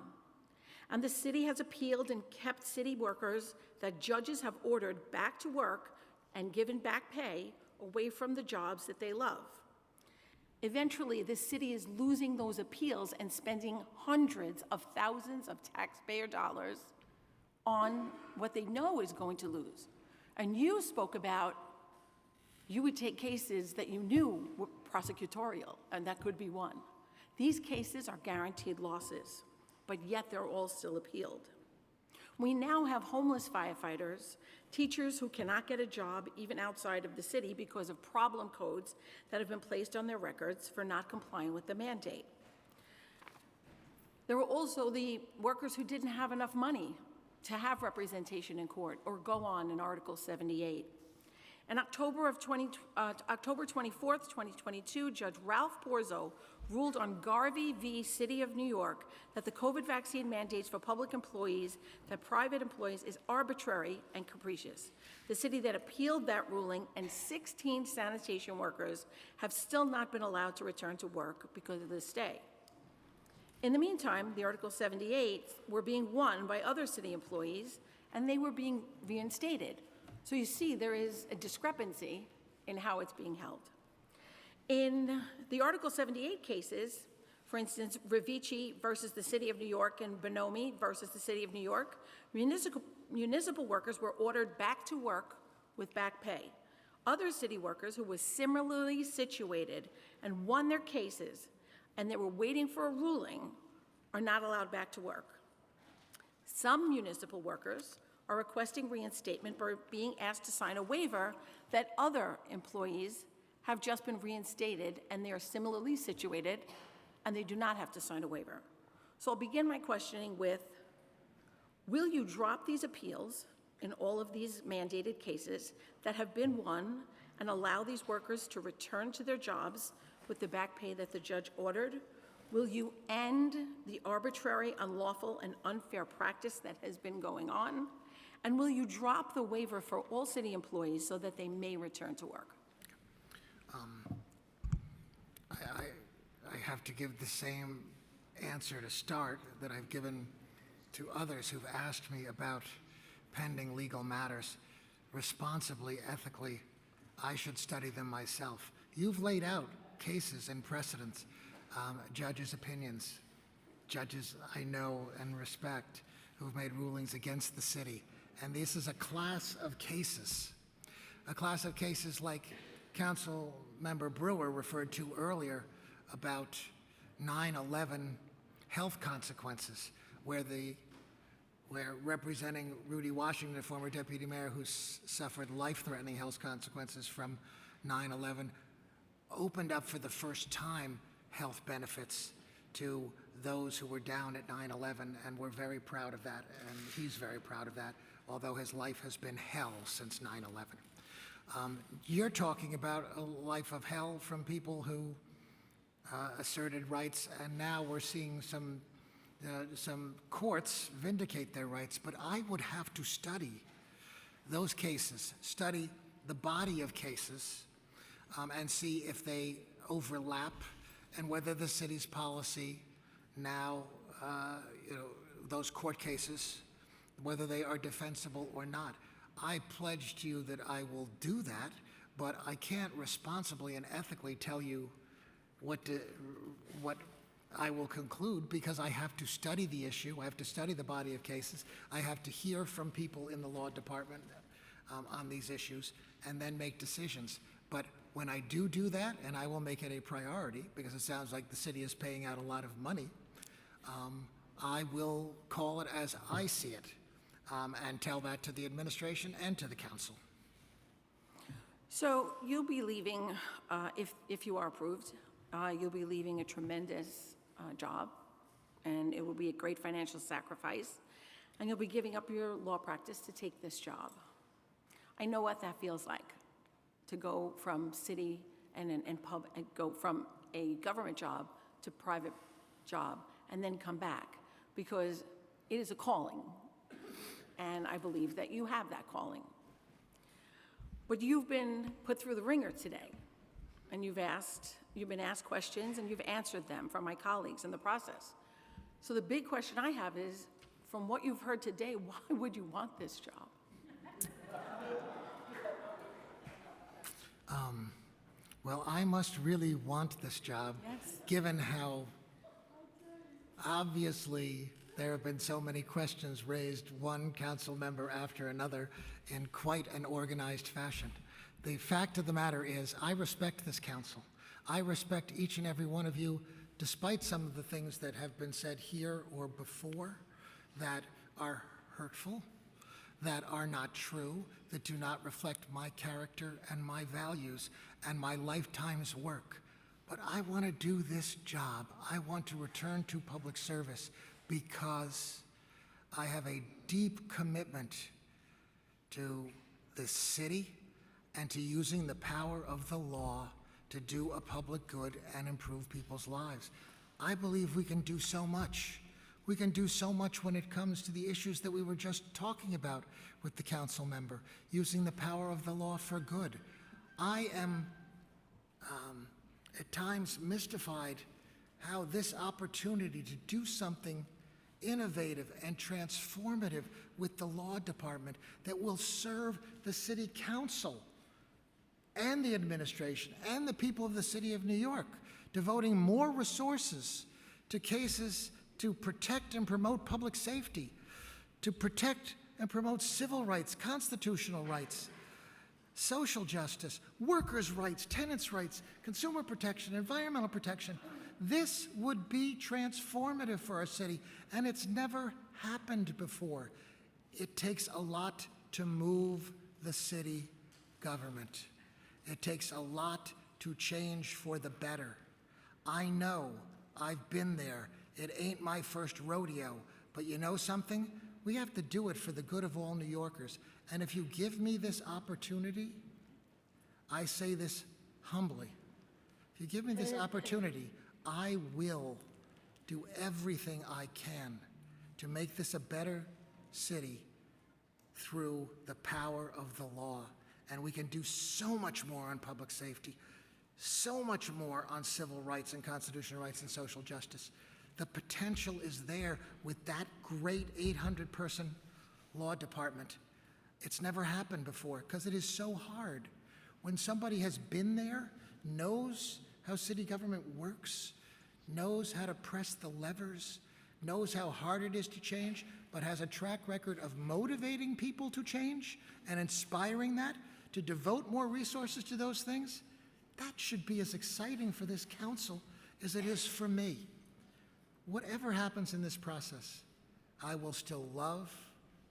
and the city has appealed and kept city workers that judges have ordered back to work and given back pay away from the jobs that they love. Eventually, the city is losing those appeals and spending hundreds of thousands of taxpayer dollars on what they know is going to lose. And you spoke about you would take cases that you knew were prosecutorial, and that could be won. These cases are guaranteed losses, but yet they're all still appealed. We now have homeless firefighters, teachers who cannot get a job even outside of the city because of problem codes that have been placed on their records for not complying with the mandate. There were also the workers who didn't have enough money to have representation in court or go on in Article 78. In October 24th, 2022, Judge Ralph Porzo ruled on Garvey v. City of New York that the COVID vaccine mandates for public employees that private employees is arbitrary and capricious. The city that appealed that ruling and 16 sanitation workers have still not been allowed to return to work because of this stay. In the meantime, the Article 78 were being won by other city employees, and they were being reinstated. So you see, there is a discrepancy in how it's being held. In the Article 78 cases, for instance, Rivici versus the City of New York and Bonomi versus the City of New York, municipal workers were ordered back to work with back pay. Other city workers who were similarly situated and won their cases and they were waiting for a ruling are not allowed back to work. Some municipal workers are requesting reinstatement by being asked to sign a waiver that other employees have just been reinstated and they are similarly situated and they do not have to sign a waiver. So I'll begin my questioning with, will you drop these appeals in all of these mandated cases that have been won and allow these workers to return to their jobs with the back pay that the judge ordered? Will you end the arbitrary, unlawful, and unfair practice that has been going on? And will you drop the waiver for all city employees so that they may return to work? I have to give the same answer to start that I've given to others who've asked me about pending legal matters. Responsibly, ethically, I should study them myself. You've laid out cases and precedents, judges' opinions, judges I know and respect who've made rulings against the city. And this is a class of cases like Council Member Brewer referred to earlier about 9/11 health consequences, where representing Rudy Washington, a former deputy mayor who suffered life-threatening health consequences from 9/11, opened up for the first time health benefits to those who were down at 9/11, and we're very proud of that, and he's very proud of that, although his life has been hell since 9/11. You're talking about a life of hell from people who asserted rights, and now we're seeing some courts vindicate their rights, but I would have to study those cases, study the body of cases, and see if they overlap and whether the city's policy now, those court cases, whether they are defensible or not. I pledge to you that I will do that, but I can't responsibly and ethically tell you what I will conclude, because I have to study the issue, I have to study the body of cases, I have to hear from people in the law department on these issues, and then make decisions. But when I do that, and I will make it a priority, because it sounds like the city is paying out a lot of money, I will call it as I see it, and tell that to the administration and to the council. So you'll be leaving, if you are approved, you'll be leaving a tremendous job, and it will be a great financial sacrifice, and you'll be giving up your law practice to take this job. I know what that feels like, to go from city and go from a government job to private job and then come back, because it is a calling, and I believe that you have that calling. But you've been put through the ringer today, and you've been asked questions, and you've answered them from my colleagues in the process. So the big question I have is, from what you've heard today, why would you want this job? Well, I must really want this job, Yes. given how obviously there have been so many questions raised, one council member after another, in quite an organized fashion. The fact of the matter is, I respect this council. I respect each and every one of you, despite some of the things that have been said here or before that are hurtful, that are not true, that do not reflect my character and my values and my lifetime's work. But I want to do this job. I want to return to public service because I have a deep commitment to the city and to using the power of the law to do a public good and improve people's lives. I believe we can do so much. We can do so much when it comes to the issues that we were just talking about with the council member, using the power of the law for good. I am at times mystified how this opportunity to do something innovative and transformative with the law department that will serve the city council and the administration and the people of the city of New York, devoting more resources to cases to protect and promote public safety, to protect and promote civil rights, constitutional rights, social justice, workers' rights, tenants' rights, consumer protection, environmental protection. This would be transformative for our city, and it's never happened before. It takes a lot to move the city government. It takes a lot to change for the better. I know, I've been there. It ain't my first rodeo, but you know something? We have to do it for the good of all New Yorkers. And if you give me this opportunity, I say this humbly, if you give me this opportunity, I will do everything I can to make this a better city through the power of the law. And we can do so much more on public safety, so much more on civil rights and constitutional rights and social justice. The potential is there with that great 800-person law department. It's never happened before because it is so hard. When somebody has been there, knows how city government works, knows how to press the levers, knows how hard it is to change, but has a track record of motivating people to change and inspiring that, to devote more resources to those things, that should be as exciting for this council as it is for me. Whatever happens in this process, I will still love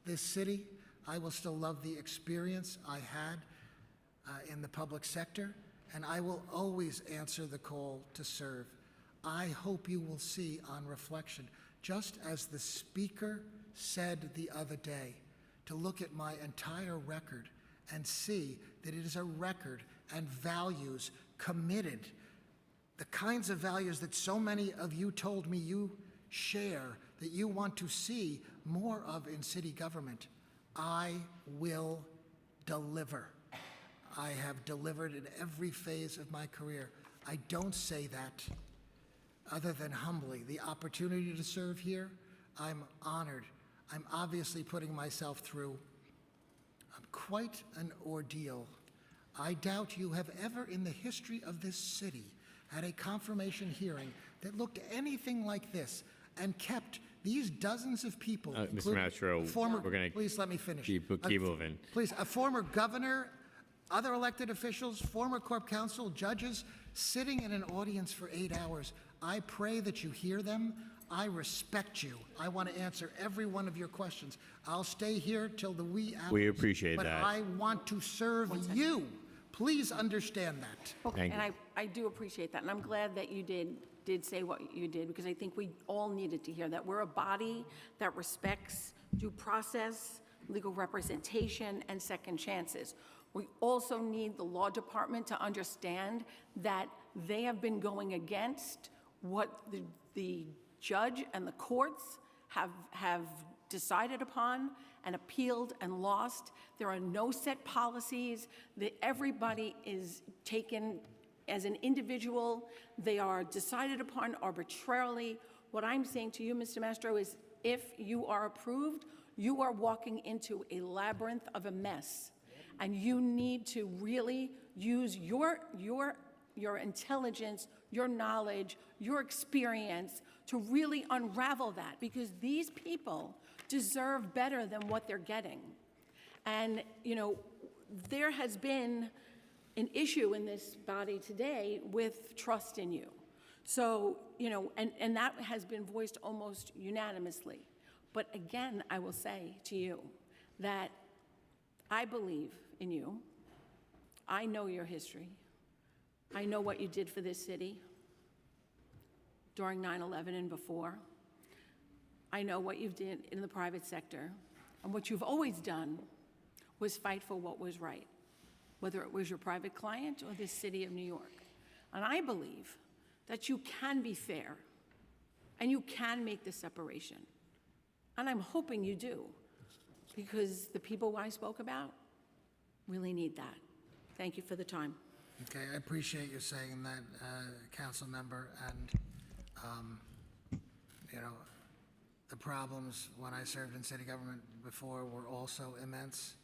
this city. I will still love the experience I had in the public sector, and I will always answer the call to serve. I hope you will see on reflection, just as the speaker said the other day, to look at my entire record and see that it is a record and values committed, the kinds of values that so many of you told me you share, that you want to see more of in city government. I will deliver. I have delivered in every phase of my career. I don't say that other than humbly. The opportunity to serve here, I'm honored. I'm obviously putting myself through quite an ordeal. I doubt you have ever in the history of this city had a confirmation hearing that looked anything like this and kept these dozens of people. Mr. Mastro, we're going to please let me finish. keep moving. Please, a former governor, other elected officials, former corp counsel, judges, sitting in an audience for 8 hours. I pray that you hear them. I respect you. I want to answer every one of your questions. I'll stay here till the wee hours. We appreciate but that. I want to serve you. Please understand that. Okay, Thank and you. I do appreciate that, and I'm glad that you did say what you did, because I think we all needed to hear that. We're a body that respects due process, legal representation, and second chances. We also need the law department to understand that they have been going against what the judge and the courts have decided upon and appealed and lost. There are no set policies. Everybody is taken as an individual. They are decided upon arbitrarily. What I'm saying to you, Mr. Mastro, is if you are approved, you are walking into a labyrinth of a mess. And you need to really use your intelligence, your knowledge, your experience to really unravel that, because these people deserve better than what they're getting. And, you know, there has been an issue in this body today with trust in you. So, you know, and that has been voiced almost unanimously. But again, I will say to you that I believe in you. I know your history. I know what you did for this city during 9/11 and before. I know what you did in the private sector. And what you've always done was fight for what was right, whether it was your private client or the city of New York. And I believe that you can be fair and you can make the separation. And I'm hoping you do, because the people I spoke about really need that. Thank you for the time. Okay, I appreciate you saying that, council member, and, you know, the problems when I served in city government before were also immense.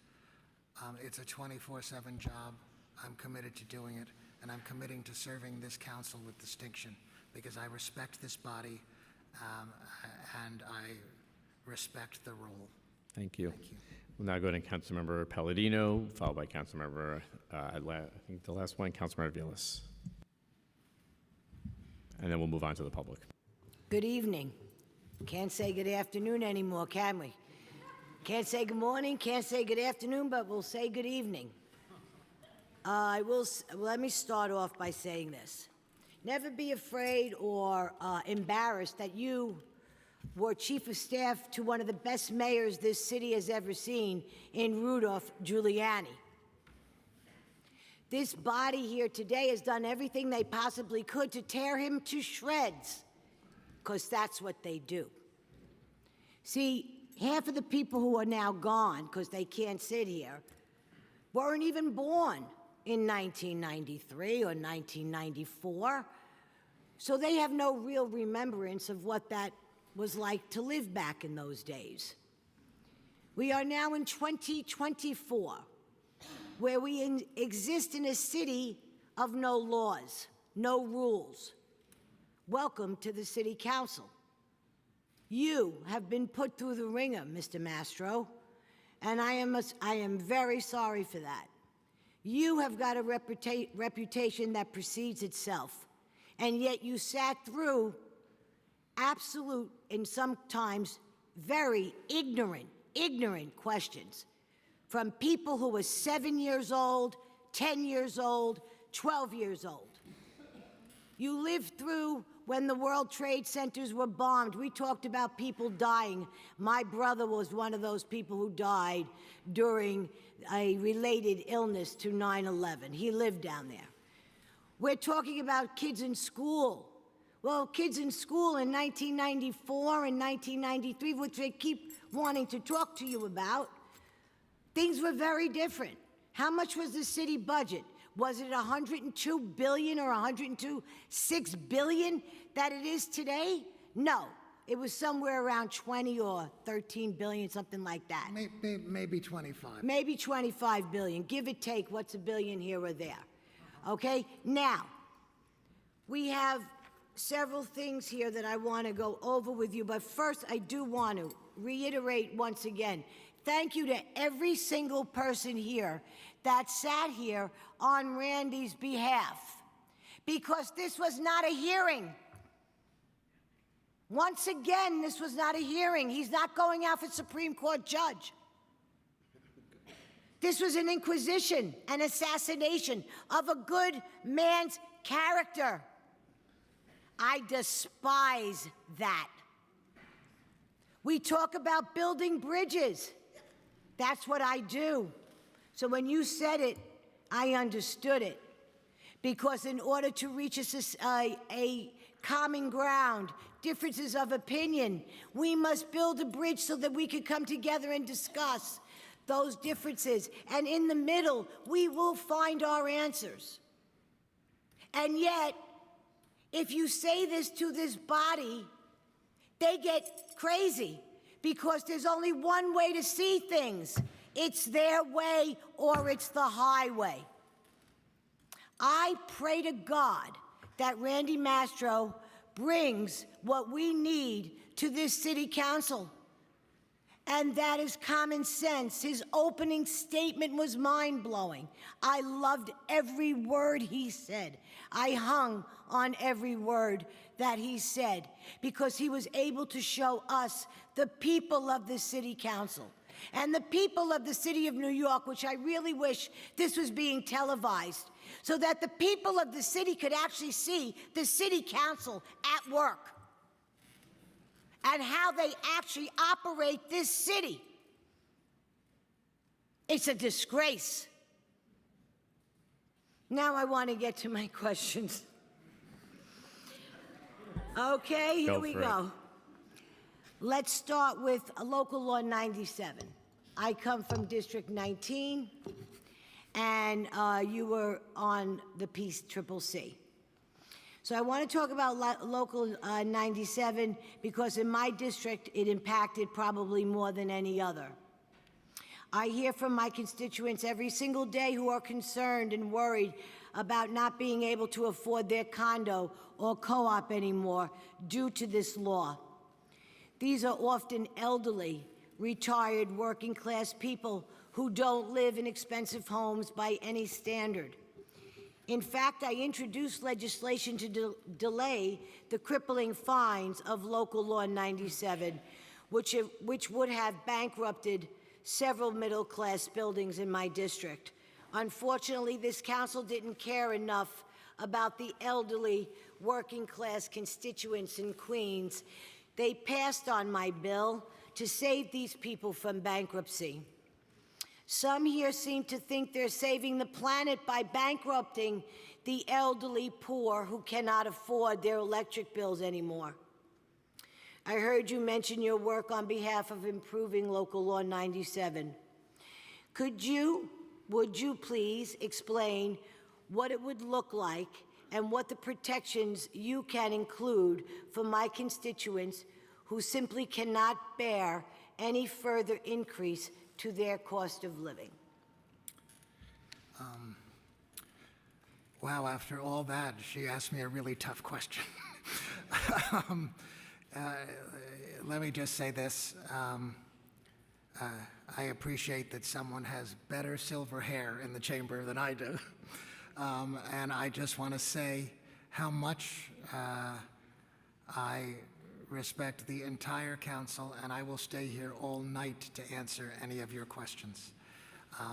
It's a 24/7 job. I'm committed to doing it, and I'm committing to serving this council with distinction, because I respect this body, and I respect the role. Thank you. We'll now go to Councilmember Palladino, followed by Councilmember, I think the last one, Councilmember Vilas. And then we'll move on to the public. Good evening. Can't say good afternoon anymore, can we? Can't say good morning, can't say good afternoon, but we'll say good evening. Let me start off by saying this. Never be afraid or embarrassed that you were chief of staff to one of the best mayors this city has ever seen in Rudolph Giuliani. This body here today has done everything they possibly could to tear him to shreds, because that's what they do. See, half of the people who are now gone, because they can't sit here, weren't even born in 1993 or 1994, so they have no real remembrance of what that was like to live back in those days. We are now in 2024, where we exist in a city of no laws, no rules. Welcome to the City Council. You have been put through the ringer, Mr. Mastro, and I am very sorry for that. You have got a reputation that precedes itself, and yet you sat through absolute and sometimes very ignorant questions from people who were 7 years old, 10 years old, 12 years old. You lived through when the World Trade Centers were bombed. We talked about people dying. My brother was one of those people who died during a related illness to 9/11. He lived down there. We're talking about kids in school. Well, kids in school in 1994 and 1993, which they keep wanting to talk to you about, things were very different. How much was the city budget? Was it $102 billion or $102.6 billion that it is today? No, it was somewhere around 20 or 13 billion, something like that. Maybe 25. Maybe 25 billion, give or take. What's a billion here or there? Okay. Now, we have several things here that I want to go over with you, but first I do want to reiterate once again, thank you to every single person here that sat here on Randy's behalf, because this was not a hearing. Once again, this was not a hearing. He's not going out for Supreme Court judge. This was an inquisition, an assassination of a good man's character. I despise that. We talk about building bridges. That's what I do. So when you said it, I understood it. Because in order to reach a common ground, differences of opinion, we must build a bridge so that we can come together and discuss those differences. And in the middle, we will find our answers. And yet, if you say this to this body, they get crazy, because there's only one way to see things. It's their way or it's the highway. I pray to God that Randy Mastro brings what we need to this city council. And that is common sense. His opening statement was mind-blowing. I loved every word he said. I hung on every word that he said, because he was able to show us, the people of the city council, and the people of the city of New York, which I really wish this was being televised, so that the people of the city could actually see the city council at work and how they actually operate this city. It's a disgrace. Now I want to get to my questions. Okay, here we go. Let's start with Local Law 97. I come from District 19, and you were on the PCCC. So I want to talk about Local 97 because in my district it impacted probably more than any other. I hear from my constituents every single day who are concerned and worried about not being able to afford their condo or co-op anymore due to this law. These are often elderly, retired, working-class people who don't live in expensive homes by any standard. In fact, I introduced legislation to delay the crippling fines of Local Law 97, which would have bankrupted several middle-class buildings in my district. Unfortunately, this council didn't care enough about the elderly, working-class constituents in Queens. They passed on my bill to save these people from bankruptcy. Some here seem to think they're saving the planet by bankrupting the elderly poor who cannot afford their electric bills anymore. I heard you mention your work on behalf of improving Local Law 97. Would you please explain what it would look like and what the protections you can include for my constituents who simply cannot bear any further increase to their cost of living? Wow, after all that, she asked me a really tough question. Let me just say this. I appreciate that someone has better silver hair in the chamber than I do. And I just want to say how much I respect the entire council, and I will stay here all night to answer any of your questions.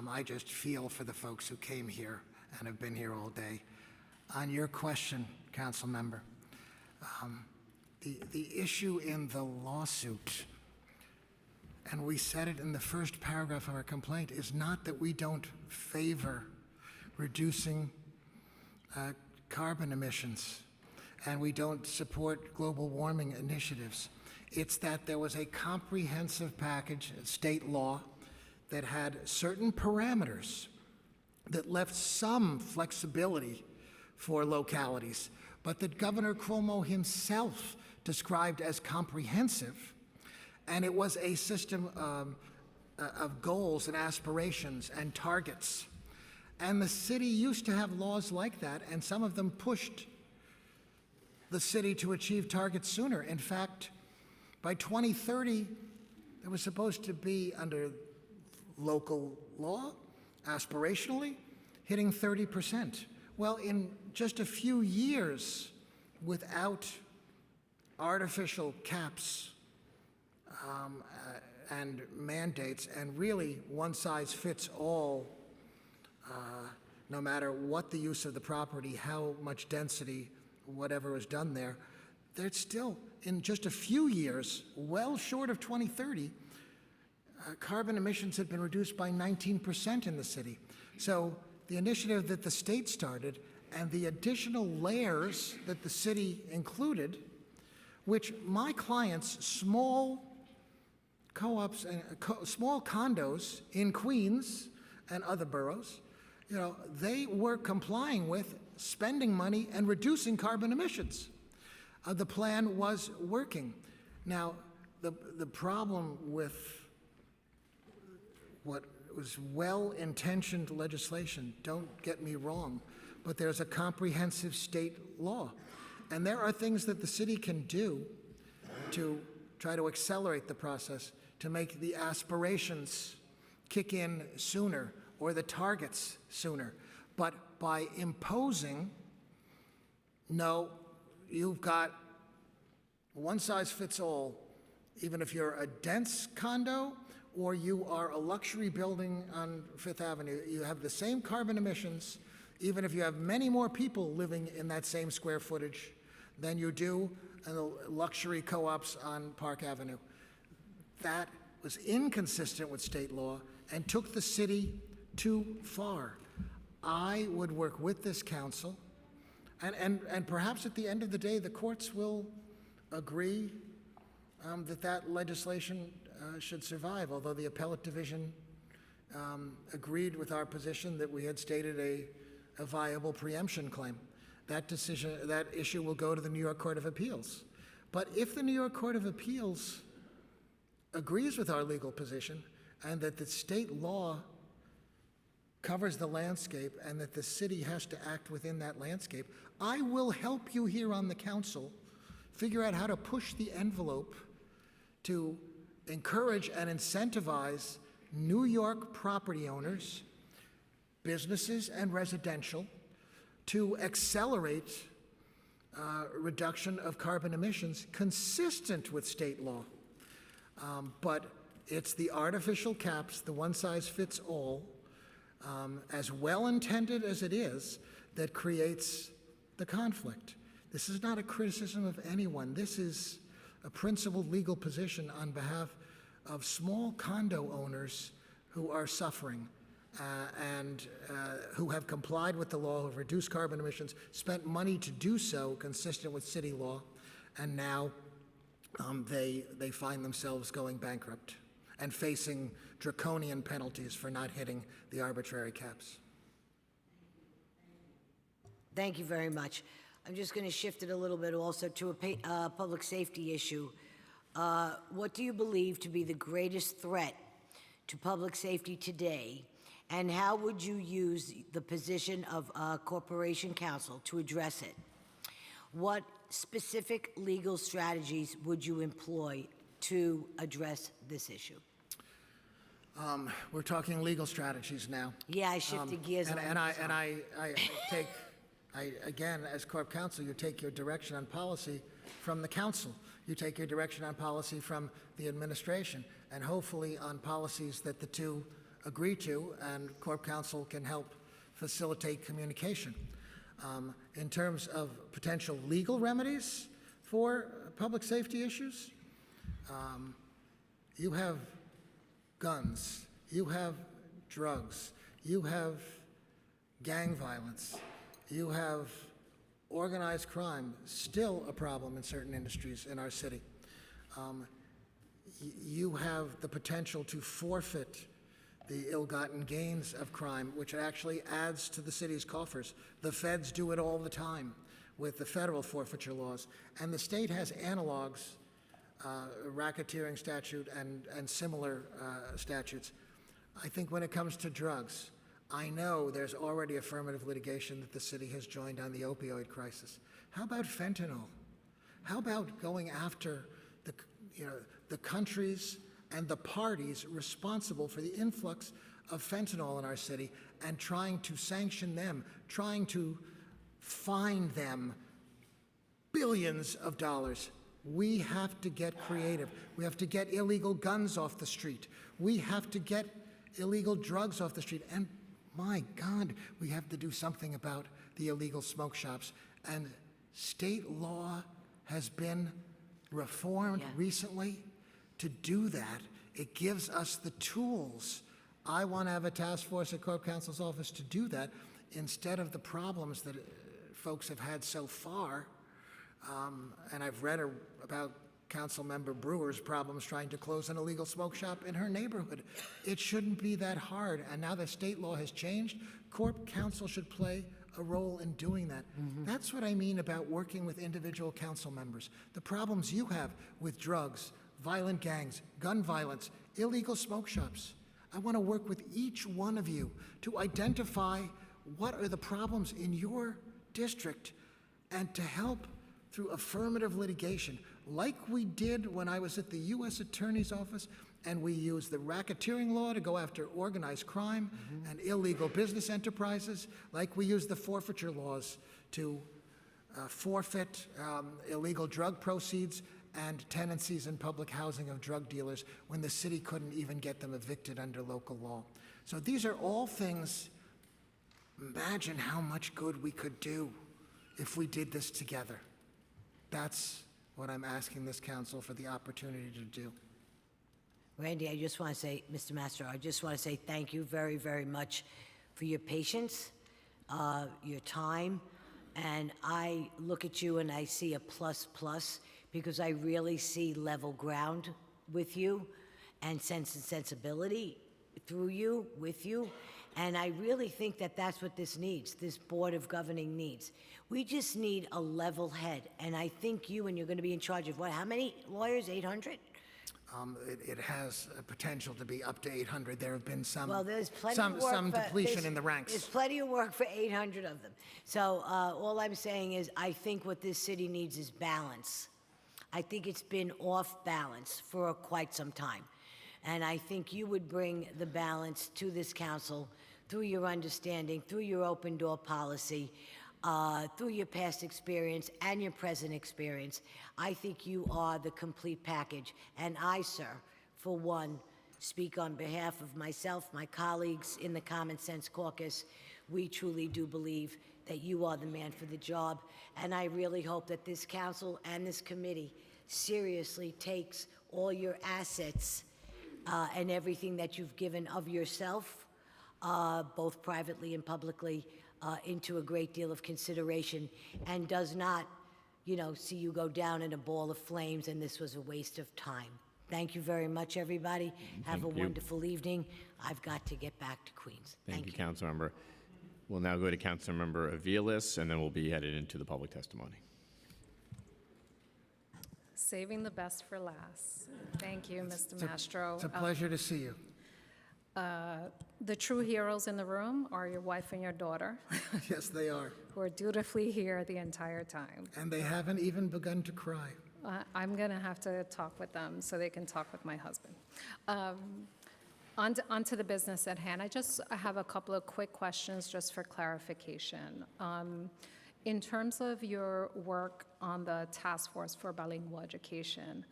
I just feel for the folks who came here and have been here all day. On your question, council member, the issue in the lawsuit, and we said it in the first paragraph of our complaint, is not that we don't favor reducing carbon emissions and we don't support global warming initiatives. It's that there was a comprehensive package, state law, that had certain parameters that left some flexibility for localities, but that Governor Cuomo himself described as comprehensive. And it was a system of goals and aspirations and targets. And the city used to have laws like that, and some of them pushed the city to achieve targets sooner. In fact, by 2030, it was supposed to be under local law, aspirationally, hitting 30%. Well, in just a few years, without artificial caps and mandates, and really one-size-fits-all, no matter what the use of the property, how much density, whatever is done there, there's still, in just a few years, well short of 2030, carbon emissions had been reduced by 19% in the city. So the initiative that the state started and the additional layers that the city included, which my clients, small co-ops and small condos in Queens and other boroughs, they were complying with spending money and reducing carbon emissions. The plan was working. Now, the problem with what was well-intentioned legislation, don't get me wrong, but there's a comprehensive state law. And there are things that the city can do to try to accelerate the process, to make the aspirations kick in sooner or the targets sooner. But by imposing, no, you've got one size fits all, even if you're a dense condo or you are a luxury building on Fifth Avenue, you have the same carbon emissions, even if you have many more people living in that same square footage than you do in the luxury co-ops on Park Avenue. That was inconsistent with state law and took the city too far. I would work with this council, and perhaps at the end of the day, the courts will agree that legislation should survive, although the appellate division agreed with our position that we had stated a viable preemption claim. That issue will go to the New York Court of Appeals. But if the New York Court of Appeals agrees with our legal position and that the state law covers the landscape and that the city has to act within that landscape, I will help you here on the council figure out how to push the envelope to encourage and incentivize New York property owners, businesses and residential, to accelerate reduction of carbon emissions consistent with state law. But it's the artificial caps, the one-size-fits-all, as well-intended as it is, that creates the conflict. This is not a criticism of anyone. This is a principled legal position on behalf of small condo owners who are suffering and who have complied with the law, have reduced carbon emissions, spent money to do so consistent with city law, and now they find themselves going bankrupt and facing draconian penalties for not hitting the arbitrary caps. Thank you very much. I'm just going to shift it a little bit also to a public safety issue. What do you believe to be the greatest threat to public safety today, and how would you use the position of Corporation Counsel to address it? What specific legal strategies would you employ to address this issue? We're talking legal strategies now. Yeah, I shifted gears. And I take, again, as Corp Counsel, you take your direction on policy from the council. You take your direction on policy from the administration, and hopefully on policies that the two agree to, and Corp Counsel can help facilitate communication. In terms of potential legal remedies for public safety issues, you have guns, you have drugs, you have gang violence, you have organized crime, still a problem in certain industries in our city. You have the potential to forfeit the ill-gotten gains of crime, which actually adds to the city's coffers. The feds do it all the time with the federal forfeiture laws, and the state has analogs, racketeering statute and similar statutes. I think when it comes to drugs, I know there's already affirmative litigation that the city has joined on the opioid crisis. How about fentanyl? How about going after the countries and the parties responsible for the influx of fentanyl in our city and trying to sanction them, trying to fine them billions of dollars? We have to get creative. We have to get illegal guns off the street. We have to get illegal drugs off the street. And my God, we have to do something about the illegal smoke shops. And state law has been reformed recently to do that. It gives us the tools. I want to have a task force at Corp Counsel's office to do that instead of the problems that folks have had so far. And I've read about Councilmember Brewer's problems trying to close an illegal smoke shop in her neighborhood. It shouldn't be that hard. And now that state law has changed, Corp Counsel should play a role in doing that. That's what I mean about working with individual council members. The problems you have with drugs, violent gangs, gun violence, illegal smoke shops. I want to work with each one of you to identify what are the problems in your district and to help through affirmative litigation, like we did when I was at the U.S. Attorney's Office, and we used the racketeering law to go after organized crime and illegal business enterprises, like we used the forfeiture laws to forfeit illegal drug proceeds and tenancies in public housing of drug dealers when the city couldn't even get them evicted under local law. So these are all things, imagine how much good we could do if we did this together. That's what I'm asking this council for the opportunity to do. Randy, I just want to say, Mr. Mastro, I just want to say thank you very, very much for your patience, your time, and I look at you and I see a plus because I really see level ground with you and sense and sensibility through you, with you, and I really think that that's what this needs, this Board of Governing needs. We just need a level head, and I think you, and you're going to be in charge of what, how many lawyers, 800? It has a potential to be up to 800. There have been some, well, there's plenty of work some depletion in the ranks. There's plenty of work for 800 of them. So all I'm saying is I think what this city needs is balance. I think it's been off balance for quite some time. And I think you would bring the balance to this council through your understanding, through your open door policy, through your past experience and your present experience. I think you are the complete package. And I, sir, for one, speak on behalf of myself, my colleagues in the Common Sense Caucus. We truly do believe that you are the man for the job, and I really hope that this council and this committee seriously takes all your assets and everything that you've given of yourself, both privately and publicly, into a great deal of consideration, and does not, see you go down in a ball of flames and this was a waste of time. Thank you very much, everybody. Have a wonderful evening. I've got to get back to Queens. Thank you, Councilmember. We'll now go to Councilmember Aviles, and then we'll be headed into the public testimony. Saving the best for last. Thank you, Mr. Mastro. It's a pleasure to see you. The true heroes in the room are your wife and your daughter, Yes, they are. who are dutifully here the entire time. And they haven't even begun to cry. I'm going to have to talk with them so they can talk with my husband. On to the business at hand. I have a couple of quick questions just for clarification. In terms of your work on the task force for bilingual education,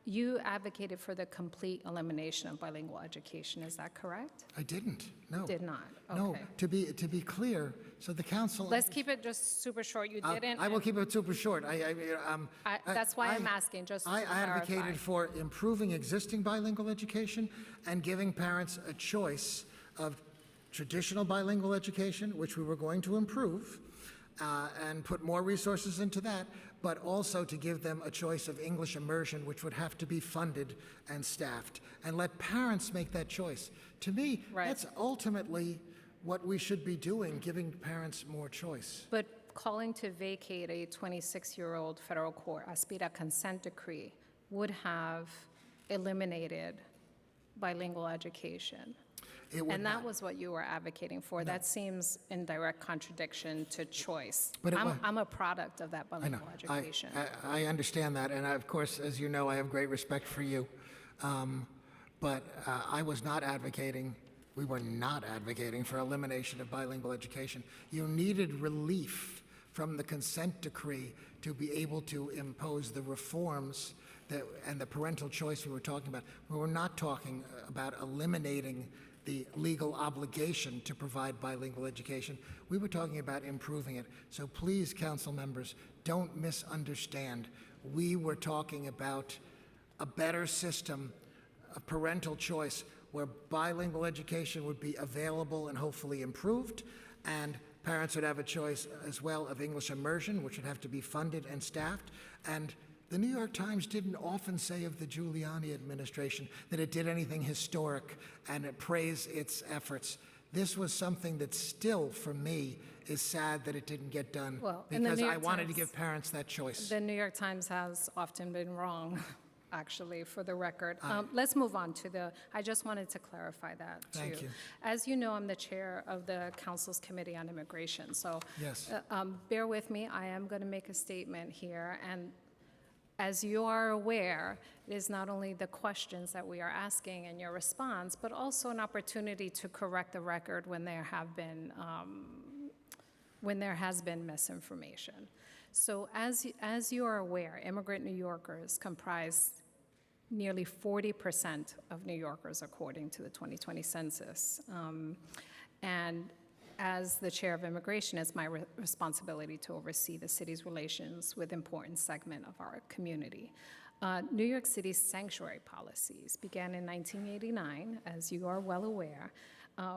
you advocated for the complete elimination of bilingual education. Is that correct? I didn't, no. Did not. No, Okay. to be clear, so the council. Let's keep it just super short. You didn't. I will keep it super short. That's why I'm asking, just to I advocated clarify. for improving existing bilingual education and giving parents a choice of traditional bilingual education, which we were going to improve, and put more resources into that, but also to give them a choice of English immersion, which would have to be funded and staffed, and let parents make that choice. To me, that's ultimately what we should be doing, giving parents more choice. But calling to vacate a 26-year-old federal court Aspira consent decree would have eliminated bilingual education. And that was what you were advocating for. That seems in direct contradiction to choice. But I'm a product of that bilingual education. I understand that, and of course, as you know, I have great respect for you. But I was not advocating, we were not advocating for elimination of bilingual education. You needed relief from the consent decree to be able to impose the reforms and the parental choice we were talking about. We were not talking about eliminating the legal obligation to provide bilingual education. We were talking about improving it. So please, council members, don't misunderstand. We were talking about a better system of parental choice where bilingual education would be available and hopefully improved, and parents would have a choice as well of English immersion, which would have to be funded and staffed. And the New York Times didn't often say of the Giuliani administration that it did anything historic and it praised its efforts. This was something that still, for me, is sad that it didn't get done, because I wanted to give parents that choice. The New York Times has often been wrong, actually, for the record. Let's move on to I just wanted to clarify that, too. Thank you. As you know, I'm the chair of the Council's Committee on Immigration, so Yes. Bear with me. I am going to make a statement here, and as you are aware, it is not only the questions that we are asking and your response, but also an opportunity to correct the record when there has been misinformation. So as you are aware, immigrant New Yorkers comprise nearly 40% of New Yorkers, according to the 2020 census. And as the chair of immigration, it's my responsibility to oversee the city's relations with important segment of our community. New York City's sanctuary policies began in 1989, as you are well aware,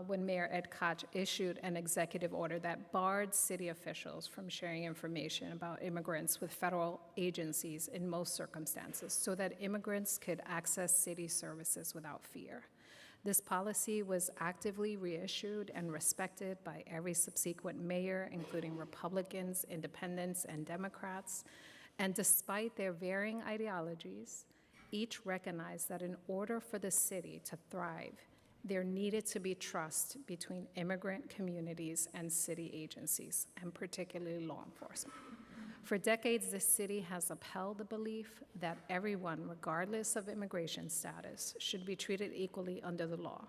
when Mayor Ed Koch issued an executive order that barred city officials from sharing information about immigrants with federal agencies in most circumstances, so that immigrants could access city services without fear. This policy was actively reissued and respected by every subsequent mayor, including Republicans, independents, and Democrats. And despite their varying ideologies, each recognized that in order for the city to thrive, there needed to be trust between immigrant communities and city agencies, and particularly law enforcement. For decades, the city has upheld the belief that everyone, regardless of immigration status, should be treated equally under the law.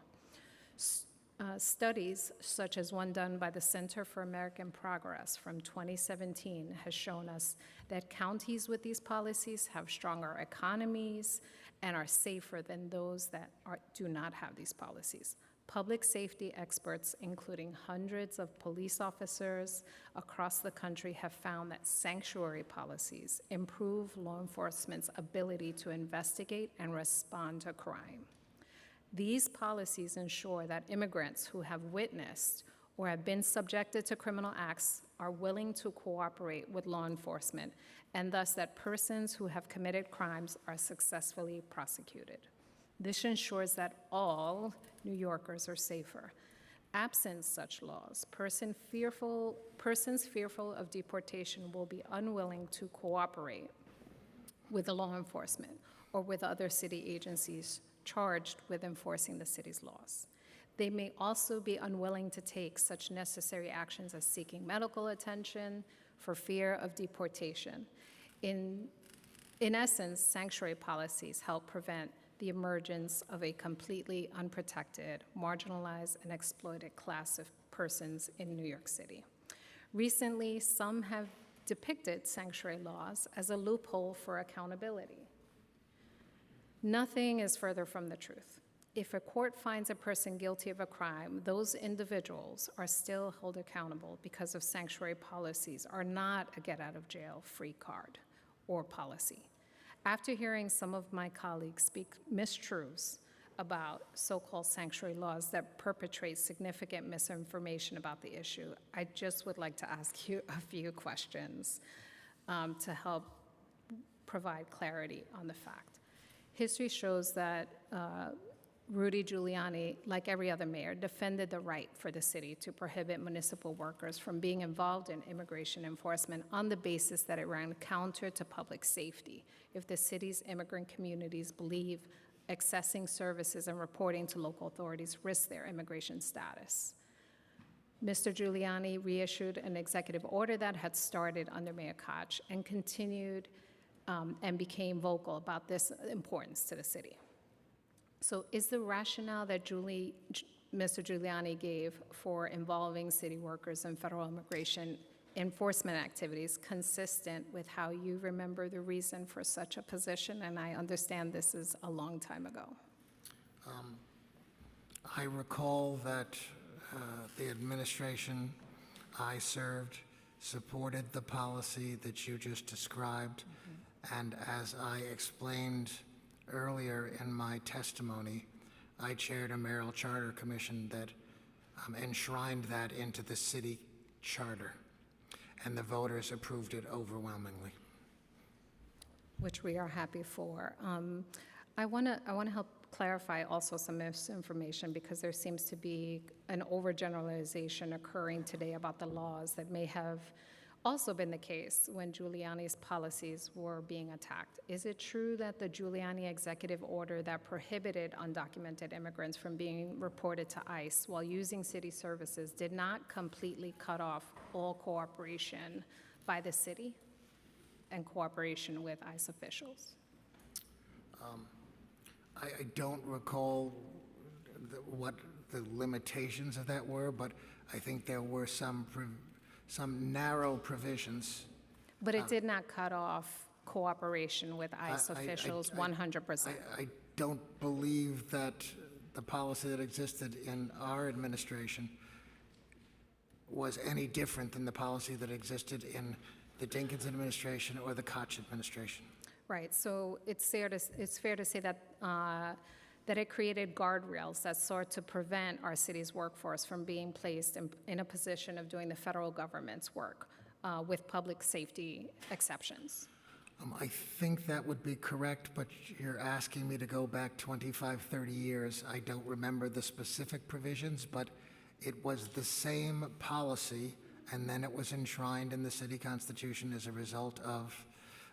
Studies, such as one done by the Center for American Progress from 2017, has shown us that counties with these policies have stronger economies and are safer than those that do not have these policies. Public safety experts, including hundreds of police officers across the country, have found that sanctuary policies improve law enforcement's ability to investigate and respond to crime. These policies ensure that immigrants who have witnessed or have been subjected to criminal acts are willing to cooperate with law enforcement, and thus that persons who have committed crimes are successfully prosecuted. This ensures that all New Yorkers are safer. Absent such laws, persons fearful of deportation will be unwilling to cooperate with the law enforcement or with other city agencies charged with enforcing the city's laws. They may also be unwilling to take such necessary actions as seeking medical attention for fear of deportation. In essence, sanctuary policies help prevent the emergence of a completely unprotected, marginalized, and exploited class of persons in New York City. Recently, some have depicted sanctuary laws as a loophole for accountability. Nothing is further from the truth. If a court finds a person guilty of a crime, those individuals are still held accountable because of sanctuary policies are not a get-out-of-jail-free card or policy. After hearing some of my colleagues speak mistruths about so-called sanctuary laws that perpetrate significant misinformation about the issue, I just would like to ask you a few questions to help provide clarity on the fact. History shows that Rudy Giuliani, like every other mayor, defended the right for the city to prohibit municipal workers from being involved in immigration enforcement on the basis that it ran counter to public safety if the city's immigrant communities believe accessing services and reporting to local authorities risk their immigration status. Mr. Giuliani reissued an executive order that had started under Mayor Koch and continued and became vocal about this importance to the city. So is the rationale that Mr. Giuliani gave for involving city workers in federal immigration enforcement activities consistent with how you remember the reason for such a position? And I understand this is a long time ago. I recall that the administration I served supported the policy that you just described. And as I explained earlier in my testimony, I chaired a mayoral charter commission that enshrined that into the city charter, and the voters approved it overwhelmingly. Which we are happy for. I want to help clarify also some misinformation because there seems to be an overgeneralization occurring today about the laws that may have also been the case when Giuliani's policies were being attacked. Is it true that the Giuliani executive order that prohibited undocumented immigrants from being reported to ICE while using city services did not completely cut off all cooperation by the city and cooperation with ICE officials? I don't recall what the limitations of that were, but I think there were some narrow provisions. But it did not cut off cooperation with ICE officials 100%. I don't believe that the policy that existed in our administration was any different than the policy that existed in the Dinkins administration or the Koch administration. Right, so it's fair to say that that it created guardrails that sought to prevent our city's workforce from being placed in a position of doing the federal government's work with public safety exceptions. I think that would be correct, but you're asking me to go back 25, 30 years. I don't remember the specific provisions, but it was the same policy, and then it was enshrined in the city constitution as a result of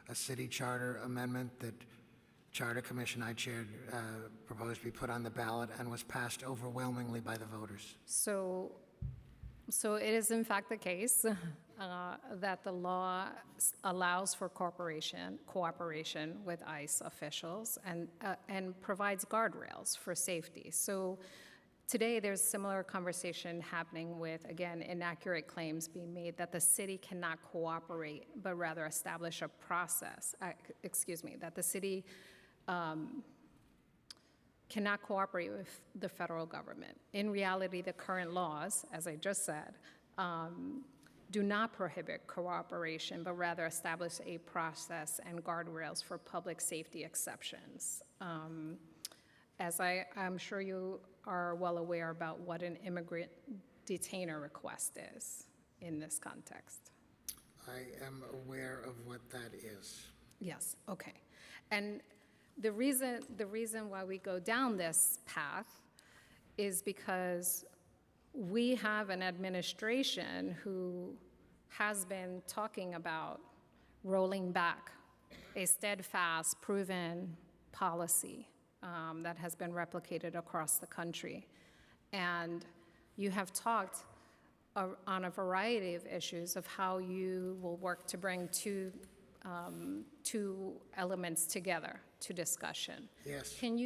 a city charter amendment that Charter Commission I chaired proposed to be put on the ballot and was passed overwhelmingly by the voters. So it is in fact the case that the law allows for cooperation with ICE officials and provides guardrails for safety. So Today, there's similar conversation happening with, again, inaccurate claims being made that the city cannot cooperate, but rather establish a process, that the city cannot cooperate with the federal government. In reality, the current laws, as I just said, do not prohibit cooperation, but rather establish a process and guardrails for public safety exceptions. As I'm sure you are well aware about what an immigrant detainer request is in this context. I am aware of what that is. Yes, okay. And the reason why we go down this path is because we have an administration who has been talking about rolling back a steadfast, proven policy that has been replicated across the country. And you have talked on a variety of issues of how you will work to bring two elements together to discussion. Yes. Can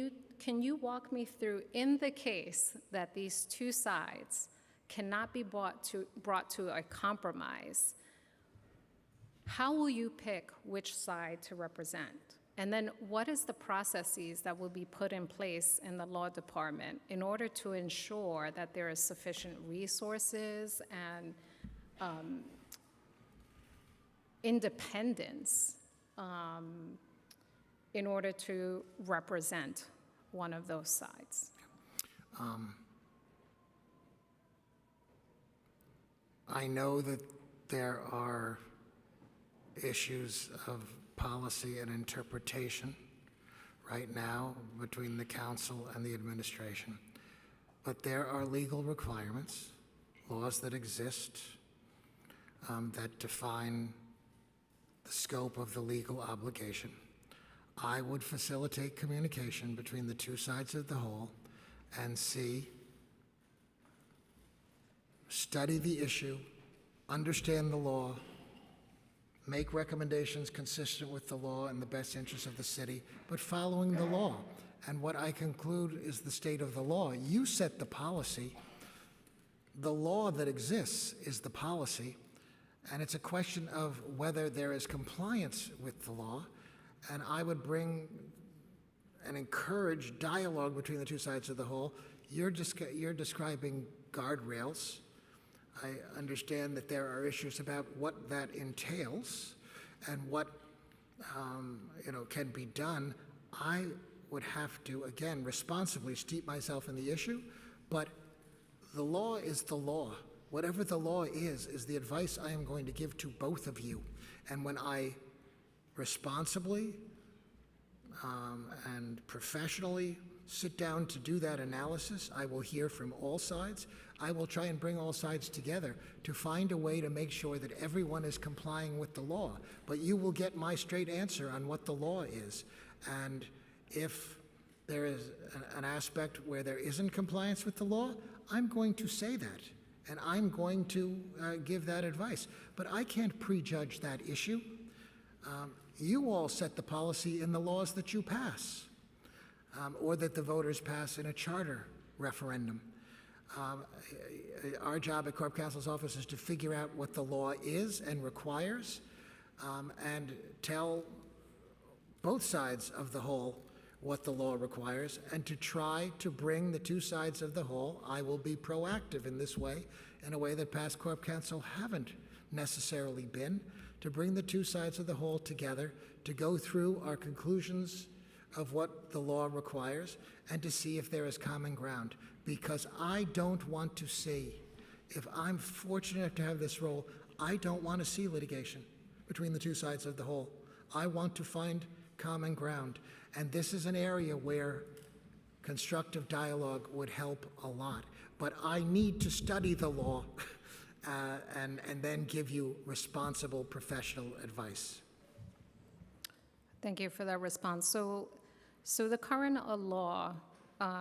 you walk me through, in the case that these two sides cannot be brought to a compromise, how will you pick which side to represent? And then what is the processes that will be put in place in the law department in order to ensure that there is sufficient resources and independence in order to represent one of those sides? I know that there are issues of policy and interpretation right now between the council and the administration, but there are legal requirements, laws that exist that define the scope of the legal obligation. I would facilitate communication between the two sides of the whole and study the issue, understand the law, make recommendations consistent with the law in the best interest of the city, but following the law. And what I conclude is the state of the law. You set the policy. The law that exists is the policy, and it's a question of whether there is compliance with the law. And I would bring and encourage dialogue between the two sides of the whole. You're describing guardrails. I understand that there are issues about what that entails and what can be done. I would have to, again, responsibly steep myself in the issue, but the law is the law. Whatever the law is the advice I am going to give to both of you. And when I responsibly and professionally sit down to do that analysis, I will hear from all sides. I will try and bring all sides together to find a way to make sure that everyone is complying with the law. But you will get my straight answer on what the law is. And if there is an aspect where there isn't compliance with the law, I'm going to say that. And I'm going to give that advice. But I can't prejudge that issue. You all set the policy in the laws that you pass, or that the voters pass in a charter referendum. Our job at Corp Counsel's office is to figure out what the law is and requires, and tell both sides of the whole what the law requires, and to try to bring the two sides of the whole. I will be proactive in this way, in a way that past Corp Counsel haven't necessarily been, to bring the two sides of the whole together, to go through our conclusions of what the law requires, and to see if there is common ground. Because I don't want to see, if I'm fortunate enough to have this role, I don't want to see litigation between the two sides of the whole. I want to find common ground. And this is an area where constructive dialogue would help a lot. But I need to study the law and then give you responsible professional advice. Thank you for that response. So the current law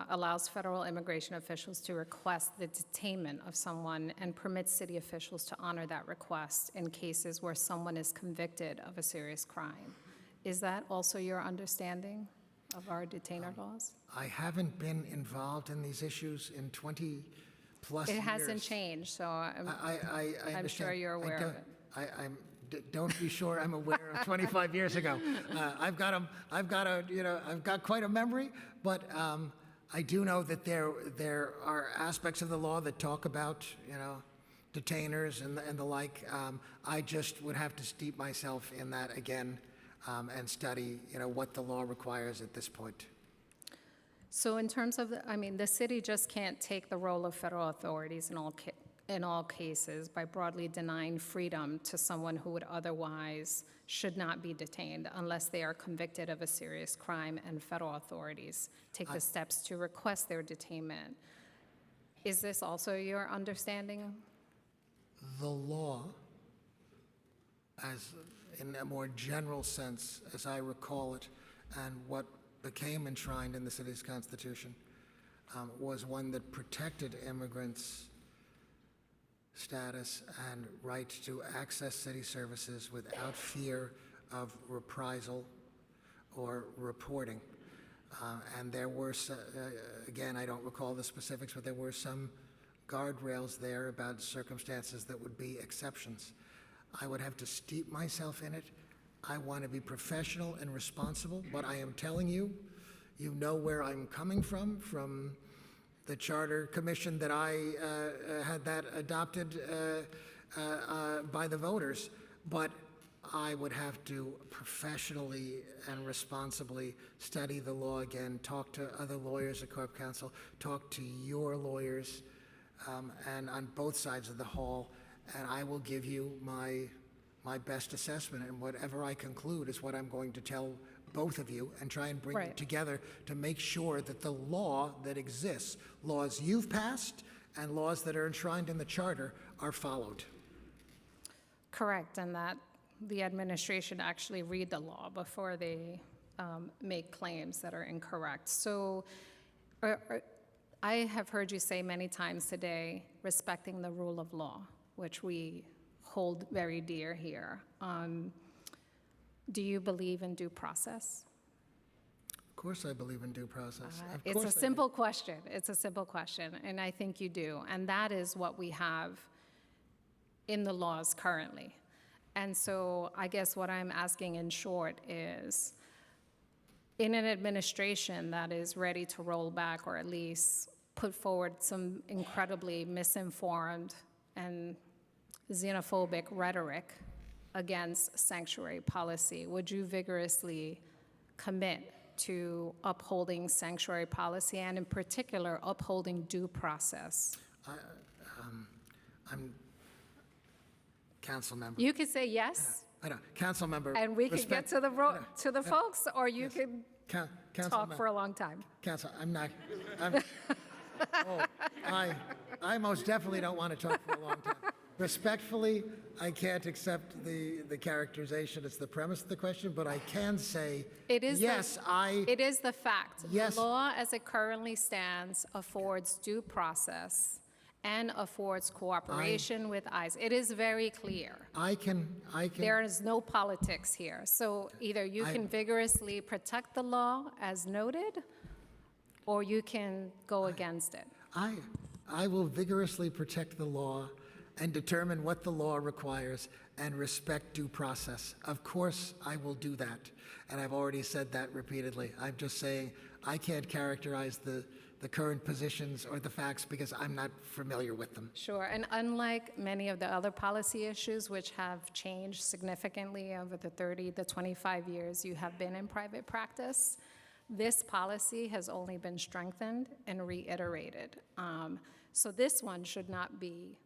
allows federal immigration officials to request the detainment of someone and permits city officials to honor that request in cases where someone is convicted of a serious crime. Is that also your understanding? of our detainer laws? I haven't been involved in these issues in 20-plus It years. hasn't changed, so I'm I sure understand. you're aware of it. Don't be sure I'm aware of 25 years ago. I've got quite a memory, but I do know that there are aspects of the law that talk about, detainers and the like. I just would have to steep myself in that again and study, what the law requires at this point. So in terms of, the city just can't take the role of federal authorities in all cases by broadly denying freedom to someone who would otherwise should not be detained unless they are convicted of a serious crime and federal authorities take the steps to request their detainment. Is this also your understanding? The law, as in a more general sense, as I recall it, and what became enshrined in the city's constitution, was one that protected immigrants' status and right to access city services without fear of reprisal or reporting. And there were, again, I don't recall the specifics, but there were some guardrails there about circumstances that would be exceptions. I would have to steep myself in it. I want to be professional and responsible, but I am telling you, you know where I'm coming from the Charter Commission that I had that adopted by the voters. But I would have to professionally and responsibly study the law again, talk to other lawyers at Corp Counsel, talk to your lawyers, and on both sides of the hall, and I will give you my best assessment, and whatever I conclude is what I'm going to tell both of you and try and bring it together to make sure that the law that exists, laws you've passed and laws that are enshrined in the Charter, are followed. Correct, and that the administration actually read the law before they make claims that are incorrect. So I have heard you say many times today, respecting the rule of law, which we hold very dear here. Do you believe in due process? Of course I believe in due process. It's a simple question. It's a simple question, and I think you do. And that is what we have in the laws currently. And so I guess what I'm asking in short is, in an administration that is ready to roll back or at least put forward some incredibly misinformed and xenophobic rhetoric against sanctuary policy, would you vigorously commit to upholding sanctuary policy and in particular upholding due process? I'm council member. You could say yes. I know, council member. And we can get to the folks, or you can talk for a long time. Council, I most definitely don't want to talk for a long time. Respectfully, I can't accept the characterization as the premise of the question, but I can say, it is it is the fact. Yes. The law as it currently stands affords due process and affords cooperation with ICE. It is very clear. I can. There is no politics here. So either you can vigorously protect the law as noted, or you can go against it. I will vigorously protect the law and determine what the law requires and respect due process. Of course, I will do that. And I've already said that repeatedly. I'm just saying I can't characterize the current positions or the facts because I'm not familiar with them. Sure, and unlike many of the other policy issues which have changed significantly over the 30 to 25 years you have been in private practice, this policy has only been strengthened and reiterated. So this one should not be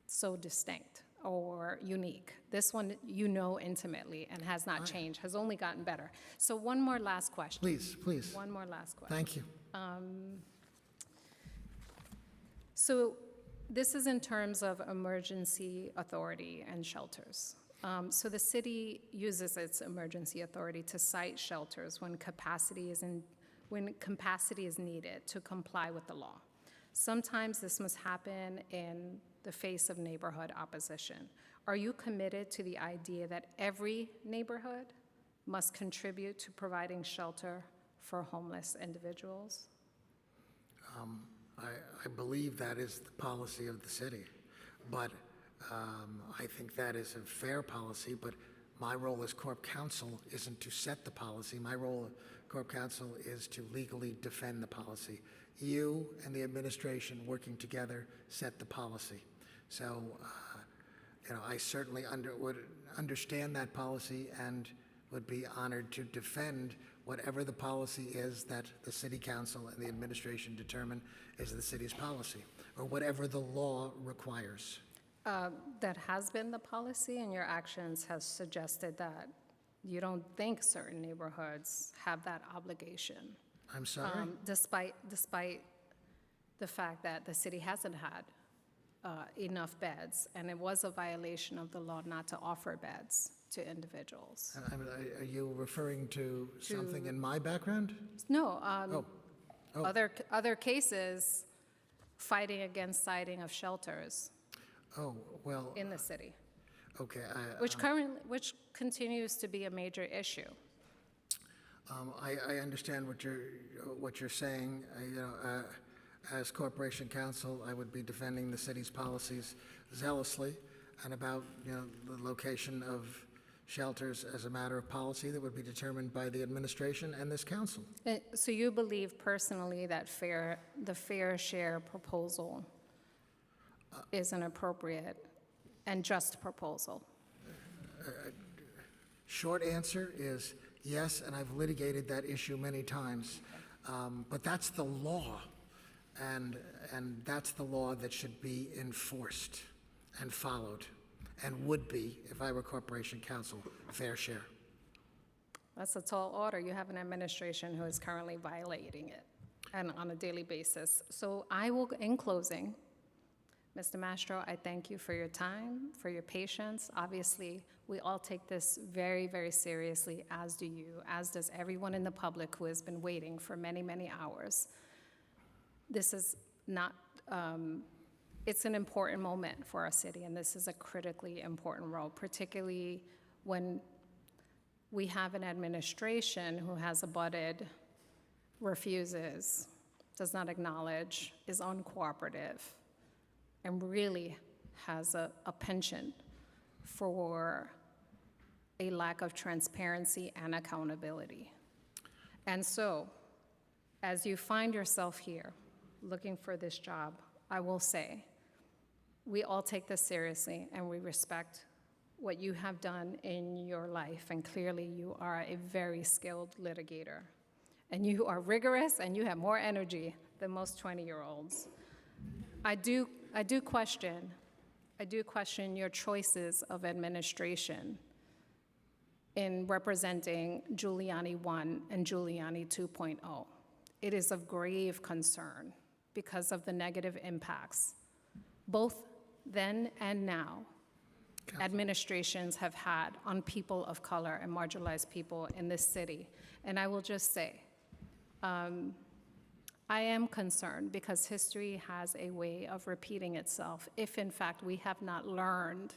so distinct or unique. This one you know intimately and has not changed, has only gotten better. So one more last question. Please. One more last question. Thank you. So this is in terms of emergency authority and shelters. So the city uses its emergency authority to site shelters when capacity is needed to comply with the law. Sometimes this must happen in the face of neighborhood opposition. Are you committed to the idea that every neighborhood must contribute to providing shelter for homeless individuals? I believe that is the policy of the city, but I think that is a fair policy, but my role as Corp Counsel isn't to set the policy. My role as Corp Counsel is to legally defend the policy. You and the administration working together set the policy. So, I certainly would understand that policy and would be honored to defend whatever the policy is that the City Council and the administration determine is the city's policy, or whatever the law requires. That has been the policy, and your actions has suggested that you don't think certain neighborhoods have that obligation. I'm sorry? Despite the fact that the city hasn't had enough beds, and it was a violation of the law not to offer beds to individuals. Are you referring to something in my background? No, Oh. other cases fighting against siding of shelters Oh, well, in the city, okay. which continues to be a major issue. I understand what you're saying. As Corporation Counsel, I would be defending the city's policies zealously, and about the location of shelters as a matter of policy that would be determined by the administration and this council. So you believe personally that the fair share proposal is an appropriate and just proposal? Short answer is yes, and I've litigated that issue many times. But that's the law, and that's the law that should be enforced and followed, and would be, if I were Corporation Counsel, fair share. That's a tall order. You have an administration who is currently violating it, and on a daily basis. So I will, in closing, Mr. Mastro, I thank you for your time, for your patience. Obviously, we all take this very, very seriously, as do you, as does everyone in the public who has been waiting for many, many hours. This is not, it's an important moment for our city, and this is a critically important role, particularly when we have an administration who has abutted, refuses, does not acknowledge, is uncooperative, and really has a penchant for a lack of transparency and accountability. And so, as you find yourself here looking for this job, I will say, we all take this seriously and we respect what you have done in your life, and clearly you are a very skilled litigator. And you are rigorous and you have more energy than most 20-year-olds. I do question your choices of administration in representing Giuliani 1 and Giuliani 2.0. It is of grave concern because of the negative impacts, both then and now, administrations have had on people of color and marginalized people in this city. And I will just say, I am concerned because history has a way of repeating itself if, in fact, we have not learned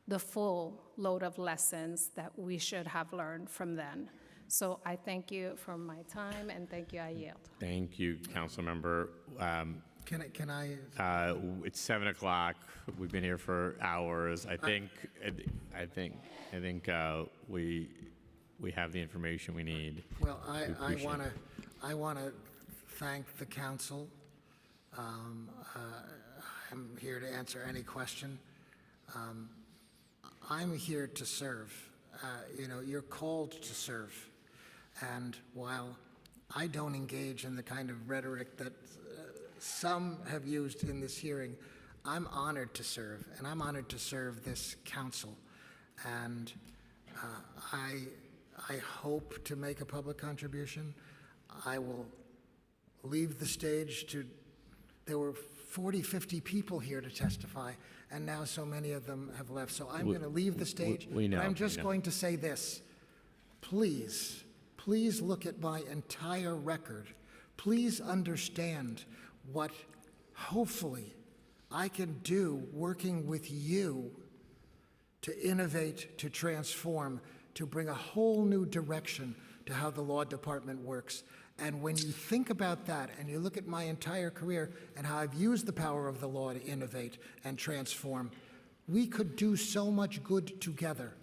the full load of lessons that we should have learned from then. So I thank you for my time, and thank you, I yield. Thank you, Council Member. Can I? It's 7 o'clock. We've been here for hours. I think we have the information we need. Well, I want to thank the council. I'm here to answer any question. I'm here to serve. You're called to serve. And while I don't engage in the kind of rhetoric that some have used in this hearing, I'm honored to serve, and I'm honored to serve this council. And I hope to make a public contribution. I will leave the stage to, there were 40, 50 people here to testify, and now so many of them have left. So I'm going to leave the stage. We know. But I'm just going to say this. Please look at my entire record. Please understand what hopefully I can do working with you to innovate, to transform, to bring a whole new direction to how the law department works. And when you think about that and you look at my entire career and how I've used the power of the law to innovate and transform, we could do so much good together.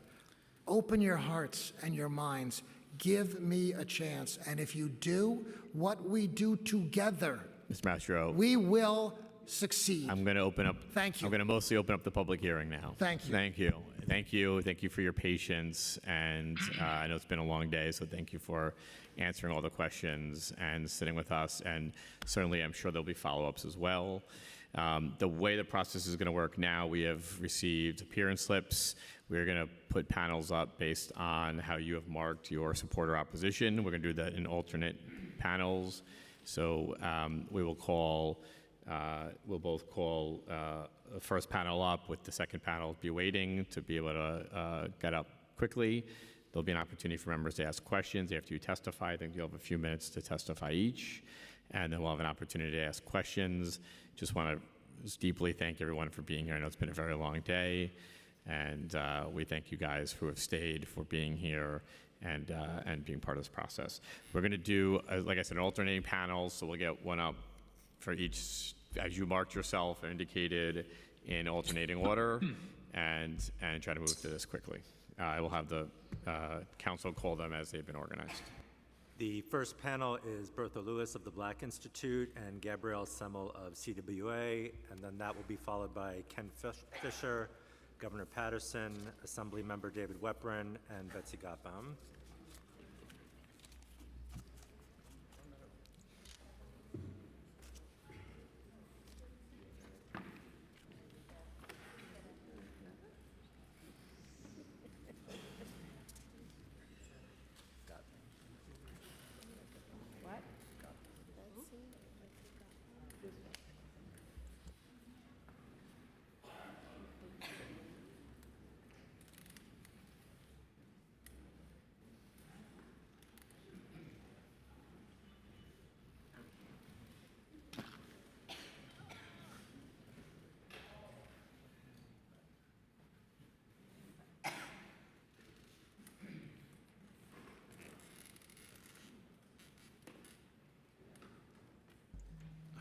Open your hearts and your minds. Give me a chance. And if you do what we do together, Mr. Mastro, we will succeed. I'm going to open up. Thank you. I'm going to mostly open up the public hearing now. Thank you. Thank you. Thank you. Thank you for your patience. And I know it's been a long day, so thank you for answering all the questions and sitting with us. And certainly, I'm sure there'll be follow-ups as well. The way the process is going to work now, we have received appearance slips. We're going to put panels up based on how you have marked your support or opposition. We're going to do that in alternate panels. So we will call. We'll both call the first panel up, with the second panel be waiting to be able to get up quickly. There'll be an opportunity for members to ask questions after you testify. I think you'll have a few minutes to testify each, and then we'll have an opportunity to ask questions. Just want to deeply thank everyone for being here. I know it's been a very long day, and we thank you guys who have stayed for being here and being part of this process. We're going to do, like I said, an alternating panels, so we'll get one up for each, as you marked yourself and indicated, in alternating order, and try to move to this quickly. I will have the council call them as they've been organized. The first panel is Bertha Lewis of the Black Institute and Gabrielle Semmel of CWA, and then that will be followed by Ken Fisher, Governor Patterson, Assembly Member David Weprin, and Betsy Gotbaum.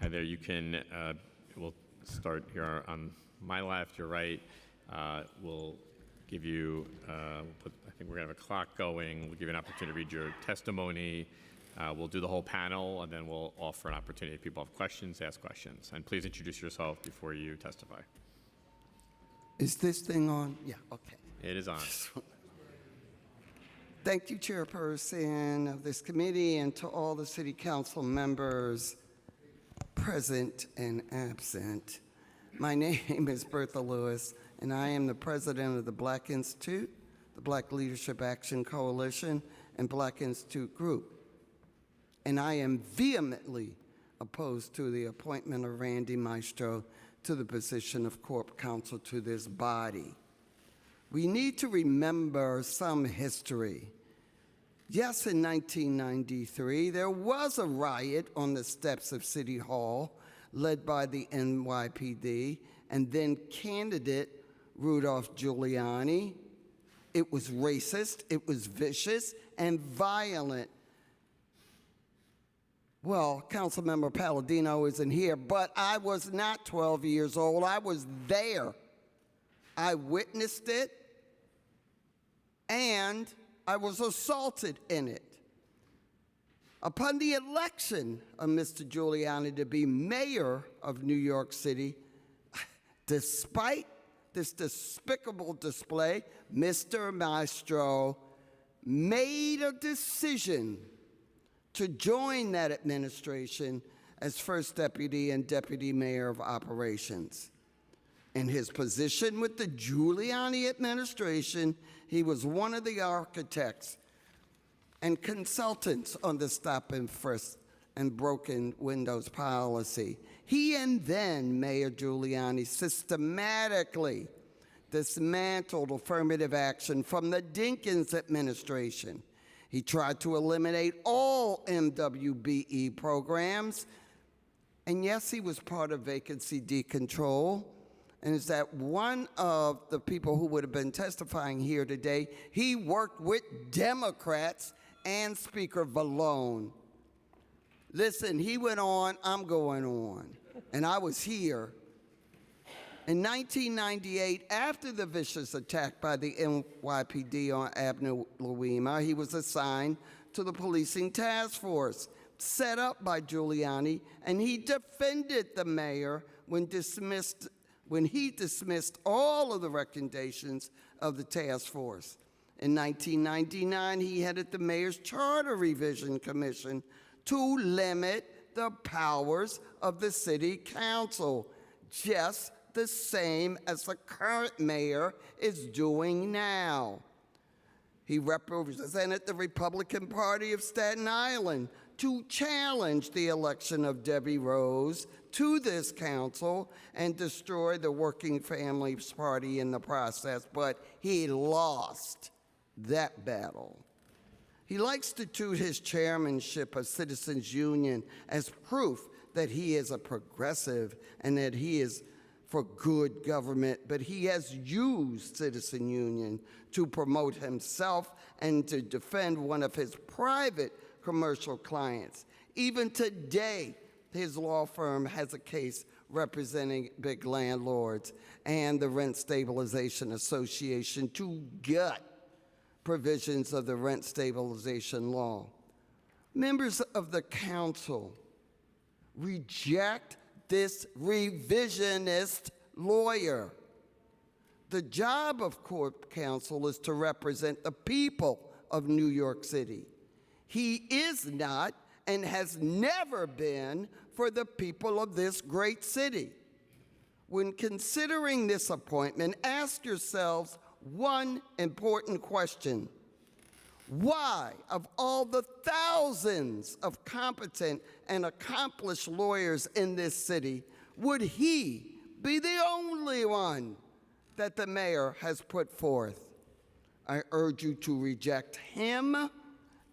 Hi there. You can, we'll start here on my left, your right. We'll give you, I think we're going to have a clock going. We'll give you an opportunity to read your testimony. We'll do the whole panel, and then we'll offer an opportunity if people have questions, ask questions. And please introduce yourself before you testify. Is this thing on? Yeah, okay. It is on. Thank you, Chairperson of this committee, and to all the City Council members present and absent. My name is Bertha Lewis, and I am the president of the Black Institute, the Black Leadership Action Coalition, and Black Institute Group. And I am vehemently opposed to the appointment of Randy Maestro to the position of Corp Counsel to this body. We need to remember some history. Yes, in 1993, there was a riot on the steps of City Hall led by the NYPD and then candidate Rudolph Giuliani. It was racist, it was vicious, and violent. Well, Councilmember Palladino isn't here, but I was not 12 years old. I was there. I witnessed it, and I was assaulted in it. Upon the election of Mr. Giuliani to be mayor of New York City, despite this despicable display, Mr. Maestro made a decision to join that administration as first deputy and deputy mayor of operations. In his position with the Giuliani administration, he was one of the architects and consultants on the stop and frisk and broken windows policy. He and then Mayor Giuliani systematically dismantled affirmative action from the Dinkins administration. He tried to eliminate all MWBE programs, and yes, he was part of vacancy decontrol and is that one of the people who would have been testifying here today, he worked with Democrats and Speaker Vallone. Listen, he went on, I'm going on, and I was here. In 1998, after the vicious attack by the NYPD on Abner Louima, he was assigned to the policing task force set up by Giuliani, and he defended the mayor when he dismissed all of the recommendations of the task force. In 1999, he headed the Mayor's Charter Revision Commission to limit the powers of the city council, just the same as the current mayor is doing now. He represented the Republican Party of Staten Island to challenge the election of Debbie Rose to this council and destroy the Working Families Party in the process, but he lost that battle. He likes to toot his chairmanship of Citizens Union as proof that he is a progressive and that he is for good government, but he has used Citizen Union to promote himself and to defend one of his private commercial clients. Even today, his law firm has a case representing big landlords and the Rent Stabilization Association to gut provisions of the rent stabilization law. Members of the council reject this revisionist lawyer. The job of court counsel is to represent the people of New York City. He is not and has never been for the people of this great city. When considering this appointment, ask yourselves one important question. Why, of all the thousands of competent and accomplished lawyers in this city, would he be the only one that the mayor has put forth? I urge you to reject him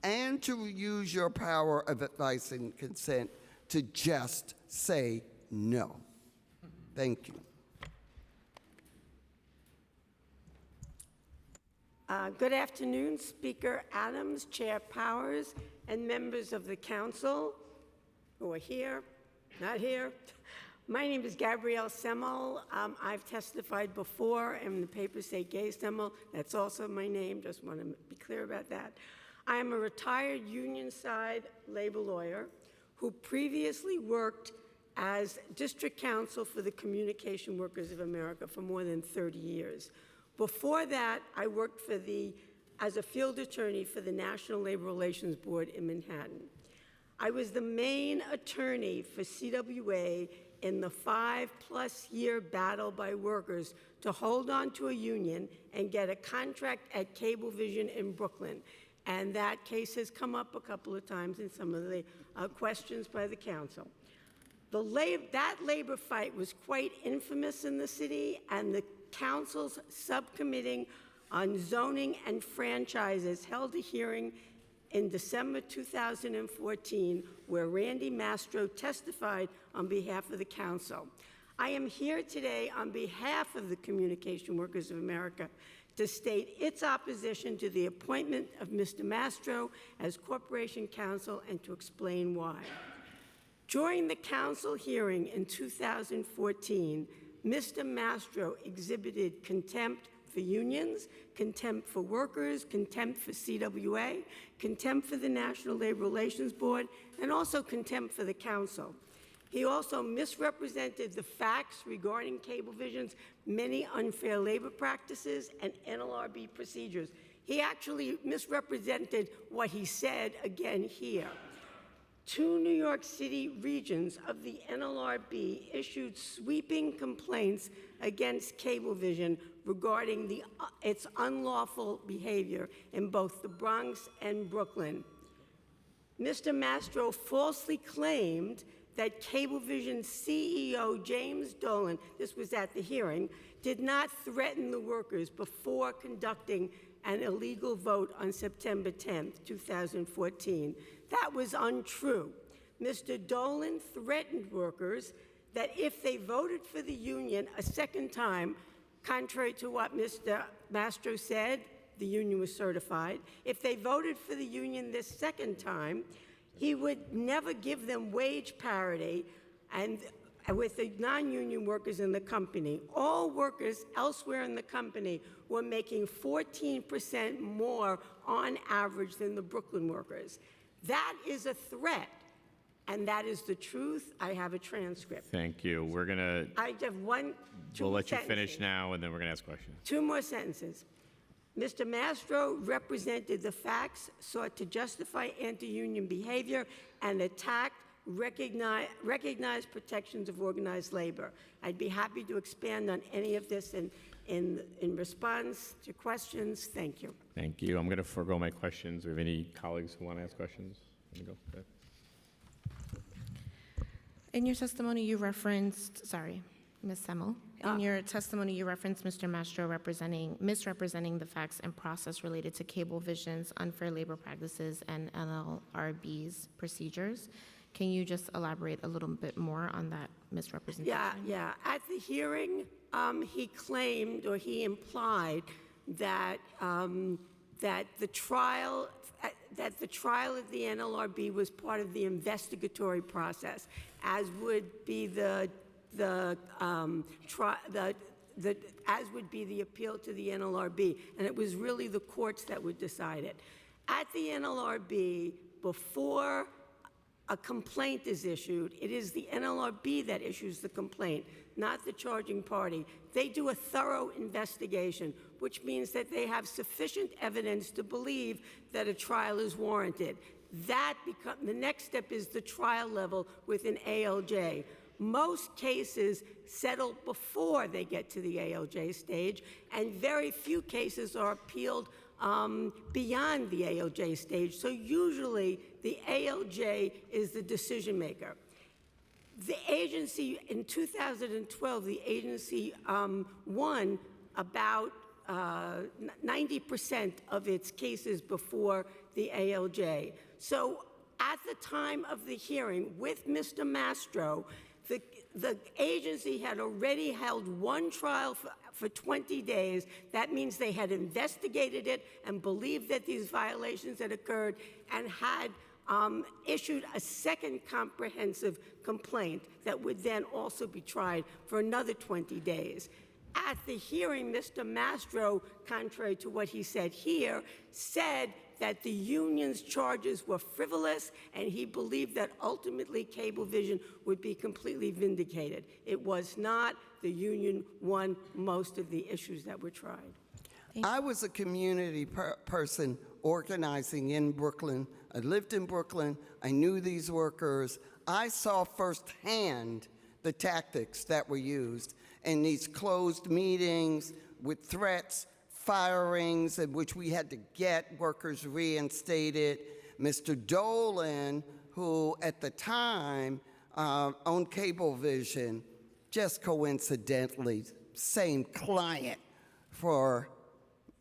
and to use your power of advice and consent to just say no. Thank you. Good afternoon, Speaker Adams, Chair Powers, and members of the council who are here, not here. My name is Gabrielle Semmel. I've testified before, and the papers say Gay Semmel. That's also my name. Just want to be clear about that. I am a retired union-side labor lawyer who previously worked as district counsel for the Communication Workers of America for more than 30 years. Before that, I worked as a field attorney for the National Labor Relations Board in Manhattan. I was the main attorney for CWA in the 5+ year battle by workers to hold on to a union and get a contract at Cablevision in Brooklyn. And that case has come up a couple of times in some of the questions by the council. That labor fight was quite infamous in the city, and the council's subcommittee on zoning and franchises held a hearing in December 2014 where Randy Mastro testified on behalf of the council. I am here today on behalf of the Communication Workers of America to state its opposition to the appointment of Mr. Mastro as corporation counsel and to explain why. During the council hearing in 2014, Mr. Mastro exhibited contempt for unions, contempt for workers, contempt for CWA, contempt for the National Labor Relations Board, and also contempt for the council. He also misrepresented the facts regarding Cablevision's many unfair labor practices and NLRB procedures. He actually misrepresented what he said again here. 2 New York City regions of the NLRB issued sweeping complaints against Cablevision regarding its unlawful behavior in both the Bronx and Brooklyn. Mr. Mastro falsely claimed that Cablevision CEO James Dolan, this was at the hearing, did not threaten the workers before conducting an illegal vote on September 10, 2014. That was untrue. Mr. Dolan threatened workers that if they voted for the union a second time, contrary to what Mr. Mastro said, the union was certified. If they voted for the union this second time, he would never give them wage parity and with the non-union workers in the company. All workers elsewhere in the company were making 14% more on average than the Brooklyn workers. That is a threat, and that is the truth. I have a transcript. Thank you. We're gonna. I have We'll let you finish now, and then we're gonna ask questions. 2 more sentences. Mr. Mastro represented the facts, sought to justify anti-union behavior, and attacked recognized protections of organized labor. I'd be happy to expand on any of this in response to questions. Thank you. Thank you. I'm going to forego my questions. Do we have any colleagues who want to ask questions? Let me go. Go ahead. In your testimony, you referenced, sorry, Ms. Semmel. In your testimony, you referenced Mr. Mastro misrepresenting the facts and process related to Cablevision's unfair labor practices and NLRB's procedures. Can you just elaborate a little bit more on that misrepresentation? Yeah. At the hearing, he claimed or he implied that that the trial of the NLRB was part of the investigatory process, as would be the as would be the appeal to the NLRB, and it was really the courts that would decide it. At the NLRB, before a complaint is issued, it is the NLRB that issues the complaint, not the charging party. They do a thorough investigation, which means that they have sufficient evidence to believe that a trial is warranted. The next step is the trial level with an ALJ. Most cases settle before they get to the ALJ stage, and very few cases are appealed beyond the ALJ stage. So usually the ALJ is the decision maker. The agency, in 2012, the agency won about 90% of its cases before the ALJ. So at the time of the hearing with Mr. Mastro, the agency had already held one trial for 20 days. That means they had investigated it and believed that these violations had occurred and had issued a second comprehensive complaint that would then also be tried for another 20 days. At the hearing, Mr. Mastro, contrary to what he said here, said that the union's charges were frivolous, and he believed that ultimately Cablevision would be completely vindicated. It was not. The union won most of the issues that were tried. I was a community person organizing in Brooklyn. I lived in Brooklyn. I knew these workers. I saw firsthand the tactics that were used in these closed meetings with threats, firings, in which we had to get workers reinstated. Mr. Dolan, who at the time owned Cablevision, just coincidentally, same client for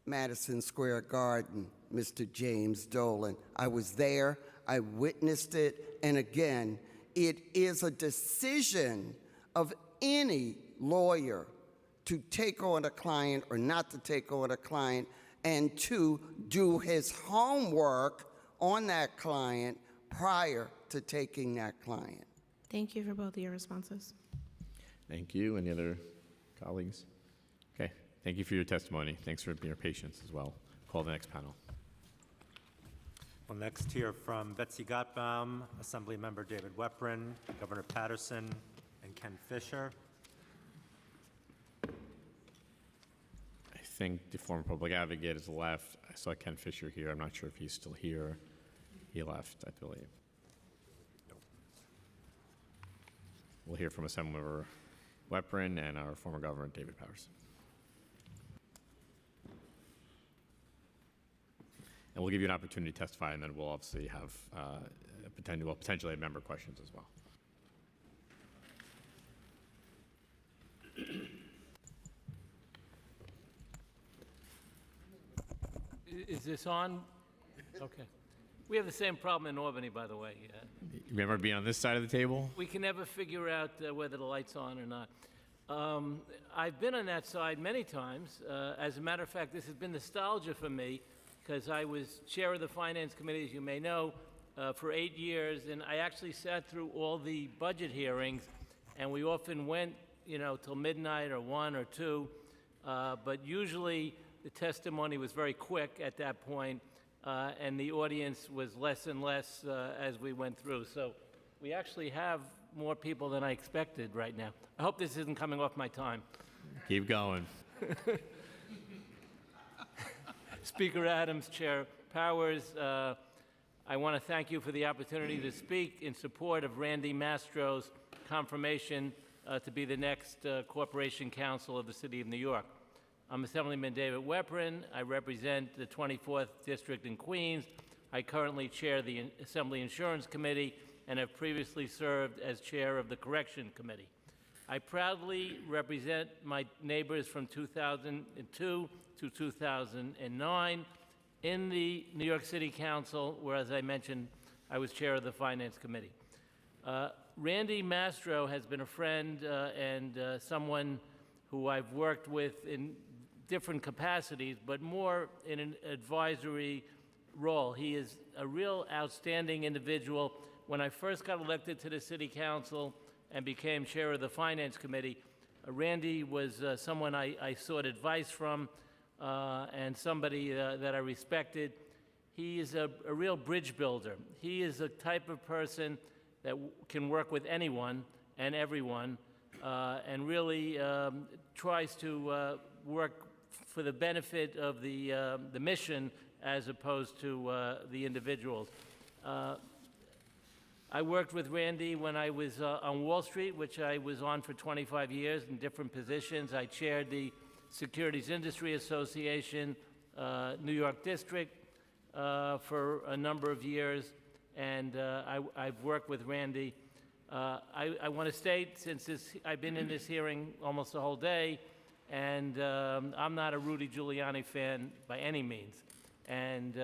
Madison Square Garden, Mr. James Dolan. I was there, I witnessed it, and again, it is a decision of any lawyer to take on a client or not to take on a client, and to do his homework on that client prior to taking that client. Thank you for both of your responses. Thank you. Any other colleagues? Okay. Thank you for your testimony. Thanks for your patience as well. Call the next panel. We'll next hear from Betsy Gottbaum, Assemblymember David Weprin, Governor Patterson, and Ken Fisher. I think the former public advocate has left. I saw Ken Fisher here. I'm not sure if he's still here. He left, I believe. We'll hear from Assemblymember Weprin and our former governor, David Patterson. And we'll give you an opportunity to testify, and then we'll obviously have potentially have member questions as well. Is this on? Okay. We have the same problem in Albany, by the way. remember being on this side of the table? We can never figure out whether the light's on or not. I've been on that side many times. As a matter of fact, this has been nostalgia for me because I was chair of the Finance Committee, as you may know, for 8 years, and I actually sat through all the budget hearings, and we often went, till midnight or 1 or 2, but usually the testimony was very quick at that point, and the audience was less and less as we went through. So we actually have more people than I expected right now. I hope this isn't coming off my time. Keep going. Speaker Adams, Chair Powers, I want to thank you for the opportunity to speak in support of Randy Mastro's confirmation to be the next Corporation Counsel of the City of New York. I'm Assemblyman David Weprin. I represent the 24th District in Queens. I currently chair the Assembly Insurance Committee and have previously served as chair of the Correction Committee. I proudly represent my neighbors from 2002 to 2009 in the New York City Council, where, as I mentioned, I was chair of the Finance Committee. Randy Mastro has been a friend and someone who I've worked with in different capacities, but more in an advisory role. He is a real outstanding individual. When I first got elected to the City Council and became chair of the Finance Committee, Randy was someone I sought advice from and somebody that I respected. He is a real bridge builder. He is a type of person that can work with anyone and everyone and really tries to work for the benefit of the mission as opposed to the individuals. I worked with Randy when I was on Wall Street, which I was on for 25 years in different positions. I chaired the Securities Industry Association, New York District, for a number of years, and I've worked with Randy. I want to state, since I've been in this hearing almost the whole day, and I'm not a Rudy Giuliani fan by any means. And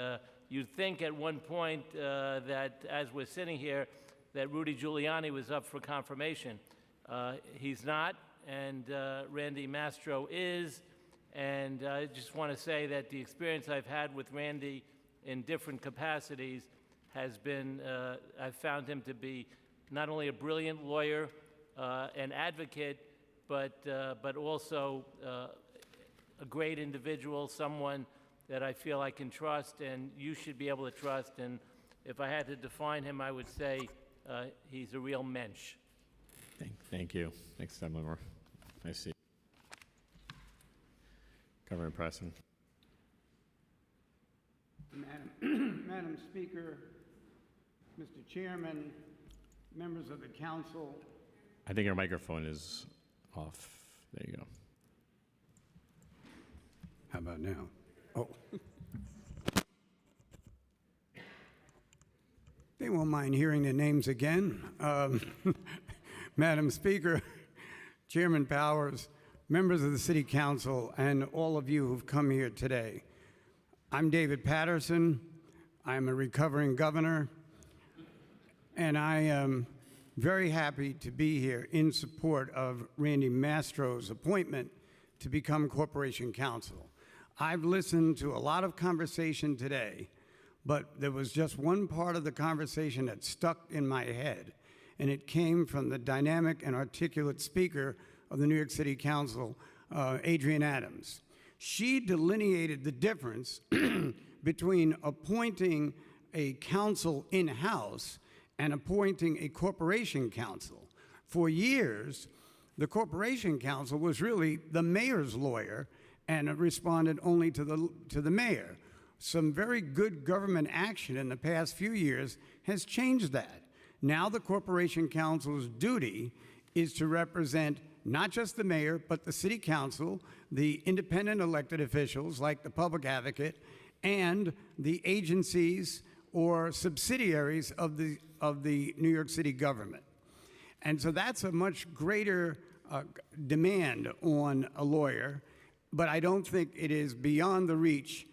you'd think at one point that, as we're sitting here, that Rudy Giuliani was up for confirmation. He's not, and Randy Mastro is. And I just want to say that the experience I've had with Randy in different capacities has been, I've found him to be not only a brilliant lawyer and advocate, but also a great individual, someone that I feel I can trust and you should be able to trust. And if I had to define him, I would say he's a real mensch. Thank you. Thanks, Assemblyman. Nice to see you. Governor Preston. Madam Speaker, Mr. Chairman, members of the council. I think your microphone is off. There you go. How about now? Oh. They won't mind hearing the names again. Madam Speaker, Chairman Powers, members of the City Council, and all of you who've come here today. I'm David Patterson. I'm a recovering governor, and I am very happy to be here in support of Randy Mastro's appointment to become Corporation Counsel. I've listened to a lot of conversation today, but there was just one part of the conversation that stuck in my head, and it came from the dynamic and articulate speaker of the New York City Council, Adrienne Adams. She delineated the difference between appointing a counsel in-house and appointing a corporation counsel. For years, the corporation counsel was really the mayor's lawyer and it responded only to the mayor. Some very good government action in the past few years has changed that. Now the corporation counsel's duty is to represent not just the mayor, but the city council, the independent elected officials like the public advocate, and the agencies or subsidiaries of the New York City government. And so that's a much greater demand on a lawyer, but I don't think it is beyond the reach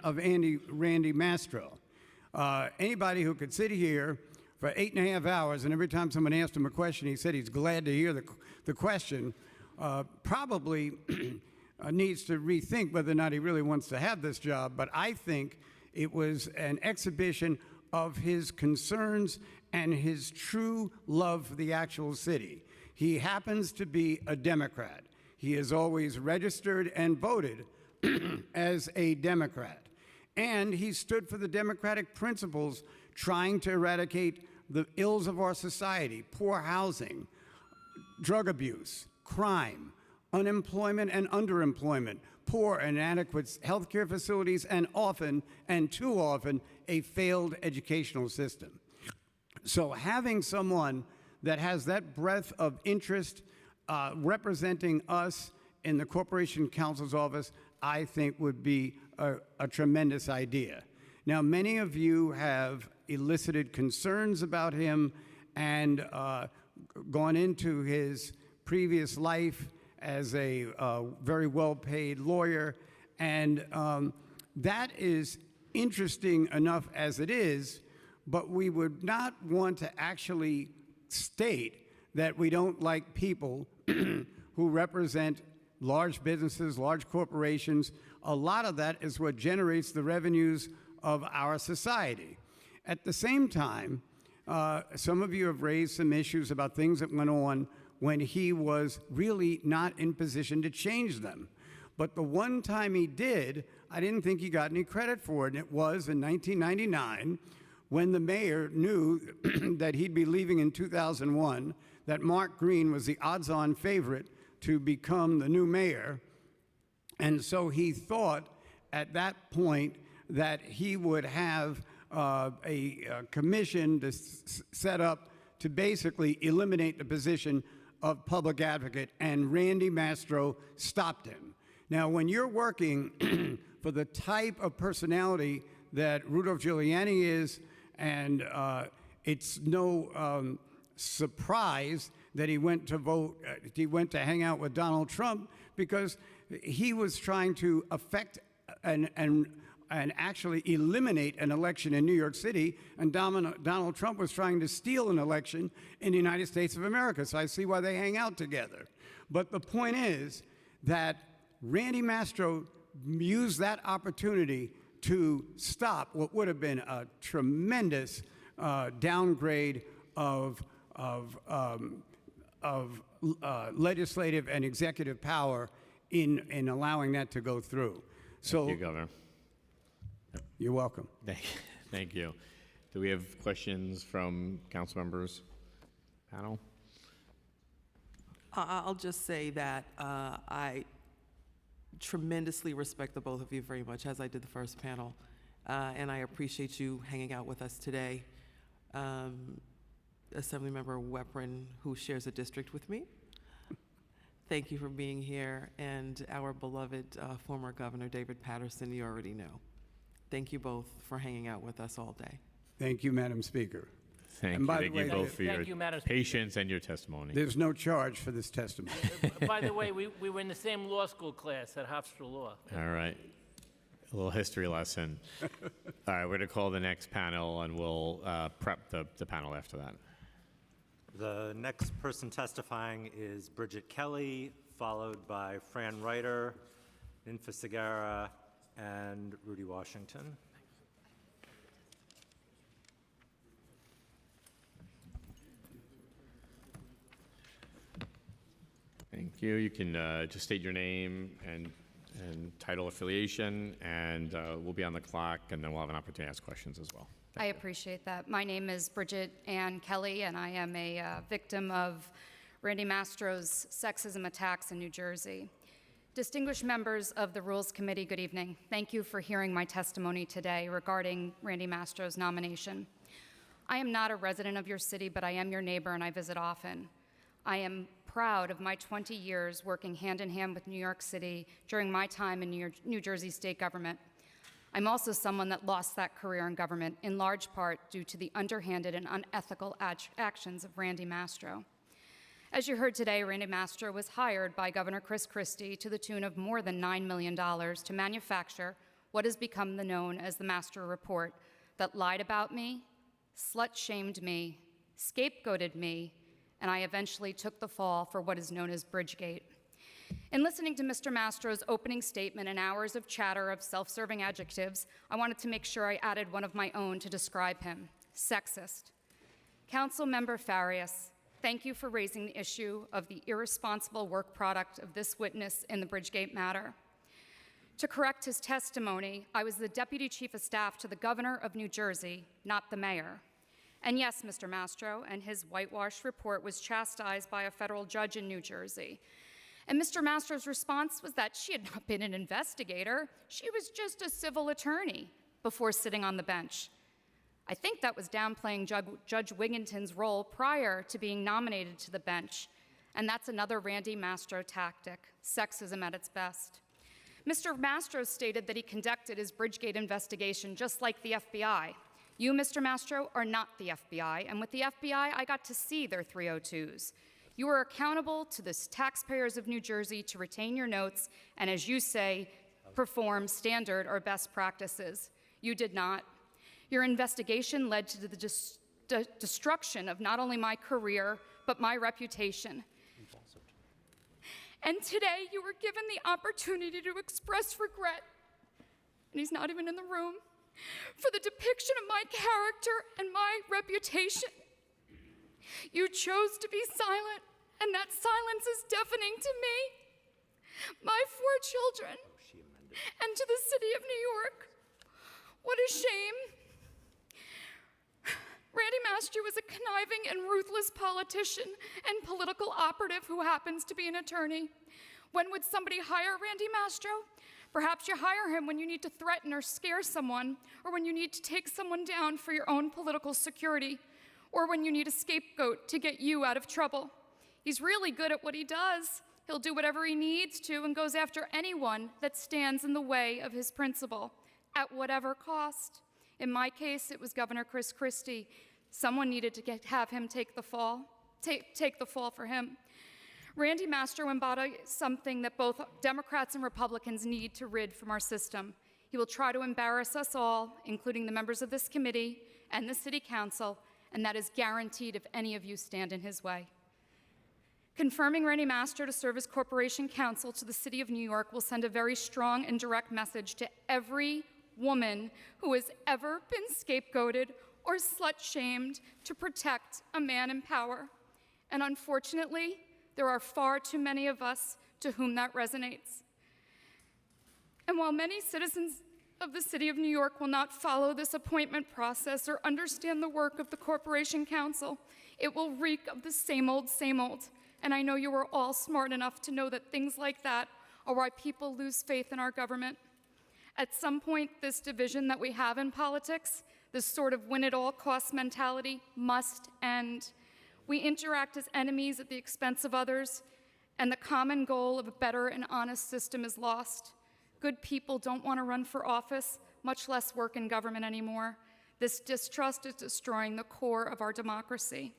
of Randy Mastro. Anybody who could sit here for 8.5 hours, and every time someone asked him a question, he said he's glad to hear the question, probably needs to rethink whether or not he really wants to have this job. But I think it was an exhibition of his concerns and his true love for the actual city. He happens to be a Democrat. He has always registered and voted as a Democrat. And he stood for the democratic principles, trying to eradicate the ills of our society: poor housing, drug abuse, crime, unemployment and underemployment, poor and inadequate health care facilities, and often, and too often, a failed educational system. So having someone that has that breadth of interest representing us in the Corporation Counsel's office, I think would be a tremendous idea. Now, many of you have elicited concerns about him and gone into his previous life as a very well-paid lawyer, and that is interesting enough as it is, but we would not want to actually state that we don't like people who represent large businesses, large corporations. A lot of that is what generates the revenues of our society. At the same time, some of you have raised some issues about things that went on when he was really not in position to change them. But the one time he did, I didn't think he got any credit for it, and it was in 1999 when the mayor knew that he'd be leaving in 2001, that Mark Green was the odds-on favorite to become the new mayor. And so he thought at that point that he would have a commission to set up to basically eliminate the position of public advocate, and Randy Mastro stopped him. Now, when you're working for the type of personality that Rudolph Giuliani is, and it's no surprise that he went to hang out with Donald Trump, because he was trying to affect and actually eliminate an election in New York City, and Donald Trump was trying to steal an election in the United States of America. So I see why they hang out together. But the point is that Randy Mastro used that opportunity to stop what would have been a tremendous downgrade of legislative and executive power in allowing that to go through. So, Thank you, Governor. You're welcome. Thank you. Do we have questions from council members? Panel? I'll just say that I tremendously respect the both of you very much, as I did the first panel, and I appreciate you hanging out with us today. Assemblymember Weprin, who shares a district with me, thank you for being here, and our beloved former Governor David Paterson, you already know. Thank you both for hanging out with us all day. Thank you, Madam Speaker. Thank you both for your patience and your testimony. There's no charge for this testimony. By the way, we were in the same law school class at Hofstra Law. All right. A little history lesson. All right, we're going to call the next panel, and we'll prep the panel after that. The next person testifying is Bridget Kelly, followed by Fran Reiter, Ninfa Segarra, and Rudy Washington. Thank you. You can just state your name and title, affiliation, and we'll be on the clock, and then we'll have an opportunity to ask questions as well. I appreciate that. My name is Bridget Ann Kelly, and I am a victim of Randy Mastro's sexism attacks in New Jersey. Distinguished members of the Rules Committee, good evening. Thank you for hearing my testimony today regarding Randy Mastro's nomination. I am not a resident of your city, but I am your neighbor, and I visit often. I am proud of my 20 years working hand in hand with New York City during my time in New Jersey state government. I'm also someone that lost that career in government, in large part due to the underhanded and unethical actions of Randy Mastro. As you heard today, Randy Mastro was hired by Governor Chris Christie to the tune of more than $9 million to manufacture what has become known as the Mastro Report that lied about me, slut-shamed me, scapegoated me, and I eventually took the fall for what is known as Bridgegate. In listening to Mr. Mastro's opening statement and hours of chatter of self-serving adjectives, I wanted to make sure I added one of my own to describe him: sexist. Councilmember Farias, thank you for raising the issue of the irresponsible work product of this witness in the Bridgegate matter. To correct his testimony, I was the Deputy Chief of Staff to the Governor of New Jersey, not the Mayor. And yes, Mr. Mastro and his whitewash report was chastised by a federal judge in New Jersey. And Mr. Mastro's response was that she had not been an investigator. She was just a civil attorney before sitting on the bench. I think that was downplaying Judge Wigginton's role prior to being nominated to the bench. And that's another Randy Mastro tactic, sexism at its best. Mr. Mastro stated that he conducted his Bridgegate investigation just like the FBI. You, Mr. Mastro, are not the FBI, and with the FBI, I got to see their 302s. You are accountable to the taxpayers of New Jersey to retain your notes and, as you say, perform standard or best practices. You did not. Your investigation led to the destruction of not only my career, but my reputation. And today, you were given the opportunity to express regret, and he's not even in the room, for the depiction of my character and my reputation. You chose to be silent, and that silence is deafening to me, my 4 children, and to the city of New York. What a shame. Randy Mastro is a conniving and ruthless politician and political operative who happens to be an attorney. When would somebody hire Randy Mastro? Perhaps you hire him when you need to threaten or scare someone, or when you need to take someone down for your own political security, or when you need a scapegoat to get you out of trouble. He's really good at what he does. He'll do whatever he needs to and goes after anyone that stands in the way of his principle, at whatever cost. In my case, it was Governor Chris Christie. Someone needed to have him take the fall for him. Randy Mastro embodies something that both Democrats and Republicans need to rid from our system. He will try to embarrass us all, including the members of this committee and the City Council, and that is guaranteed if any of you stand in his way. Confirming Randy Mastro to serve as Corporation Counsel to the City of New York will send a very strong and direct message to every woman who has ever been scapegoated or slut-shamed to protect a man in power. And unfortunately, there are far too many of us to whom that resonates. And while many citizens of the City of New York will not follow this appointment process or understand the work of the Corporation Counsel, it will reek of the same old, same old. And I know you are all smart enough to know that things like that are why people lose faith in our government. At some point, this division that we have in politics, this sort of win-at-all-costs mentality, must end. We interact as enemies at the expense of others, and the common goal of a better and honest system is lost. Good people don't want to run for office, much less work in government anymore. This distrust is destroying the core of our democracy.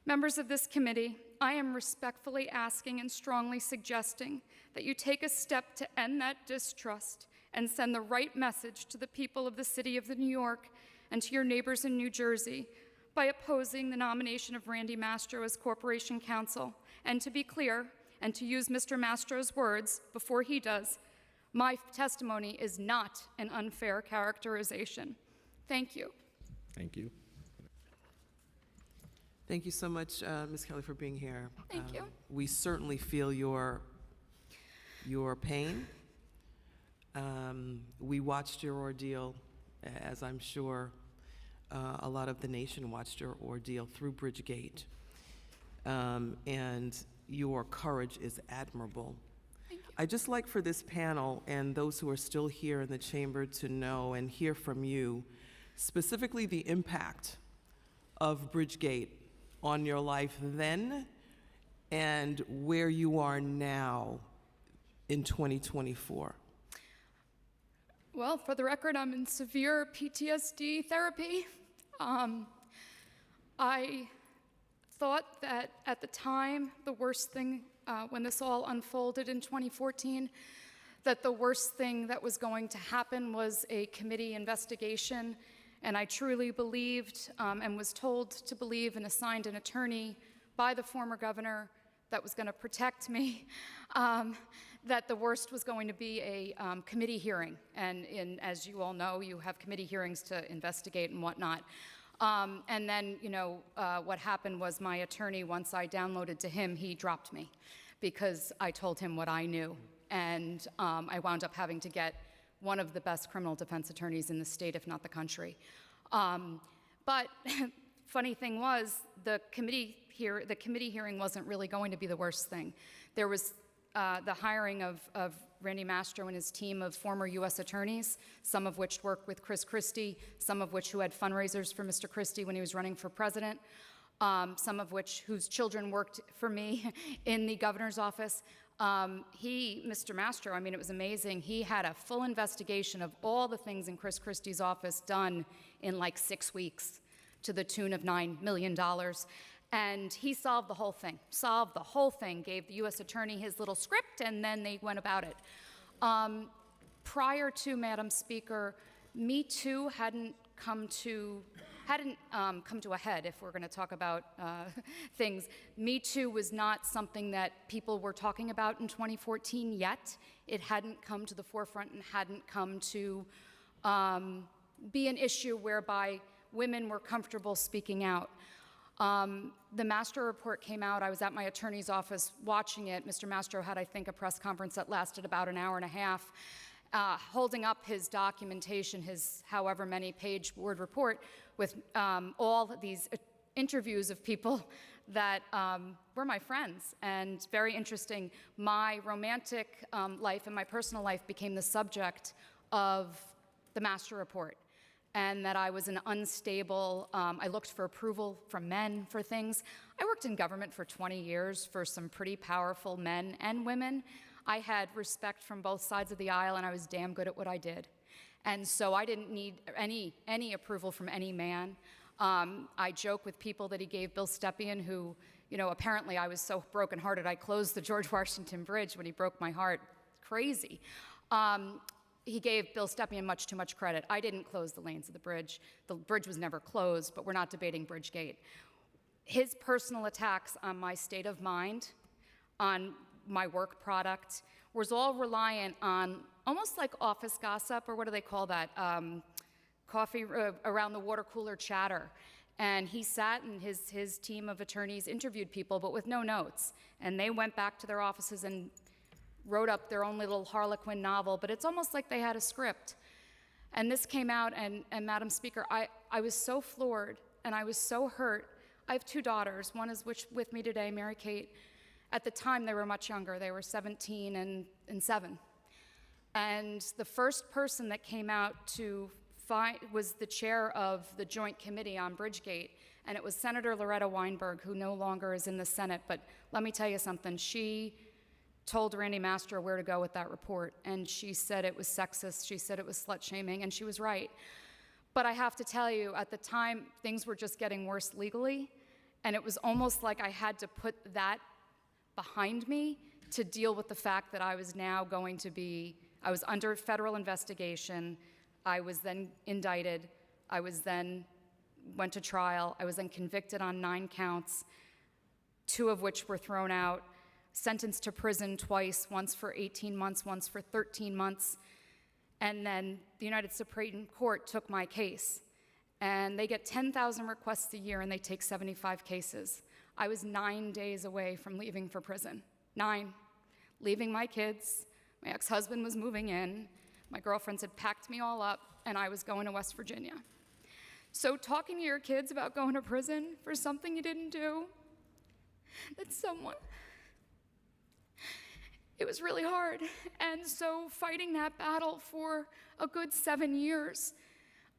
Members of this committee, I am respectfully asking and strongly suggesting that you take a step to end that distrust and send the right message to the people of the City of New York and to your neighbors in New Jersey by opposing the nomination of Randy Mastro as Corporation Counsel. And to be clear, and to use Mr. Mastro's words before he does, my testimony is not an unfair characterization. Thank you. Thank you. Thank you so much, Ms. Kelly, for being here. Thank you. We certainly feel your pain. We watched your ordeal, as I'm sure a lot of the nation watched your ordeal through Bridgegate. And your courage is admirable. I'd just like for this panel and those who are still here in the chamber to know and hear from you specifically the impact of Bridgegate on your life then and where you are now in 2024. Well, for the record, I'm in severe PTSD therapy. I thought that at the time, the worst thing, when this all unfolded in 2014, that the worst thing that was going to happen was a committee investigation And I truly believed and was told to believe and assigned an attorney by the former governor that was going to protect me, that the worst was going to be a committee hearing. And as you all know, you have committee hearings to investigate and whatnot. And then, what happened was my attorney, once I downloaded to him, he dropped me because I told him what I knew. And I wound up having to get one of the best criminal defense attorneys in the state, if not the country. But funny thing was, the committee hearing wasn't really going to be the worst thing. There was the hiring of Randy Mastro and his team of former U.S. attorneys, some of which worked with Chris Christie, some of which who had fundraisers for Mr. Christie when he was running for president, some of which whose children worked for me in the governor's office. Mr. Mastro, I mean, it was amazing. He had a full investigation of all the things in Chris Christie's office done in like 6 weeks to the tune of $9 million. And he solved the whole thing, gave the U.S. attorney his little script, and then they went about it. Prior to, Madam Speaker, Me Too hadn't come to a head, if we're going to talk about things. Me Too was not something that people were talking about in 2014 yet. It hadn't come to the forefront and hadn't come to be an issue whereby women were comfortable speaking out. The Mastro report came out. I was at my attorney's office watching it. Mr. Mastro had, I think, a press conference that lasted about an hour and a half, holding up his documentation, his however many page Word report with all these interviews of people that were my friends. And very interesting, my romantic life and my personal life became the subject of the Mastro report. And that I was an unstable, I looked for approval from men for things. I worked in government for 20 years for some pretty powerful men and women. I had respect from both sides of the aisle, and I was damn good at what I did. And so I didn't need any approval from any man. I joke with people that he gave Bill Stepien, who, apparently I was so brokenhearted, I closed the George Washington Bridge when he broke my heart. Crazy. He gave Bill Stepien much too much credit. I didn't close the lanes of the bridge. The bridge was never closed, but we're not debating Bridgegate. His personal attacks on my state of mind, on my work product, was all reliant on almost like office gossip, or what do they call that? Coffee around the water cooler chatter. And he sat and his team of attorneys interviewed people, but with no notes. And they went back to their offices and wrote up their own little Harlequin novel, but it's almost like they had a script. And this came out, and Madam Speaker, I was so floored, and I was so hurt. I have 2 daughters. One is with me today, Mary Kate. At the time, they were much younger. They were 17 and 7. And the first person that came out to fight was the chair of the Joint Committee on Bridgegate, and it was Senator Loretta Weinberg, who no longer is in the Senate. But let me tell you something. She told Randy Mastro where to go with that report, and she said it was sexist, she said it was slut-shaming, and she was right. But I have to tell you, at the time, things were just getting worse legally, and it was almost like I had to put that behind me to deal with the fact that I was now going to be, I was under federal investigation, I was then indicted, I was then went to trial, I was then convicted on 9 counts, 2 of which were thrown out, sentenced to prison twice, once for 18 months, once for 13 months. And then the United Supreme Court took my case. And they get 10,000 requests a year, and they take 75 cases. I was 9 days away from leaving for prison. 9. Leaving my kids. My ex-husband was moving in. My girlfriends had packed me all up, and I was going to West Virginia. So talking to your kids about going to prison for something you didn't do, that's someone. It was really hard. And so fighting that battle for a good 7 years,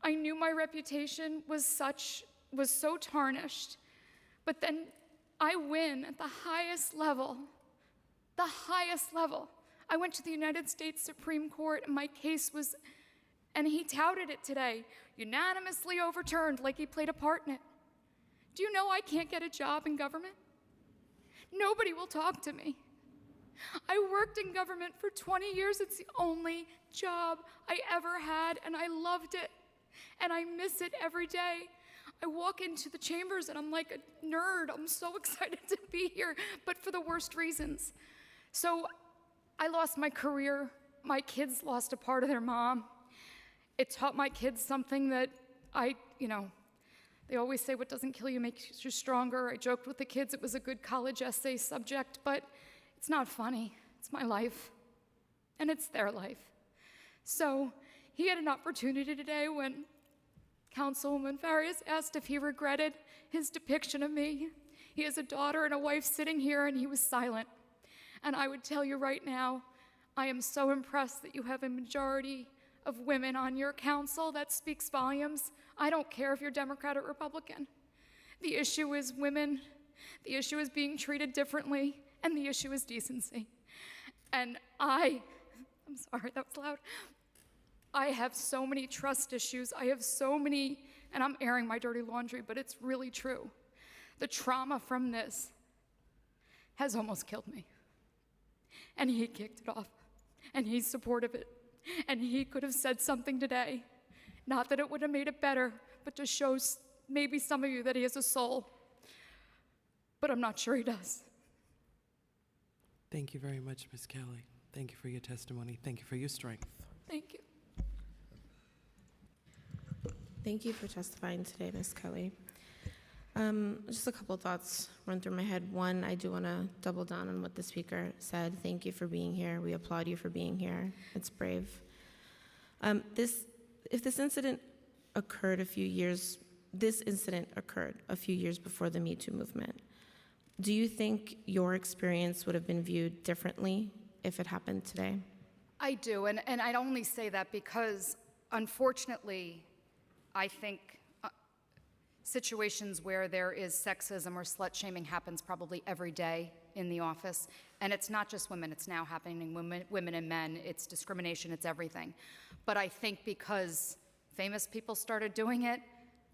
I knew my reputation was so tarnished. But then I win at the highest level. I went to the United States Supreme Court, and my case was, and he touted it today, unanimously overturned like he played a part in it. Do you know I can't get a job in government? Nobody will talk to me. I worked in government for 20 years. It's the only job I ever had, and I loved it. and I miss it every day. I walk into the chambers and I'm like a nerd. I'm so excited to be here, but for the worst reasons. So I lost my career. My kids lost a part of their mom. It taught my kids something that they always say what doesn't kill you makes you stronger. I joked with the kids it was a good college essay subject, but it's not funny. It's my life, and it's their life. So he had an opportunity today when Councilwoman Farias asked if he regretted his depiction of me. He has a daughter and a wife sitting here, and he was silent. And I would tell you right now, I am so impressed that you have a majority of women on your council. That speaks volumes. I don't care if you're Democrat or Republican. The issue is women. The issue is being treated differently, and the issue is decency. And I'm sorry, that was loud. I have so many trust issues. I have so many, and I'm airing my dirty laundry, but it's really true. The trauma from this has almost killed me. And he kicked it off, and he's supportive of it. And he could have said something today. Not that it would have made it better, but to show maybe some of you that he has a soul. But I'm not sure he does. Thank you very much, Ms. Kelly. Thank you for your testimony. Thank you for your strength. Thank you. Thank you for testifying today, Ms. Kelly. Just a couple thoughts run through my head. One, I do want to double down on what the speaker said. Thank you for being here. We applaud you for being here. It's brave. If this incident occurred a few years before the Me Too movement, do you think your experience would have been viewed differently if it happened today? I do, and I'd only say that because, unfortunately, I think situations where there is sexism or slut-shaming happens probably every day in the office. And it's not just women, it's now happening women and men. It's discrimination, it's everything. But I think because famous people started doing it,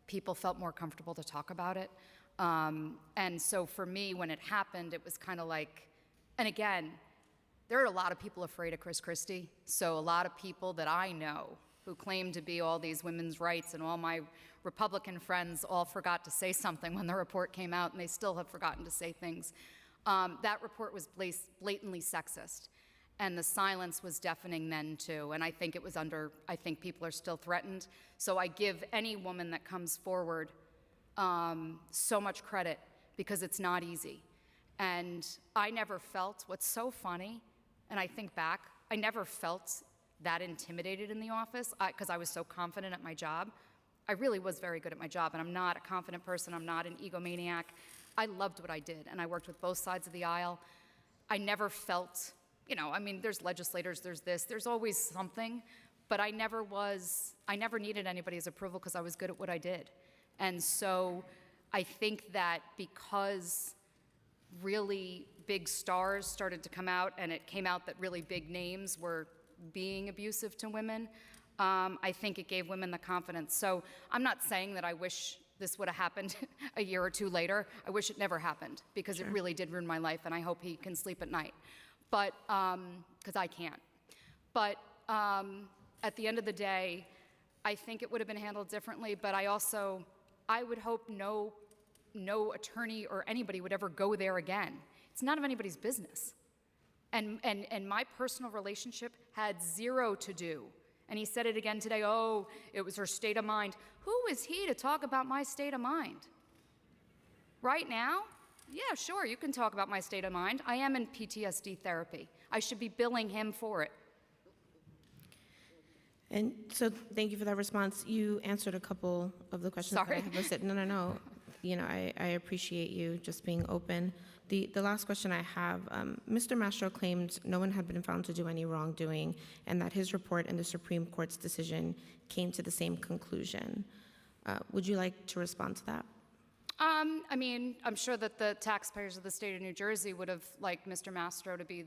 people felt more comfortable to talk about it. And so for me, when it happened, it was kind of like, and again, there are a lot of people afraid of Chris Christie. So a lot of people that I know who claim to be all these women's rights, and all my Republican friends all forgot to say something when the report came out, and they still have forgotten to say things. That report was blatantly sexist, and the silence was deafening then too, and I think it was I think people are still threatened. So I give any woman that comes forward so much credit, because it's not easy. And I never felt, what's so funny, and I think back, I never felt that intimidated in the office because I was so confident at my job. I really was very good at my job, and I'm not a confident person. I'm not an egomaniac. I loved what I did, and I worked with both sides of the aisle. I never felt, there's legislators, there's this, there's always something, but I never needed anybody's approval because I was good at what I did. And so I think that because really big stars started to come out, and it came out that really big names were being abusive to women, I think it gave women the confidence. So I'm not saying that I wish this would have happened a year or two later. I wish it never happened, because it really did ruin my life, and I hope he can sleep at night. But, because I can't. But at the end of the day, I think it would have been handled differently, but I would hope no attorney or anybody would ever go there again. It's none of anybody's business. And my personal relationship had zero to do. And he said it again today, it was her state of mind. Who is he to talk about my state of mind? Right now? Yeah, sure, you can talk about my state of mind. I am in PTSD therapy. I should be billing him for it. And so thank you for that response. You answered a couple of the questions that I have listed. No. I appreciate you just being open. The last question I have, Mr. Mastro claimed no one had been found to do any wrongdoing, and that his report and the Supreme Court's decision came to the same conclusion. Would you like to respond to that? I'm sure that the taxpayers of the state of New Jersey would have liked Mr. Mastro to be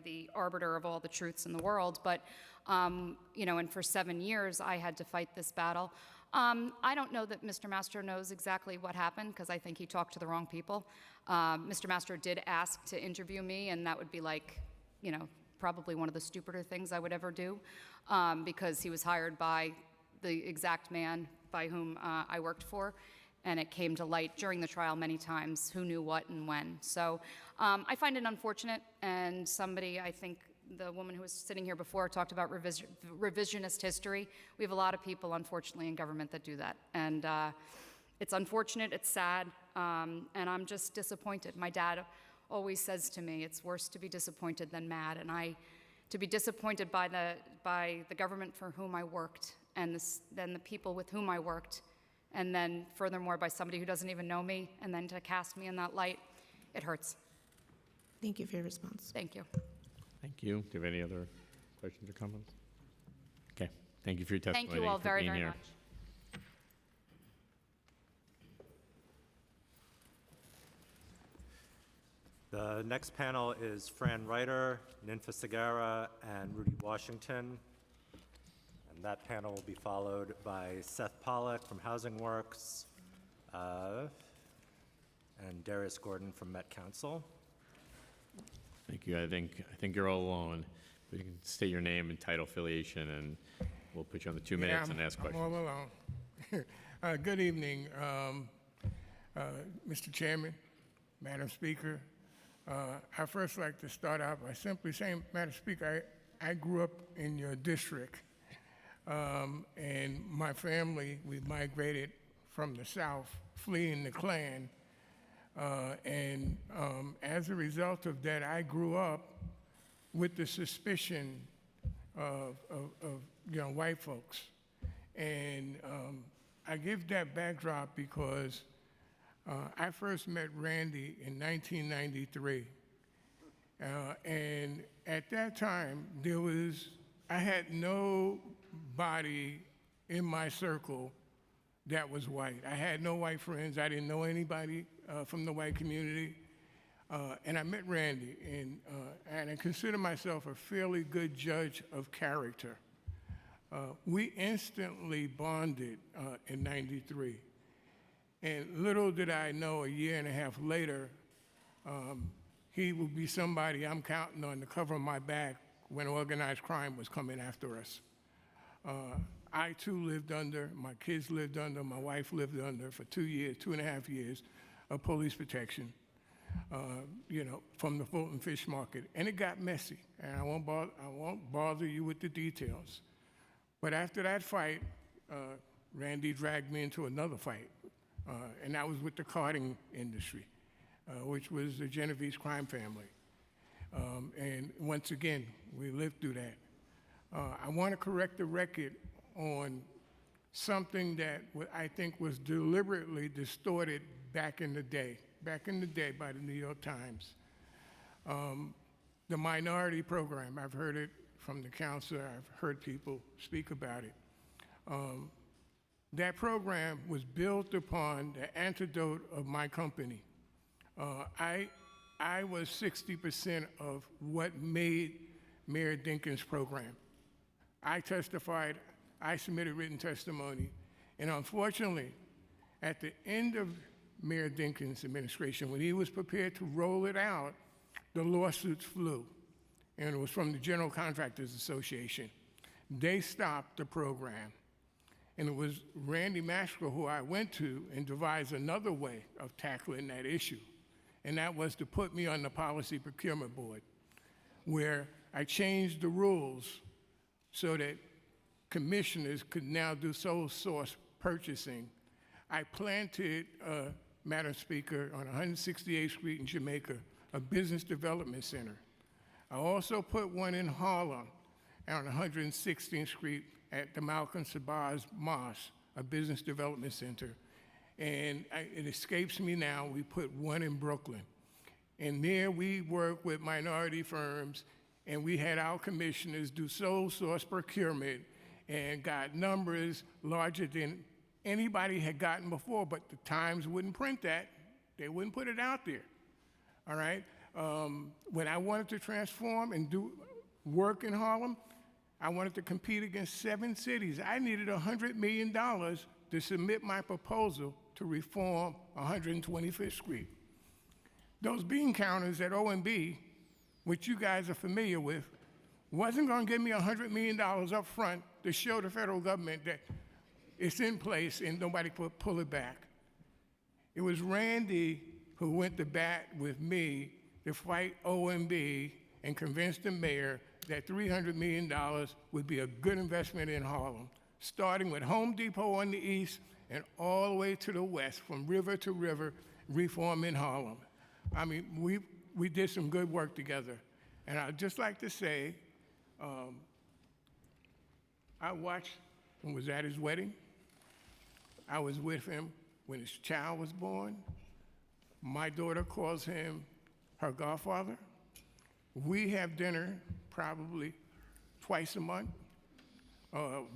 the arbiter of all the truths in the world, but, and for 7 years I had to fight this battle. I don't know that Mr. Mastro knows exactly what happened, because I think he talked to the wrong people. Mr. Mastro did ask to interview me, and that would be like, probably one of the stupider things I would ever do, because he was hired by the exact man by whom I worked for, and it came to light during the trial many times who knew what and when. So I find it unfortunate, and somebody, I think the woman who was sitting here before talked about revisionist history. We have a lot of people, unfortunately, in government that do that. And it's unfortunate, it's sad, and I'm just disappointed. My dad always says to me, it's worse to be disappointed than mad. And to be disappointed by the government for whom I worked, and then the people with whom I worked, and then furthermore by somebody who doesn't even know me, and then to cast me in that light, it hurts. Thank you for your response. Thank you. Thank you. Do you have any other questions or comments? Okay. Thank you for your testimony. Thank you all for very, being very here. much. The next panel is Fran Reiter, Ninfa Segarra, and Rudy Washington. And that panel will be followed by Seth Pollack from Housing Works, and Darius Gordon from Met Council. Thank you. I think you're all alone. You can state your name and title affiliation, and we'll put you on the 2 minutes and ask questions. I'm all alone. Good evening, Mr. Chairman, Madam Speaker. I'd first like to start out by simply saying, Madam Speaker, I grew up in your district, and my family, we migrated from the South, fleeing the Klan. And as a result of that, I grew up with the suspicion of white folks. And I give that backdrop because I first met Randy in 1993. And at that time, I had nobody in my circle that was white. I had no white friends. I didn't know anybody from the white community. And I met Randy, and I consider myself a fairly good judge of character. We instantly bonded in '93. And little did I know, a year and a half later, he would be somebody I'm counting on to cover my back when organized crime was coming after us. I too lived under, my kids lived under, my wife lived under for 2.5 years of police protection, from the Fulton Fish Market. And it got messy, and I won't bother you with the details. But after that fight, Randy dragged me into another fight, and that was with the carting industry, which was the Genovese crime family. And once again, we lived through that. I want to correct the record on something that I think was deliberately distorted back in the day by the New York Times. The minority program, I've heard it from the counselor, I've heard people speak about it. That program was built upon the antidote of my company. I was 60% of what made Mayor Dinkins' program. I testified, I submitted written testimony, and unfortunately, at the end of Mayor Dinkins' administration, when he was prepared to roll it out, the lawsuits flew, and it was from the General Contractors Association. They stopped the program, and it was Randy Mastro who I went to and devised another way of tackling that issue, and that was to put me on the Policy Procurement Board, where I changed the rules so that commissioners could now do sole source purchasing. I planted, Madam Speaker, on 168th Street in Jamaica, a business development center. I also put one in Harlem on 116th Street at the Malcolm Sabaz Mosque, a business development center. And it escapes me now, we put one in Brooklyn. And there we work with minority firms, and we had our commissioners do sole source procurement and got numbers larger than anybody had gotten before, but the Times wouldn't print that. They wouldn't put it out there, all right? When I wanted to transform and do work in Harlem, I wanted to compete against 7 cities. I needed $100 million to submit my proposal to reform 125th Street. Those bean counters at OMB, which you guys are familiar with, wasn't going to give me $100 million up front to show the federal government that it's in place and nobody could pull it back. It was Randy who went to bat with me to fight OMB and convince the mayor that $300 million would be a good investment in Harlem, starting with Home Depot on the east and all the way to the west, from river to river, reform in Harlem. I mean, we did some good work together. And I'd just like to say, I watched and was at his wedding. I was with him when his child was born. My daughter calls him her godfather. We have dinner probably twice a month,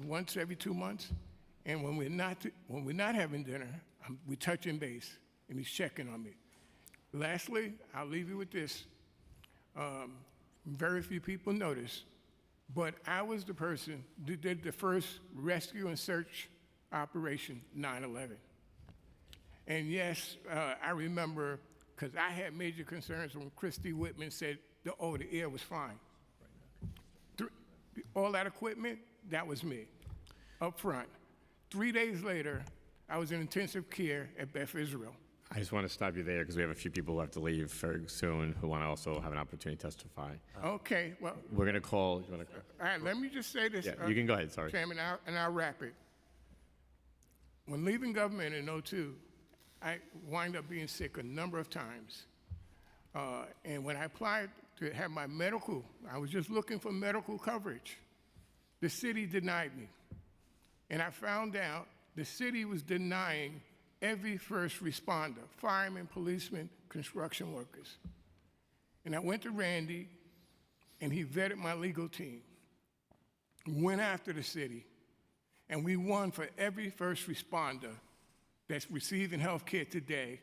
once every 2 months. And when we're not having dinner, we touching base, and he's checking on me. Lastly, I'll leave you with this. Very few people notice, but I was the person that did the first rescue and search operation, 9/11. And yes, I remember, because I had major concerns when Christy Whitman said, oh, the air was fine. All that equipment, that was me, up front. 3 days later, I was in intensive care at Beth Israel. I just want to stop you there because we have a few people who have to leave very soon who want to also have an opportunity to testify. Okay, well. We're going to call. All right, let me just say this. Yeah, you can go ahead, sorry. Chairman, and I'll wrap it. When leaving government in 2002, I wound up being sick a number of times. And when I applied to have my medical, I was just looking for medical coverage. The city denied me. And I found out the city was denying every first responder, firemen, policemen, construction workers. And I went to Randy, and he vetted my legal team, went after the city, and we won for every first responder that's receiving health care today.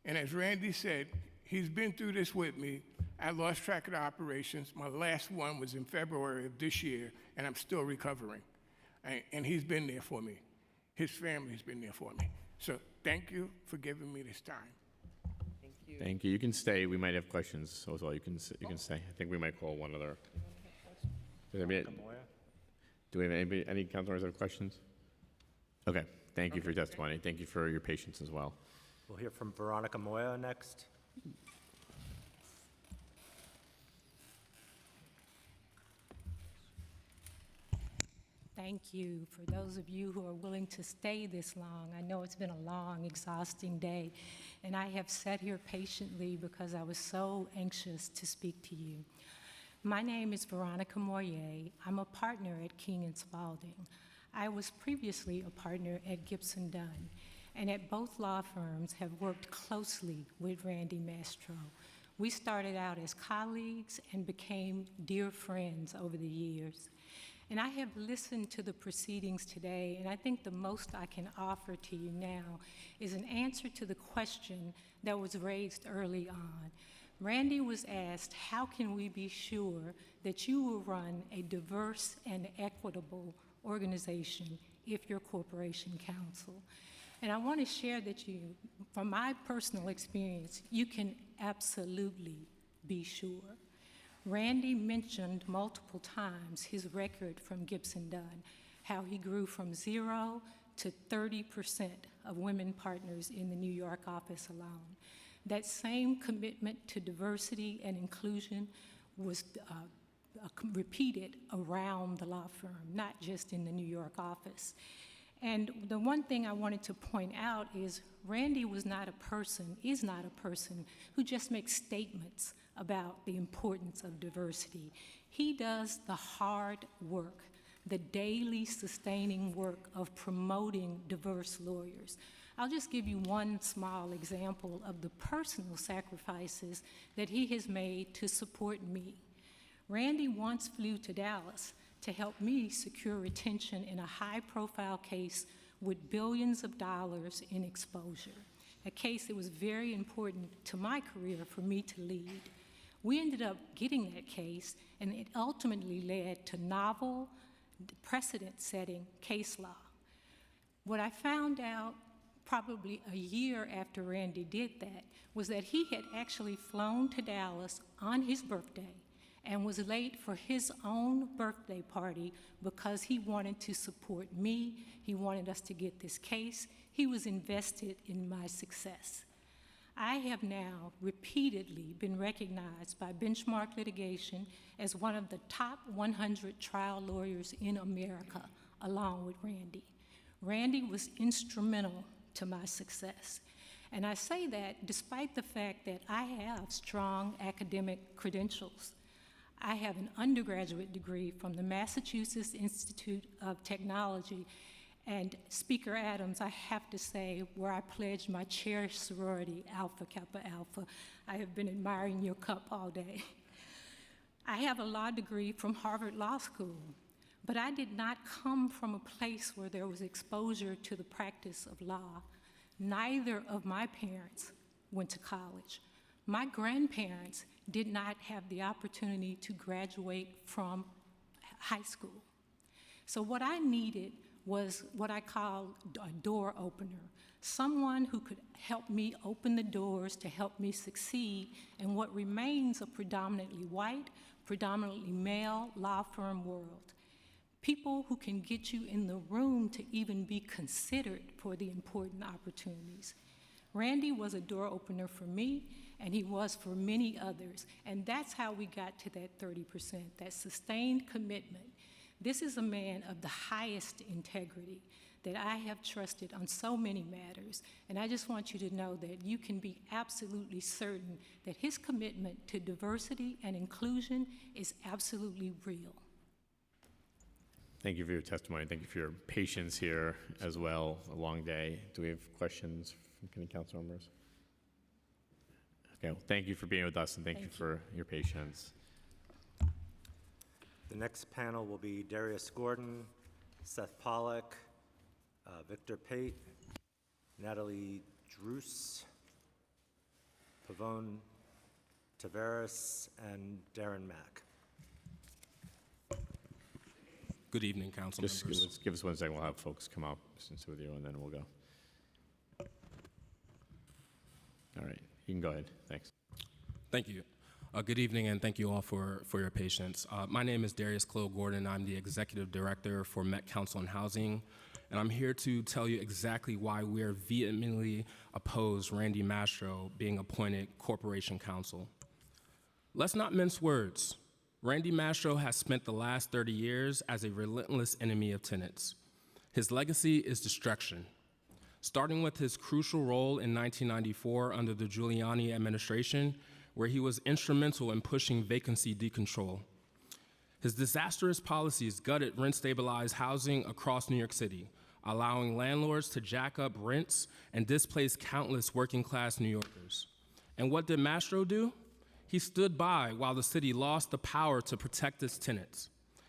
And as Randy said, he's been through this with me. I lost track of the operations. My last one was in February of this year, and I'm still recovering. And he's been there for me. His family's been there for me. So thank you for giving me this time. Thank you. Thank you. You can stay. We might have questions as well. You can stay. I think we might call one other. Do we have any council members have questions? Okay. Thank you for your testimony. Thank you for your patience as well. We'll hear from Veronica Moya next. Thank you for those of you who are willing to stay this long. I know it's been a long, exhausting day, and I have sat here patiently because I was so anxious to speak to you. My name is Veronica Moyer. I'm a partner at King & Spalding. I was previously a partner at Gibson Dunn, and at both law firms have worked closely with Randy Mastro. We started out as colleagues and became dear friends over the years. And I have listened to the proceedings today, and I think the most I can offer to you now is an answer to the question that was raised early on. Randy was asked, how can we be sure that you will run a diverse and equitable organization if you're corporation counsel? And I want to share that from my personal experience, you can absolutely be sure. Randy mentioned multiple times his record from Gibson Dunn, how he grew from 0 to 30% of women partners in the New York office alone. That same commitment to diversity and inclusion was repeated around the law firm, not just in the New York office. And the one thing I wanted to point out is Randy is not a person who just makes statements about the importance of diversity. He does the hard work, the daily sustaining work of promoting diverse lawyers. I'll just give you one small example of the personal sacrifices that he has made to support me. Randy once flew to Dallas to help me secure retention in a high-profile case with billions of dollars in exposure, a case that was very important to my career for me to lead. We ended up getting that case, and it ultimately led to novel, precedent-setting case law. What I found out probably a year after Randy did that was that he had actually flown to Dallas on his birthday and was late for his own birthday party because he wanted to support me. He wanted us to get this case. He was invested in my success. I have now repeatedly been recognized by Benchmark Litigation as one of the top 100 trial lawyers in America, along with Randy. Randy was instrumental to my success. And I say that despite the fact that I have strong academic credentials. I have an undergraduate degree from the Massachusetts Institute of Technology. And Speaker Adams, I have to say, where I pledged my cherished sorority, Alpha Kappa Alpha. I have been admiring your cup all day. I have a law degree from Harvard Law School, but I did not come from a place where there was exposure to the practice of law. Neither of my parents went to college. My grandparents did not have the opportunity to graduate from high school. So what I needed was what I call a door opener, someone who could help me open the doors to help me succeed in what remains a predominantly white, predominantly male law firm world. People who can get you in the room to even be considered for the important opportunities. Randy was a door opener for me, and he was for many others, and that's how we got to that 30%, that sustained commitment. This is a man of the highest integrity that I have trusted on so many matters, and I just want you to know that you can be absolutely certain that his commitment to diversity and inclusion is absolutely real. Thank you for your testimony. Thank you for your patience here as well. A long day. Do we have questions from any council members? Okay, well, thank you for being with us, and thank you for your patience. The next panel will be Darius Gordon, Seth Pollack, Victor Pate, Natalie Druce, Pavone Tavares, and Darren Mack. Good evening, council Just members. give us 1 second. We'll have folks come up, since with you, and then we'll go. All right, you can go ahead. Thanks. Thank you. Good evening, and thank you all for your patience. My name is Darius Clow Gordon. I'm the Executive Director for Met Council on Housing, and I'm here to tell you exactly why we're vehemently opposed Randy Mastro being appointed Corporation Counsel. Let's not mince words. Randy Mastro has spent the last 30 years as a relentless enemy of tenants. His legacy is destruction, starting with his crucial role in 1994 under the Giuliani administration, where he was instrumental in pushing vacancy decontrol. His disastrous policies gutted rent-stabilized housing across New York City, allowing landlords to jack up rents and displace countless working-class New Yorkers. And what did Mastro do? He stood by while the city lost the power to protect its tenants,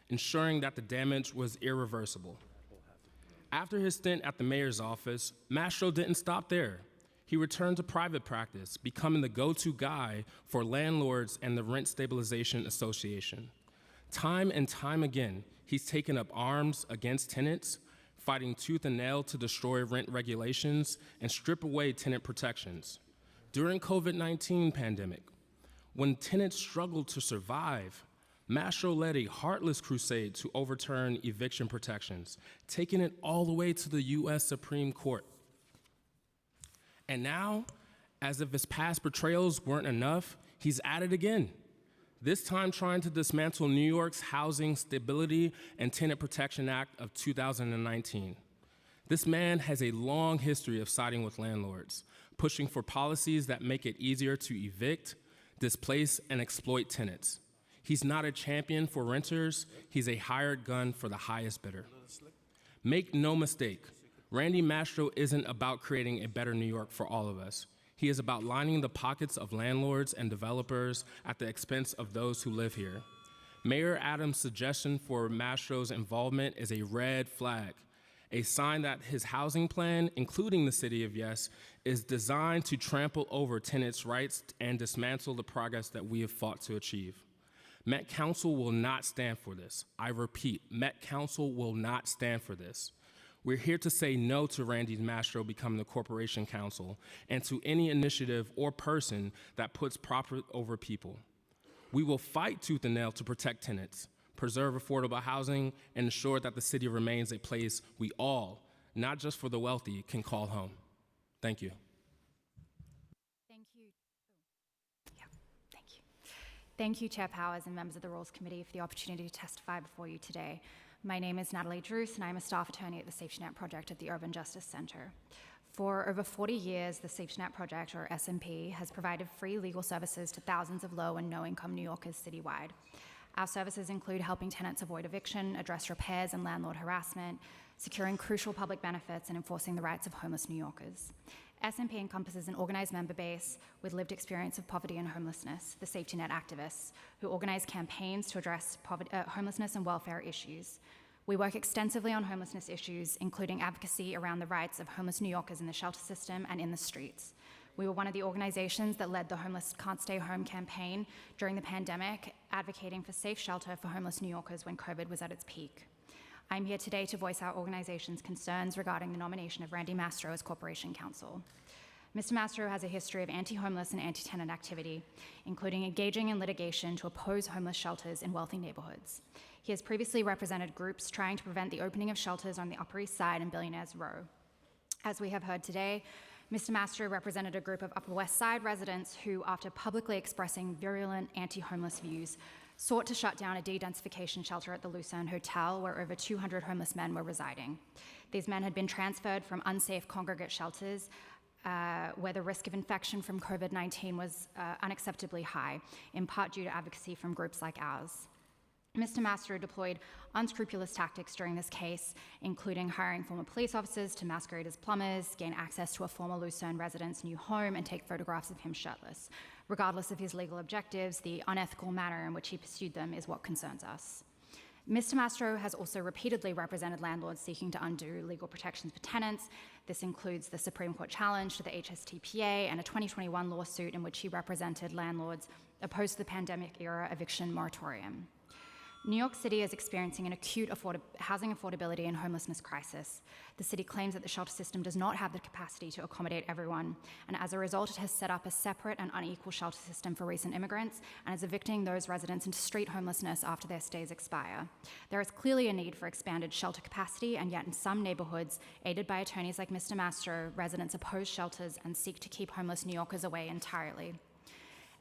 ensuring that the damage was irreversible. After his stint at the mayor's office, Mastro didn't stop there. He returned to private practice, becoming the go-to guy for landlords and the Rent Stabilization Association. Time and time again, he's taken up arms against tenants, fighting tooth and nail to destroy rent regulations and strip away tenant protections. During COVID-19 pandemic, when tenants struggled to survive, Mastro led a heartless crusade to overturn eviction protections, taking it all the way to the U.S. Supreme Court. And now, as if his past betrayals weren't enough, he's at it again, this time trying to dismantle New York's Housing Stability and Tenant Protection Act of 2019. This man has a long history of siding with landlords, pushing for policies that make it easier to evict, displace, and exploit tenants. He's not a champion for renters, he's a hired gun for the highest bidder. Make no mistake, Randy Mastro isn't about creating a better New York for all of us. He is about lining the pockets of landlords and developers at the expense of those who live here. Mayor Adams' suggestion for Mastro's involvement is a red flag, a sign that his housing plan, including the City of Yes, is designed to trample over tenants' rights and dismantle the progress that we have fought to achieve. Met Council will not stand for this. I repeat, Met Council will not stand for this. We're here to say no to Randy Mastro becoming the Corporation Counsel and to any initiative or person that puts profit over people. We will fight tooth and nail to protect tenants, preserve affordable housing, and ensure that the city remains a place we all, not just for the wealthy, can call home. Thank you. Thank you, Chair Powers and members of the Rules Committee, for the opportunity to testify before you today. My name is Natalie Druce, and I'm a staff attorney at the Safety Net Project at the Urban Justice Center. For over 40 years, the Safety Net Project, or SMP, has provided free legal services to thousands of low and no-income New Yorkers citywide. Our services include helping tenants avoid eviction, address repairs and landlord harassment, securing crucial public benefits, and enforcing the rights of homeless New Yorkers. SMP encompasses an organized member base with lived experience of poverty and homelessness, the Safety Net activists, who organize campaigns to address homelessness and welfare issues. We work extensively on homelessness issues, including advocacy around the rights of homeless New Yorkers in the shelter system and in the streets. We were one of the organizations that led the Homeless Can't Stay Home campaign during the pandemic, advocating for safe shelter for homeless New Yorkers when COVID was at its peak. I'm here today to voice our organization's concerns regarding the nomination of Randy Mastro as Corporation Counsel. Mr. Mastro has a history of anti-homeless and anti-tenant activity, including engaging in litigation to oppose homeless shelters in wealthy neighborhoods. He has previously represented groups trying to prevent the opening of shelters on the Upper East Side and Billionaires Row. As we have heard today, Mr. Mastro represented a group of Upper West Side residents who, after publicly expressing virulent anti-homeless views, sought to shut down a de-densification shelter at the Lucerne Hotel where over 200 homeless men were residing. These men had been transferred from unsafe congregate shelters where the risk of infection from COVID-19 was unacceptably high, in part due to advocacy from groups like ours. Mr. Mastro deployed unscrupulous tactics during this case, including hiring former police officers to masquerade as plumbers, gain access to a former Lucerne resident's new home, and take photographs of him shirtless. Regardless of his legal objectives, the unethical manner in which he pursued them is what concerns us. Mr. Mastro has also repeatedly represented landlords seeking to undo legal protections for tenants. This includes the Supreme Court challenge to the HSTPA and a 2021 lawsuit in which he represented landlords opposed to the pandemic-era eviction moratorium. New York City is experiencing an acute housing affordability and homelessness crisis. The city claims that the shelter system does not have the capacity to accommodate everyone, and as a result, it has set up a separate and unequal shelter system for recent immigrants and is evicting those residents into street homelessness after their stays expire. There is clearly a need for expanded shelter capacity, and yet in some neighborhoods, aided by attorneys like Mr. Mastro, residents oppose shelters and seek to keep homeless New Yorkers away entirely.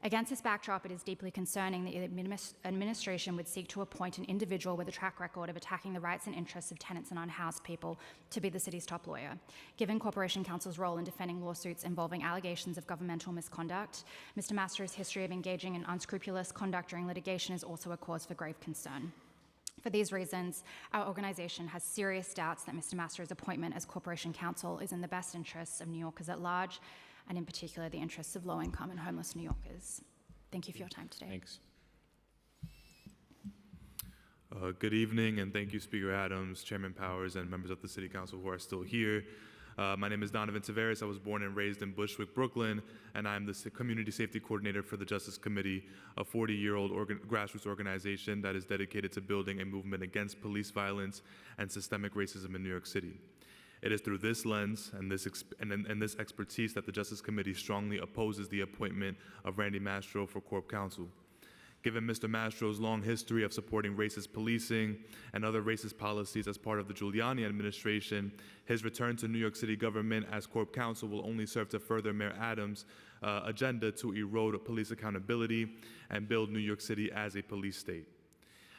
Against this backdrop, it is deeply concerning that the administration would seek to appoint an individual with a track record of attacking the rights and interests of tenants and unhoused people to be the city's top lawyer. Given Corporation Counsel's role in defending lawsuits involving allegations of governmental misconduct, Mr. Mastro's history of engaging in unscrupulous conduct during litigation is also a cause for grave concern. For these reasons, our organization has serious doubts that Mr. Mastro's appointment as Corporation Counsel is in the best interests of New Yorkers at large, and in particular the interests of low-income and homeless New Yorkers. Thank you for your time today. Thanks. Good evening, and thank you, Speaker Adams, Chairman Powers, and members of the City Council who are still here. My name is Donovan Tavares. I was born and raised in Bushwick, Brooklyn, and I'm the Community Safety Coordinator for the Justice Committee, a 40-year-old grassroots organization that is dedicated to building a movement against police violence and systemic racism in New York City. It is through this lens and this expertise that the Justice Committee strongly opposes the appointment of Randy Mastro for Corp Counsel. Given Mr. Mastro's long history of supporting racist policing and other racist policies as part of the Giuliani administration, his return to New York City government as Corp Counsel will only serve to further Mayor Adams' agenda to erode police accountability and build New York City as a police state.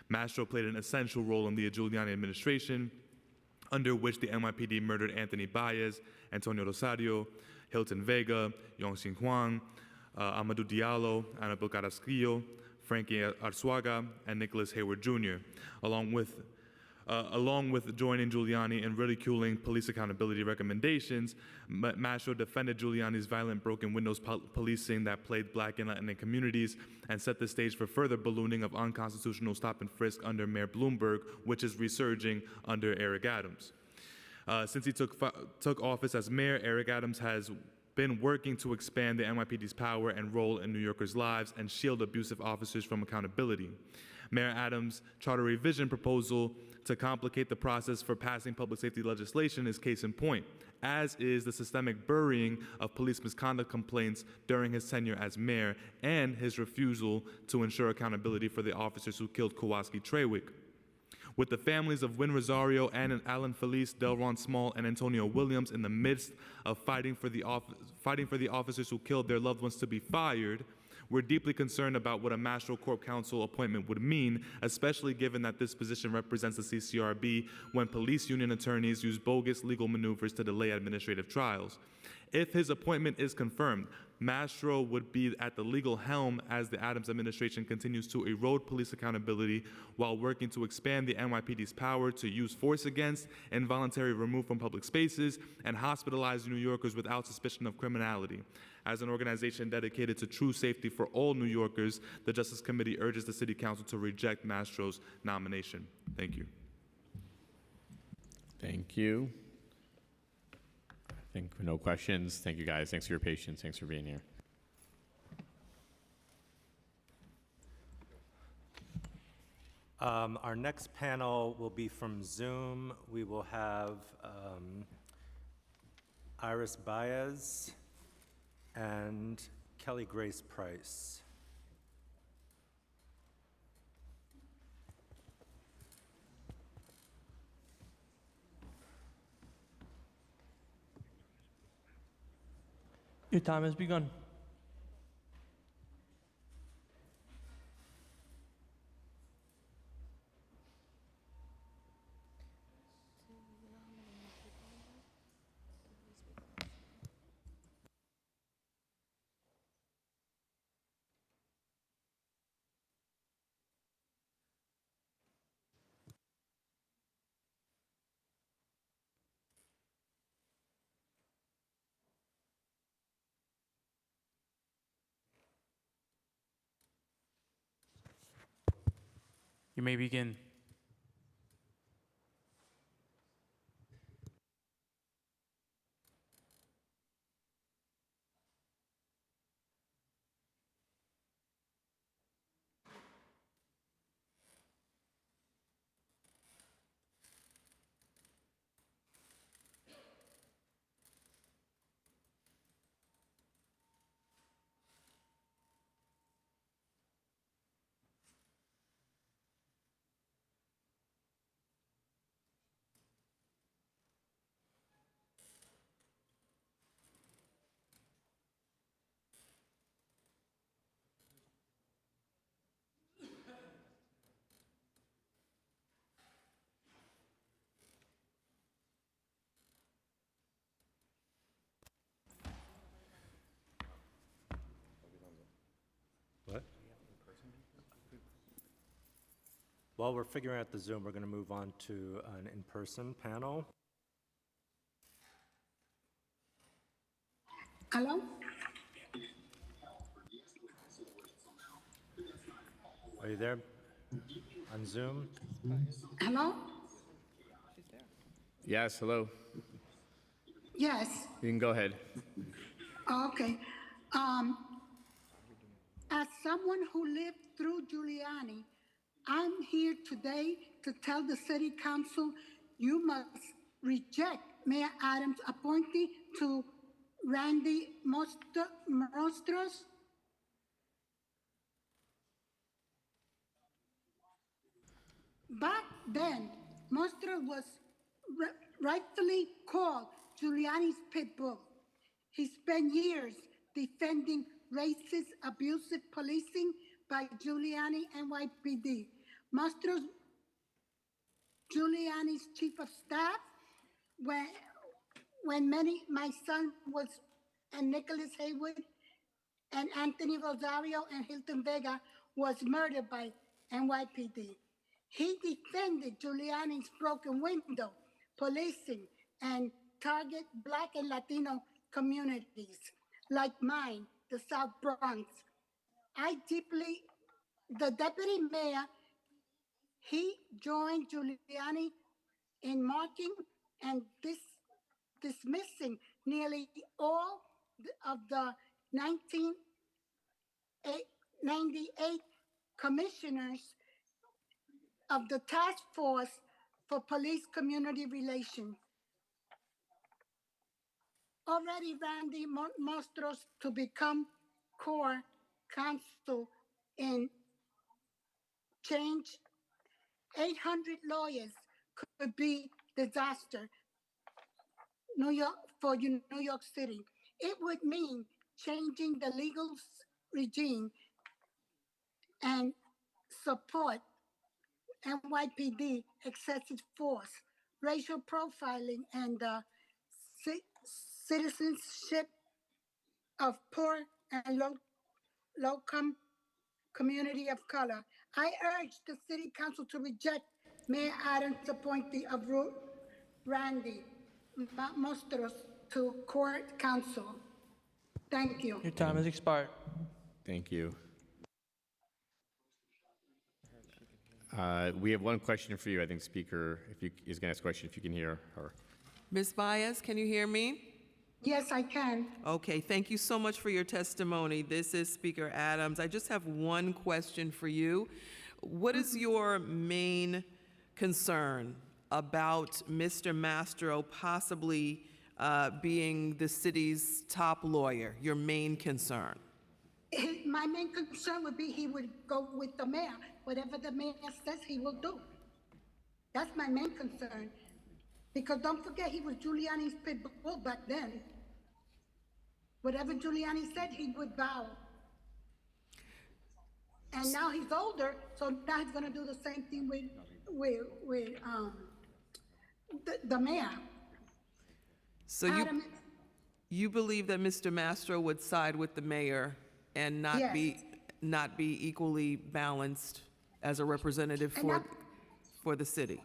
Mastro played an essential role in the Giuliani administration, under which the NYPD murdered Anthony Baez, Antonio Rosario, Hilton Vega, Yongxin Huang, Amadou Diallo, Anabel Carrasquillo, Frankie Arzuaga, and Nicholas Hayward Jr., along with joining Giuliani in ridiculing police accountability recommendations. Mastro defended Giuliani's violent broken windows policing that plagued Black and Latinx communities and set the stage for further ballooning of unconstitutional stop and frisk under Mayor Bloomberg, which is resurging under Eric Adams. Since he took office as mayor, Eric Adams has been working to expand the NYPD's power and role in New Yorkers' lives and shield abusive officers from accountability. Mayor Adams' charter revision proposal to complicate the process for passing public safety legislation is case in point. as is the systemic burying of police misconduct complaints during his tenure as mayor and his refusal to ensure accountability for the officers who killed Kowalski Trawick. With the families of Win Rosario and Alan Felice, Delron Small, and Antonio Williams in the midst of fighting for the officers who killed their loved ones to be fired, we're deeply concerned about what a Mastro Corp Council appointment would mean, especially given that this position represents the CCRB when police union attorneys use bogus legal maneuvers to delay administrative trials. If his appointment is confirmed, Mastro would be at the legal helm as the Adams administration continues to erode police accountability while working to expand the NYPD's power to use force against, involuntary remove from public spaces, and hospitalize New Yorkers without suspicion of criminality. As an organization dedicated to true safety for all New Yorkers, the Justice Committee urges the City Council to reject Mastro's nomination. Thank you. Thank you. I think no questions. Thank you, guys. Thanks for your patience. Thanks for being here. Our next panel will be from Zoom. We will have Iris Baez and Kelly Grace Price. Your time has begun. You may begin. What? While we're figuring out the Zoom, we're going to move on to an in-person panel. Hello? Are you there on Zoom? Hello? Yes, hello. Yes. You can go ahead. Okay. As someone who lived through Giuliani, I'm here today to tell the City Council you must reject Mayor Adams' appointee to Randy Mostros. Back then, Mostros was rightfully called Giuliani's pit bull. He spent years defending racist, abusive policing by Giuliani NYPD. Mostros, Giuliani's chief of staff, when my son was, and Nicholas Haywood, and Anthony Rosario and Hilton Vega was murdered by NYPD. He defended Giuliani's broken window policing and target Black and Latino communities like mine, the South Bronx. The deputy mayor, he joined Giuliani in marking and dismissing nearly all of the 1998 commissioners of the Task Force for Police Community Relations. already Randy Mastros to become core counsel in change. 800 lawyers could be disaster New York for New York City. It would mean changing the legal regime and support NYPD excessive force, racial profiling, and citizenship of poor and low-income community of color. I urge the City Council to reject Mayor Adams' appointee of Randy Mastros to Court Counsel. Thank you. Your time has expired. Thank you. We have one question for you. I think Speaker is going to ask a question if you can hear her. Ms. Baez, can you hear me? Yes, I can. Okay, thank you so much for your testimony. This is Speaker Adams. I just have one question for you. What is your main concern about Mr. Mastro possibly being the city's top lawyer? Your main concern? My main concern would be he would go with the mayor. Whatever the mayor says, he will do. That's my main concern. Because don't forget, he was Giuliani's pit bull back then. Whatever Giuliani said, he would bow. And now he's older, so now he's going to do the same thing with the mayor. So you believe that Mr. Mastro would side with the mayor and not Yes. not be equally balanced as a representative for the city?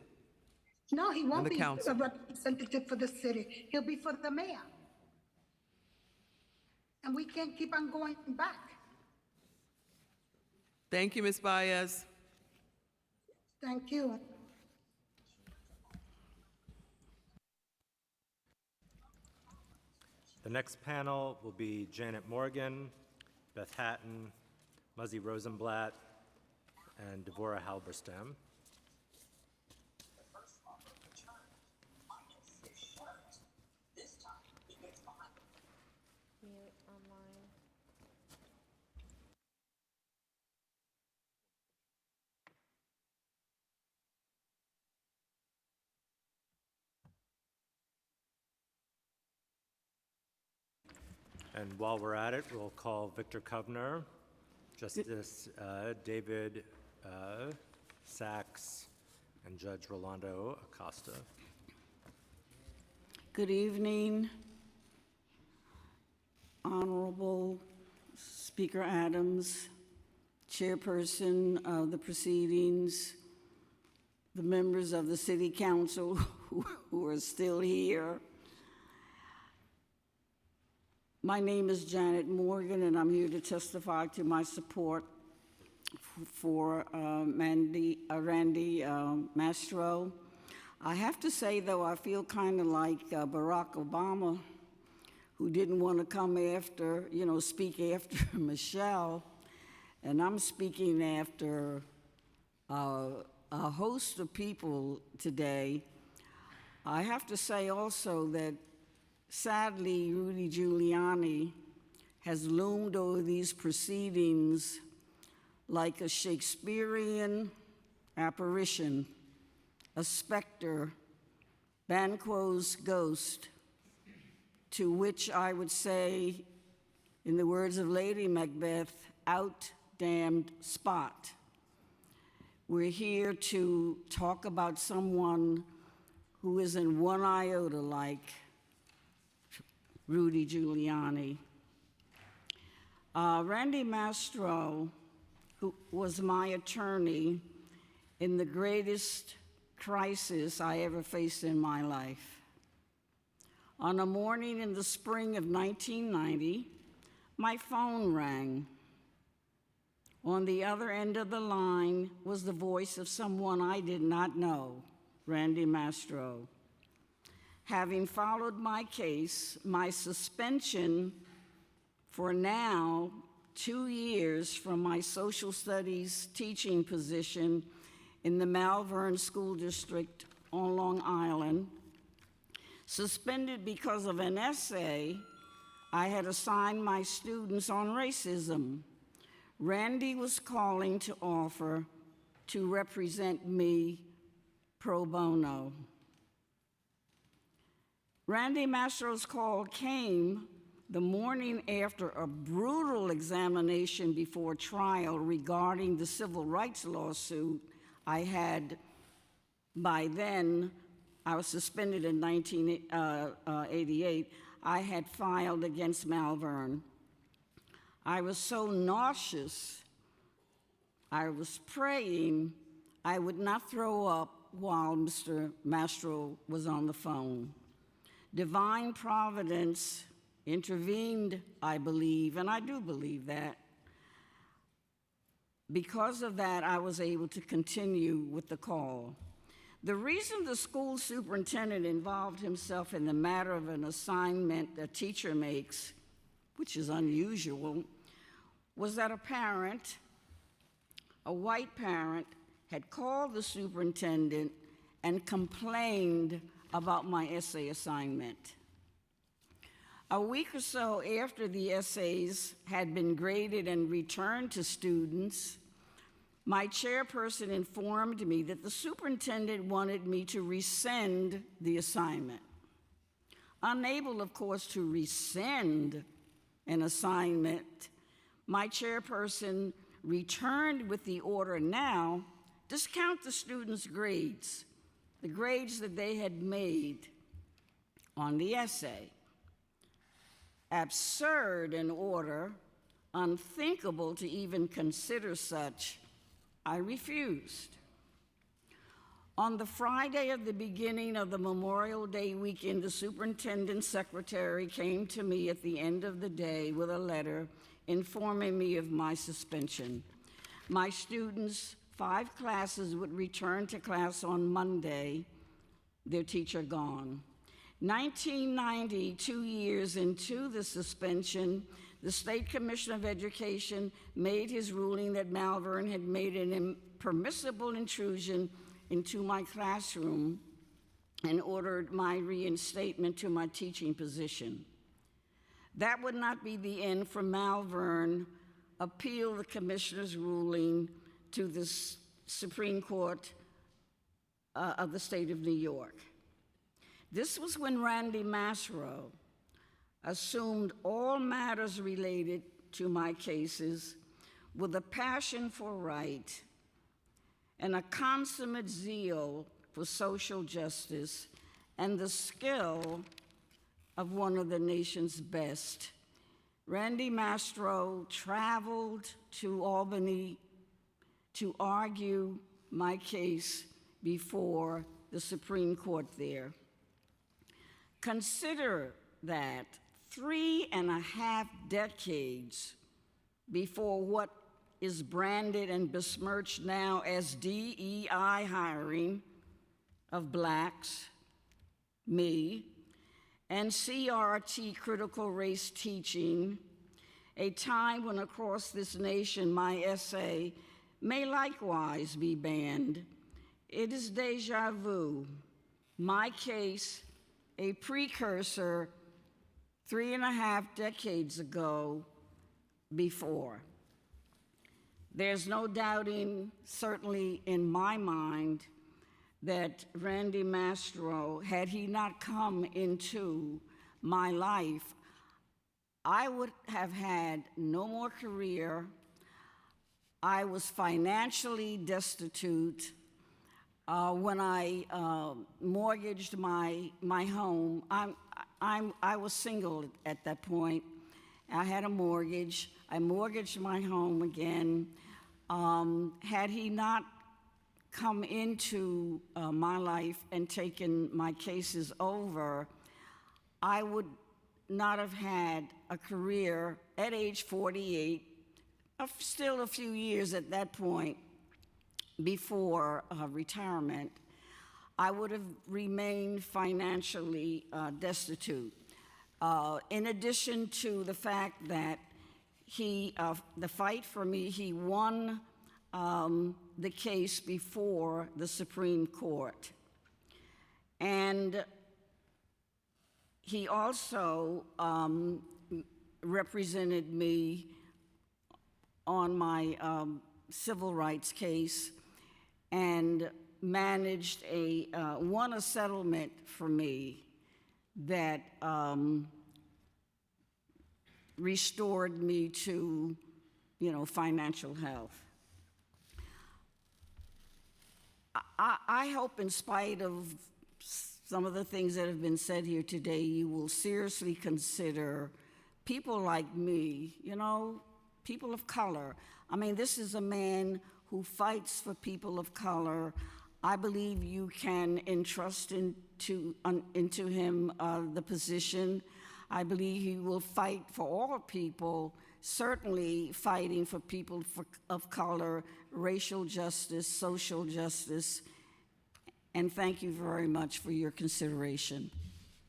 No, he won't the be council. a representative for the city. He'll be for the mayor. And we can't keep on going back. Thank you, Ms. Baez. Thank you. The next panel will be Janet Morgan, Beth Hatton, Muzzy Rosenblatt, and Devorah Halberstam. And while we're at it, we'll call Victor Kovner, Justice David Sachs, and Judge Rolando Acosta. Good evening, Honorable Speaker Adams, Chairperson of the proceedings, the members of the City Council who are still here. My name is Janet Morgan, and I'm here to testify to my support for Randy Mastro. I have to say, though, I feel kind of like Barack Obama, who didn't want to come after, speak after Michelle, and I'm speaking after a host of people today. I have to say also that sadly, Rudy Giuliani has loomed over these proceedings like a Shakespearean apparition, a specter, Banquo's ghost, to which I would say, in the words of Lady Macbeth, out damned spot. We're here to talk about someone who isn't one iota like Rudy Giuliani. Randy Mastro, who was my attorney in the greatest crisis I ever faced in my life. On a morning in the spring of 1990, my phone rang. On the other end of the line was the voice of someone I did not know, Randy Mastro. Having followed my case, my suspension for now 2 years from my social studies teaching position in the Malvern School District on Long Island, Suspended because of an essay I had assigned my students on racism. Randy was calling to offer to represent me pro bono. Randy Mastro's call came the morning after a brutal examination before trial regarding the civil rights lawsuit I had. By then, I was suspended in 1988. I had filed against Malvern. I was so nauseous, I was praying I would not throw up while Mr. Mastro was on the phone. Divine providence intervened, I believe, and I do believe that. Because of that, I was able to continue with the call. The reason the school superintendent involved himself in the matter of an assignment a teacher makes, which is unusual, was that a parent, a white parent, had called the superintendent and complained about my essay assignment. A week or so after the essays had been graded and returned to students, my chairperson informed me that the superintendent wanted me to rescind the assignment. Unable, of course, to rescind an assignment, my chairperson returned with the order now, discount the students' grades, the grades that they had made on the essay. Absurd an order, unthinkable to even consider such, I refused. On the Friday of the beginning of the Memorial Day weekend, the superintendent's secretary came to me at the end of the day with a letter informing me of my suspension. My students, 5 classes, would return to class on Monday, their teacher gone. 1990, 2 years into the suspension, the State Commissioner of Education made his ruling that Malvern had made an impermissible intrusion into my classroom and ordered my reinstatement to my teaching position. That would not be the end for Malvern. Appeal the commissioner's ruling to the Supreme Court of the state of New York. This was when Randy Mastro assumed all matters related to my cases with a passion for right and a consummate zeal for social justice and the skill of one of the nation's best. Randy Mastro traveled to Albany to argue my case before the Supreme Court there. Consider that 3.5 decades before what is branded and besmirched now as DEI hiring of blacks, me, and CRT critical race teaching, a time when across this nation my essay may likewise be banned. It is deja vu. My case, a precursor 3.5 decades ago before. There's no doubting, certainly in my mind, that Randy Mastro, had he not come into my life, I would have had no more career. I was financially destitute. When I mortgaged my home, I was single at that point. I had a mortgage. I mortgaged my home again. Had he not come into my life and taken my cases over, I would not have had a career at age 48, still a few years at that point before retirement. I would have remained financially destitute. In addition to the fact that the fight for me, he won the case before the Supreme Court. And he also represented me on my civil rights case and managed won a settlement for me that restored me to, financial health. I hope, in spite of some of the things that have been said here today, you will seriously consider people like me, people of color. I mean, this is a man who fights for people of color. I believe you can entrust into him the position. I believe he will fight for all people, certainly fighting for people of color, racial justice, social justice, and thank you very much for your consideration.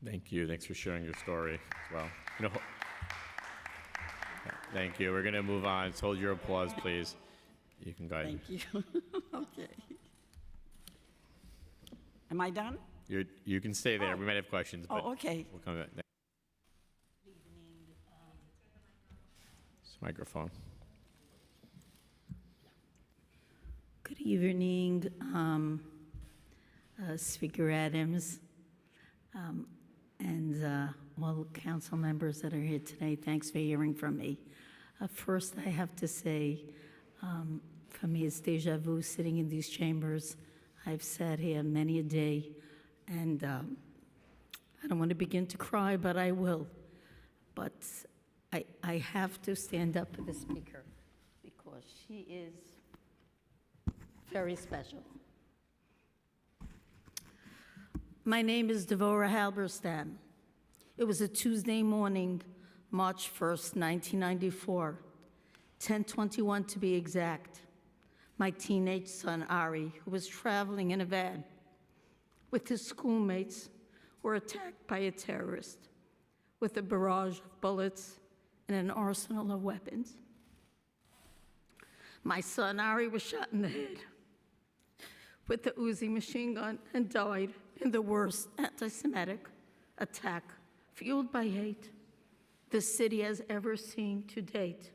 Thank you. Thanks for sharing your story as well. Thank you. We're going to move on. So hold your applause, please. You can go ahead. Thank you. Okay. Am I done? You can stay there. We might have questions. But okay. We'll come back. Microphone. Good evening, Speaker Adams, and all council members that are here today. Thanks for hearing from me. First, I have to say, for me, it's deja vu sitting in these chambers. I've sat here many a day, and I don't want to begin to cry, but I will. But I have to stand up for the speaker because she is very special. My name is Devorah Halberstam. It was a Tuesday morning, March 1st, 1994, 10:21 to be exact. My teenage son, Ari, who was traveling in a van with his schoolmates, were attacked by a terrorist with a barrage of bullets and an arsenal of weapons. My son, Ari, was shot in the head with the Uzi machine gun and died in the worst anti-Semitic attack fueled by hate the city has ever seen to date.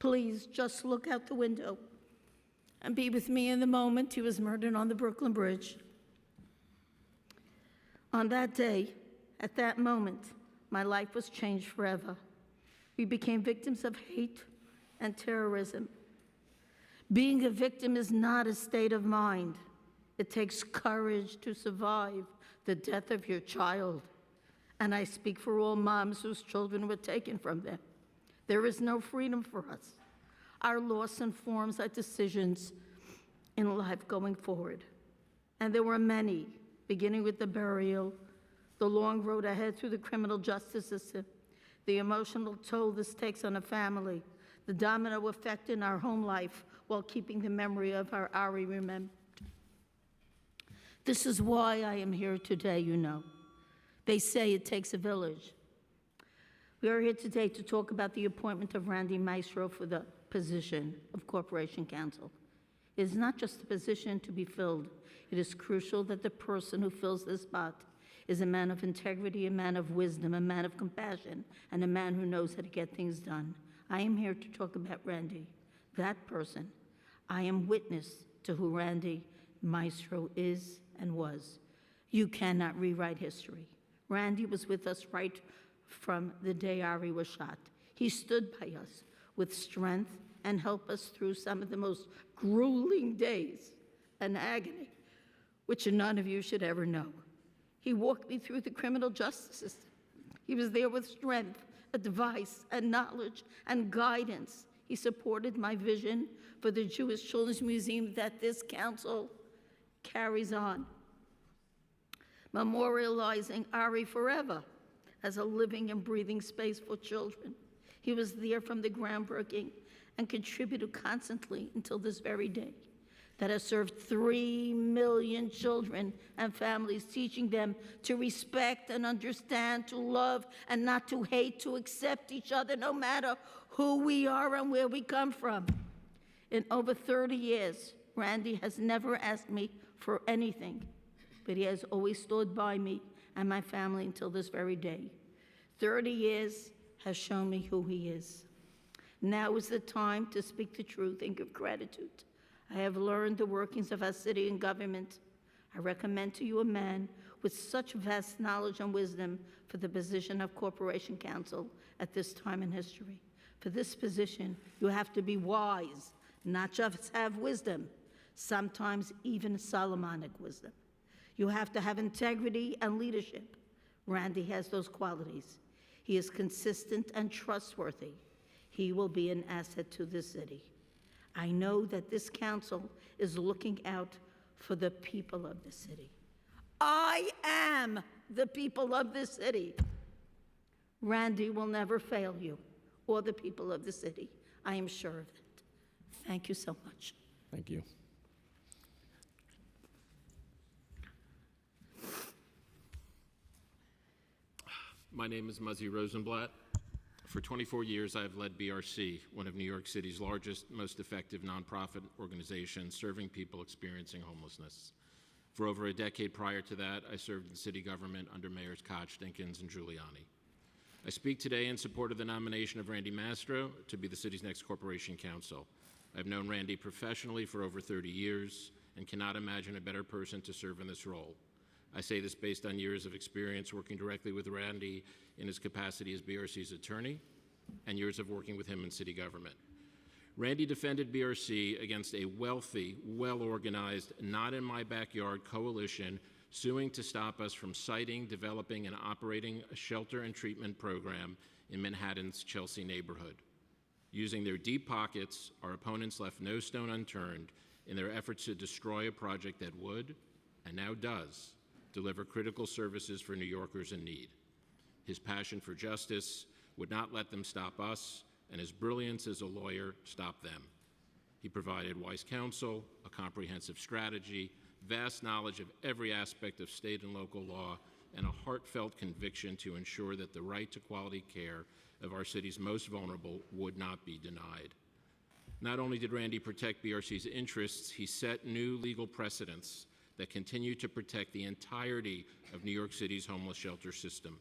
Please just look out the window and be with me in the moment he was murdered on the Brooklyn Bridge. On that day, at that moment, my life was changed forever. We became victims of hate and terrorism. Being a victim is not a state of mind. It takes courage to survive the death of your child. And I speak for all moms whose children were taken from them. There is no freedom for us. Our loss informs our decisions in life going forward. And there were many, beginning with the burial, the long road ahead through the criminal justice system, the emotional toll this takes on a family, the domino effect in our home life while keeping the memory of our Ari remembered. This is why I am here today, They say it takes a village. We are here today to talk about the appointment of Randy Maestro for the position of Corporation Counsel. It is not just a position to be filled. It is crucial that the person who fills this spot is a man of integrity, a man of wisdom, a man of compassion, and a man who knows how to get things done. I am here to talk about Randy, that person. I am witness to who Randy Maestro is and was. You cannot rewrite history. Randy was with us right from the day Ari was shot. He stood by us with strength and helped us through some of the most grueling days and agony, which none of you should ever know. He walked me through the criminal justice system. He was there with strength, advice, and knowledge, and guidance. He supported my vision for the Jewish Children's Museum that this council carries on, memorializing Ari forever as a living and breathing space for children. He was there from the groundbreaking and contributed constantly until this very day that has served 3 million children and families, teaching them to respect and understand, to love and not to hate, to accept each other no matter who we are and where we come from. In over 30 years, Randy has never asked me for anything, but he has always stood by me and my family until this very day. 30 years has shown me who he is. Now is the time to speak the truth and give gratitude. I have learned the workings of our city and government. I recommend to you a man with such vast knowledge and wisdom for the position of Corporation Counsel at this time in history. For this position, you have to be wise, not just have wisdom, sometimes even Solomonic wisdom. You have to have integrity and leadership. Randy has those qualities. He is consistent and trustworthy. He will be an asset to the city. I know that this council is looking out for the people of the city. I am the people of the city. Randy will never fail you or the people of the city. I am sure of that. Thank you so much. Thank you. My name is Muzzy Rosenblatt. For 24 years, I have led BRC, one of New York City's largest, most effective nonprofit organizations serving people experiencing homelessness. For over a decade prior to that, I served in city government under Mayors Koch, Dinkins, and Giuliani. I speak today in support of the nomination of Randy Mastro to be the city's next corporation counsel. I've known Randy professionally for over 30 years and cannot imagine a better person to serve in this role. I say this based on years of experience working directly with Randy in his capacity as BRC's attorney and years of working with him in city government. Randy defended BRC against a wealthy, well-organized, not-in-my-backyard coalition suing to stop us from siting, developing, and operating a shelter and treatment program in Manhattan's Chelsea neighborhood. Using their deep pockets, our opponents left no stone unturned in their efforts to destroy a project that would, and now does, deliver critical services for New Yorkers in need. His passion for justice would not let them stop us, and his brilliance as a lawyer stopped them. He provided wise counsel, a comprehensive strategy, vast knowledge of every aspect of state and local law, and a heartfelt conviction to ensure that the right to quality care of our city's most vulnerable would not be denied. Not only did Randy protect BRC's interests, he set new legal precedents that continue to protect the entirety of New York City's homeless shelter system.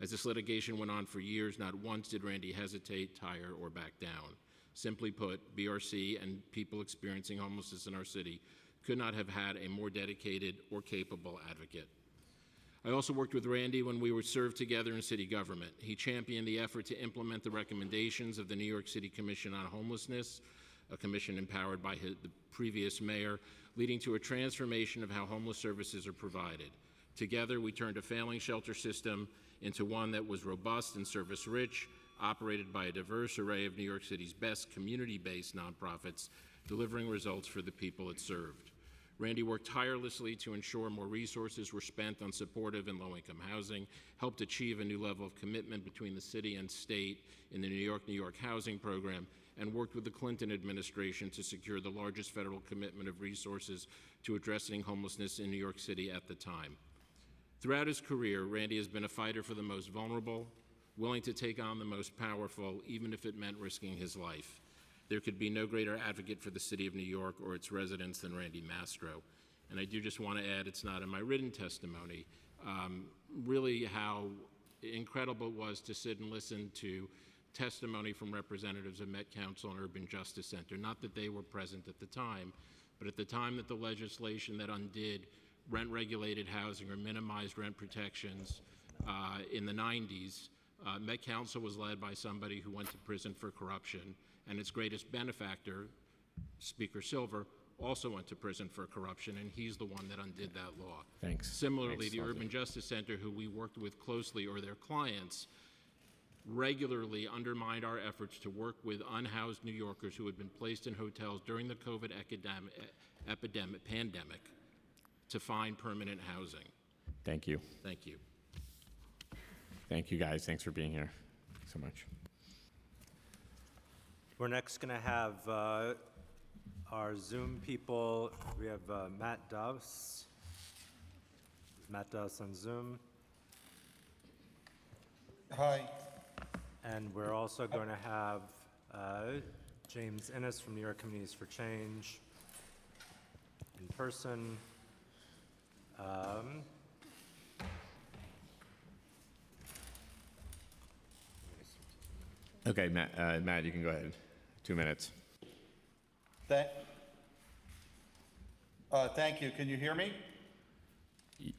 As this litigation went on for years, not once did Randy hesitate, tire, or back down. Simply put, BRC and people experiencing homelessness in our city could not have had a more dedicated or capable advocate. I also worked with Randy when we were served together in city government. He championed the effort to implement the recommendations of the New York City Commission on Homelessness, a commission empowered by the previous mayor, leading to a transformation of how homeless services are provided. Together, we turned a failing shelter system into one that was robust and service-rich, operated by a diverse array of New York City's best community-based nonprofits, delivering results for the people it served. Randy worked tirelessly to ensure more resources were spent on supportive and low-income housing, helped achieve a new level of commitment between the city and state in the New York Housing Program, and worked with the Clinton administration to secure the largest federal commitment of resources to addressing homelessness in New York City at the time. Throughout his career, Randy has been a fighter for the most vulnerable, willing to take on the most powerful, even if it meant risking his life. There could be no greater advocate for the city of New York or its residents than Randy Mastro. And I do just want to add, it's not in my written testimony, really how incredible it was to sit and listen to testimony from representatives of Met Council and Urban Justice Center. Not that they were present at the time, but at the time that the legislation that undid rent-regulated housing or minimized rent protections in the 90s, Met Council was led by somebody who went to prison for corruption, and its greatest benefactor, Speaker Silver, also went to prison for corruption, and he's the one that undid that law. Thanks. Similarly, Thanks, the Urban Justice Center, who we worked with closely, or their clients, regularly undermined our efforts to work with unhoused New Yorkers who had been placed in hotels during the COVID pandemic to find permanent housing. Thank you. Thank you. Thank you, guys. Thanks for being here so much. We're next going to have our Zoom people. We have Matt Douse. Is Matt Douse on Zoom? Hi. And we're also going to have James Innes from New York Communities for Change in person. Okay, Matt, you can go ahead. 2 minutes. Thank you. Can you hear me?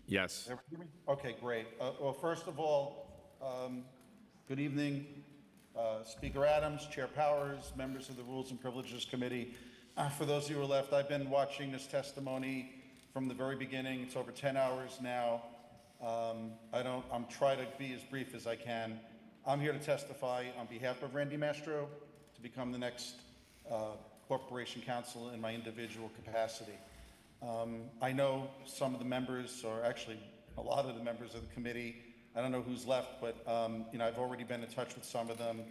Yes. Okay, great. Well, first of all, good evening, Speaker Adams, Chair Powers, members of the Rules and Privileges Committee. For those of you who are left, I've been watching this testimony from the very beginning. It's over 10 hours now. I'm trying to be as brief as I can. I'm here to testify on behalf of Randy Mastro to become the next Corporation Counsel in my individual capacity. I know some of the members, or actually a lot of the members of the committee. I don't know who's left, but I've already been in touch with some of them,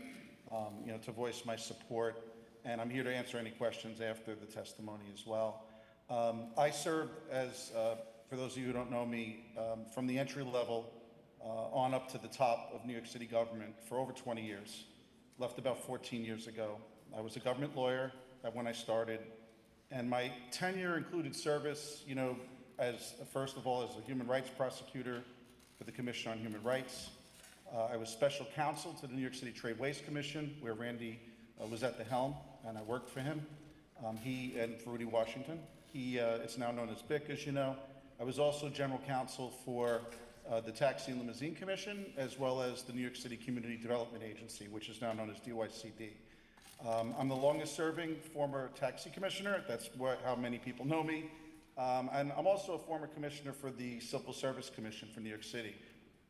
to voice my support, and I'm here to answer any questions after the testimony as well. I served as, for those of you who don't know me, from the entry level on up to the top of New York City government for over 20 years. Left about 14 years ago. I was a government lawyer when I started, and my tenure included service, as first of all, as a human rights prosecutor for the Commission on Human Rights. I was special counsel to the New York City Trade Waste Commission, where Randy was at the helm, and I worked for him. He and for Rudy Washington. It's now known as BIC, as you know. I was also general counsel for the Taxi and Limousine Commission, as well as the New York City Community Development Agency, which is now known as DYCD. I'm the longest serving former taxi commissioner. That's how many people know me. And I'm also a former commissioner for the Civil Service Commission for New York City.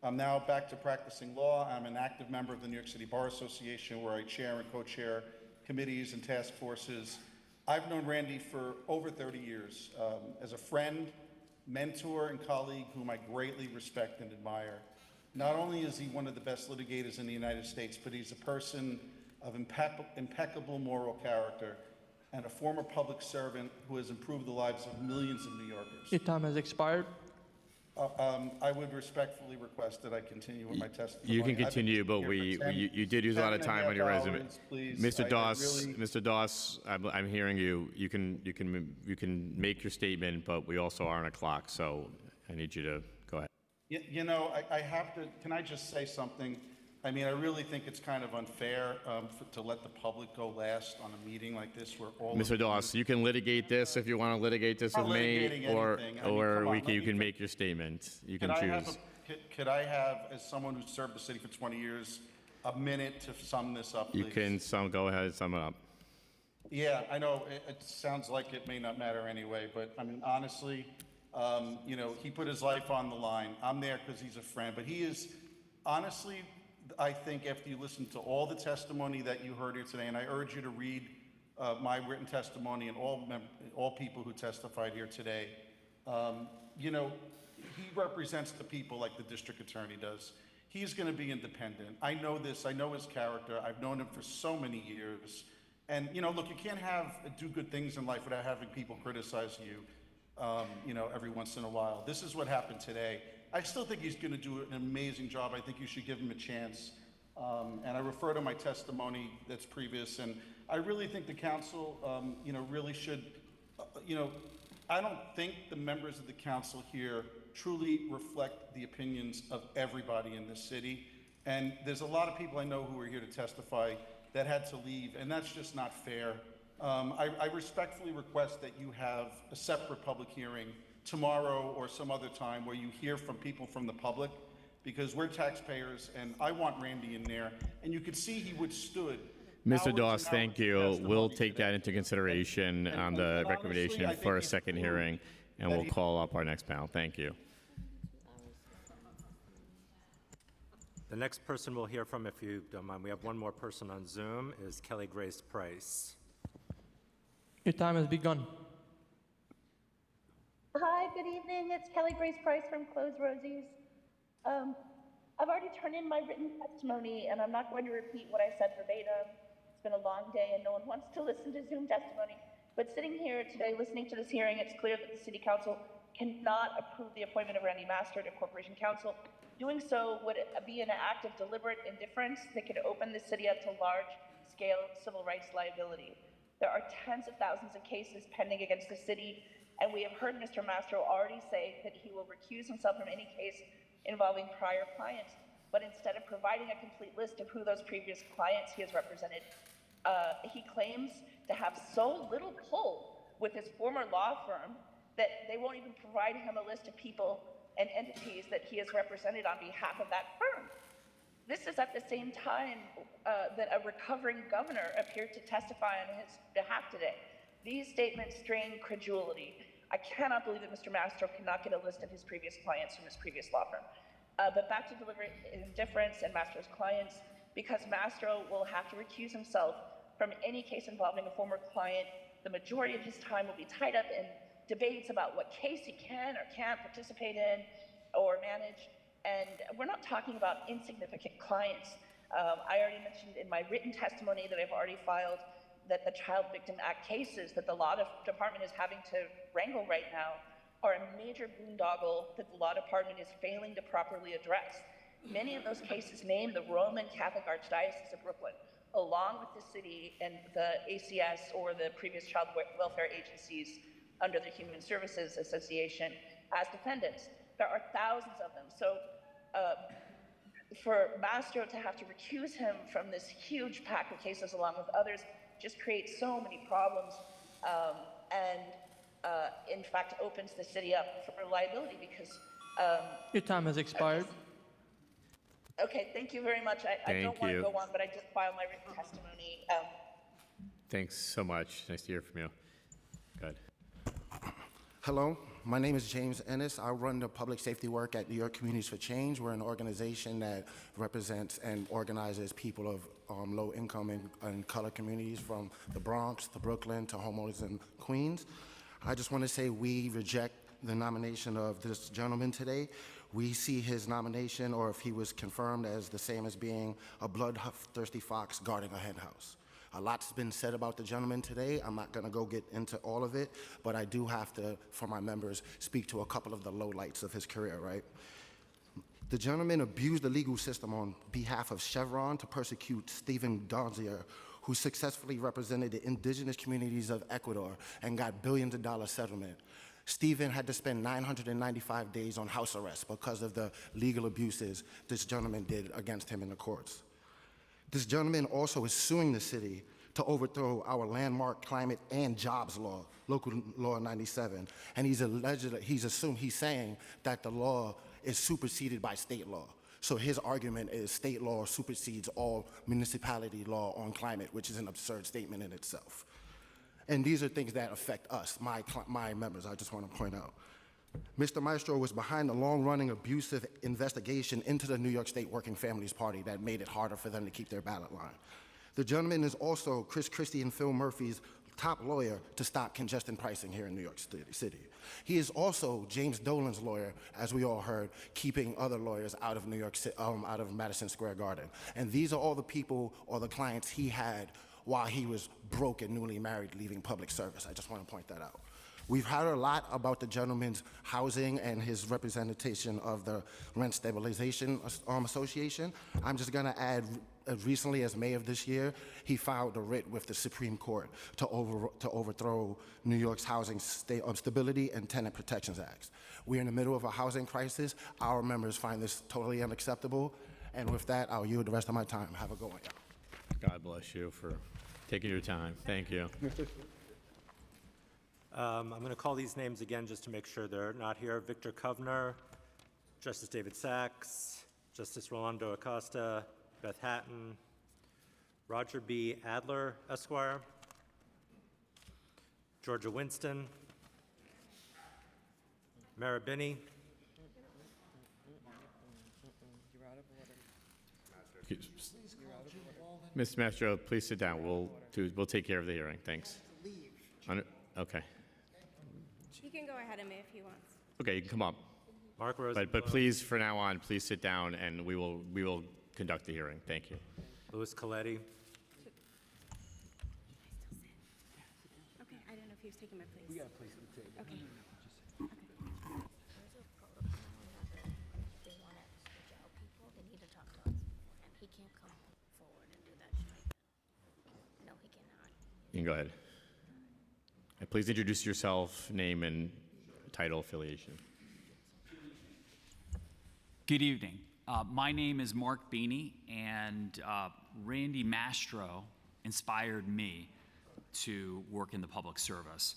I'm now back to practicing law. I'm an active member of the New York City Bar Association, where I chair and co-chair committees and task forces. I've known Randy for over 30 years as a friend, mentor, and colleague whom I greatly respect and admire. Not only is he one of the best litigators in the United States, but he's a person of impeccable moral character and a former public servant who has improved the lives of millions of New Yorkers. Your time has expired. I would respectfully request that I continue with my testimony. You can continue, but you did use a lot of time on your resume. Mr. Doss, Mr. Doss, I'm hearing you. You can make your statement, but we also are on a clock, so I need you to go ahead. I have to. Can I just say something? I mean, I really think it's kind of unfair to let the public go last on a meeting like this, where all. Mr. Doss, you can litigate this if you want to litigate this with me, or you can make your statement. You can choose. Could I have, as someone who served the city for 20 years, a minute to sum this up, please? You can go ahead and sum it up. Yeah, I know it sounds like it may not matter anyway, but I mean, honestly, he put his life on the line. I'm there because he's a friend, but he is, honestly, I think after you listen to all the testimony that you heard here today, and I urge you to read my written testimony and all people who testified here today, he represents the people like the district attorney does. He's going to be independent. I know this. I know his character. I've known him for so many years. And, look, you can't do good things in life without having people criticize you, every once in a while. This is what happened today. I still think he's going to do an amazing job. I think you should give him a chance. And I refer to my testimony that's previous. And I really think the council, really should, I don't think the members of the council here truly reflect the opinions of everybody in this city. And there's a lot of people I know who are here to testify that had to leave, and that's just not fair. I respectfully request that you have a separate public hearing tomorrow or some other time where you hear from people from the public, because we're taxpayers, and I want Randy in there. And you could see he withstood. Mr. Doss, thank you. We'll take that into consideration on the recommendation for a second hearing, and we'll call up our next panel. Thank you. The next person we'll hear from, if you don't mind, we have one more person on Zoom, is Kelly Grace Price. Your time has begun. Hi, good evening. It's Kelly Grace Price from Close Rosie's. I've already turned in my written testimony, and I'm not going to repeat what I said verbatim. It's been a long day, and no one wants to listen to Zoom testimony. But sitting here today, listening to this hearing, it's clear that the City Council cannot approve the appointment of Randy Mastro to Corporation Counsel. Doing so would be an act of deliberate indifference that could open the city up to large-scale civil rights liability. There are tens of thousands of cases pending against the city, and we have heard Mr. Mastro already say that he will recuse himself from any case involving prior clients. but instead of providing a complete list of who those previous clients he has represented, he claims to have so little pull with his former law firm that they won't even provide him a list of people and entities that he has represented on behalf of that firm. This is at the same time that a recovering governor appeared to testify on his behalf today. These statements strain credulity. I cannot believe that Mr. Mastro cannot get a list of his previous clients from his previous law firm. But back to deliberate indifference and Mastro's clients, because Mastro will have to recuse himself from any case involving a former client, the majority of his time will be tied up in debates about what case he can or can't participate in or manage. And we're not talking about insignificant clients. I already mentioned in my written testimony that I've already filed that the Child Victim Act cases that the law department is having to wrangle right now are a major boondoggle that the law department is failing to properly address. Many of those cases name the Roman Catholic Archdiocese of Brooklyn, along with the city and the ACS or the previous child welfare agencies under the Human Services Association as defendants. There are thousands of them. So for Mastro to have to recuse him from this huge pack of cases along with others just creates so many problems and in fact opens the city up for liability because Your time has expired. okay, thank you very much. I don't want to go on, but I just filed my written testimony. Thanks so much. Nice to hear from you. Good. Hello, my name is James Ennis. I run the public safety work at New York Communities for Change. We're an organization that represents and organizes people of low income and color communities from the Bronx to Brooklyn to homeowners in Queens. I just want to say we reject the nomination of this gentleman today. We see his nomination, or if he was confirmed, as the same as being a bloodthirsty fox guarding a hen house. A lot's been said about the gentleman today. I'm not going to go get into all of it, but I do have to, for my members, speak to a couple of the lowlights of his career, right? The gentleman abused the legal system on behalf of Chevron to persecute Stephen Donzier, who successfully represented the indigenous communities of Ecuador and got billions of dollar settlement. Stephen had to spend 995 days on house arrest because of the legal abuses this gentleman did against him in the courts. This gentleman also is suing the city to overthrow our landmark climate and jobs law, Local Law 97. And he's saying that the law is superseded by state law. So his argument is state law supersedes all municipality law on climate, which is an absurd statement in itself. And these are things that affect us, my members, I just want to point out. Mr. Maestro was behind the long-running abusive investigation into the New York State Working Families Party that made it harder for them to keep their ballot line. The gentleman is also Chris Christie and Phil Murphy's top lawyer to stop congestion pricing here in New York City. He is also James Dolan's lawyer, as we all heard, keeping other lawyers out of New York City, out of Madison Square Garden. And these are all the people or the clients he had while he was broke and newly married, leaving public service. I just want to point that out. We've heard a lot about the gentleman's housing and his representation of the Rent Stabilization Association. I'm just going to add, as recently as May of this year, he filed a writ with the Supreme Court to overthrow New York's Housing Stability and Tenant Protections Acts. We're in the middle of a housing crisis. Our members find this totally unacceptable. And with that, I'll yield the rest of my time. Have a good one. God bless you for taking your time. Thank you. I'm going to call these names again just to make sure they're not here. Victor Kovner, Justice David Sachs, Justice Rolando Acosta, Beth Hatton, Roger B. Adler, Esquire, Georgia Winston, Mara Binney, Mr. Mastro, please sit down. We'll take care of the hearing. Thanks. Okay. He can go ahead of me if he wants. Okay, you can come up. Mark Rosenblum. But please, for now on, please sit down, and we will conduct the hearing. Thank you. Louis Coletti, Okay, I don't know if he was taking my place. We got a place to take. Okay. They want to switch out people, they need to talk to us. And he can't come forward and do that strike. No, he cannot. You can go ahead. And please introduce yourself, name and title affiliation. Good evening. My name is Mark Beanie, and Randy Mastro inspired me to work in the public service.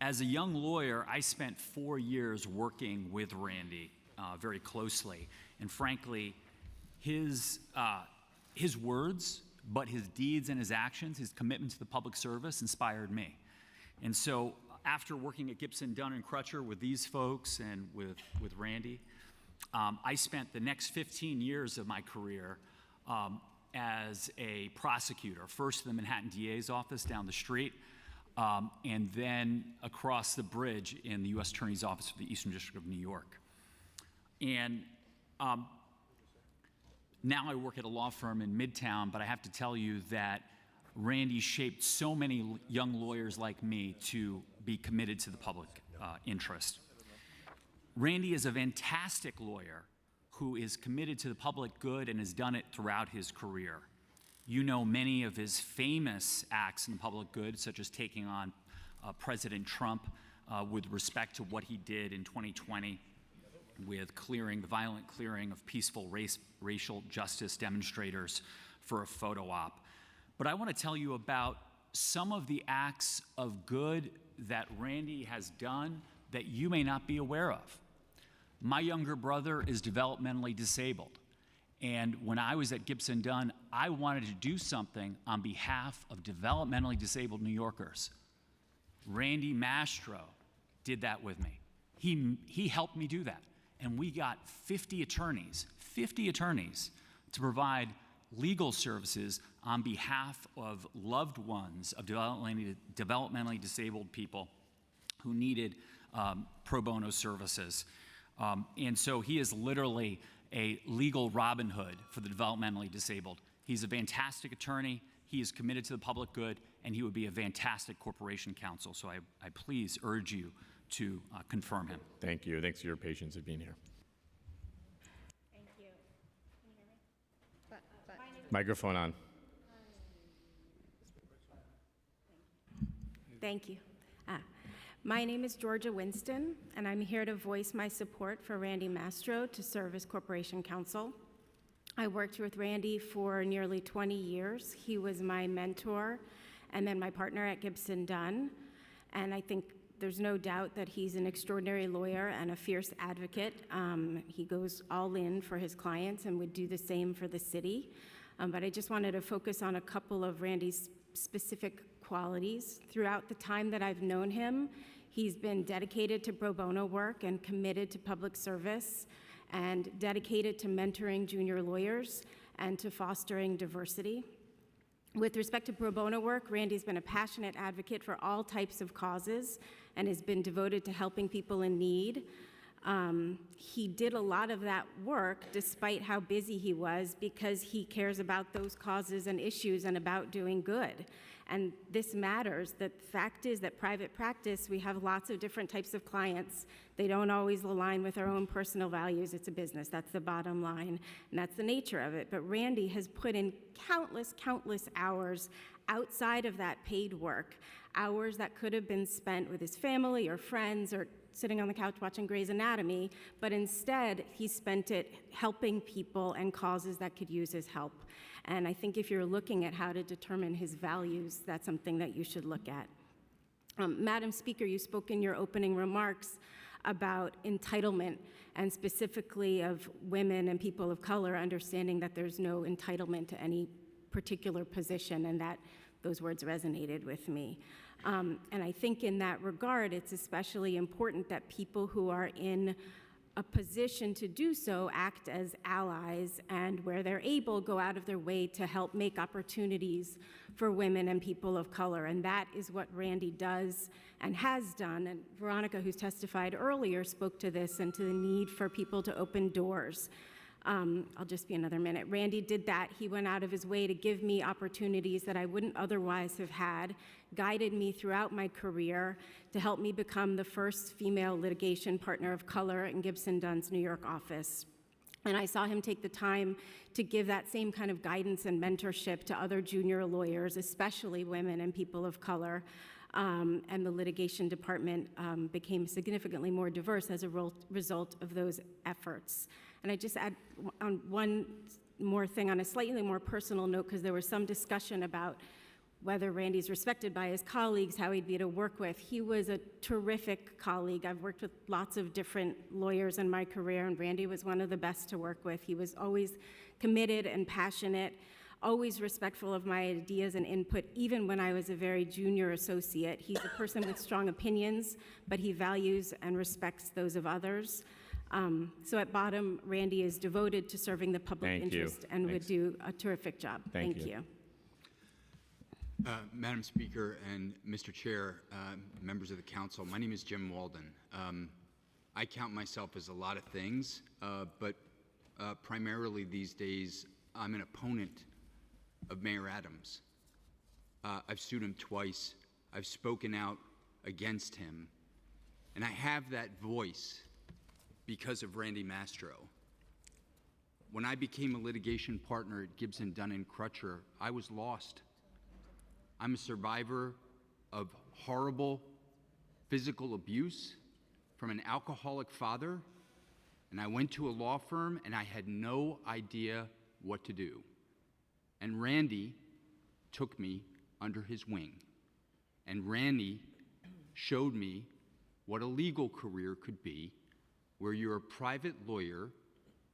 As a young lawyer, I spent 4 years working with Randy very closely, and frankly, his words, but his deeds and his actions, his commitment to the public service inspired me. And so after working at Gibson, Dunn and Crutcher with these folks and with Randy, I spent the next 15 years of my career as a prosecutor, first in the Manhattan DA's office down the street, and then across the bridge in the U.S. Attorney's Office for the Eastern District of New York. And now I work at a law firm in Midtown, but I have to tell you that Randy shaped so many young lawyers like me to be committed to the public interest. Randy is a fantastic lawyer who is committed to the public good and has done it throughout his career. You know many of his famous acts in the public good, such as taking on President Trump with respect to what he did in 2020 with the violent clearing of peaceful racial justice demonstrators for a photo op. But I want to tell you about some of the acts of good that Randy has done that you may not be aware of. My younger brother is developmentally disabled. And when I was at Gibson Dunn, I wanted to do something on behalf of developmentally disabled New Yorkers. Randy Mastro did that with me. He helped me do that. And we got 50 attorneys to provide legal services on behalf of loved ones of developmentally disabled people who needed pro bono services. And so he is literally a legal Robin Hood for the developmentally disabled. He's a fantastic attorney, he is committed to the public good, and he would be a fantastic corporation counsel. So I please urge you to confirm him. Thank you. Thanks for your patience of being here. Thank you. Can you hear me? Microphone on. Thank you. My name is Georgia Winston, and I'm here to voice my support for Randy Mastro to serve as Corporation Counsel. I worked with Randy for nearly 20 years. He was my mentor and then my partner at Gibson Dunn, and I think there's no doubt that he's an extraordinary lawyer and a fierce advocate. He goes all in for his clients and would do the same for the city. But I just wanted to focus on a couple of Randy's specific qualities. Throughout the time that I've known him, he's been dedicated to pro bono work and committed to public service and dedicated to mentoring junior lawyers and to fostering diversity. With respect to pro bono work, Randy's been a passionate advocate for all types of causes and has been devoted to helping people in need. He did a lot of that work despite how busy he was because he cares about those causes and issues and about doing good. And this matters. The fact is that private practice, we have lots of different types of clients. They don't always align with our own personal values. It's a business. That's the bottom line, and that's the nature of it. But Randy has put in countless hours outside of that paid work, hours that could have been spent with his family or friends or sitting on the couch watching Grey's Anatomy, but instead he spent it helping people and causes that could use his help. And I think if you're looking at how to determine his values, that's something that you should look at. Madam Speaker, you spoke in your opening remarks about entitlement and specifically of women and people of color understanding that there's no entitlement to any particular position, and that those words resonated with me. And I think in that regard, it's especially important that people who are in a position to do so act as allies, and where they're able, go out of their way to help make opportunities for women and people of color. And that is what Randy does and has done. And Veronica, who's testified earlier, spoke to this and to the need for people to open doors. I'll just be another minute. Randy did that. He went out of his way to give me opportunities that I wouldn't otherwise have had, guided me throughout my career to help me become the first female litigation partner of color in Gibson Dunn's New York office. And I saw him take the time to give that same kind of guidance and mentorship to other junior lawyers, especially women and people of color. And the litigation department became significantly more diverse as a result of those efforts. And I just add on one more thing on a slightly more personal note, because there was some discussion about whether Randy's respected by his colleagues, how he'd be to work with. He was a terrific colleague. I've worked with lots of different lawyers in my career, and Randy was one of the best to work with. He was always committed and passionate, always respectful of my ideas and input, even when I was a very junior associate. He's a person with strong opinions, but he values and respects those of others. So at bottom, Randy is devoted to serving the public interest and would do a terrific job. Thank you. Madam Speaker and Mr. Chair, members of the council, my name is Jim Walden. I count myself as a lot of things, but primarily these days, I'm an opponent of Mayor Adams. I've sued him twice. I've spoken out against him. And I have that voice because of Randy Mastro. When I became a litigation partner at Gibson, Dunn & Crutcher, I was lost. I'm a survivor of horrible physical abuse from an alcoholic father, and I went to a law firm and I had no idea what to do. And Randy took me under his wing. And Randy showed me what a legal career could be, where you're a private lawyer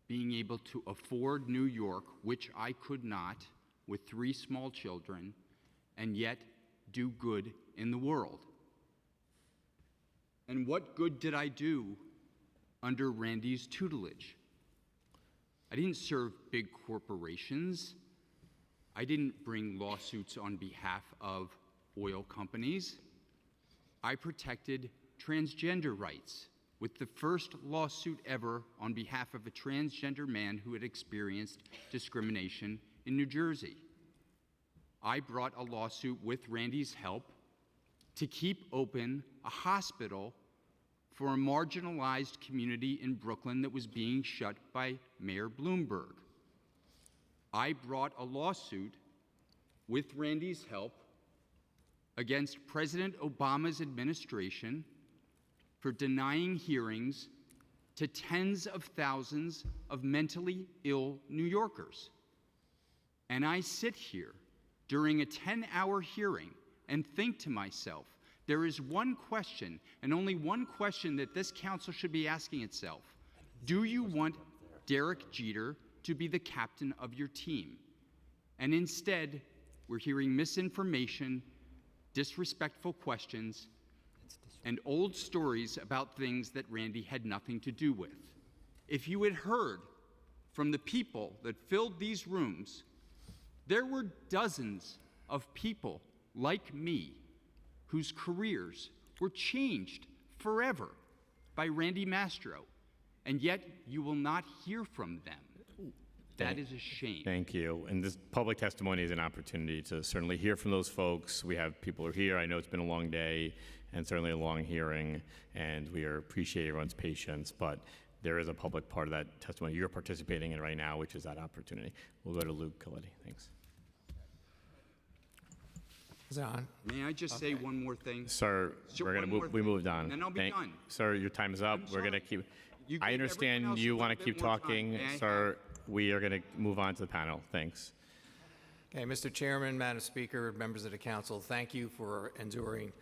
being able to afford New York, which I could not with 3 small children, and yet do good in the world. And what good did I do under Randy's tutelage? I didn't serve big corporations. I didn't bring lawsuits on behalf of oil companies. I protected transgender rights with the first lawsuit ever on behalf of a transgender man who had experienced discrimination in New Jersey. I brought a lawsuit with Randy's help to keep open a hospital for a marginalized community in Brooklyn that was being shut by Mayor Bloomberg. I brought a lawsuit with Randy's help against President Obama's administration for denying hearings to tens of thousands of mentally ill New Yorkers. And I sit here during a 10-hour hearing and think to myself, there is one question, and only one question, that this council should be asking itself. Do you want Derek Jeter to be the captain of your team? And instead, we're hearing misinformation, disrespectful questions, and old stories about things that Randy had nothing to do with. If you had heard from the people that filled these rooms, there were dozens of people like me whose careers were changed forever by Randy Mastro, and yet you will not hear from them. That is a shame. Thank you. And this public testimony is an opportunity to certainly hear from those folks. We have people who are here. I know it's been a long day and certainly a long hearing, and we appreciate everyone's patience, but there is a public part of that testimony you're participating in right now, which is that opportunity. We'll go to Luke Coletti. Thanks. Is it on? May I just say one more thing? Sir, Sure, we're one gonna more move, we thing, moved on. and I'll be done. Sir, your time is up. We're gonna keep, You I gave everyone understand else a you little wanna bit keep more time. talking, May I sir. We are gonna move on to the panel. Thanks. Okay, Mr. Chairman, Madam Speaker, members of the council, thank you for enduring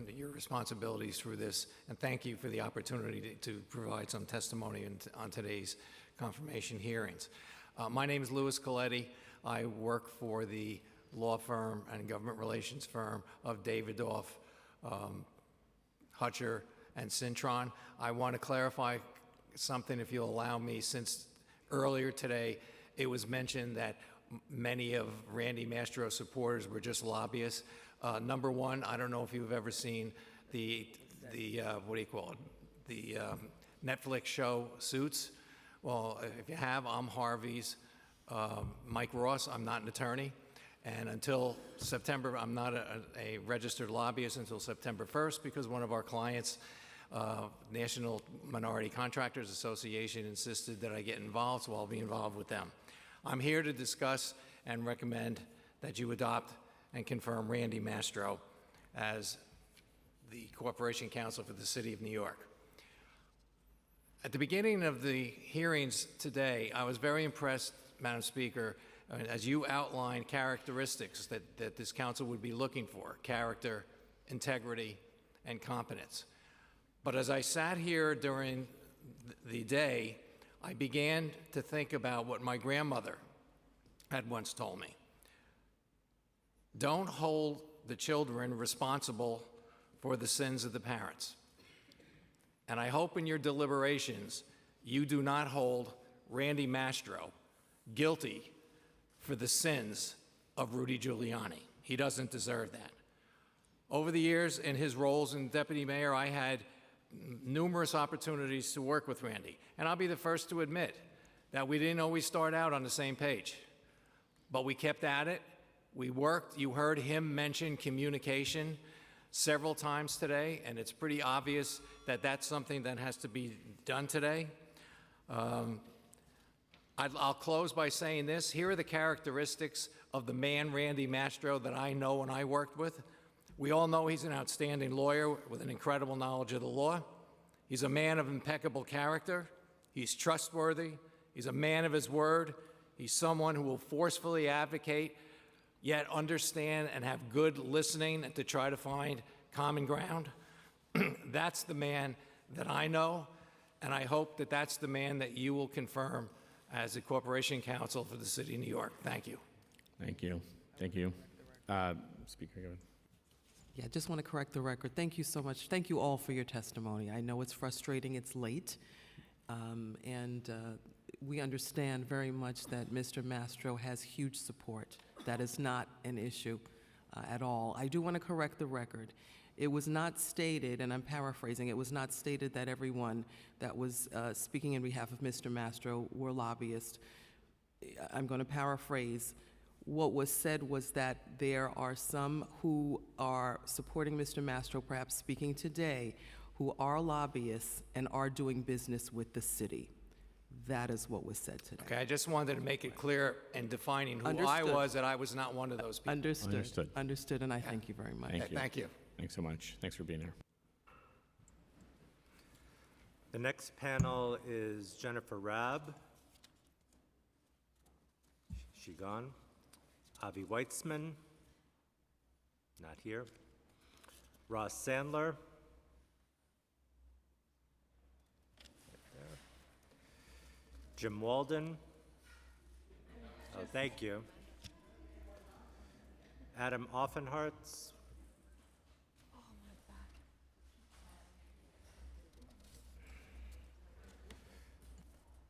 your responsibilities through this, and thank you for the opportunity to provide some testimony on today's confirmation hearings. My name is Louis Coletti. I work for the law firm and government relations firm of Davidoff, Hutcher, and Cintron. I want to clarify something, if you'll allow me, since earlier today it was mentioned that many of Randy Mastro's supporters were just lobbyists. Number one, I don't know if you've ever seen the what do you call it, the Netflix show Suits. Well, if you have, I'm Harvey's Mike Ross. I'm not an attorney. And until September, I'm not a registered lobbyist until September 1st, because one of our clients, National Minority Contractors Association, insisted that I get involved, so I'll be involved with them. I'm here to discuss and recommend that you adopt and confirm Randy Mastro as the Corporation Counsel for the City of New York. At the beginning of the hearings today, I was very impressed, Madam Speaker, as you outlined characteristics that this council would be looking for: character, integrity, and competence. But as I sat here during the day, I began to think about what my grandmother had once told me. Don't hold the children responsible for the sins of the parents. And I hope in your deliberations, you do not hold Randy Mastro guilty for the sins of Rudy Giuliani. He doesn't deserve that. Over the years, in his roles as deputy mayor, I had numerous opportunities to work with Randy. And I'll be the first to admit that we didn't always start out on the same page. But we kept at it. We worked. You heard him mention communication several times today, and it's pretty obvious that that's something that has to be done today. I'll close by saying this. Here are the characteristics of the man, Randy Mastro, that I know and I worked with. We all know he's an outstanding lawyer with an incredible knowledge of the law. He's a man of impeccable character. He's trustworthy. He's a man of his word. He's someone who will forcefully advocate, yet understand and have good listening to try to find common ground. That's the man that I know, and I hope that that's the man that you will confirm as a corporation counsel for the city of New York. Thank you. Thank you. Thank you. Speaker, go ahead. Yeah, I just want to correct the record. Thank you so much. Thank you all for your testimony. I know it's frustrating, it's late, and we understand very much that Mr. Mastro has huge support. That is not an issue at all. I do want to correct the record. It was not stated, and I'm paraphrasing, it was not stated that everyone that was speaking in behalf of Mr. Mastro were lobbyists. I'm going to paraphrase. What was said was that there are some who are supporting Mr. Mastro, perhaps speaking today, who are lobbyists and are doing business with the city. That is what was said today. Okay, I just wanted to make it clear in defining who I Understood. was, that I was not one of those people. Understood. Understood. Understood, and I thank you very much. Thank you. Thank you. Thanks so much. Thanks for being here. The next panel is Jennifer Rabb. She gone. Avi Weitzman, not here. Ross Sandler. Right there. Jim Walden. Oh, thank you. Adam Offenhartz.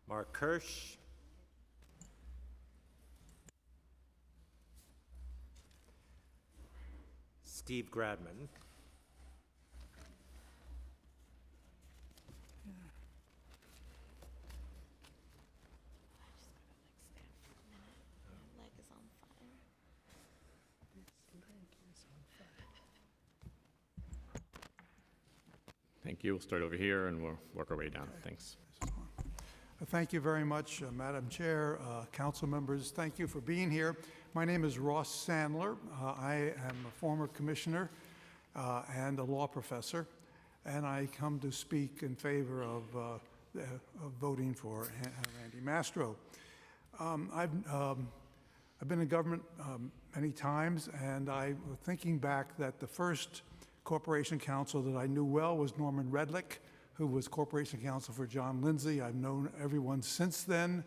Mark Kirsch. Steve Gradman. Thank you. We'll start over here and we'll work our way down. Thanks. Thank you very much, Madam Chair, council members. Thank you for being here. My name is Ross Sandler. I am a former commissioner and a law professor, and I come to speak in favor of voting for Randy Mastro. I've been in government many times, and I was thinking back that the first corporation counsel that I knew well was Norman Redlick, who was corporation counsel for John Lindsay. I've known everyone since then.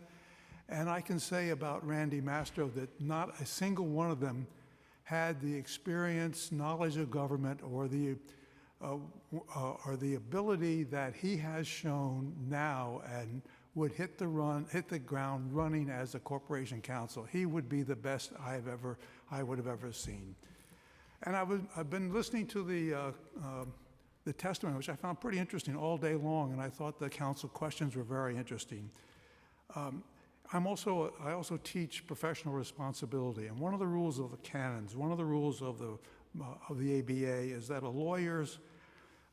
And I can say about Randy Mastro that not a single one of them had the experience, knowledge of government, or the ability that he has shown now, and would hit the ground running as a corporation counsel. He would be the best I would have ever seen. And I've been listening to the testimony, which I found pretty interesting all day long, and I thought the council questions were very interesting. I also teach professional responsibility, and one of the rules of the canons, one of the rules of the ABA is that a lawyer's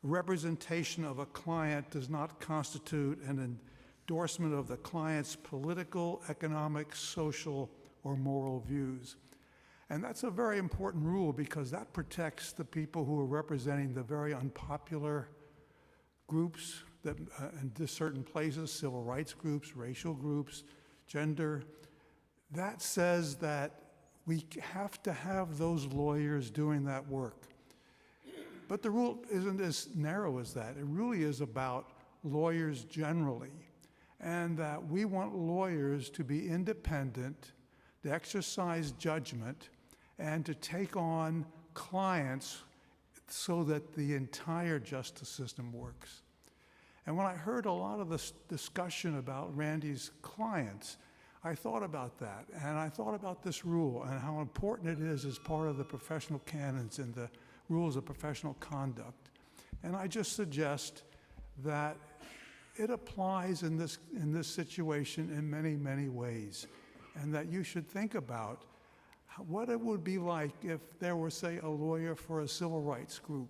representation of a client does not constitute an endorsement of the client's political, economic, social, or moral views. And that's a very important rule because that protects the people who are representing the very unpopular groups, that in certain places, civil rights groups, racial groups, gender. That says that we have to have those lawyers doing that work. But the rule isn't as narrow as that. It really is about lawyers generally, and that we want lawyers to be independent, to exercise judgment, and to take on clients so that the entire justice system works. And when I heard a lot of this discussion about Randy's clients, I thought about that, and I thought about this rule and how important it is as part of the professional canons and the rules of professional conduct. And I just suggest that it applies in this situation in many, many ways, and that you should think about what it would be like if there were, say, a lawyer for a civil rights group,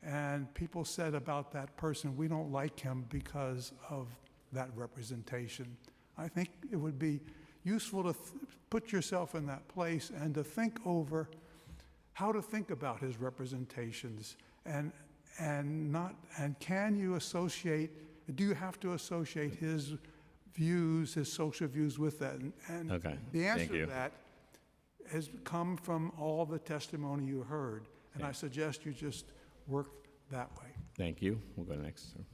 and people said about that person, we don't like him because of that representation. I think it would be useful to put yourself in that place and to think over how to think about his representations, and can you associate, do you have to associate his views, his social views with that? And Okay. the answer Thank you. to that has come from all the testimony you heard, and I suggest you just work that way. Thank you. We'll go next. Sir.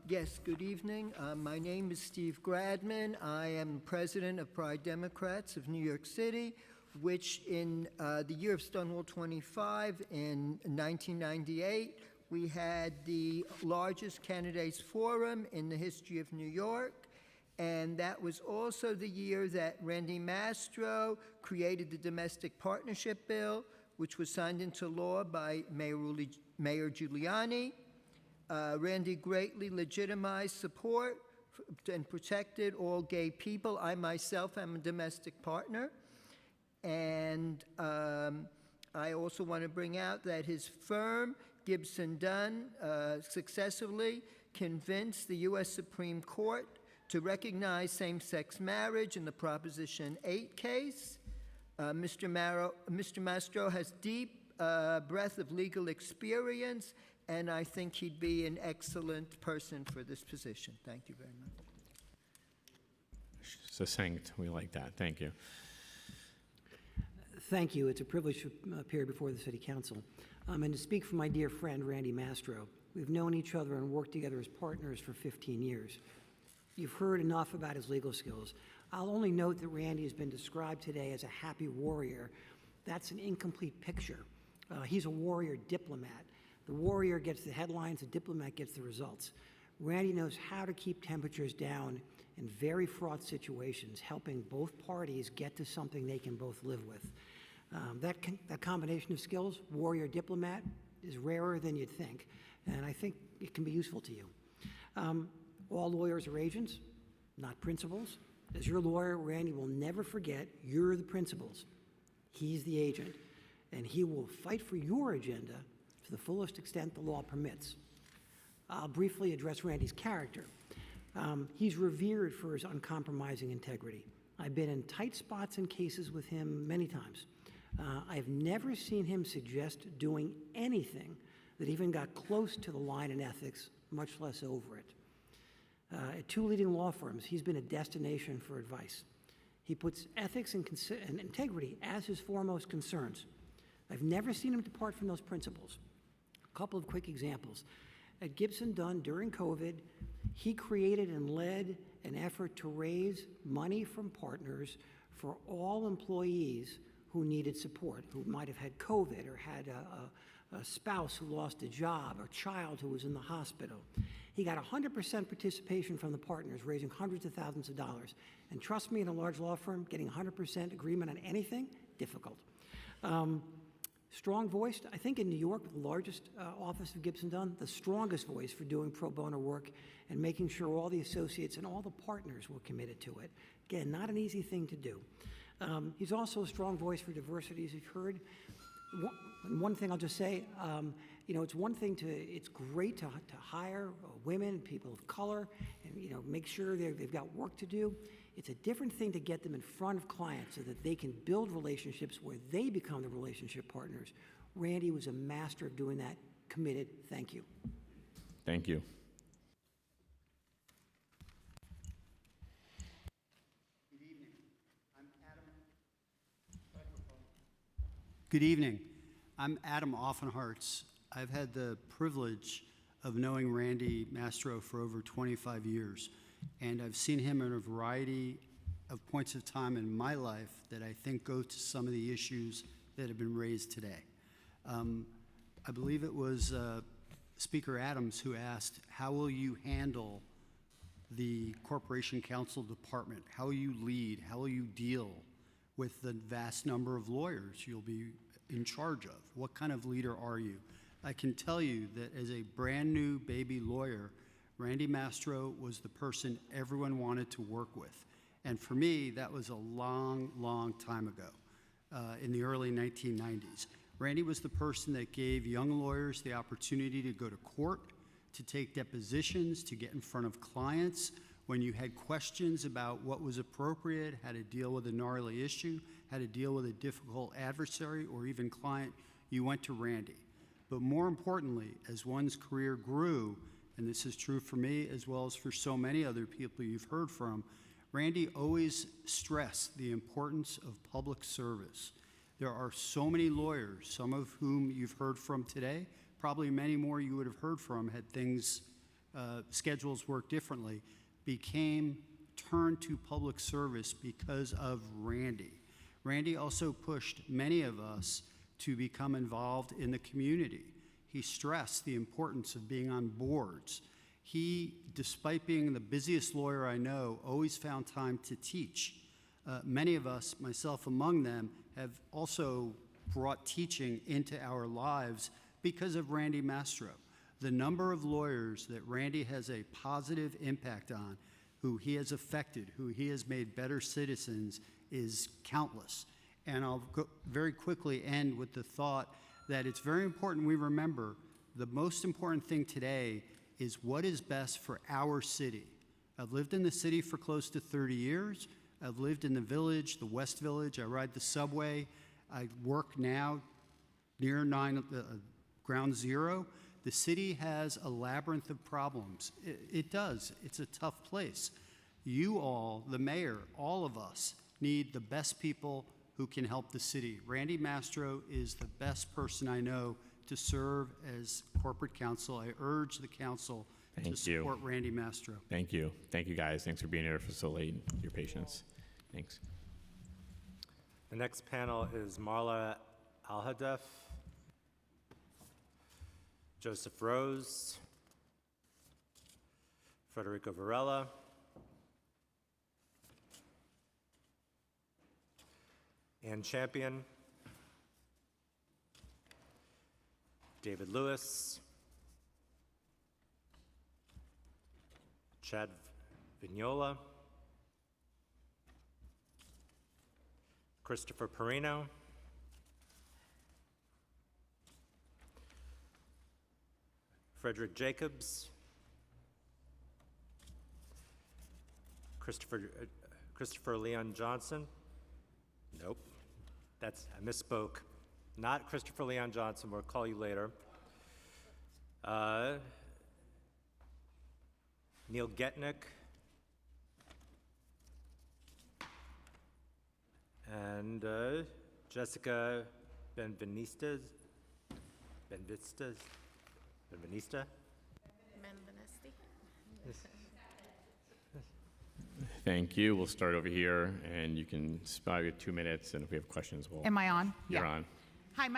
Yes, good evening. My name is Steve Gradman. I am president of Pride Democrats of New York City, which in the year of Stonewall 25 in 1998, we had the largest candidates forum in the history of New York. And that was also the year that Randy Mastro created the Domestic Partnership Bill, which was signed into law by Mayor Giuliani. Randy greatly legitimized support and protected all gay people. I myself am a domestic partner. And I also want to bring out that his firm, Gibson Dunn, successfully convinced the U.S. Supreme Court to recognize same-sex marriage in the Proposition 8 case. Mr. Mastro has deep breadth of legal experience, and I think he'd be an excellent person for this position. Thank you very much. Succinct. We like that. Thank you. Thank you. It's a privilege to appear before the City Council and to speak for my dear friend, Randy Mastro. We've known each other and worked together as partners for 15 years. You've heard enough about his legal skills. I'll only note that Randy has been described today as a happy warrior. That's an incomplete picture. He's a warrior diplomat. The warrior gets the headlines, the diplomat gets the results. Randy knows how to keep temperatures down in very fraught situations, helping both parties get to something they can both live with. That combination of skills, warrior diplomat, is rarer than you'd think, and I think it can be useful to you. All lawyers are agents, not principals. As your lawyer, Randy will never forget you're the principals. He's the agent, and he will fight for your agenda to the fullest extent the law permits. I'll briefly address Randy's character. He's revered for his uncompromising integrity. I've been in tight spots in cases with him many times. I've never seen him suggest doing anything that even got close to the line in ethics, much less over it. At two leading law firms, he's been a destination for advice. He puts ethics and integrity as his foremost concerns. I've never seen him depart from those principles. A couple of quick examples. At Gibson Dunn during COVID, he created and led an effort to raise money from partners for all employees who needed support, who might have had COVID or had a spouse who lost a job or child who was in the hospital. He got 100% participation from the partners, raising hundreds of thousands of dollars. And trust me, in a large law firm, getting 100% agreement on anything, difficult. Strong voiced, I think in New York, the largest office of Gibson Dunn, the strongest voice for doing pro bono work and making sure all the associates and all the partners were committed to it. Again, not an easy thing to do. He's also a strong voice for diversity, as you've heard. One thing I'll just say, it's great to hire women, people of color, and make sure they've got work to do. It's a different thing to get them in front of clients so that they can build relationships where they become the relationship partners. Randy was a master of doing that committed. Thank you. Thank you. Good evening. I'm Adam Offenhartz. I've had the privilege of knowing Randy Mastro for over 25 years, and I've seen him in a variety of points of time in my life that I think go to some of the issues that have been raised today. I believe it was Speaker Adams who asked, how will you handle the Corporation Counsel Department? How will you lead? How will you deal with the vast number of lawyers you'll be in charge of? What kind of leader are you? I can tell you that as a brand new baby lawyer, Randy Mastro was the person everyone wanted to work with. And for me, that was a long, long time ago, in the early 1990s. Randy was the person that gave young lawyers the opportunity to go to court, to take depositions, to get in front of clients. When you had questions about what was appropriate, how to deal with a gnarly issue, how to deal with a difficult adversary or even client, you went to Randy. But more importantly, as one's career grew, and this is true for me as well as for so many other people you've heard from, Randy always stressed the importance of public service. There are so many lawyers, some of whom you've heard from today, probably many more you would have heard from had things, schedules worked differently, turned to public service because of Randy. Randy also pushed many of us to become involved in the community. He stressed the importance of being on boards. He, despite being the busiest lawyer I know, always found time to teach. Many of us, myself among them, have also brought teaching into our lives because of Randy Mastro. The number of lawyers that Randy has a positive impact on, who he has affected, who he has made better citizens, is countless. And I'll very quickly end with the thought that it's very important we remember the most important thing today is what is best for our city. I've lived in the city for close to 30 years. I've lived in the village, the West Village. I ride the subway. I work now near Ground Zero. The city has a labyrinth of problems. It does. It's a tough place. You all, the mayor, all of us, need the best people who can help the city. Randy Mastro is the best person I know to serve as corporate counsel. I urge the council to support Randy Mastro. Thank you. Thank you, guys. Thanks for being here for so late, your patience. Thanks. The next panel is Marla Alhadeff, Joseph Rose, Federico Varela, Ann Champion, David Lewis, Chad Vignola, Christopher Perino, Frederick Jacobs, Christopher Leon Johnson. Nope, I misspoke. Not Christopher Leon Johnson. We'll call you later. Neil Getnick. And Jessica Benvenista. Thank you. We'll start over here, and you can spot your 2 minutes, and if we have questions, we'll... Am I on? You're Yeah. on. Hi,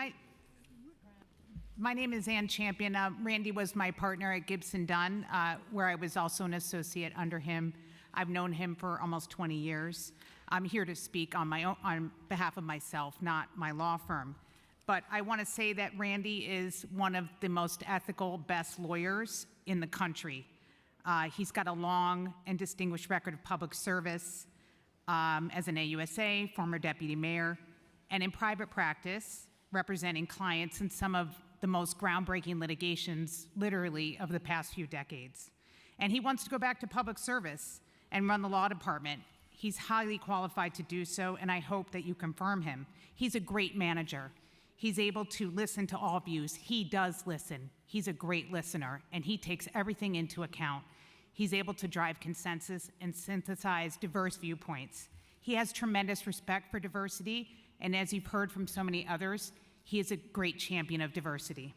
my name is Ann Champion. Randy was my partner at Gibson Dunn, where I was also an associate under him. I've known him for almost 20 years. I'm here to speak on behalf of myself, not my law firm. But I want to say that Randy is one of the most ethical, best lawyers in the country. He's got a long and distinguished record of public service as an AUSA, former deputy mayor, and in private practice, representing clients in some of the most groundbreaking litigations, literally, of the past few decades. And he wants to go back to public service and run the law department. He's highly qualified to do so, and I hope that you confirm him. He's a great manager. He's able to listen to all views. He does listen. He's a great listener, and he takes everything into account. He's able to drive consensus and synthesize diverse viewpoints. He has tremendous respect for diversity, and as you've heard from so many others, he is a great champion of diversity.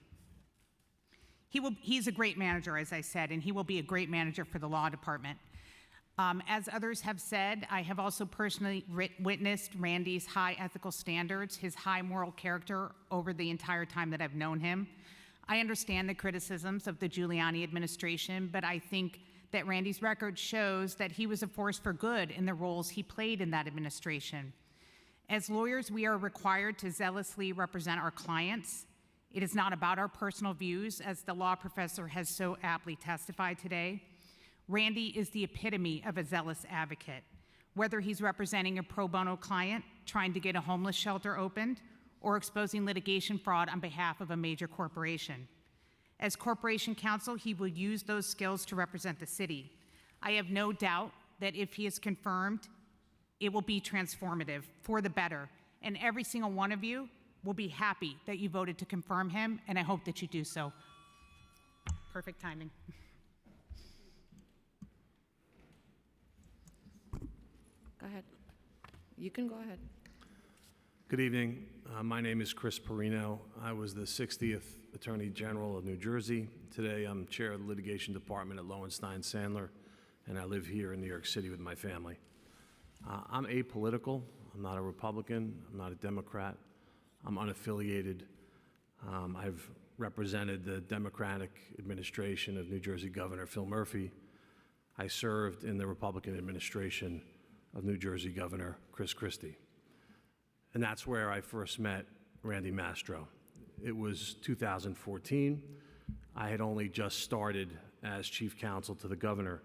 He's a great manager, as I said, and he will be a great manager for the law department. As others have said, I have also personally witnessed Randy's high ethical standards, his high moral character over the entire time that I've known him. I understand the criticisms of the Giuliani administration, but I think that Randy's record shows that he was a force for good in the roles he played in that administration. As lawyers, we are required to zealously represent our clients. It is not about our personal views, as the law professor has so aptly testified today. Randy is the epitome of a zealous advocate, whether he's representing a pro bono client trying to get a homeless shelter opened or exposing litigation fraud on behalf of a major corporation. As corporation counsel, he will use those skills to represent the city. I have no doubt that if he is confirmed, it will be transformative for the better, and every single one of you will be happy that you voted to confirm him, and I hope that you do so. Perfect timing. Go ahead. You can go ahead. Good evening. My name is Chris Perino. I was the 60th Attorney General of New Jersey. Today, I'm chair of the litigation department at Lowenstein Sandler, and I live here in New York City with my family. I'm apolitical. I'm not a Republican. I'm not a Democrat. I'm unaffiliated. I've represented the Democratic administration of New Jersey Governor Phil Murphy. I served in the Republican administration of New Jersey Governor Chris Christie. And that's where I first met Randy Mastro. It was 2014. I had only just started as chief counsel to the governor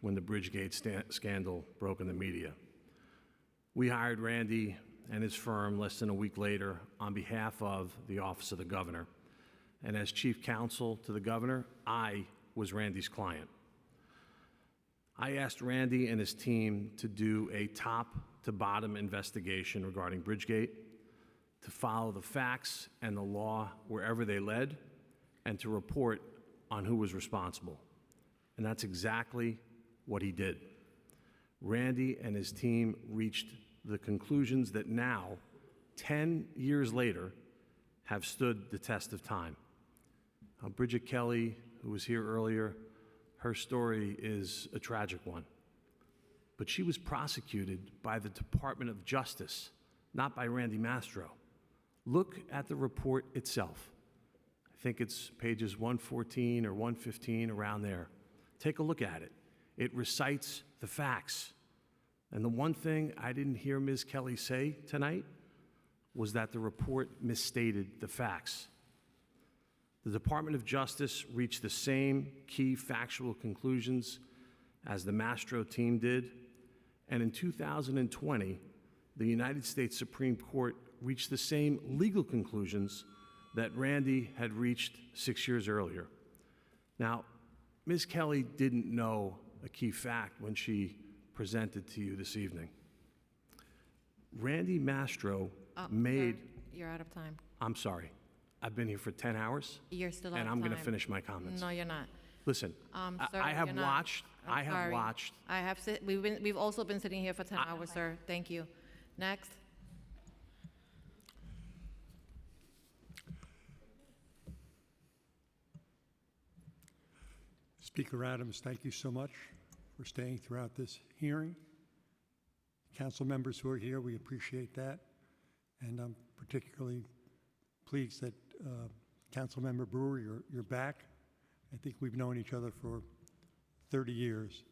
when the Bridgegate scandal broke in the media. We hired Randy and his firm less than a week later on behalf of the Office of the Governor. And as chief counsel to the governor, I was Randy's client. I asked Randy and his team to do a top-to-bottom investigation regarding Bridgegate, to follow the facts and the law wherever they led, and to report on who was responsible. And that's exactly what he did. Randy and his team reached the conclusions that now, 10 years later, have stood the test of time. Bridget Kelly, who was here earlier, her story is a tragic one. But she was prosecuted by the Department of Justice, not by Randy Mastro. Look at the report itself. I think it's pages 114 or 115, around there. Take a look at it. It recites the facts. And the one thing I didn't hear Ms. Kelly say tonight was that the report misstated the facts. The Department of Justice reached the same key factual conclusions as the Mastro team did, and in 2020, the United States Supreme Court reached the same legal conclusions that Randy had reached 6 years earlier. Now, Ms. Kelly didn't know a key fact when she presented to you this evening. Randy Mastro made... Sir, you're out of time. I'm sorry. I've been here for 10 hours. You're still out of and time. I'm going to finish my comments. No, you're not. Listen, Sir, I have you're not. watched. I'm I have sorry. watched. We've also been sitting here for 10 hours, sir. Thank you. Next. Speaker Adams, thank you so much for staying throughout this hearing. Council members who are here, we appreciate that. And I'm particularly pleased that Councilmember Brewer, you're back. I think we've known each other for 30 years.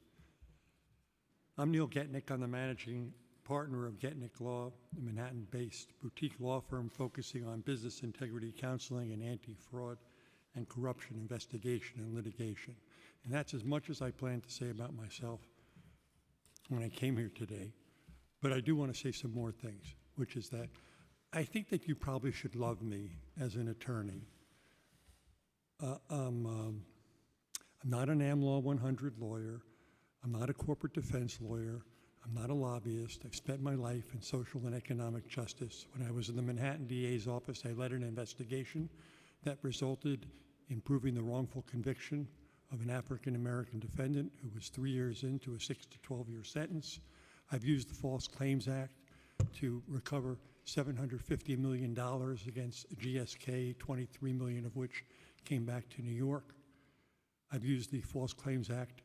I'm Neil Getnick. I'm the managing partner of Getnick Law, a Manhattan-based boutique law firm focusing on business integrity counseling and anti-fraud and corruption investigation and litigation. And that's as much as I plan to say about myself when I came here today. But I do want to say some more things, which is that I think that you probably should love me as an attorney. I'm not an AmLaw 100 lawyer. I'm not a corporate defense lawyer. I'm not a lobbyist. I've spent my life in social and economic justice. When I was in the Manhattan DA's office, I led an investigation that resulted in proving the wrongful conviction of an African-American defendant who was 3 years into a 6 to 12-year sentence. I've used the False Claims Act to recover $750 million against GSK, 23 million of which came back to New York. I've used the False Claims Act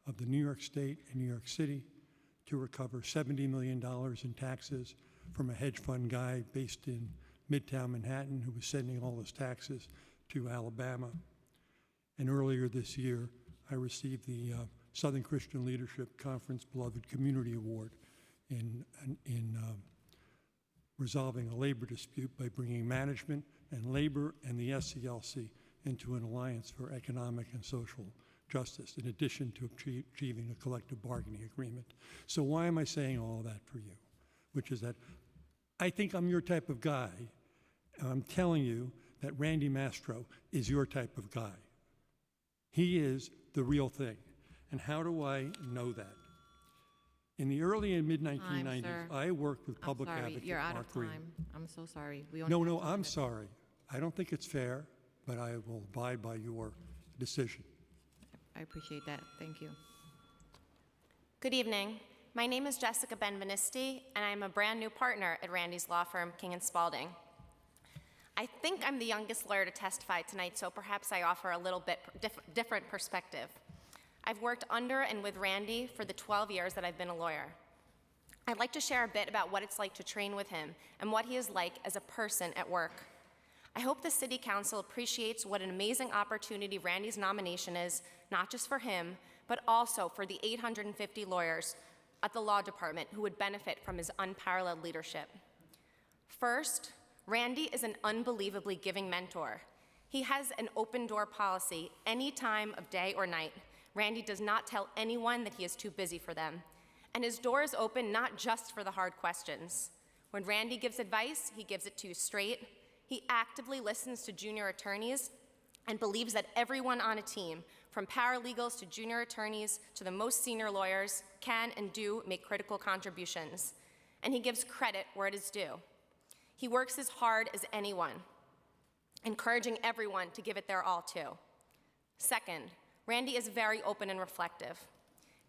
of the New York State and New York City to recover $70 million in taxes from a hedge fund guy based in Midtown Manhattan who was sending all his taxes to Alabama. And earlier this year, I received the Southern Christian Leadership Conference Beloved Community Award in resolving a labor dispute by bringing management and labor and the SCLC into an alliance for economic and social justice, in addition to achieving a collective bargaining agreement. So why am I saying all of that for you? Which is that I think I'm your type of guy, and I'm telling you that Randy Mastro is your type of guy. He is the real thing. And how do I know that? In the early and mid-1990s, I worked with public advocate You're out Mark of Green. time. I'm so sorry. We only No, have 2 I'm minutes. sorry. I don't think it's fair, but I will abide by your decision. I appreciate that. Thank you. Good evening. My name is Jessica Benvenisti, and I'm a brand new partner at Randy's law firm, King & Spalding. I think I'm the youngest lawyer to testify tonight, so perhaps I offer a little bit different perspective. I've worked under and with Randy for the 12 years that I've been a lawyer. I'd like to share a bit about what it's like to train with him and what he is like as a person at work. I hope the City Council appreciates what an amazing opportunity Randy's nomination is, not just for him, but also for the 850 lawyers at the law department who would benefit from his unparalleled leadership. First, Randy is an unbelievably giving mentor. He has an open door policy any time of day or night. Randy does not tell anyone that he is too busy for them. And his door is open not just for the hard questions. When Randy gives advice, he gives it to you straight. He actively listens to junior attorneys and believes that everyone on a team, from paralegals to junior attorneys to the most senior lawyers, can and do make critical contributions. And he gives credit where it is due. He works as hard as anyone, encouraging everyone to give it their all too. Second, Randy is very open and reflective.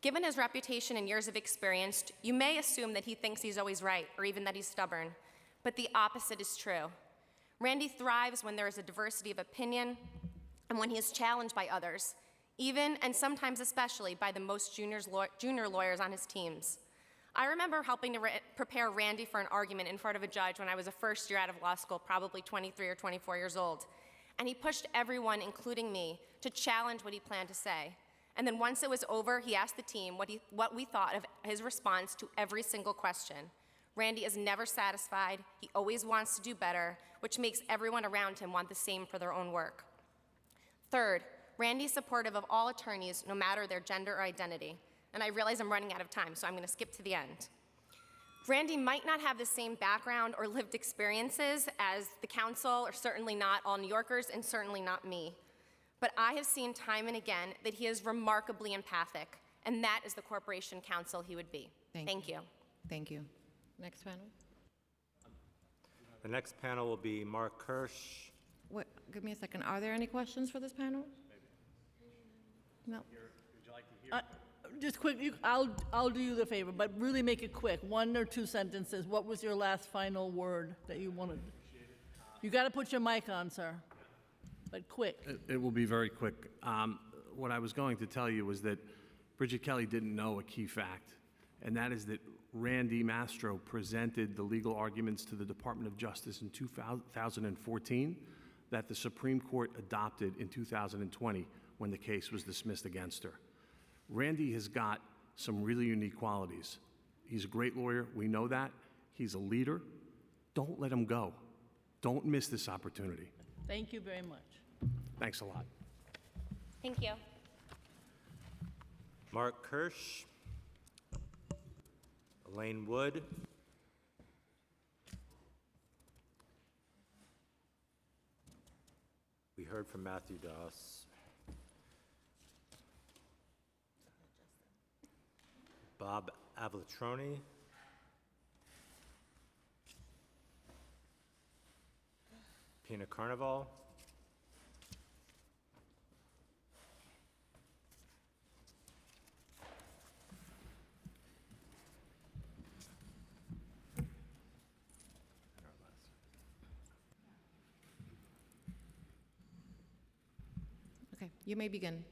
Given his reputation and years of experience, you may assume that he thinks he's always right, or even that he's stubborn, but the opposite is true. Randy thrives when there is a diversity of opinion and when he is challenged by others, even and sometimes especially by the most junior lawyers on his teams. I remember helping to prepare Randy for an argument in front of a judge when I was a first year out of law school, probably 23 or 24 years old. And he pushed everyone, including me, to challenge what he planned to say. And then once it was over, he asked the team what we thought of his response to every single question. Randy is never satisfied. He always wants to do better, which makes everyone around him want the same for their own work. Third, Randy is supportive of all attorneys, no matter their gender or identity. And I realize I'm running out of time, so I'm going to skip to the end. Randy might not have the same background or lived experiences as the council, or certainly not all New Yorkers, and certainly not me. But I have seen time and again that he is remarkably empathic, and that is the corporation counsel he would be. Thank you. Thank you. Next panel. The next panel will be Mark Kirsch. Wait, give me a second. Are there any questions for this panel? No. Just quick, I'll do you the favor, but really make it quick. 1 or 2 sentences. What was your last final word that you wanted? You got to put your mic on, sir, but quick. It will be very quick. What I was going to tell you was that Bridget Kelly didn't know a key fact, and that is that Randy Mastro presented the legal arguments to the Department of Justice in 2014 that the Supreme Court adopted in 2020 when the case was dismissed against her. Randy has got some really unique qualities. He's a great lawyer. We know that. He's a leader. Don't let him go. Don't miss this opportunity. Thank you very much. Thanks a lot. Thank you. Mark Kirsch. Elaine Wood. We heard from Matthew Doss. Bob Avalatroni. Pina Carnival. Okay, you may begin.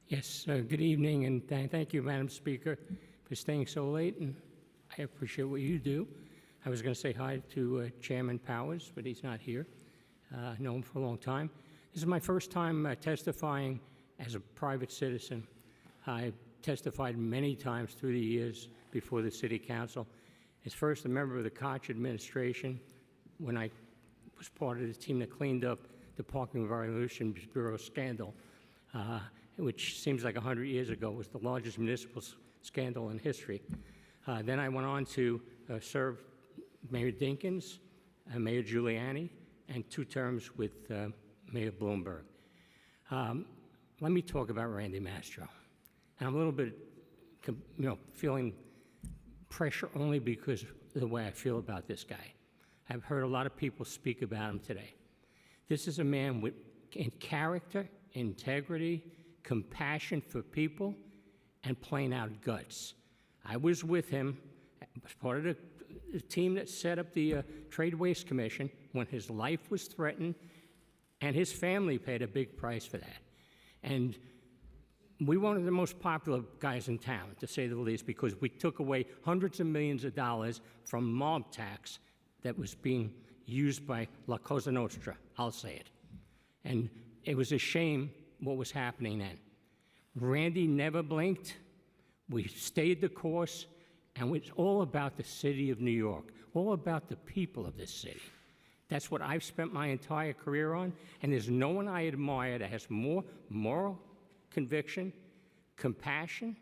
Yes, good evening, and thank you, Madam Speaker, for staying so late, and I appreciate what you do. I was going to say hi to Chairman Powers, but he's not here. I've known him for a long time. This is my first time testifying as a private citizen. I testified many times through the years before the City Council. As first a member of the Koch administration, when I was part of the team that cleaned up the Parking Violation Bureau scandal, which seems like 100 years ago was the largest municipal scandal in history. Then I went on to serve Mayor Dinkins, Mayor Giuliani, and 2 terms with Mayor Bloomberg. Let me talk about Randy Mastro. And I'm a little bit, feeling pressure only because of the way I feel about this guy. I've heard a lot of people speak about him today. This is a man with character, integrity, compassion for people, and plain out guts. I was with him as part of the team that set up the Trade Waste Commission when his life was threatened, and his family paid a big price for that. And we were one of the most popular guys in town, to say the least, because we took away hundreds of millions of dollars from mob tax that was being used by La Cosa Nostra, I'll say it. And it was a shame what was happening then. Randy never blinked. We stayed the course, and it's all about the city of New York, all about the people of this city. That's what I've spent my entire career on, and there's no one I admire that has more moral conviction, compassion,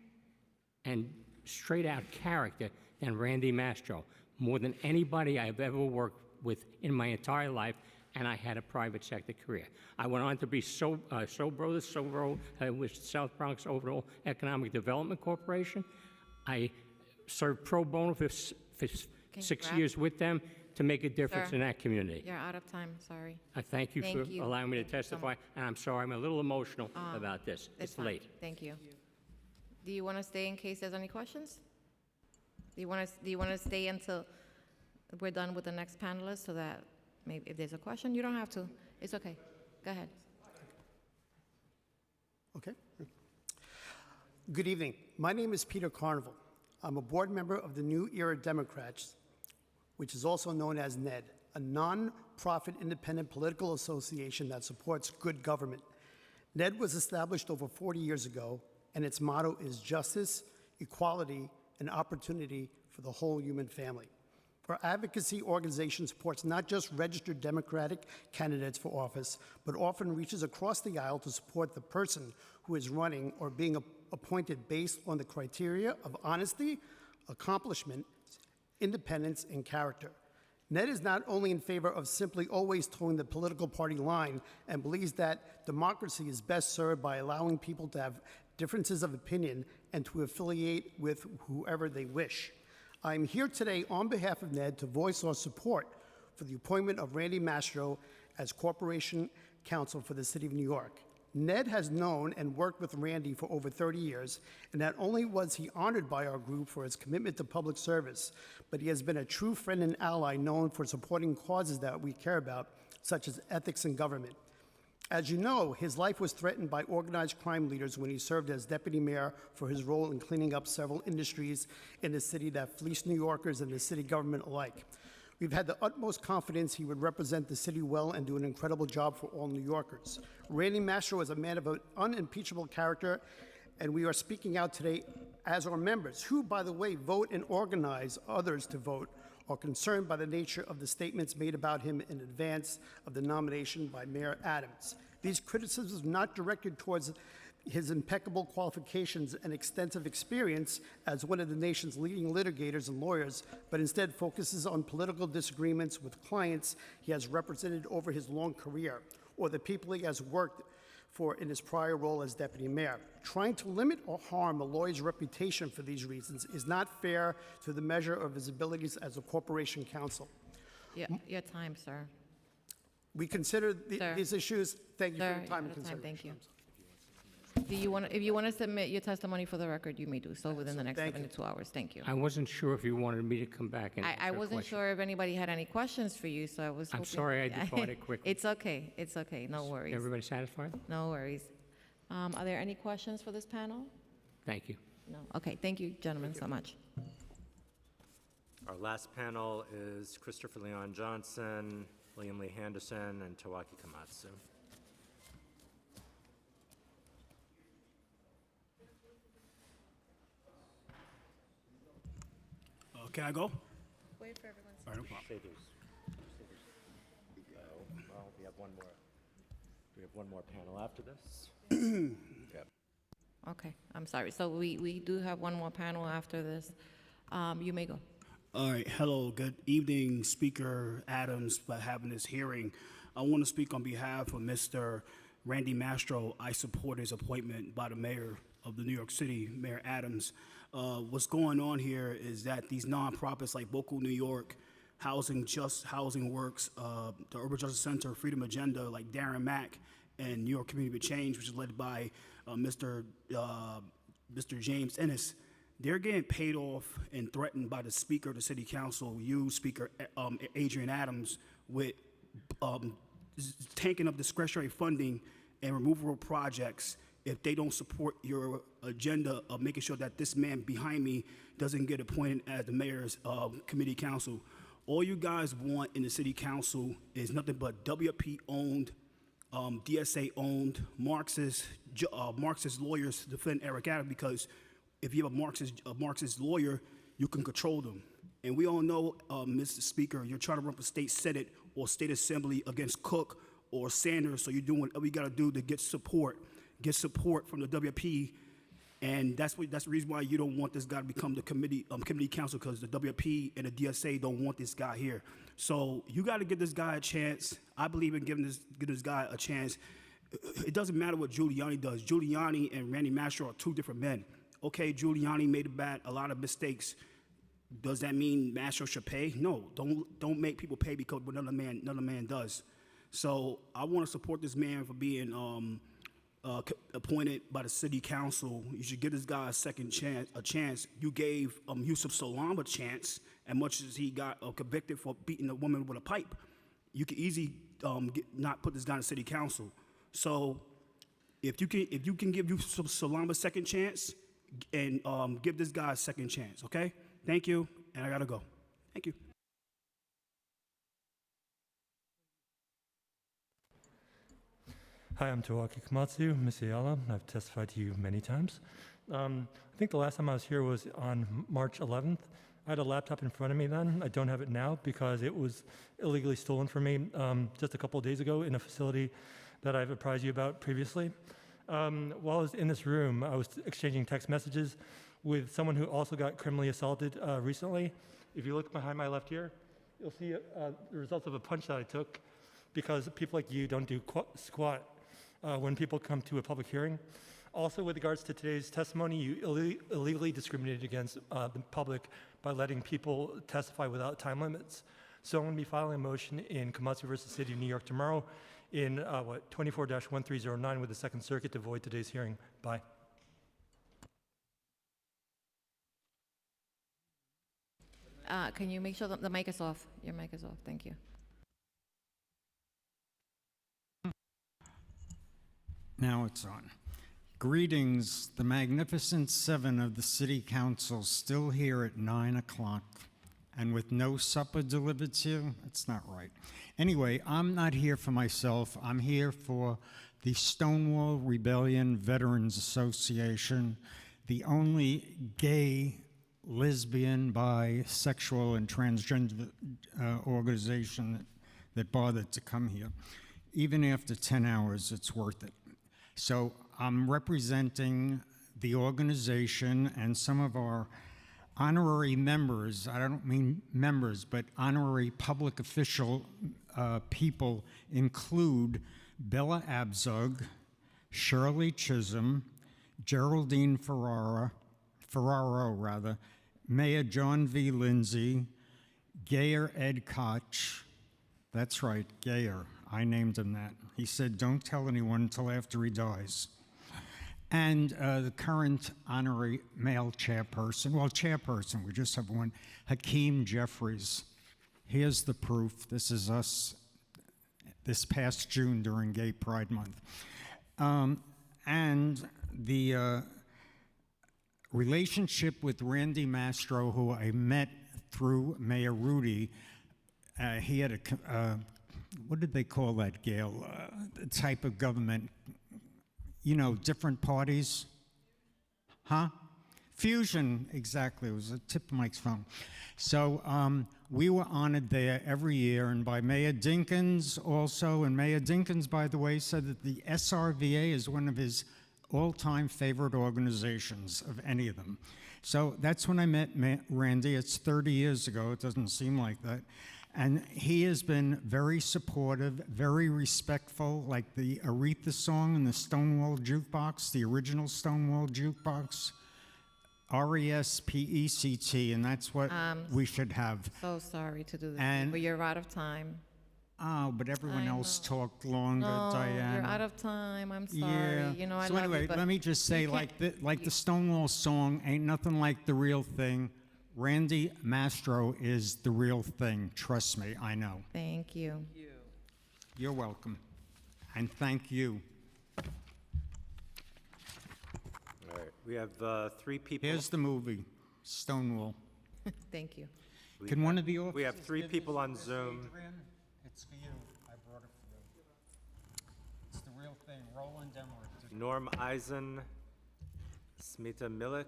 and straight-out character than Randy Mastro, more than anybody I've ever worked with in my entire life, and I had a private sector career. I went on to be Sobro with South Bronx Overall Economic Development Corporation. I served pro bono for 6 years with them to make a difference Sir, in that community. You're out of time, sorry. I thank you for allowing me to testify, and I'm sorry I'm a little emotional about this. It's fine. late. Thank you. Do you want to stay in case there's any questions? Do you want to stay until we're done with the next panelist so that maybe if there's a question, you don't have to. It's okay. Go ahead. Okay. Good evening. My name is Peter Carnival. I'm a board member of the New Era Democrats, which is also known as NED, a non-profit independent political association that supports good government. NED was established over 40 years ago, and its motto is justice, equality, and opportunity for the whole human family. Our advocacy organization supports not just registered Democratic candidates for office, but often reaches across the aisle to support the person who is running or being appointed based on the criteria of honesty, accomplishment, independence, and character. NED is not only in favor of simply always towing the political party line and believes that democracy is best served by allowing people to have differences of opinion and to affiliate with whoever they wish. I'm here today on behalf of NED to voice our support for the appointment of Randy Mastro as Corporation Counsel for the City of New York. NED has known and worked with Randy for over 30 years, and not only was he honored by our group for his commitment to public service, but he has been a true friend and ally known for supporting causes that we care about, such as ethics in government. As you know, his life was threatened by organized crime leaders when he served as deputy mayor for his role in cleaning up several industries in the city that fleeced New Yorkers and the city government alike. We've had the utmost confidence he would represent the city well and do an incredible job for all New Yorkers. Randy Mastro is a man of an unimpeachable character, and we are speaking out today as our members, who, by the way, vote and organize others to vote, are concerned by the nature of the statements made about him in advance of the nomination by Mayor Adams. These criticisms are not directed towards his impeccable qualifications and extensive experience as one of the nation's leading litigators and lawyers, but instead focuses on political disagreements with clients he has represented over his long career, or the people he has worked for in his prior role as deputy mayor. Trying to limit or harm a lawyer's reputation for these reasons is not fair to the measure of his abilities as a corporation counsel. Yeah, your time, sir. We consider Sir. these issues. Thank you Sir, for your time and out of time. consideration. Thank you. If you want to submit your testimony for the record, you may do so within the next Thank 72 hours. Thank you. I wasn't sure if you wanted me to come back and I answer a wasn't question. sure if anybody had any questions for you, so I was I'm hoping. sorry I departed quickly. It's okay. It's okay. No worries. Everybody satisfied? No worries. Are there any questions for this panel? Thank you. No. Okay. Thank you, gentlemen, so much. Our last panel is Christopher Leon Johnson, William Lee Henderson, and Tawaki Komatsu. Can I go? Wait for everyone's. All right, no problem. Well, we have one more. We have one more panel after this. Yep. Okay. I'm sorry. So we do have one more panel after this. You may go. All right. Hello. Good evening, Speaker Adams, for having this hearing. I want to speak on behalf of Mr. Randy Mastro. I support his appointment by the mayor of the New York City, Mayor Adams. What's going on here is that these nonprofits like Vocal New York, Housing Works, the Urban Justice Center, Freedom Agenda, like Darren Mack, and New York Community Change, which is led by Mr. James Ennis, they're getting paid off and threatened by the Speaker of the City Council, you, Speaker Adrian Adams, with tanking of discretionary funding and removal of projects if they don't support your agenda of making sure that this man behind me doesn't get appointed as the mayor's committee council. All you guys want in the city council is nothing but WP-owned, DSA-owned, Marxist lawyers to defend Eric Adams, because if you have a Marxist lawyer, you can control them. And we all know, Mr. Speaker, you're trying to run for state senate or state assembly against Cook or Sanders, so you're doing whatever you got to do to get support from the WP, and that's the reason why you don't want this guy to become the committee council, because the WP and the DSA don't want this guy here. So you got to give this guy a chance. I believe in giving this guy a chance. It doesn't matter what Giuliani does. Giuliani and Randy Mastro are two different men. Okay, Giuliani made a lot of mistakes. Does that mean Mastro should pay? No, don't make people pay because what another man does. So I want to support this man for being appointed by the city council. You should give this guy a chance. You gave Yusuf Salam a chance, as much as he got convicted for beating a woman with a pipe. You could easily not put this guy in the city council. So if you can give Yusuf Salam a second chance, and give this guy a second chance, okay? Thank you, and I gotta go. Thank you. Hi, I'm Tawaki Komatsu, Ms. Ayala. I've testified to you many times. I think the last time I was here was on March 11th. I had a laptop in front of me then. I don't have it now because it was illegally stolen from me just a couple of days ago in a facility that I've apprised you about previously. While I was in this room, I was exchanging text messages with someone who also got criminally assaulted recently. If you look behind my left ear, you'll see the results of a punch that I took because people like you don't do squat when people come to a public hearing. Also, with regards to today's testimony, you illegally discriminated against the public by letting people testify without time limits. So I'm going to be filing a motion in Komatsu versus City of New York tomorrow in 24-1309 with the Second Circuit to void today's hearing. Bye. Can you make sure that the mic is off? Your mic is off. Thank you. Now it's on. Greetings, the Magnificent Seven of the City Council, still here at 9 o'clock, and with no supper delivered to you? It's not right. Anyway, I'm not here for myself. I'm here for the Stonewall Rebellion Veterans Association, the only gay, lesbian, bisexual, and transgender organization that bothered to come here. Even after 10 hours, it's worth it. So I'm representing the organization and some of our honorary members. I don't mean members, but honorary public official people include Bella Abzug, Shirley Chisholm, Geraldine Ferraro, Mayor John V. Lindsay, Gayer Ed Koch. That's right, Gayer. I named him that. He said, don't tell anyone until after he dies. And the current honorary male chairperson, we just have one, Hakeem Jeffries. Here's the proof. This is us this past June during Gay Pride Month. And the relationship with Randy Mastro, who I met through Mayor Rudy, he had a, what did they call that, Gail? Type of government, you know, different parties? Huh? Fusion, exactly. It was a tip of Mike's phone. So we were honored there every year, and by Mayor Dinkins also. And Mayor Dinkins, by the way, said that the SRVA is one of his all-time favorite organizations of any of them. So that's when I met Randy. It's 30 years ago. It doesn't seem like that. And he has been very supportive, very respectful, like the Aretha song in the Stonewall Jukebox, the original Stonewall Jukebox, RESPECT, and that's what we should have. So sorry to do this, And- but you're out of time. Oh, but everyone else talked longer, No, Diane. you're out of time. I'm sorry. Yeah. You know, I so love anyway, you, but let me just say, you can't- like the Stonewall song, ain't nothing like the real thing. Randy Mastro is the real thing. Trust me, I know. Thank you. You're welcome. And thank you. All right, we have 3 people. Here's the movie, Stonewall. Thank you. Can one of the We have officers 3 give people this on to Zoom. Adrian? It's for you. I brought it for you. It's the real thing. Roland Emmerich. Norm Eisen, Smita Milik,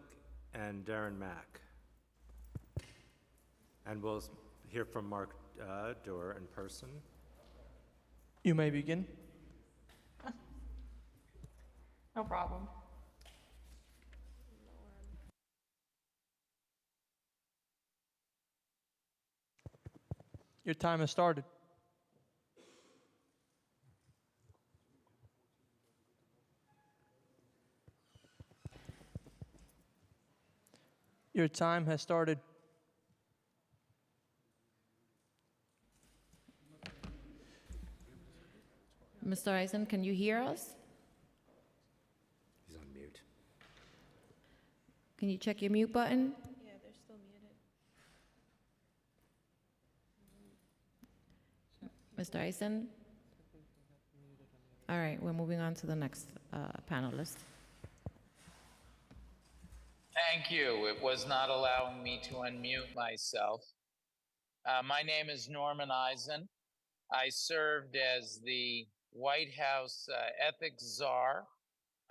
and Darren Mack. And we'll hear from Mark Doerr in person. You may begin. No problem. Your time has started. Your time has started. Mr. Eisen, can you hear us? He's on mute. Can you check your mute button? Yeah, they're still muted. Mr. Eisen? All right, we're moving on to the next panelist. Thank you. It was not allowing me to unmute myself. My name is Norman Eisen. I served as the White House ethics czar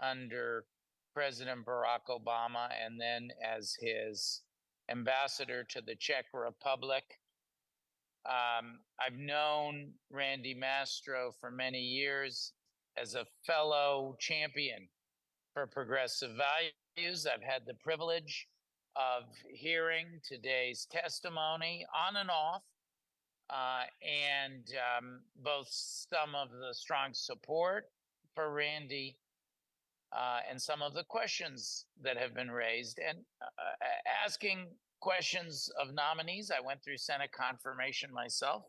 under President Barack Obama, and then as his ambassador to the Czech Republic. I've known Randy Mastro for many years as a fellow champion for progressive values. I've had the privilege of hearing today's testimony on and off, and both some of the strong support for Randy and some of the questions that have been raised, and asking questions of nominees. I went through Senate confirmation myself.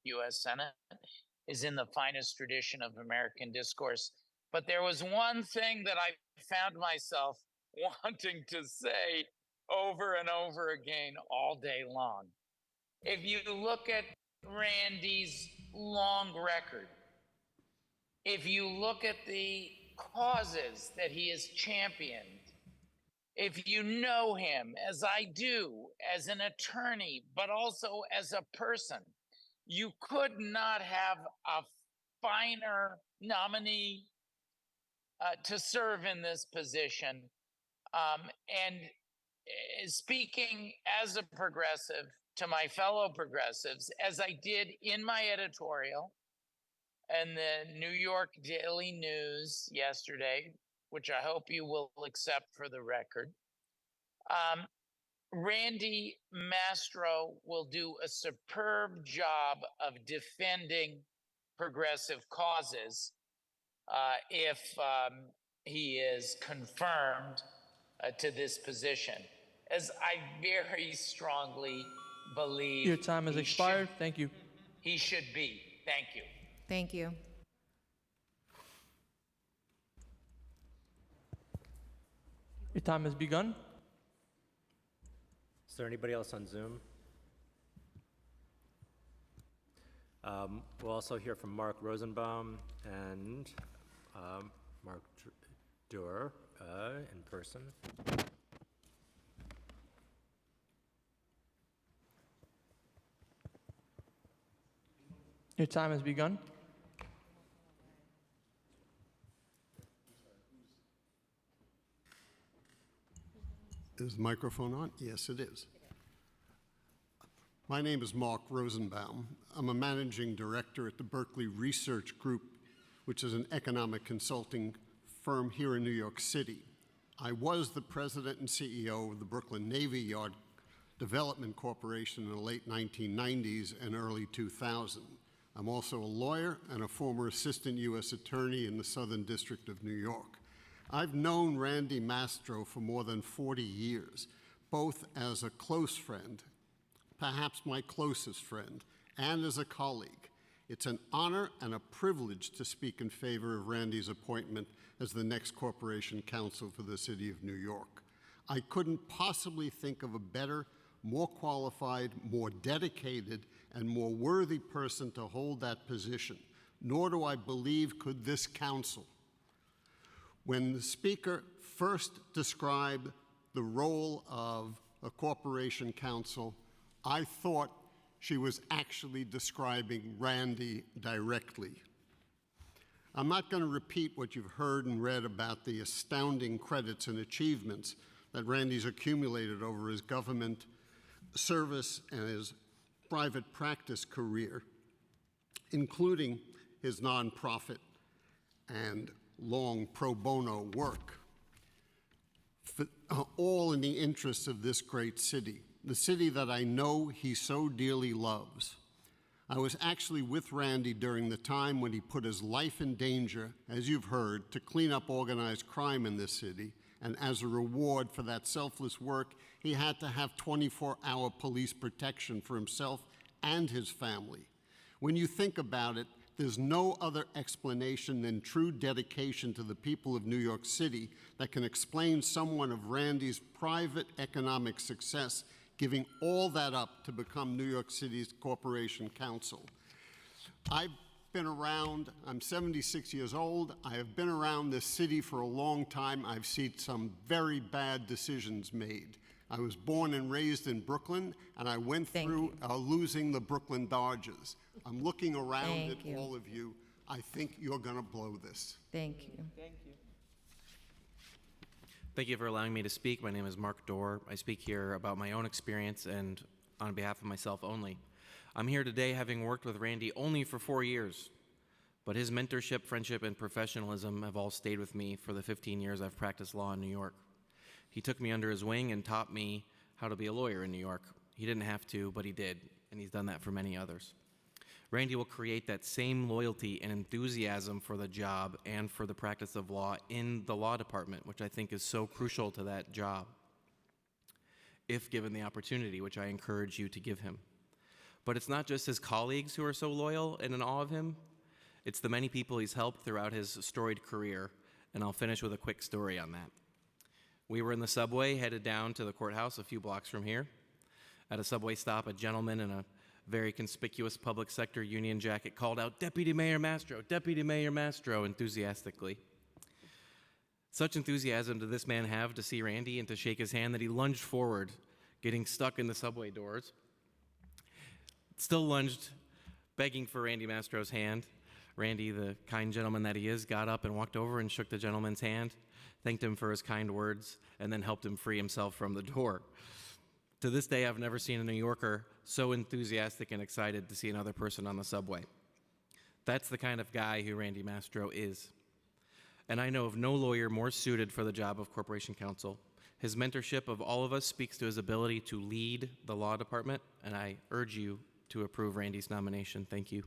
U.S. Senate is in the finest tradition of American discourse. But there was one thing that I found myself wanting to say over and over again all day long. If you look at Randy's long record, if you look at the causes that he has championed, if you know him as I do, as an attorney, but also as a person, you could not have a finer nominee to serve in this position. And speaking as a progressive to my fellow progressives, as I did in my editorial and the New York Daily News yesterday, which I hope you will accept for the record, Randy Mastro will do a superb job of defending progressive causes if he is confirmed to this position, as I very strongly believe Your time has expired. Thank you. he should be. Thank you. Thank you. Your time has begun. Is there anybody else on Zoom? We'll also hear from Mark Rosenbaum and Mark Duer in person. Your time has begun. Is the microphone on? Yes, it is. My name is Mark Rosenbaum. I'm a managing director at the Berkeley Research Group, which is an economic consulting firm here in New York City. I was the president and CEO of the Brooklyn Navy Yard Development Corporation in the late 1990s and early 2000. I'm also a lawyer and a former assistant U.S. attorney in the Southern District of New York. I've known Randy Mastro for more than 40 years, both as a close friend, perhaps my closest friend, and as a colleague. It's an honor and a privilege to speak in favor of Randy's appointment as the next corporation counsel for the city of New York. I couldn't possibly think of a better, more qualified, more dedicated, and more worthy person to hold that position, nor do I believe could this council. When the speaker first described the role of a corporation counsel, I thought she was actually describing Randy directly. I'm not going to repeat what you've heard and read about the astounding credits and achievements that Randy's accumulated over his government service and his private practice career, including his nonprofit and long pro bono work, all in the interests of this great city, the city that I know he so dearly loves. I was actually with Randy during the time when he put his life in danger, as you've heard, to clean up organized crime in this city, and as a reward for that selfless work, he had to have 24-hour police protection for himself and his family. When you think about it, there's no other explanation than true dedication to the people of New York City that can explain someone of Randy's private economic success giving all that up to become New York City's corporation counsel. I've been around, I'm 76 years old, I have been around this city for a long time. I've seen some very bad decisions made. I was born and raised in Brooklyn, and I went through losing the Brooklyn Dodgers. I'm looking around at all of you. I think you're going to blow this. Thank you. Thank you. Thank you for allowing me to speak. My name is Mark Dorr. I speak here about my own experience and on behalf of myself only. I'm here today having worked with Randy only for 4 years, but his mentorship, friendship, and professionalism have all stayed with me for the 15 years I've practiced law in New York. He took me under his wing and taught me how to be a lawyer in New York. He didn't have to, but he did, and he's done that for many others. Randy will create that same loyalty and enthusiasm for the job and for the practice of law in the law department, which I think is so crucial to that job, if given the opportunity, which I encourage you to give him. But it's not just his colleagues who are so loyal and in awe of him. It's the many people he's helped throughout his storied career, and I'll finish with a quick story on that. We were in the subway headed down to the courthouse a few blocks from here. At a subway stop, a gentleman in a very conspicuous public sector union jacket called out, "Deputy Mayor Mastro, Deputy Mayor Mastro," enthusiastically. Such enthusiasm did this man have to see Randy and to shake his hand that he lunged forward, getting stuck in the subway doors. Still lunged, begging for Randy Mastro's hand. Randy, the kind gentleman that he is, got up and walked over and shook the gentleman's hand, thanked him for his kind words, and then helped him free himself from the door. To this day, I've never seen a New Yorker so enthusiastic and excited to see another person on the subway. That's the kind of guy who Randy Mastro is. And I know of no lawyer more suited for the job of corporation counsel. His mentorship of all of us speaks to his ability to lead the law department, and I urge you to approve Randy's nomination. Thank you.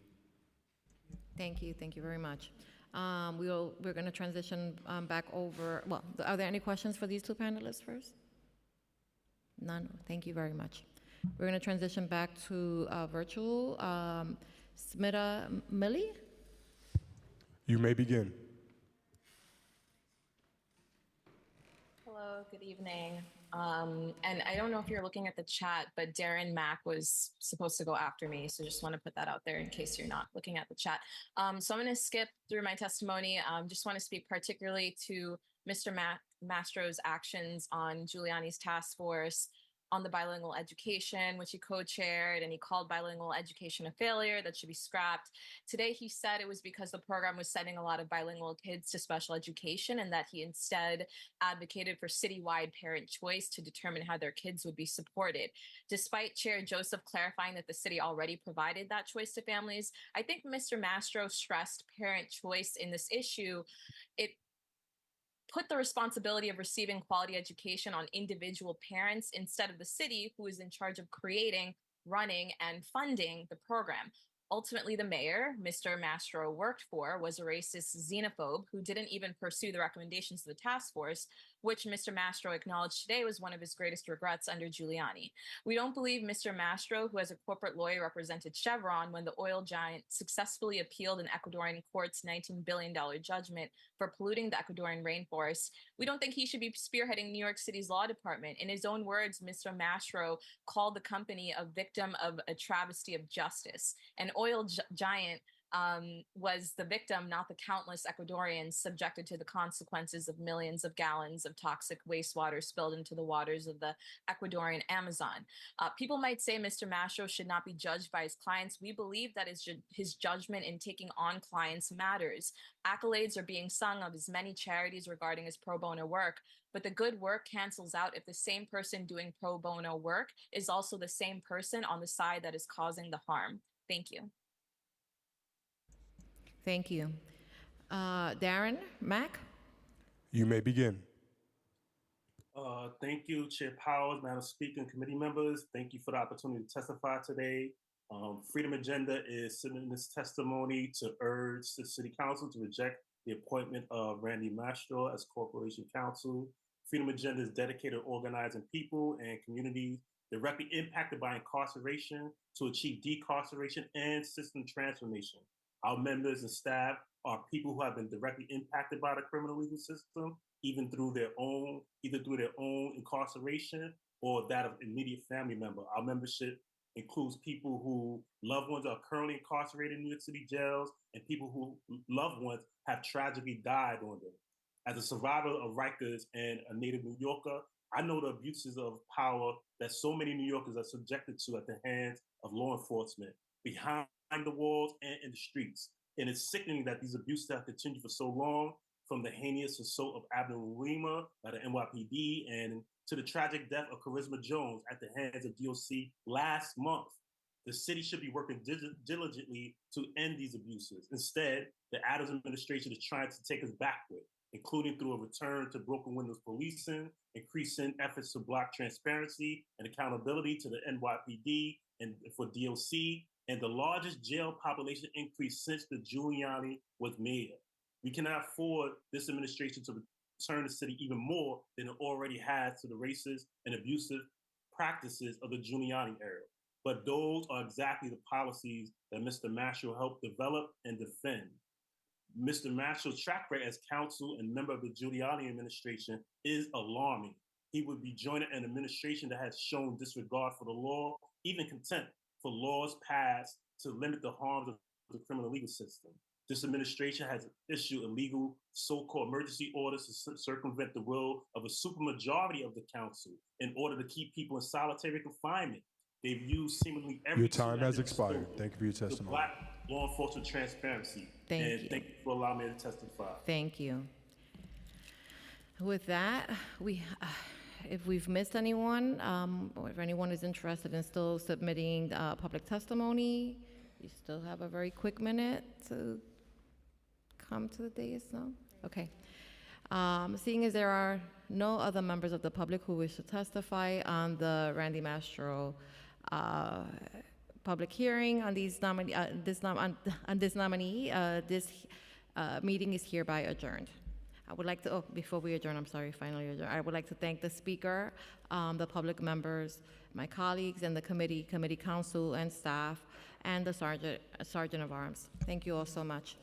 Thank you. Thank you very much. We're going to transition back over. Well, are there any questions for these two panelists first? None. Thank you very much. We're going to transition back to virtual. Smita Millie? You may begin. Hello, good evening. And I don't know if you're looking at the chat, but Darren Mack was supposed to go after me. So just want to put that out there in case you're not looking at the chat. So I'm going to skip through my testimony. Just want to speak particularly to Mr. Mastro's actions on Giuliani's task force on the bilingual education, which he co-chaired, and he called bilingual education a failure that should be scrapped. Today, he said it was because the program was sending a lot of bilingual kids to special education and that he instead advocated for citywide parent choice to determine how their kids would be supported. Despite Chair Joseph clarifying that the city already provided that choice to families, I think Mr. Mastro stressed parent choice in this issue. It put the responsibility of receiving quality education on individual parents instead of the city, who is in charge of creating, running, and funding the program. Ultimately, the mayor, Mr. Mastro worked for, was a racist xenophobe who didn't even pursue the recommendations of the task force, which Mr. Mastro acknowledged today was one of his greatest regrets under Giuliani. We don't believe Mr. Mastro, who as a corporate lawyer represented Chevron when the oil giant successfully appealed an Ecuadorian court's $19 billion judgment for polluting the Ecuadorian rainforest. We don't think he should be spearheading New York City's law department. In his own words, Mr. Mastro called the company a victim of a travesty of justice. An oil giant was the victim, not the countless Ecuadorians subjected to the consequences of millions of gallons of toxic wastewater spilled into the waters of the Ecuadorian Amazon. People might say Mr. Mastro should not be judged by his clients. We believe that his judgment in taking on clients matters. Accolades are being sung of his many charities regarding his pro bono work, but the good work cancels out if the same person doing pro bono work is also the same person on the side that is causing the harm. Thank you. Thank you. Darren Mack? You may begin. Thank you, Chair Powers, Madam Speaker, and committee members. Thank you for the opportunity to testify today. Freedom Agenda is submitting this testimony to urge the City Council to reject the appointment of Randy Mastro as Corporation Counsel. Freedom Agenda is dedicated to organizing people and communities directly impacted by incarceration to achieve decarceration and system transformation. Our members and staff are people who have been directly impacted by the criminal legal system, either through their own incarceration or that of immediate family member. Our membership includes people who loved ones are currently incarcerated in New York City jails and people who loved ones have tragically died on them. As a survivor of Rikers and a native New Yorker, I know the abuses of power that so many New Yorkers are subjected to at the hands of law enforcement, behind the walls and in the streets. And it's sickening that these abuses have continued for so long, from the heinous assault of Abner Lima by the NYPD and to the tragic death of Charisma Jones at the hands of DOC last month. The city should be working diligently to end these abuses. Instead, the Adams administration is trying to take us backward, including through a return to broken windows policing, increasing efforts to block transparency and accountability to the NYPD and for DOC, and the largest jail population increase since the Giuliani was mayor. We cannot afford this administration to return the city even more than it already has to the racist and abusive practices of the Giuliani era. But those are exactly the policies that Mr. Mastro helped develop and defend. Mr. Mastro's track record as counsel and member of the Giuliani administration is alarming. He would be joining an administration that has shown disregard for the law, even contempt for laws passed to limit the harms of the criminal legal system. This administration has issued illegal so-called emergency orders to circumvent the will of a supermajority of the council in order to keep people in solitary confinement. They've used seemingly every Your time has expired. Thank you for your testimony. Black law enforcement transparency. Thank you. Thank you for allowing me to testify. Thank you. With that, if we've missed anyone, or if anyone is interested in still submitting public testimony, you still have a very quick minute to come to the dais, no? Okay. Seeing as there are no other members of the public who wish to testify on the Randy Mastro public hearing on this nominee, this Meeting is hereby adjourned. I would like to, oh, before we adjourn, I'm sorry, finally adjourn. I would like to thank the speaker, the public members, my colleagues, and the committee council and staff, and the Sergeant of Arms. Thank you all so much.